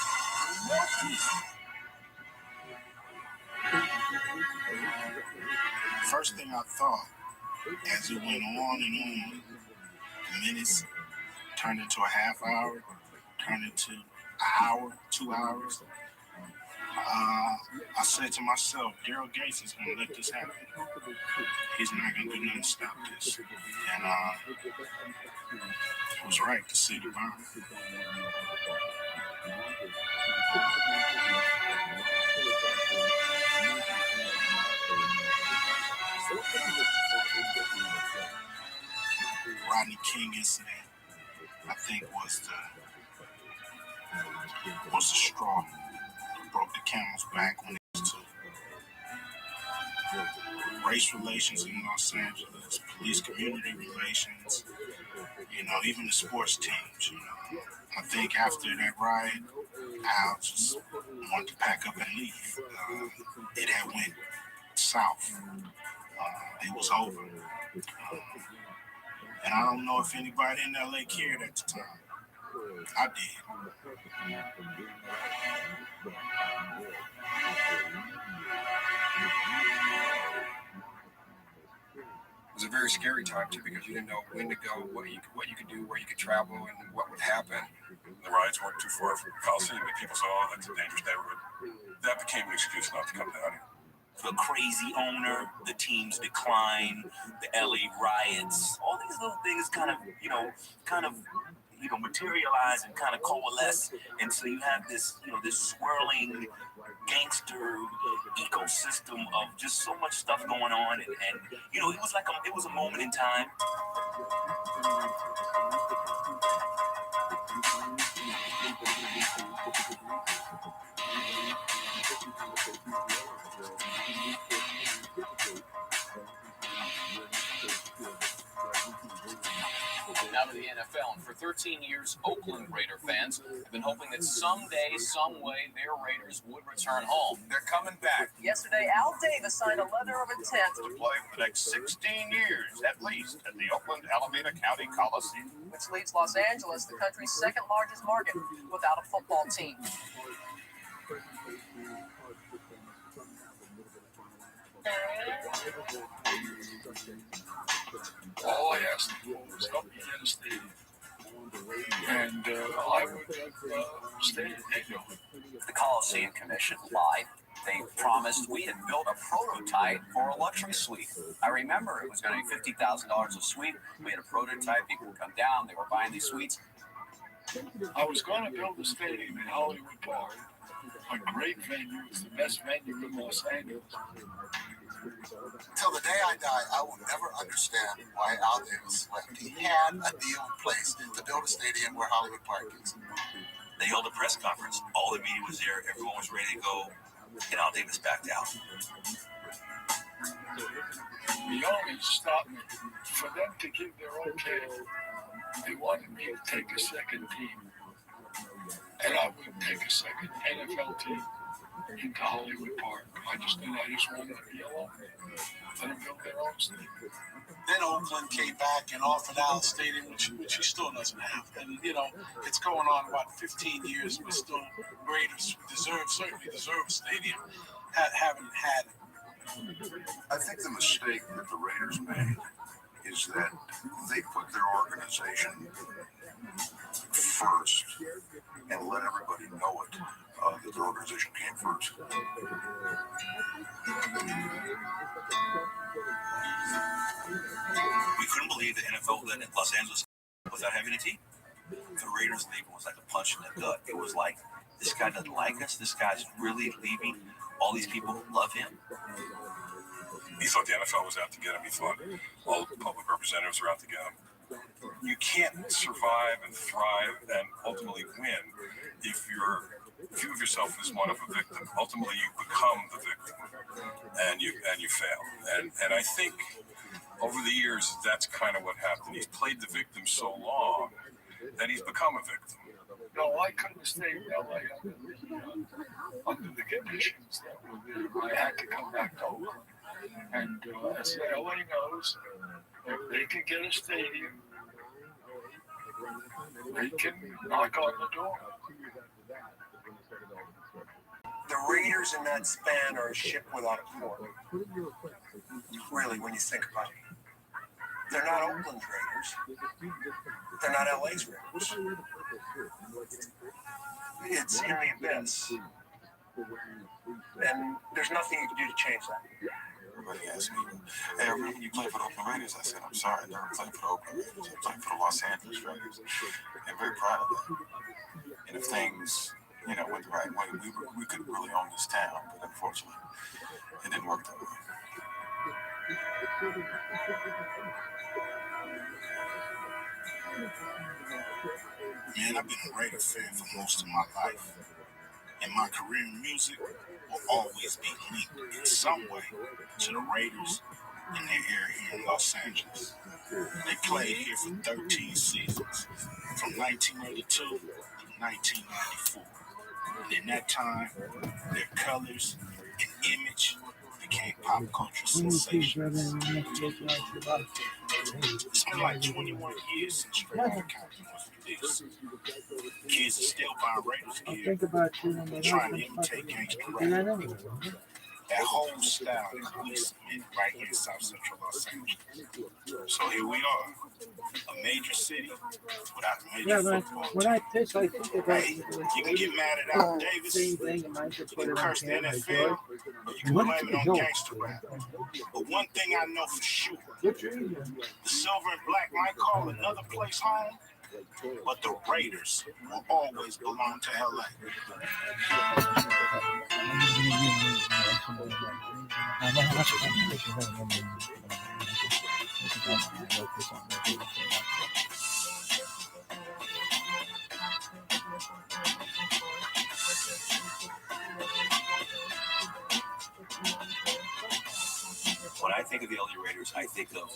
no peace. First thing I thought, as it went on and on, minutes turned into a half hour, turned into an hour, 2 hours. I said to myself, Daryl Gates is going to let this happen. He's not going to do nothing to stop this. And I was right, the city burned. Rodney King incident, I think, was the straw that broke the camel's back when it was to race relations in Los Angeles, police community relations, even the sports teams, I think after that riot, Al just wanted to pack up and leave. It had went south. It was over. And I don't know if anybody in LA cared at the time. I did. It was a very scary time too, because you didn't know when to go, what you could do, where you could travel, and what would happen. The riots weren't too far from the Coliseum, but people saw that's a dangerous neighborhood. That became an excuse not to come down here. The crazy owner, the team's decline, the LA riots, all these little things kind of materialize and kind of coalesce, and so you have this, this swirling gangster ecosystem of just so much stuff going on, and it was like it was a moment in time. Now to the NFL, and for 13 years, Oakland Raider fans have been hoping that someday, some way, their Raiders would return home. They're coming back. Yesterday, Al Davis signed a letter of intent to play for the next 16 years, at least, at the Oakland-Alameda County Coliseum, which leaves Los Angeles the country's second largest market without a football team. All I asked for was help me get a stadium. And I would have stayed. The Coliseum Commission lied. They promised we had built a prototype for a luxury suite. I remember it was going to be $50,000 a suite. We had a prototype. People would come down. They were buying these suites. I was going to build a stadium in Hollywood Park. A great venue. It's the best venue in Los Angeles. Till the day I die, I will never understand why Al Davis left. He had a deal in place to build a stadium where Hollywood Park is. They held a press conference. All the media was there. Everyone was ready to go. And Al Davis backed out. The only stopped me. For them to give their okay, they wanted me to take a second team. And I wouldn't take a second NFL team into Hollywood Park. I just wanted to be alone. Let them build their own stadium. Then Oakland came back and offered Al a stadium, which he still doesn't have. And, it's going on about 15 years, but still Raiders certainly deserve a stadium. Haven't had it. I think the mistake that the Raiders made is that they put their organization first and let everybody know it, that their organization came first. We couldn't believe the NFL let Los Angeles without having a team. The Raiders leaving was like a punch in the gut. It was like, this guy doesn't like us. This guy's really leaving. All these people who love him. He thought the NFL was out to get him. He thought all the public representatives were out to get him. You can't survive and thrive and ultimately win if you view yourself as one of a victim. Ultimately, you become the victim, and you fail. And I think over the years, that's kind of what happened. He's played the victim so long that he's become a victim. No, I couldn't stay in LA under the conditions that were there. I had to come back to Oakland. And as LA knows, if they can get a stadium, they can knock on the door. The Raiders in that span are a ship without a port. Really, when you think about it. They're not Oakland Raiders. They're not LA's Raiders. It's in the abyss. And there's nothing you can do to change that. Everybody asked me, hey, when you play for the Oakland Raiders? I said, I'm sorry, I never played for the Oakland Raiders. I played for the Los Angeles Raiders. I'm very proud of that. And if things, went the right way, we could really own this town. But unfortunately, it didn't work that way. Man, I've been a Raider fan for most of my life. And my career in music will always be linked in some way to the Raiders and their area here in Los Angeles. They played here for 13 seasons, from 1982 to 1994. And in that time, their colors and image became pop culture sensations. It's been like 21 years since Straight Outta Compton was released. Kids are still buying Raiders gear, trying to imitate gangster rap. That whole style is we submit right here in South Central Los Angeles. So here we are, a major city without a major football. When I piss, I think about Hey, you can get mad at Al Davis, you can curse the NFL, or you can blame it on gangster rap. But one thing I know for sure, the silver and black might call another place home, but the Raiders will always belong to LA. When I think of the LA Raiders, I think of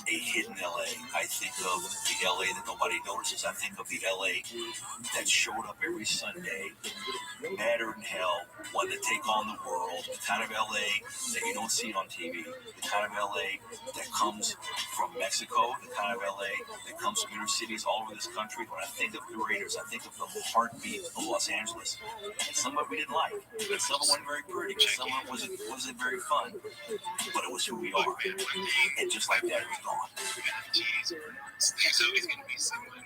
a hidden LA. I think of the LA that nobody notices. I think of the LA that showed up every Sunday, madder than hell, wanted to take on the world. The kind of LA that you don't see on TV. The kind of LA that comes from Mexico. The kind of LA that comes from inner cities all over this country. When I think of the Raiders, I think of the heartbeat of Los Angeles. And some of it we didn't like. And some of it wasn't very pretty. Some of it wasn't very fun. But it was who we are. And just like that, it was gone. There's always going to be someone.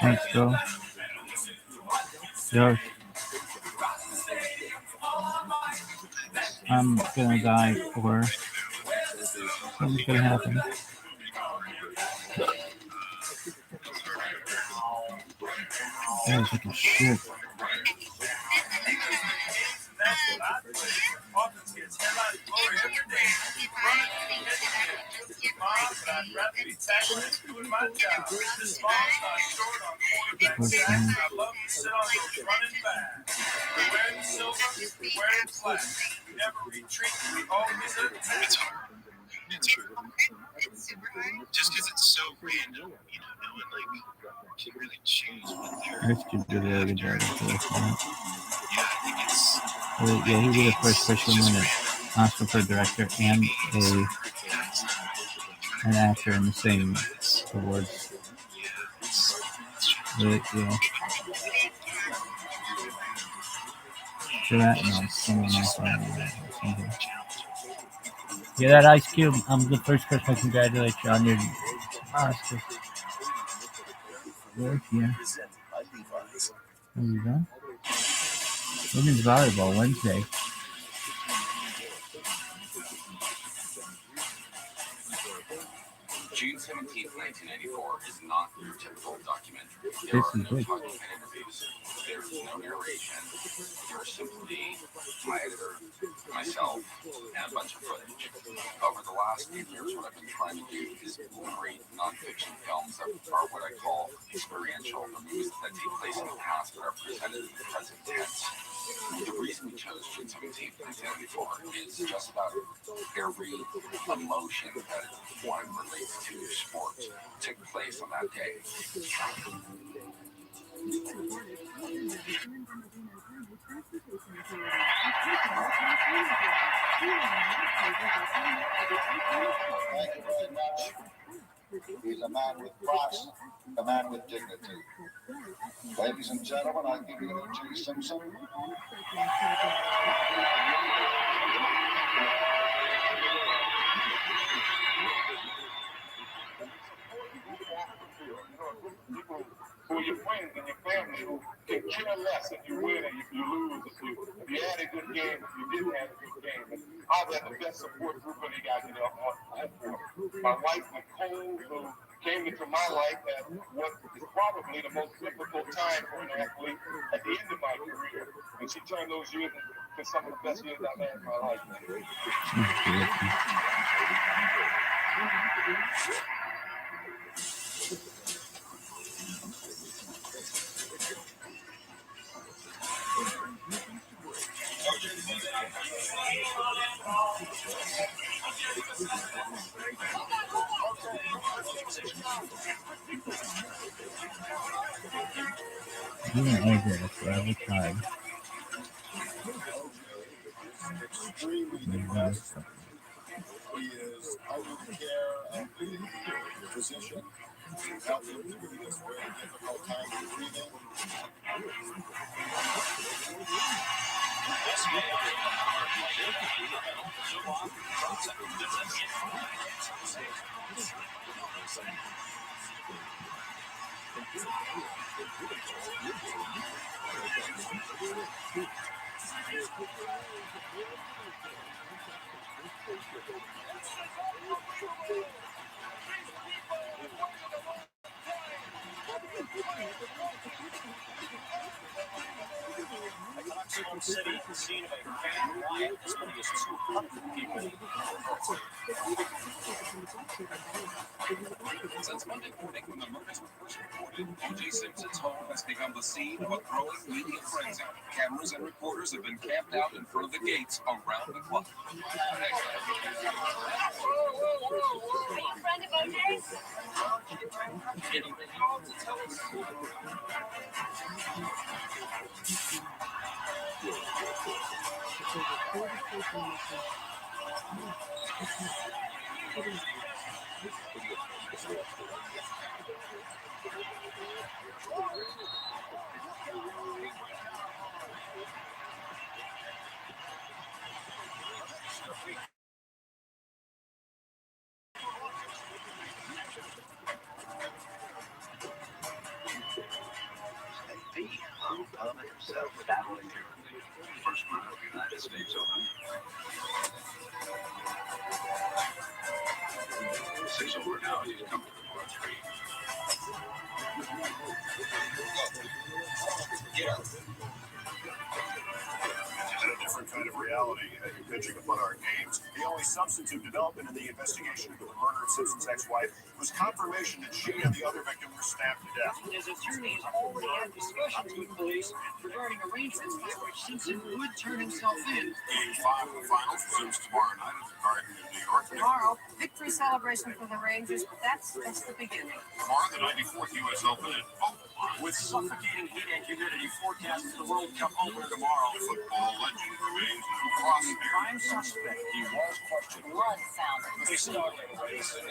Thanks, bro. Yo, I'm gonna die or something's gonna happen. That was like a shit. Just because it's so random, no one can really choose what they're. Rich could do the other guy. Yeah, I think it's. Yeah, he did the first person win it. Oscar for director and an actor in the same awards. But, yeah. For that, no, something like yeah, that Ice Cube. I'm the first person to congratulate you on your Oscar. Work, yeah. There you go. Women's volleyball Wednesday. June 17th, 1994 is not your typical documentary. This There is are no good. talking head interviews. There's no narration. There's simply my editor, myself, and a bunch of footage. Over the last 10 years, what I've been trying to do is create nonfiction films that are what I call experiential, the movies that take place in the past but are presented in the present tense. The reason we chose June 17th, 1994 is just about every emotion that one relates to sport took place on that day. Thank you very much. He's a man with class, a man with dignity. Ladies and gentlemen, I give you O.J. Simpson. Who are your friends and your family who can care less if you win or if you lose, if you had a good game, if you didn't have a good game. And I was the best support group of the guys, you know, my wife, Nicole, who came into my life at what is probably the most difficult time for an athlete at the end of my career. And she turned those years into some of the best years I've had in my life. Igers forever tried. Extremely depressed. He is under the care of the physician to help him through this very difficult time of breathing. Oklahoma City, the scene of a fan riot. As many as 200 people. Since Monday morning, when the murders were first reported, O.J. Simpson's home has become the scene of a growing media frenzy. Cameras and reporters have been camped out in front of the gates around the clock. Are you a friend of OJ's? Himself battling here in the first round of the United States Open. 6 over now, he's come to the par 3. Yeah. And a different kind of reality impinging upon our games. The only substantive development in the investigation into the murder of Simpson's ex-wife was confirmation that she and the other victim were stabbed to death. His attorneys already had discussions with police regarding arrangements by which Simpson would turn himself in. Game 5 of the finals resumes tomorrow night at the Garden in New York. Tomorrow, victory celebration for the Rangers, but that's the beginning. Tomorrow, the 94th U.S. Open at Oakland. With suffocating heat and humidity forecast for the World Cup opener tomorrow. The football legend remains no crossing. Prime suspect, he was questioned. Blood sound. They started a race in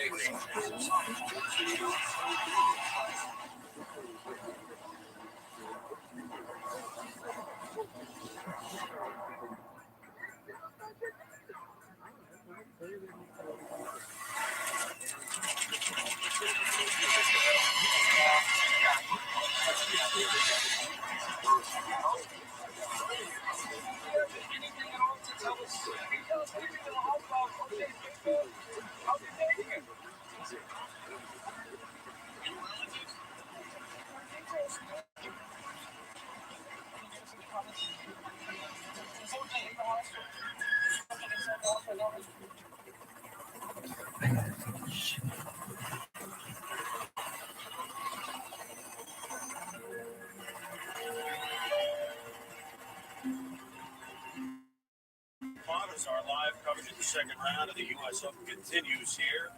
Our live coverage of the second round of the U.S. Open continues here.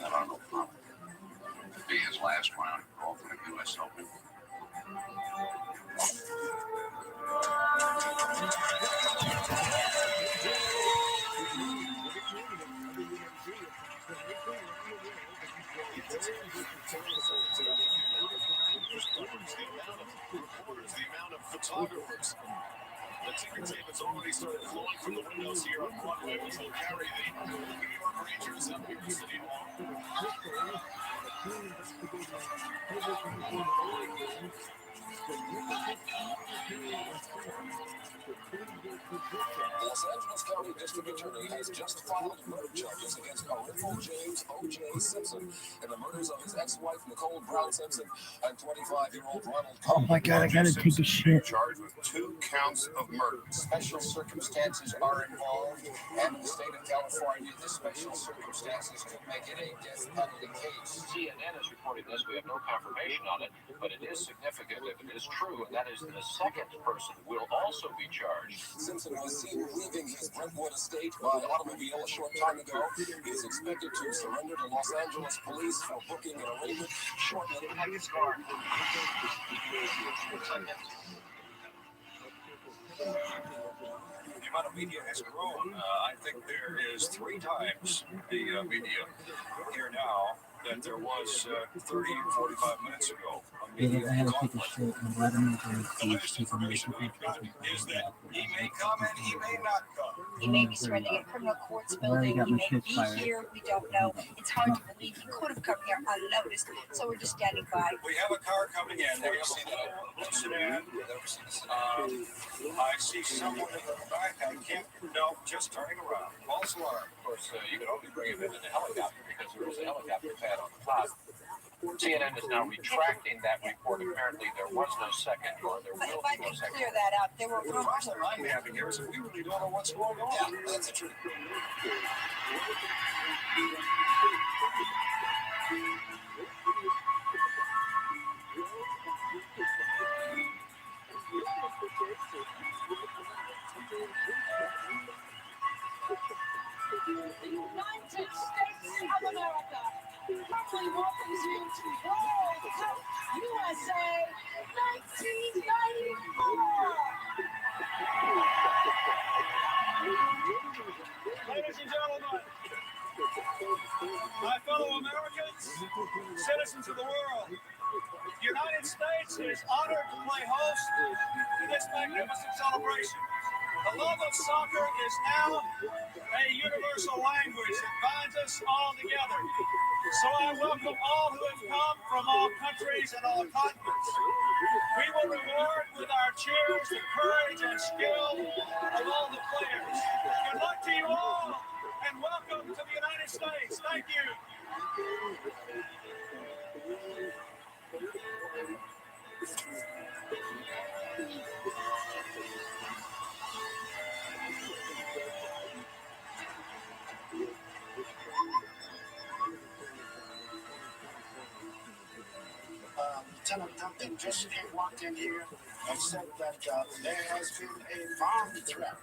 I don't know. It'll be his last round of the U.S. Open. The amount of photographers. The ticker tape has already started flowing from the windows here on Broadway, which will carry the New York Rangers up here to City Hall. The Los Angeles County District Attorney has just filed murder charges against Original James O.J. Simpson in the murders of his ex-wife Nicole Brown Simpson and 25-year-old Ronald. Oh my God, I gotta take a shit. Charged with 2 counts of murder. Special circumstances are involved, and in the state of California, the special circumstances could make it a death penalty case. CNN is reporting this. We have no confirmation on it, but it is significant if it is true, and that is the second person will also be charged. Simpson was seen leaving his Brentwood estate by automobile a short time ago. He is expected to surrender to Los Angeles police for booking an arraignment shortly. The amount of media has grown. I think there is 3 times the media here now that there was 30, 45 minutes ago. I had to take a shit and let him The latest information we've got is that he may come and he may not come. He may be surrendering at criminal courts building. He may be here. We don't know. It's hard to believe he could have come here unnoticed. So we're just standing by. We have a car coming in. We have a sedan. I see someone in the back. I can't. No, just turning around. False alarm. Of course, you can only bring him in a helicopter because there is a helicopter pad on the top. CNN is now retracting that report. Apparently, there was no second, or there But will if I be no can second. clear that out, there were The rumors. problem I'm having here is that we really don't know what's going on. Yeah, that's the truth. The United States of America firmly welcomes you to World Cup USA 1994. Ladies and gentlemen, my fellow Americans, citizens of the world, the United States is honored to play host to this magnificent celebration. The love of soccer is now a universal language that binds us all together. So I welcome all who have come from all countries and all continents. We will reward with our cheers the courage and skill of all the players. Good luck to you all, and welcome to the United States. Thank you. Lieutenant Duncan just walked in here and said that there has been a bomb threat.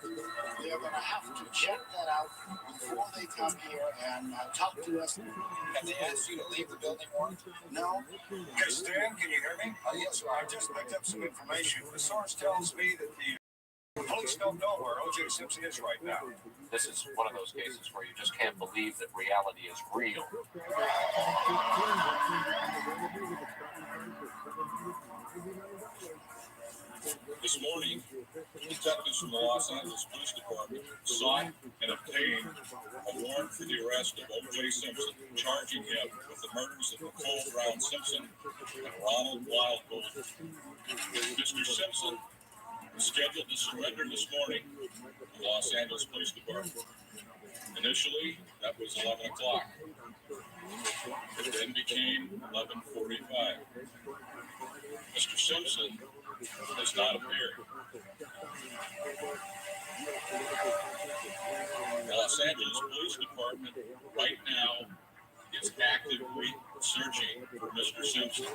They are going to have to check that out before they come here and talk to us. Have they asked you to leave the building, Warren? No. Okay, Stan, can you hear me? Yes, sir. I just picked up some information. The source tells me that the police don't know where O.J. Simpson is right now. This is one of those cases where you just can't believe that reality is real. This morning, detectives from the Los Angeles Police Department sought and obtained a warrant for the arrest of O.J. Simpson, charging him with the murders of Nicole Brown Simpson and Ronald Wildgold. Mr. Simpson was scheduled to surrender this morning to the Los Angeles Police Department. Initially, that was 11 o'clock. It then became 11:45. Mr. Simpson has not appeared. The Los Angeles Police Department right now is actively searching for Mr. Simpson.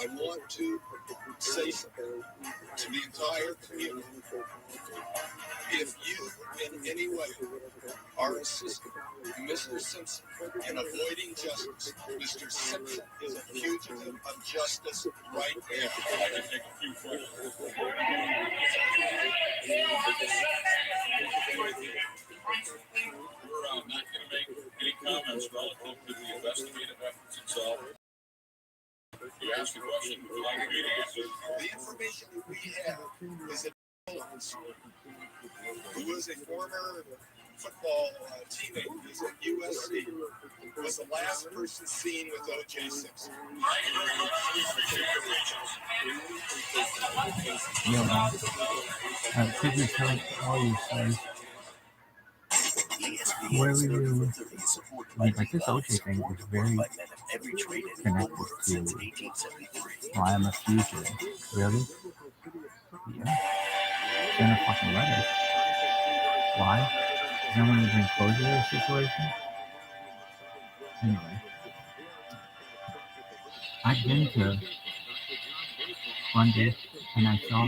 I want to say something to the entire community. If you in any way are assisting Mr. Simpson in avoiding justice, Mr. Simpson is a fugitive of justice right now. I can take a few photos. We're not going to make any comments relative to the investigative efforts itself. You asked the question, would you like me to answer? The information that we have is that who was a former football teammate is at USC, was the last person seen with O.J. Simpson. Could you tell all you say where we were, like this OJ thing is very connected to why I'm a fugitive. Really? Yeah. Send a fucking letter. Why? Because I want to bring closure to the situation. Anyway. I've been to London and I saw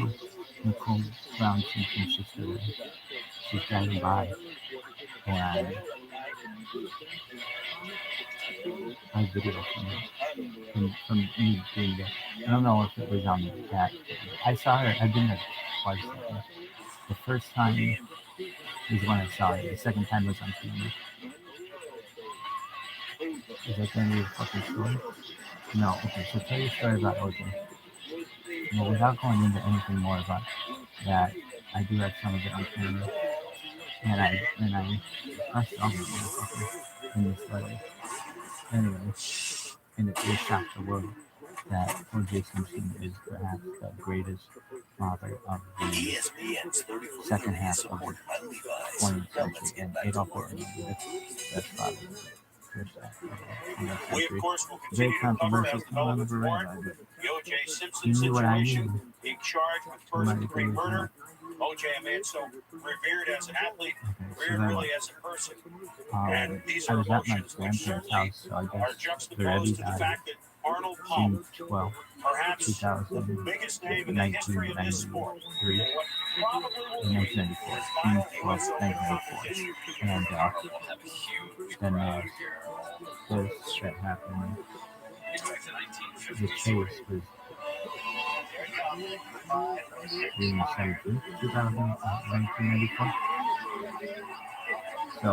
Nicole Brown Simpson's sister there. She's driving by and I have video from me doing that. I don't know if it was on the chat. I saw her, I've been there twice. The first time is when I saw her. The second time was on TV. Is that going to be a fucking story? No. Okay, so tell your story about OJ. Well, without going into anything more about that, I do have some of it on camera. And I pressed off in this letter. Anyway, and it will shock the world that O.J. Simpson is perhaps the greatest father of the second half of the 20th century, and Adolf Hitler was the best father of the first half of the century. Very controversial from the ViralRabbi, but you knew what I knew. Being charged with first-degree murder. O.J., a man so revered as an athlete, revered really as a person. And these I are was at my emotions which grandparents' certainly house, so I are guess juxtaposed to the fact that Arnold Palmer, June 12th, perhaps the biggest name in the history of this sport, what probably will be his final U.S. Open competition. And then this that happened, the chase was June 17th, 1994. So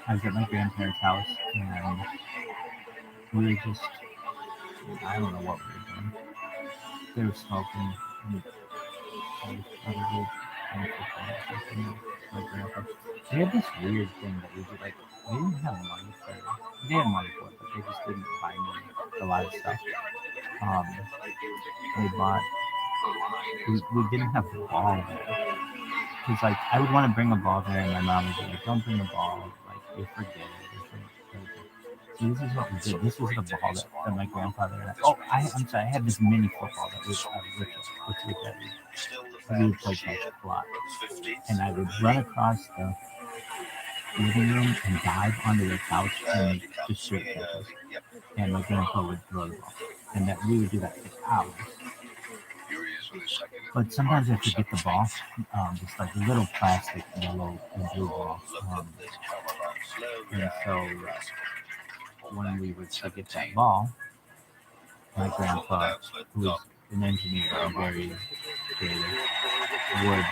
I was at my grandparents' house and we were just, I don't know what we were doing. They were smoking and I was probably playing football or something with my grandpa. They had this weird thing that we did, like, they didn't have money for it. They had money for it, but they just didn't buy me a lot of stuff. They bought, we didn't have a ball there. Because, like, I would want to bring a ball there, and my mom would be like, don't bring a ball. Like, they forget it. So this is what we did. This was the ball that my grandfather had. Oh, I'm sorry. I had this mini football that was with that we would play catch a lot. And I would run across the living room and dive onto the couch and just straight catches. And my grandpa would throw the ball. And that we would do that for hours. But sometimes I forget the ball, just like a little plastic yellow and blue ball. And so when we would forget that ball, my grandpa, who was an engineer and very creative, would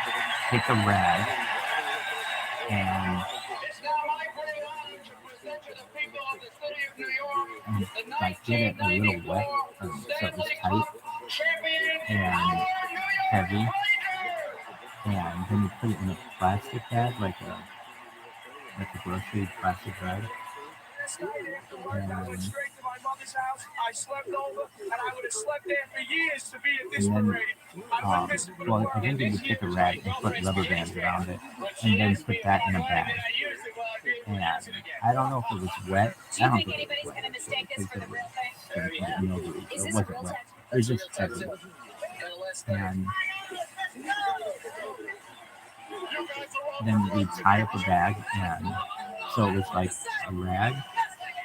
take a rag and like get it a little wet, so it was tight and heavy, and then you put it in a plastic bag, like a grocery plastic bag. And I went straight to my mother's house. I slept over, and I would have slept there for years to be at this parade. Well, I think they would take a rag and put rubber bands around it, and then put that in a bag. And I don't know if it was wet. I don't think it was wet. It wasn't wet. It was just heavy. And then we'd tie up a bag, and so it was like a rag,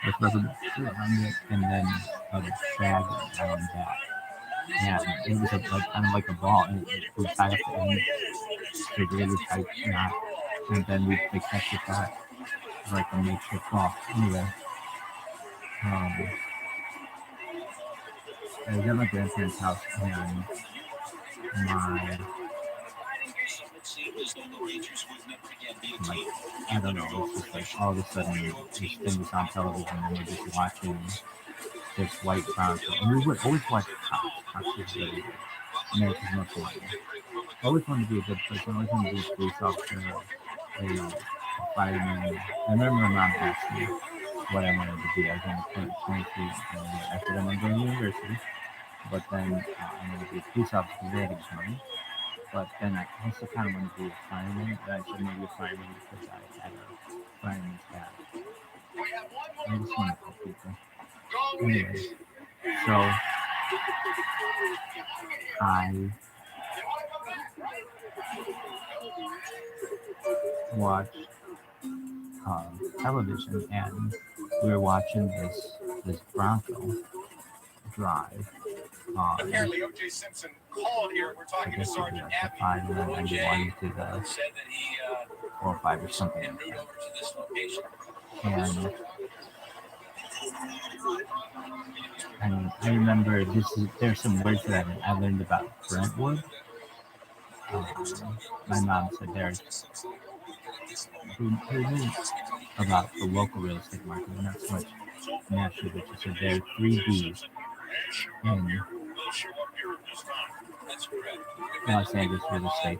with rubber around it, and then a bag around that. And it was like kind of like a ball, and we tied up the end, a really tight knot, and then we catch it back like a makeshift ball. Anyway, I was at my grandparents' house, and I don't know, it's just like all of a sudden this thing was on television, and we're just watching this white Bronco. And we would always watch Cops. Cops was really good. America's Most Wanted. Always wanted to be a good person, always wanted to be a police officer, a fireman. I remember my mom asked me what I wanted to be. I was going to put 23 after that I'm going to university. But then I wanted to be a police officer because they had a gun. But then I also kind of wanted to be a fireman. But I said maybe a fireman because I had a fireman's hat. I just want to help people. Anyway, so I watched television, and we were watching this Bronco drive. Apparently, O.J. Simpson called here. We're talking to Sergeant Abney. O.J. said that he 405 or something. En route over to this location. And I remember there's some words that I learned about Brentwood. My mom said who knew about the local real estate market, and not so much national, but she said there are 3 B's in Los Angeles real estate: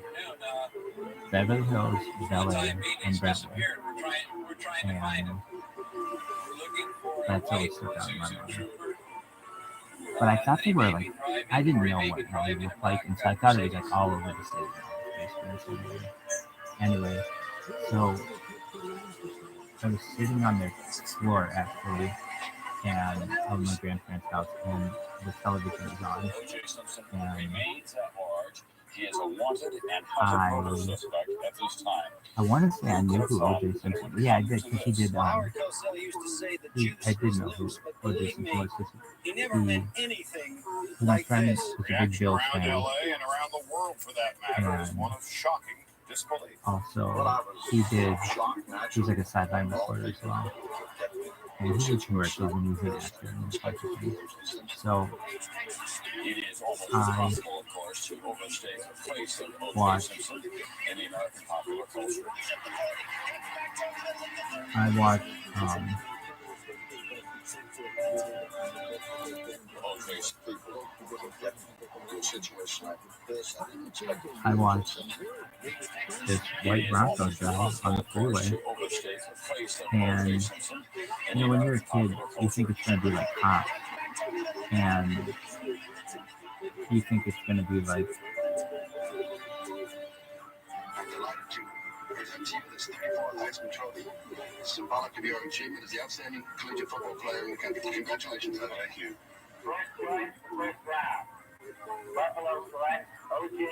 Beverly Hills, Bel Air, and Brentwood. And that's always stuck out in my mind. But I thought they were like, I didn't know what they looked like, and so I thought it was like all over the state. Anyway, so I was sitting on their floor actually, and of my grandparents' house, and the television was on, and he is a wanted and hunted suspect at this time. I want to say I knew who O.J. Simpson. Yeah, I did, because he did. I did know who O.J. Simpson was. He never meant anything. My friend is a big Bills fan. LA and around the world, for that matter, is one of shocking disbelief. Also, he's like a sideline reporter as well. And he did commercials, and he's an actor and a bunch of things. So It is almost impossible, of course, to overstate the place of O.J. Simpson in the American popular culture. I watched this white Bronco drive on the freeway, and when you're a kid, you think it's going to be like hot, and you think it's going to be like this 34th Heisman Trophy, symbolic of your achievement as the outstanding collegiate football player in the country. Congratulations. Thank you.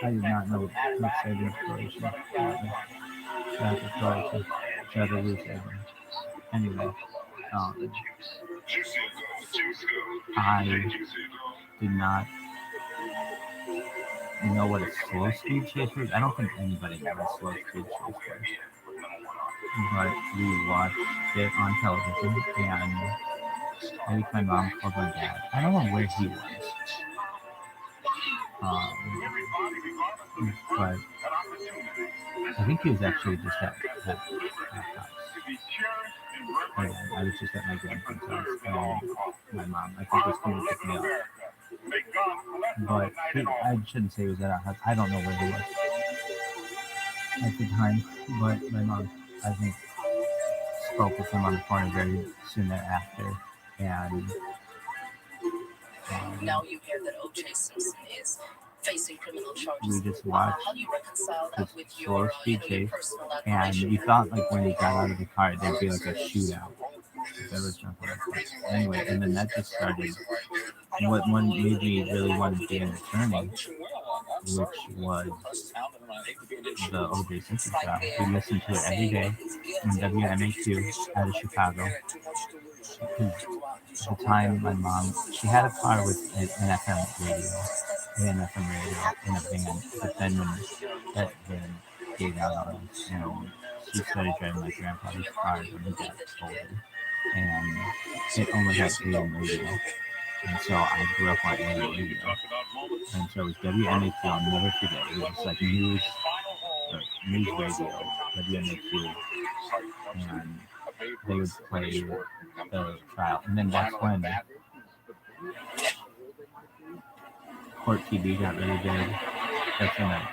I did not know what savings Croatia. Anyway, I did not know what a slow speed chase was. I don't think anybody knew what a slow speed chase was. But we watched it on television, and every time mom called my dad, I don't know where he was. But I think he was actually just at house. And I was just at my grandparents' house, and my mom, I think, was coming to pick me up. But I shouldn't say he was at our house. I don't know where he was at the time, but my mom, I think, spoke with him on the phone very soon thereafter, and now you hear that O.J. Simpson is facing criminal charges. We just watched how do you reconcile that with slow your, speed chase, personal and admiration? we thought like when we got out of the car, there'd be like a shootout. Anyway, and then that just started. What one made me really want to be an attorney, which was the O.J. Simpson trial. We listened to it every day in WMAQ out of Chicago, at the time, my mom, she had a car with an FM radio, an FM radio in a van, but then when that van gave out on us, and she started driving my grandfather's car when he got older, and it only had AM radio, and so I grew up on AM radio, and so it was WNHQ, I'll never forget, it was just like news radio, WNHQ, and they would play the trial, and then that's when Court TV got really big. That's when that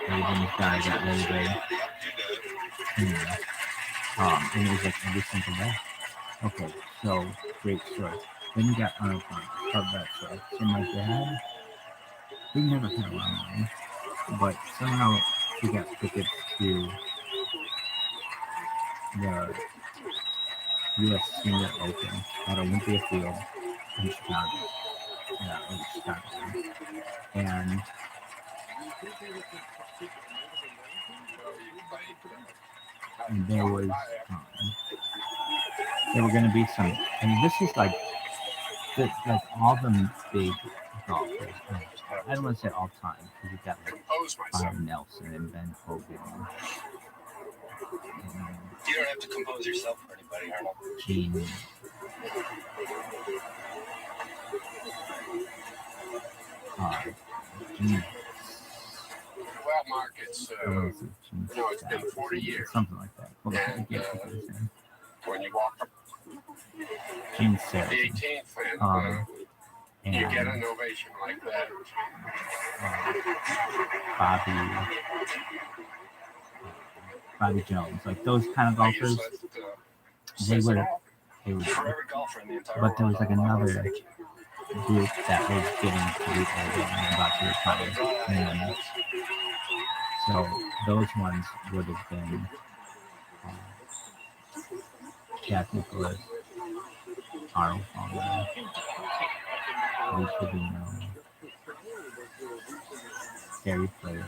Ravens guy got really big. And it was like every single day. Okay, so great story. Then you got Arnold Palmer. Love that story. So my dad, we never had a lot of money, but somehow he got tickets to the U.S. Senior Open at Olympia Field in Chicago. Yeah, in Chicago. And there was, there were going to be some, and this is like all the big golfers. I don't want to say all time, because you've got like Byron Nelson and Ben Hogan. You don't have to compose yourself for anybody, Arnold. Gene. Well, Mark, it's been 40 years. Something like that. Well, When you walk up Gene the Sarah. 18th and you get an ovation like that. Bobby Jones, like those kind of golfers, they were, but there was like another group that was getting to be older and about to retire, and so those ones would have been Jack Nicklaus, Arnold Palmer, Lee Trevino, Gary Player.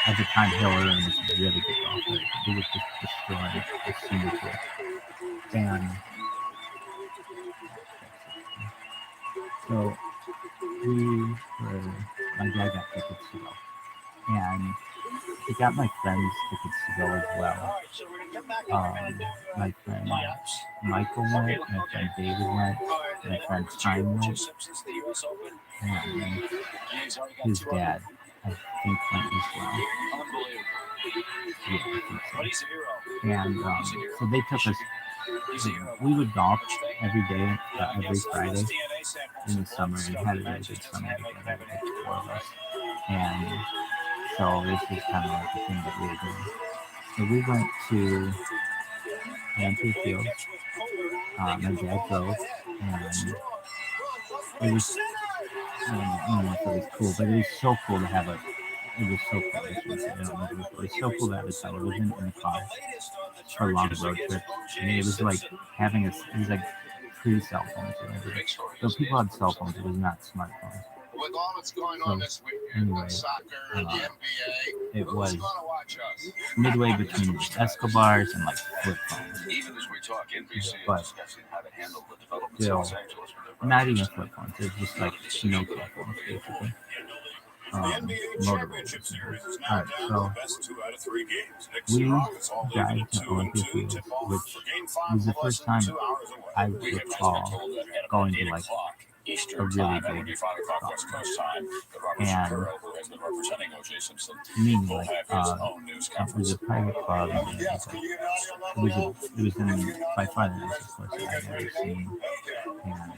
At the time, Hiller was a really good golfer. He was just destroying the senior tour. And so my dad got tickets to go. And he got my friends tickets to go as well. My friend Michael went, my friend David went, my friend Time went, and his dad, I think, went as well. Yeah, I think so. And so they took us, we would golf every day, every Friday in the summer, and had a really good summer together, like the four of us. And so this was kind of like the thing that we were doing. So we went to Olympia Field. My dad drove, and it was, I don't know if it was cool, but it was so cool to have it was so cool. It was so cool to have a television in the car for long road trips. I mean, it was like having it was like pre-cell phones. So people had cell phones, it was not smartphones. With all that's going on this weekend, Anyway, soccer and the NBA, it who's was going to watch us? midway between Escobars and like flip phones. Even as we talk, NBC But is discussing how to handle the developments in still, Los Angeles. not even flip phones. It was just like Nokia phones, basically. Motorola. Alright, so we got to Olympia Field, which was the first time I recall going to like a really big golf course. And meaning like it was a private club, and it was in by far the nicest course I've ever seen. And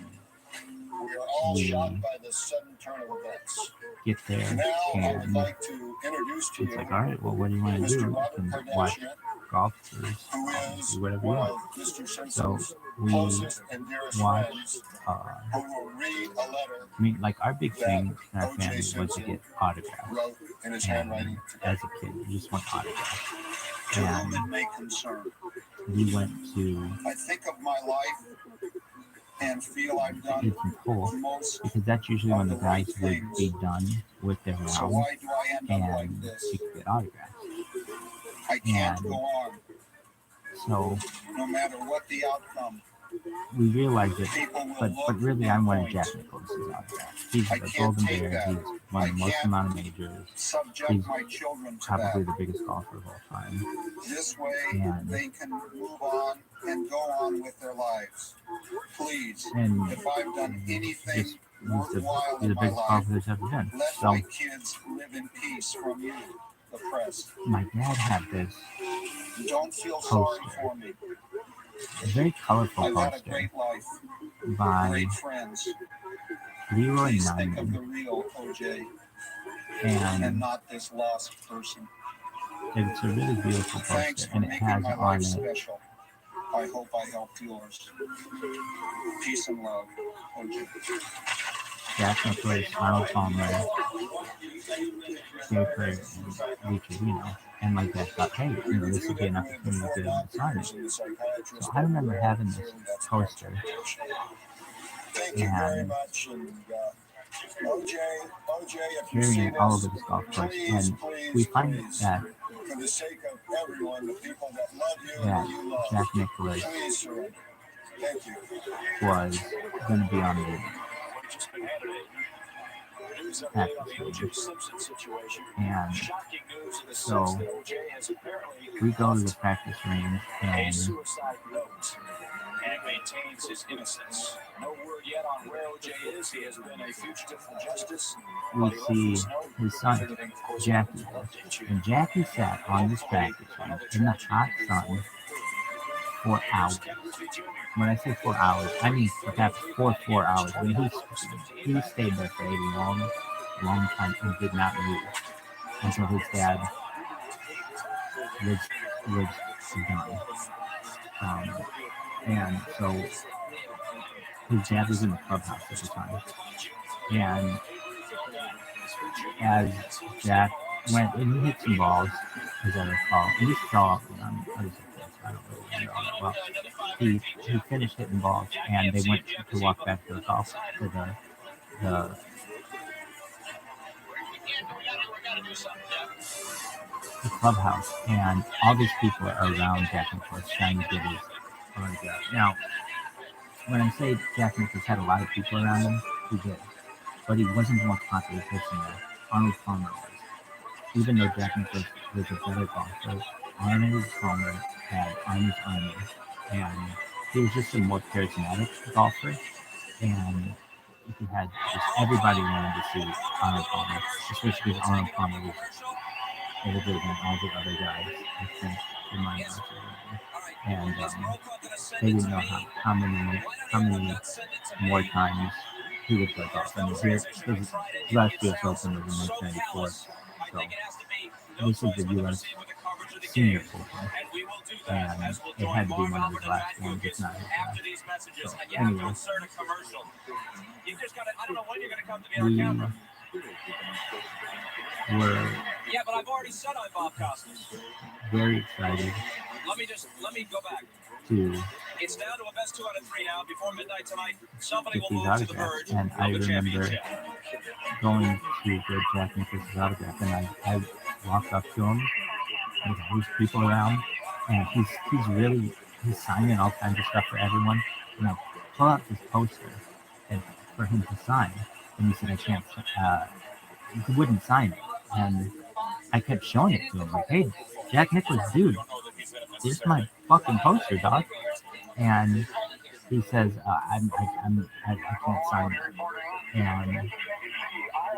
We are all we shocked by the sudden turn of events. get there, Now I would and like to introduce to it's you like, all right, well, what do you want to do? Mr. You Robert can watch Kardashian, golfers, who is do whatever you one want. of Mr. So Simpson's we closest and dearest watched, friends, who will read a letter I mean, like our big thing in our O.J. family was to Simpson get autographs. wrote in his And handwriting as a kid, you just want autographs. to whom And it may concern. we went to I think of my life and feel I've done Eaton Pool most. because that's usually when the guys would be done with their So round why do I end up like and this? you could get autographs. I can't And go on, so no matter what the outcome. we realized it, People will but look really, and I'm one of point. Jack Nicklaus's autographs. He's I the can't golden take bear. that. He's won I the most can't amount of majors. subject He's my children to probably that. the biggest golfer of all time. This way, And they can move on and go on with their lives. Please, and if I've done anything just worthwhile he's the in my biggest life, golfer there's ever been. let So my kids live in peace from you, the press. my dad had this Don't feel sorry poster, for me. a very colorful I've had a poster great life, by great friends. Leroy Please think of the Nyman, real OJ and not this lost person. it's a really beautiful Thanks poster, for and it making has my on life it special. I hope I helped yours. Peace and love, OJ. Jack Nicklaus, Arnold Palmer, Schaefer, and Lee Trevino. And my dad thought, hey, this would be an opportunity to get him to sign it. So I remember having this poster, Thank you very and much. And OJ, if you carrying see it all this, over this golf course. please, And we please, find please, that for the sake of everyone, the people that love you and that you love, Jack Nicklaus please surrender. Thank you. was going to be on the News at update on the the O.J. Simpson situation. And Shocking news in the so sense that O.J. has apparently we go to the practice range, a and suicide note and maintains his innocence. No word yet on where O.J. is. He has been a fugitive from justice. we see his son, Jackie, and Jackie sat on this practice range in the hot sun for hours. When I say 4 hours, I mean perhaps 4 hours. I mean, he stayed there for a long time and did not move until his dad was done. And so his dad was in the clubhouse at the time. And as Jack went, and he hit some balls, as I recall, and he saw, I was a kid, so I don't really know that well. He finished hitting balls, and they went to walk back to the golf, to the clubhouse, and all these people are around Jack Nicklaus trying to get his autograph. Now, when I say Jack Nicklaus had a lot of people around him, he did, but he wasn't the most popular person there. Arnold Palmer was. Even though Jack Nicklaus was a better golfer, Arnold Palmer had Arnold's army, and he was just a more charismatic golfer, and he had just everybody wanted to see Arnold Palmer, especially because Arnold Palmer was older than all the other guys, I think, in my mind. And they didn't know how many more times he would play golf. I mean, his last US Open was in 1994, so this is the US Senior Open, and it had to be one of his last ones, if not his last. So anyway, we were very excited. Let me go back. It's down to a best 2 out of 3 now. Before midnight tonight, somebody get will these move to the autographs, verge and I of the remember championship. going to get Jack Nicklaus's autograph, and I walked up to him with all these people around, and he's signing all kinds of stuff for everyone, and I pull out this poster and for him to sign, and he said I can't, he wouldn't sign it, and I kept showing it to him, like, hey, Jack Nicklaus, dude, this is my fucking poster, dog. And he says, I can't sign it. And I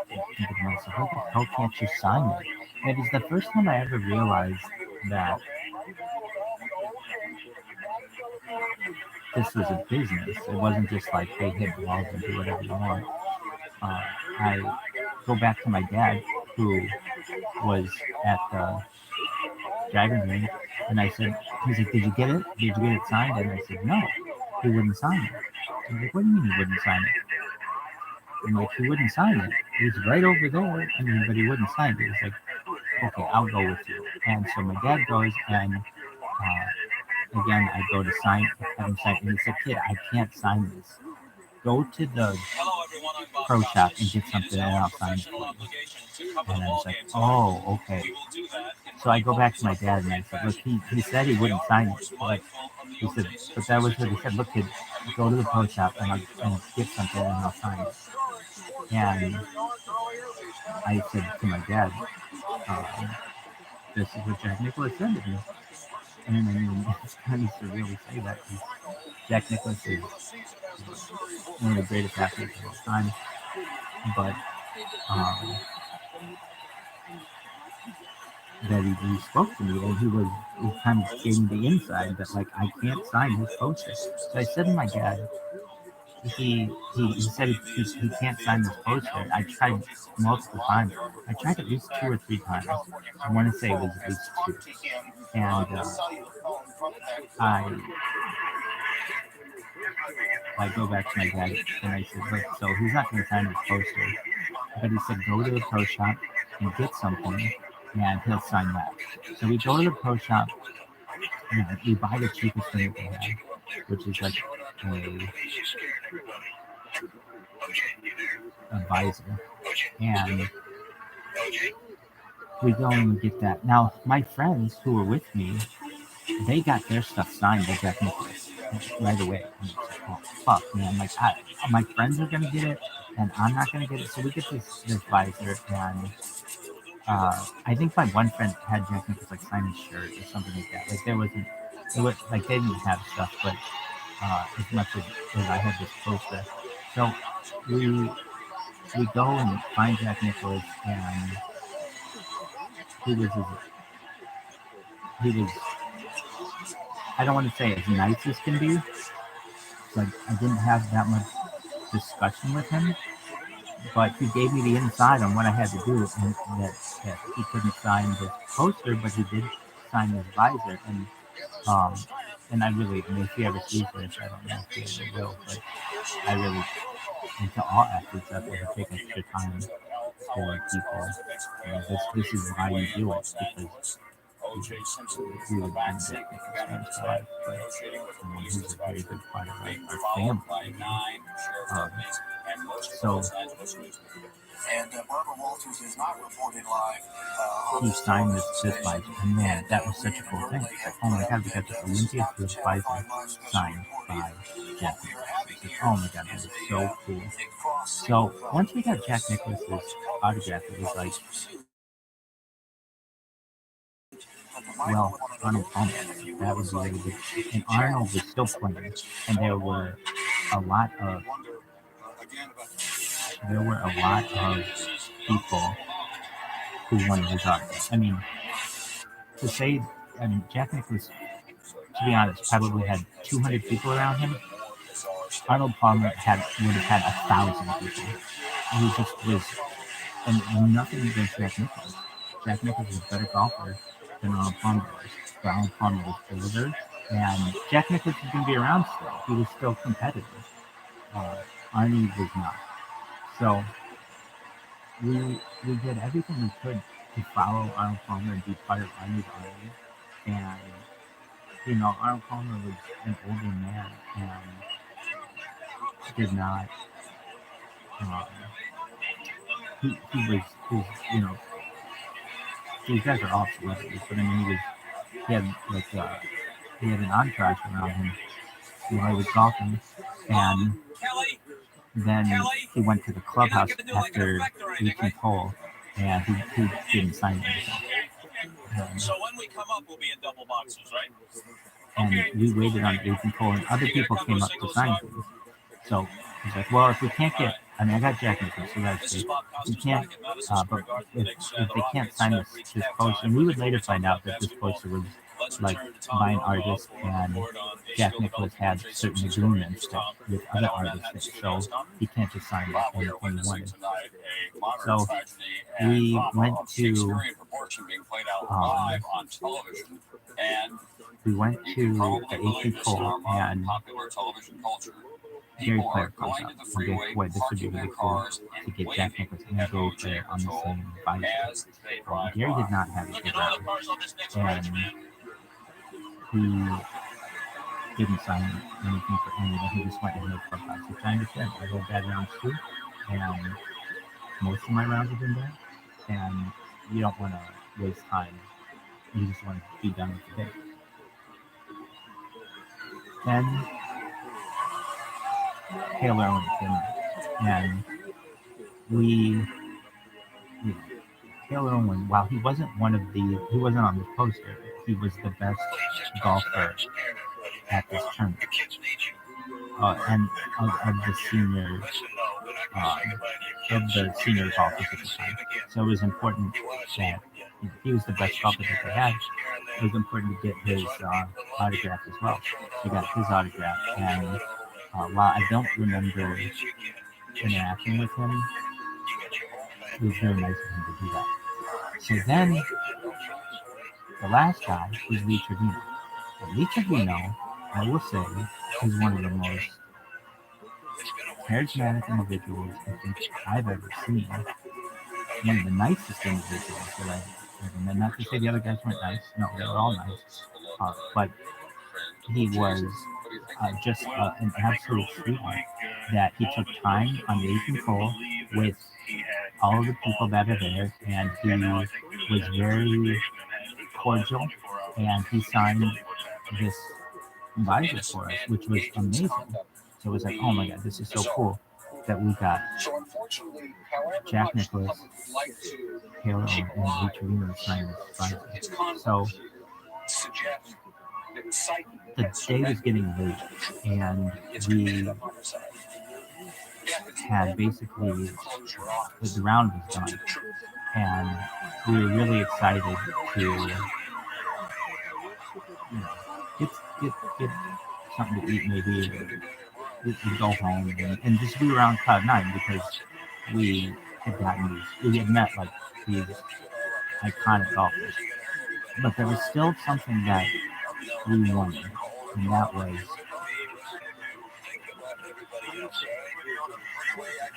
think to myself, how the hell can't you sign it? And it was the first time I ever realized that this was a business. It wasn't just like, hey, hit balls and do whatever you want. I go back to my dad, who was at the Dragon Ring, and I said, he's like, did you get it? Did you get it signed? And I said, no, he wouldn't sign it. He's like, what do you mean he wouldn't sign it? I'm like, he wouldn't sign it. He's right over there. I mean, but he wouldn't sign it. He's like, okay, I'll go with you. And so my dad goes, and again, I go to sign, have him sign, and he said, kid, I can't sign this. Go to the pro shop and get something, and I'll sign it for you. And I was like, oh, okay. So So I go back to my dad and I said, look, he said he wouldn't sign it. But he said, but that was what he said. Look, kid, go to the post shop and get something and I'll sign it. And I said to my dad, this is what Jack Nicklaus said to me. And I mean, it's kind of surreal to say that. Jack Nicklaus is one of the greatest athletes of all time. But that he spoke to me and he kind of gave me the inside that like I can't sign his poster. So I said to my dad, he said he can't sign this poster. I tried multiple times. I tried at least 2 or 3 times. I want to say it was at least 2. And I go back to my dad and I said, look, so he's not going to sign his poster. But he said, go to the pro shop and get something and he'll sign that. So we go to the pro shop and we buy the cheapest thing that they have, which is like a visor. And we go and get that. Now, my friends who were with me, they got their stuff signed by Jack Nicklaus right away. And it's like, oh, fuck, man. Like, my friends are going to get it, and I'm not going to get it. So we get this visor, and I think my one friend had Jack Nicklaus, like, sign his shirt or something like that. Like, like, they didn't have stuff, but as much as I had this poster. So we go and find Jack Nicklaus, and he was I don't want to say as nice as can be. Like, I didn't have that much discussion with him, but he gave me the inside on what I had to do, and that he couldn't sign the poster, but he did sign his visor, and I mean, if he ever sees this, I don't know if he ever will, but I really, and to all athletes out there who take extra time for people, this is why you do it, because O.J. Simpson is the back seat Maverick's life, negotiating with the police is a very big part of our family. By 9 and most of Los Angeles news. And Barbara Walters is not reporting live. He signed this visor, and man, that was such a cool thing. It's like, oh my god, we got this Olympia Field visor signed by Jack Nicklaus. Like, oh my god, that was so cool. So once we got Jack Nicklaus's autograph, it was like, well, Arnold Palmer, that was really good. And Arnold was still playing, and there were a lot of people who wanted his autograph. I mean, Jack Nicklaus, to be honest, probably had 200 people around him. Arnold Palmer would have had 1,000 people. He just was, and nothing against Jack Nicklaus. Jack Nicklaus was a better golfer than Arnold Palmer was. But Arnold Palmer was older, and Jack Nicklaus was going to be around still. He was still competitive. Arnie was not. So we did everything we could to follow Arnold Palmer and be part of Arnie's army. And, you know, Arnold Palmer was an older man and did not, he was, you know, these guys are all celebrities, but I mean, he had an entourage around him while he was golfing, and then he went to the clubhouse after 18th hole, and he didn't sign anything. So when we come up, we'll be in double boxes, right? And we waited on 18th hole, and other people came up to sign things. So he's like, well, if we can't get, I mean, I got Jack Nicklaus, so that's good. We can't, but if they can't sign this poster, and we would later find out that this poster was like by an artist, and Jack Nicklaus had certain agreements with other artists, so he can't just sign it when he wanted. So we went to the 18th hole, and Gary Player comes up. Okay, boy, this would be really cool to get Jack Nicklaus and Gary Player on the same visor. Gary did not have a good round, and he didn't sign anything for anyone. He just went in the clubhouse, which I understand. I had bad rounds too, and most of my rounds have been bad, and you don't want to waste time He just wanted to be done with the day. Then Taylor went in, and Taylor Owen, while he wasn't on the poster, he was the best golfer at this tournament. And of the senior golfers at the time. So it was important that he was the best golfer that they had. It was important to get his autograph as well. So I got his autograph, and while I don't remember interacting with him, it was very nice of him to do that. So then, the last guy was Lee Trevino. And Lee Trevino, I will say, is one of the most charismatic individuals I think I've ever seen. One of the nicest individuals that I've ever met. Not to say the other guys weren't nice. No, they were all nice. But he was just an absolute sweetheart. That he took time on the 18th hole with all of the people that are there, and he was very cordial, and he signed this visor for us, which was amazing. So it was like, oh my god, this is so cool that we got Jack Nicklaus, Taylor, and Lee Trevino signing this visor. So the day was getting late, and we had basically, the round was done, and we were really excited to get something to eat, maybe go home and just be around Cloud 9, because we had met like these iconic golfers, but there was still something that we wanted, and that was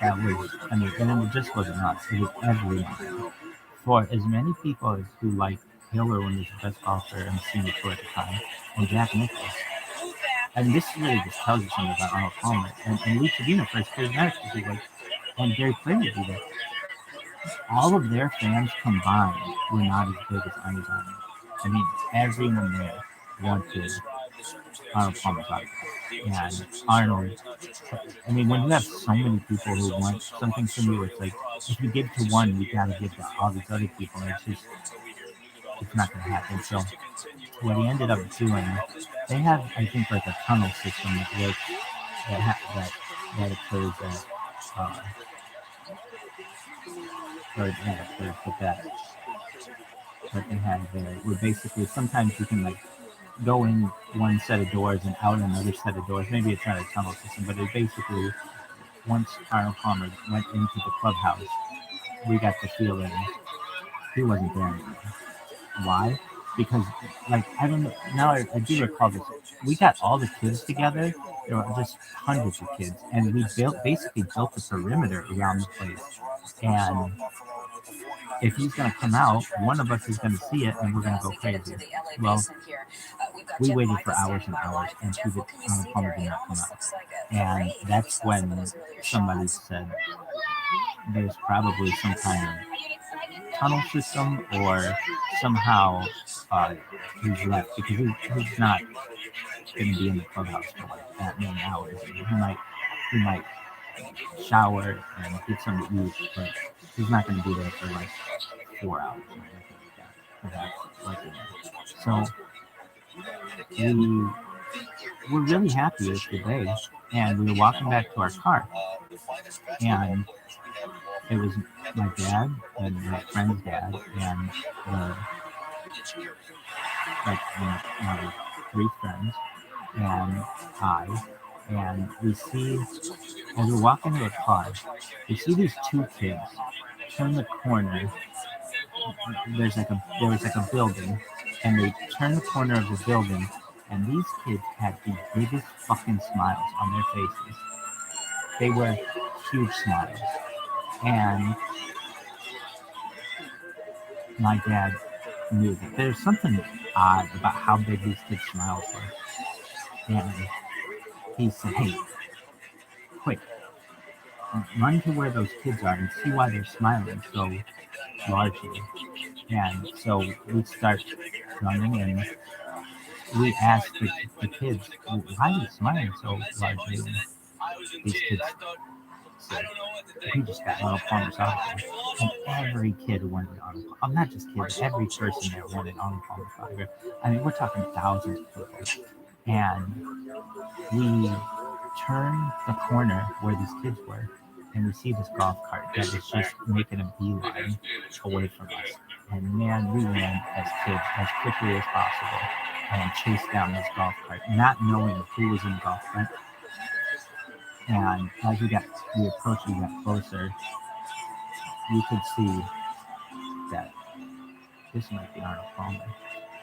and it just wasn't us, it was everyone. For as many people as who liked Taylor when he was the best golfer in the senior tour at the time, and Jack Nicklaus. And this really just tells you something about Arnold Palmer and Lee Trevino for his charismatic, and Gary Player either. All of their fans combined were not as big as Arnie's Army. I mean, everyone there wanted Arnold Palmer's autograph. And Arnold, I mean, when you have so many people who want something from you, it's like, if you give to one, you gotta give to all these other people, and it's not gonna happen. So what he ended up doing, they have, I think, like a tunnel system that works, that occurs at, that they have there, where basically sometimes you can go in one set of doors and out another set of doors. Maybe it's not a tunnel system, but it basically, once Arnold Palmer went into the clubhouse, we got the feeling he wasn't there anymore. Why? Because, I don't know, now I do recall this. We got all the kids together. There were just hundreds of kids, and we basically built a perimeter around the place. And if he's going to come out, one of us is going to see it, and we're going to go crazy. Well, we waited for hours and hours, and Palmer did not come out. And that's when somebody said there's probably some kind of tunnel system, or somehow he's left, because he's not going to be in the clubhouse for that many hours. He might shower and get something to eat, but he's not going to be there for 4 hours or anything like that. So we were really happy with the day, and we were walking back to our car, and it was my dad and my friend's dad and my 3 friends and I, and we see, as we're walking to the car, we see these 2 kids turn the corner. There was like a building, and they turn the corner of the building, and these kids had the biggest fucking smiles on their faces. They were huge smiles. And my dad knew that there's something odd about how big these kids' smiles were. And he said, hey, quick, run to where those kids are and see why they're smiling so largely. And so we start running, and we asked the kids, why are you smiling so largely? And these kids said, we just got Arnold Palmer's autograph. And every kid wanted Arnold Palmer. I'm not just kids, every person there wanted Arnold Palmer's autograph. I mean, we're talking thousands of people. And we turned the corner where these kids were, and we see this golf cart that was just making a beeline away from us. And man, we ran as kids as quickly as possible and chased down this golf cart, not knowing who was in the golf cart. And as we approached, we got closer, you could see that this might be Arnold Palmer.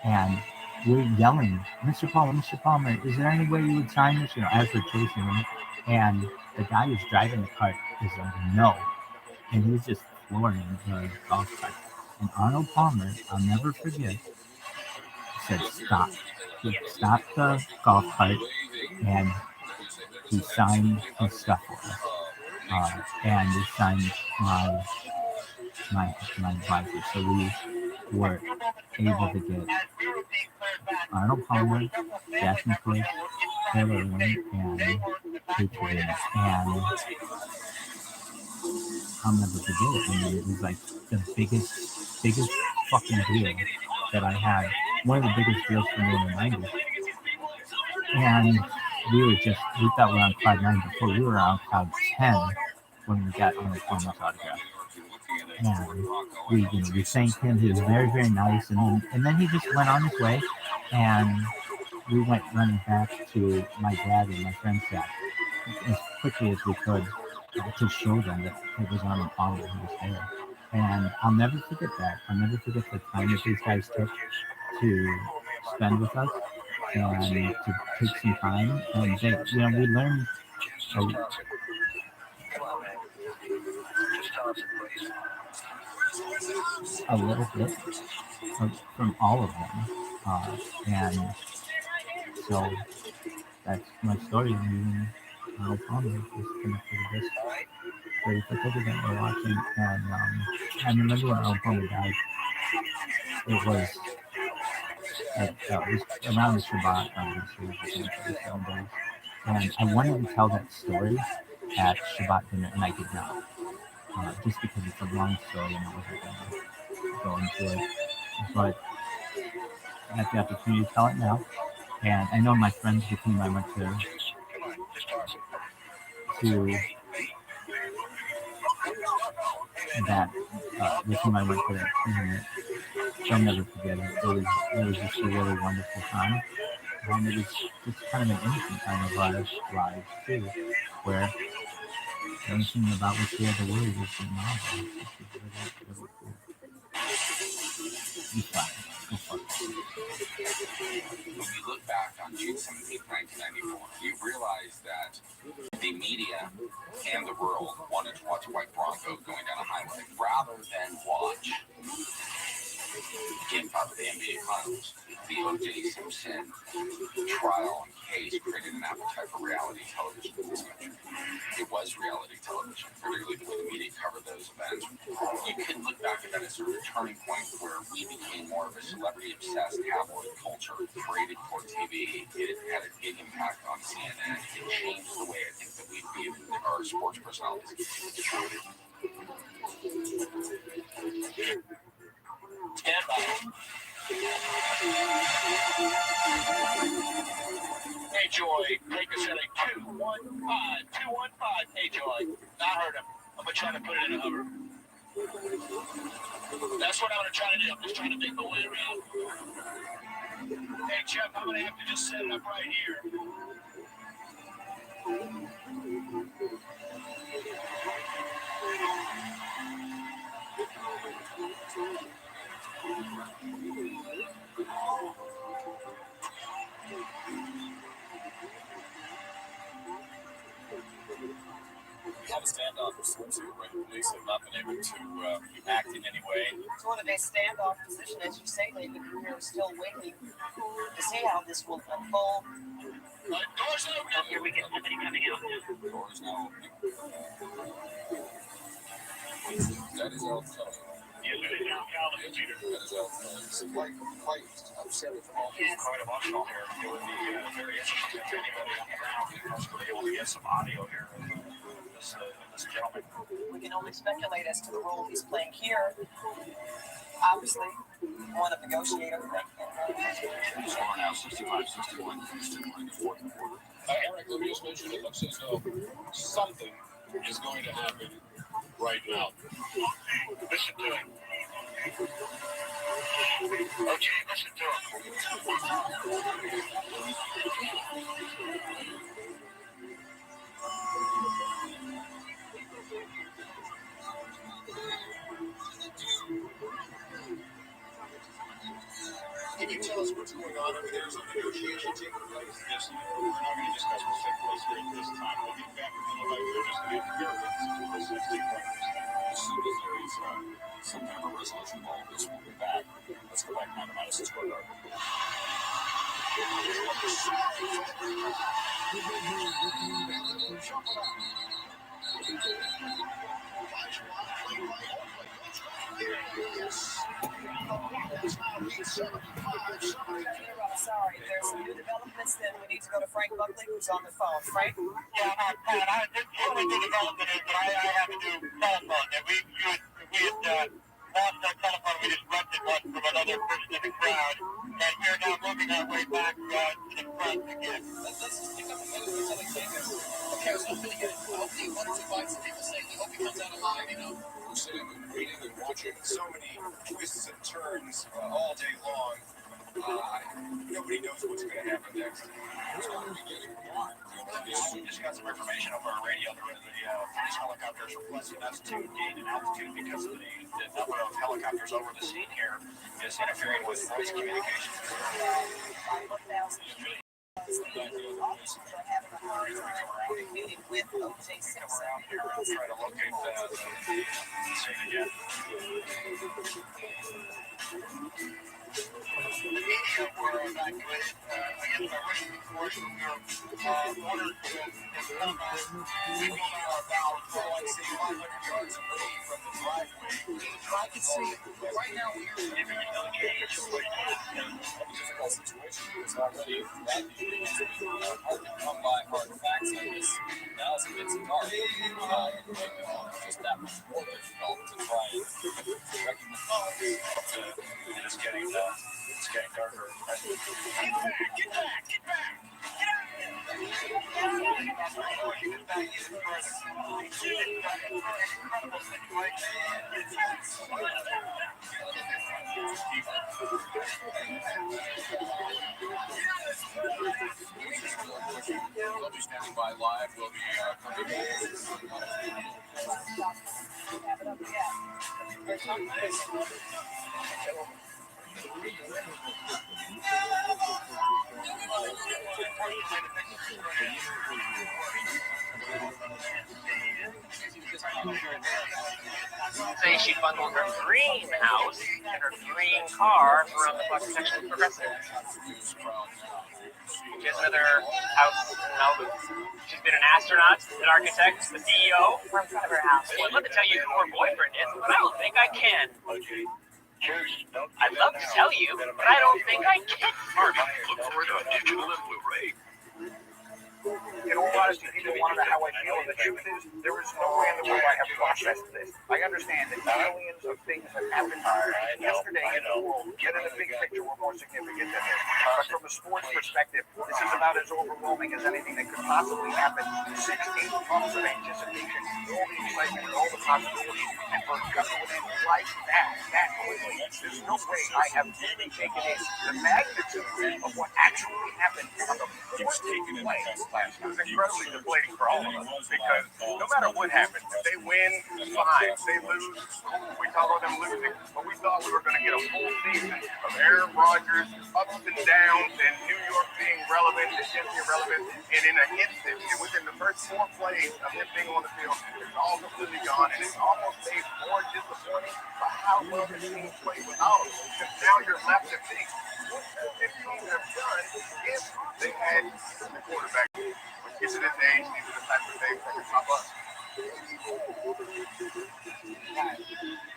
And we're yelling, Mr. Palmer, is there any way you would sign this? As we're chasing him. And the guy who's driving the cart is like, no. And he was just flooring the golf cart. And Arnold Palmer, I'll never forget, said, stop. He stopped the golf cart and he signed his stuff for us. And he signed my advisor. So we were able to get Arnold Palmer, Jack McCoy, Taylor Lynn, and Patriot. And I'll never forget it. I mean, it was like the biggest fucking deal that I had. One of the biggest deals for me in the 90s. And we thought we were on cloud 9 before. We were on cloud 10 when we got Arnold Palmer's autograph. And we thanked him. He was very, very nice. And then he just went on his way. And we went running back to my dad and my friend's dad as quickly as we could to show them that it was Arnold Palmer who was there. And I'll never forget that. I'll never forget the time that these guys took to spend with us and to take some time. And they, we learned a little bit from all of them. And so that's my story. And Arnold Palmer is connected to this very particular that we're watching. And I remember when Arnold Palmer died, it was around the Shabbat, obviously, and I wanted to tell that story at Shabbat dinner, and I did not, just because it's a long story and I wasn't going to go into it. But I got the opportunity to tell it now, and I know my friends with whom I went to that, with whom I went to that tournament, they'll never forget it. It was just a really wonderful time. And it was just kind of an innocent time of our lives too, where everything about which we had to worry was novel, which is really, really cool. It's fun. When you look back on June 17, 1994, you realize that the media and the world wanted to watch a white Bronco going down a highway rather than watch Game 5 of the NBA Finals. The O.J. Simpson trial and case created an appetite for reality television in this country. It was reality television, particularly the way the media covered those events. You can look back at that as sort of a turning point where we became more of a celebrity-obsessed tabloid culture created for TV. It had a big impact on CNN. It changed the way I think that we view our sports personalities. Stand by. Hey, Joy, take us at a 215. 215. Hey, Joy. I heard him. I'm going to try to put it in a hover. That's what I'm going to try to do. I'm just trying to make my way around. Hey, Jeff, I'm going to have to just set it up right here. Have a standoff or swimsuit where the police have not been able to act in any way. It's one of a standoff position, as you say, Lately. We're still waiting to see how this will unfold. Doors open. Oh, here we get somebody coming out. Doors now opening. That is all. Quite upsetting from all people. Quite emotional here. It would be very interesting if anybody on the ground was able to get some audio here of this gentleman. We can only speculate as to the role he's playing here. Obviously, one of the negotiators. The score now 65-61. Houston winning the fourth quarter. Eric, let me just mention, it looks as though something is going to happen right now. Listen to him. Okay, listen to him. Can you tell us what's going on over there? Is a negotiation taking place? Yes, we're not going to discuss what's taking place here at this time. We'll get back with you. We're just going to interfere with this As soon as there is some kind of a resolution of all of this, we'll be back. Let's go back now to Madison Square Garden. Sorry, there's some new developments. Then we need to go to Frank Buckley, who's on the phone. Frank? Yeah, Pat, the only new development is that I have to do telephone. And we had lost our telephone. We just rented one from another person in the crowd. And we're now moving our way back to the front again. Let's just pick up the minutes until they take us. Okay, I was hoping to get hopefully one or two bites of people saying, we hope he comes out alive, you know. We're sitting and reading and watching So many twists and turns all day long. Nobody knows what's going to happen next. It's going to be getting warm. We just got some information over our radio. The police helicopters requesting us to gain an altitude because of the number of helicopters over the scene here is interfering with voice communication. Meeting with O.J. Simpson. Around here and try to locate the scene again. The media were evacuated against our wishes, of course. We were ordered to come we are about, I'd say, 500 yards away from the driveway. I can see it. Right now, we are giving it a difficult situation. It's already that hard to come by hard facts like this. Now as it gets dark, it makes it just that much more difficult to try and recognize. It's getting darker. Get back! We'll be standing by live. We'll be coming Say she bundled her green house and her green car around the block section of Progressive. She has another house in Malibu. She's been an astronaut, an architect, the CEO. We're in front of her house. Well, I'd love to tell you who her boyfriend is, but I don't think I can. I'd love to tell you, but I don't think I can. Look for it on digital and Blu-ray. In all honesty, people want to know how I feel, and the truth is, there is no way in the world I have processed this. I understand that millions of things have happened yesterday in the world, yet in the big picture, we're more significant than this. But from a sports perspective, this is about as overwhelming as anything that could possibly happen. 6 8 months of anticipation, all the excitement, all the possibilities, and for it to come within like that quickly, there's no way I have really taken in the magnitude of what actually happened on the fourth play. It was incredibly deflating for all of us because no matter what happens, if they win, fine. If they lose, we talk about them losing. But we thought we were going to get a full season of Aaron Rodgers, ups and downs, and New York being relevant and Jets being relevant. And in an instant, and within the first 4 plays of him being on the field, it's all completely gone. And it's almost made more disappointing for how well the team played without him. Because now you're left to think, what could this team have done if they had the quarterback? It's at this age, these are the types of things that can pop up.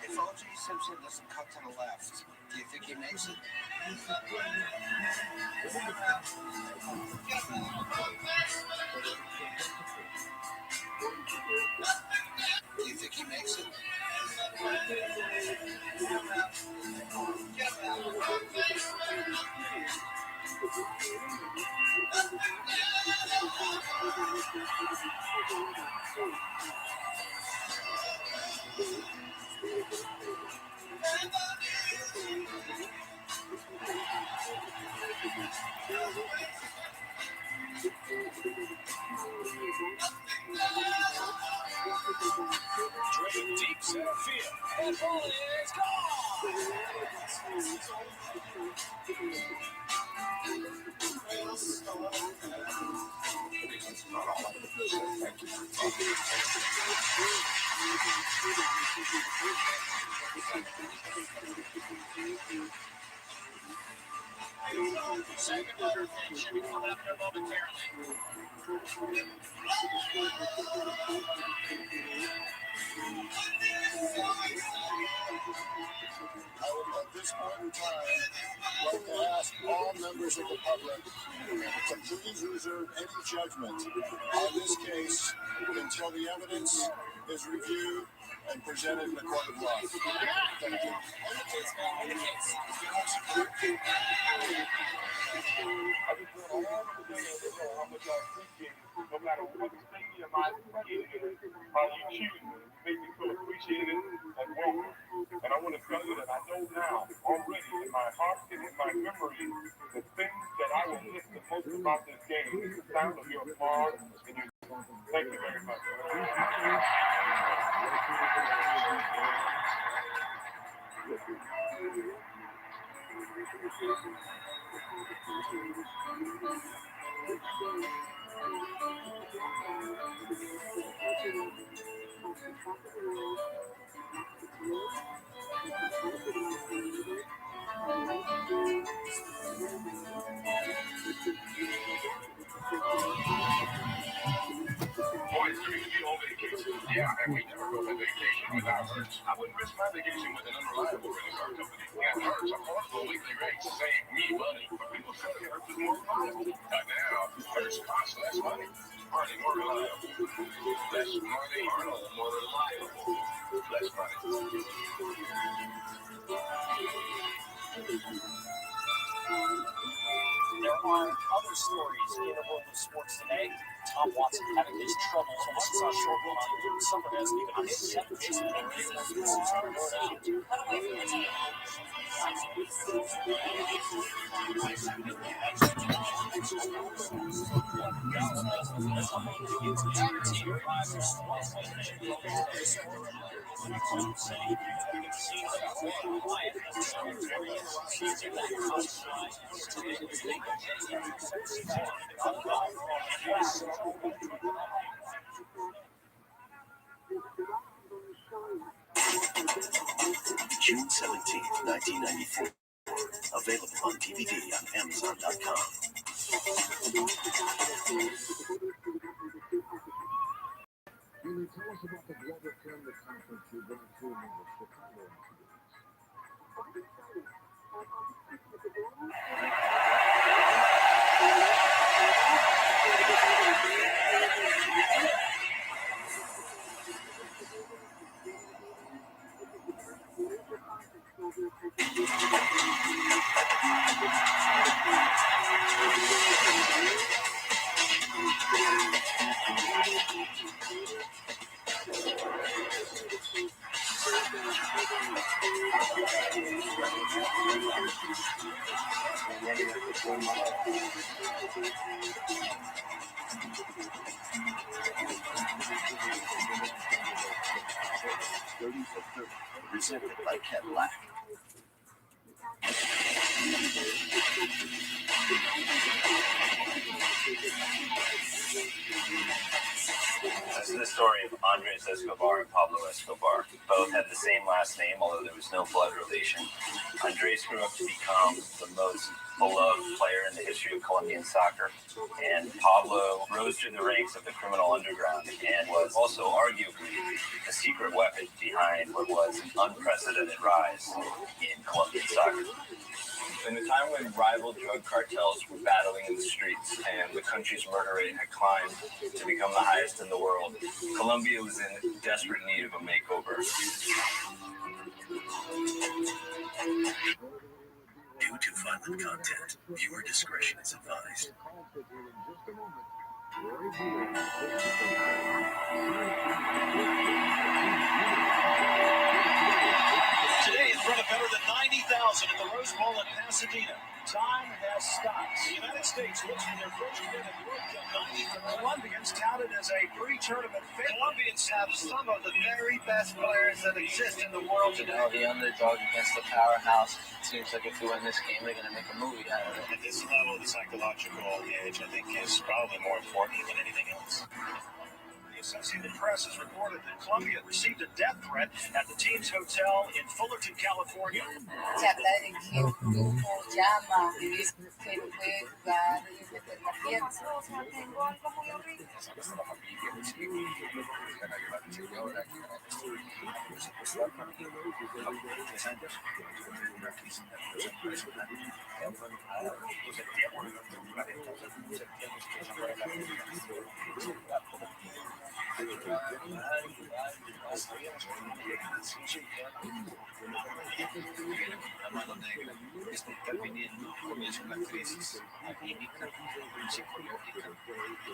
It's O.J. Simpson doesn't cut to the left. Do you think he makes it? Do you think he makes it? Drake deep center field. And ball is gone. Second letter pitch should be coming up here momentarily. I would, at this point in time, like to ask all members of the public to please reserve any judgment on this case until the evidence is reviewed and presented in a court of law. Thank you. I just want all of the players to know how much I appreciate it. No matter what stadium I get in, how you choose me, you make me feel appreciated and welcome. And I want to tell you that I know now, already, in my heart and in my memory, the things that I will miss the most about this game is the sound of your applause and your... Thank you very much. Boys, do you go on vacation? Yeah, and we never go on vacation without Hertz. I wouldn't risk my vacation with an unreliable credit card company. And Hertz, affordable weekly rates save me money. But people say Hertz is more reliable. Not now. Hertz costs less money. Hardly more reliable. Less money, Arnold, more reliable. Less money. There are other stories in the world of sports today. Tom Watson having his troubles. Once saw short one on Summerdance, even on his set piece in the race. June 17th, 1994. Available on DVD on Amazon.com. Can you tell us about the global climate conference you're going to in Chicago? Presented by Cadillac. This is the story of Andres Escobar and Pablo Escobar. Both had the same last name, although there was no blood relation. Andres grew up to become the most beloved player in the history of Colombian soccer. And Pablo rose through the ranks of the criminal underground and was also arguably the secret weapon behind what was an unprecedented rise in Colombian soccer. In a time when rival drug cartels were battling in the streets and the country's murder rate had climbed to become the highest in the world, Colombia was in desperate need of a makeover. Due to violent content, viewer discretion is advised. Today, in front of better than 90,000 at the Rose Bowl in Pasadena, time has stopped. The United States looks for their first win at World Cup 90. The Colombians touted as a pre-tournament favorite. Colombians have some of the very best players that exist in the world today. The underdog against the powerhouse. It seems like if we win this game, they're going to make a movie out of it. At this level, the psychological edge, I think, is probably more important than anything else. The Associated Press has reported that Colombia received a death threat at the team's hotel in Fullerton, California. Se habla de que un grupo llama, que no puede jugar y meter la pieza. O sea, tengo algo muy horrible. La mano negra está interviniendo, comienza una crisis anímica, psicológica.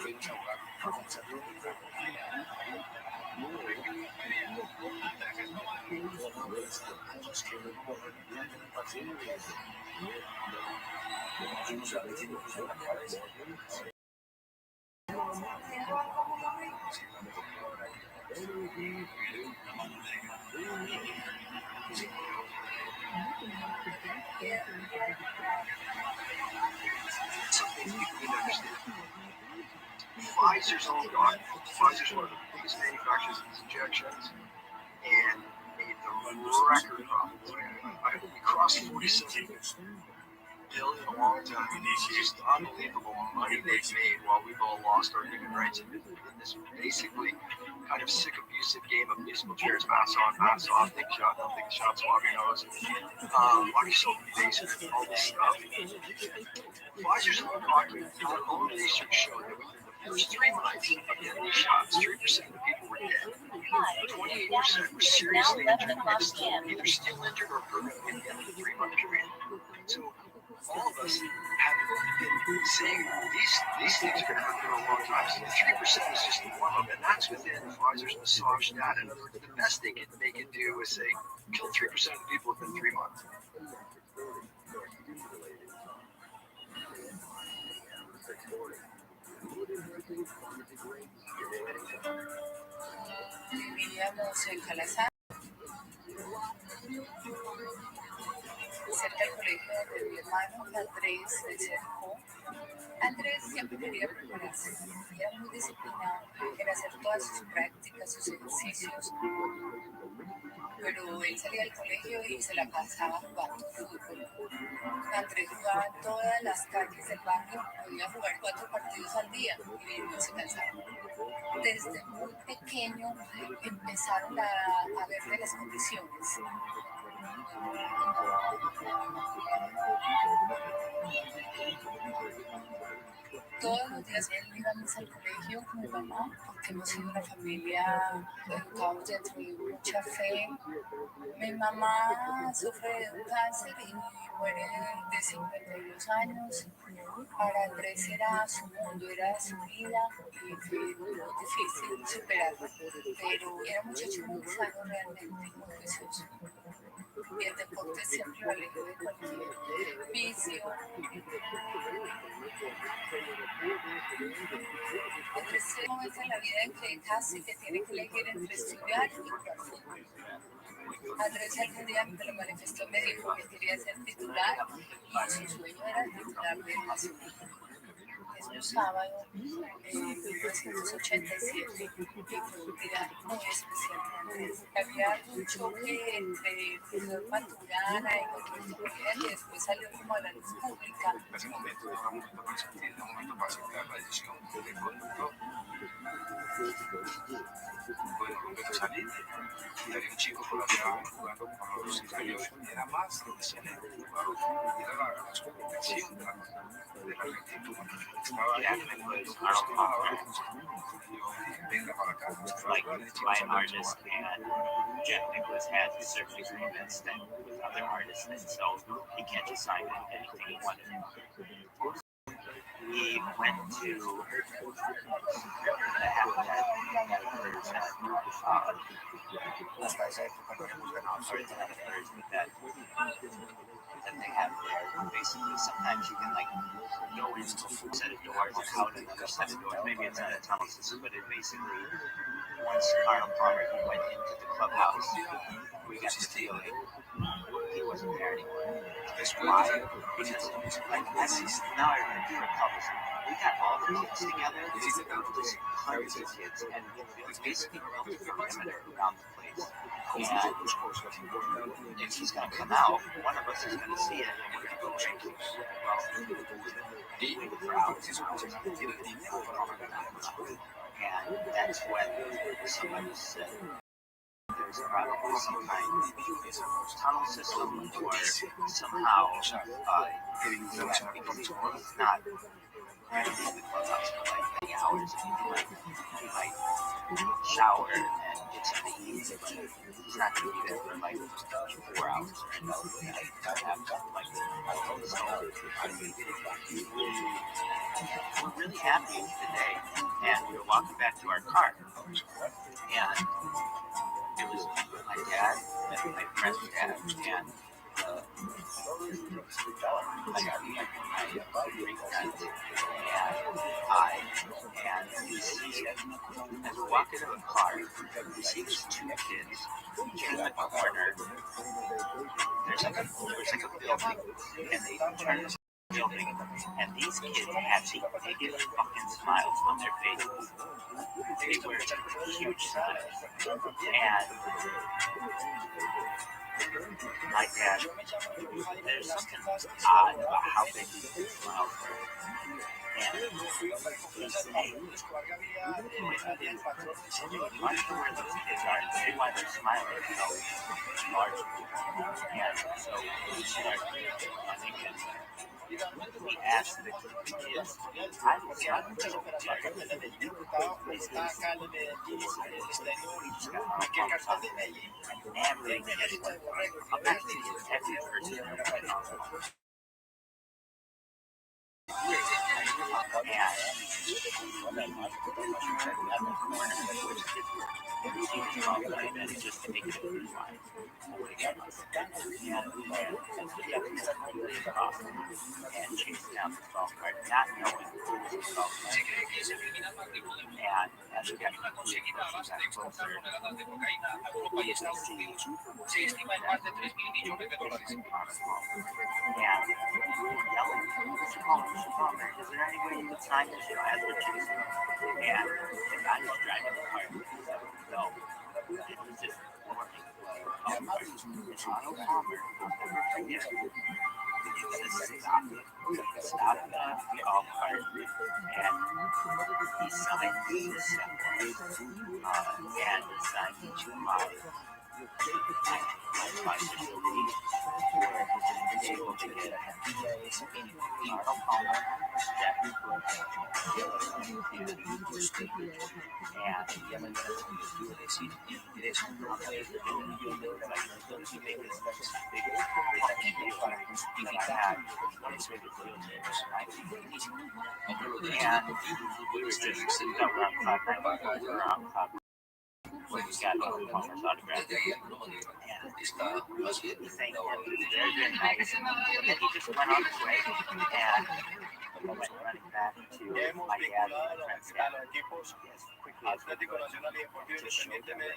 Fuimos a jugar con Santo Pfizer's all gone. Pfizer's one of the biggest manufacturers of these injections and made the record profit. We crossed 47 billion in a long time. It's just unbelievable money they've made while we've all lost our human rights in this basically kind of sick, abusive game of musical chairs, mask on, mask off, take a shot, don't take a shot, swab your nose, lock yourself in the basement, all this stuff. Pfizer's own research showed that within the first 3 months of getting these shots, 3% of the people were dead. 28% were seriously injured, either still injured or permanently at the end of the 3-month period. So all of us have been saying these things are going to hurt for a long time. So the 3% is just the warm-up, and that's within Pfizer's massage data. In other words, the best they can do is say, kill 3% of the people within 3 months. Vivíamos en Calazán, cerca del colegio de mi hermano Andrés se acercó. Andrés siempre quería prepararse, era muy disciplinado en hacer todas sus prácticas, sus ejercicios, pero él salía del colegio y se la pasaba jugando fútbol. Andrés jugaba en todas las calles del barrio, podía jugar 4 partidos al día y no se cansaba. Desde muy pequeño empezaron a verle las condiciones. Todos los días él iba al colegio con mi mamá, porque hemos sido una familia educados dentro de mucha fe. Mi mamá sufre de un cáncer y muere de 52 años. Para Andrés era su mundo, era su vida y fue muy difícil superarlo. Pero era un muchacho muy sano realmente, muy juicioso. Y el deporte siempre lo alejó de cualquier vicio. Andrés es un momento en la vida en que casi que tiene que elegir entre estudiar y jugar fútbol. Andrés algún día me lo manifestó, me dijo que quería ser titular y su sueño era titular del Nacional. año sábado, en 1987, y fue un día muy especial para mí. Había un choque entre Flor Maturana y otro estudiante, y después salió como a la luz pública. Ese momento era un momento para sentir, un momento para aceptar la decisión del conductor. Bueno, luego salí y había un chico por allá jugando con los italianos. Era más excelente jugador. Era la competición de la rectitud. Estaba venga para acá. Like my artist and Jeff Nicholas has certain agreements that with other artists, and so he can't just sign anything he wanted. He went to that happened that occurs at that they have there. Basically, sometimes you can like go into a set of doors and out another set of doors. Maybe it's not a tunnel system, but it basically once Arnold Palmer went into the clubhouse, we got the feeling he wasn't there anymore. Why? Because like now I remember for a couple. We got all the kids together. Hundreds of kids, and it was basically built a perimeter around the place. And if he's going to come out, one of us is going to see it, and we're going to go check it. Well, they waited for hours and hours. And that's when somebody said there's probably some kind of tunnel system or somehow it's not right in the clubhouse for like many hours. He might shower and get something to eat, but he's not going to be there for like 4 hours or anything. I have something like that. So we're really happy today, and we were walking back to our car, and it was my dad and my friend's dad, and my great friend, and I, and we see it, as we're walking to the car, we see these two kids in the corner. There's like a building, and they turn the building, and these kids had the biggest fucking smiles on their faces. They were huge smiles, and my dad, there's something odd about how big these smiles were. And he said, hey, why do where those kids are? See why they're smiling so large. And so we started running, and we asked the kids, I was not so every kid went, I'm actually every person in the and just to make it a good line. And chased down the golf cart, not knowing who was the golf cart. And as we got closer, we used to see and yelling, Palmer, is there any way you could sign this as we're chasing? And the guy was driving the car. No, it was just warning. It's Arnold Palmer. Yeah. Stop the golf cart, and he signed the step, and he signed each of my facility where he was able to get Arnold Palmer step, and we were just sitting down around clock. We got Arnold Palmer's autograph, and he thanked him. He was very, very nice, and he just went on his way, and we went running back to my dad and my friend's dad as quickly as we could to show them that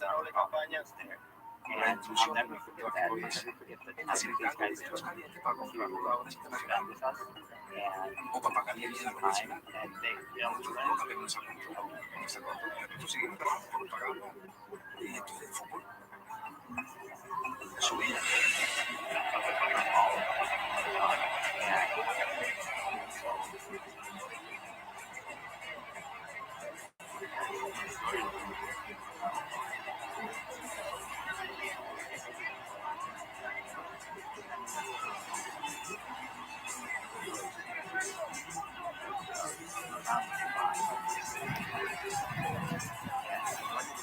Arnold Palmer was there. And I'll never forget that. I'll never forget that. I think these guys took to spend with us. And give me some time. And they, su vida.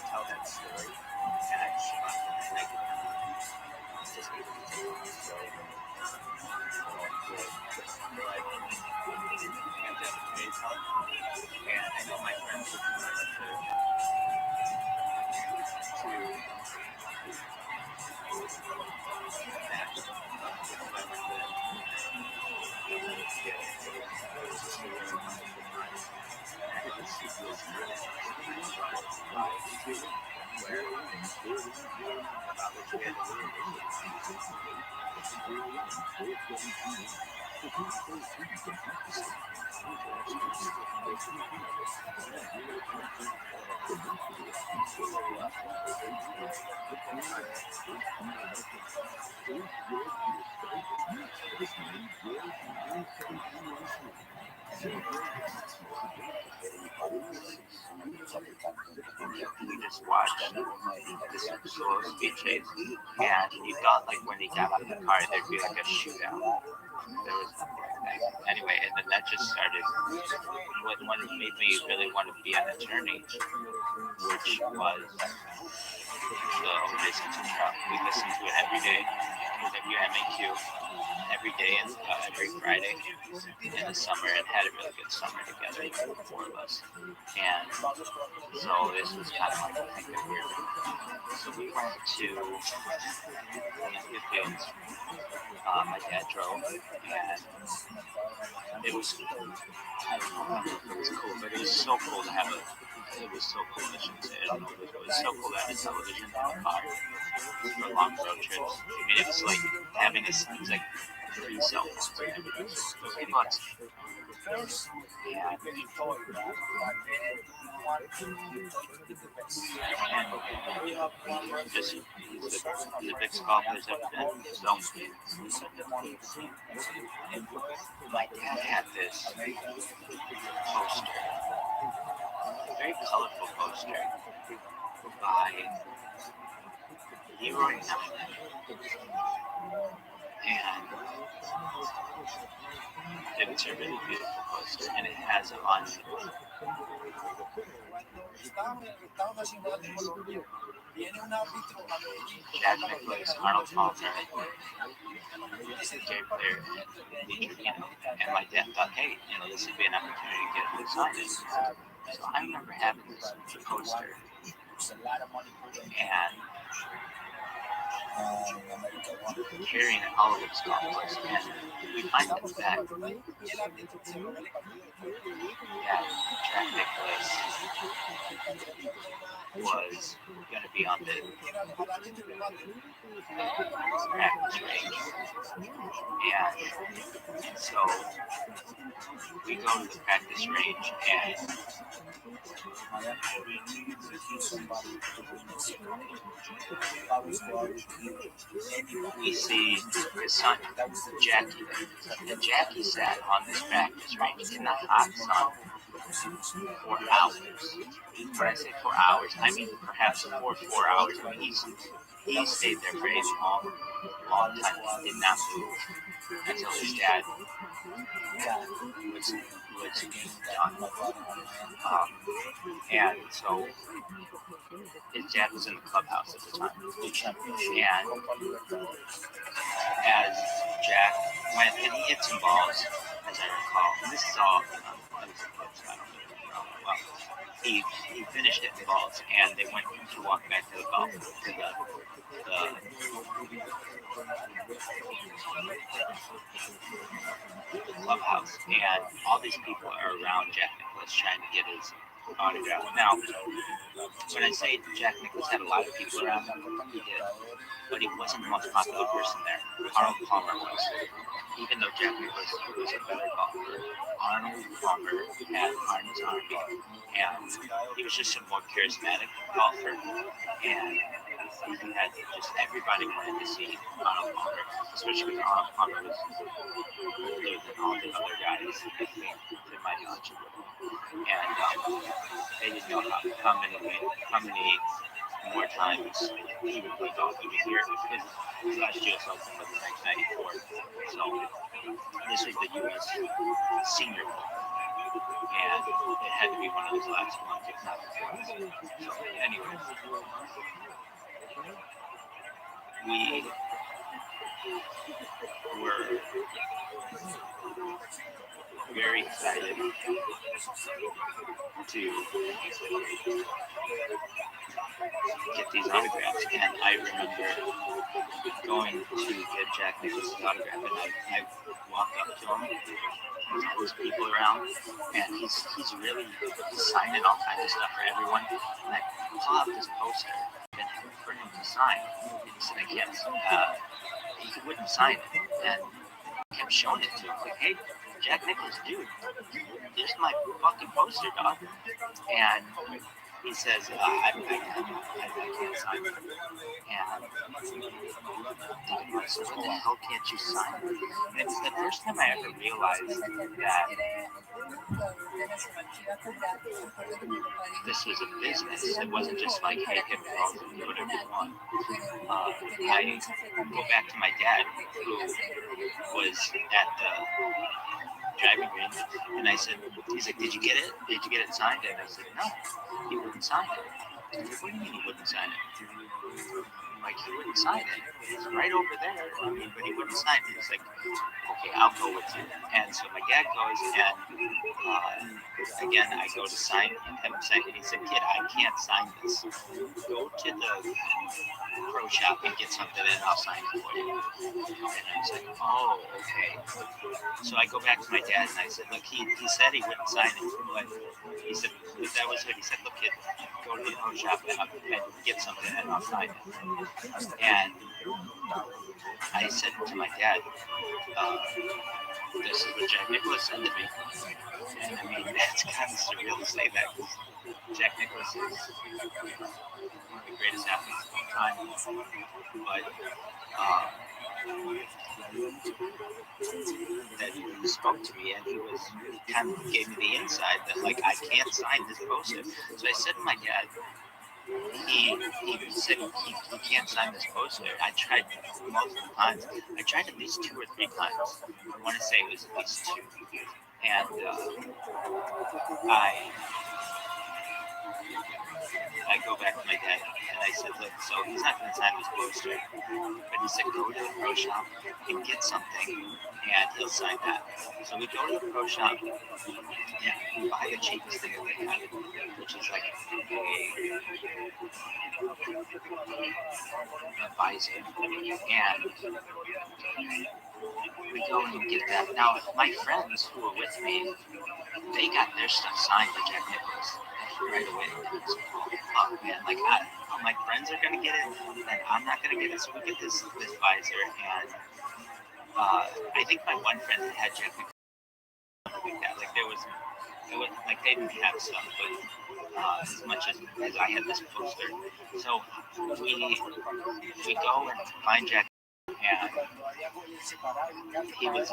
Tell that story, and I just and I know my friends would we just watched this solo speed chase, and you thought like when he got out of the car there'd be like a shootout. There was nothing like that. Anyway, and then that just started what made me really want to be on a journey, which was the O.J. Simpson truck. We listened to it every day with WMAQ, every day and every Friday in the summer, and had a really good summer together, the four of us. And so this was kind of like a thing that we were doing. So we went to the fields. My dad drove, and it was, I don't know if it was cool, but it was so cool to have it was so cool, I shouldn't say it, it was so cool to have a television in the car for long road trips. I mean, it was like having it was like free cell phones. It was $3. Yeah. And just the biggest golf there's ever been. So my dad had this poster, a very colorful poster by Leroy Neffman, and it's a really beautiful poster, and it has on Jack Nicklaus, Arnold Palmer, Jay Blair, and my dad thought, hey, this would be an opportunity to get him to sign it. So I remember having this poster, and carrying it all over the golf course, and we find out that Jack Nicklaus was going to be on the practice range, and so we go to the practice range, and we see his son, Jackie, and Jackie sat on this practice range in the hot sun for hours. When I say 4 hours, I mean perhaps 4 hours. I mean, he stayed there for a long time. He did not move until his dad was done. And so his dad was in the clubhouse at the time. And as Jack went, and he hit some balls, as I recall, and this is all, I don't know, well, he finished hitting balls, and they went to walk back to the golf, to the clubhouse, and all these people are around Jack Nicklaus trying to get his autograph. Now, when I say Jack Nicklaus had a lot of people around him, he did, but he wasn't the most popular person there. Arnold Palmer was. Even though Jack Nicklaus was a better golfer, Arnold Palmer had Arnold's army, and he was just a more charismatic golfer, and he had just everybody wanted to see Arnold Palmer, especially because Arnold Palmer was older than all the other guys, I think, to my knowledge. And they didn't know how many more times he would play golf every year. His last U.S. Open was in 1994, so this was the U.S. Senior Bowl, and it had to be one of his last ones, if not his last. So, anyways, we were very excited to get these autographs, and I remember going to get Jack Nicklaus' autograph, and I walked up to him, there's all these people around, and he's signing all kinds of stuff for everyone, and I pull out this poster and for him to sign, and he said, I can't, he wouldn't sign it, and I kept showing it to him, like, hey, Jack Nicklaus, dude, there's my fucking poster, dog. And he says, I can't sign it. And I said, what the hell can't you sign it? And it's the first time I ever realized that this was a business. It wasn't just like, hey, get involved and do whatever you want. I go back to my dad, who was at the driving range, and I said, he's like, did you get it? Did you get it signed? And I said, no, he wouldn't sign it. He's like, what do you mean he wouldn't sign it? I'm like, he wouldn't sign it. It's right over there. I mean, but he wouldn't sign it. He's like, okay, I'll go with you. And so my dad goes, and again, I go to sign and have him sign it. He said, kid, I can't sign this. Go to the pro shop and get something, and I'll sign it for you. And I was like, oh, okay. So I go back to my dad, and I said, look, he said he wouldn't sign it, but he said, if that was it, he said, look, kid, go to the pro shop and get something, and I'll sign it. And I said to my dad, this is what Jack Nicklaus said to me. And I mean, it's kind of surreal to say that, because Jack Nicklaus is one of the greatest athletes of all time. But that he spoke to me, and he kind of gave me the insight that, like, I can't sign this poster. So I said to my dad, he said he can't sign this poster. I tried multiple times. I tried at least 2 or 3 times. I want to say it was at least 2. And I go back to my dad, and I said, look, so he's not going to sign this poster, but he said, go to the pro shop and get something, and he'll sign that. So we go to the pro shop, and we buy the cheapest thing that they have, which is like a visor, and we go and get that. Now, my friends who were with me, they got their stuff signed by Jack Nicklaus right away. Oh man, like my friends are gonna get it, and I'm not gonna get it. So we get this visor, and I think my one friend had Jack Nicklaus like that. Like there was like they didn't have stuff, but as much as I had this poster. So we go and find Jack. And he was,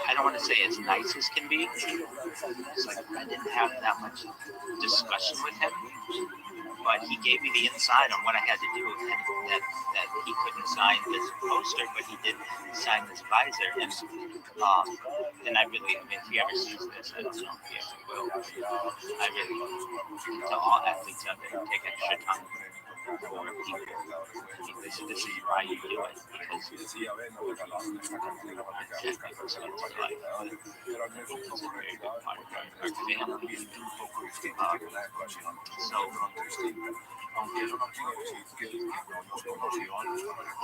I don't want to say as nice as can be. It's like I didn't have that much discussion with him, but he gave me the inside on what I had to do, and that he couldn't sign this poster, but he did sign this visor. And I really, I mean, if he ever sees this, I don't know if he ever will. I really, to all athletes out there, take extra time more people, because this is why you do it, because Jack Nicklaus means to life. He's a very big part of our family. So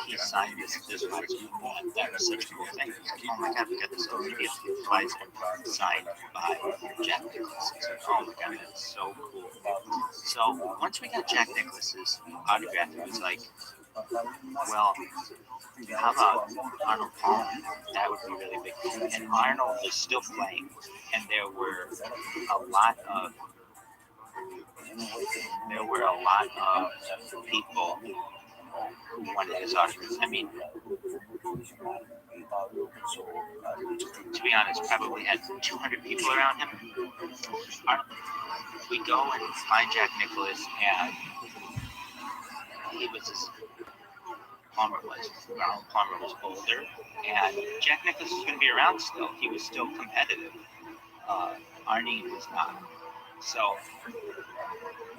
he signed this much, and that was such a cool thing. Oh my God, we got this OTD advisor signed by Jack Nicklaus. It's like, oh my God, that's so cool. So once we got Jack Nicklaus's autograph, it was like, well, how about Arnold Palmer? That would be really big. And Arnold was still playing, and there were a lot of people who wanted his autograph. I mean, to be honest, probably had 200 people around him. We go and find Jack Nicklaus, and he was as Arnold Palmer was older, and Jack Nicklaus was going to be around still. He was still competitive. Arnie was not. So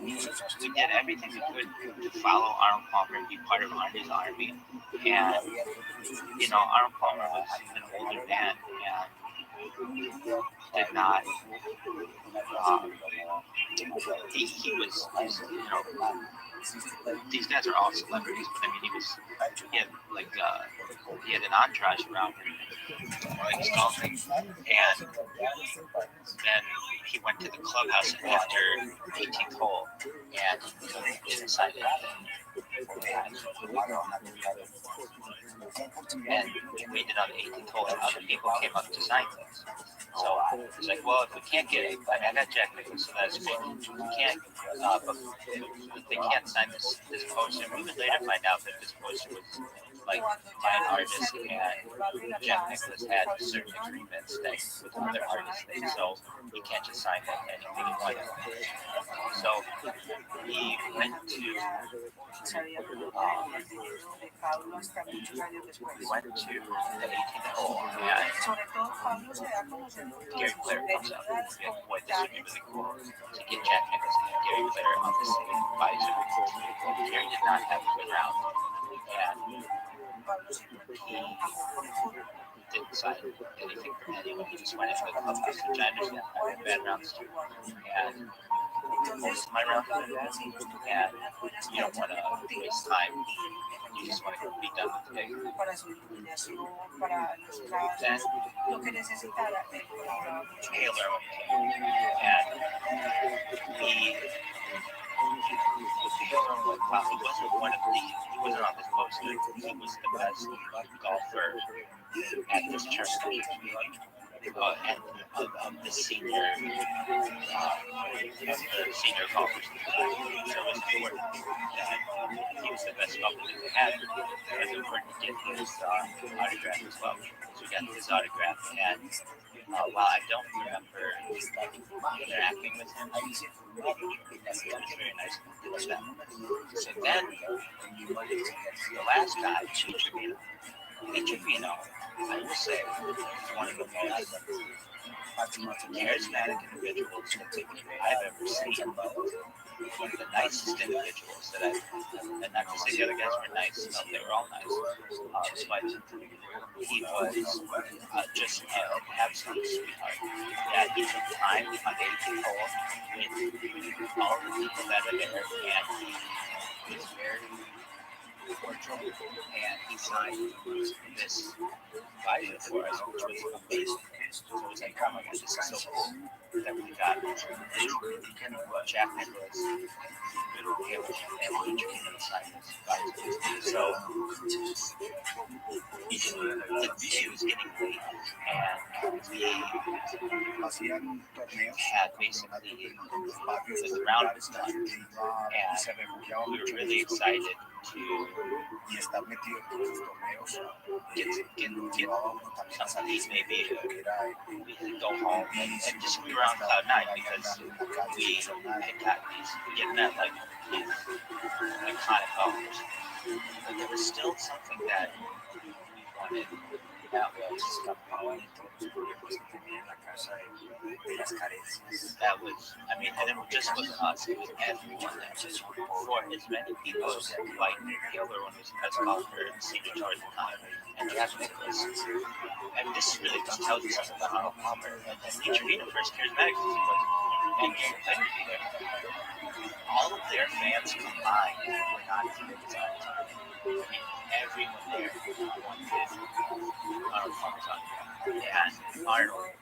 we did everything we could to follow Arnold Palmer and be part of Arnie's army. And, you know, Arnold Palmer was an older man and did not, he was, you know, these guys are all celebrities, but I mean, he had an entourage around him, like his golfing, and then he went to the clubhouse after 18th hole, and he decided, and we waited on the 18th hole, and other people came up to sign things. So he's like, well, if we can't get it, I got Jack Nicklaus, so that's great. We can't, but they can't sign this poster. And we would later find out that this poster was like by an artist, and Jack Nicklaus had certain agreements that with other artists, so he can't just sign anything he wanted. So he went to the 18th hole, and Gary Claire comes up and says, boy, this would be really cool to get Jack Nicklaus and Gary Claire on the same advisor. Gary did not have a good round, and he didn't sign anything from anyone. He just went into the clubhouse, which I understand. I had bad rounds too, and most of my rounds were bad, and you don't want to waste time. You just want to be done with the day. Then Taylor went in, and he wasn't on this poster. He was the best golfer at this tournament. And of the senior golfers. So it was important that he was the best golfer that we had. It was important to get his autograph as well. So we got his autograph, and while I don't remember interacting with him, it was very nice to do that. So then, the last guy, Trevino, I will say, is one of the most charismatic individuals I've ever seen. One of the nicest individuals that and not to say the other guys were nice, no, they were all nice, but he was just an absolute sweetheart. That he took time on the 18th hole with all the people that are there, and he was very cordial, and he signed this advisor for us, which was amazing. So it was like, oh my God, this is so cool that we got Jack Nicklaus, and we signed this advisor. So the day was getting late, and we had basically the round was done, and we were really excited to get something maybe we could go home and just we were on cloud nine because we had gotten getting that like these iconic colors. But there was still something that we wanted se escapaba de todos los problemas que tenía en la casa de las carencias. That was, I mean, and it just wasn't us, it was everyone that just for as many people like the other one was as Palmer and Stephen Charles at the time, and Jack Nicholas. And this really tells you something about Arnold Palmer. And each of the first charismatic as he was, and Jim Henry there. All of their fans combined were not as big as ours. I mean, everyone there wanted Arnold Palmer's autograph. And Arnold.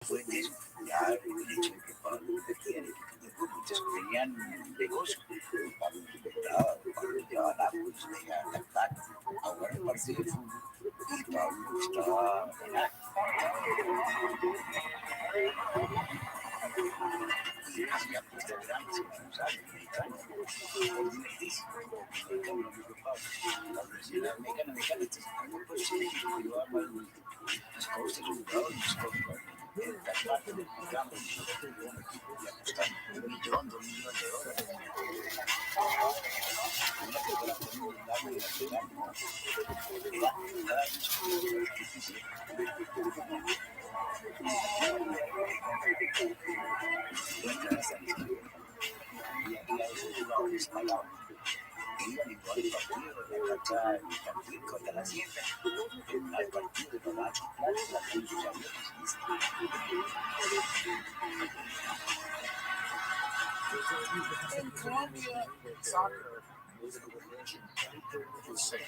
Fue de eso, ya el hecho de que Pablo prefiere, muchos tenían negocio, Pablo llevaba la música a cantar, ahora el partido de fútbol, y Pablo estaba y hacía apuestas grandes en los años americanos, por dinerísimo, Pablo decía, mexicana, entonces, pues sí, yo llevaba las cosas, los jugadores, las cosas, iban igual al partido de la cancha de Tampico de la Hacienda, al partido de los Ranchos Claros, la calle de los aviones. In Colombia, soccer is a religion for sale.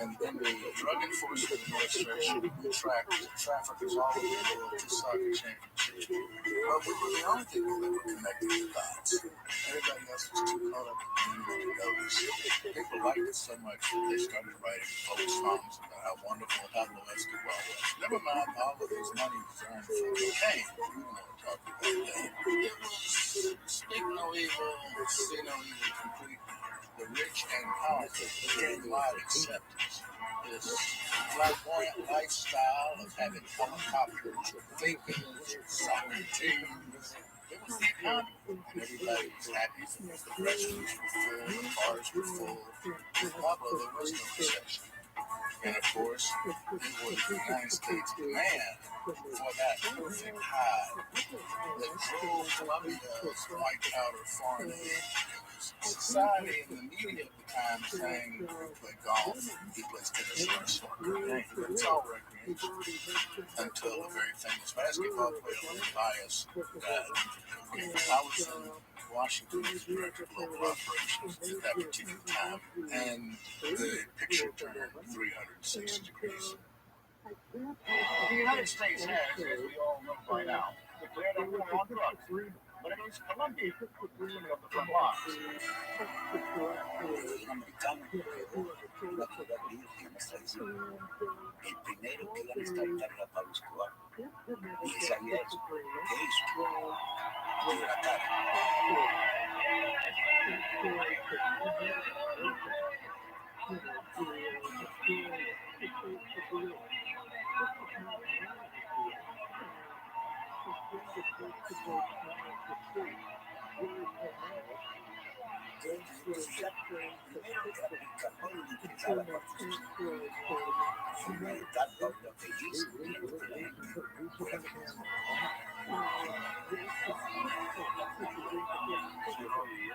And the Drug Enforcement Administration tracked traffickers all over the world to soccer championships. But we were the only people that were connecting the dots. Everybody else was too caught up in the notice. People liked it so much that they started writing folk songs about how wonderful and how molested well was. Never mind all of this money was earned from cocaine. We don't want to talk about that. It was speak no evil, see no evil completely. The rich and powerful gain wide acceptance. This flamboyant lifestyle of having helicopters, vehicles, soccer teams. It was the economy, and everybody was happy. The restaurants were full, the bars were full. In Pablo, there was no recession. And of course, it was the United States demand for that perfect high that drove Colombia's white powder foreign aid. Society and the media at the time saying he play golf, he plays tennis or soccer. It's all recreation. Until a very famous basketball player, Elias, died. I was in Washington as director of global operations at that particular time, and the picture turned 360 degrees. The United States has, as we all know by now, declared a war on drugs. But it is Colombia really on the front lines. Un americano llegó una ciudad libre en nuestra tradición. El primero que iban a extraditar era Pablo Escobar. Y él sabía eso. ¿Qué hizo? Dio la cara.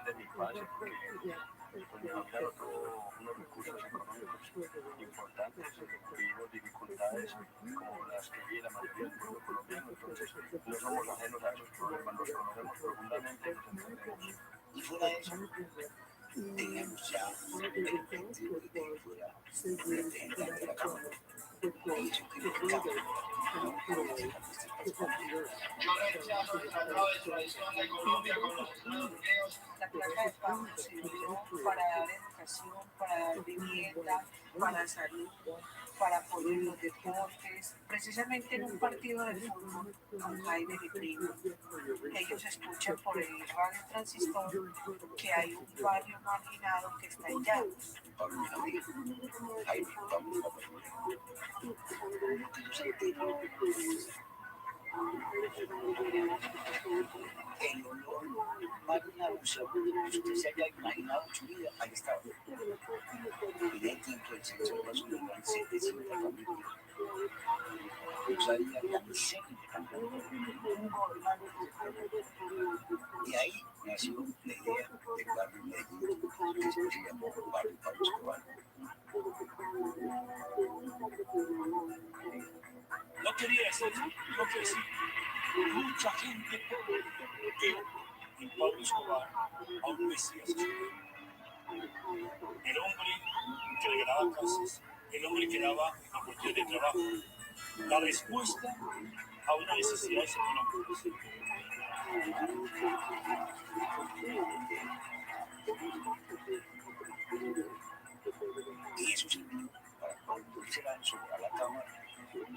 De mi padre, porque mi familia no tuvo unos recursos económicos importantes, tuvimos dificultades como las que vive la mayoría del pueblo colombiano, entonces no somos ajenos a esos problemas, los conocemos profundamente y los entendemos. Y fuera de eso, teníamos ya gente de fuera, gente de la Cámara. Y eso que no cambia. La placa de pago se dio para dar educación, para dar vivienda, para salud, para apoyar los deportes. Precisamente en un partido de fútbol con Jaime y Primo, ellos escuchan por el radio transistor que hay un barrio marginado que está en llamas. El olor magna un segundo que usted se haya imaginado en su vida, ahí estaba. Y dentro del sexo de basura eran 700 familias. Yo sabía la miseria de cambiar. Y ahí nació la idea del barrio Medellín, que después se llamó Barrio Pablo Escobar. No quería decir, no quería decir. Mucha gente vio en Pablo Escobar a un Mesías. El hombre que regalaba casas, el hombre que daba oportunidad de trabajo, la respuesta a una necesidad económica. Y eso sirvió para cuando él se lanzó a la cámara,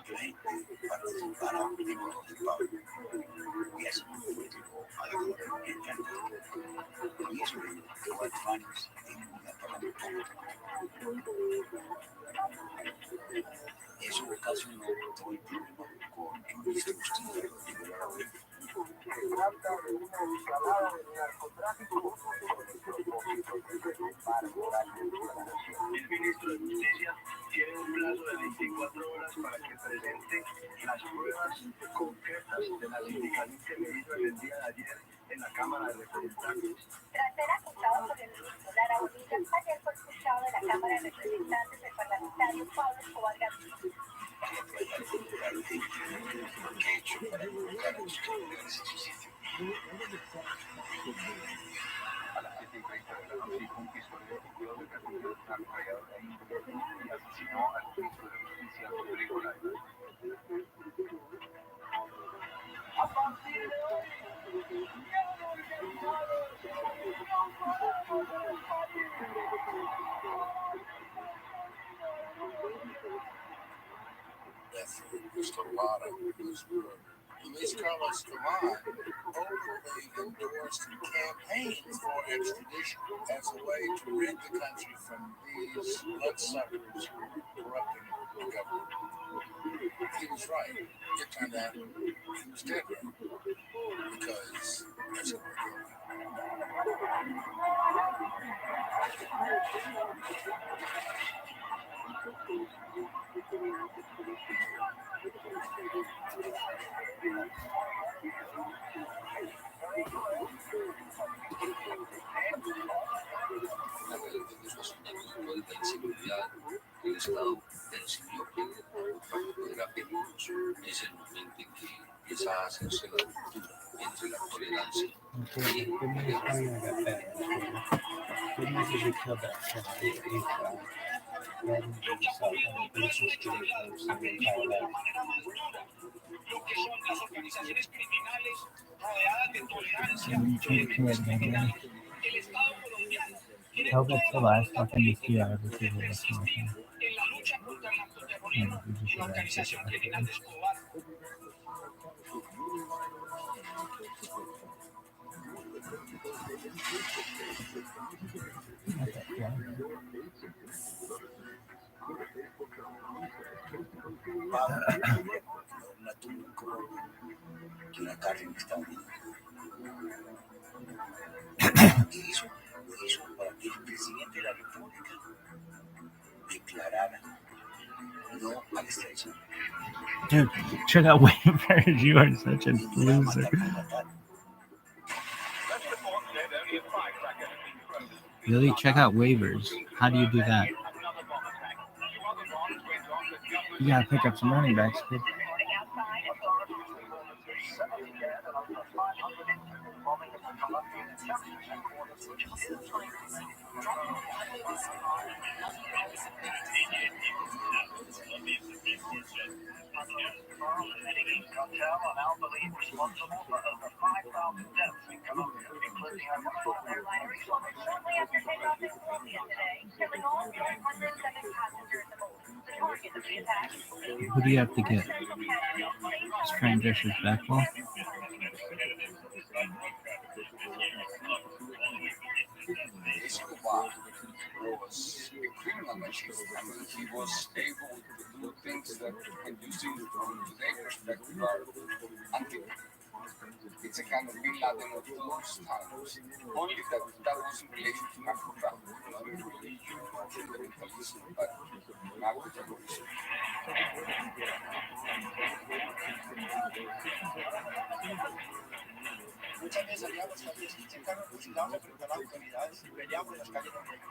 la gente participara en el modo de Pablo. Y así fue llegó a la cámara encantadora. Y eso le dio 4 años en la parlamentaria. Eso ocasionó todo el problema con el ministro de Justicia, ROTHSCHILD. Trata de una escalada del narcotráfico con el propósito de marcar el ministro de Justicia tiene un plazo de 24 horas para que presente las pruebas concretas de la sindical que le hizo el día de ayer en la Cámara de Representantes. Tras ser acusado por el ministro Lara Bonilla, ayer fue escuchado en la Cámara de Representantes del parlamentario Pablo Escobar Gaviria. A las 7:30 de la noche, un pistolero ejecutó de Castillo al rayador de índole y asesinó al ministro de Justicia, Rodrigo Rabbi. A partir de hoy, quedan organizados y no paramos en el país. There's a lot of this work. Luis Carlos Escobar openly endorsed and campaigned for extradition as a way to rid the country from these bloodsuckers corrupting the government. He was right. It turned out he was dead right. Because that's what we're doing. De inseguridad que el Estado percibió que para poder apelarlos es el momento en que empieza a hacerse la ruptura entre la tolerancia y lo que son las organizaciones criminales rodeadas de tolerancia y el Estado colombiano tiene Hope it's the last fucking issue I ever see this en la lucha contra el narcoterrorismo y la organización criminal de Escobar. una tumba que una cárcel está unida. Y eso lo hizo para que el presidente de la República declarara no a la extradición. Dude, check out waivers. You are such a loser. Really? Check out waivers. How do you do that? You gotta pick up some running backs, kid. Cartel are now believed responsible for over 5,000 deaths in Colombia, including over 400. Shortly after takeoff in Colombia today, killing all 107 passengers aboard. The target of the attack. Who do you have to get? Is Fran Drescher's backball? Escobar was a criminal machine. I mean, he was able to do things that inducing from today's perspective are anti. It's a kind of Bin Laden of those times. Only that was in relation to narco-trafficking, not in religion or fundamentalism, but narco-terrorism. Muchas veces salíamos a las calles sin carros fusilados frente a las autoridades y peleamos en las calles de México.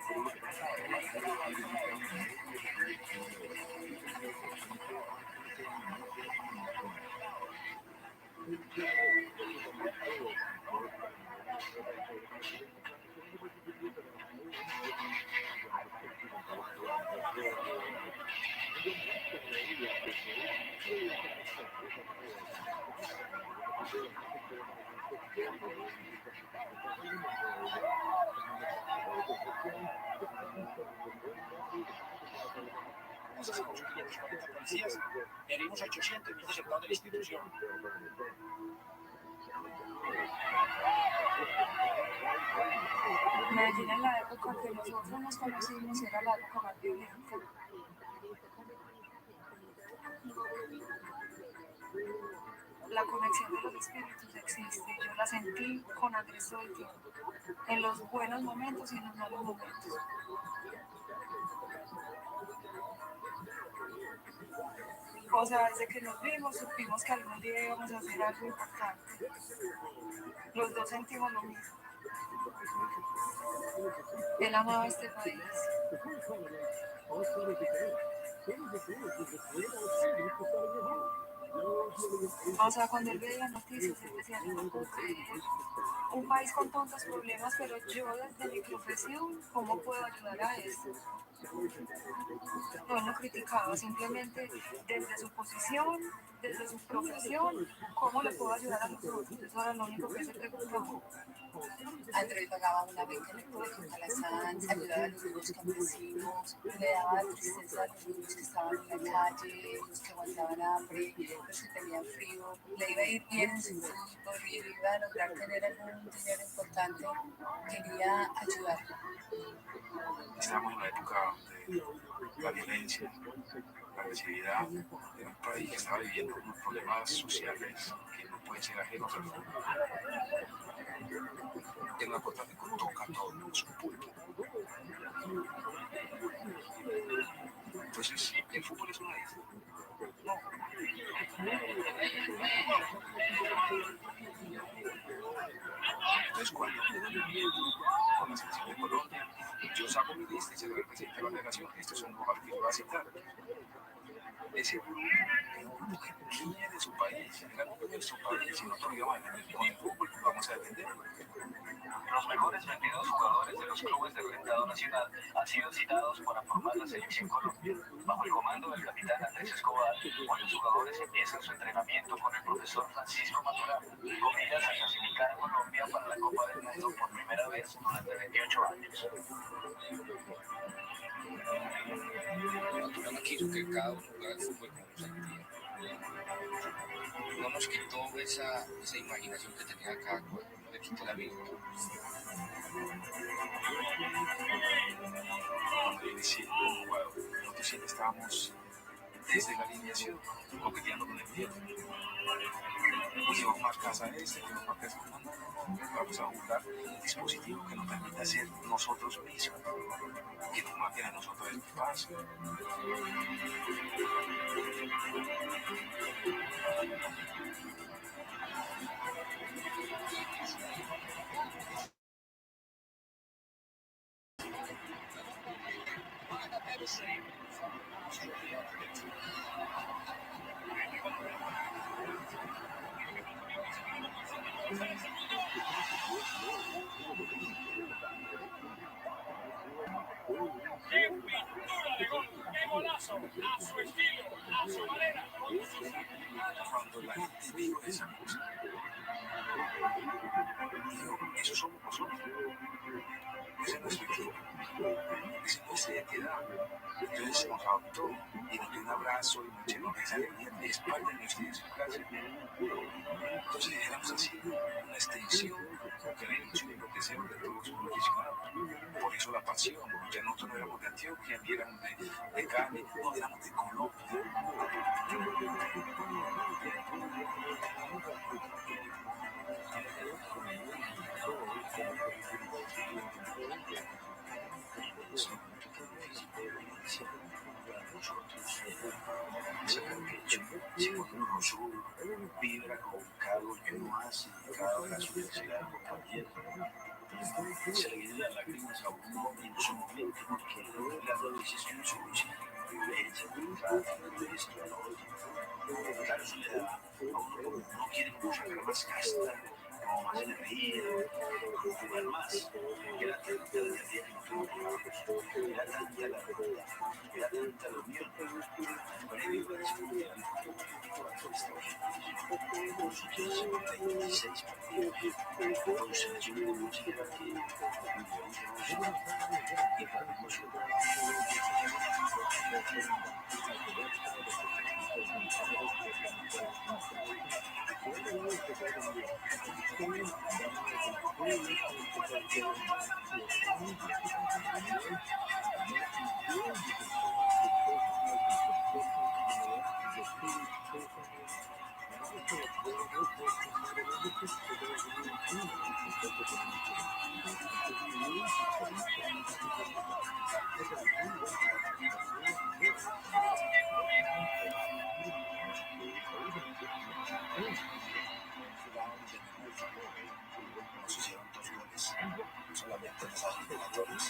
Asesinamos a 540 policías, herimos a 800 y niños cercanos de la institución. Medellín en la época que nosotros nos conocimos era la época más violenta. La conexión de los espíritus existe, yo la sentí con Andrés todo el tiempo, en los buenos momentos y en los malos momentos. O sea, desde que nos vimos, supimos que algún día íbamos a hacer algo importante. Los dos sentimos lo mismo. Él amaba este país. O sea, cuando él veía las noticias, él decía, yo no puedo creer. Un país con tantos problemas, pero yo desde mi profesión, ¿cómo puedo ayudar a esto? No, él no criticaba, simplemente desde su posición, desde su profesión, ¿cómo le puedo ayudar a los otros? Eso era lo único que se preguntaba. Andrés pagaba una beca en el colegio Calazán, ayudaba a los niños campesinos, le daba tristeza a los niños que estaban en la calle, los que aguantaban hambre, los que tenían frío. Le iba a ir bien en su fútbol y iba a lograr tener algún dinero importante. Quería ayudar. Estamos en la época de la violencia, la agresividad, de un país que está viviendo unos problemas sociales que no pueden ser ajenos al fútbol. El narcotráfico toca todo su público. Entonces, ¿el fútbol es una isla? No. Entonces, cuando con la selección de Colombia, yo saco mi lista y se lo doy al presidente de la federación. Este es un jugador que va a citar. Ese grupo que quiere su país, el nombre de su país, y nosotros digamos, con el fútbol vamos a defender. Los mejores 22 jugadores de los clubes del Rentado Nacional han sido citados para formar la selección Colombia. Bajo el comando del capitán Andrés Escobar, los jugadores empiezan su entrenamiento con el profesor Francisco Maturana, con miras a clasificar a Colombia para la Copa del Mundo por primera vez durante 28 años. Maturana quiso que cada uno jugara el fútbol como lo sentía. No nos quitó esa imaginación que tenía cada cual, no le quitó la vida. Cuando yo inicié como jugador, nosotros siempre estábamos desde la alineación, coqueteando con el tiempo. Llevamos más casa llevamos más casa. No, vamos a buscar un dispositivo que nos permita ser nosotros mismos, que nos marquen a nosotros el espacio. ¡Qué pintura de gol! ¡Qué golazo! A su estilo, a su manera, con sus habilidades. Cuando la gente dijo esa cosa, dijo, eso somos nosotros. Ese es nuestro equipo. Ese es seriedad. Entonces nos adoptó y nos dio un abrazo y nos llenó de esa alegría, es parte de nuestra idiosincrasia. Entonces éramos así, una extensión de la ilusión y lo que hacemos de todos los mexicanos. Por eso la pasión, ya nosotros no éramos de Antioquia, ni éramos de Cali, no, éramos de Colombia. Sacar pecho, si cuando uno sube, vibra con cada gol que uno hace, cada abrazo que se da con cualquiera. Se le vienen las lágrimas a uno en su momento, porque las noticias que uno escucha, violencia, de esto, de lo otro. Claro, eso le da a uno, uno quiere como sacar más casta, como más energía, como jugar más. Era tanta la energía que nosotros jugábamos, era tanta la ronda, era tanta la unión. Previo a la Segunda Guerra Mundial, nosotros 56 partidos, con selección de música que y perdimos nos hicieron 2 goles, solamente en las eliminatorias.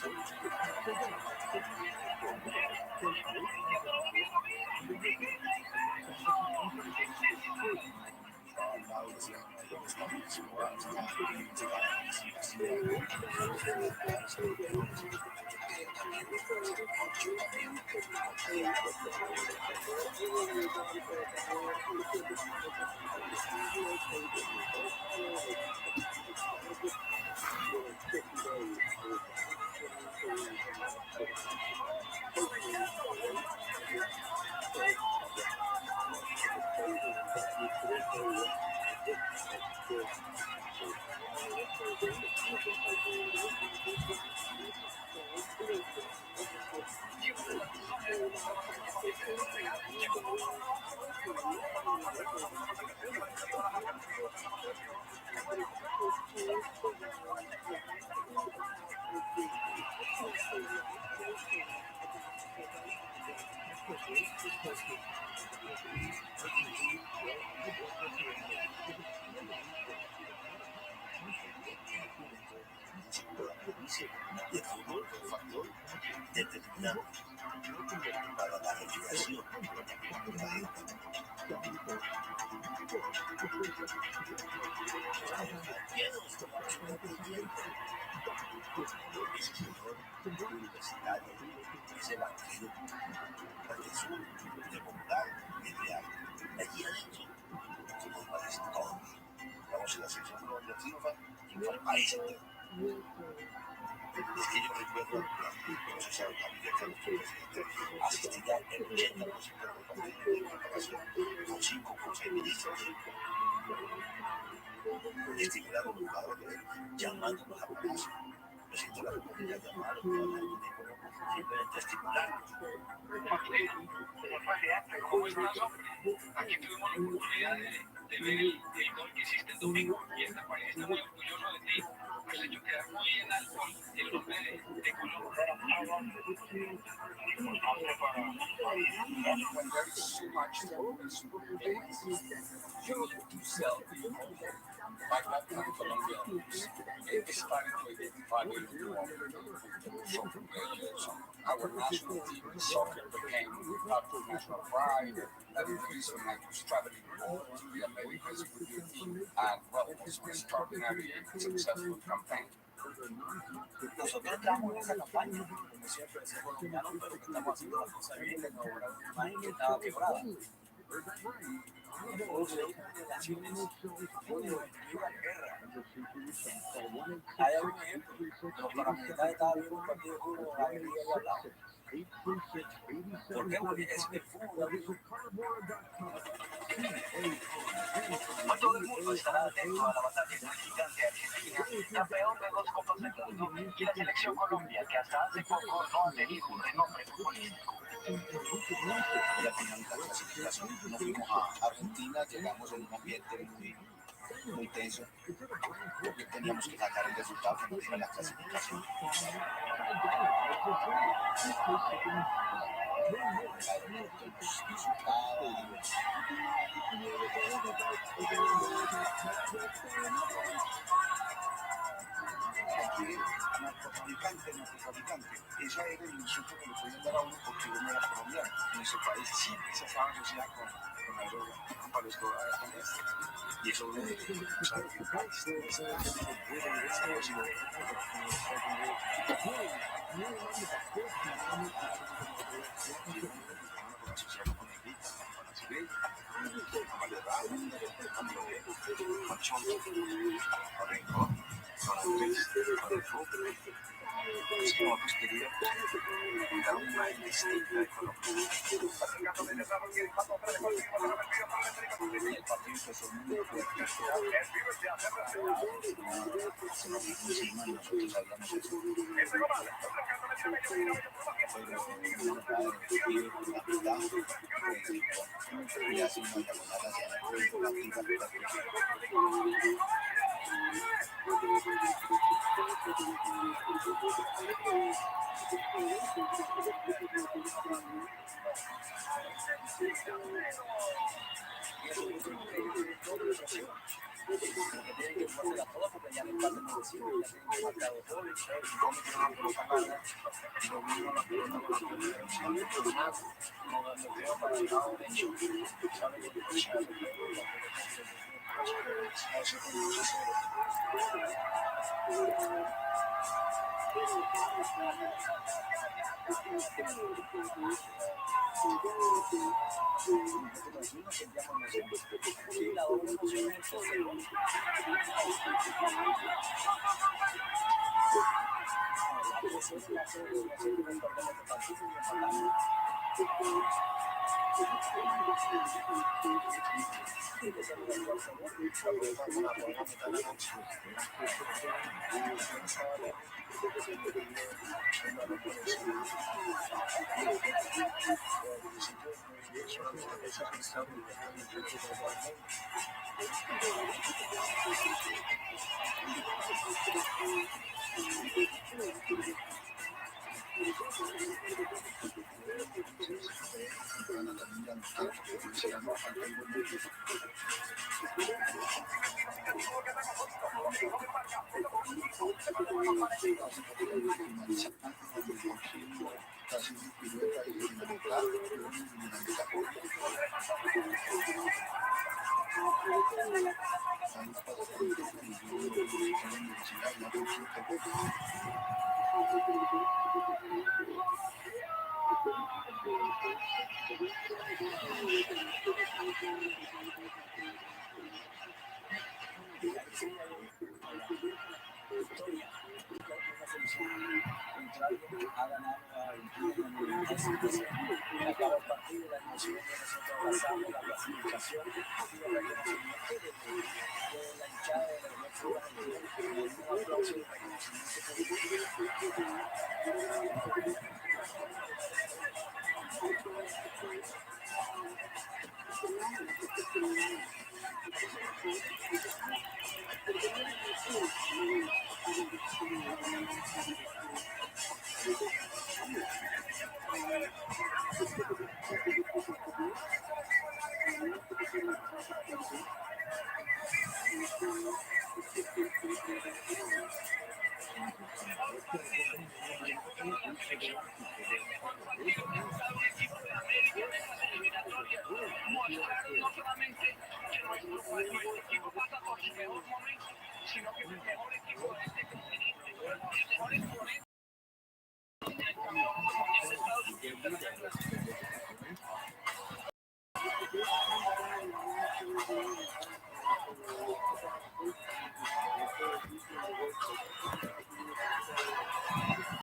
El fútbol fue un factor determinante para la recreación de la gente. Ese señor universitario, ese banquero, del sur, de Bogotá, es real. Allí adentro, nos parece todo. Vamos a la sección Colombia triunfa el país entero. Es que yo recuerdo, no sé si saben, también que el presidente asistía el 80% de los partidos de preparación con 5 o 6 ministros. Estimulando a los jugadores, llamándonos a plazo. El presidente de la República llamaron simplemente a estimularnos. ¿Cómo estás, hombre? Aquí tuvimos la oportunidad de ver el gol que hiciste el domingo y esta país está muy orgulloso de ti. Has hecho quedar muy en alto el nombre de Colombia. When there is so much focus on you do selfie. Back in Colombia, it started to identify soccer players. Our national team in soccer became part of national pride. That is the reason I was traveling more to the Americas with your team. And well, it was an extraordinary and successful campaign. Nosotros entramos en esa campaña, como siempre decía colombiano, pero que estamos haciendo las cosas bien, que no una imagen que estaba quebrada. Hay algún ejemplo. Los paramilitares estaban viendo un partido de fútbol en la avenida allá al lado. ¿Por qué? Porque es el fútbol. Hoy todo el mundo estará atento a la batalla entre el gigante Argentina, campeón de 2 Copas del Mundo, y la selección Colombia, que hasta hace poco no ha tenido un renombre futbolístico. Y al final de la clasificación nos fuimos a Argentina, llegamos en un ambiente muy tenso, porque teníamos que sacar el resultado que nos diera la clasificación. Narcotraficante, ese era el insulto que le podían dar a uno porque uno era colombiano. En nuestro país siempre se estaba asociado con la droga, con los drogas, con esto. Y eso uno no sabe que el país es que nosotros queríamos dar una imagen distinta de Colombia. Y el partido empezó muy fuerte. Se nos vino encima y nosotros sabíamos eso. Y así nos diagonal hacia la